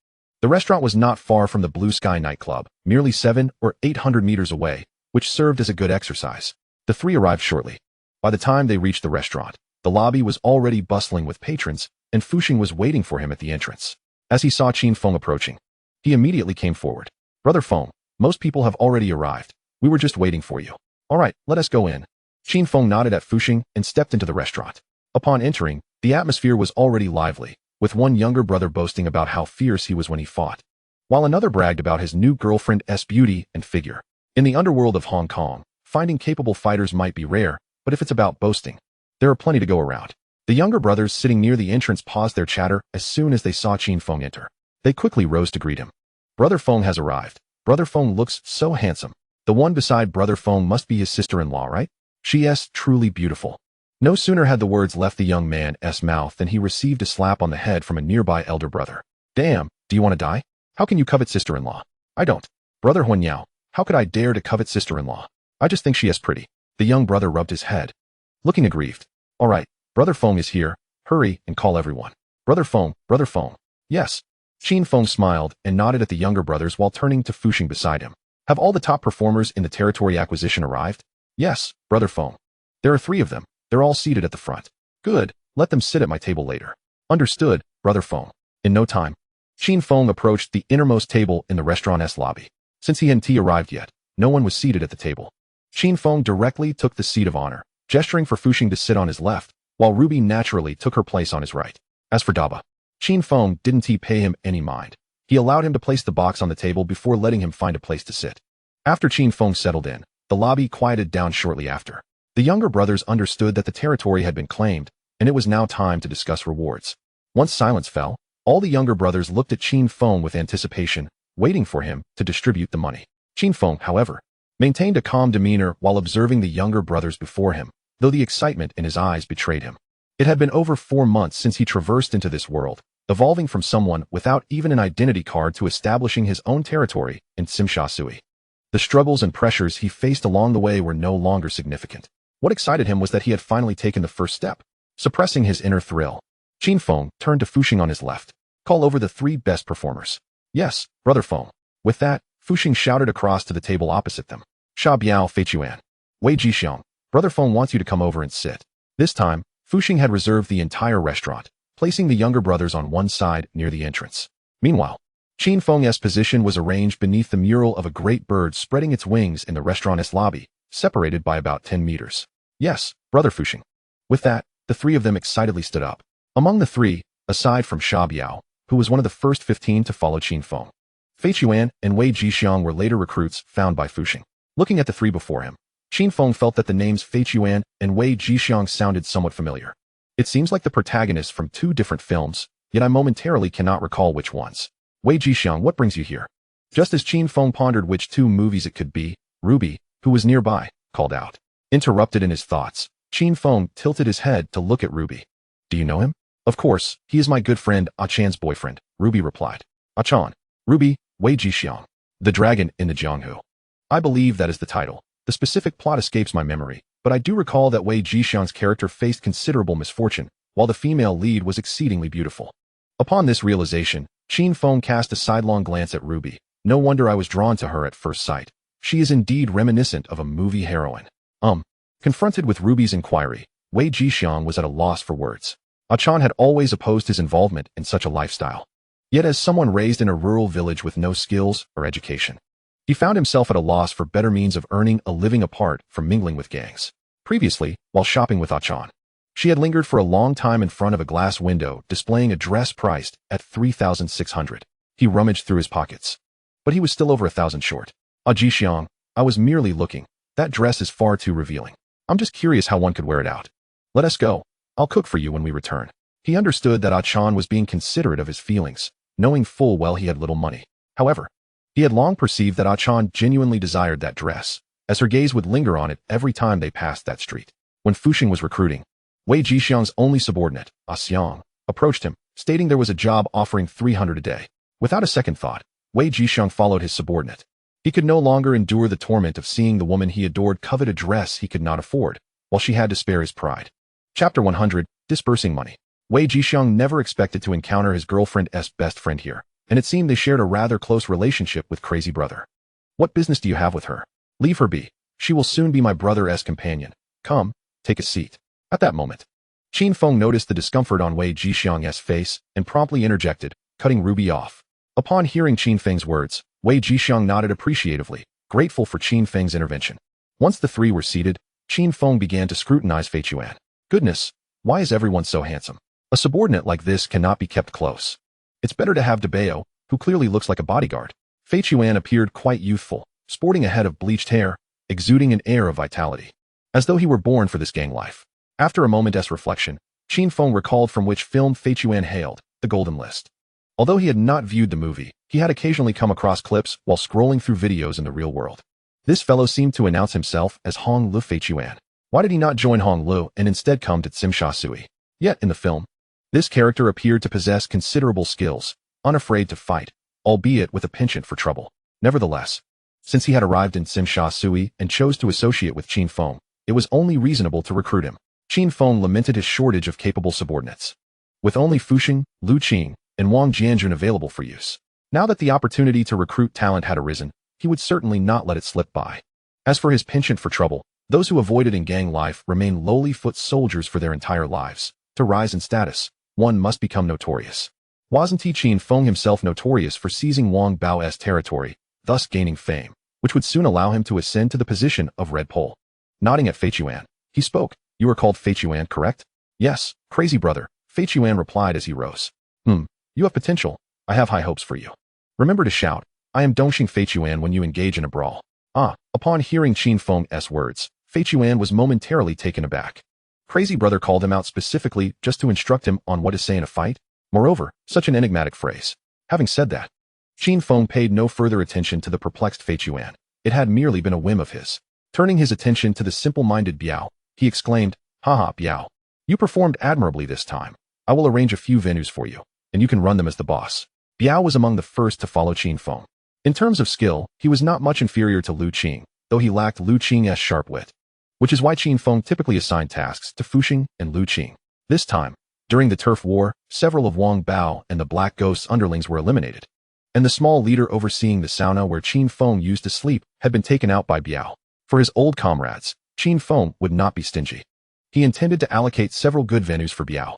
The restaurant was not far from the Blue Sky nightclub, merely 700 or 800 meters away, which served as a good exercise. The three arrived shortly. By the time they reached the restaurant, the lobby was already bustling with patrons, and Fuxing was waiting for him at the entrance. As he saw Qin Feng approaching, he immediately came forward. Brother Feng, most people have already arrived. We were just waiting for you. All right, let us go in. Qin Feng nodded at Fuxing and stepped into the restaurant. Upon entering, the atmosphere was already lively, with one younger brother boasting about how fierce he was when he fought, while another bragged about his new girlfriend's beauty and figure. In the underworld of Hong Kong, finding capable fighters might be rare, but if it's about boasting, there are plenty to go around. The younger brothers sitting near the entrance paused their chatter as soon as they saw Qin Feng enter. They quickly rose to greet him. Brother Feng has arrived. Brother Feng looks so handsome. The one beside Brother Feng must be his sister-in-law, right? She is truly beautiful. No sooner had the words left the young man's mouth than he received a slap on the head from a nearby elder brother. Damn, do you want to die? How can you covet sister-in-law? I don't. Brother Huanyao, how could I dare to covet sister-in-law? I just think she is pretty. The young brother rubbed his head, looking aggrieved. All right, Brother Feng is here. Hurry and call everyone. Brother Feng, Brother Feng. Yes. Qin Feng smiled and nodded at the younger brothers while turning to Fuxing beside him. Have all the top performers in the territory acquisition arrived? Yes, Brother Feng. There are 3 of them. They're all seated at the front. Good, let them sit at my table later. Understood, Brother Feng. In no time, Qin Feng approached the innermost table in the restaurant's lobby. Since he hadn't arrived yet, no one was seated at the table. Qin Feng directly took the seat of honor, gesturing for Fuxing to sit on his left, while Ruby naturally took her place on his right. As for Daba, Qin Feng didn't pay him any mind. He allowed him to place the box on the table before letting him find a place to sit. After Qin Feng settled in, the lobby quieted down shortly after. The younger brothers understood that the territory had been claimed, and it was now time to discuss rewards. Once silence fell, all the younger brothers looked at Qin Feng with anticipation, waiting for him to distribute the money. Qin Feng, however, maintained a calm demeanor while observing the younger brothers before him, though the excitement in his eyes betrayed him. It had been over 4 months since he traversed into this world, evolving from someone without even an identity card to establishing his own territory in Tsimsha Sui. The struggles and pressures he faced along the way were no longer significant. What excited him was that he had finally taken the first step, suppressing his inner thrill. Qin Feng turned to Fuxing on his left. Call over the 3 best performers. Yes, Brother Feng. With that, Fuxing shouted across to the table opposite them. Sha Biao Fei Chuan. Wei Jixiang. Brother Feng wants you to come over and sit. This time, Fuxing had reserved the entire restaurant, placing the younger brothers on one side near the entrance. Meanwhile, Qin Feng's position was arranged beneath the mural of a great bird spreading its wings in the restaurant's lobby, separated by about 10 meters. Yes, Brother Fuxing. With that, the 3 of them excitedly stood up. Among the 3, aside from Sha Biao, who was one of the first 15 to follow Qin Feng, Fei Chuan and Wei Jixiang were later recruits found by Fuxing. Looking at the 3 before him, Qin Feng felt that the names Fei Chuan and Wei Jixiang sounded somewhat familiar. It seems like the protagonists from 2 different films, yet I momentarily cannot recall which ones. Wei Jixiang, what brings you here? Just as Qin Feng pondered which 2 movies it could be, Ruby, who was nearby, called out. Interrupted in his thoughts, Qin Feng tilted his head to look at Ruby. Do you know him? Of course, he is my good friend Achan's boyfriend, Ruby replied. Achan. Ruby, Wei Jixiang. The Dragon in the Jianghu. I believe that is the title. The specific plot escapes my memory, but I do recall that Wei Jixiang's character faced considerable misfortune, while the female lead was exceedingly beautiful. Upon this realization, Qin Feng cast a sidelong glance at Ruby. No wonder I was drawn to her at first sight. She is indeed reminiscent of a movie heroine. Confronted with Ruby's inquiry, Wei Jixiang was at a loss for words. Achan had always opposed his involvement in such a lifestyle. Yet as someone raised in a rural village with no skills or education, he found himself at a loss for better means of earning a living apart from mingling with gangs. Previously, while shopping with Achan, she had lingered for a long time in front of a glass window displaying a dress priced at 3,600. He rummaged through his pockets, but he was still over 1,000 short. Jixiang, I was merely looking. That dress is far too revealing. I'm just curious how one could wear it out. Let us go. I'll cook for you when we return. He understood that Achan was being considerate of his feelings, knowing full well he had little money. However, he had long perceived that Achan genuinely desired that dress, as her gaze would linger on it every time they passed that street. When Fuxing was recruiting, Wei Jixiang's only subordinate, Xiang, approached him, stating there was a job offering 300 a day. Without a second thought, Wei Jixiang followed his subordinate. He could no longer endure the torment of seeing the woman he adored covet a dress he could not afford, while she had to spare his pride. Chapter 100, Dispersing Money. Wei Jixiang never expected to encounter his girlfriend's best friend here, and it seemed they shared a rather close relationship with Crazy Brother. What business do you have with her? Leave her be. She will soon be my brother's companion. Come, take a seat. At that moment, Qin Feng noticed the discomfort on Wei Jixiang's face and promptly interjected, cutting Ruby off. Upon hearing Qin Feng's words, Wei Jixiang nodded appreciatively, grateful for Qin Feng's intervention. Once the three were seated, Qin Feng began to scrutinize Fei Chuan. Goodness, why is everyone so handsome? A subordinate like this cannot be kept close. It's better to have DeBeo, who clearly looks like a bodyguard. Fei Chuan appeared quite youthful, sporting a head of bleached hair, exuding an air of vitality, as though he were born for this gang life. After a moment's reflection, Qin Feng recalled from which film Fei Chuan hailed, The Golden List. Although he had not viewed the movie, he had occasionally come across clips while scrolling through videos in the real world. This fellow seemed to announce himself as Hong Lu Fei Chuan. Why did he not join Hong Lu and instead come to Tsimsha Sui? Yet in the film, this character appeared to possess considerable skills, unafraid to fight, albeit with a penchant for trouble. Nevertheless, since he had arrived in Tsimsha Sui and chose to associate with Qin Feng, it was only reasonable to recruit him. Qin Feng lamented his shortage of capable subordinates, with only Fuxing, Lu Qing, and Wang Jianjun available for use. Now that the opportunity to recruit talent had arisen, he would certainly not let it slip by. As for his penchant for trouble, those who avoided in gang life remain lowly foot soldiers for their entire lives. To rise in status, one must become notorious. Wasn't Qin Feng himself notorious for seizing Wang Bao's territory, thus gaining fame, which would soon allow him to ascend to the position of Red Pole? Nodding at Fei Chuan, he spoke. You are called Fei Chuan, correct? Yes, crazy brother, Fei Chuan replied as he rose. You have potential. I have high hopes for you. Remember to shout, I am Dongxing Fei Chuan when you engage in a brawl. Upon hearing Qin Feng's words, Fei Chuan was momentarily taken aback. Crazy brother called him out specifically just to instruct him on what to say in a fight? Moreover, such an enigmatic phrase. Having said that, Qin Feng paid no further attention to the perplexed Fei Chuan. It had merely been a whim of his. Turning his attention to the simple-minded Biao, he exclaimed, Haha, Biao. You performed admirably this time. I will arrange a few venues for you, and you can run them as the boss. Biao was among the first to follow Qin Feng. In terms of skill, he was not much inferior to Lu Qing, though he lacked Lu Qing's sharp wit, which is why Qin Feng typically assigned tasks to Fuxing and Lu Qing. This time, during the Turf War, several of Wang Bao and the Black Ghost's underlings were eliminated, and the small leader overseeing the sauna where Qin Feng used to sleep had been taken out by Biao. For his old comrades, Qin Feng would not be stingy. He intended to allocate several good venues for Biao.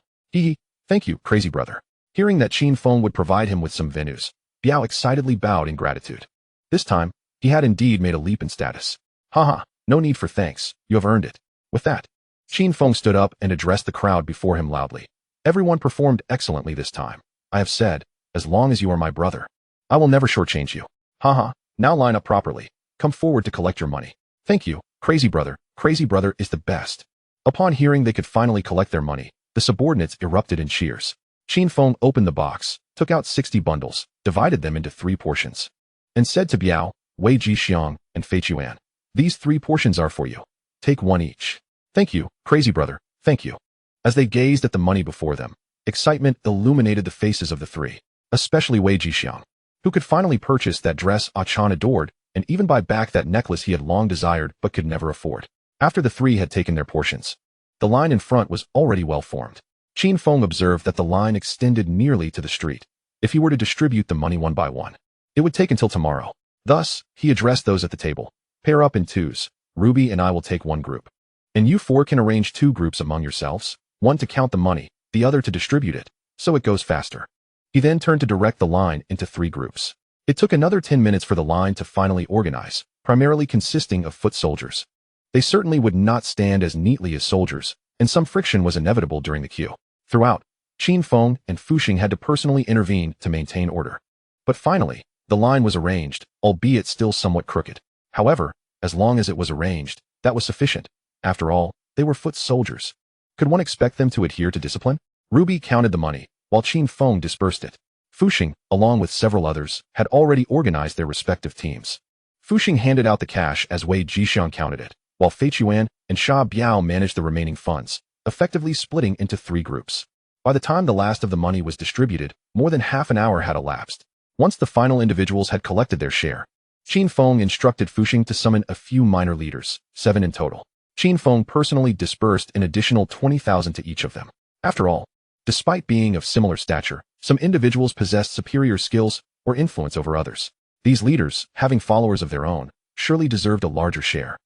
Thank you, crazy brother. Hearing that Qin Feng would provide him with some venues, Biao excitedly bowed in gratitude. This time, he had indeed made a leap in status. Haha, no need for thanks, you have earned it. With that, Qin Feng stood up and addressed the crowd before him loudly. Everyone performed excellently this time. I have said, as long as you are my brother, I will never shortchange you. Haha, now line up properly. Come forward to collect your money. Thank you, crazy brother. Crazy brother is the best. Upon hearing they could finally collect their money, the subordinates erupted in cheers. Qin Feng opened the box, took out 60 bundles, divided them into 3 portions, and said to Biao, Wei Jixiang, and Fei Chuan, these 3 portions are for you. Take 1 each. Thank you, crazy brother, thank you. As they gazed at the money before them, excitement illuminated the faces of the 3, especially Wei Jixiang, who could finally purchase that dress Achan adored and even buy back that necklace he had long desired but could never afford. After the 3 had taken their portions, the line in front was already well formed. Qin Feng observed that the line extended nearly to the street. If he were to distribute the money one by one, it would take until tomorrow. Thus, he addressed those at the table. Pair up in twos. Ruby and I will take 1 group. And you 4 can arrange 2 groups among yourselves, one to count the money, the other to distribute it, so it goes faster. He then turned to direct the line into 3 groups. It took another 10 minutes for the line to finally organize, primarily consisting of foot soldiers. They certainly would not stand as neatly as soldiers, and some friction was inevitable during the queue. Throughout, Qin Feng and Fuxing had to personally intervene to maintain order. But finally, the line was arranged, albeit still somewhat crooked. However, as long as it was arranged, that was sufficient. After all, they were foot soldiers. Could one expect them to adhere to discipline? Ruby counted the money, while Qin Feng dispersed it. Fuxing, along with several others, had already organized their respective teams. Fuxing handed out the cash as Wei Jixiang counted it, while Fei Chuan and Sha Biao managed the remaining funds, effectively splitting into 3 groups. By the time the last of the money was distributed, more than half an hour had elapsed. Once the final individuals had collected their share, Qin Feng instructed Fuxing to summon a few minor leaders, 7 in total. Qin Feng personally disbursed an additional 20,000 to each of them. After all, despite being of similar stature, some individuals possessed superior skills or influence over others. These leaders, having followers of their own, surely deserved a larger share.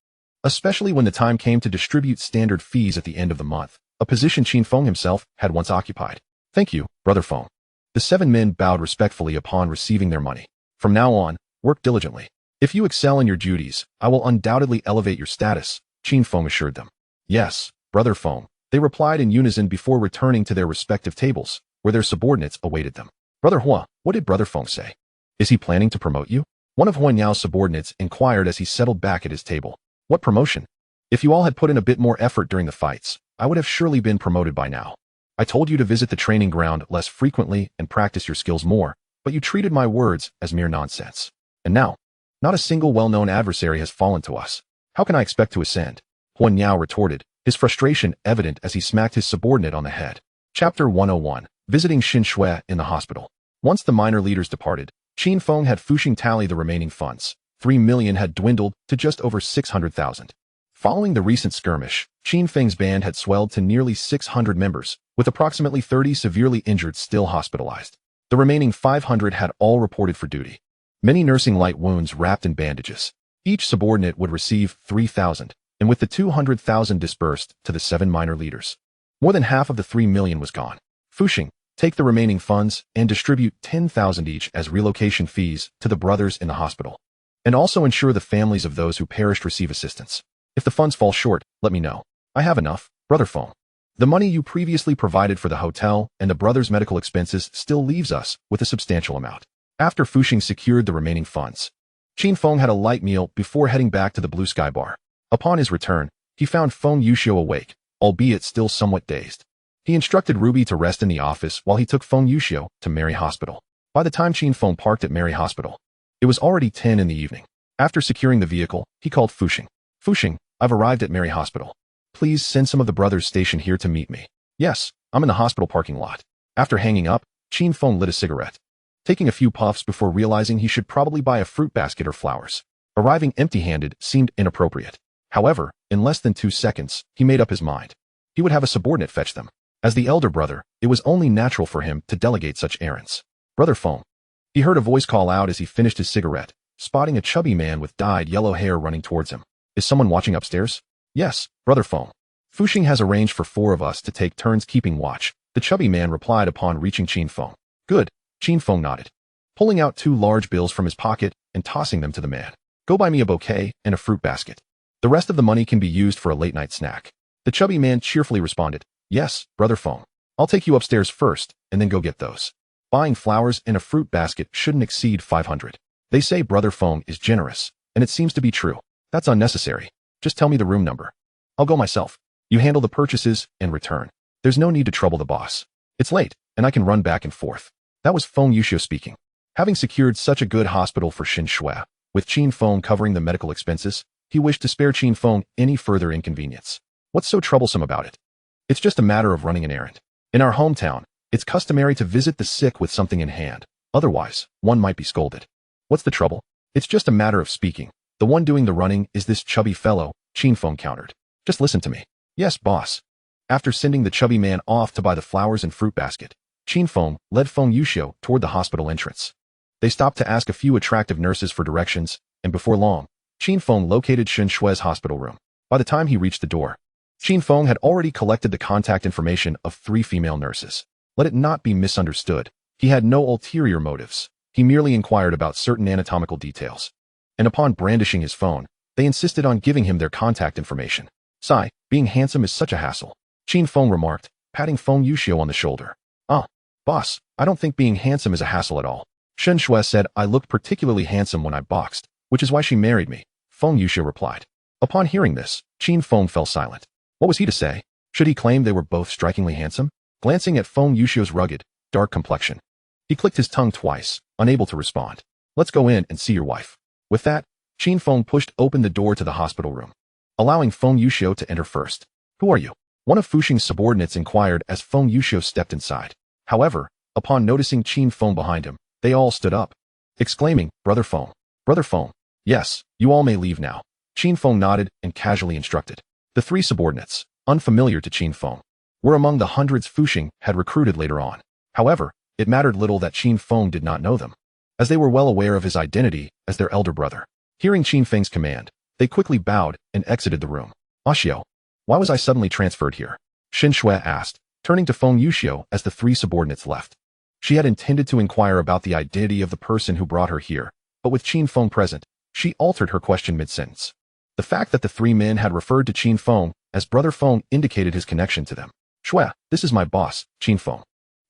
especially when the time came to distribute standard fees at the end of the month, a position Qin Feng himself had once occupied. Thank you, Brother Feng. The 7 men bowed respectfully upon receiving their money. From now on, work diligently. If you excel in your duties, I will undoubtedly elevate your status, Qin Feng assured them. Yes, Brother Feng, they replied in unison before returning to their respective tables, where their subordinates awaited them. Brother Hua, what did Brother Feng say? Is he planning to promote you? One of Huan Yao's subordinates inquired as he settled back at his table. What promotion? If you all had put in a bit more effort during the fights, I would have surely been promoted by now. I told you to visit the training ground less frequently and practice your skills more, but you treated my words as mere nonsense. And now, not a single well-known adversary has fallen to us. How can I expect to ascend? Huan Yao retorted, his frustration evident as he smacked his subordinate on the head. Chapter 101. Visiting Xin Shui in the hospital. Once the minor leaders departed, Qin Feng had Fuxing tally the remaining funds. 3 million had dwindled to just over 600,000. Following the recent skirmish, Qin Feng's band had swelled to nearly 600 members, with approximately 30 severely injured still hospitalized. The remaining 500 had all reported for duty. Many nursing light wounds wrapped in bandages. Each subordinate would receive 3,000, and with the 200,000 dispersed to the 7 minor leaders. More than half of the 3 million was gone. Fuxing, take the remaining funds and distribute 10,000 each as relocation fees to the brothers in the hospital. And also ensure the families of those who perished receive assistance. If the funds fall short, let me know. I have enough, Brother Feng. The money you previously provided for the hotel and the brothers' medical expenses still leaves us with a substantial amount. After Fuxing secured the remaining funds, Qin Feng had a light meal before heading back to the Blue Sky Bar. Upon his return, he found Feng Yuxiu awake, albeit still somewhat dazed. He instructed Ruby to rest in the office while he took Feng Yuxiu to Mary Hospital. By the time Qin Feng parked at Mary Hospital, it was already 10 in the evening. After securing the vehicle, he called Fuxing. Fuxing, I've arrived at Mary Hospital. Please send some of the brothers stationed here to meet me. Yes, I'm in the hospital parking lot. After hanging up, Qin Feng lit a cigarette, taking a few puffs before realizing he should probably buy a fruit basket or flowers. Arriving empty-handed seemed inappropriate. However, in less than 2 seconds, he made up his mind. He would have a subordinate fetch them. As the elder brother, it was only natural for him to delegate such errands. Brother Feng. He heard a voice call out as he finished his cigarette, spotting a chubby man with dyed yellow hair running towards him. Is someone watching upstairs? Yes, Brother Feng. Fuxing has arranged for 4 of us to take turns keeping watch, the chubby man replied upon reaching Qin Feng. Good, Qin Feng nodded, pulling out 2 large bills from his pocket and tossing them to the man. Go buy me a bouquet and a fruit basket. The rest of the money can be used for a late-night snack. The chubby man cheerfully responded, Yes, Brother Feng. I'll take you upstairs first, and then go get those. Buying flowers and a fruit basket shouldn't exceed 500. They say Brother Feng is generous, and it seems to be true. That's unnecessary. Just tell me the room number. I'll go myself. You handle the purchases and return. There's no need to trouble the boss. It's late, and I can run back and forth. That was Feng Yuxiu speaking. Having secured such a good hospital for Xin Shui, with Qin Feng covering the medical expenses, he wished to spare Qin Feng any further inconvenience. What's so troublesome about it? It's just a matter of running an errand. In our hometown, it's customary to visit the sick with something in hand. Otherwise, one might be scolded. What's the trouble? It's just a matter of speaking. The one doing the running is this chubby fellow, Qin Feng countered. Just listen to me. Yes, boss. After sending the chubby man off to buy the flowers and fruit basket, Qin Feng led Feng Yuxiu toward the hospital entrance. They stopped to ask a few attractive nurses for directions, and before long, Qin Feng located Xin Shui's hospital room. By the time he reached the door, Qin Feng had already collected the contact information of 3 female nurses. Let it not be misunderstood. He had no ulterior motives. He merely inquired about certain anatomical details. And upon brandishing his phone, they insisted on giving him their contact information. Sigh, being handsome is such a hassle, Qin Feng remarked, patting Feng Yuxiu on the shoulder. Ah, boss, I don't think being handsome is a hassle at all. Xin Shui said I looked particularly handsome when I boxed, which is why she married me, Feng Yuxiu replied. Upon hearing this, Qin Feng fell silent. What was he to say? Should he claim they were both strikingly handsome? Glancing at Feng Yuxiu's rugged, dark complexion, he clicked his tongue twice, unable to respond. Let's go in and see your wife. With that, Qin Feng pushed open the door to the hospital room, allowing Feng Yuxiu to enter first. Who are you? One of Fuxing's subordinates inquired as Feng Yuxiu stepped inside. However, upon noticing Qin Feng behind him, they all stood up, exclaiming, Brother Feng. Brother Feng. Yes, you all may leave now. Qin Feng nodded and casually instructed. The 3 subordinates, unfamiliar to Qin Feng, were among the hundreds Fuxing had recruited later on. However, it mattered little that Qin Feng did not know them, as they were well aware of his identity as their elder brother. Hearing Qin Feng's command, They quickly bowed and exited the room. Ashio, why was I suddenly transferred here? Qin Shui asked, turning to Feng Yuxiu as the three subordinates left. She had intended to inquire about the identity of the person who brought her here, but with Qin Feng present, she altered her question mid-sentence. The fact that the three men had referred to Qin Feng as Brother Feng indicated his connection to them. Shui, this is my boss, Qin Feng.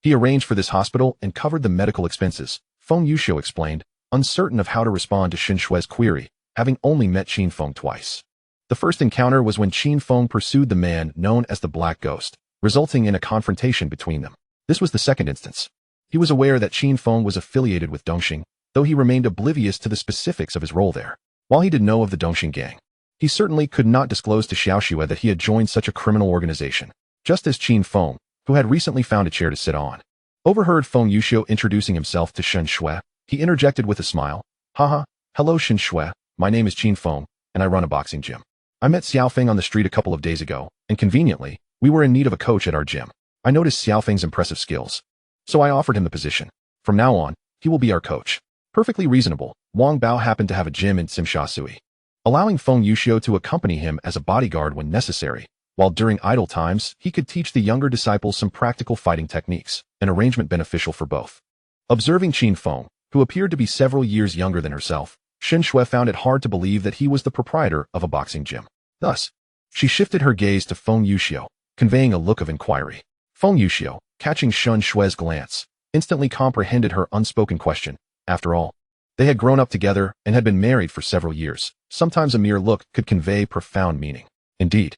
He arranged for this hospital and covered the medical expenses, Feng Yuxiu explained, uncertain of how to respond to Qin Shui's query, having only met Qin Feng twice. The first encounter was when Qin Feng pursued the man known as the Black Ghost, resulting in a confrontation between them. This was the second instance. He was aware that Qin Feng was affiliated with Dongxing, though he remained oblivious to the specifics of his role there. While he did know of the Dongxing gang, he certainly could not disclose to Xiaoxue that he had joined such a criminal organization, just as Qin Feng, who had recently found a chair to sit on. Overheard Feng Yuxiu introducing himself to Qin Shui, he interjected with a smile, Haha, hello Qin Shui, my name is Qin Feng, and I run a boxing gym. I met Xiaofeng on the street a couple of days ago, and conveniently, we were in need of a coach at our gym. I noticed Xiaofeng's impressive skills, so I offered him the position. From now on, he will be our coach. Perfectly reasonable. Wang Bao happened to have a gym in Simsha, allowing Feng Yuxiu to accompany him as a bodyguard when necessary, while during idle times, he could teach the younger disciples some practical fighting techniques, an arrangement beneficial for both. Observing Qin Feng, who appeared to be several years younger than herself, Qin Shui found it hard to believe that he was the proprietor of a boxing gym. Thus, she shifted her gaze to Feng Yuxiu, conveying a look of inquiry. Feng Yuxiu, catching Qin Shui's glance, instantly comprehended her unspoken question. After all, they had grown up together and had been married for several years. Sometimes a mere look could convey profound meaning. Indeed,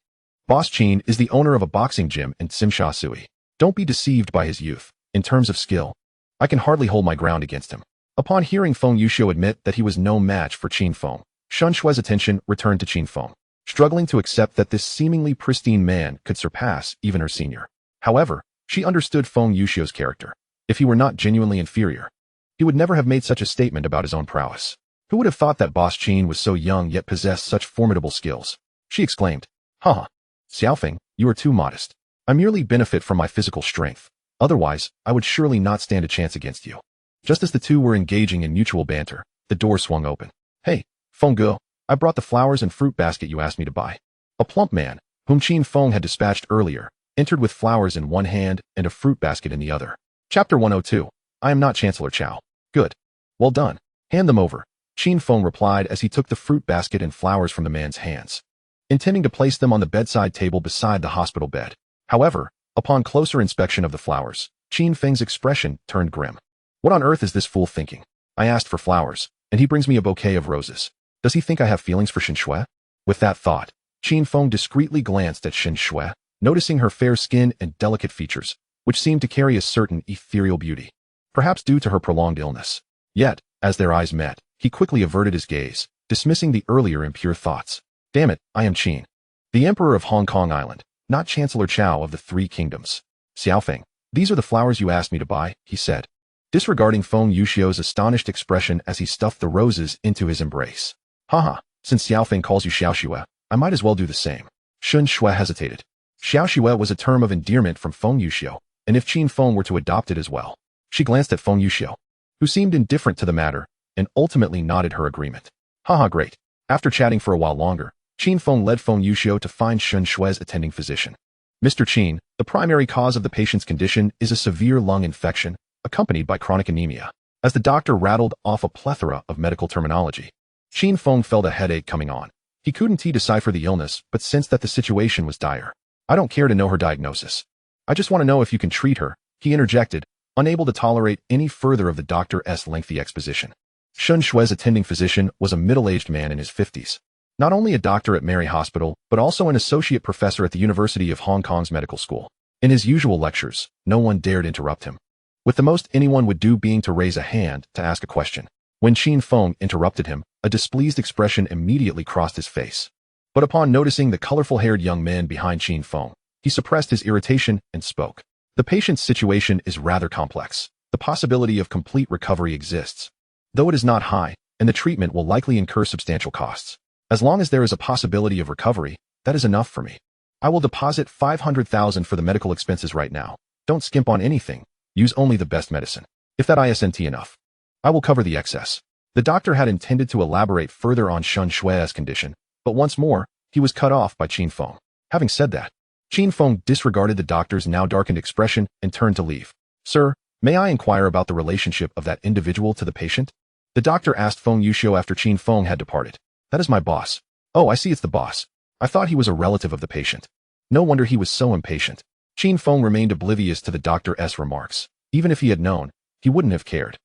Boss Qin is the owner of a boxing gym in Simsha. Don't be deceived by his youth. In terms of skill, I can hardly hold my ground against him. Upon hearing Feng Yuxiu admit that he was no match for Qin Feng, Qin Shui's attention returned to Qin Feng, struggling to accept that this seemingly pristine man could surpass even her senior. However, she understood Feng Yuxiu's character. If he were not genuinely inferior, he would never have made such a statement about his own prowess. Who would have thought that Boss Qin was so young yet possessed such formidable skills? She exclaimed, Haha, Xiaofeng, you are too modest. I merely benefit from my physical strength. Otherwise, I would surely not stand a chance against you. Just as the two were engaging in mutual banter, the door swung open. Hey, Feng Ge, I brought the flowers and fruit basket you asked me to buy. A plump man, whom Qin Feng had dispatched earlier, entered with flowers in one hand and a fruit basket in the other. Chapter 102. I am not Chancellor Chao. Good. Well done. Hand them over. Qin Feng replied as he took the fruit basket and flowers from the man's hands, intending to place them on the bedside table beside the hospital bed. However, upon closer inspection of the flowers, Qin Feng's expression turned grim. What on earth is this fool thinking? I asked for flowers, and he brings me a bouquet of roses. Does he think I have feelings for Qin Shui? With that thought, Qin Feng discreetly glanced at Qin Shui, noticing her fair skin and delicate features, which seemed to carry a certain ethereal beauty, perhaps due to her prolonged illness. Yet, as their eyes met, he quickly averted his gaze, dismissing the earlier impure thoughts. Damn it, I am Qin, the Emperor of Hong Kong Island, not Chancellor Chao of the Three Kingdoms. Xiaofeng, these are the flowers you asked me to buy, he said, disregarding Feng Yuxiu's astonished expression as he stuffed the roses into his embrace. Haha, since Xiaofeng calls you Xiaoxue, I might as well do the same. Qin Shui hesitated. Xiaoxue was a term of endearment from Feng Yuxiu, and if Qin Feng were to adopt it as well. She glanced at Feng Yuxiu, who seemed indifferent to the matter, and ultimately nodded her agreement. Haha, great. After chatting for a while longer, Qin Feng led Feng Yuxiu to find Qin Shui's attending physician. Mr. Qin, the primary cause of the patient's condition is a severe lung infection, accompanied by chronic anemia. As the doctor rattled off a plethora of medical terminology, Qin Feng felt a headache coming on. He couldn't decipher the illness, but sensed that the situation was dire. I don't care to know her diagnosis. I just want to know if you can treat her, he interjected, unable to tolerate any further of the doctor's lengthy exposition. Qin Shui's attending physician was a middle-aged man in his 50s. Not only a doctor at Mary Hospital, but also an associate professor at the University of Hong Kong's medical school. In his usual lectures, no one dared interrupt him, with the most anyone would do being to raise a hand to ask a question. When Qin Feng interrupted him, a displeased expression immediately crossed his face. But upon noticing the colorful-haired young man behind Qin Feng, he suppressed his irritation and spoke. The patient's situation is rather complex. The possibility of complete recovery exists, though it is not high, and the treatment will likely incur substantial costs. As long as there is a possibility of recovery, that is enough for me. I will deposit 500,000 for the medical expenses right now. Don't skimp on anything. Use only the best medicine. If that isn't enough, I will cover the excess. The doctor had intended to elaborate further on Qin Shui's condition, But once more, he was cut off by Qin Feng. Having said that, Qin Feng disregarded the doctor's now darkened expression and turned to leave. Sir, may I inquire about the relationship of that individual to the patient? The doctor asked Feng Yuxiu after Qin Feng had departed. That is my boss. Oh, I see it's the boss. I thought he was a relative of the patient. No wonder he was so impatient. Qin Feng remained oblivious to the doctor's remarks. Even if he had known, he wouldn't have cared.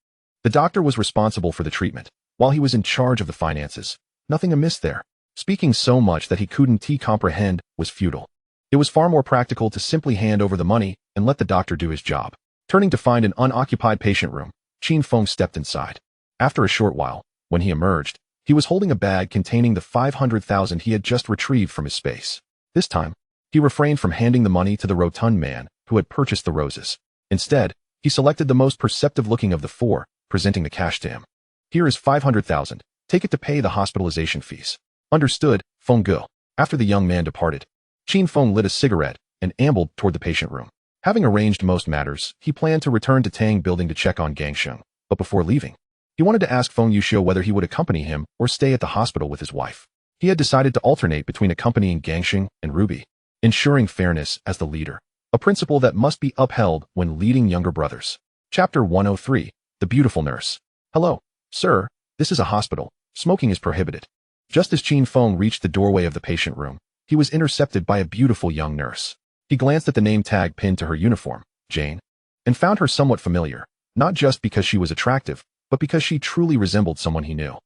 The doctor was responsible for the treatment, while he was in charge of the finances. Nothing amiss there. Speaking so much that he couldn't comprehend was futile. It was far more practical to simply hand over the money and let the doctor do his job. Turning to find an unoccupied patient room, Qin Feng stepped inside. After a short while, when he emerged, he was holding a bag containing the 500,000 he had just retrieved from his space. This time, he refrained from handing the money to the rotund man who had purchased the roses. Instead, he selected the most perceptive-looking of the four, presenting the cash to him. Here is 500,000. Take it to pay the hospitalization fees. Understood, Feng Gu. After the young man departed, Qin Feng lit a cigarette and ambled toward the patient room. Having arranged most matters, he planned to return to Tang Building to check on Gangsheng. But before leaving, he wanted to ask Feng Yuxiu whether he would accompany him or stay at the hospital with his wife. He had decided to alternate between accompanying Gangsheng and Ruby, ensuring fairness as the leader, a principle that must be upheld when leading younger brothers. Chapter 103, The Beautiful Nurse. Hello, sir, this is a hospital. Smoking is prohibited. Just as Qin Feng reached the doorway of the patient room, he was intercepted by a beautiful young nurse. He glanced at the name tag pinned to her uniform, Jane, and found her somewhat familiar, not just because she was attractive, but because she truly resembled someone he knew.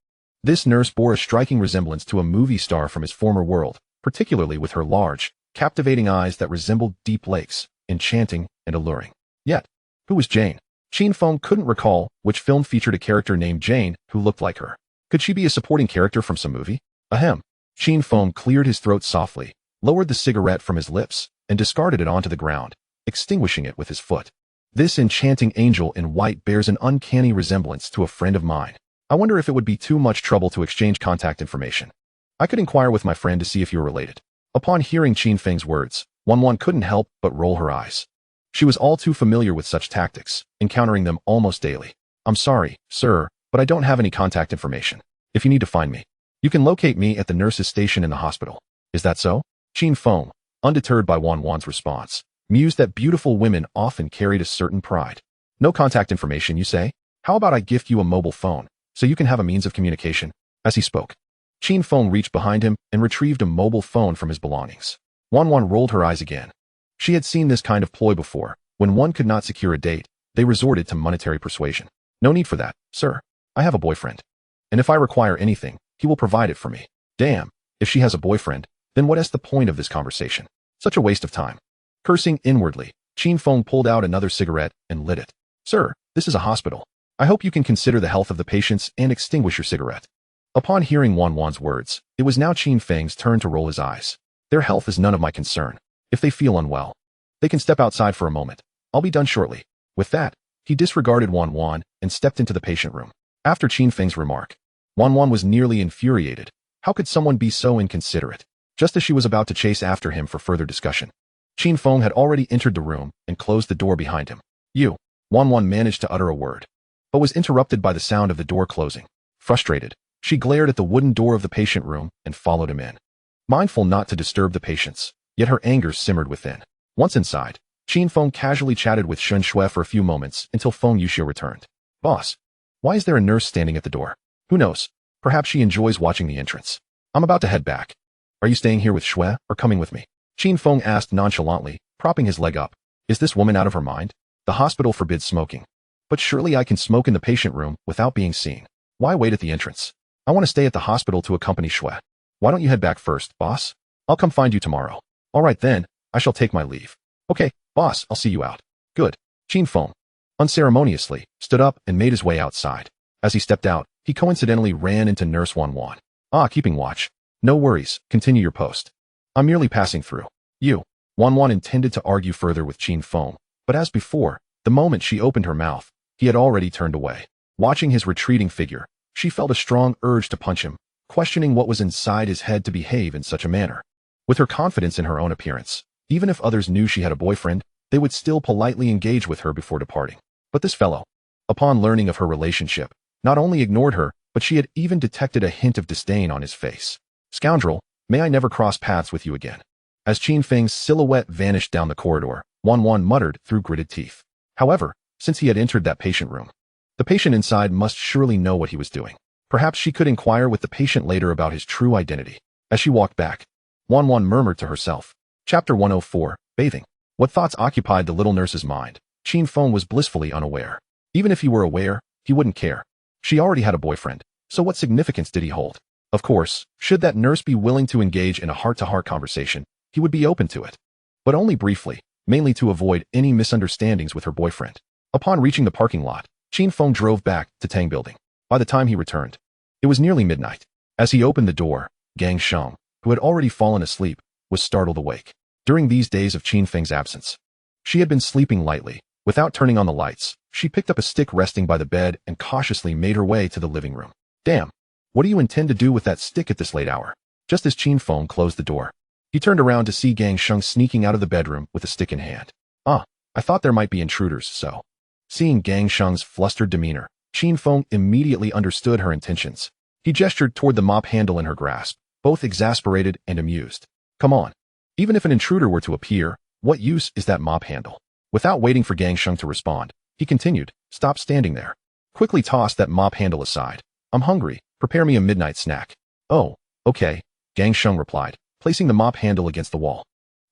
This nurse bore a striking resemblance to a movie star from his former world, particularly with her large, captivating eyes that resembled deep lakes, enchanting and alluring. Yet, who was Jane? Qin Feng couldn't recall which film featured a character named Jane who looked like her. Could she be a supporting character from some movie? Ahem. Qin Feng cleared his throat softly, lowered the cigarette from his lips, and discarded it onto the ground, extinguishing it with his foot. This enchanting angel in white bears an uncanny resemblance to a friend of mine. I wonder if it would be too much trouble to exchange contact information. I could inquire with my friend to see if you're related. Upon hearing Qin Feng's words, Wan couldn't help but roll her eyes. She was all too familiar with such tactics, encountering them almost daily. I'm sorry, sir, but I don't have any contact information. If you need to find me, you can locate me at the nurse's station in the hospital. Is that so? Qin Feng, undeterred by Wan's response, mused that beautiful women often carried a certain pride. No contact information, you say? How about I gift you a mobile phone, so you can have a means of communication? As he spoke, Qin Feng reached behind him and retrieved a mobile phone from his belongings. Wan rolled her eyes again. She had seen this kind of ploy before. When one could not secure a date, they resorted to monetary persuasion. No need for that, sir. I have a boyfriend. And if I require anything, he will provide it for me. Damn, if she has a boyfriend, then what is the point of this conversation? Such a waste of time. Cursing inwardly, Qin Feng pulled out another cigarette and lit it. Sir, this is a hospital. I hope you can consider the health of the patients and extinguish your cigarette. Upon hearing Wan's words, it was now Qin Feng's turn to roll his eyes. Their health is none of my concern. If they feel unwell, they can step outside for a moment. I'll be done shortly. With that, he disregarded Wan and stepped into the patient room. After Qin Feng's remark, Wan was nearly infuriated. How could someone be so inconsiderate? Just as she was about to chase after him for further discussion, Qin Feng had already entered the room and closed the door behind him. Wan managed to utter a word, but was interrupted by the sound of the door closing. Frustrated, she glared at the wooden door of the patient room and followed him in. Mindful not to disturb the patients, yet her anger simmered within. Once inside, Qin Feng casually chatted with Shun Shui for a few moments until Feng Yuxiu returned. Boss, why is there a nurse standing at the door? Who knows? Perhaps she enjoys watching the entrance. I'm about to head back. Are you staying here with Shui or coming with me? Qin Feng asked nonchalantly, propping his leg up. Is this woman out of her mind? The hospital forbids smoking. But surely I can smoke in the patient room without being seen. Why wait at the entrance? I want to stay at the hospital to accompany Shui. Why don't you head back first, boss? I'll come find you tomorrow. All right then, I shall take my leave. Okay, boss, I'll see you out. Good. Qin Feng, unceremoniously, stood up and made his way outside. As he stepped out, he coincidentally ran into Nurse Wan. Keeping watch. No worries, continue your post. I'm merely passing through. Wan intended to argue further with Qin Feng, but as before, the moment she opened her mouth, he had already turned away. Watching his retreating figure, she felt a strong urge to punch him, questioning what was inside his head to behave in such a manner. With her confidence in her own appearance, even if others knew she had a boyfriend, they would still politely engage with her before departing. But this fellow, upon learning of her relationship, not only ignored her, but she had even detected a hint of disdain on his face. Scoundrel, may I never cross paths with you again. As Qin Feng's silhouette vanished down the corridor, Wan muttered through gritted teeth. However, since he had entered that patient room, the patient inside must surely know what he was doing. Perhaps she could inquire with the patient later about his true identity. As she walked back, Wan murmured to herself. Chapter 104, Bathing. What thoughts occupied the little nurse's mind? Qin Feng was blissfully unaware. Even if he were aware, he wouldn't care. She already had a boyfriend, so what significance did he hold? Of course, should that nurse be willing to engage in a heart-to-heart conversation, he would be open to it. But only briefly, mainly to avoid any misunderstandings with her boyfriend. Upon reaching the parking lot, Qin Feng drove back to Tang Building. By the time he returned, it was nearly midnight. As he opened the door, Gang Sheng, who had already fallen asleep, was startled awake. During these days of Qin Feng's absence, she had been sleeping lightly. Without turning on the lights, she picked up a stick resting by the bed and cautiously made her way to the living room. Damn, what do you intend to do with that stick at this late hour? Just as Qin Feng closed the door, he turned around to see Gang Sheng sneaking out of the bedroom with a stick in hand. I thought there might be intruders, so. Seeing Gang Sheng's flustered demeanor, Qin Feng immediately understood her intentions. He gestured toward the mop handle in her grasp, both exasperated and amused. Come on. Even if an intruder were to appear, what use is that mop handle? Without waiting for Gang Sheng to respond, he continued, stop standing there. Quickly toss that mop handle aside. I'm hungry, prepare me a midnight snack. Oh, okay, Gang Sheng replied, placing the mop handle against the wall.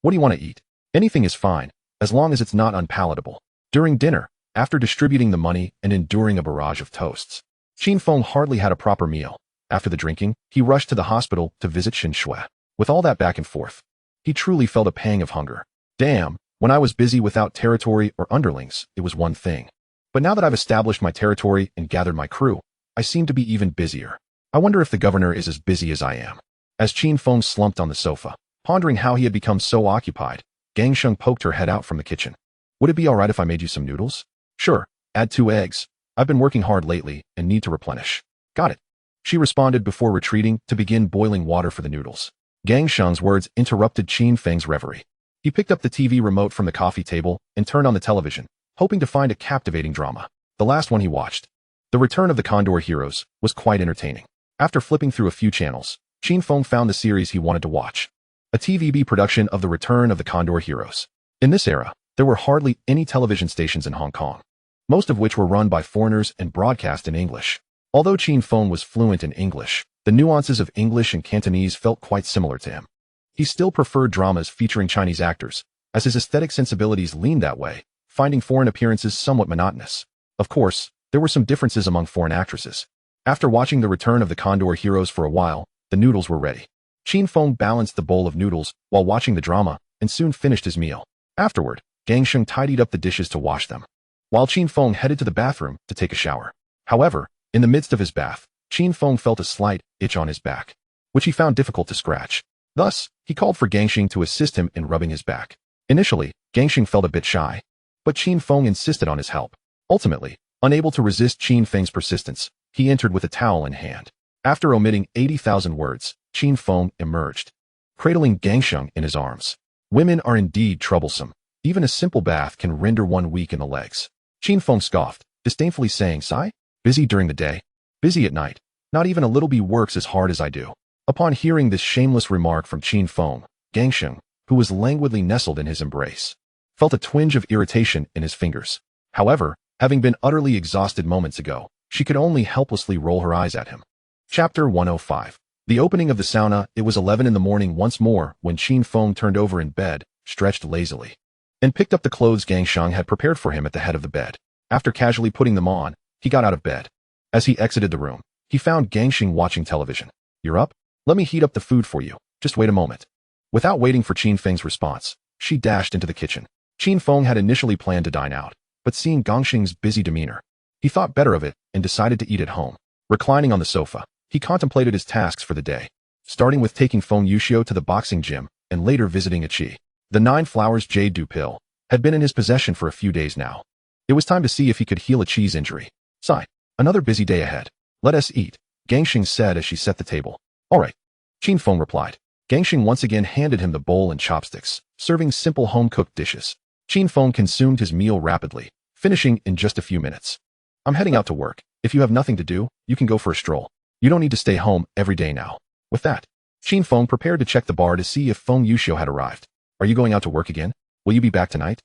What do you want to eat? Anything is fine, as long as it's not unpalatable. During dinner, after distributing the money and enduring a barrage of toasts, Qin Feng hardly had a proper meal. After the drinking, he rushed to the hospital to visit Xin Shui. With all that back and forth, he truly felt a pang of hunger. Damn, when I was busy without territory or underlings, it was one thing. But now that I've established my territory and gathered my crew, I seem to be even busier. I wonder if the governor is as busy as I am. As Qin Feng slumped on the sofa, pondering how he had become so occupied, Gang Sheng poked her head out from the kitchen. Would it be alright if I made you some noodles? Sure, add 2 eggs. I've been working hard lately and need to replenish. Got it. She responded before retreating to begin boiling water for the noodles. Gang Sheng's words interrupted Qin Feng's reverie. He picked up the TV remote from the coffee table and turned on the television, hoping to find a captivating drama. The last one he watched, The Return of the Condor Heroes, was quite entertaining. After flipping through a few channels, Qin Feng found the series he wanted to watch. A TVB production of The Return of the Condor Heroes. In this era, there were hardly any television stations in Hong Kong, most of which were run by foreigners and broadcast in English. Although Qin Feng was fluent in English, the nuances of English and Cantonese felt quite similar to him. He still preferred dramas featuring Chinese actors, as his aesthetic sensibilities leaned that way, finding foreign appearances somewhat monotonous. Of course, there were some differences among foreign actresses. After watching The Return of the Condor Heroes for a while, the noodles were ready. Qin Feng balanced the bowl of noodles while watching the drama and soon finished his meal. Afterward, Gang Sheng tidied up the dishes to wash them, while Qin Feng headed to the bathroom to take a shower. However, in the midst of his bath, Qin Feng felt a slight itch on his back, which he found difficult to scratch. Thus, he called for Gang Sheng to assist him in rubbing his back. Initially, Gang Sheng felt a bit shy, but Qin Feng insisted on his help. Ultimately, unable to resist Qin Feng's persistence, he entered with a towel in hand. After omitting 80,000 words, Qin Feng emerged, cradling Gang Sheng in his arms. Women are indeed troublesome. Even a simple bath can render one weak in the legs. Qin Feng scoffed, disdainfully saying, sigh? Busy during the day, busy at night. Not even a little bee works as hard as I do. Upon hearing this shameless remark from Qin Feng, Gang Sheng, who was languidly nestled in his embrace, felt a twinge of irritation in his fingers. However, having been utterly exhausted moments ago, she could only helplessly roll her eyes at him. Chapter 105. The opening of the sauna. It was 11 in the morning once more when Qin Feng turned over in bed, stretched lazily, and picked up the clothes Gang Sheng had prepared for him at the head of the bed. After casually putting them on, he got out of bed. As he exited the room, he found Gang Sheng watching television. You're up? Let me heat up the food for you. Just wait a moment. Without waiting for Qin Feng's response, she dashed into the kitchen. Qin Feng had initially planned to dine out, but seeing Gang Sheng's busy demeanor, he thought better of it and decided to eat at home. Reclining on the sofa, he contemplated his tasks for the day, starting with taking Feng Yuxiu to the boxing gym and later visiting Achi. The 9 flowers jade dew pill had been in his possession for a few days now. It was time to see if he could heal Achi's injury. Sigh. Another busy day ahead. Let us eat, Gang Sheng said as she set the table. All right, Qin Feng replied. Gang Sheng once again handed him the bowl and chopsticks, serving simple home-cooked dishes. Qin Feng consumed his meal rapidly, finishing in just a few minutes. I'm heading out to work. If you have nothing to do, you can go for a stroll. You don't need to stay home every day now. With that, Qin Feng prepared to check the bar to see if Feng Yuxiu had arrived. Are you going out to work again? Will you be back tonight?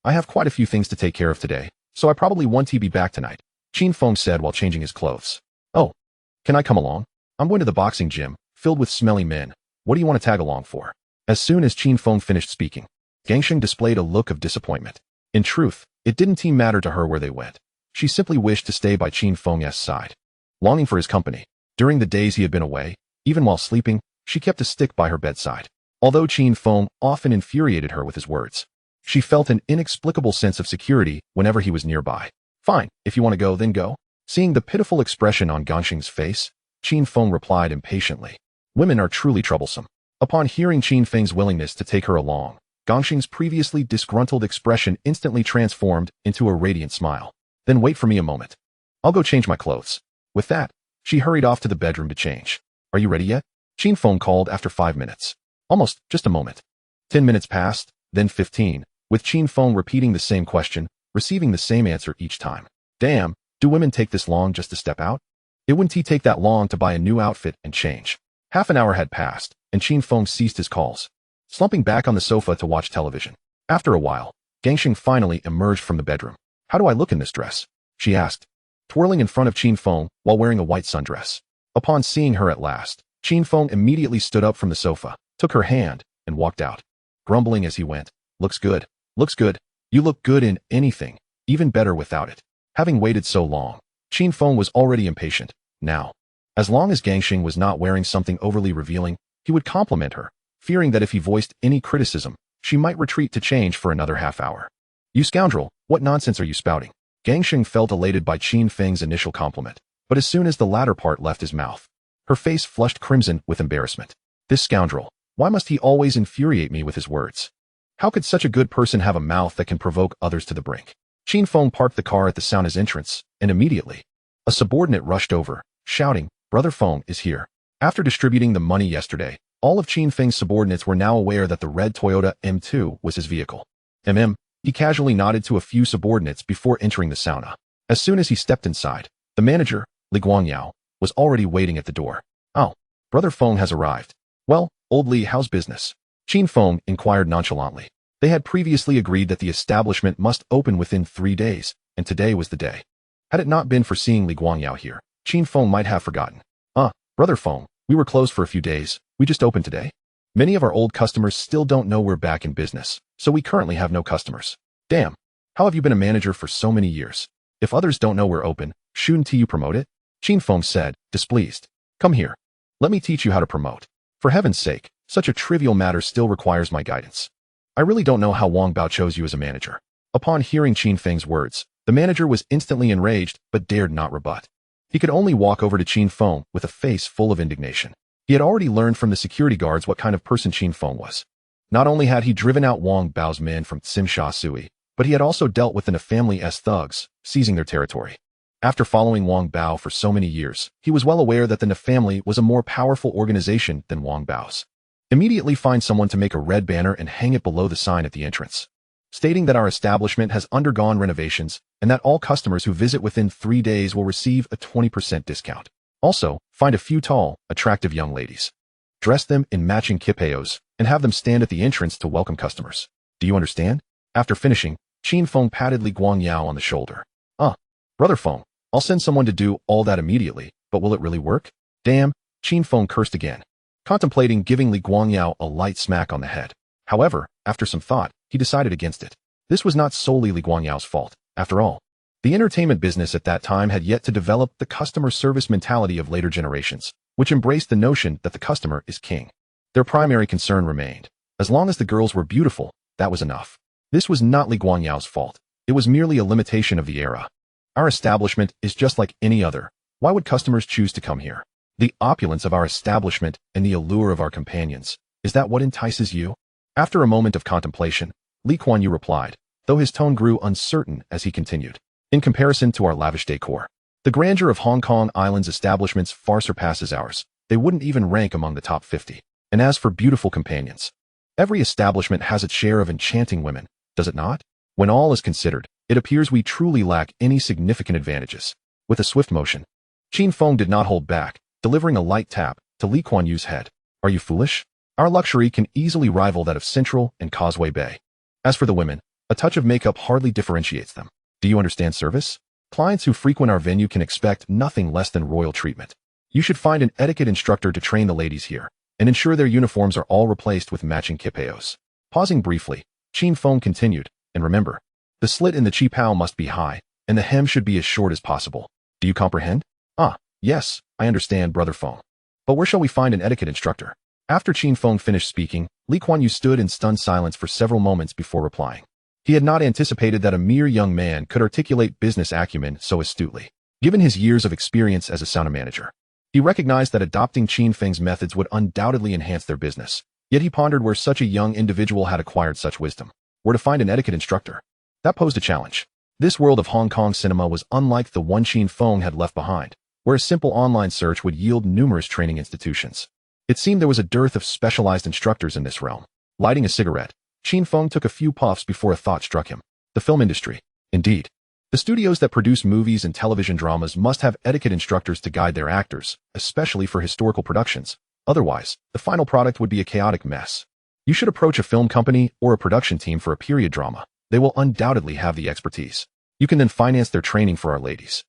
I have quite a few things to take care of today, so I probably won't be back tonight, Qin Feng said while changing his clothes. Oh, can I come along? I'm going to the boxing gym, filled with smelly men. What do you want to tag along for? As soon as Qin Feng finished speaking, Gangsheng displayed a look of disappointment. In truth, it didn't matter to her where they went. She simply wished to stay by Qin Feng's side, longing for his company. During the days he had been away, even while sleeping, she kept a stick by her bedside. Although Qin Feng often infuriated her with his words, she felt an inexplicable sense of security whenever he was nearby. Fine, if you want to go, then go. Seeing the pitiful expression on Gangsheng's face, Qin Feng replied impatiently. Women are truly troublesome. Upon hearing Qin Feng's willingness to take her along, Gangsheng's previously disgruntled expression instantly transformed into a radiant smile. Then wait for me a moment. I'll go change my clothes. With that, she hurried off to the bedroom to change. Are you ready yet? Qin Feng called after 5 minutes. Almost, just a moment. 10 minutes passed, then 15, with Qin Feng repeating the same question, receiving the same answer each time. Damn, do women take this long just to step out? It wouldn't take that long to buy a new outfit and change. Half an hour had passed, and Qin Feng ceased his calls, slumping back on the sofa to watch television. After a while, Gangsheng finally emerged from the bedroom. How do I look in this dress? She asked, twirling in front of Qin Feng while wearing a white sundress. Upon seeing her at last, Qin Feng immediately stood up from the sofa, took her hand, and walked out, grumbling as he went. Looks good. Looks good. You look good in anything, even better without it. Having waited so long, Qin Feng was already impatient. Now, as long as Gangsheng was not wearing something overly revealing, he would compliment her, fearing that if he voiced any criticism, she might retreat to change for another half hour. You scoundrel, what nonsense are you spouting? Gangsheng felt elated by Qin Feng's initial compliment, but as soon as the latter part left his mouth, her face flushed crimson with embarrassment. This scoundrel, why must he always infuriate me with his words? How could such a good person have a mouth that can provoke others to the brink? Qin Feng parked the car at the Sauna's entrance, and immediately, a subordinate rushed over, shouting, Brother Feng is here. After distributing the money yesterday, all of Qin Feng's subordinates were now aware that the red Toyota M2 was his vehicle. He casually nodded to a few subordinates before entering the sauna. As soon as he stepped inside, the manager, Li Guangyao, was already waiting at the door. Oh, Brother Feng has arrived. Well, old Li, how's business? Qin Feng inquired nonchalantly. They had previously agreed that the establishment must open within 3 days, and today was the day. Had it not been for seeing Li Guangyao here, Qin Feng might have forgotten. Brother Feng, we were closed for a few days. We just opened today. Many of our old customers still don't know we're back in business, so we currently have no customers. Damn, how have you been a manager for so many years? If others don't know we're open, shouldn't you promote it? Qin Feng said, displeased. Come here. Let me teach you how to promote. For heaven's sake, such a trivial matter still requires my guidance. I really don't know how Wang Bao chose you as a manager. Upon hearing Qin Feng's words, the manager was instantly enraged but dared not rebut. He could only walk over to Qin Feng with a face full of indignation. He had already learned from the security guards what kind of person Qin Feng was. Not only had he driven out Wang Bao's men from Tsimsha Sui, but he had also dealt with the family-s thugs, seizing their territory. After following Wang Bao for so many years, he was well aware that the family was a more powerful organization than Wang Bao's. Immediately find someone to make a red banner and hang it below the sign at the entrance, stating that our establishment has undergone renovations and that all customers who visit within 3 days will receive a 20% discount. Also, find a few tall, attractive young ladies. Dress them in matching kipayos and have them stand at the entrance to welcome customers. Do you understand? After finishing, Qin Feng patted Li Guangyao on the shoulder. Brother Feng, I'll send someone to do all that immediately, but will it really work? Damn, Qin Feng cursed again, contemplating giving Li Guangyao a light smack on the head. However, after some thought, he decided against it. This was not solely Li Guangyao's fault, after all. The entertainment business at that time had yet to develop the customer service mentality of later generations, which embraced the notion that the customer is king. Their primary concern remained. As long as the girls were beautiful, that was enough. This was not Li Guangyao's fault. It was merely a limitation of the era. Our establishment is just like any other. Why would customers choose to come here? The opulence of our establishment and the allure of our companions. Is that what entices you? After a moment of contemplation, Li Kuan-yu replied, though his tone grew uncertain as he continued. In comparison to our lavish decor, the grandeur of Hong Kong Island's establishments far surpasses ours. They wouldn't even rank among the top 50. And as for beautiful companions, every establishment has its share of enchanting women, does it not? When all is considered, it appears we truly lack any significant advantages. With a swift motion, Qin Feng did not hold back, delivering a light tap to Li Kuan-yu's head. Are you foolish? Our luxury can easily rival that of Central and Causeway Bay. As for the women, a touch of makeup hardly differentiates them. Do you understand service? Clients who frequent our venue can expect nothing less than royal treatment. You should find an etiquette instructor to train the ladies here, and ensure their uniforms are all replaced with matching kipayos. Pausing briefly, Qin Feng continued, and remember, the slit in the qipao must be high, and the hem should be as short as possible. Do you comprehend? Ah, yes, I understand, Brother Feng. But where shall we find an etiquette instructor? After Qin Feng finished speaking, Li Kuan-yu stood in stunned silence for several moments before replying. He had not anticipated that a mere young man could articulate business acumen so astutely. Given his years of experience as a sauna manager, he recognized that adopting Qin Feng's methods would undoubtedly enhance their business. Yet he pondered where such a young individual had acquired such wisdom. Where to find an etiquette instructor? That posed a challenge. This world of Hong Kong cinema was unlike the one Qin Feng had left behind, where a simple online search would yield numerous training institutions. It seemed there was a dearth of specialized instructors in this realm. Lighting a cigarette, Qin Feng took a few puffs before a thought struck him. The film industry. Indeed. The studios that produce movies and television dramas must have etiquette instructors to guide their actors, especially for historical productions. Otherwise, the final product would be a chaotic mess. You should approach a film company or a production team for a period drama. They will undoubtedly have the expertise. You can then finance their training for our ladies.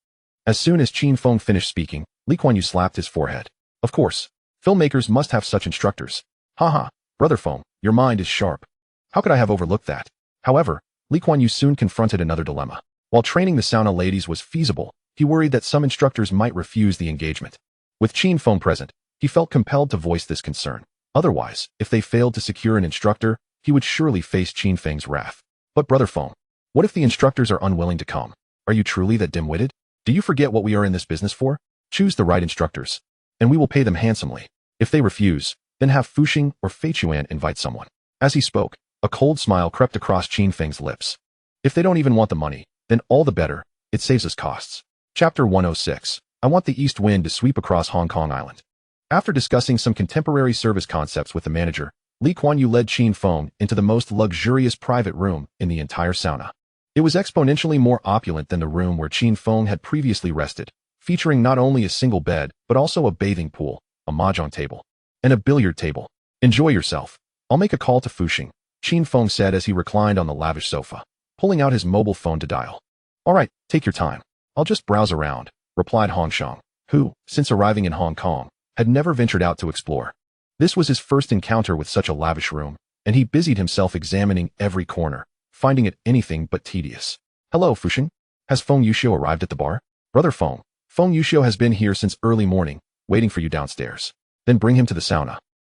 As soon as Qin Feng finished speaking, Li Kuan-yu slapped his forehead. Of course, filmmakers must have such instructors. Haha, Brother Feng, your mind is sharp. How could I have overlooked that? However, Li Kuan-yu soon confronted another dilemma. While training the sauna ladies was feasible, he worried that some instructors might refuse the engagement. With Qin Feng present, he felt compelled to voice this concern. Otherwise, if they failed to secure an instructor, he would surely face Qin Feng's wrath. But Brother Feng, what if the instructors are unwilling to come? Are you truly that dim-witted? Do you forget what we are in this business for? Choose the right instructors, and we will pay them handsomely. If they refuse, then have Fuxing or Fei Chuan invite someone. As he spoke, a cold smile crept across Qin Feng's lips. If they don't even want the money, then all the better, it saves us costs. Chapter 106. I want the east wind to sweep across Hong Kong Island. After discussing some contemporary service concepts with the manager, Li Kuan-yu led Qin Feng into the most luxurious private room in the entire sauna. It was exponentially more opulent than the room where Qin Feng had previously rested, featuring not only a single bed, but also a bathing pool, a mahjong table, and a billiard table. Enjoy yourself. I'll make a call to Fuxing, Qin Feng said as he reclined on the lavish sofa, pulling out his mobile phone to dial. All right, take your time. I'll just browse around, replied Hong Shang, who, since arriving in Hong Kong, had never ventured out to explore. This was his first encounter with such a lavish room, and he busied himself examining every corner, finding it anything but tedious. Hello, Fuxing. Has Feng Yuxiu arrived at the bar? Brother Feng, Feng Yuxiu has been here since early morning, waiting for you downstairs. Then bring him to the sauna.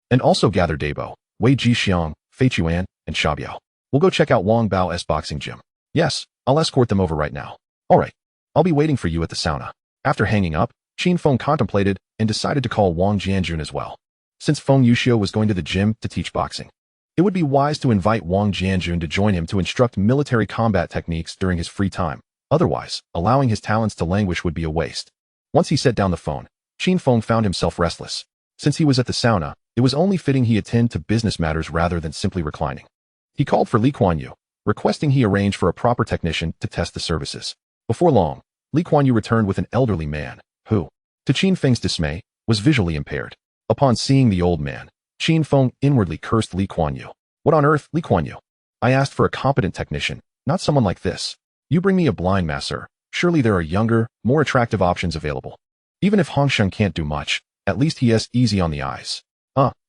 And also gather Dabo, Wei Jixiang, Fei Chuan, and Shabiao. We'll go check out Wang Bao's boxing gym. Yes, I'll escort them over right now. All right, I'll be waiting for you at the sauna. After hanging up, Qin Feng contemplated and decided to call Wang Jianjun as well. Since Feng Yuxiu was going to the gym to teach boxing, it would be wise to invite Wang Jianjun to join him to instruct military combat techniques during his free time. Otherwise, allowing his talents to languish would be a waste. Once he set down the phone, Qin Feng found himself restless. Since he was at the sauna, it was only fitting he attend to business matters rather than simply reclining. He called for Li Kuan-yu, requesting he arrange for a proper technician to test the services. Before long, Li Kuan-yu returned with an elderly man, who, to Qin Feng's dismay, was visually impaired. Upon seeing the old man, Qin Feng inwardly cursed Li Kuan-yu. What on earth, Li Kuan-yu? I asked for a competent technician, not someone like this. You bring me a blind master. Surely there are younger, more attractive options available. Even if Hong Sheng can't do much, at least he is easy on the eyes.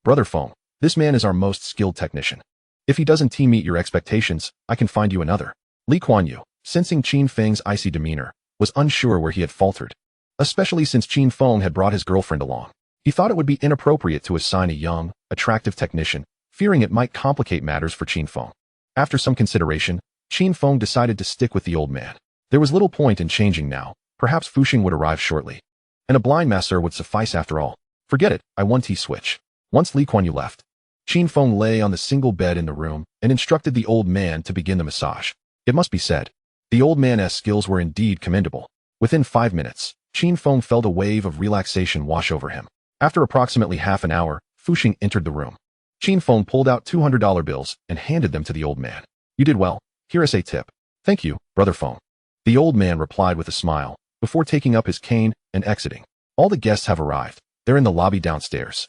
Brother Feng, this man is our most skilled technician. If he doesn't meet your expectations, I can find you another. Li Kuan-yu, sensing Qin Feng's icy demeanor, was unsure where he had faltered, especially since Qin Feng had brought his girlfriend along. He thought it would be inappropriate to assign a young, attractive technician, fearing it might complicate matters for Qin Feng. After some consideration, Qin Feng decided to stick with the old man. There was little point in changing now. Perhaps Fuxing would arrive shortly, and a blind master would suffice after all. Forget it, I want T-switch. Once Li Kuan-yu left, Qin Feng lay on the single bed in the room and instructed the old man to begin the massage. It must be said, the old man's skills were indeed commendable. Within 5 minutes, Qin Feng felt a wave of relaxation wash over him. After approximately half an hour, Fuxing entered the room. Qin Feng pulled out $200 bills and handed them to the old man. You did well. Here is a tip. Thank you, Brother Feng. The old man replied with a smile, before taking up his cane and exiting. All the guests have arrived. They're in the lobby downstairs.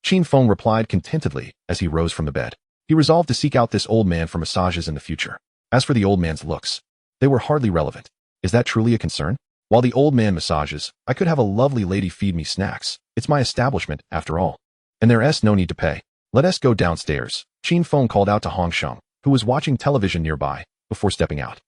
Qin Feng replied contentedly as he rose from the bed. He resolved to seek out this old man for massages in the future. As for the old man's looks, they were hardly relevant. Is that truly a concern? While the old man massages, I could have a lovely lady feed me snacks. It's my establishment, after all. And there's no need to pay. Let us go downstairs, Qin Feng called out to Hong Sheng, who was watching television nearby, before stepping out.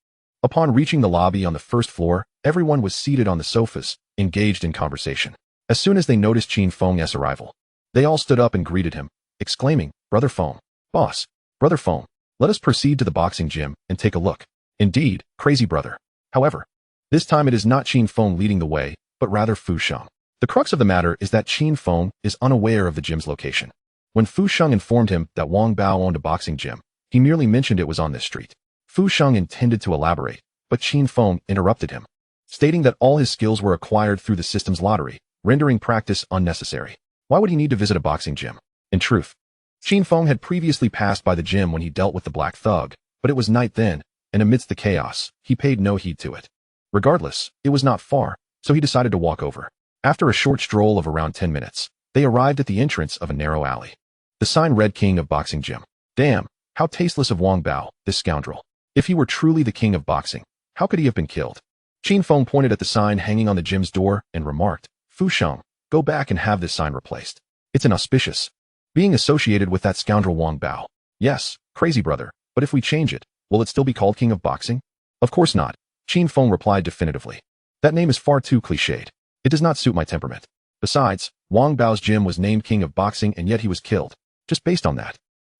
Upon reaching the lobby on the first floor, everyone was seated on the sofas, engaged in conversation. As soon as they noticed Qin Feng's arrival, they all stood up and greeted him, exclaiming, "Brother Feng, boss, Brother Feng, let us proceed to the boxing gym and take a look." Indeed, crazy brother. However, this time it is not Qin Feng leading the way, but rather Fu Sheng. The crux of the matter is that Qin Feng is unaware of the gym's location. When Fu Sheng informed him that Wang Bao owned a boxing gym, he merely mentioned it was on this street. Fu Sheng intended to elaborate, but Qin Feng interrupted him, stating that all his skills were acquired through the system's lottery, rendering practice unnecessary. Why would he need to visit a boxing gym? In truth, Qin Feng had previously passed by the gym when he dealt with the Black Thug, but it was night then, and amidst the chaos, he paid no heed to it. Regardless, it was not far, so he decided to walk over. After a short stroll of around 10 minutes, they arrived at the entrance of a narrow alley. The sign read King of Boxing Gym. Damn, how tasteless of Wang Bao, this scoundrel. If he were truly the king of boxing, how could he have been killed? Qin Feng pointed at the sign hanging on the gym's door and remarked, "Fu Sheng, go back and have this sign replaced. It's inauspicious being associated with that scoundrel Wang Bao." "Yes, crazy brother, but if we change it, will it still be called King of Boxing?" "Of course not," Qin Feng replied definitively. "That name is far too cliched. It does not suit my temperament. Besides, Wang Bao's gym was named King of Boxing and yet he was killed. Just based on that,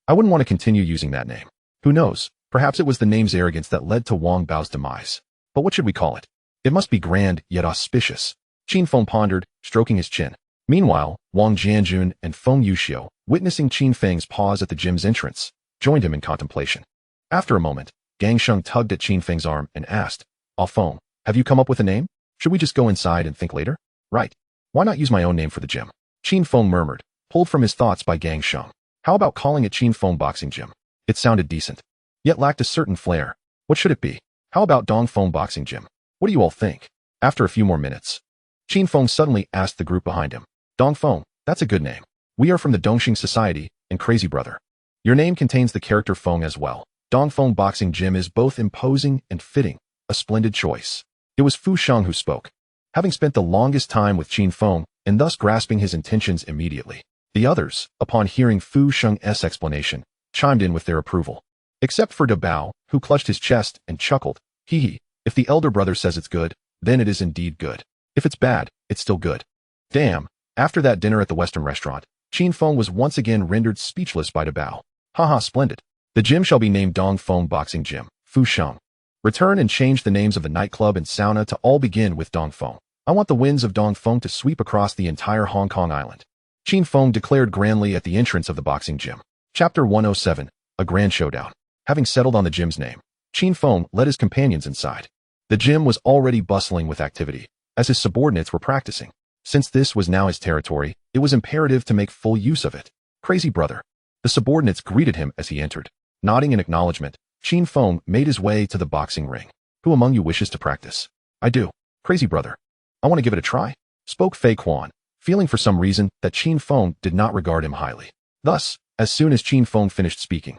I wouldn't want to continue using that name. Who knows, perhaps it was the name's arrogance that led to Wang Bao's demise. But what should we call it? It must be grand yet auspicious." Qin Feng pondered, stroking his chin. Meanwhile, Wang Jianjun and Feng Yuxiu, witnessing Qin Feng's pause at the gym's entrance, joined him in contemplation. After a moment, Gang Sheng tugged at Qin Feng's arm and asked, "Ah Feng, have you come up with a name? Should we just go inside and think later?" "Right. Why not use my own name for the gym?" Qin Feng murmured, pulled from his thoughts by Gang Sheng. How about calling it Qin Feng Boxing Gym? It sounded decent, yet lacked a certain flair. What should it be? How about Dong Feng Boxing Gym? What do you all think? After a few more minutes, Qin Feng suddenly asked the group behind him, "Dong Feng, that's a good name. We are from the Dongxing Society, and crazy brother. Your name contains the character Feng as well. Dong Feng Boxing Gym is both imposing and fitting, a splendid choice." It was Fu Sheng who spoke, having spent the longest time with Qin Feng, and thus grasping his intentions immediately. The others, upon hearing Fu Sheng's explanation, chimed in with their approval. Except for De Bao, who clutched his chest and chuckled, "Hee hee, if the elder brother says it's good, then it is indeed good. If it's bad, it's still good." Damn, after that dinner at the Western restaurant, Qin Feng was once again rendered speechless by De Bao. "Haha, splendid. The gym shall be named Dong Feng Boxing Gym, Fu Sheng. Return and change the names of the nightclub and sauna to all begin with Dong Feng. I want the winds of Dong Feng to sweep across the entire Hong Kong island." Qin Feng declared grandly at the entrance of the boxing gym. Chapter 107, A Grand Showdown. Having settled on the gym's name, Qin Feng led his companions inside. The gym was already bustling with activity, as his subordinates were practicing. Since this was now his territory, it was imperative to make full use of it. "Crazy brother." The subordinates greeted him as he entered. Nodding in acknowledgement, Qin Feng made his way to the boxing ring. "Who among you wishes to practice?" "I do. Crazy brother. I want to give it a try," spoke Fei Quan, feeling for some reason that Qin Feng did not regard him highly. Thus, as soon as Qin Feng finished speaking,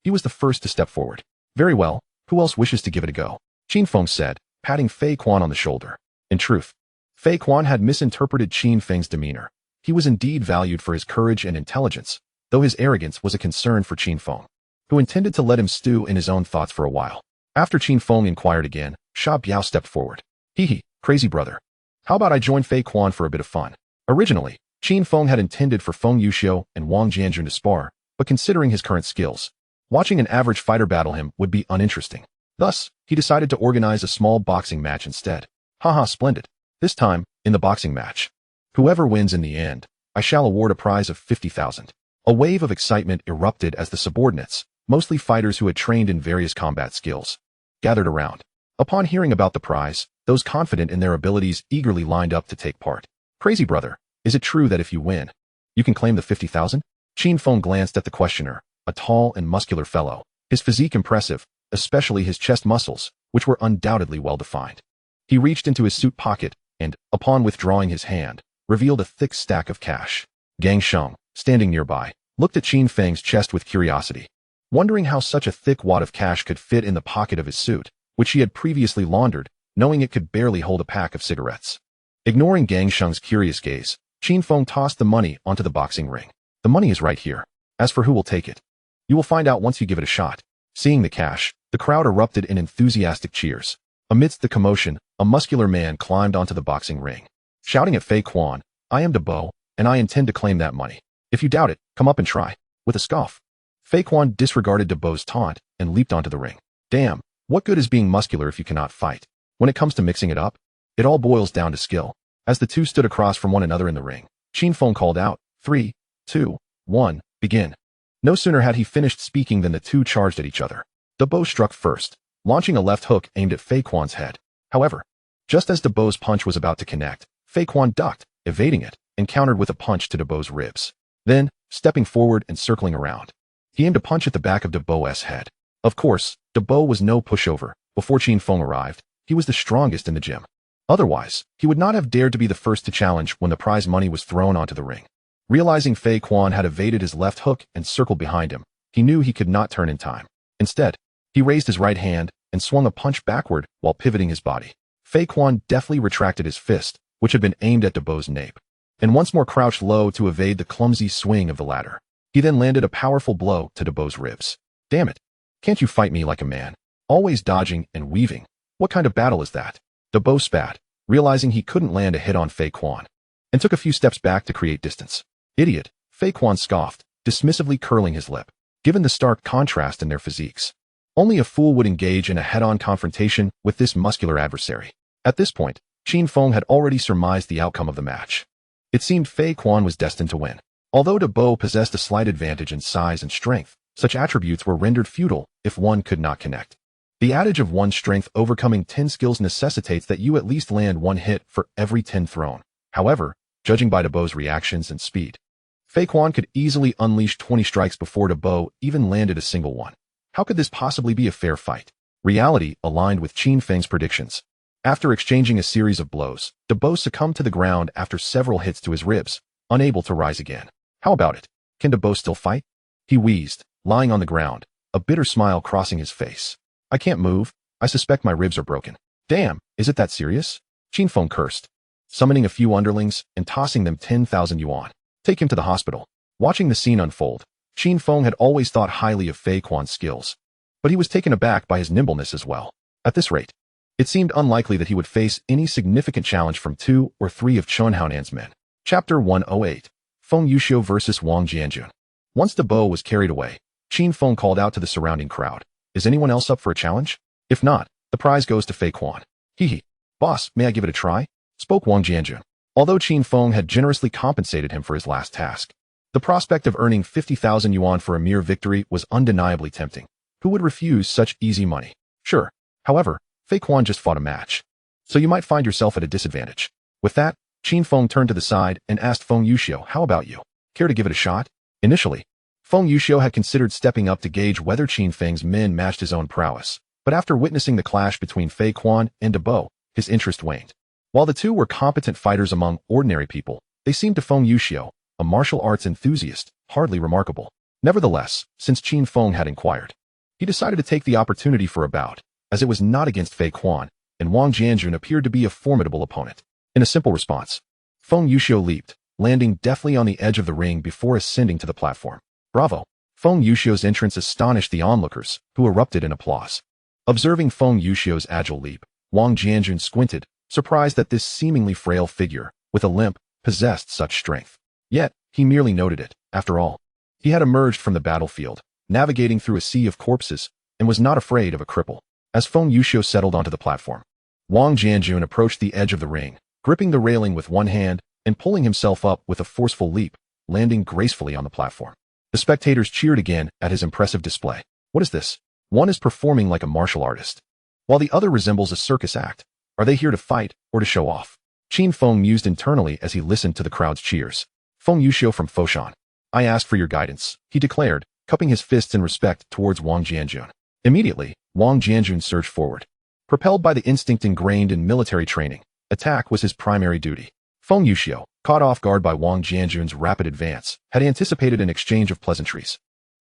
he was the first to step forward. "Very well, who else wishes to give it a go?" Qin Feng said, patting Fei Quan on the shoulder. In truth, Fei Quan had misinterpreted Qin Feng's demeanor. He was indeed valued for his courage and intelligence, though his arrogance was a concern for Qin Feng, who intended to let him stew in his own thoughts for a while. After Qin Feng inquired again, Sha Biao stepped forward. "Hee hee, crazy brother. How about I join Fei Quan for a bit of fun?" Originally, Qin Feng had intended for Feng Yuxiu and Wang Jianjun to spar, but considering his current skills, watching an average fighter battle him would be uninteresting. Thus, he decided to organize a small boxing match instead. "Haha, splendid. This time, in the boxing match, whoever wins in the end, I shall award a prize of 50,000. A wave of excitement erupted as the subordinates, mostly fighters who had trained in various combat skills, gathered around. Upon hearing about the prize, those confident in their abilities eagerly lined up to take part. "Crazy brother, is it true that if you win, you can claim the 50,000? Qin Feng glanced at the questioner, a tall and muscular fellow, his physique impressive, especially his chest muscles, which were undoubtedly well-defined. He reached into his suit pocket and, upon withdrawing his hand, revealed a thick stack of cash. "Gang Sheng, standing nearby, looked at Qin Feng's chest with curiosity, wondering how such a thick wad of cash could fit in the pocket of his suit, which he had previously laundered, knowing it could barely hold a pack of cigarettes. Ignoring Gang Sheng's curious gaze, Qin Feng tossed the money onto the boxing ring. The money is right here. As for who will take it, you will find out once you give it a shot. Seeing the cash, the crowd erupted in enthusiastic cheers. Amidst the commotion, a muscular man climbed onto the boxing ring, shouting at Fei Quan, "I am Debo, and I intend to claim that money. If you doubt it, come up and try." With a scoff, Fei Quan disregarded Debo's taunt and leaped onto the ring. Damn, what good is being muscular if you cannot fight? When it comes to mixing it up, it all boils down to skill. As the two stood across from one another in the ring, Qin Feng called out, 3, 2, 1, begin. No sooner had he finished speaking than the two charged at each other. Debo struck first, launching a left hook aimed at Fei Quan's head. However, just as Debo's punch was about to connect, Fei Quan ducked, evading it, and countered with a punch to Debo's ribs. Then, stepping forward and circling around, he aimed a punch at the back of Debo's head. Of course, Debo was no pushover. Before Qin Feng arrived, he was the strongest in the gym. Otherwise, he would not have dared to be the first to challenge when the prize money was thrown onto the ring. Realizing Fei Quan had evaded his left hook and circled behind him, he knew he could not turn in time. Instead, he raised his right hand and swung a punch backward while pivoting his body. Fei Quan deftly retracted his fist, which had been aimed at Debo's nape, and once more crouched low to evade the clumsy swing of the latter. He then landed a powerful blow to Debo's ribs. Damn it! Can't you fight me like a man? Always dodging and weaving. What kind of battle is that? Debo spat, realizing he couldn't land a hit on Fei Quan, and took a few steps back to create distance. Idiot, Fei Quan scoffed, dismissively curling his lip. Given the stark contrast in their physiques, only a fool would engage in a head-on confrontation with this muscular adversary. At this point, Qin Feng had already surmised the outcome of the match. It seemed Fei Quan was destined to win. Although Debo possessed a slight advantage in size and strength, such attributes were rendered futile if one could not connect. The adage of one strength overcoming 10 skills necessitates that you at least land one hit for every 10 thrown. However, judging by Debo's reactions and speed, Fei Quan could easily unleash 20 strikes before Debo even landed a single one. How could this possibly be a fair fight? Reality aligned with Qin Feng's predictions. After exchanging a series of blows, Debo succumbed to the ground after several hits to his ribs, unable to rise again. How about it? Can Debo still fight? He wheezed, lying on the ground, a bitter smile crossing his face. I can't move. I suspect my ribs are broken. Damn, is it that serious? Qin Feng cursed, summoning a few underlings and tossing them 10,000 yuan. Take him to the hospital. Watching the scene unfold, Qin Feng had always thought highly of Fei Quan's skills, but he was taken aback by his nimbleness as well. At this rate, it seemed unlikely that he would face any significant challenge from 2 or 3 of Chen Haonan's men. Chapter 108. Feng Yuxiu vs. Wang Jianjun. Once Debo was carried away, Qin Feng called out to the surrounding crowd. Is anyone else up for a challenge? If not, the prize goes to Fei Quan. Hee. Boss, may I give it a try? Spoke Wang Jianjun. Although Qin Feng had generously compensated him for his last task, the prospect of earning 50,000 yuan for a mere victory was undeniably tempting. Who would refuse such easy money? Sure. However, Fei Quan just fought a match, so you might find yourself at a disadvantage. With that, Qin Feng turned to the side and asked Feng Yuxiu, how about you? Care to give it a shot? Initially, Feng Yuxiu had considered stepping up to gauge whether Qin Feng's men matched his own prowess, but after witnessing the clash between Fei Quan and Debo, his interest waned. While the two were competent fighters among ordinary people, they seemed to Feng Yuxiu, a martial arts enthusiast, hardly remarkable. Nevertheless, since Qin Feng had inquired, he decided to take the opportunity for a bout, as it was not against Fei Quan, and Wang Jianjun appeared to be a formidable opponent. In a simple response, Feng Yuxiu leaped, landing deftly on the edge of the ring before ascending to the platform. Bravo! Feng Yuxiu's entrance astonished the onlookers, who erupted in applause. Observing Feng Yuxiu's agile leap, Wang Jianjun squinted, surprised that this seemingly frail figure, with a limp, possessed such strength. Yet, he merely noted it. After all, he had emerged from the battlefield, navigating through a sea of corpses, and was not afraid of a cripple. As Feng Yuxiu settled onto the platform, Wang Jianjun approached the edge of the ring, gripping the railing with one hand and pulling himself up with a forceful leap, landing gracefully on the platform. The spectators cheered again at his impressive display. What is this? One is performing like a martial artist, while the other resembles a circus act. Are they here to fight or to show off? Qin Feng mused internally as he listened to the crowd's cheers. Feng Yuxiu from Foshan. I asked for your guidance, he declared, cupping his fists in respect towards Wang Jianjun. Immediately, Wang Jianjun surged forward. Propelled by the instinct ingrained in military training, attack was his primary duty. Feng Yuxiu, caught off guard by Wang Jianjun's rapid advance, had anticipated an exchange of pleasantries,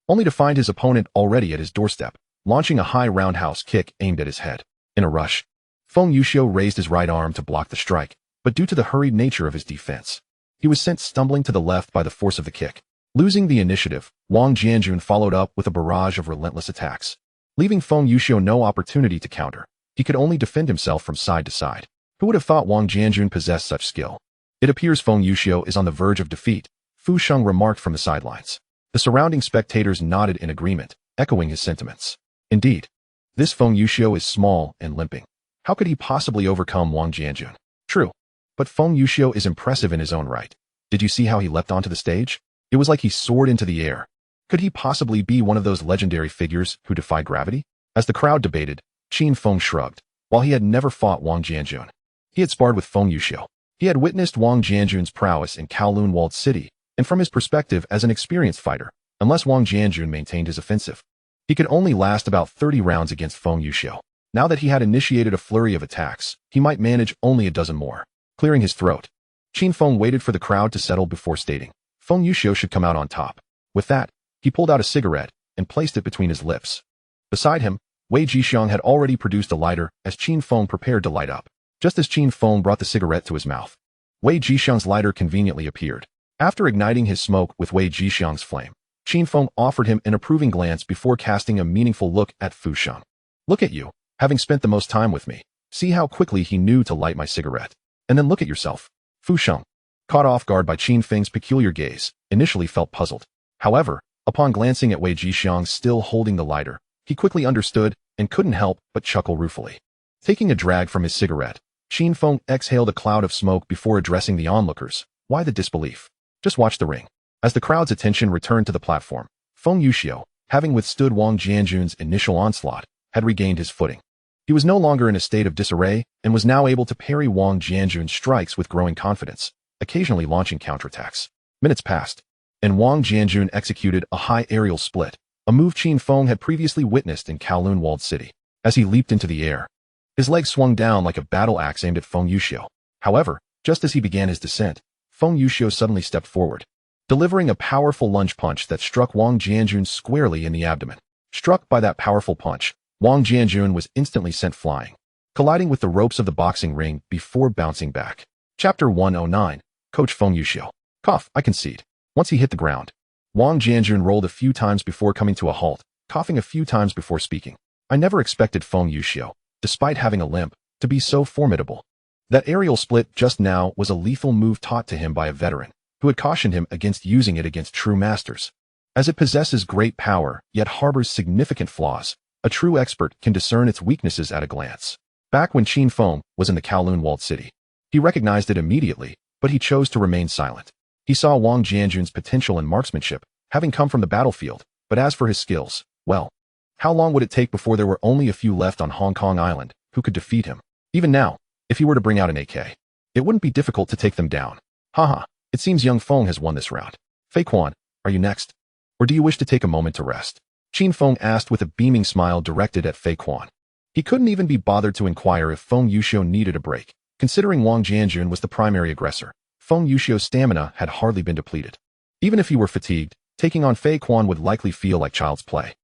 only to find his opponent already at his doorstep, launching a high roundhouse kick aimed at his head. In a rush, Feng Yuxiu raised his right arm to block the strike, but due to the hurried nature of his defense, he was sent stumbling to the left by the force of the kick. Losing the initiative, Wang Jianjun followed up with a barrage of relentless attacks, leaving Feng Yuxiu no opportunity to counter. He could only defend himself from side to side. Who would have thought Wang Jianjun possessed such skill? It appears Feng Yuxiu is on the verge of defeat, Fu Sheng remarked from the sidelines. The surrounding spectators nodded in agreement, echoing his sentiments. Indeed, this Feng Yuxiu is small and limping. How could he possibly overcome Wang Jianjun? True, but Feng Yuxiu is impressive in his own right. Did you see how he leapt onto the stage? It was like he soared into the air. Could he possibly be one of those legendary figures who defy gravity? As the crowd debated, Qin Feng shrugged. While he had never fought Wang Jianjun, he had sparred with Feng Yuxiu. He had witnessed Wang Jianjun's prowess in Kowloon walled city, and from his perspective as an experienced fighter, unless Wang Jianjun maintained his offensive, he could only last about 30 rounds against Feng Yuxiu. Now that he had initiated a flurry of attacks, he might manage only a dozen more. Clearing his throat, Qin Feng waited for the crowd to settle before stating, Feng Yuxiu should come out on top. With that, he pulled out a cigarette and placed it between his lips. Beside him, Wei Jixiang had already produced a lighter as Qin Feng prepared to light up. Just as Qin Feng brought the cigarette to his mouth, Wei Jixiang's lighter conveniently appeared. After igniting his smoke with Wei Jixiang's flame, Qin Feng offered him an approving glance before casting a meaningful look at Fu Sheng. Look at you, having spent the most time with me. See how quickly he knew to light my cigarette. And then look at yourself. Fu Sheng, caught off guard by Qin Feng's peculiar gaze, initially felt puzzled. However, upon glancing at Wei Jixiang still holding the lighter, he quickly understood and couldn't help but chuckle ruefully. Taking a drag from his cigarette, Qin Feng exhaled a cloud of smoke before addressing the onlookers. Why the disbelief? Just watch the ring. As the crowd's attention returned to the platform, Feng Yuxiu, having withstood Wang Jianjun's initial onslaught, had regained his footing. He was no longer in a state of disarray and was now able to parry Wang Jianjun's strikes with growing confidence, occasionally launching counterattacks. Minutes passed, and Wang Jianjun executed a high aerial split, a move Qin Feng had previously witnessed in Kowloon walled city. As he leaped into the air, his legs swung down like a battle axe aimed at Feng Yuxiu. However, just as he began his descent, Feng Yuxiu suddenly stepped forward, delivering a powerful lunge punch that struck Wang Jianjun squarely in the abdomen. Struck by that powerful punch, Wang Jianjun was instantly sent flying, colliding with the ropes of the boxing ring before bouncing back. Chapter 109, Coach Feng Yuxiu. Cough, I concede. Once he hit the ground, Wang Jianjun rolled a few times before coming to a halt, coughing a few times before speaking. I never expected Feng Yuxiu, despite having a limp, to be so formidable. That aerial split just now was a lethal move taught to him by a veteran, who had cautioned him against using it against true masters. As it possesses great power, yet harbors significant flaws, a true expert can discern its weaknesses at a glance. Back when Qin Feng was in the Kowloon walled city, he recognized it immediately, but he chose to remain silent. He saw Wang Jianjun's potential in marksmanship, having come from the battlefield, but as for his skills, well, how long would it take before there were only a few left on Hong Kong Island who could defeat him? Even now, if he were to bring out an AK, it wouldn't be difficult to take them down. Haha, it seems young Feng has won this round. Fei Quan, are you next? Or do you wish to take a moment to rest? Qin Feng asked with a beaming smile directed at Fei Quan. He couldn't even be bothered to inquire if Feng Yuxiu needed a break. Considering Wang Jianjun was the primary aggressor, Feng Yuxiu's stamina had hardly been depleted. Even if he were fatigued, taking on Fei Quan would likely feel like child's play.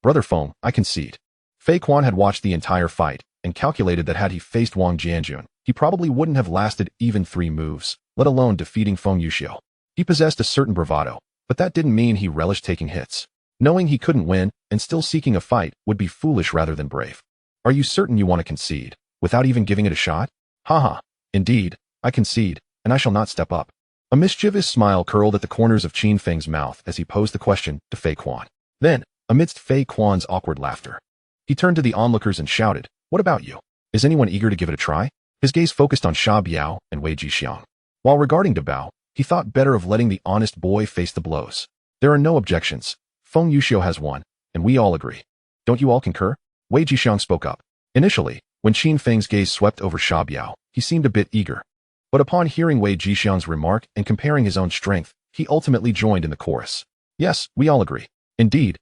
Brother Feng, I concede. Fei Quan had watched the entire fight and calculated that had he faced Wang Jianjun, he probably wouldn't have lasted even 3 moves, let alone defeating Feng Yuxiu. He possessed a certain bravado, but that didn't mean he relished taking hits. Knowing he couldn't win and still seeking a fight would be foolish rather than brave. Are you certain you want to concede, without even giving it a shot? Haha, indeed, I concede, and I shall not step up. A mischievous smile curled at the corners of Qin Feng's mouth as he posed the question to Fei Quan. Then, amidst Fei Quan's awkward laughter, he turned to the onlookers and shouted, what about you? Is anyone eager to give it a try? His gaze focused on Sha Biao and Wei Jixiang. While regarding De Bao, he thought better of letting the honest boy face the blows. There are no objections. Feng Yuxiu has won, and we all agree. Don't you all concur? Wei Jixiang spoke up. Initially, when Qin Feng's gaze swept over Sha Biao, he seemed a bit eager. But upon hearing Wei Jixiang's remark and comparing his own strength, he ultimately joined in the chorus. Yes, we all agree. Indeed,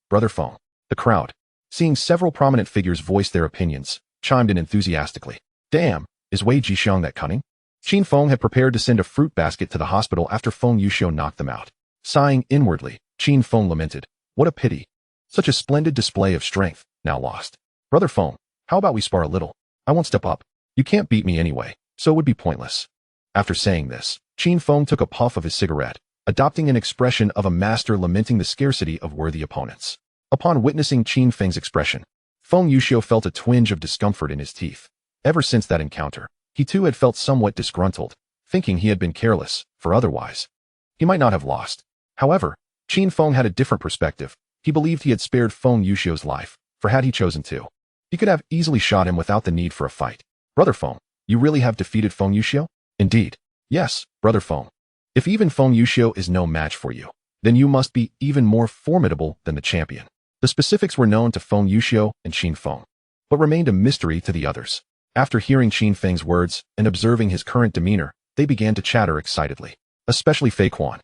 Brother Feng. The crowd, seeing several prominent figures voice their opinions, chimed in enthusiastically. Damn, is Wei Jixiang that cunning? Qin Feng had prepared to send a fruit basket to the hospital after Feng Yuxiu knocked them out. Sighing inwardly, Qin Feng lamented, "What a pity. Such a splendid display of strength, now lost. Brother Feng, how about we spar a little? I won't step up. You can't beat me anyway, so it would be pointless." After saying this, Qin Feng took a puff of his cigarette, adopting an expression of a master lamenting the scarcity of worthy opponents. Upon witnessing Qin Feng's expression, Feng Yuxiu felt a twinge of discomfort in his teeth. Ever since that encounter, he too had felt somewhat disgruntled, thinking he had been careless, for otherwise he might not have lost. However, Qin Feng had a different perspective. He believed he had spared Feng Yuxiu's life, for had he chosen to, he could have easily shot him without the need for a fight. "Brother Feng, you really have defeated Feng Yuxiu?" "Indeed. Yes, Brother Feng. If even Feng Yuxiu is no match for you, then you must be even more formidable than the champion." The specifics were known to Feng Yuxiu and Qin Feng, but remained a mystery to the others. After hearing Qin Feng's words and observing his current demeanor, they began to chatter excitedly, especially Fei Quan,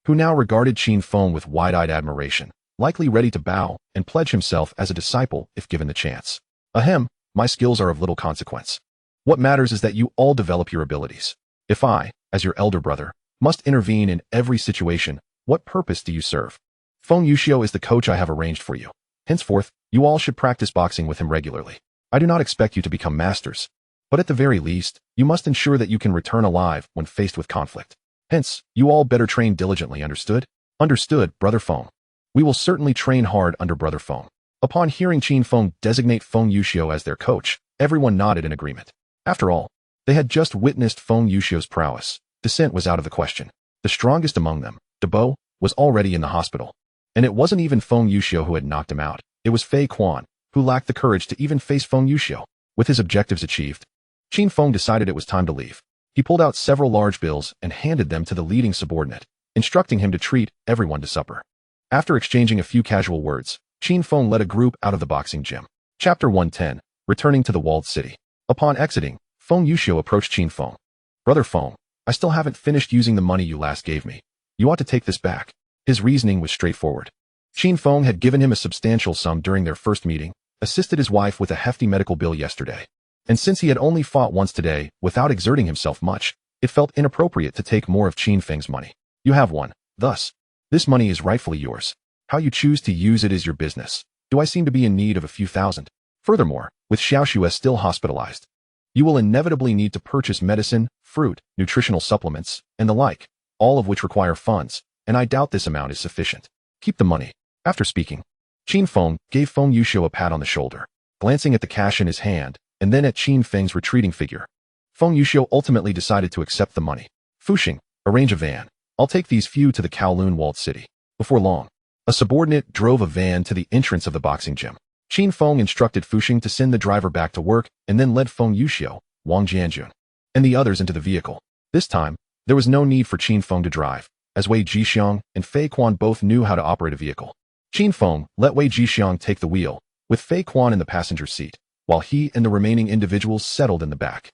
who now regarded Qin Feng with wide-eyed admiration, likely ready to bow and pledge himself as a disciple if given the chance. "Ahem, my skills are of little consequence. What matters is that you all develop your abilities. If I, as your elder brother, must intervene in every situation, what purpose do you serve? Feng Yuxiu is the coach I have arranged for you. Henceforth, you all should practice boxing with him regularly. I do not expect you to become masters, but at the very least, you must ensure that you can return alive when faced with conflict. Hence, you all better train diligently, understood?" "Understood, Brother Feng. We will certainly train hard under Brother Feng." Upon hearing Qin Feng designate Feng Yuxiu as their coach, everyone nodded in agreement. After all, they had just witnessed Feng Yuxiu's prowess. Dissent was out of the question. The strongest among them, Debo, was already in the hospital. And it wasn't even Feng Yuxiu who had knocked him out. It was Fei Quan, who lacked the courage to even face Feng Yuxiu. With his objectives achieved, Qin Feng decided it was time to leave. He pulled out several large bills and handed them to the leading subordinate, instructing him to treat everyone to supper. After exchanging a few casual words, Qin Feng led a group out of the boxing gym. Chapter 110, Returning to the Walled City. Upon exiting, Feng Yuxiu approached Qin Feng. "Brother Feng, I still haven't finished using the money you last gave me. You ought to take this back." His reasoning was straightforward. Qin Feng had given him a substantial sum during their first meeting, assisted his wife with a hefty medical bill yesterday. And since he had only fought once today, without exerting himself much, it felt inappropriate to take more of Qin Feng's money. "You have won. Thus, this money is rightfully yours. How you choose to use it is your business. Do I seem to be in need of a few thousand? Furthermore, with Xiaoxue still hospitalized, you will inevitably need to purchase medicine, fruit, nutritional supplements, and the like, all of which require funds, and I doubt this amount is sufficient. Keep the money." After speaking, Qin Feng gave Feng Yuxiu a pat on the shoulder, glancing at the cash in his hand, and then at Qin Feng's retreating figure. Feng Yuxiu ultimately decided to accept the money. "Fuxing, arrange a van. I'll take these few to the Kowloon walled city." Before long, a subordinate drove a van to the entrance of the boxing gym. Qin Feng instructed Fuxing to send the driver back to work and then led Feng Yuxiu, Wang Jianjun, and the others into the vehicle. This time, there was no need for Qin Feng to drive, as Wei Jixiang and Fei Quan both knew how to operate a vehicle. Qin Feng let Wei Jixiang take the wheel, with Fei Quan in the passenger seat, while he and the remaining individuals settled in the back.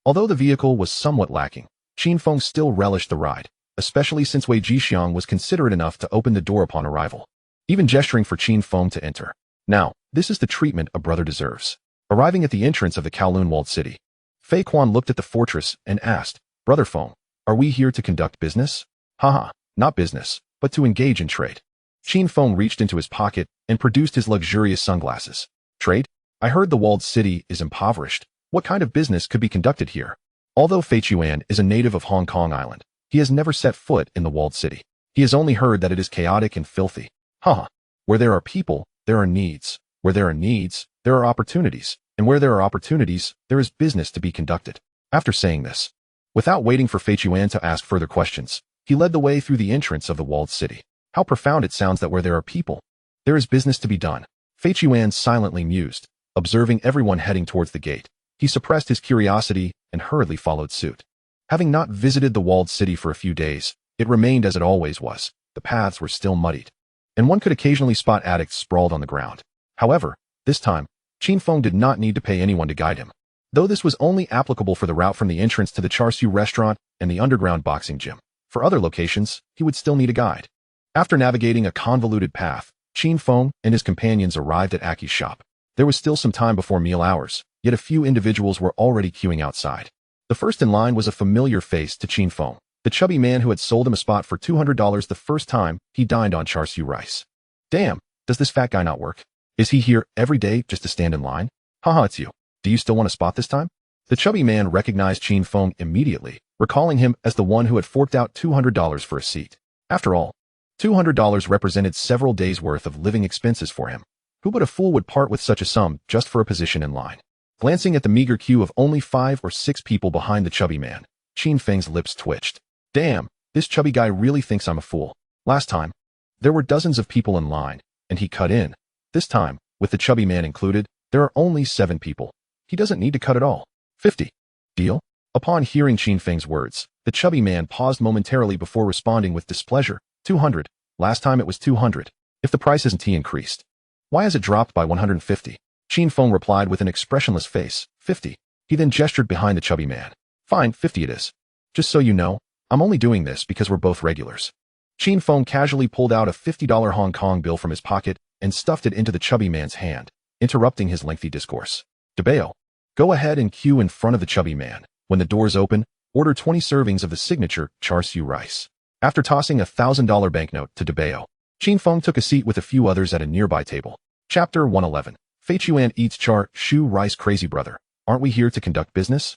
Although the vehicle was somewhat lacking, Qin Feng still relished the ride, especially since Wei Jixiang was considerate enough to open the door upon arrival, even gesturing for Qin Feng to enter. Now, this is the treatment a brother deserves. Arriving at the entrance of the Kowloon walled city, Fei Quan looked at the fortress and asked, "Brother Feng, are we here to conduct business?" "Haha, not business, but to engage in trade." Qin Feng reached into his pocket and produced his luxurious sunglasses. "Trade? I heard the walled city is impoverished. What kind of business could be conducted here?" Although Fei Chuan is a native of Hong Kong Island, he has never set foot in the walled city. He has only heard that it is chaotic and filthy. Haha. Where there are people, there are needs. Where there are needs, there are opportunities. And where there are opportunities, there is business to be conducted. After saying this, without waiting for Fei Chuan to ask further questions, he led the way through the entrance of the walled city. How profound it sounds that where there are people, there is business to be done. Fei Chuan silently mused, observing everyone heading towards the gate. He suppressed his curiosity and hurriedly followed suit. Having not visited the walled city for a few days, it remained as it always was. The paths were still muddied, and one could occasionally spot addicts sprawled on the ground. However, this time, Qin Feng did not need to pay anyone to guide him, though this was only applicable for the route from the entrance to the Char Siu restaurant and the underground boxing gym. For other locations, he would still need a guide. After navigating a convoluted path, Qin Feng and his companions arrived at Aki's shop. There was still some time before meal hours, yet a few individuals were already queuing outside. The first in line was a familiar face to Qin Feng, the chubby man who had sold him a spot for $200 the first time he dined on char siu rice. Damn, does this fat guy not work? Is he here every day just to stand in line? Haha, it's you. Do you still want a spot this time? The chubby man recognized Qin Feng immediately, recalling him as the one who had forked out $200 for a seat. After all, $200 represented several days' worth of living expenses for him. Who but a fool would part with such a sum just for a position in line? Glancing at the meager queue of only 5 or 6 people behind the chubby man, Qin Feng's lips twitched. Damn, this chubby guy really thinks I'm a fool. Last time, there were dozens of people in line, and he cut in. This time, with the chubby man included, there are only 7 people. He doesn't need to cut at all. 50. Deal? Upon hearing Qin Feng's words, the chubby man paused momentarily before responding with displeasure. 200. Last time it was 200. If the price isn't increased, why has it dropped by 150? Qin Feng replied with an expressionless face. 50. He then gestured behind the chubby man. Fine, 50 it is. Just so you know, I'm only doing this because we're both regulars. Qin Feng casually pulled out a $50 Hong Kong bill from his pocket and stuffed it into the chubby man's hand, interrupting his lengthy discourse. DeBeo, go ahead and queue in front of the chubby man. When the doors open, order 20 servings of the signature char siu rice. After tossing a $1,000 banknote to DeBeo, Qin Feng took a seat with a few others at a nearby table. Chapter 111. Fei Chuan eats char siu rice. Crazy brother, aren't we here to conduct business?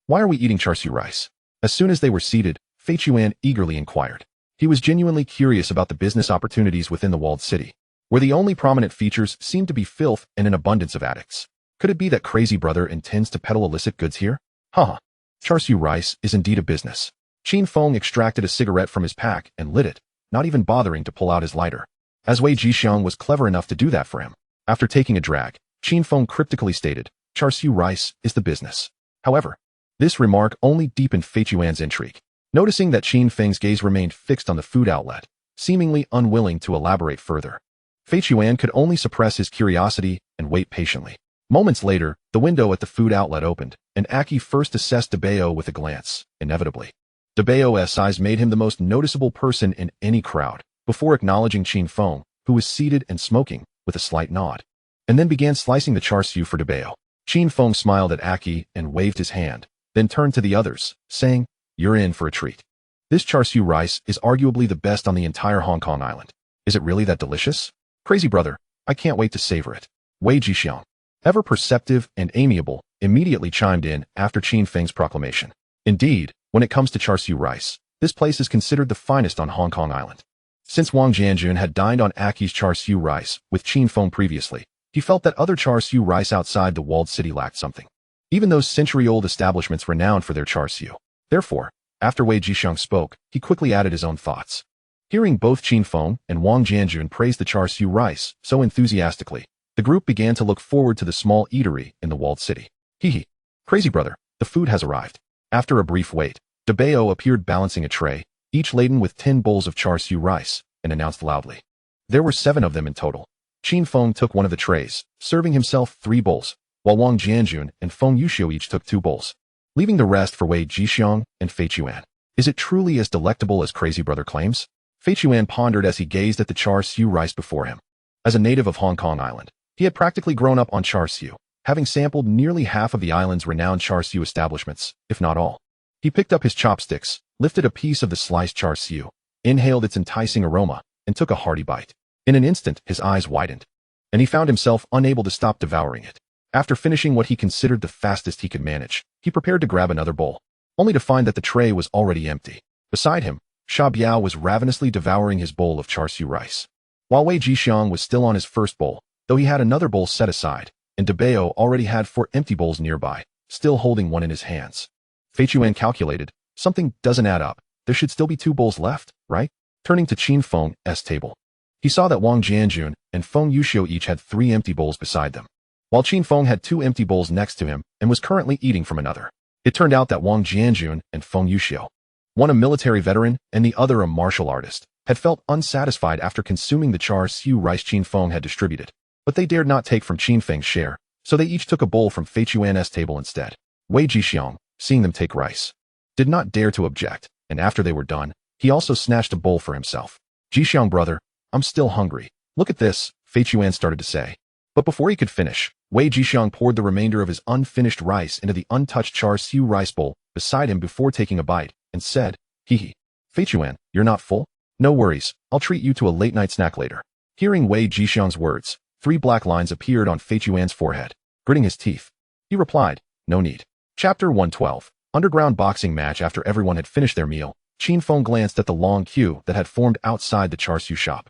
Why are we eating char siu rice? As soon as they were seated, Fei Chuan eagerly inquired. He was genuinely curious about the business opportunities within the walled city, where the only prominent features seemed to be filth and an abundance of addicts. Could it be that crazy brother intends to peddle illicit goods here? Haha. Char siu rice is indeed a business. Qin Feng extracted a cigarette from his pack and lit it, not even bothering to pull out his lighter, as Wei Jixiang was clever enough to do that for him. After taking a drag, Qin Feng cryptically stated, char siu rice is the business. However, this remark only deepened Fei Chuan's intrigue. Noticing that Qin Feng's gaze remained fixed on the food outlet, seemingly unwilling to elaborate further, Fei Chuan could only suppress his curiosity and wait patiently. Moments later, the window at the food outlet opened, and Aki first assessed DeBeo with a glance. Inevitably, DeBeo's eyes made him the most noticeable person in any crowd, before acknowledging Qin Feng, who was seated and smoking, with a slight nod, and then began slicing the char siu for DeBeo. Qin Feng smiled at Aki and waved his hand, then turned to the others, saying, you're in for a treat. This char siu rice is arguably the best on the entire Hong Kong island. Is it really that delicious? Crazy brother, I can't wait to savor it. Wei Jixiang, ever perceptive and amiable, immediately chimed in after Qin Feng's proclamation. Indeed, when it comes to char siu rice, this place is considered the finest on Hong Kong island. Since Wang Jianjun had dined on Aki's char siu rice with Qin Feng previously, he felt that other char siu rice outside the walled city lacked something. Even those century-old establishments renowned for their char siu. Therefore, after Wei Jixiang spoke, he quickly added his own thoughts. Hearing both Qin Feng and Wang Jianjun praise the char siu rice so enthusiastically, the group began to look forward to the small eatery in the walled city. Hee. Crazy brother, the food has arrived. After a brief wait, DeBeo appeared balancing a tray, each laden with 10 bowls of char siu rice, and announced loudly. There were 7 of them in total. Qin Feng took one of the trays, serving himself 3 bowls, while Wang Jianjun and Feng Yuxiu each took 2 bowls, leaving the rest for Wei Jixiang and Fei Chuan. Is it truly as delectable as Crazy Brother claims? Fei Chuan pondered as he gazed at the char siu rice before him. As a native of Hong Kong Island, he had practically grown up on char siu, having sampled nearly half of the island's renowned char siu establishments, if not all. He picked up his chopsticks, lifted a piece of the sliced char siu, inhaled its enticing aroma, and took a hearty bite. In an instant, his eyes widened, and he found himself unable to stop devouring it. After finishing what he considered the fastest he could manage, he prepared to grab another bowl, only to find that the tray was already empty. Beside him, Sha Biao was ravenously devouring his bowl of char siu rice, while Wei Jixiang was still on his first bowl, though he had another bowl set aside, and DeBeo already had 4 empty bowls nearby, still holding one in his hands. Fei Chuan calculated, something doesn't add up. There should still be 2 bowls left, right? Turning to Qin Feng's table, he saw that Wang Jianjun and Feng Yuxiu each had 3 empty bowls beside them, while Qin Feng had 2 empty bowls next to him and was currently eating from another. It turned out that Wang Jianjun and Feng Yuxiu, one a military veteran and the other a martial artist, had felt unsatisfied after consuming the char siu rice Qin Feng had distributed, but they dared not take from Qin Feng's share, so they each took a bowl from Fei Chuan's table instead. Wei Jixiang, seeing them take rice, did not dare to object, and after they were done, he also snatched a bowl for himself. Jixiang brother, I'm still hungry. Look at this, Fei Chuan started to say. But before he could finish, Wei Jixiang poured the remainder of his unfinished rice into the untouched char siu rice bowl beside him before taking a bite, and said, "Hee hee. Fei Chuan, you're not full? No worries, I'll treat you to a late-night snack later." Hearing Wei Jixiang's words, 3 black lines appeared on Fei Chuan's forehead. Gritting his teeth, he replied, "No need." Chapter 112. Underground boxing match. After everyone had finished their meal, Qin Feng glanced at the long queue that had formed outside the char siu shop.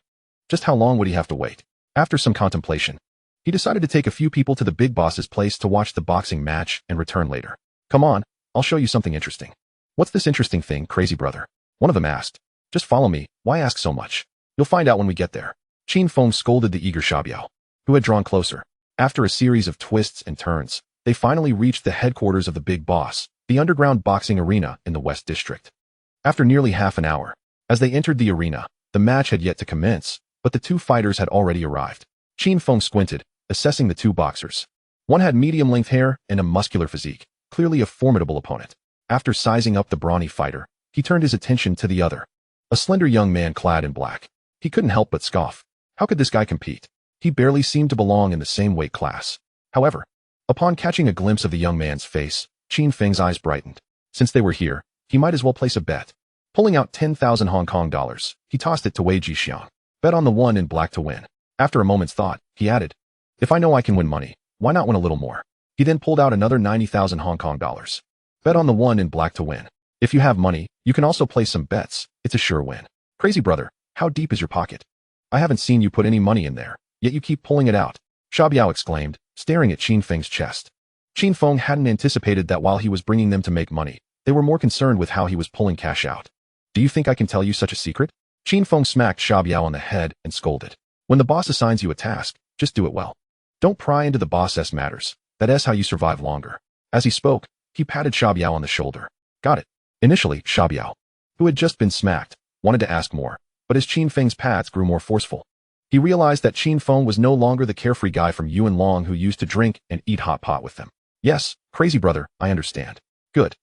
Just how long would he have to wait? After some contemplation, he decided to take a few people to the big boss's place to watch the boxing match and return later. "Come on, I'll show you something interesting." "What's this interesting thing, crazy brother?" one of them asked. "Just follow me, why ask so much? You'll find out when we get there." Qin Feng scolded the eager Xiaobiao, who had drawn closer. After a series of twists and turns, they finally reached the headquarters of the big boss, the underground boxing arena in the West District. After nearly half an hour, as they entered the arena, the match had yet to commence, but the 2 fighters had already arrived. Qin Feng squinted, assessing the 2 boxers. One had medium-length hair and a muscular physique, clearly a formidable opponent. After sizing up the brawny fighter, he turned his attention to the other, a slender young man clad in black. He couldn't help but scoff. How could this guy compete? He barely seemed to belong in the same weight class. However, upon catching a glimpse of the young man's face, Qin Feng's eyes brightened. Since they were here, he might as well place a bet. Pulling out 10,000 Hong Kong dollars, he tossed it to Wei Jixiang. "Bet on the one in black to win." After a moment's thought, he added, "If I know I can win money, why not win a little more?" He then pulled out another 90,000 Hong Kong dollars. "Bet on the one in black to win. If you have money, you can also place some bets. It's a sure win." "Crazy brother, how deep is your pocket? I haven't seen you put any money in there, yet you keep pulling it out," Xiaobiao exclaimed, staring at Qin Feng's chest. Qin Feng hadn't anticipated that while he was bringing them to make money, they were more concerned with how he was pulling cash out. "Do you think I can tell you such a secret?" Qin Feng smacked Xiaobiao on the head and scolded. "When the boss assigns you a task, just do it well. Don't pry into the boss's matters. That's how you survive longer." As he spoke, he patted Xiaobiao on the shoulder. "Got it." Initially, Xiaobiao, who had just been smacked, wanted to ask more, but as Qin Feng's pats grew more forceful, he realized that Qin Feng was no longer the carefree guy from Yuan Long who used to drink and eat hot pot with them. "Yes, crazy brother, I understand." "Good.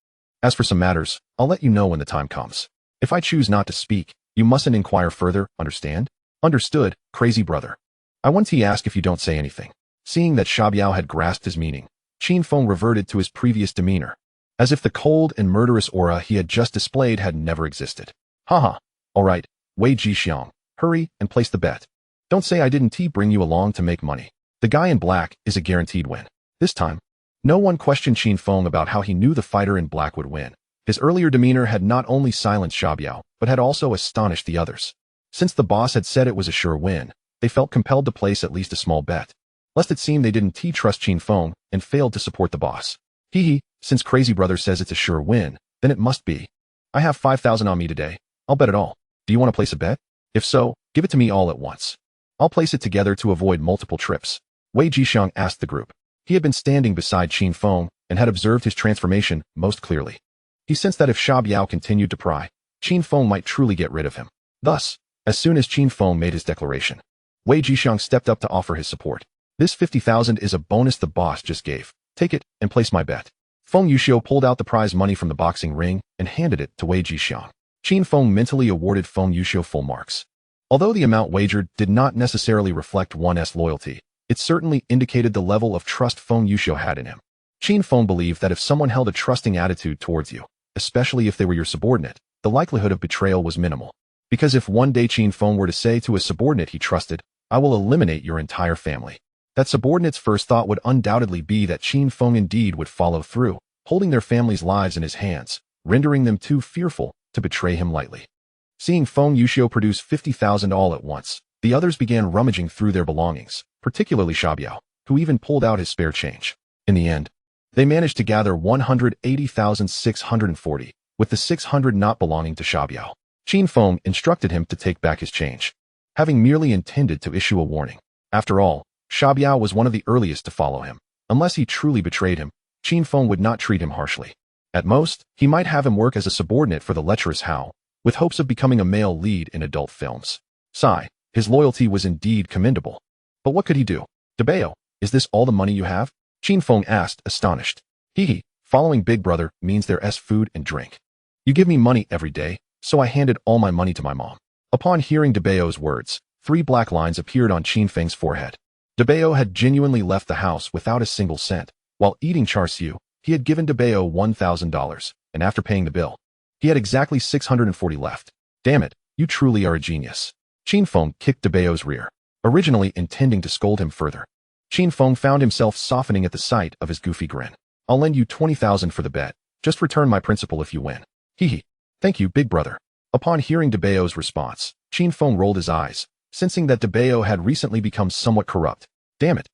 As for some matters, I'll let you know when the time comes. If I choose not to speak, you mustn't inquire further, understand?" "Understood, crazy brother. I want to ask if you don't say anything." Seeing that Xiaobiao had grasped his meaning, Qin Feng reverted to his previous demeanor, as if the cold and murderous aura he had just displayed had never existed. "Haha, all right, Wei Jixiang, hurry and place the bet. Don't say I didn't bring you along to make money. The guy in black is a guaranteed win." This time, no one questioned Qin Feng about how he knew the fighter in black would win. His earlier demeanor had not only silenced Xiaobiao, but had also astonished the others. Since the boss had said it was a sure win, they felt compelled to place at least a small bet, lest it seem they didn't trust Qin Feng and failed to support the boss. "Hee hee, since Crazy Brother says it's a sure win, then it must be. I have 5,000 on me today. I'll bet it all. Do you want to place a bet? If so, give it to me all at once. I'll place it together to avoid multiple trips." Wei Jixiang asked the group. He had been standing beside Qin Feng and had observed his transformation most clearly. He sensed that if Xiaobiao continued to pry, Qin Feng might truly get rid of him. Thus, as soon as Qin Feng made his declaration, Wei Jixiang stepped up to offer his support. "This 50,000 is a bonus the boss just gave. Take it and place my bet." Feng Yuxiu pulled out the prize money from the boxing ring and handed it to Wei Jixiang. Qin Feng mentally awarded Feng Yuxiu full marks. Although the amount wagered did not necessarily reflect one's loyalty, it certainly indicated the level of trust Feng Yuxiu had in him. Qin Feng believed that if someone held a trusting attitude towards you, especially if they were your subordinate, the likelihood of betrayal was minimal. Because if one day Qin Feng were to say to a subordinate he trusted, "I will eliminate your entire family," that subordinate's first thought would undoubtedly be that Qin Feng indeed would follow through, holding their family's lives in his hands, rendering them too fearful to betray him lightly. Seeing Feng Yuxiu produce 50,000 all at once, the others began rummaging through their belongings, particularly Xiaobiao, who even pulled out his spare change. In the end, they managed to gather 180,640, with the 600 not belonging to Xiaobiao. Qin Feng instructed him to take back his change, having merely intended to issue a warning. After all, Xiaobiao was one of the earliest to follow him. Unless he truly betrayed him, Qin Feng would not treat him harshly. At most, he might have him work as a subordinate for the lecherous Hao, with hopes of becoming a male lead in adult films. Sigh, his loyalty was indeed commendable. But what could he do? "Debao, is this all the money you have?" Qin Feng asked, astonished. "Hee hee, following Big Brother means there's food and drink. You give me money every day, so I handed all my money to my mom." Upon hearing Debao's words, 3 black lines appeared on Qin Feng's forehead. Debao had genuinely left the house without a single cent. While eating char siu, he had given Debao $1,000, and after paying the bill, he had exactly 640 left. Damn it, you truly are a genius. Qin Feng kicked DeBao's rear, originally intending to scold him further. Qin Feng found himself softening at the sight of his goofy grin. I'll lend you 20,000 for the bet. Just return my principal if you win. Hee hee. Thank you, big brother. Upon hearing DeBao's response, Qin Feng rolled his eyes, sensing that DeBao had recently become somewhat corrupt. Damn it.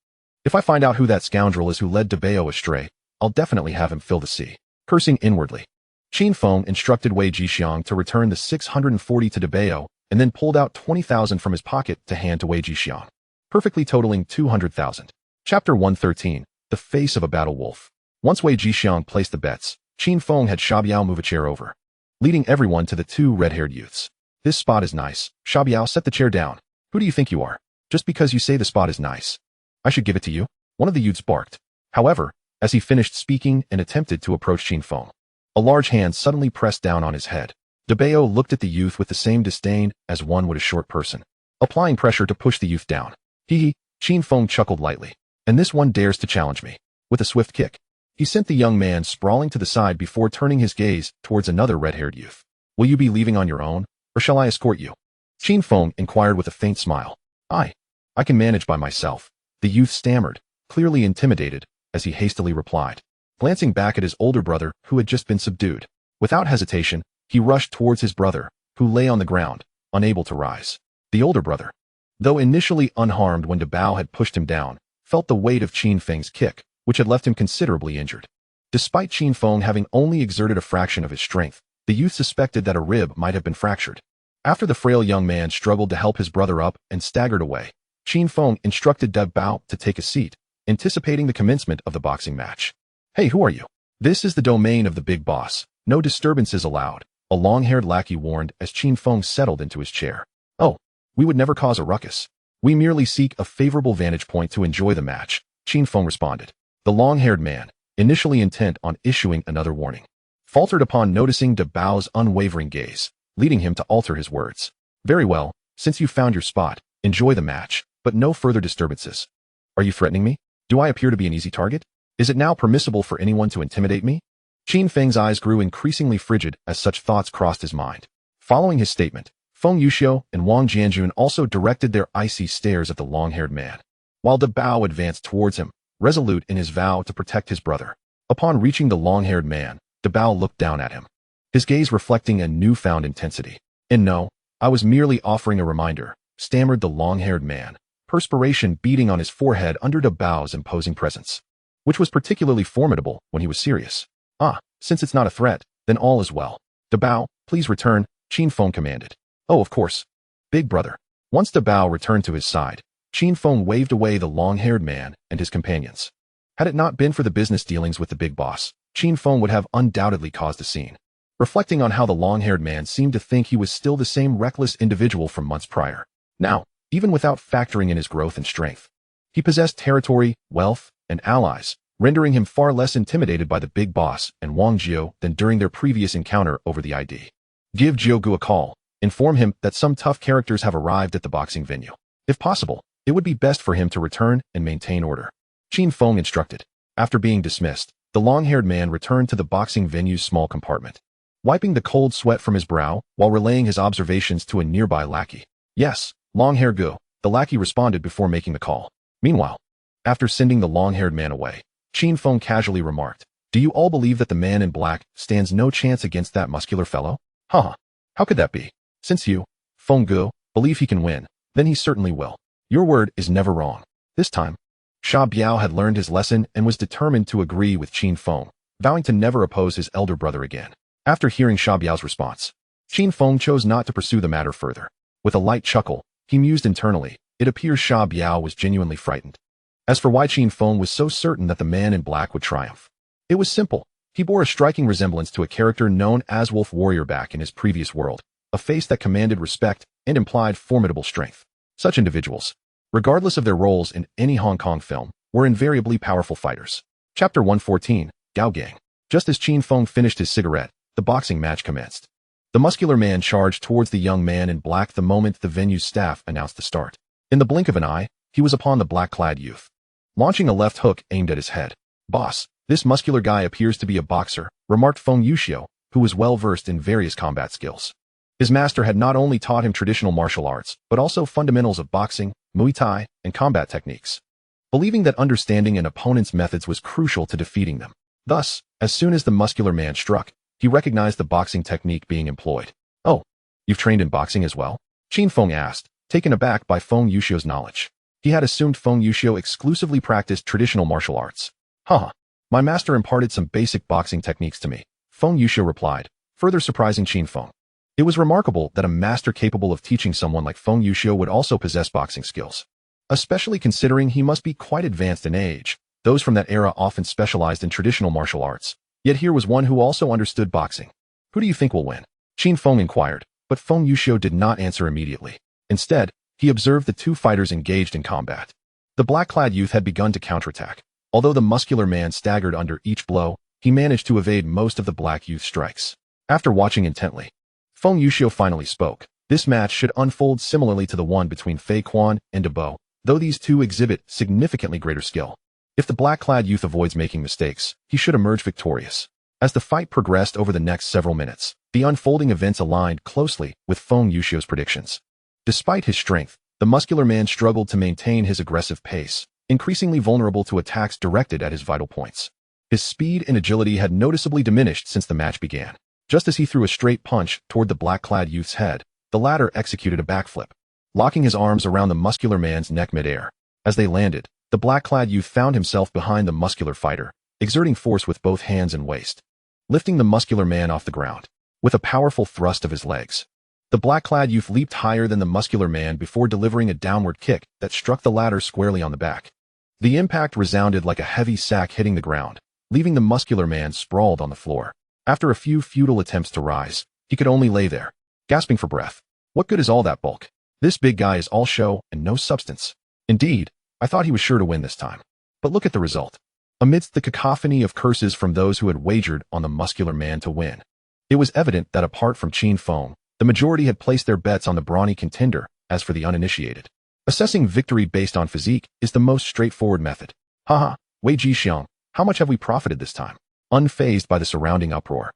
If I find out who that scoundrel is who led DeBao astray, I'll definitely have him fill the sea. Cursing inwardly, Qin Feng instructed Wei Jixiang to return the 640 to DeBao and then pulled out 20,000 from his pocket to hand to Wei Jixiang, perfectly totaling 200,000. Chapter 113, The Face of a Battle Wolf. Once Wei Jixiang placed the bets, Qin Feng had Shabiao move a chair over, leading everyone to the two red-haired youths. This spot is nice. Shabiao, set the chair down. Who do you think you are? Just because you say the spot is nice, I should give it to you? One of the youths barked. However, as he finished speaking and attempted to approach Qin Feng, a large hand suddenly pressed down on his head. DeBao looked at the youth with the same disdain as one would a short person, applying pressure to push the youth down. Hee hee, Qin Feng chuckled lightly. And this one dares to challenge me. With a swift kick, he sent the young man sprawling to the side before turning his gaze towards another red-haired youth. Will you be leaving on your own, or shall I escort you? Qin Feng inquired with a faint smile. I can manage by myself. The youth stammered, clearly intimidated, as he hastily replied, glancing back at his older brother who had just been subdued. Without hesitation, he rushed towards his brother, who lay on the ground, unable to rise. The older brother, though initially unharmed when DeBao had pushed him down, felt the weight of Qin Feng's kick, which had left him considerably injured. Despite Qin Feng having only exerted a fraction of his strength, the youth suspected that a rib might have been fractured. After the frail young man struggled to help his brother up and staggered away, Qin Feng instructed DeBao to take a seat, anticipating the commencement of the boxing match. Hey, who are you? This is the domain of the big boss. No disturbances allowed, a long-haired lackey warned as Qin Feng settled into his chair. Oh, we would never cause a ruckus. We merely seek a favorable vantage point to enjoy the match, Qin Feng responded. The long-haired man, initially intent on issuing another warning, faltered upon noticing DeBao's unwavering gaze, leading him to alter his words. Very well, since you found your spot, enjoy the match, but no further disturbances. Are you threatening me? Do I appear to be an easy target? Is it now permissible for anyone to intimidate me? Qin Feng's eyes grew increasingly frigid as such thoughts crossed his mind. Following his statement, Feng Yuxiu and Wang Jianjun also directed their icy stares at the long-haired man, while DeBao advanced towards him, resolute in his vow to protect his brother. Upon reaching the long-haired man, DeBao looked down at him, his gaze reflecting a newfound intensity. And no, I was merely offering a reminder, stammered the long-haired man, perspiration beading on his forehead under DeBao's imposing presence, which was particularly formidable when he was serious. Since it's not a threat, then all is well. DeBao, please return, Qin Feng commanded. Oh, of course. Big brother. Once DeBao returned to his side, Qin Feng waved away the long-haired man and his companions. Had it not been for the business dealings with the big boss, Qin Feng would have undoubtedly caused a scene. Reflecting on how the long-haired man seemed to think he was still the same reckless individual from months prior. Now, even without factoring in his growth and strength, he possessed territory, wealth, and allies, rendering him far less intimidated by the big boss and Wang Jiu than during their previous encounter over the ID. Give Jiugu a call, inform him that some tough characters have arrived at the boxing venue. If possible, it would be best for him to return and maintain order, Qin Feng instructed. After being dismissed, the long-haired man returned to the boxing venue's small compartment, wiping the cold sweat from his brow while relaying his observations to a nearby lackey. Yes, long-hair Gu, the lackey responded before making the call. Meanwhile, after sending the long-haired man away, Qin Feng casually remarked, do you all believe that the man in black stands no chance against that muscular fellow? How could that be? Since you, Feng Gu, believe he can win, then he certainly will. Your word is never wrong. This time, Sha Biao had learned his lesson and was determined to agree with Qin Feng, vowing to never oppose his elder brother again. After hearing Sha Biao's response, Qin Feng chose not to pursue the matter further. With a light chuckle, he mused internally, it appears Sha Biao was genuinely frightened. As for why Qin Feng was so certain that the man in black would triumph, it was simple. He bore a striking resemblance to a character known as Wolf Warrior back in his previous world, a face that commanded respect and implied formidable strength. Such individuals, regardless of their roles in any Hong Kong film, were invariably powerful fighters. Chapter 114, Gao Gang. Just as Qin Feng finished his cigarette, the boxing match commenced. The muscular man charged towards the young man in black the moment the venue's staff announced the start. In the blink of an eye, he was upon the black-clad youth, launching a left hook aimed at his head. Boss, This muscular guy appears to be a boxer, remarked Feng Yuxiu, who was well versed in various combat skills. His master had not only taught him traditional martial arts, but also fundamentals of boxing, Muay Thai, and combat techniques, believing that understanding an opponent's methods was crucial to defeating them. Thus, as soon as the muscular man struck, he recognized the boxing technique being employed. "Oh, you've trained in boxing as well?" Qin Feng asked, taken aback by Feng Yuxiu's knowledge. He had assumed Feng Yuxiu exclusively practiced traditional martial arts. "Haha, my master imparted some basic boxing techniques to me," Feng Yuxiu replied, further surprising Qin Feng. It was remarkable that a master capable of teaching someone like Feng Yuxiu would also possess boxing skills, especially considering he must be quite advanced in age. Those from that era often specialized in traditional martial arts, yet here was one who also understood boxing. "Who do you think will win?" Qin Feng inquired, but Feng Yuxiu did not answer immediately. Instead, he observed the two fighters engaged in combat. The black-clad youth had begun to counterattack. Although the muscular man staggered under each blow, he managed to evade most of the black youth's strikes. After watching intently, Feng Yuxiu finally spoke. "This match should unfold similarly to the one between Fei Quan and Debo, though these two exhibit significantly greater skill. If the black-clad youth avoids making mistakes, he should emerge victorious." As the fight progressed over the next several minutes, the unfolding events aligned closely with Feng Yuxiu's predictions. Despite his strength, the muscular man struggled to maintain his aggressive pace, increasingly vulnerable to attacks directed at his vital points. His speed and agility had noticeably diminished since the match began. Just as he threw a straight punch toward the black-clad youth's head, the latter executed a backflip, locking his arms around the muscular man's neck mid-air. As they landed, the black-clad youth found himself behind the muscular fighter, exerting force with both hands and waist, lifting the muscular man off the ground. With a powerful thrust of his legs, the black-clad youth leaped higher than the muscular man before delivering a downward kick that struck the latter squarely on the back. The impact resounded like a heavy sack hitting the ground, leaving the muscular man sprawled on the floor. After a few futile attempts to rise, he could only lay there, gasping for breath. "What good is all that bulk? This big guy is all show and no substance. Indeed, I thought he was sure to win this time. But look at the result." Amidst the cacophony of curses from those who had wagered on the muscular man to win, it was evident that apart from Qin Feng, the majority had placed their bets on the brawny contender. As for the uninitiated, assessing victory based on physique is the most straightforward method. "Haha, Wei Jixiang, how much have we profited this time?" Unfazed by the surrounding uproar,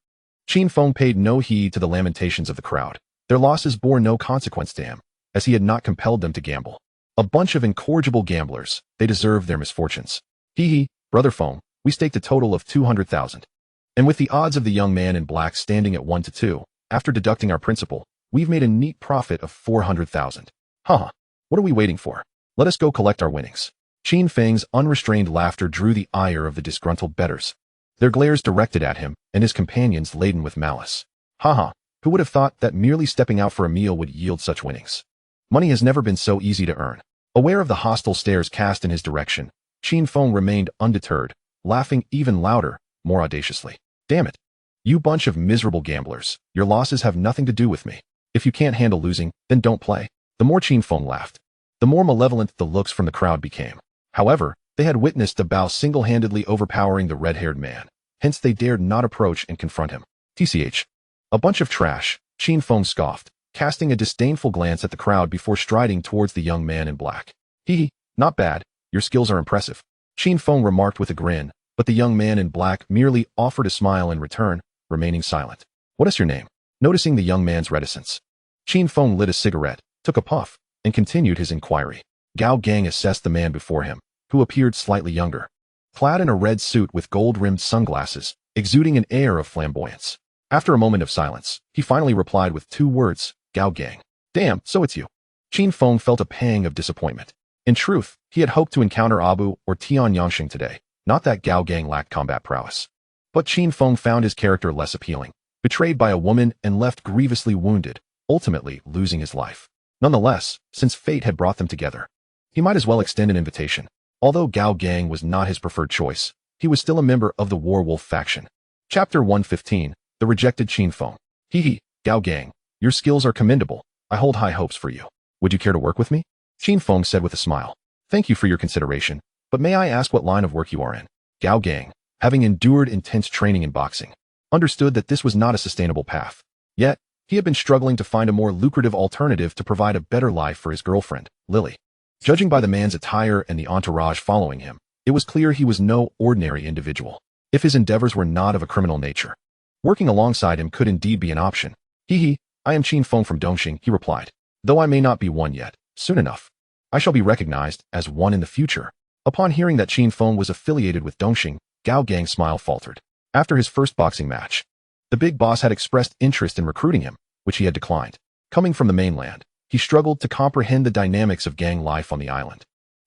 Qin Feng paid no heed to the lamentations of the crowd. Their losses bore no consequence to him, as he had not compelled them to gamble. A bunch of incorrigible gamblers, they deserved their misfortunes. "Hee, Brother Feng, we staked a total of 200,000. And with the odds of the young man in black standing at 1 to 2, after deducting our principal, we've made a neat profit of 400,000. Haha, what are we waiting for? Let us go collect our winnings." Qin Feng's unrestrained laughter drew the ire of the disgruntled bettors, their glares directed at him and his companions laden with malice. "Haha, who would have thought that merely stepping out for a meal would yield such winnings? Money has never been so easy to earn." Aware of the hostile stares cast in his direction, Qin Feng remained undeterred, laughing even louder, more audaciously. "Damn it. You bunch of miserable gamblers, your losses have nothing to do with me. If you can't handle losing, then don't play." The more Qin Feng laughed, the more malevolent the looks from the crowd became. However, they had witnessed Bao single-handedly overpowering the red-haired man, hence they dared not approach and confront him. "Tch. A bunch of trash," Qin Feng scoffed, casting a disdainful glance at the crowd before striding towards the young man in black. "Hee, not bad, your skills are impressive," Qin Feng remarked with a grin, but the young man in black merely offered a smile in return, remaining silent. "What is your name?" Noticing the young man's reticence, Qin Feng lit a cigarette, took a puff, and continued his inquiry. Gao Gang assessed the man before him, who appeared slightly younger, clad in a red suit with gold-rimmed sunglasses, exuding an air of flamboyance. After a moment of silence, he finally replied with 2 words, "Gao Gang." "Damn, so it's you." Qin Feng felt a pang of disappointment. In truth, he had hoped to encounter Abu or Tian Yangsheng today, not that Gao Gang lacked combat prowess. But Qin Feng found his character less appealing, betrayed by a woman and left grievously wounded, ultimately losing his life. Nonetheless, since fate had brought them together, he might as well extend an invitation. Although Gao Gang was not his preferred choice, he was still a member of the Werewolf faction. Chapter 115, The Rejected Qin Feng. "Hee, Gao Gang, your skills are commendable. I hold high hopes for you. Would you care to work with me?" Qin Feng said with a smile. "Thank you for your consideration, but may I ask what line of work you are in?" Gao Gang, having endured intense training in boxing, understood that this was not a sustainable path. Yet, he had been struggling to find a more lucrative alternative to provide a better life for his girlfriend, Lily. Judging by the man's attire and the entourage following him, it was clear he was no ordinary individual. if his endeavors were not of a criminal nature. Working alongside him could indeed be an option. Hee, I am Qin Feng from Dongxing, he replied. Though I may not be one yet, soon enough, I shall be recognized as one in the future. Upon hearing that Qin Feng was affiliated with Dongxing, Gao Gang's smile faltered. After his first boxing match, the big boss had expressed interest in recruiting him, which he had declined. Coming from the mainland, he struggled to comprehend the dynamics of gang life on the island.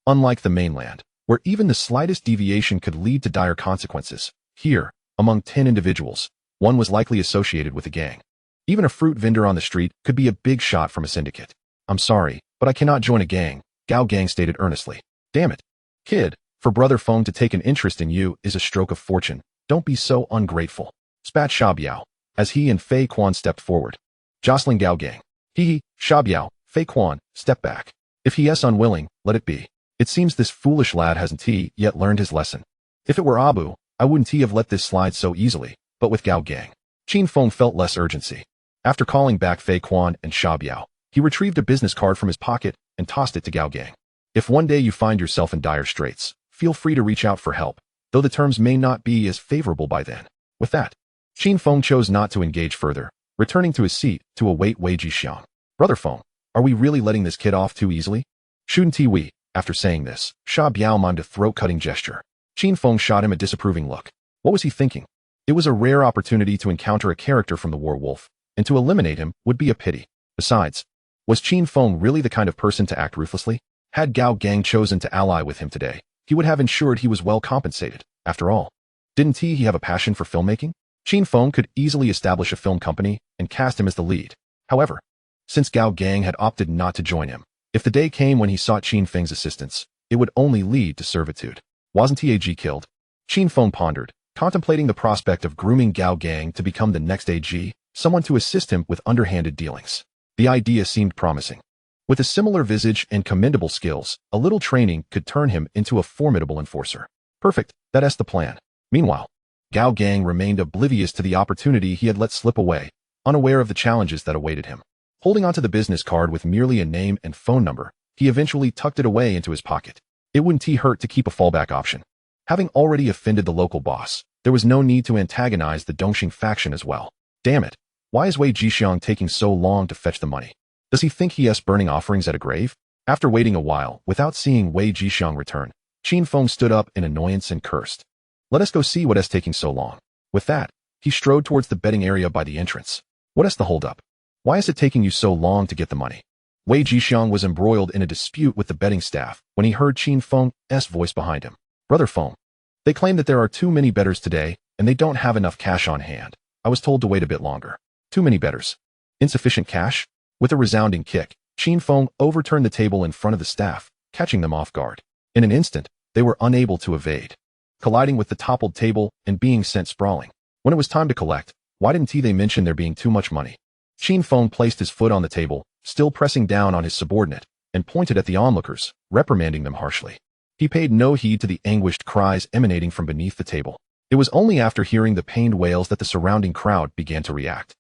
Unlike the mainland, where even the slightest deviation could lead to dire consequences, here, among 10 individuals, one was likely associated with a gang. Even a fruit vendor on the street could be a big shot from a syndicate. I'm sorry, but I cannot join a gang, Gao Gang stated earnestly. Damn it. Kid, for Brother Feng to take an interest in you is a stroke of fortune. Don't be so ungrateful, spat Xiaobiao, as he and Fei Quan stepped forward, jostling Gao Gang. Xiaobiao, Fei Quan, step back. If he is unwilling, let it be. It seems this foolish lad hasn't yet learned his lesson. If it were Abu, I wouldn't have let this slide so easily, but with Gao Gang, Qin Feng felt less urgency. After calling back Fei Quan and Xiaobiao, he retrieved a business card from his pocket and tossed it to Gao Gang. If one day you find yourself in dire straits, feel free to reach out for help, though the terms may not be as favorable by then. With that, Qin Feng chose not to engage further, returning to his seat to await Wei Jixiang. Brother Feng, are we really letting this kid off too easily? Shouldn't we? After saying this, Xiaobiao mimed a throat-cutting gesture. Qin Feng shot him a disapproving look. What was he thinking? It was a rare opportunity to encounter a character from the Werewolf, and to eliminate him would be a pity. Besides, was Qin Feng really the kind of person to act ruthlessly? Had Gao Gang chosen to ally with him today, he would have ensured he was well compensated. After all, didn't he have a passion for filmmaking? Qin Feng could easily establish a film company and cast him as the lead. However, since Gao Gang had opted not to join him, if the day came when he sought Qin Feng's assistance, it would only lead to servitude. Wasn't AG killed? Qin Feng pondered, contemplating the prospect of grooming Gao Gang to become the next AG, someone to assist him with underhanded dealings. The idea seemed promising. With a similar visage and commendable skills, a little training could turn him into a formidable enforcer. Perfect, that's the plan. Meanwhile, Gao Gang remained oblivious to the opportunity he had let slip away, unaware of the challenges that awaited him. Holding onto the business card with merely a name and phone number, he eventually tucked it away into his pocket. It wouldn't hurt to keep a fallback option. Having already offended the local boss, there was no need to antagonize the Dongxing faction as well. Damn it, why is Wei Jixiang taking so long to fetch the money? Does he think he is burning offerings at a grave? After waiting a while, without seeing Wei Jixiang return, Qin Feng stood up in annoyance and cursed. Let us go see what is taking so long. With that, he strode towards the betting area by the entrance. What is the holdup? Why is it taking you so long to get the money? Wei Jixiang was embroiled in a dispute with the betting staff when he heard Qin Feng's voice behind him. Brother Feng, they claim that there are too many bettors today, and they don't have enough cash on hand. I was told to wait a bit longer. Too many bettors. Insufficient cash? With a resounding kick, Qin Feng overturned the table in front of the staff, catching them off guard. In an instant, they were unable to evade, colliding with the toppled table and being sent sprawling. When it was time to collect, why didn't they mention there being too much money? Qin Feng placed his foot on the table, still pressing down on his subordinate, and pointed at the onlookers, reprimanding them harshly. He paid no heed to the anguished cries emanating from beneath the table. It was only after hearing the pained wails that the surrounding crowd began to react,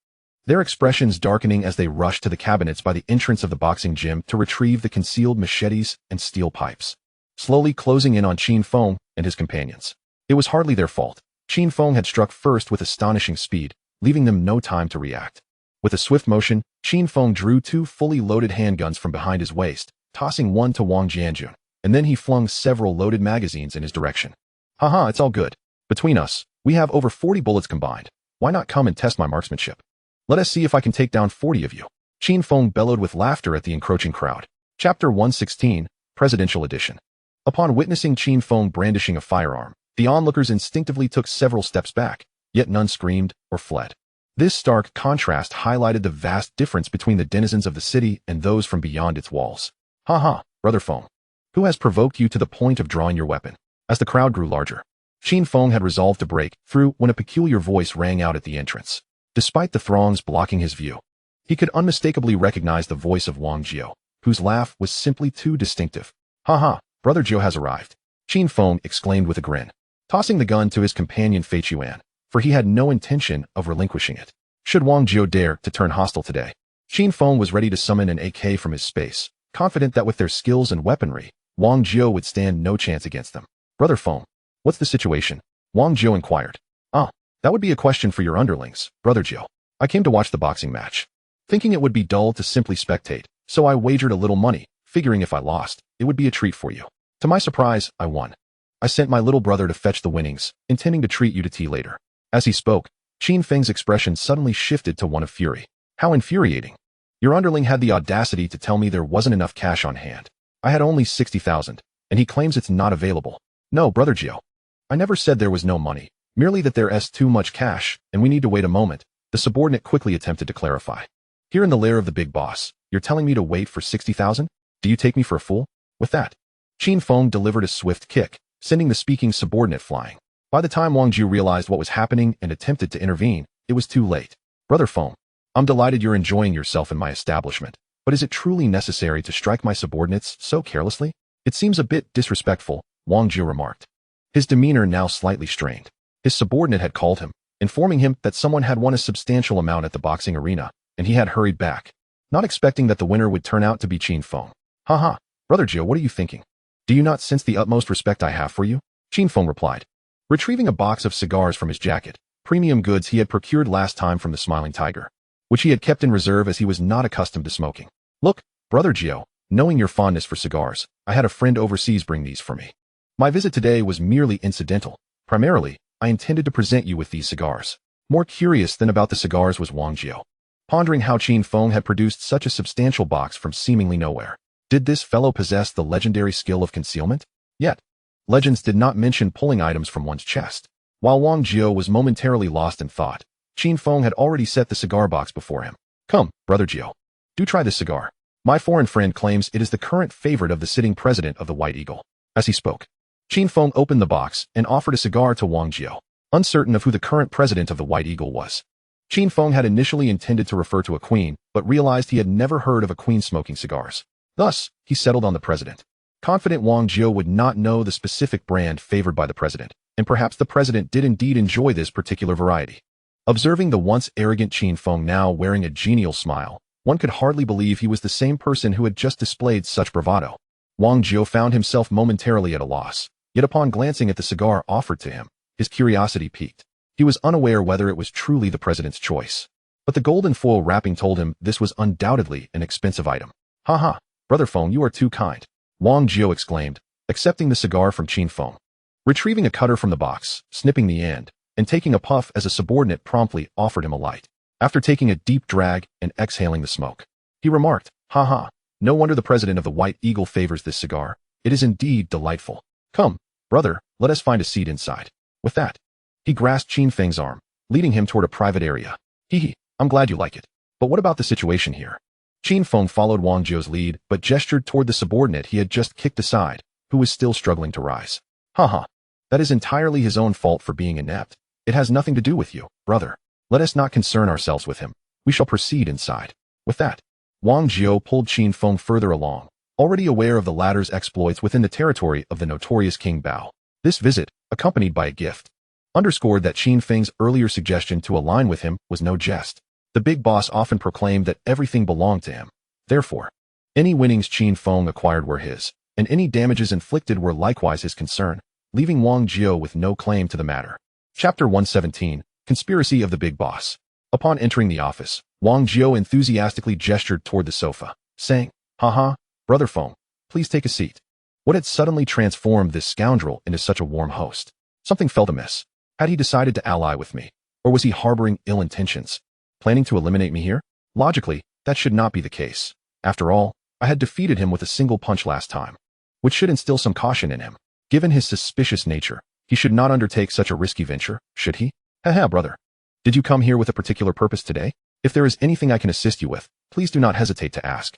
their expressions darkening as they rushed to the cabinets by the entrance of the boxing gym to retrieve the concealed machetes and steel pipes, slowly closing in on Qin Feng and his companions. It was hardly their fault. Qin Feng had struck first with astonishing speed, leaving them no time to react. With a swift motion, Qin Feng drew 2 fully loaded handguns from behind his waist, tossing one to Wang Jianjun, and then he flung several loaded magazines in his direction. Haha, it's all good. Between us, we have over 40 bullets combined. Why not come and test my marksmanship? Let us see if I can take down 40 of you. Qin Feng bellowed with laughter at the encroaching crowd. Chapter 116, Presidential Edition. Upon witnessing Qin Feng brandishing a firearm, the onlookers instinctively took several steps back, yet none screamed or fled. This stark contrast highlighted the vast difference between the denizens of the city and those from beyond its walls. Ha, Brother Feng. Who has provoked you to the point of drawing your weapon? As the crowd grew larger, Qin Feng had resolved to break through when a peculiar voice rang out at the entrance. Despite the throngs blocking his view, he could unmistakably recognize the voice of Wang Jiao, whose laugh was simply too distinctive. Ha, Brother Jiao has arrived. Qin Feng exclaimed with a grin, tossing the gun to his companion Fei Chuan, for he had no intention of relinquishing it. Should Wang Jiao dare to turn hostile today, Qin Feng was ready to summon an AK from his space, confident that with their skills and weaponry, Wang Jiao would stand no chance against them. Brother Feng, what's the situation? Wang Jiao inquired. Ah, that would be a question for your underlings, Brother Jiao. I came to watch the boxing match, thinking it would be dull to simply spectate, so I wagered a little money, figuring if I lost, it would be a treat for you. To my surprise, I won. I sent my little brother to fetch the winnings, intending to treat you to tea later. As he spoke, Qin Feng's expression suddenly shifted to one of fury. How infuriating. Your underling had the audacity to tell me there wasn't enough cash on hand. I had only 60,000, and he claims it's not available. No, Brother Jiao. I never said there was no money, merely that there's too much cash, and we need to wait a moment, the subordinate quickly attempted to clarify. Here in the lair of the big boss, you're telling me to wait for 60,000? Do you take me for a fool? With that, Qin Feng delivered a swift kick, sending the speaking subordinate flying. By the time Wang Jiao realized what was happening and attempted to intervene, it was too late. Brother Feng, I'm delighted you're enjoying yourself in my establishment, but is it truly necessary to strike my subordinates so carelessly? It seems a bit disrespectful, Wang Jiao remarked. His demeanor now slightly strained. His subordinate had called him, informing him that someone had won a substantial amount at the boxing arena, and he had hurried back, not expecting that the winner would turn out to be Qin Feng. Haha, Brother Jiao, what are you thinking? Do you not sense the utmost respect I have for you? Qin Feng replied, retrieving a box of cigars from his jacket, premium goods he had procured last time from the Smiling Tiger, which he had kept in reserve as he was not accustomed to smoking. Look, Brother Jiao, knowing your fondness for cigars, I had a friend overseas bring these for me. My visit today was merely incidental. Primarily, I intended to present you with these cigars. More curious than about the cigars was Wang Jiao, pondering how Qin Feng had produced such a substantial box from seemingly nowhere. Did this fellow possess the legendary skill of concealment? Yet, legends did not mention pulling items from one's chest. While Wang Jiao was momentarily lost in thought, Qin Feng had already set the cigar box before him. Come, Brother Jiao. Do try this cigar. My foreign friend claims it is the current favorite of the sitting president of the White Eagle. As he spoke, Qin Feng opened the box and offered a cigar to Wang Jiao, uncertain of who the current president of the White Eagle was. Qin Feng had initially intended to refer to a queen, but realized he had never heard of a queen smoking cigars. Thus, he settled on the president, confident Wang Jiao would not know the specific brand favored by the president, and perhaps the president did indeed enjoy this particular variety. Observing the once arrogant Qin Feng now wearing a genial smile, one could hardly believe he was the same person who had just displayed such bravado. Wang Jiao found himself momentarily at a loss, yet upon glancing at the cigar offered to him, his curiosity piqued. He was unaware whether it was truly the president's choice, but the golden foil wrapping told him this was undoubtedly an expensive item. Haha, Brother Feng, you are too kind, Wang Jiao exclaimed, accepting the cigar from Qin Feng. Retrieving a cutter from the box, snipping the end, and taking a puff as a subordinate promptly offered him a light. After taking a deep drag and exhaling the smoke, he remarked, haha, no wonder the president of the White Eagle favors this cigar. It is indeed delightful. Come, brother, let us find a seat inside. With that, he grasped Qin Feng's arm, leading him toward a private area. Hee, I'm glad you like it. But what about the situation here? Qin Feng followed Wang Jiao's lead, but gestured toward the subordinate he had just kicked aside, who was still struggling to rise. Haha, that is entirely his own fault for being inept. It has nothing to do with you, brother. Let us not concern ourselves with him. We shall proceed inside. With that, Wang Jiao pulled Qin Feng further along, already aware of the latter's exploits within the territory of the notorious King Bao. This visit, accompanied by a gift, underscored that Qin Feng's earlier suggestion to align with him was no jest. The big boss often proclaimed that everything belonged to him. Therefore, any winnings Qin Feng acquired were his, and any damages inflicted were likewise his concern, leaving Wang Jiao with no claim to the matter. Chapter 117, Conspiracy of the Big Boss. Upon entering the office, Wang Jiao enthusiastically gestured toward the sofa, saying, haha, Brother Feng, please take a seat. What had suddenly transformed this scoundrel into such a warm host? Something felt amiss. Had he decided to ally with me? Or was he harboring ill intentions? Planning to eliminate me here? Logically, that should not be the case. After all, I had defeated him with a single punch last time, which should instill some caution in him. Given his suspicious nature, he should not undertake such a risky venture, should he? Haha, brother. Did you come here with a particular purpose today? If there is anything I can assist you with, please do not hesitate to ask.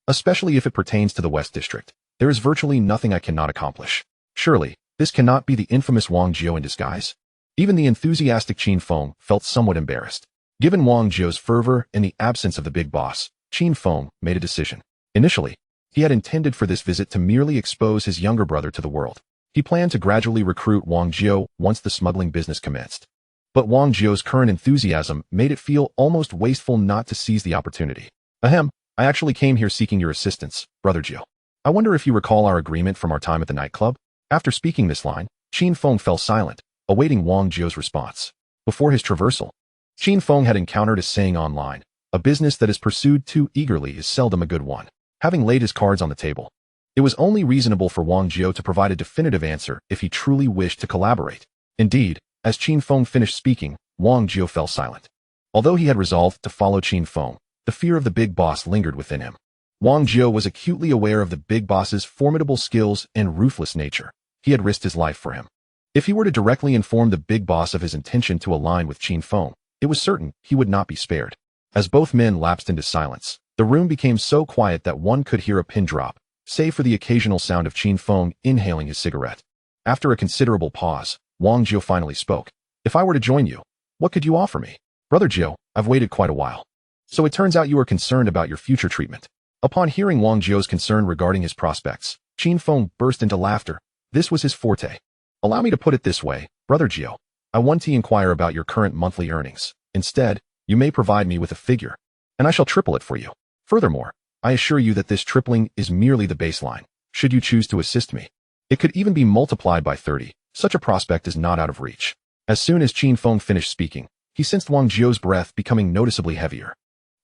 Especially if it pertains to the West District. There is virtually nothing I cannot accomplish. Surely, this cannot be the infamous Wang Jiao in disguise? Even the enthusiastic Qin Feng felt somewhat embarrassed. Given Wang Jiao's fervor and the absence of the big boss, Qin Feng made a decision. Initially, he had intended for this visit to merely expose his younger brother to the world. He planned to gradually recruit Wang Jiao once the smuggling business commenced. But Wang Jiao's current enthusiasm made it feel almost wasteful not to seize the opportunity. Ahem, I actually came here seeking your assistance, Brother Jiao. I wonder if you recall our agreement from our time at the nightclub? After speaking this line, Qin Feng fell silent, awaiting Wang Jio's response. Before his traversal, Qin Feng had encountered a saying online: a business that is pursued too eagerly is seldom a good one. Having laid his cards on the table, it was only reasonable for Wang Jio to provide a definitive answer if he truly wished to collaborate. Indeed, as Qin Feng finished speaking, Wang Jio fell silent. Although he had resolved to follow Qin Feng, the fear of the big boss lingered within him. Wang Jio was acutely aware of the big boss's formidable skills and ruthless nature. He had risked his life for him. If he were to directly inform the big boss of his intention to align with Qin Feng, it was certain he would not be spared. As both men lapsed into silence, the room became so quiet that one could hear a pin drop, save for the occasional sound of Qin Feng inhaling his cigarette. After a considerable pause, Wang Jio finally spoke. If I were to join you, what could you offer me? Brother Jio, I've waited quite a while. So it turns out you are concerned about your future treatment. Upon hearing Wang Jio's concern regarding his prospects, Qin Feng burst into laughter. This was his forte. Allow me to put it this way, Brother Jio. I want to inquire about your current monthly earnings. Instead, you may provide me with a figure, and I shall triple it for you. Furthermore, I assure you that this tripling is merely the baseline. Should you choose to assist me, it could even be multiplied by 30. Such a prospect is not out of reach. As soon as Qin Feng finished speaking, he sensed Wang Jio's breath becoming noticeably heavier.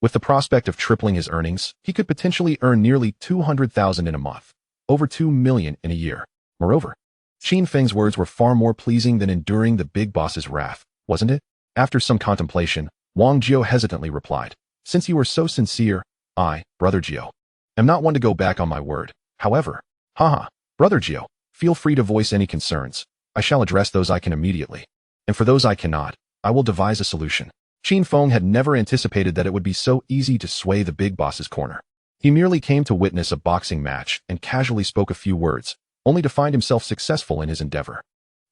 With the prospect of tripling his earnings, he could potentially earn nearly 200,000 in a month, over 2 million in a year. Moreover, Qin Feng's words were far more pleasing than enduring the big boss's wrath, wasn't it? After some contemplation, Wang Jio hesitantly replied, since you are so sincere, I, Brother Jio, am not one to go back on my word. However, Brother Jio, feel free to voice any concerns. I shall address those I can immediately. And for those I cannot, I will devise a solution. Qin Feng had never anticipated that it would be so easy to sway the big boss's corner. He merely came to witness a boxing match and casually spoke a few words, only to find himself successful in his endeavor.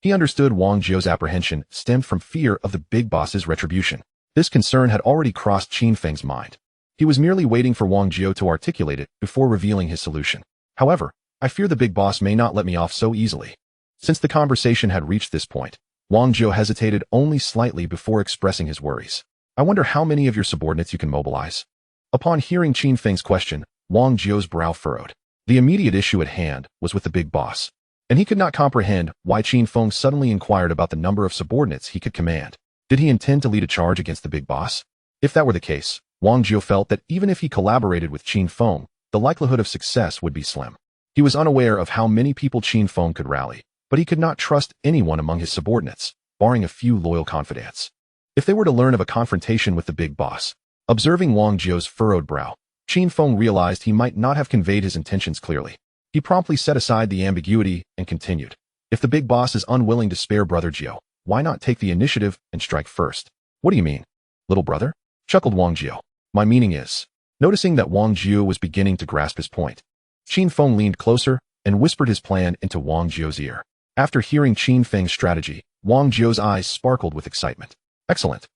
He understood Wang Jio's apprehension stemmed from fear of the big boss's retribution. This concern had already crossed Qin Feng's mind. He was merely waiting for Wang Jio to articulate it before revealing his solution. However, I fear the big boss may not let me off so easily. Since the conversation had reached this point, Wang Jio hesitated only slightly before expressing his worries. I wonder how many of your subordinates you can mobilize. Upon hearing Qin Feng's question, Wang Jio's brow furrowed. The immediate issue at hand was with the big boss, and he could not comprehend why Qin Feng suddenly inquired about the number of subordinates he could command. Did he intend to lead a charge against the big boss? If that were the case, Wang Jio felt that even if he collaborated with Qin Feng, the likelihood of success would be slim. He was unaware of how many people Qin Feng could rally, but he could not trust anyone among his subordinates, barring a few loyal confidants. If they were to learn of a confrontation with the big boss, observing Wang Jio's furrowed brow, Qin Feng realized he might not have conveyed his intentions clearly. He promptly set aside the ambiguity and continued. If the big boss is unwilling to spare Brother Jio, why not take the initiative and strike first? What do you mean, little brother? Chuckled Wang Jio. My meaning is, noticing that Wang Jio was beginning to grasp his point, Qin Feng leaned closer and whispered his plan into Wang Jio's ear. After hearing Qin Feng's strategy, Wang Jio's eyes sparkled with excitement. Excellent.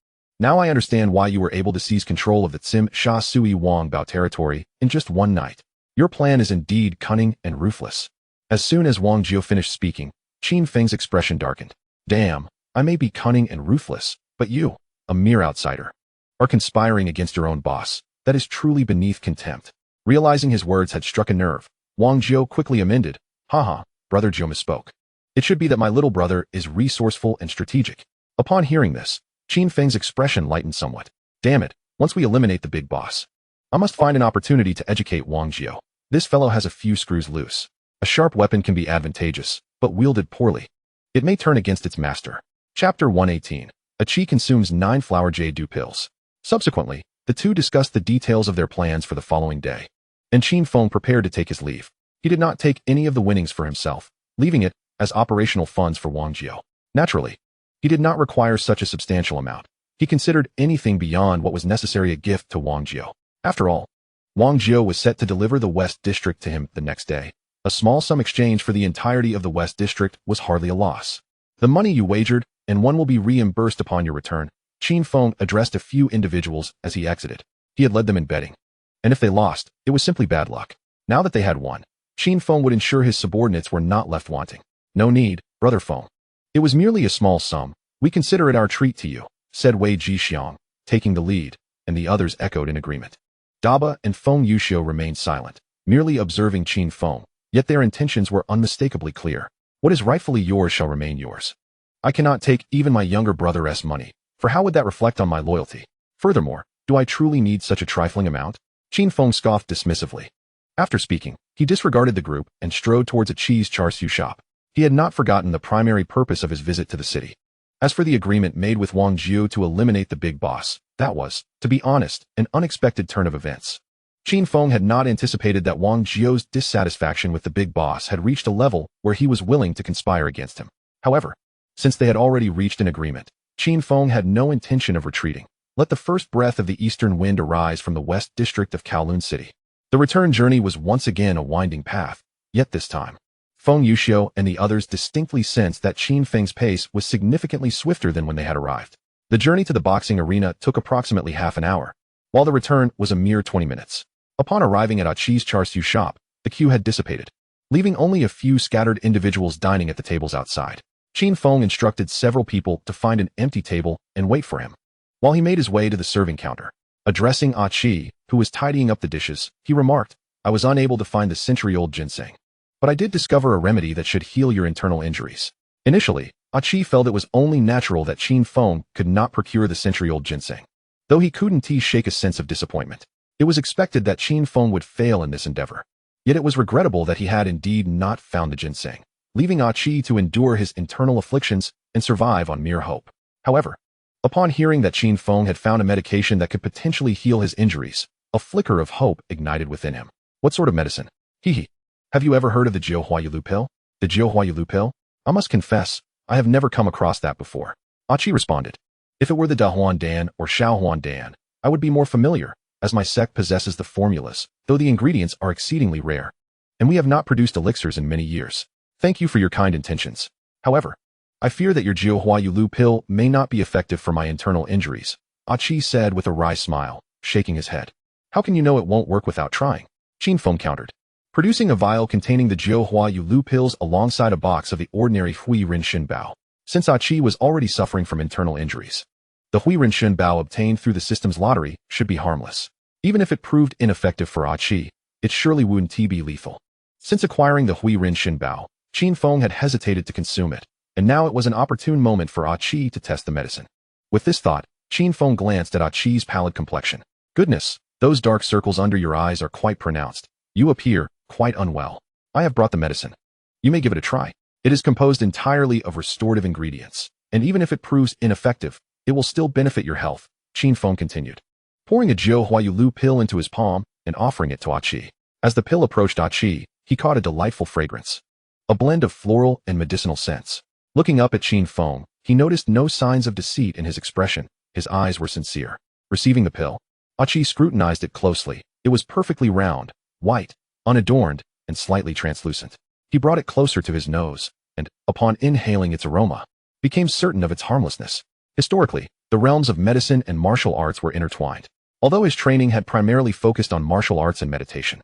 Now I understand why you were able to seize control of the Tsim Sha Sui Wang Bao territory in just one night. Your plan is indeed cunning and ruthless. As soon as Wang Jio finished speaking, Qin Feng's expression darkened. Damn, I may be cunning and ruthless, but you, a mere outsider, are conspiring against your own boss. That is truly beneath contempt. Realizing his words had struck a nerve, Wang Jio quickly amended. Brother Jio misspoke. It should be that my little brother is resourceful and strategic. Upon hearing this, Qin Feng's expression lightened somewhat. Damn it, once we eliminate the big boss, I must find an opportunity to educate Wang Jio. This fellow has a few screws loose. A sharp weapon can be advantageous, but wielded poorly, it may turn against its master. Chapter 118. A Qi consumes 9 flower jade dew pills. Subsequently, the two discussed the details of their plans for the following day, and Qin Feng prepared to take his leave. He did not take any of the winnings for himself, leaving it as operational funds for Wang Jio. Naturally, he did not require such a substantial amount. He considered anything beyond what was necessary a gift to Wang Jio. After all, Wang Jio was set to deliver the West District to him the next day. A small sum exchange for the entirety of the West District was hardly a loss. The money you wagered, and one will be reimbursed upon your return. Qin Feng addressed a few individuals as he exited. He had led them in betting, and if they lost, it was simply bad luck. Now that they had won, Qin Feng would ensure his subordinates were not left wanting. No need, Brother Feng. It was merely a small sum. We consider it our treat to you, said Wei Jixiang, taking the lead, and the others echoed in agreement. Daba and Feng Yuxiu remained silent, merely observing Qin Feng, yet their intentions were unmistakably clear. What is rightfully yours shall remain yours. I cannot take even my younger brother's money, for how would that reflect on my loyalty? Furthermore, do I truly need such a trifling amount? Qin Feng scoffed dismissively. After speaking, he disregarded the group and strode towards a cheese char siu shop. He had not forgotten the primary purpose of his visit to the city. As for the agreement made with Wang Jiu to eliminate the big boss, that was, to be honest, an unexpected turn of events. Qin Feng had not anticipated that Wang Jiu's dissatisfaction with the big boss had reached a level where he was willing to conspire against him. However, since they had already reached an agreement, Qin Feng had no intention of retreating. Let the first breath of the eastern wind arise from the west district of Kowloon City. The return journey was once again a winding path, yet this time, Feng Yuxiu and the others distinctly sensed that Qin Feng's pace was significantly swifter than when they had arrived. The journey to the boxing arena took approximately half an hour, while the return was a mere 20 minutes. Upon arriving at a cheese char siu shop, the queue had dissipated, leaving only a few scattered individuals dining at the tables outside. Qin Feng instructed several people to find an empty table and wait for him, while he made his way to the serving counter. Addressing Qi, who was tidying up the dishes, he remarked, "I was unable to find the century-old ginseng, but I did discover a remedy that should heal your internal injuries." Initially, Qi felt it was only natural that Qin Feng could not procure the century-old ginseng, though he couldn't shake a sense of disappointment. It was expected that Qin Feng would fail in this endeavor, yet it was regrettable that he had indeed not found the ginseng, leaving Qi to endure his internal afflictions and survive on mere hope. However, upon hearing that Qin Feng had found a medication that could potentially heal his injuries, a flicker of hope ignited within him. "What sort of medicine?" "Hehe. Have you ever heard of the Jiuhuayulu pill?" "The Jiuhuayulu pill? I must confess, I have never come across that before." Qi responded. "If it were the Dahuan Dan or Shaohuan Dan, I would be more familiar, as my sect possesses the formulas, though the ingredients are exceedingly rare, and we have not produced elixirs in many years. Thank you for your kind intentions. However, I fear that your Jiuhuayulu pill may not be effective for my internal injuries," Qi said with a wry smile, shaking his head. "How can you know it won't work without trying?" Qin Feng countered, producing a vial containing the Jiuhuayulu pills alongside a box of the ordinary Hui Rin Shin Bao. Since Qi was already suffering from internal injuries, the Hui Rin Shin Bao obtained through the system's lottery should be harmless. Even if it proved ineffective for Qi, it surely wouldn't be lethal. Since acquiring the Hui Rin Shin Bao, Qin Feng had hesitated to consume it, and now it was an opportune moment for Qi to test the medicine. With this thought, Qin Feng glanced at Qi's pallid complexion. "Goodness, those dark circles under your eyes are quite pronounced. You appear quite unwell. I have brought the medicine. You may give it a try. It is composed entirely of restorative ingredients, and even if it proves ineffective, it will still benefit your health," Qin Feng continued, pouring a Jiuhuayulu pill into his palm and offering it to Qi. As the pill approached Qi, he caught a delightful fragrance, a blend of floral and medicinal scents. Looking up at Qin Feng, he noticed no signs of deceit in his expression. His eyes were sincere. Receiving the pill, Qi scrutinized it closely. It was perfectly round, white, unadorned, and slightly translucent. He brought it closer to his nose, and, upon inhaling its aroma, became certain of its harmlessness. Historically, the realms of medicine and martial arts were intertwined. Although his training had primarily focused on martial arts and meditation,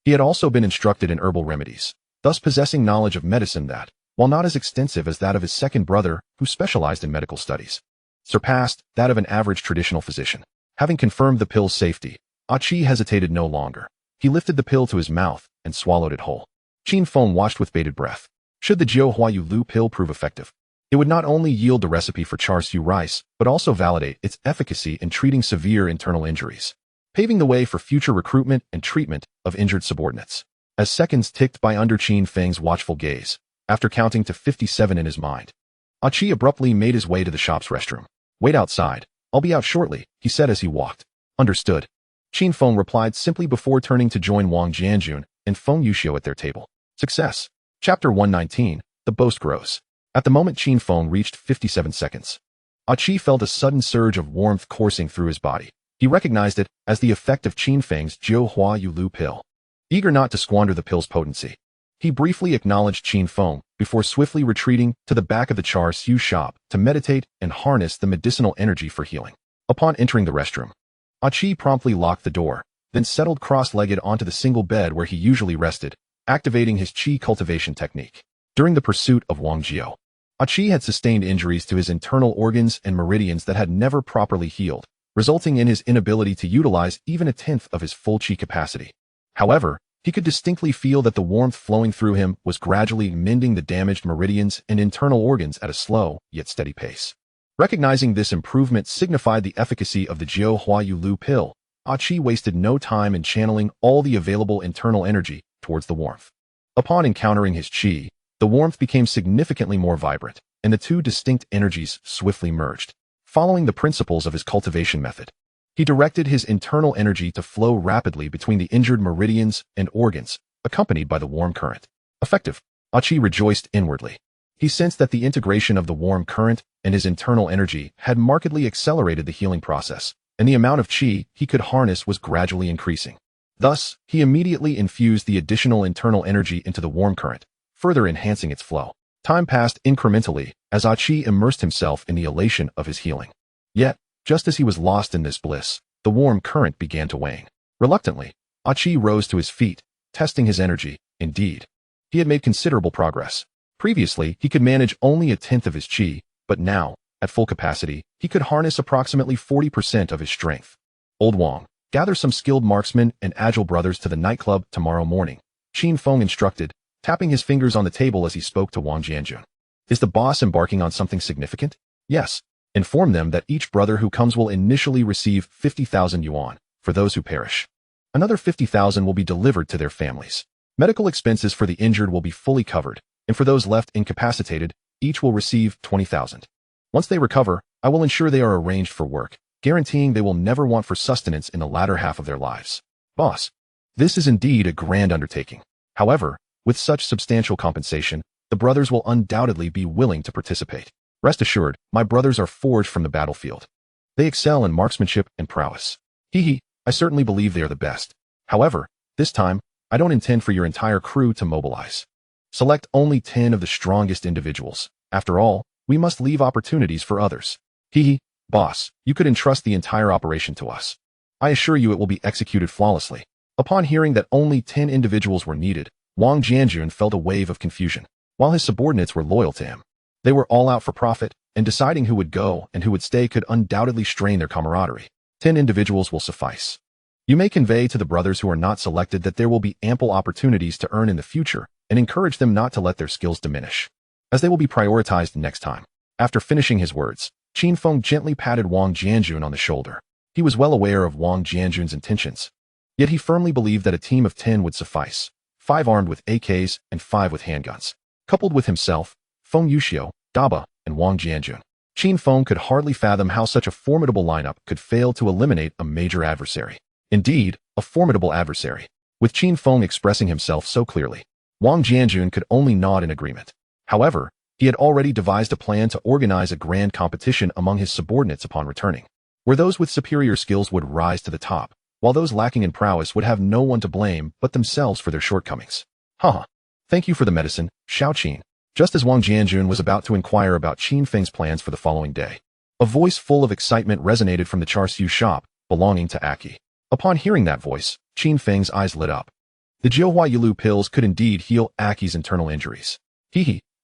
he had also been instructed in herbal remedies, thus possessing knowledge of medicine that, while not as extensive as that of his second brother, who specialized in medical studies, surpassed that of an average traditional physician. Having confirmed the pill's safety, Qi hesitated no longer. He lifted the pill to his mouth and swallowed it whole. Qin Feng watched with bated breath. Should the Jiuhuayulu pill prove effective, it would not only yield the recipe for char siu rice, but also validate its efficacy in treating severe internal injuries, paving the way for future recruitment and treatment of injured subordinates. As seconds ticked by under Qin Feng's watchful gaze, after counting to 57 in his mind, Qi abruptly made his way to the shop's restroom. "Wait outside. I'll be out shortly," he said as he walked. "Understood," Qin Feng replied simply before turning to join Wang Jianjun and Feng Yuxiu at their table. Success. Chapter 119, The Boast Grows. At the moment Qin Feng reached 57 seconds, Qi felt a sudden surge of warmth coursing through his body. He recognized it as the effect of Qin Feng's Jiuhuayulu pill. Eager not to squander the pill's potency, he briefly acknowledged Qin Feng before swiftly retreating to the back of the char siu shop to meditate and harness the medicinal energy for healing. Upon entering the restroom, Qi promptly locked the door, then settled cross-legged onto the single bed where he usually rested, activating his qi cultivation technique. During the pursuit of Wang Jiu, Qi had sustained injuries to his internal organs and meridians that had never properly healed, resulting in his inability to utilize even a tenth of his full qi capacity. However, He could distinctly feel that the warmth flowing through him was gradually mending the damaged meridians and internal organs at a slow, yet steady pace. Recognizing this improvement signified the efficacy of the Jiu Hua Yu Lu pill, Qi wasted no time in channeling all the available internal energy towards the warmth. Upon encountering his qi, the warmth became significantly more vibrant, and the two distinct energies swiftly merged. Following the principles of his cultivation method, he directed his internal energy to flow rapidly between the injured meridians and organs, accompanied by the warm current. Effective, Qi rejoiced inwardly. He sensed that the integration of the warm current and his internal energy had markedly accelerated the healing process, and the amount of qi he could harness was gradually increasing. Thus, he immediately infused the additional internal energy into the warm current, further enhancing its flow. Time passed incrementally as Qi immersed himself in the elation of his healing. Yet, just as he was lost in this bliss, the warm current began to wane. Reluctantly, Qi rose to his feet, testing his energy. Indeed, he had made considerable progress. Previously, he could manage only a tenth of his qi, but now, at full capacity, he could harness approximately 40% of his strength. Old Wang, gather some skilled marksmen and agile brothers to the nightclub tomorrow morning, Qin Feng instructed, tapping his fingers on the table as he spoke to Wang Jianjun. Is the boss embarking on something significant? Yes. Inform them that each brother who comes will initially receive 50,000 yuan, for those who perish. Another 50,000 will be delivered to their families. Medical expenses for the injured will be fully covered, and for those left incapacitated, each will receive 20,000. Once they recover, I will ensure they are arranged for work, guaranteeing they will never want for sustenance in the latter half of their lives. Boss, this is indeed a grand undertaking. However, with such substantial compensation, the brothers will undoubtedly be willing to participate. Rest assured, my brothers are forged from the battlefield. They excel in marksmanship and prowess. I certainly believe they are the best. However, this time, I don't intend for your entire crew to mobilize. Select only 10 of the strongest individuals. After all, we must leave opportunities for others. Boss, you could entrust the entire operation to us. I assure you it will be executed flawlessly. Upon hearing that only 10 individuals were needed, Wang Jianjun felt a wave of confusion, while his subordinates were loyal to him. They were all out for profit, and deciding who would go and who would stay could undoubtedly strain their camaraderie. 10 individuals will suffice. You may convey to the brothers who are not selected that there will be ample opportunities to earn in the future, and encourage them not to let their skills diminish, as they will be prioritized next time. After finishing his words, Qin Feng gently patted Wang Jianjun on the shoulder. He was well aware of Wang Jianjun's intentions, yet he firmly believed that a team of 10 would suffice, 5 armed with AKs and 5 with handguns. Coupled with himself, Feng Yuxiu, Daba, and Wang Jianjun, Qin Feng could hardly fathom how such a formidable lineup could fail to eliminate a major adversary. Indeed, a formidable adversary. With Qin Feng expressing himself so clearly, Wang Jianjun could only nod in agreement. However, he had already devised a plan to organize a grand competition among his subordinates upon returning, where those with superior skills would rise to the top, while those lacking in prowess would have no one to blame but themselves for their shortcomings. Thank you for the medicine, Xiao Qin. Just as Wang Jianjun was about to inquire about Qin Feng's plans for the following day, a voice full of excitement resonated from the char-siu shop belonging to Aki. Upon hearing that voice, Qin Feng's eyes lit up. The Jiuhua Yilu pills could indeed heal Aki's internal injuries.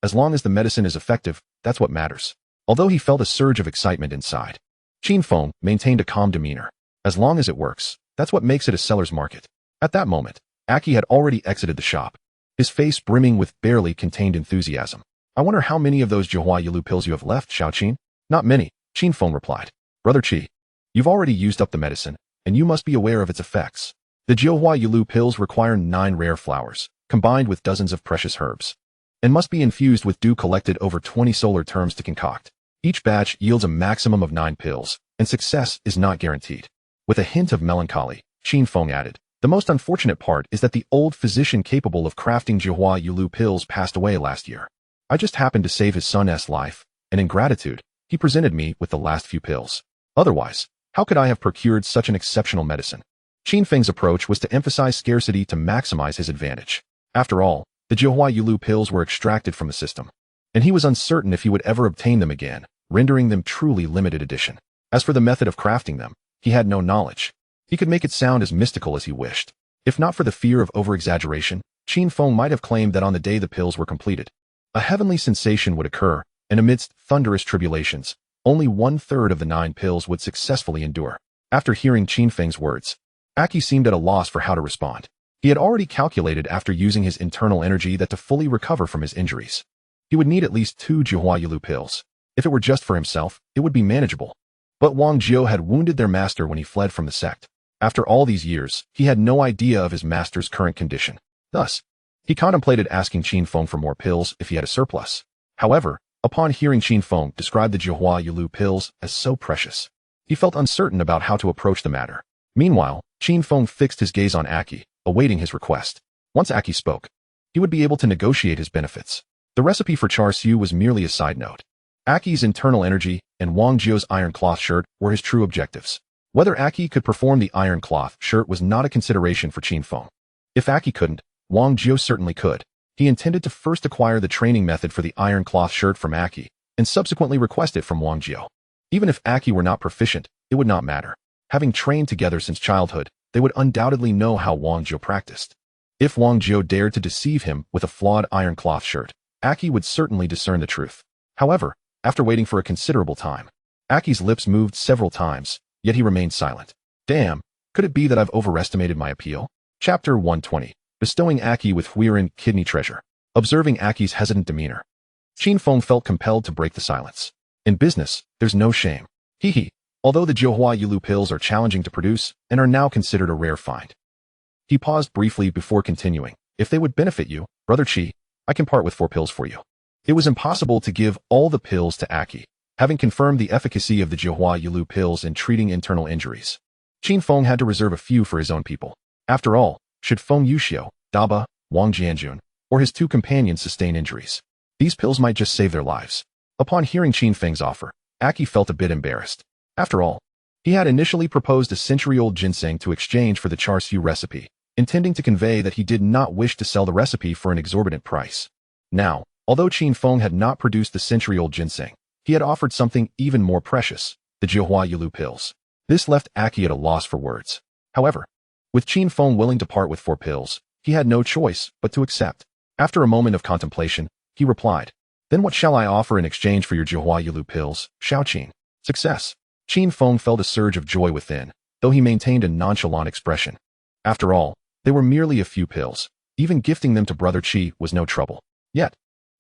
As long as the medicine is effective, that's what matters. Although he felt a surge of excitement inside, Qin Feng maintained a calm demeanor. As long as it works, that's what makes it a seller's market. At that moment, Aki had already exited the shop, his face brimming with barely contained enthusiasm. I wonder how many of those Jiuhua Yilu pills you have left, Xiao Qin? Not many, Qin Feng replied. Brother Qi, you've already used up the medicine, and you must be aware of its effects. The Jiuhua Yilu pills require 9 rare flowers, combined with dozens of precious herbs, and must be infused with dew collected over 20 solar terms to concoct. Each batch yields a maximum of 9 pills, and success is not guaranteed. With a hint of melancholy, Qin Feng added, the most unfortunate part is that the old physician capable of crafting Jiuhua Yilu pills passed away last year. I just happened to save his son's life, and in gratitude, he presented me with the last few pills. Otherwise, how could I have procured such an exceptional medicine? Qin Feng's approach was to emphasize scarcity to maximize his advantage. After all, the Jiuhua Yilu pills were extracted from the system, and he was uncertain if he would ever obtain them again, rendering them truly limited edition. As for the method of crafting them, he had no knowledge. He could make it sound as mystical as he wished. If not for the fear of over-exaggeration, Qin Feng might have claimed that on the day the pills were completed, a heavenly sensation would occur, and amidst thunderous tribulations, only 1/3 of the 9 pills would successfully endure. After hearing Qin Feng's words, Aki seemed at a loss for how to respond. He had already calculated after using his internal energy that to fully recover from his injuries, he would need at least 2 Jihua Yilu pills. If it were just for himself, it would be manageable. But Wang Jiu had wounded their master when he fled from the sect. After all these years, he had no idea of his master's current condition. Thus, he contemplated asking Qin Feng for more pills if he had a surplus. However, upon hearing Qin Feng describe the Jihua Yilu pills as so precious, he felt uncertain about how to approach the matter. Meanwhile, Qin Feng fixed his gaze on Aki, awaiting his request. Once Aki spoke, he would be able to negotiate his benefits. The recipe for char siu was merely a side note. Aki's internal energy and Wang Jiu's iron cloth shirt were his true objectives. Whether Aki could perform the iron cloth shirt was not a consideration for Qin Feng. If Aki couldn't, Wang Jiu certainly could. He intended to first acquire the training method for the iron cloth shirt from Aki, and subsequently request it from Wang Jiu. Even if Aki were not proficient, it would not matter. Having trained together since childhood, they would undoubtedly know how Wang Jiu practiced. If Wang Jiu dared to deceive him with a flawed iron cloth shirt, Aki would certainly discern the truth. However, after waiting for a considerable time, Aki's lips moved several times, yet he remained silent. Damn, could it be that I've overestimated my appeal? Chapter 120. Bestowing Aki with Huiran kidney treasure. Observing Aki's hesitant demeanor, Qin Feng felt compelled to break the silence. In business, there's no shame. Hee. Although the Jihua Yilu pills are challenging to produce and are now considered a rare find. He paused briefly before continuing. If they would benefit you, Brother Qi, I can part with 4 pills for you. It was impossible to give all the pills to Aki, having confirmed the efficacy of the Jihua Yilu pills in treating internal injuries. Qin Feng had to reserve a few for his own people. After all, should Feng Yuxiu, Daba, Wang Jianjun, or his 2 companions sustain injuries, these pills might just save their lives. Upon hearing Qin Feng's offer, Aki felt a bit embarrassed. After all, he had initially proposed a century-old ginseng to exchange for the char siu recipe, intending to convey that he did not wish to sell the recipe for an exorbitant price. Now, although Qin Feng had not produced the century-old ginseng, he had offered something even more precious, the Jihua Yilu pills. This left Aki at a loss for words. However, with Qin Feng willing to part with 4 pills, he had no choice but to accept. After a moment of contemplation, he replied, "Then what shall I offer in exchange for your Jihua Yilu pills, Xiao Qin?" Success. Qin Feng felt a surge of joy within, though he maintained a nonchalant expression. After all, they were merely a few pills. Even gifting them to Brother Qi was no trouble. Yet,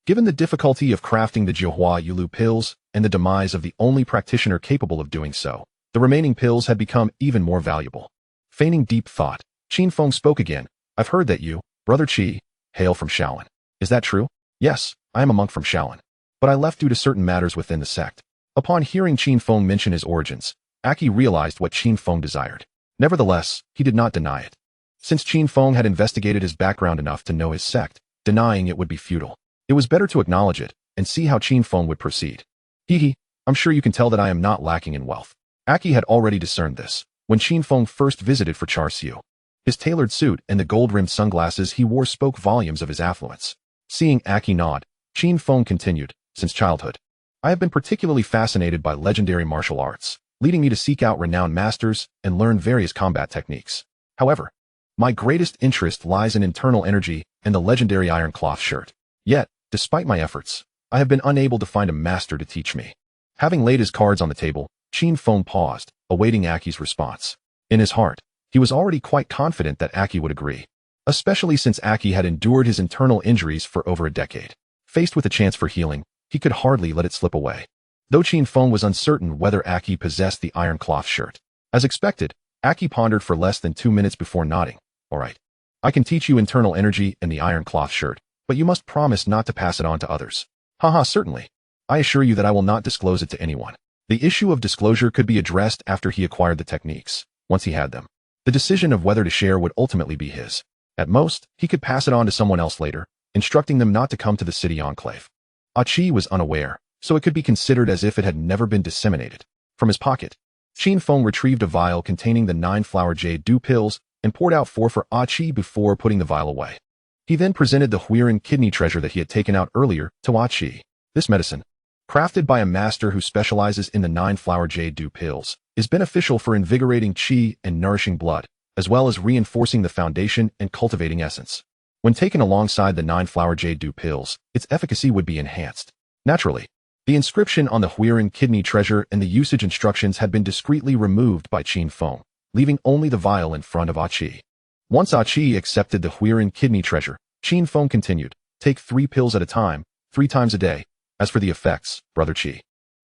given the difficulty of crafting the Jihua Yilu pills and the demise of the only practitioner capable of doing so, the remaining pills had become even more valuable. Feigning deep thought, Qin Feng spoke again. "I've heard that you, Brother Qi, hail from Shaolin. Is that true?" "Yes, I am a monk from Shaolin, but I left due to certain matters within the sect." Upon hearing Qin Feng mention his origins, Aki realized what Qin Feng desired. Nevertheless, he did not deny it. Since Qin Feng had investigated his background enough to know his sect, denying it would be futile. It was better to acknowledge it and see how Qin Feng would proceed. I'm sure you can tell that I am not lacking in wealth. Aki had already discerned this when Qin Feng first visited for char siu. His tailored suit and the gold-rimmed sunglasses he wore spoke volumes of his affluence. Seeing Aki nod, Qin Feng continued, "Since childhood, I have been particularly fascinated by legendary martial arts, leading me to seek out renowned masters and learn various combat techniques. However, my greatest interest lies in internal energy and the legendary iron cloth shirt. Yet, despite my efforts, I have been unable to find a master to teach me." Having laid his cards on the table, Qin Feng paused, awaiting Aki's response. In his heart, he was already quite confident that Aki would agree, especially since Aki had endured his internal injuries for over a decade. Faced with a chance for healing, he could hardly let it slip away. Though Qin Feng was uncertain whether Aki possessed the iron cloth shirt. As expected, Aki pondered for less than 2 minutes before nodding. "All right. I can teach you internal energy and the iron cloth shirt, but you must promise not to pass it on to others." "Haha, certainly. I assure you that I will not disclose it to anyone." The issue of disclosure could be addressed after he acquired the techniques. Once he had them, the decision of whether to share would ultimately be his. At most, he could pass it on to someone else later, instructing them not to come to the city enclave. Qi was unaware, so it could be considered as if it had never been disseminated. From his pocket, Qin Feng retrieved a vial containing the 9-flower jade dew pills and poured out 4 for Qi before putting the vial away. He then presented the Huiran kidney treasure that he had taken out earlier to Qi. This medicine, crafted by a master who specializes in the 9-flower jade dew pills, is beneficial for invigorating qi and nourishing blood, as well as reinforcing the foundation and cultivating essence. When taken alongside the 9-flower jade dew pills, its efficacy would be enhanced. Naturally, the inscription on the Huiran kidney treasure and the usage instructions had been discreetly removed by Qin Feng, leaving only the vial in front of Qi. Once Qi accepted the Huiran kidney treasure, Qin Feng continued, take 3 pills at a time, 3 times a day. As for the effects, Brother Qi,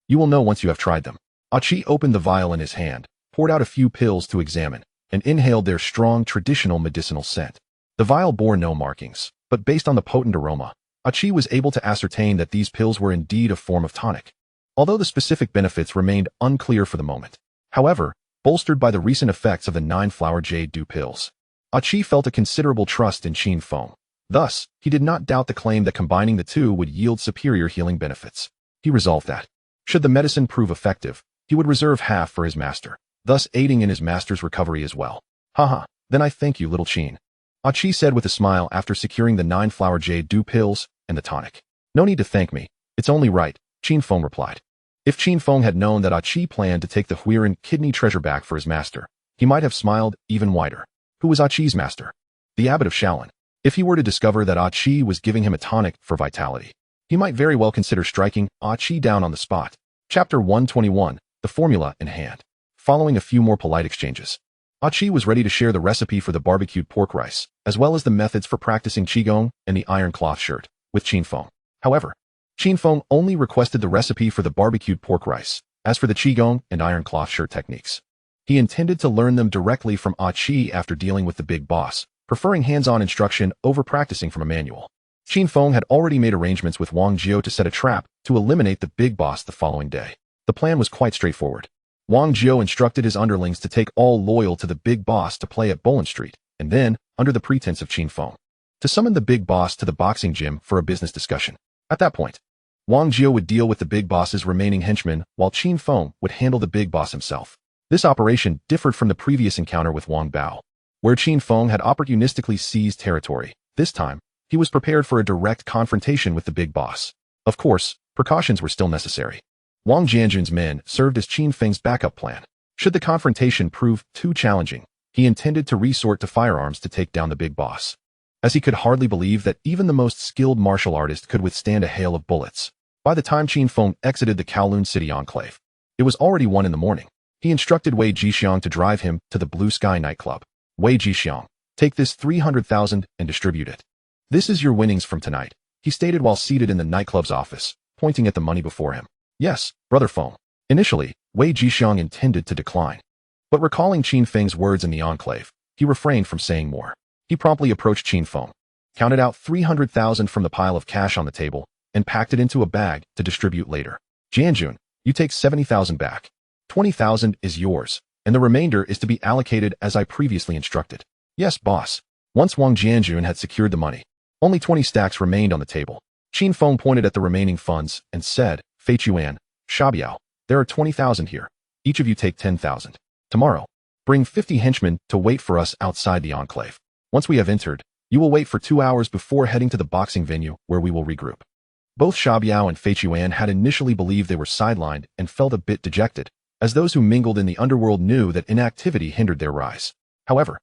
you will know once you have tried them. Qi opened the vial in his hand, poured out a few pills to examine, and inhaled their strong traditional medicinal scent. The vial bore no markings, but based on the potent aroma, Qi was able to ascertain that these pills were indeed a form of tonic, although the specific benefits remained unclear for the moment. However, bolstered by the recent effects of the 9-flower jade dew pills, Qi felt a considerable trust in Qin Feng. Thus, he did not doubt the claim that combining the two would yield superior healing benefits. He resolved that, should the medicine prove effective, he would reserve half for his master, thus aiding in his master's recovery as well. Haha, then I thank you, little Qin. Qi said with a smile after securing the 9-flower jade dew pills and the tonic. No need to thank me, it's only right, Qin Feng replied. If Qin Feng had known that Qi planned to take the Huiran kidney treasure back for his master, he might have smiled even wider. Who was Qi's master? The abbot of Shaolin. If he were to discover that Qi was giving him a tonic for vitality, he might very well consider striking Qi down on the spot. Chapter 121, The Formula in Hand. Following a few more polite exchanges, Qi was ready to share the recipe for the barbecued pork rice, as well as the methods for practicing Qigong and the iron cloth shirt, with Qin Feng. However, Qin Feng only requested the recipe for the barbecued pork rice. As for the Qigong and iron cloth shirt techniques, he intended to learn them directly from Qi after dealing with the big boss, preferring hands-on instruction over practicing from a manual. Qin Feng had already made arrangements with Wang Jiao to set a trap to eliminate the big boss the following day. The plan was quite straightforward. Wang Jiao instructed his underlings to take all loyal to the big boss to play at Bolin Street, and then, under the pretense of Qin Feng, to summon the big boss to the boxing gym for a business discussion. At that point, Wang Jiao would deal with the big boss's remaining henchmen while Qin Feng would handle the big boss himself. This operation differed from the previous encounter with Wang Bao, where Qin Feng had opportunistically seized territory. This time, he was prepared for a direct confrontation with the big boss. Of course, precautions were still necessary. Wang Jianjun's men served as Qin Feng's backup plan. Should the confrontation prove too challenging, he intended to resort to firearms to take down the big boss, as he could hardly believe that even the most skilled martial artist could withstand a hail of bullets. By the time Qin Feng exited the Kowloon city enclave, it was already 1 in the morning. He instructed Wei Jixiang to drive him to the Blue Sky nightclub. Wei Jixiang, take this 300,000 and distribute it. This is your winnings from tonight, he stated while seated in the nightclub's office, pointing at the money before him. Yes, Brother Feng. Initially, Wei Jixiang intended to decline, but recalling Qin Feng's words in the enclave, he refrained from saying more. He promptly approached Qin Feng, counted out 300,000 from the pile of cash on the table, and packed it into a bag to distribute later. Jianjun, you take 70,000 back. 20,000 is yours, and the remainder is to be allocated as I previously instructed. Yes, boss. Once Wang Jianjun had secured the money, only 20 stacks remained on the table. Qin Feng pointed at the remaining funds and said, Fei Chuan, Shabiao, there are 20,000 here. Each of you take 10,000. Tomorrow, bring 50 henchmen to wait for us outside the enclave. Once we have entered, you will wait for 2 hours before heading to the boxing venue where we will regroup. Both Shabiao and Fei Chuan had initially believed they were sidelined and felt a bit dejected, as those who mingled in the underworld knew that inactivity hindered their rise. However,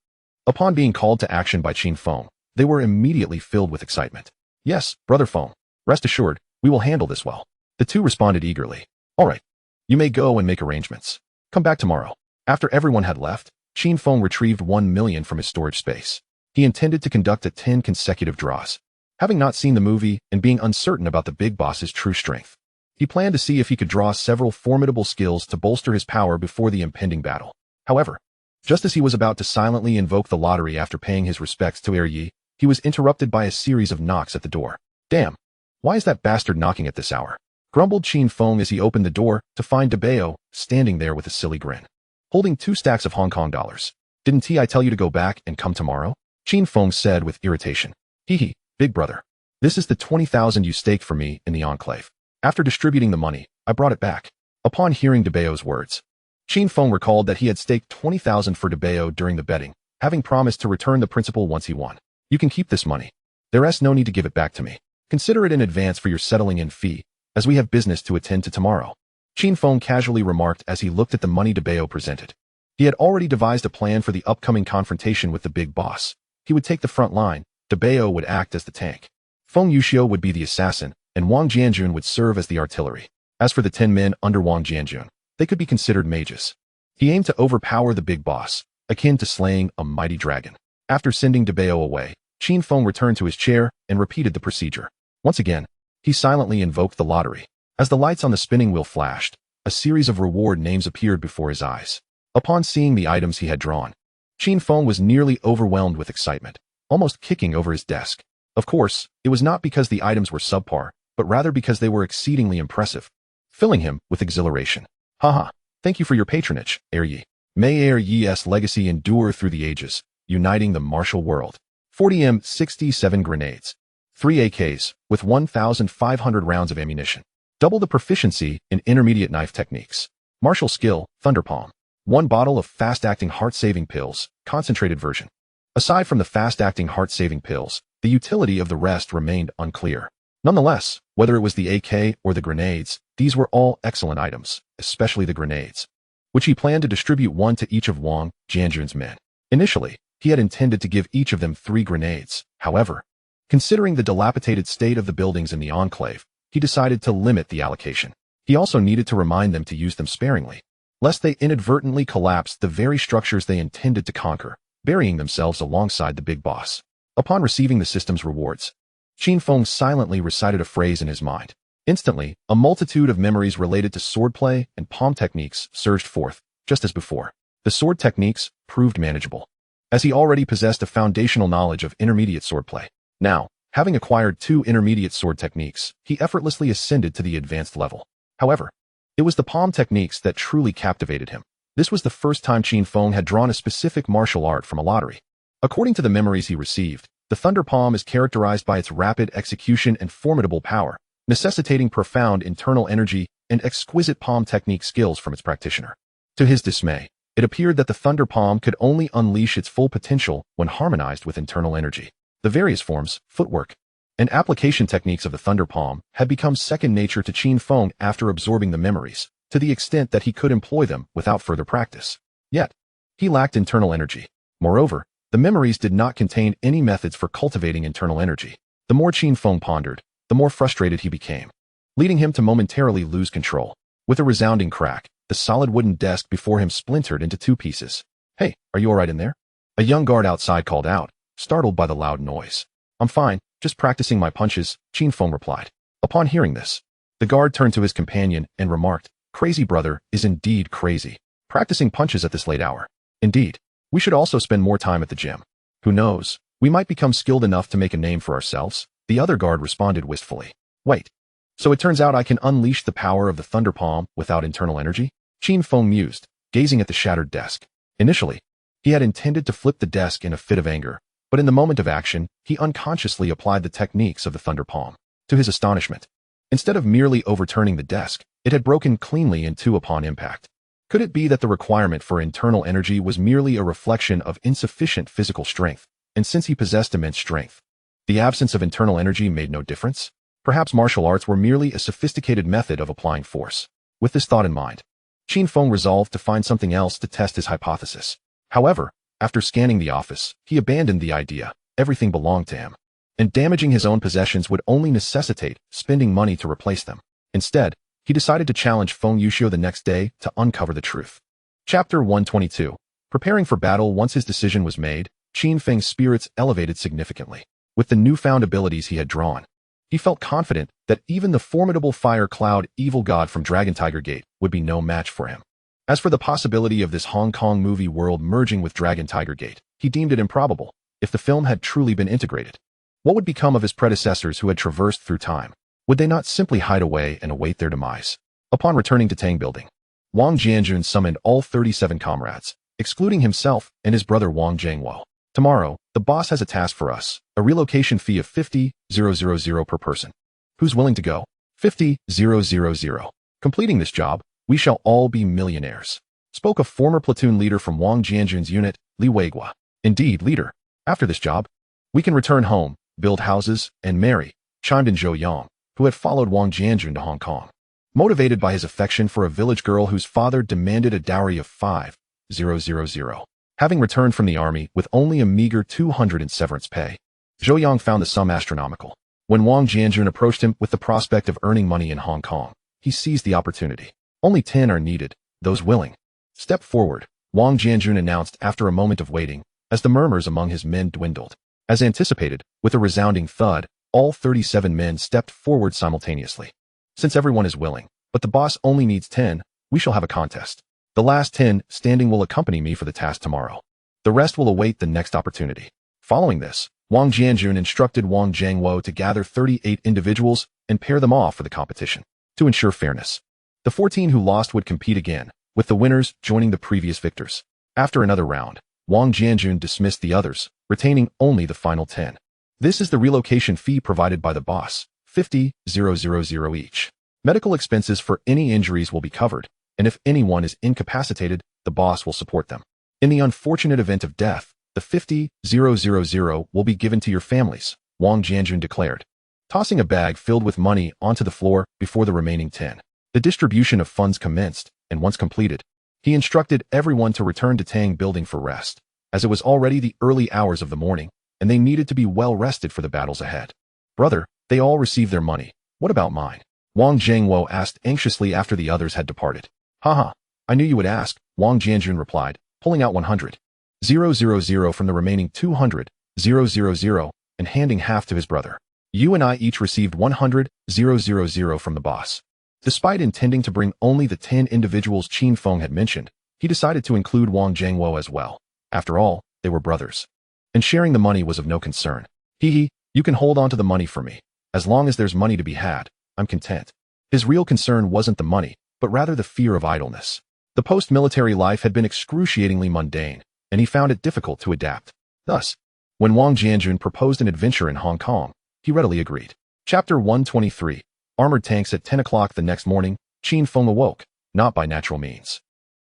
upon being called to action by Qin Feng, they were immediately filled with excitement. Yes, Brother Feng, rest assured, we will handle this well. The two responded eagerly. All right, you may go and make arrangements. Come back tomorrow. After everyone had left, Qin Feng retrieved 1 million from his storage space. He intended to conduct 10 consecutive draws. Having not seen the movie and being uncertain about the big boss's true strength, he planned to see if he could draw several formidable skills to bolster his power before the impending battle. However, just as he was about to silently invoke the lottery after paying his respects to Yi, he was interrupted by a series of knocks at the door. Damn, why is that bastard knocking at this hour? Grumbled Qin Feng as he opened the door to find Debao standing there with a silly grin, holding 2 stacks of Hong Kong dollars. Didn't I tell you to go back and come tomorrow? Qin Feng said with irritation. Hee, big brother. This is the 20,000 you staked for me in the enclave. After distributing the money, I brought it back. Upon hearing Debao's words, Qin Feng recalled that he had staked 20,000 for Debao during the betting, having promised to return the principal once he won. You can keep this money. There's no need to give it back to me. Consider it in advance for your settling-in fee, as we have business to attend to tomorrow. Qin Feng casually remarked as he looked at the money Debao presented. He had already devised a plan for the upcoming confrontation with the big boss. He would take the front line, Debao would act as the tank. Feng Yuxiu would be the assassin, and Wang Jianjun would serve as the artillery. As for the 10 men under Wang Jianjun, they could be considered mages. He aimed to overpower the big boss, akin to slaying a mighty dragon. After sending DeBeo away, Qin Feng returned to his chair and repeated the procedure. Once again, he silently invoked the lottery. As the lights on the spinning wheel flashed, a series of reward names appeared before his eyes. Upon seeing the items he had drawn, Qin Feng was nearly overwhelmed with excitement, almost kicking over his desk. Of course, it was not because the items were subpar, but rather because they were exceedingly impressive, filling him with exhilaration. Haha, thank you for your patronage, Air Yi. May Air Yi's legacy endure through the ages, uniting the martial world. 40 M67 grenades, 3 AKs, with 1,500 rounds of ammunition. Double the proficiency in intermediate knife techniques. Martial skill, Thunderpalm. 1 bottle of fast-acting heart-saving pills, concentrated version. Aside from the fast-acting heart-saving pills, the utility of the rest remained unclear. Nonetheless, whether it was the AK or the grenades, these were all excellent items, especially the grenades, which he planned to distribute 1 to each of Wang Jianjun's men. Initially, he had intended to give each of them 3 grenades. However, considering the dilapidated state of the buildings in the enclave, he decided to limit the allocation. He also needed to remind them to use them sparingly, lest they inadvertently collapse the very structures they intended to conquer, burying themselves alongside the big boss. Upon receiving the system's rewards, Qin Feng silently recited a phrase in his mind. Instantly, a multitude of memories related to swordplay and palm techniques surged forth, just as before. The sword techniques proved manageable, as he already possessed a foundational knowledge of intermediate swordplay. Now, having acquired 2 intermediate sword techniques, he effortlessly ascended to the advanced level. However, it was the palm techniques that truly captivated him. This was the first time Qin Feng had drawn a specific martial art from a lottery. According to the memories he received, the Thunder Palm is characterized by its rapid execution and formidable power, necessitating profound internal energy and exquisite palm technique skills from its practitioner. To his dismay, it appeared that the Thunder Palm could only unleash its full potential when harmonized with internal energy. The various forms, footwork, and application techniques of the Thunder Palm had become second nature to Qin Feng after absorbing the memories, to the extent that he could employ them without further practice. Yet, he lacked internal energy. Moreover, the memories did not contain any methods for cultivating internal energy. The more Qin Feng pondered, the more frustrated he became, leading him to momentarily lose control. With a resounding crack, the solid wooden desk before him splintered into 2 pieces. Hey, are you all right in there? A young guard outside called out, startled by the loud noise. I'm fine, just practicing my punches, Qin Feng replied. Upon hearing this, the guard turned to his companion and remarked, Crazy brother is indeed crazy. Practicing punches at this late hour. Indeed. We should also spend more time at the gym. Who knows, we might become skilled enough to make a name for ourselves, the other guard responded wistfully. Wait. So it turns out I can unleash the power of the Thunder Palm without internal energy? Qin Feng mused, gazing at the shattered desk. Initially, he had intended to flip the desk in a fit of anger, but in the moment of action, he unconsciously applied the techniques of the Thunder Palm. To his astonishment, instead of merely overturning the desk, it had broken cleanly in 2 upon impact. Could it be that the requirement for internal energy was merely a reflection of insufficient physical strength, and since he possessed immense strength, the absence of internal energy made no difference? Perhaps martial arts were merely a sophisticated method of applying force. With this thought in mind, Qin Feng resolved to find something else to test his hypothesis. However, after scanning the office, he abandoned the idea. Everything belonged to him, and damaging his own possessions would only necessitate spending money to replace them. Instead, he decided to challenge Feng Yuxiu the next day to uncover the truth. Chapter 122. Preparing for battle. Once his decision was made, Qin Feng's spirits elevated significantly. With the newfound abilities he had drawn, he felt confident that even the formidable Fire Cloud evil god from Dragon Tiger Gate would be no match for him. As for the possibility of this Hong Kong movie world merging with Dragon Tiger Gate, he deemed it improbable. If the film had truly been integrated, what would become of his predecessors who had traversed through time? Would they not simply hide away and await their demise? Upon returning to Tang Building, Wang Jianjun summoned all 37 comrades, excluding himself and his brother Wang Jiangwo. Tomorrow, the boss has a task for us, a relocation fee of 50,000 per person. Who's willing to go? 50,000. Completing this job, we shall all be millionaires, spoke a former platoon leader from Wang Jianjun's unit, Li Weigua. Indeed, leader. After this job, we can return home, build houses, and marry, chimed in Zhou Yang, who had followed Wang Jianjun to Hong Kong. Motivated by his affection for a village girl whose father demanded a dowry of 5,000. Having returned from the army with only a meager 200 in severance pay, Zhou Yang found the sum astronomical. When Wang Jianjun approached him with the prospect of earning money in Hong Kong, he seized the opportunity. Only 10 are needed, those willing. Step forward, Wang Jianjun announced after a moment of waiting, as the murmurs among his men dwindled. As anticipated, with a resounding thud, all 37 men stepped forward simultaneously. Since everyone is willing, but the boss only needs 10, we shall have a contest. The last 10 standing will accompany me for the task tomorrow. The rest will await the next opportunity. Following this, Wang Jianjun instructed Wang Zhangwo to gather 38 individuals and pair them off for the competition. To ensure fairness, the 14 who lost would compete again, with the winners joining the previous victors. After another round, Wang Jianjun dismissed the others, retaining only the final 10. This is the relocation fee provided by the boss, 50,000 each. Medical expenses for any injuries will be covered, and if anyone is incapacitated, the boss will support them. In the unfortunate event of death, the 50,000 will be given to your families, Wang Jianjun declared, tossing a bag filled with money onto the floor before the remaining 10. The distribution of funds commenced, and once completed, he instructed everyone to return to Tang Building for rest, as it was already the early hours of the morning, and they needed to be well rested for the battles ahead. Brother, they all received their money. What about mine? Wang Zhangwo asked anxiously after the others had departed. Haha, I knew you would ask, Wang Jianjun replied, pulling out 100,000 from the remaining 200,000 and handing half to his brother. You and I each received 100,000 from the boss. Despite intending to bring only the 10 individuals Qin Feng had mentioned, he decided to include Wang Zhangwo as well. After all, they were brothers. And sharing the money was of no concern. Hee, you can hold on to the money for me. As long as there's money to be had, I'm content. His real concern wasn't the money, but rather the fear of idleness. The post-military life had been excruciatingly mundane, and he found it difficult to adapt. Thus, when Wang Jianjun proposed an adventure in Hong Kong, he readily agreed. Chapter 123. Armored tanks. At 10 o'clock the next morning, Qin Feng awoke, not by natural means.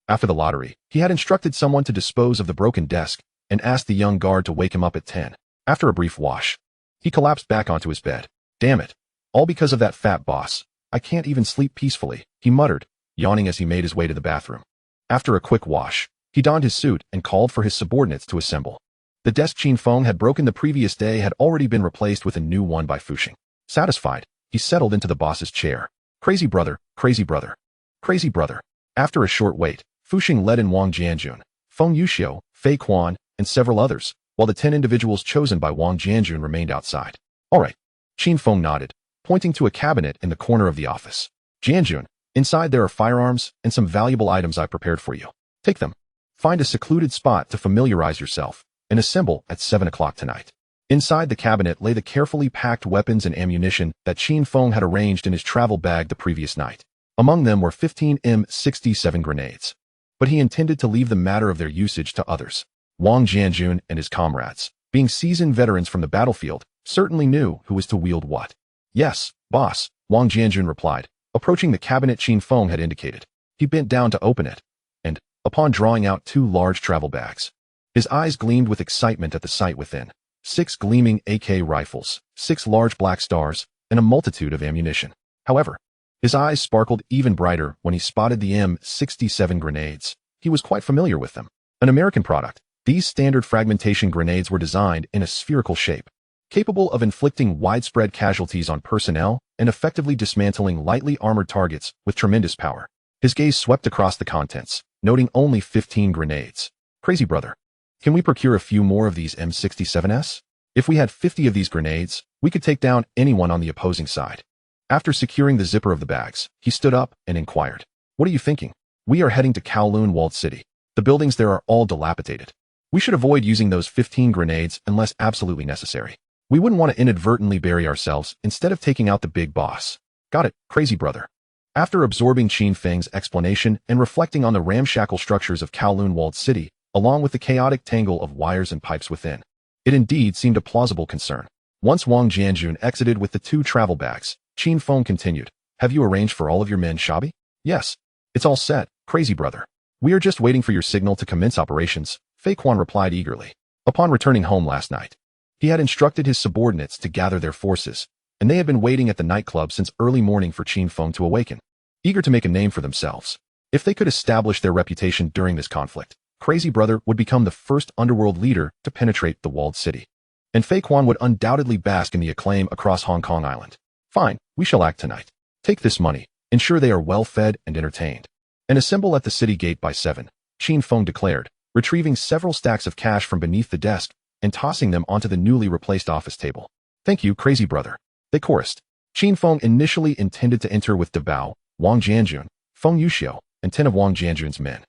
After the lottery, he had instructed someone to dispose of the broken desk and asked the young guard to wake him up at 10. After a brief wash, he collapsed back onto his bed. Damn it. All because of that fat boss. I can't even sleep peacefully, he muttered, yawning as he made his way to the bathroom. After a quick wash, he donned his suit and called for his subordinates to assemble. The desk Qin Feng had broken the previous day had already been replaced with a new one by Fuxing. Satisfied, he settled into the boss's chair. Crazy brother, crazy brother, crazy brother. After a short wait, Fuxing led in Wang Jianjun, Feng Yuxiu, Fei Quan, and several others, while the 10 individuals chosen by Wang Jianjun remained outside. All right. Qin Feng nodded, pointing to a cabinet in the corner of the office. Jianjun, inside there are firearms and some valuable items I prepared for you. Take them. Find a secluded spot to familiarize yourself, and assemble at 7 o'clock tonight. Inside the cabinet lay the carefully packed weapons and ammunition that Qin Feng had arranged in his travel bag the previous night. Among them were 15 M67 grenades. But he intended to leave the matter of their usage to others. Wang Jianjun and his comrades, being seasoned veterans from the battlefield, certainly knew who was to wield what. Yes, boss, Wang Jianjun replied, approaching the cabinet Qin Feng had indicated. He bent down to open it, and, upon drawing out 2 large travel bags, his eyes gleamed with excitement at the sight within. 6 gleaming AK rifles, 6 large black stars, and a multitude of ammunition. However, his eyes sparkled even brighter when he spotted the M67 grenades. He was quite familiar with them. An American product, these standard fragmentation grenades were designed in a spherical shape, capable of inflicting widespread casualties on personnel and effectively dismantling lightly armored targets with tremendous power. His gaze swept across the contents, noting only 15 grenades. Crazy brother. Can we procure a few more of these M67s? If we had 50 of these grenades, we could take down anyone on the opposing side. After securing the zipper of the bags, he stood up and inquired. What are you thinking? We are heading to Kowloon walled city. The buildings there are all dilapidated. We should avoid using those 15 grenades unless absolutely necessary. We wouldn't want to inadvertently bury ourselves instead of taking out the big boss. Got it, crazy brother. After absorbing Qin Feng's explanation and reflecting on the ramshackle structures of Kowloon walled city, along with the chaotic tangle of wires and pipes within, it indeed seemed a plausible concern. Once Wang Jianjun exited with the 2 travel bags, Qin Feng continued, Have you arranged for all of your men, Shabi? Yes. It's all set, crazy brother. We are just waiting for your signal to commence operations, Fei Quan replied eagerly. Upon returning home last night, he had instructed his subordinates to gather their forces, and they had been waiting at the nightclub since early morning for Qin Feng to awaken, eager to make a name for themselves. If they could establish their reputation during this conflict, Crazy Brother would become the first underworld leader to penetrate the walled city. And Fei Quan would undoubtedly bask in the acclaim across Hong Kong Island. Fine, we shall act tonight. Take this money, ensure they are well fed and entertained, and assemble at the city gate by 7, Qin Feng declared, retrieving several stacks of cash from beneath the desk and tossing them onto the newly replaced office table. "Thank you, crazy brother," they chorused. Qin Feng initially intended to enter with Dabao, Wang Jianjun, Feng Yuxiu, and 10 of Wang Jianjun's men,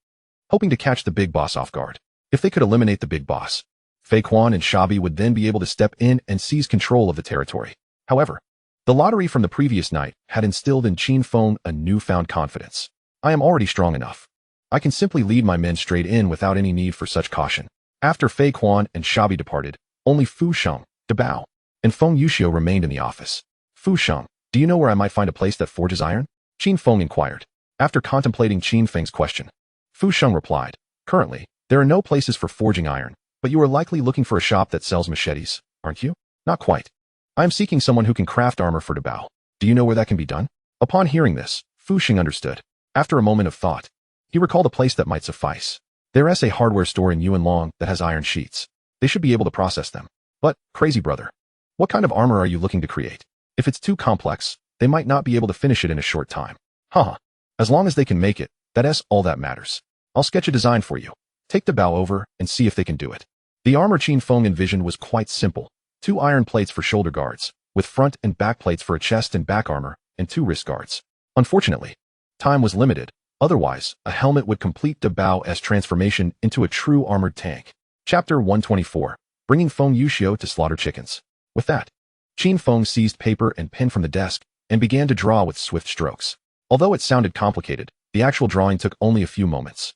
hoping to catch the big boss off guard. If they could eliminate the big boss, Fei Quan and Shabi would then be able to step in and seize control of the territory. However, the lottery from the previous night had instilled in Qin Feng a newfound confidence. "I am already strong enough. I can simply lead my men straight in without any need for such caution." After Fei Quan and Shabi departed, only Fu Sheng, Dabao, and Feng Yuxiu remained in the office. "Fu Sheng, do you know where I might find a place that forges iron?" Qin Feng inquired. After contemplating Qin Feng's question, Fu Sheng replied, "Currently, there are no places for forging iron, but you are likely looking for a shop that sells machetes, aren't you?" "Not quite. I am seeking someone who can craft armor for Dabao. Do you know where that can be done?" Upon hearing this, Fu Sheng understood. After a moment of thought, he recalled a place that might suffice. There is a hardware store in Yuanlong that has iron sheets. They should be able to process them. "But, crazy brother, what kind of armor are you looking to create? If it's too complex, they might not be able to finish it in a short time." "Haha. As long as they can make it, that is all that matters. I'll sketch a design for you. Take the bow over and see if they can do it." The armor Qin Feng envisioned was quite simple. 2 iron plates for shoulder guards, with front and back plates for a chest and back armor, and 2 wrist guards. Unfortunately, time was limited. Otherwise, a helmet would complete Dabao's transformation into a true armored tank. Chapter 124. Bringing Feng Yuxiu to slaughter chickens. With that, Qin Feng seized paper and pen from the desk and began to draw with swift strokes. Although it sounded complicated, the actual drawing took only a few moments.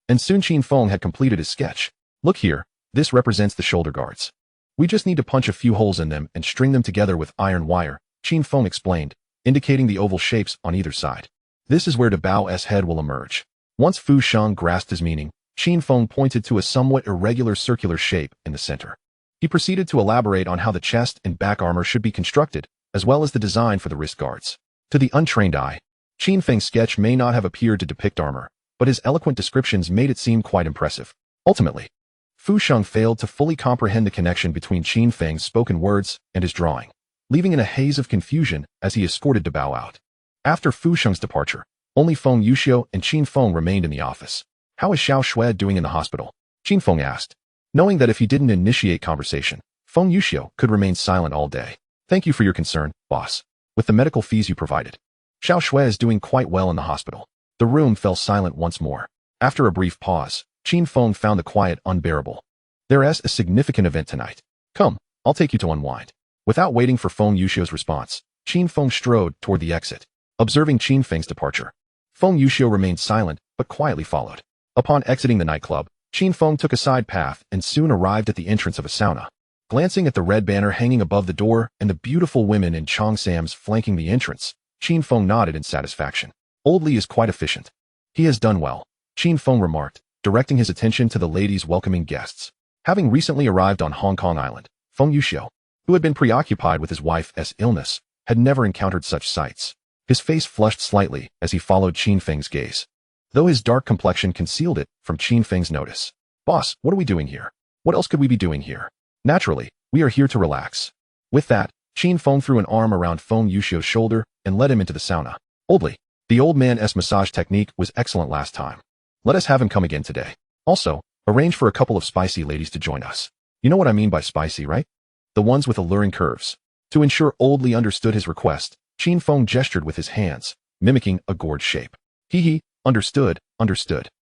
And soon Qin Feng had completed his sketch. "Look here, this represents the shoulder guards. We just need to punch a few holes in them and string them together with iron wire," Qin Feng explained, indicating the oval shapes on either side. "This is where Dabao's head will emerge." Once Fu Sheng grasped his meaning, Qin Feng pointed to a somewhat irregular circular shape in the center. He proceeded to elaborate on how the chest and back armor should be constructed, as well as the design for the wrist guards. To the untrained eye, Qin Feng's sketch may not have appeared to depict armor, but his eloquent descriptions made it seem quite impressive. Ultimately, Fu Sheng failed to fully comprehend the connection between Qin Feng's spoken words and his drawing, leaving in a haze of confusion as he escorted Dabao out. After Fu Sheng's departure, only Feng Yuxiu and Qin Feng remained in the office. "How is Xiao Shui doing in the hospital?" Qin Feng asked, knowing that if he didn't initiate conversation, Feng Yuxiu could remain silent all day. "Thank you for your concern, boss. With the medical fees you provided, Xiao Shui is doing quite well in the hospital." The room fell silent once more. After a brief pause, Qin Feng found the quiet unbearable. "There is a significant event tonight. Come, I'll take you to unwind." Without waiting for Feng Yuxiu's response, Qin Feng strode toward the exit. Observing Qin Feng's departure, Feng Yuxiu remained silent but quietly followed. Upon exiting the nightclub, Qin Feng took a side path and soon arrived at the entrance of a sauna. Glancing at the red banner hanging above the door and the beautiful women in cheongsams flanking the entrance, Qin Feng nodded in satisfaction. "Old Li is quite efficient. He has done well," Qin Feng remarked, directing his attention to the ladies welcoming guests. Having recently arrived on Hong Kong Island, Feng Yuxiu, who had been preoccupied with his wife's illness, had never encountered such sights. His face flushed slightly as he followed Qin Feng's gaze, though his dark complexion concealed it from Qin Feng's notice. "Boss, what are we doing here? What else could we be doing here?" "Naturally, we are here to relax." With that, Qin Feng threw an arm around Feng Yuxiu's shoulder and led him into the sauna. "Old Li, the old man's massage technique was excellent last time. Let us have him come again today. Also, arrange for a couple of spicy ladies to join us. You know what I mean by spicy, right? The ones with alluring curves." To ensure Old Li understood his request, Qin Feng gestured with his hands, mimicking a gourd shape. "Hee, understood.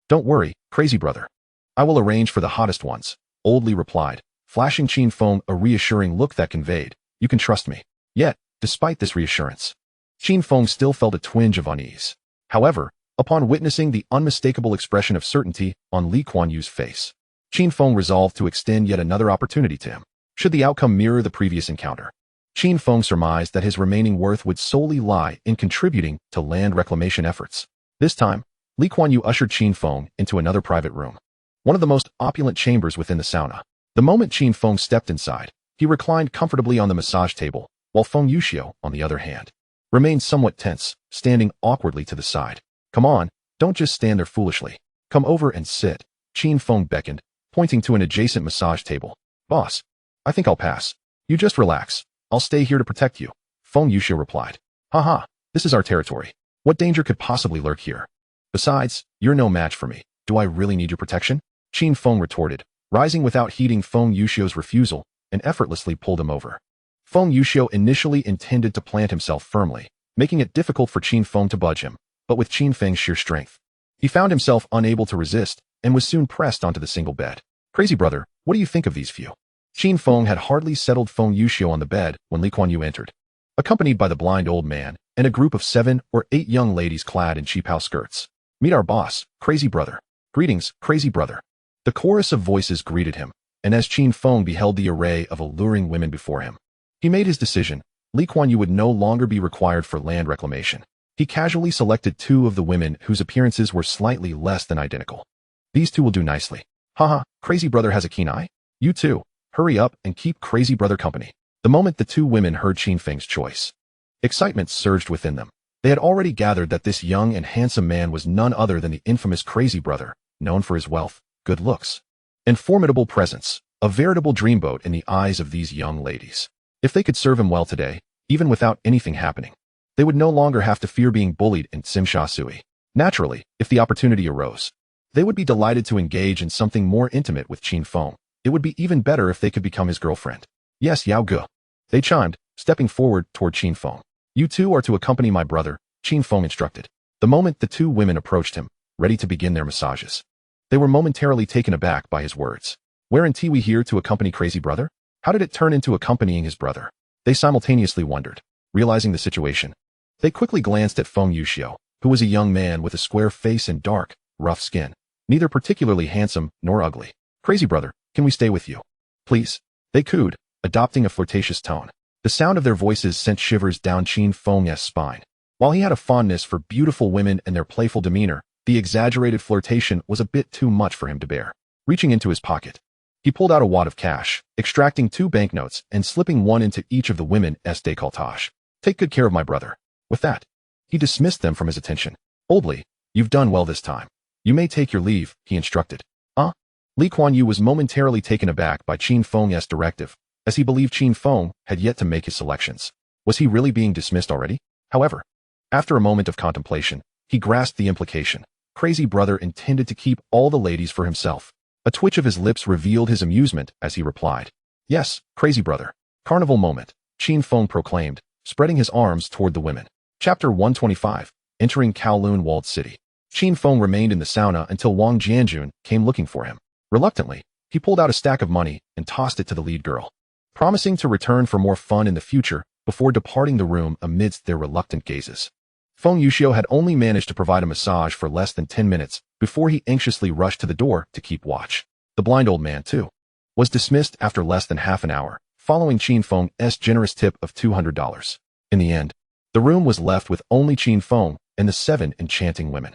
Don't worry, crazy brother. I will arrange for the hottest ones," Old Li replied, flashing Qin Feng a reassuring look that conveyed, "You can trust me." Yet, despite this reassurance, Qin Feng still felt a twinge of unease. However, upon witnessing the unmistakable expression of certainty on Li Kuan-Yu's face, Qin Feng resolved to extend yet another opportunity to him. Should the outcome mirror the previous encounter, Qin Feng surmised that his remaining worth would solely lie in contributing to land reclamation efforts. This time, Li Kuan-Yu ushered Qin Feng into another private room, one of the most opulent chambers within the sauna. The moment Qin Feng stepped inside, he reclined comfortably on the massage table, while Feng Yuxiu, on the other hand, remained somewhat tense, standing awkwardly to the side. "Come on, don't just stand there foolishly. Come over and sit," Qin Feng beckoned, pointing to an adjacent massage table. "Boss, I think I'll pass. You just relax. I'll stay here to protect you," Feng Yuxiu replied. "Haha, this is our territory. What danger could possibly lurk here? Besides, you're no match for me. Do I really need your protection?" Qin Feng retorted, rising without heeding Feng Yuxiu's refusal, and effortlessly pulled him over. Feng Yuxiu initially intended to plant himself firmly, making it difficult for Qin Feng to budge him, but with Qin Feng's sheer strength, he found himself unable to resist and was soon pressed onto the single bed. Crazy brother, what do you think of these few? Qin Feng had hardly settled Feng Yuxiu on the bed when Li Kuan Yu entered, accompanied by the blind old man and a group of 7 or 8 young ladies clad in cheap house skirts. Meet our boss, Crazy brother. Greetings, Crazy brother. The chorus of voices greeted him, and as Qin Feng beheld the array of alluring women before him, he made his decision. Li Kuan Yu would no longer be required for land reclamation. He casually selected 2 of the women whose appearances were slightly less than identical. These 2 will do nicely. Haha, Crazy brother has a keen eye. You too, hurry up and keep Crazy brother company. The moment the 2 women heard Qin Feng's choice, excitement surged within them. They had already gathered that this young and handsome man was none other than the infamous Crazy brother, known for his wealth, good looks, and formidable presence, a veritable dreamboat in the eyes of these young ladies. If they could serve him well today, even without anything happening, they would no longer have to fear being bullied in Simsha Sui. Naturally, if the opportunity arose, they would be delighted to engage in something more intimate with Qin Feng. It would be even better if they could become his girlfriend. Yes, Yao Ge. They chimed, stepping forward toward Qin Feng. You 2 are to accompany my brother, Qin Feng instructed. The moment the 2 women approached him, ready to begin their massages, they were momentarily taken aback by his words. Weren't we here to accompany Crazy brother? How did it turn into accompanying his brother? They simultaneously wondered. Realizing the situation, they quickly glanced at Feng Yuxiu, who was a young man with a square face and dark, rough skin, neither particularly handsome nor ugly. Crazy brother, can we stay with you? Please. They cooed, adopting a flirtatious tone. The sound of their voices sent shivers down Qin Feng's spine. While he had a fondness for beautiful women and their playful demeanor, the exaggerated flirtation was a bit too much for him to bear. Reaching into his pocket, he pulled out a wad of cash, extracting 2 banknotes and slipping one into each of the women's décolletage. Take good care of my brother. With that, he dismissed them from his attention. Boldly, you've done well this time. You may take your leave, he instructed. Li Kuan Yu was momentarily taken aback by Qin Feng's directive, as he believed Qin Feng had yet to make his selections. Was he really being dismissed already? However, after a moment of contemplation, he grasped the implication. Crazy brother intended to keep all the ladies for himself. A twitch of his lips revealed his amusement as he replied. Yes, Crazy brother. Carnival moment, Qin Feng proclaimed, spreading his arms toward the women. Chapter 125, entering Kowloon walled city. Qin Feng remained in the sauna until Wang Jianjun came looking for him. Reluctantly, he pulled out a stack of money and tossed it to the lead girl, promising to return for more fun in the future before departing the room amidst their reluctant gazes. Feng Yuxiu had only managed to provide a massage for less than 10 minutes before he anxiously rushed to the door to keep watch. The blind old man, too, was dismissed after less than half an hour, following Qin Feng's generous tip of $200. In the end, the room was left with only Qin Feng and the 7 enchanting women.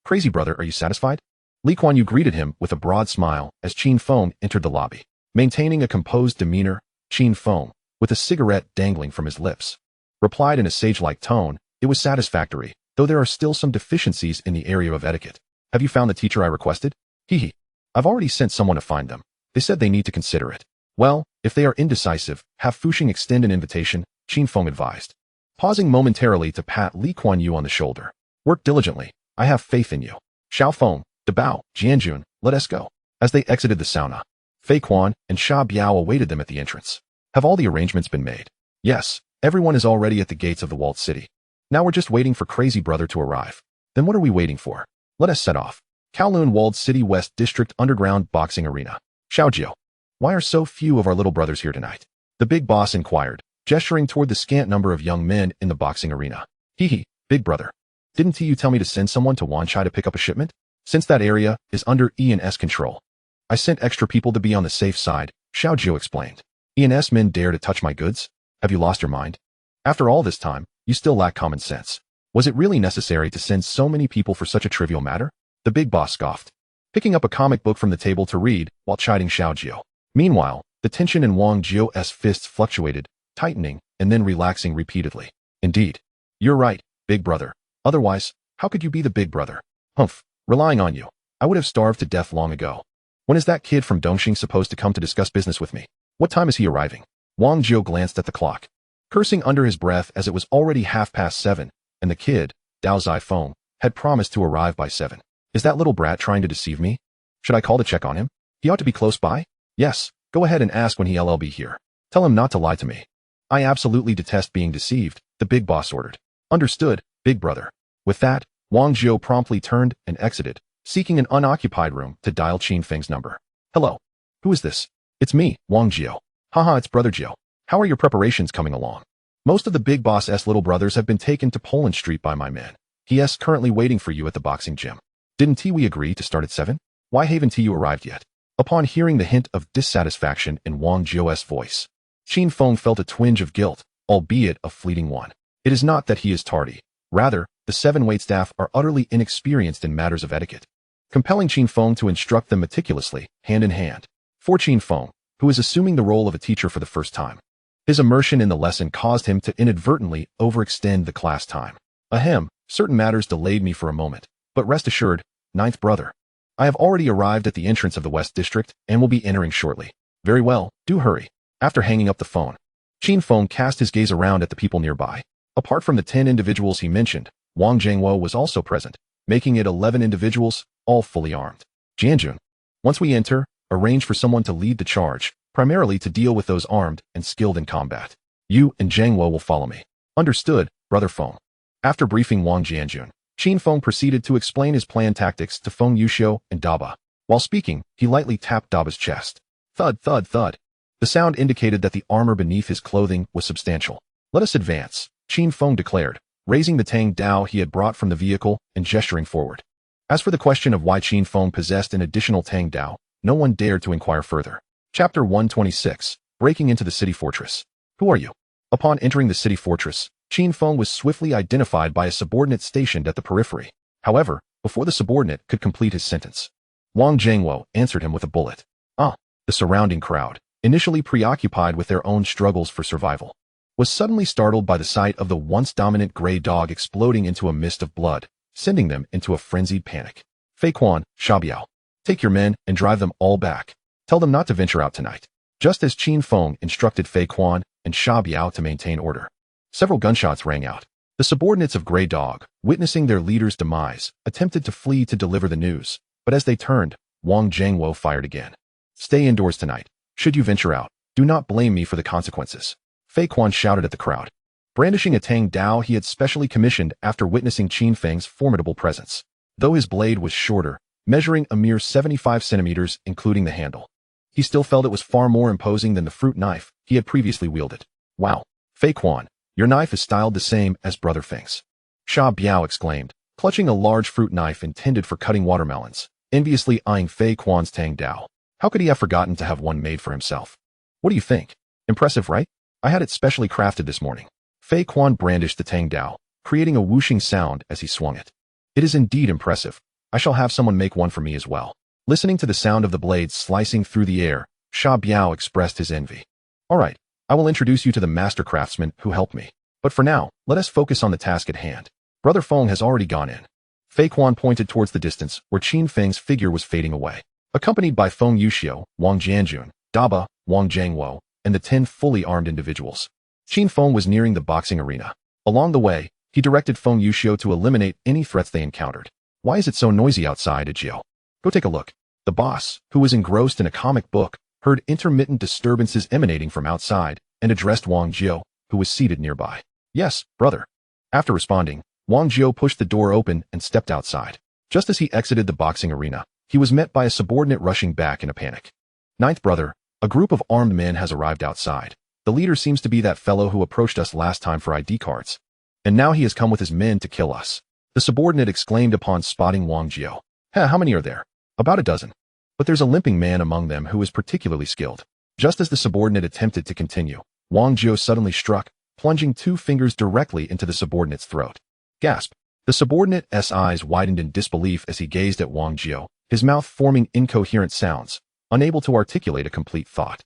Crazy brother, are you satisfied? Li Kuan Yu greeted him with a broad smile as Qin Feng entered the lobby. Maintaining a composed demeanor, Qin Feng, with a cigarette dangling from his lips, replied in a sage-like tone, it was satisfactory, though there are still some deficiencies in the area of etiquette. Have you found the teacher I requested? I've already sent someone to find them. They said they need to consider it. Well, if they are indecisive, have Fuxing extend an invitation, Qin Feng advised, pausing momentarily to pat Li Kuan Yu on the shoulder. Work diligently. I have faith in you. Xiao Feng, Dabao, Jianjun, let us go. As they exited the sauna, Fei Quan and Sha Biao awaited them at the entrance. Have all the arrangements been made? Yes, everyone is already at the gates of the walled city. Now we're just waiting for Crazy brother to arrive. Then what are we waiting for? Let us set off. Kowloon Walled City West District Underground Boxing Arena. Xiaojiu, why are so few of our little brothers here tonight? The big boss inquired, gesturing toward the scant number of young men in the boxing arena. Big brother. Didn't you tell me to send someone to Wanchai to pick up a shipment? Since that area is under E&S control, I sent extra people to be on the safe side, Xiaojiu explained. E&S men dare to touch my goods? Have you lost your mind? After all this time, you still lack common sense. Was it really necessary to send so many people for such a trivial matter? The big boss scoffed, picking up a comic book from the table to read while chiding Xiaojiu. Meanwhile, the tension in Wang Jiu's fists fluctuated, tightening, and then relaxing repeatedly. Indeed. You're right, big brother. Otherwise, how could you be the big brother? Humph, relying on you, I would have starved to death long ago. When is that kid from Dongxing supposed to come to discuss business with me? What time is he arriving? Wang Jiu glanced at the clock, cursing under his breath as it was already 7:30, and the kid, Dao Zai Feng, had promised to arrive by 7. Is that little brat trying to deceive me? Should I call to check on him? He ought to be close by? Yes, go ahead and ask when he'll be here. Tell him not to lie to me. I absolutely detest being deceived, the big boss ordered. Understood, big brother. With that, Wang Jiao promptly turned and exited, seeking an unoccupied room to dial Qin Feng's number. Hello. Who is this? It's me, Wang Jiao. Haha, it's Brother Jiao. How are your preparations coming along? Most of the big boss's little brothers have been taken to Poland Street by my man. He's currently waiting for you at the boxing gym. Didn't we agree to start at 7? Why haven't you arrived yet? Upon hearing the hint of dissatisfaction in Wang Jiao's voice, Qin Feng felt a twinge of guilt, albeit a fleeting one. It is not that he is tardy. Rather, the 7 waitstaff are utterly inexperienced in matters of etiquette, compelling Qin Feng to instruct them meticulously, hand in hand. For Qin Feng, who is assuming the role of a teacher for the first time, his immersion in the lesson caused him to inadvertently overextend the class time. Ahem, certain matters delayed me for a moment, but rest assured, ninth brother, I have already arrived at the entrance of the West District and will be entering shortly. Very well, do hurry. After hanging up the phone, Qin Feng cast his gaze around at the people nearby. Apart from the 10 individuals he mentioned, Wang Jiangwo was also present, making it 11 individuals, all fully armed. Jianjun, once we enter, arrange for someone to lead the charge, primarily to deal with those armed and skilled in combat. You and Jiangwo will follow me. Understood, Brother Feng. After briefing Wang Jianjun, Qin Feng proceeded to explain his plan tactics to Feng Yuxiu and Daba. While speaking, he lightly tapped Daba's chest. Thud, thud, thud. The sound indicated that the armor beneath his clothing was substantial. Let us advance, Qin Feng declared, raising the Tang Dao he had brought from the vehicle and gesturing forward. As for the question of why Qin Feng possessed an additional Tang Dao, no one dared to inquire further. Chapter 126, Breaking into the City Fortress. Who are you? Upon entering the city fortress, Qin Feng was swiftly identified by a subordinate stationed at the periphery. However, before the subordinate could complete his sentence, Wang Jiangwo answered him with a bullet. The surrounding crowd, initially preoccupied with their own struggles for survival, was suddenly startled by the sight of the once dominant gray dog exploding into a mist of blood, sending them into a frenzied panic. Fei Quan, Shabiao, take your men and drive them all back. Tell them not to venture out tonight. Just as Qin Feng instructed Fei Quan and Shabiao to maintain order, several gunshots rang out. The subordinates of Grey Dog, witnessing their leader's demise, attempted to flee to deliver the news, but as they turned, Wang Jiangwo fired again. Stay indoors tonight. Should you venture out, do not blame me for the consequences. Fei Quan shouted at the crowd, brandishing a Tang Dao he had specially commissioned after witnessing Qin Feng's formidable presence. Though his blade was shorter, measuring a mere 75 centimeters including the handle, he still felt it was far more imposing than the fruit knife he had previously wielded. Wow, Fei Quan, your knife is styled the same as Brother Feng's. Sha Biao exclaimed, clutching a large fruit knife intended for cutting watermelons, enviously eyeing Fei Quan's Tang Dao. How could he have forgotten to have one made for himself? What do you think? Impressive, right? I had it specially crafted this morning. Fei Quan brandished the Tang Dao, creating a whooshing sound as he swung it. It is indeed impressive. I shall have someone make one for me as well. Listening to the sound of the blades slicing through the air, Sha Biao expressed his envy. All right, I will introduce you to the master craftsman who helped me. But for now, let us focus on the task at hand. Brother Feng has already gone in. Fei Quan pointed towards the distance where Qin Feng's figure was fading away. Accompanied by Feng Yuxiu, Wang Jianjun, Daba, Wang Jiangwo, and the 10 fully armed individuals, Qin Feng was nearing the boxing arena. Along the way, he directed Feng Yuxiu to eliminate any threats they encountered. Why is it so noisy outside, Jiao? Go take a look. The boss, who was engrossed in a comic book, heard intermittent disturbances emanating from outside and addressed Wang Jiao, who was seated nearby. Yes, brother. After responding, Wang Jiao pushed the door open and stepped outside. Just as he exited the boxing arena, he was met by a subordinate rushing back in a panic. Ninth brother, a group of armed men has arrived outside. The leader seems to be that fellow who approached us last time for ID cards. And now he has come with his men to kill us. The subordinate exclaimed upon spotting Wang Jiao. How many are there? About a dozen. But there's a limping man among them who is particularly skilled. Just as the subordinate attempted to continue, Wang Jiao suddenly struck, plunging 2 fingers directly into the subordinate's throat. Gasp. The subordinate's eyes widened in disbelief as he gazed at Wang Jiao, his mouth forming incoherent sounds, unable to articulate a complete thought.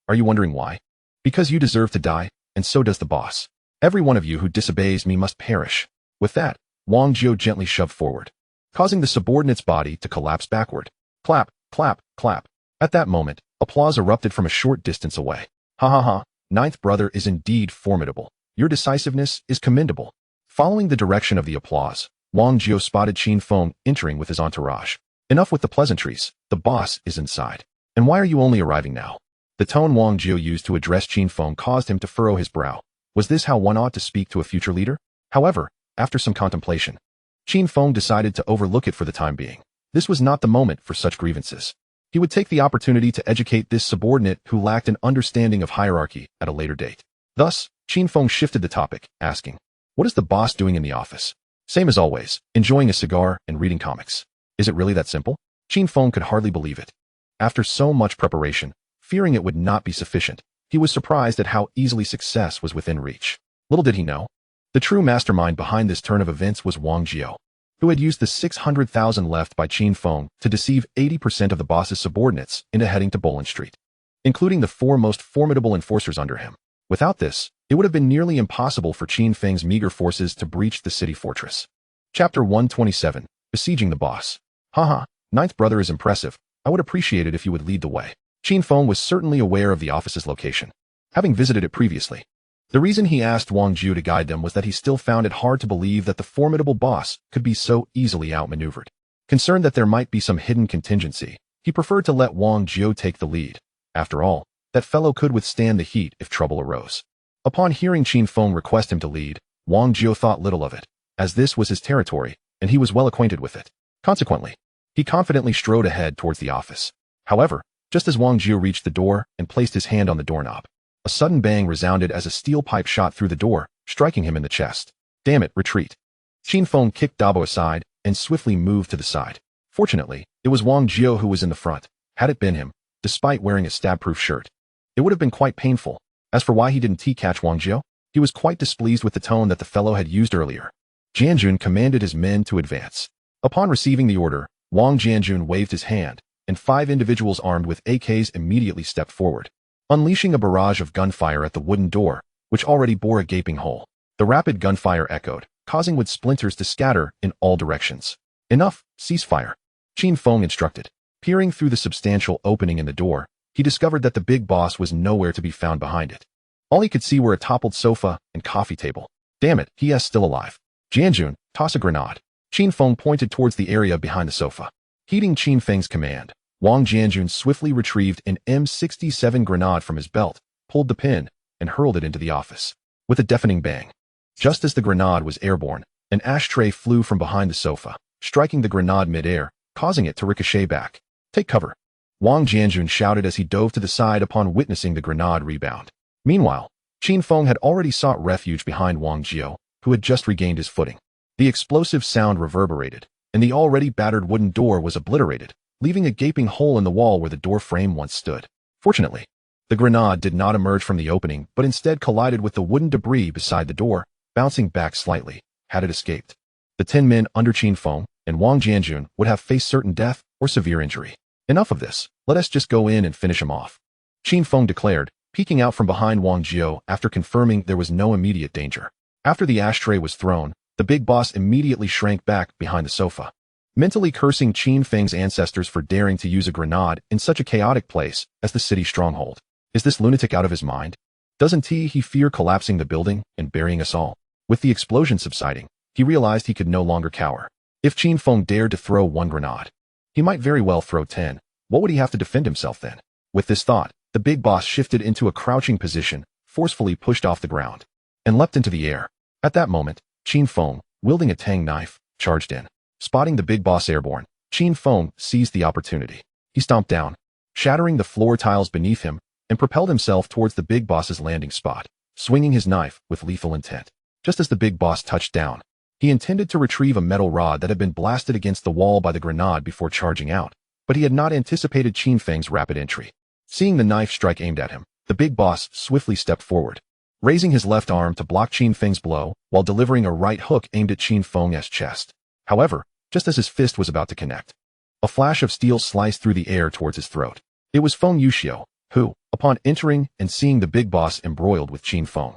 Are you wondering why? Because you deserve to die, and so does the boss. Every one of you who disobeys me must perish. With that, Wang Jiao gently shoved forward, causing the subordinate's body to collapse backward. Clap, clap, clap. At that moment, applause erupted from a short distance away. Ha ha ha, ninth brother is indeed formidable. Your decisiveness is commendable. Following the direction of the applause, Wang Jiao spotted Qin Feng entering with his entourage. Enough with the pleasantries. The boss is inside. And why are you only arriving now? The tone Wang Jio used to address Qin Feng caused him to furrow his brow. Was this how one ought to speak to a future leader? However, after some contemplation, Qin Feng decided to overlook it for the time being. This was not the moment for such grievances. He would take the opportunity to educate this subordinate who lacked an understanding of hierarchy at a later date. Thus, Qin Feng shifted the topic, asking, "What is the boss doing in the office?" "Same as always, enjoying a cigar and reading comics." "Is it really that simple?" Qin Feng could hardly believe it. After so much preparation, fearing it would not be sufficient, he was surprised at how easily success was within reach. Little did he know, the true mastermind behind this turn of events was Wang Jio, who had used the 600,000 left by Qin Feng to deceive 80% of the boss's subordinates into heading to Bolin Street, including the 4 most formidable enforcers under him. Without this, it would have been nearly impossible for Qin Feng's meager forces to breach the city fortress. Chapter 127, Besieging the Boss. Haha, Ninth Brother is impressive. I would appreciate it if you would lead the way. Qin Feng was certainly aware of the office's location, having visited it previously. The reason he asked Wang Jio to guide them was that he still found it hard to believe that the formidable boss could be so easily outmaneuvered. Concerned that there might be some hidden contingency, he preferred to let Wang Jio take the lead. After all, that fellow could withstand the heat if trouble arose. Upon hearing Qin Feng request him to lead, Wang Jio thought little of it, as this was his territory, and he was well acquainted with it. Consequently, he confidently strode ahead towards the office. However, just as Wang Jio reached the door and placed his hand on the doorknob, a sudden bang resounded as a steel pipe shot through the door, striking him in the chest. "Damn it, retreat." Qin Feng kicked Dabo aside and swiftly moved to the side. Fortunately, it was Wang Jio who was in the front. Had it been him, despite wearing a stab-proof shirt, it would have been quite painful. As for why he didn't catch Wang Jio, he was quite displeased with the tone that the fellow had used earlier. Jianjun commanded his men to advance. Upon receiving the order, Wang Jianjun waved his hand, and 5 individuals armed with AKs immediately stepped forward, unleashing a barrage of gunfire at the wooden door, which already bore a gaping hole. The rapid gunfire echoed, causing wood splinters to scatter in all directions. "Enough, cease fire," Qin Feng instructed. Peering through the substantial opening in the door, he discovered that the big boss was nowhere to be found behind it. All he could see were a toppled sofa and coffee table. "Damn it, he is still alive." "Jianjun, toss a grenade." Qin Feng pointed towards the area behind the sofa. Heeding Qin Feng's command, Wang Jianjun swiftly retrieved an M67 grenade from his belt, pulled the pin, and hurled it into the office. With a deafening bang. Just as the grenade was airborne, an ashtray flew from behind the sofa, striking the grenade mid-air, causing it to ricochet back. "Take cover," Wang Jianjun shouted as he dove to the side upon witnessing the grenade rebound. Meanwhile, Qin Feng had already sought refuge behind Wang Jio, who had just regained his footing. The explosive sound reverberated, and the already battered wooden door was obliterated, leaving a gaping hole in the wall where the door frame once stood. Fortunately, the grenade did not emerge from the opening but instead collided with the wooden debris beside the door, bouncing back slightly. Had it escaped, the 10 men under Qin Feng and Wang Jianjun would have faced certain death or severe injury. "Enough of this, let us just go in and finish him off," Qin Feng declared, peeking out from behind Wang Jio after confirming there was no immediate danger. After the ashtray was thrown, the big boss immediately shrank back behind the sofa, mentally cursing Qin Feng's ancestors for daring to use a grenade in such a chaotic place as the city stronghold. Is this lunatic out of his mind? Doesn't he fear collapsing the building and burying us all? With the explosion subsiding, he realized he could no longer cower. If Qin Feng dared to throw 1 grenade, he might very well throw 10. What would he have to defend himself then? With this thought, the big boss shifted into a crouching position, forcefully pushed off the ground, and leapt into the air. At that moment, Qin Feng, wielding a tang knife, charged in. Spotting the big boss airborne, Qin Feng seized the opportunity. He stomped down, shattering the floor tiles beneath him, and propelled himself towards the big boss's landing spot, swinging his knife with lethal intent. Just as the big boss touched down, he intended to retrieve a metal rod that had been blasted against the wall by the grenade before charging out, but he had not anticipated Qin Feng's rapid entry. Seeing the knife strike aimed at him, the big boss swiftly stepped forward, raising his left arm to block Qin Feng's blow while delivering a right hook aimed at Qin Feng's chest. However, just as his fist was about to connect, a flash of steel sliced through the air towards his throat. It was Feng Yuxiu, who, upon entering and seeing the big boss embroiled with Qin Feng,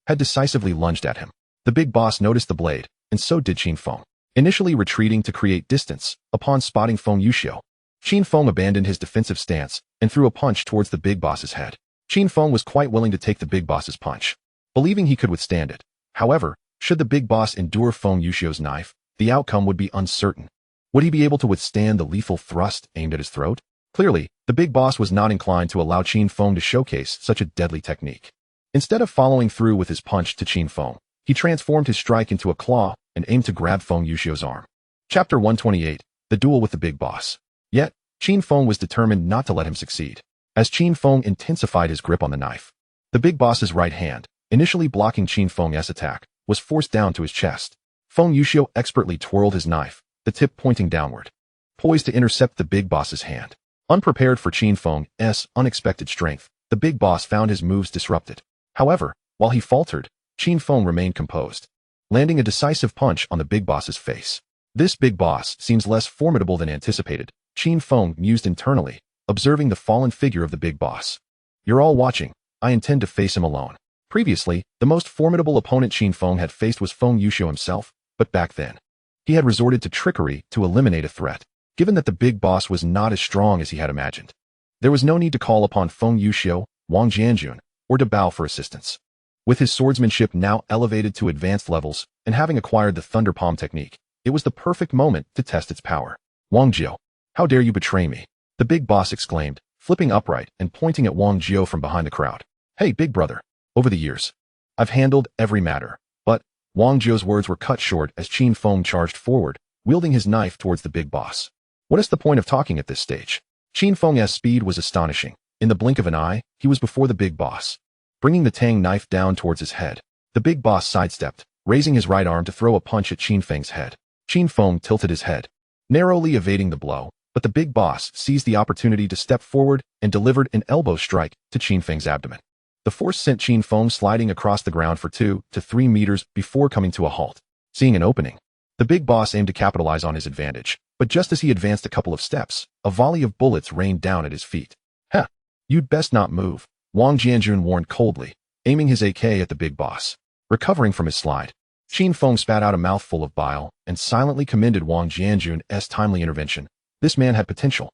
had decisively lunged at him. The big boss noticed the blade, and so did Qin Feng. Initially retreating to create distance, upon spotting Feng Yuxiu, Qin Feng abandoned his defensive stance and threw a punch towards the big boss's head. Qin Feng was quite willing to take the big boss's punch, believing he could withstand it. However, should the big boss endure Feng Yuxiu's knife, the outcome would be uncertain. Would he be able to withstand the lethal thrust aimed at his throat? Clearly, the big boss was not inclined to allow Qin Feng to showcase such a deadly technique. Instead of following through with his punch to Qin Feng, he transformed his strike into a claw and aimed to grab Feng Yuxiu's arm. Chapter 128, The Duel with the Big Boss. Yet, Qin Feng was determined not to let him succeed. As Qin Feng intensified his grip on the knife, the big boss's right hand, initially blocking Qin Feng's attack, was forced down to his chest. Feng Yuxiu expertly twirled his knife, the tip pointing downward, poised to intercept the big boss's hand. Unprepared for Qin Feng's unexpected strength, the big boss found his moves disrupted. However, while he faltered, Qin Feng remained composed, landing a decisive punch on the big boss's face. This big boss seems less formidable than anticipated, Qin Feng mused internally, observing the fallen figure of the big boss. You're all watching. I intend to face him alone. Previously, the most formidable opponent Qin Feng had faced was Feng Yuxiu himself, but back then, he had resorted to trickery to eliminate a threat. Given that the big boss was not as strong as he had imagined, there was no need to call upon Feng Yuxiu, Wang Jianjun, or to bow for assistance. With his swordsmanship now elevated to advanced levels, and having acquired the Thunder Palm technique, it was the perfect moment to test its power. Wang Jiu, how dare you betray me? The big boss exclaimed, flipping upright and pointing at Wang Jiu from behind the crowd. Hey, big brother. Over the years, I've handled every matter. But Wang Jiu's words were cut short as Qin Feng charged forward, wielding his knife towards the big boss. What is the point of talking at this stage? Qin Feng's speed was astonishing. In the blink of an eye, he was before the big boss, bringing the Tang knife down towards his head. The big boss sidestepped, raising his right arm to throw a punch at Qin Feng's head. Qin Feng tilted his head, narrowly evading the blow, but the big boss seized the opportunity to step forward and delivered an elbow strike to Qin Feng's abdomen. The force sent Qin Feng sliding across the ground for 2 to 3 meters before coming to a halt. Seeing an opening, the big boss aimed to capitalize on his advantage, but just as he advanced a couple of steps, a volley of bullets rained down at his feet. Heh, you'd best not move, Wang Jianjun warned coldly, aiming his AK at the big boss. Recovering from his slide, Qin Feng spat out a mouthful of bile and silently commended Wang Jianjun's timely intervention. This man had potential,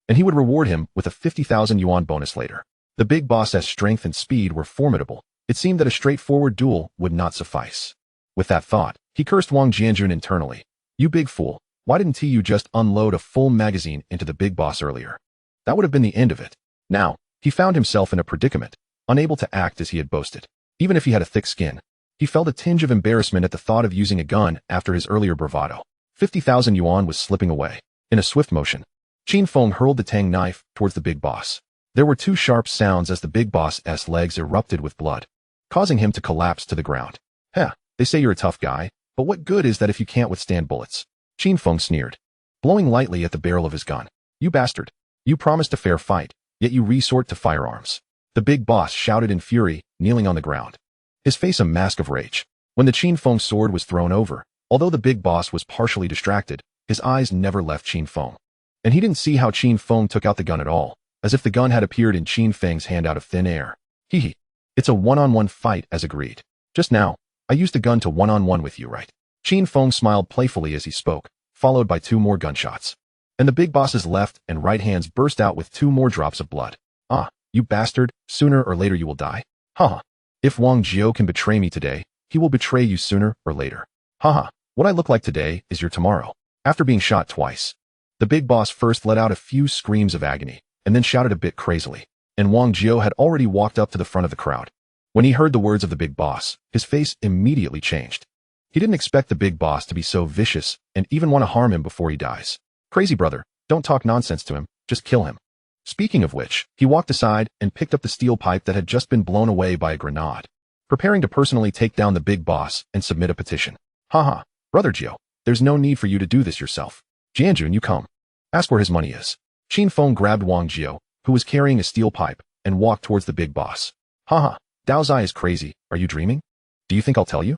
and he would reward him with a 50,000 yuan bonus later. The big boss's strength and speed were formidable. It seemed that a straightforward duel would not suffice. With that thought, he cursed Wang Jianjun internally. You big fool, why didn't you just unload a full magazine into the big boss earlier? That would have been the end of it. Now, he found himself in a predicament, unable to act as he had boasted. Even if he had a thick skin, he felt a tinge of embarrassment at the thought of using a gun after his earlier bravado. 50,000 yuan was slipping away. In a swift motion, Qin Feng hurled the Tang knife towards the big boss. There were 2 sharp sounds as the big boss's legs erupted with blood, causing him to collapse to the ground. Heh, they say you're a tough guy, but what good is that if you can't withstand bullets? Qin Feng sneered, blowing lightly at the barrel of his gun. You bastard. You promised a fair fight, yet you resort to firearms. The big boss shouted in fury, kneeling on the ground, his face a mask of rage. When the Qin Feng sword was thrown over, although the big boss was partially distracted, his eyes never left Qin Feng. And he didn't see how Qin Feng took out the gun at all, as if the gun had appeared in Qin Feng's hand out of thin air. Hee. It's a one-on-one fight as agreed. Just now, I used the gun to one-on-one with you, right? Qin Feng smiled playfully as he spoke, followed by 2 more gunshots. And the big boss's left and right hands burst out with 2 more drops of blood. Ah, you bastard, sooner or later you will die. Haha. If Wang Jiu can betray me today, he will betray you sooner or later. Haha. What I look like today is your tomorrow. After being shot twice, the big boss first let out a few screams of agony, and then shouted a bit crazily, and Wang Jiu had already walked up to the front of the crowd. When he heard the words of the big boss, his face immediately changed. He didn't expect the big boss to be so vicious and even want to harm him before he dies. Crazy brother, don't talk nonsense to him, just kill him. Speaking of which, he walked aside and picked up the steel pipe that had just been blown away by a grenade, preparing to personally take down the big boss and submit a petition. Haha, brother Jiu, there's no need for you to do this yourself. Jianjun, you come. Ask where his money is. Qin Feng grabbed Wang Jiu, who was carrying a steel pipe, and walked towards the big boss. Haha, Dao Zai is crazy, are you dreaming? Do you think I'll tell you?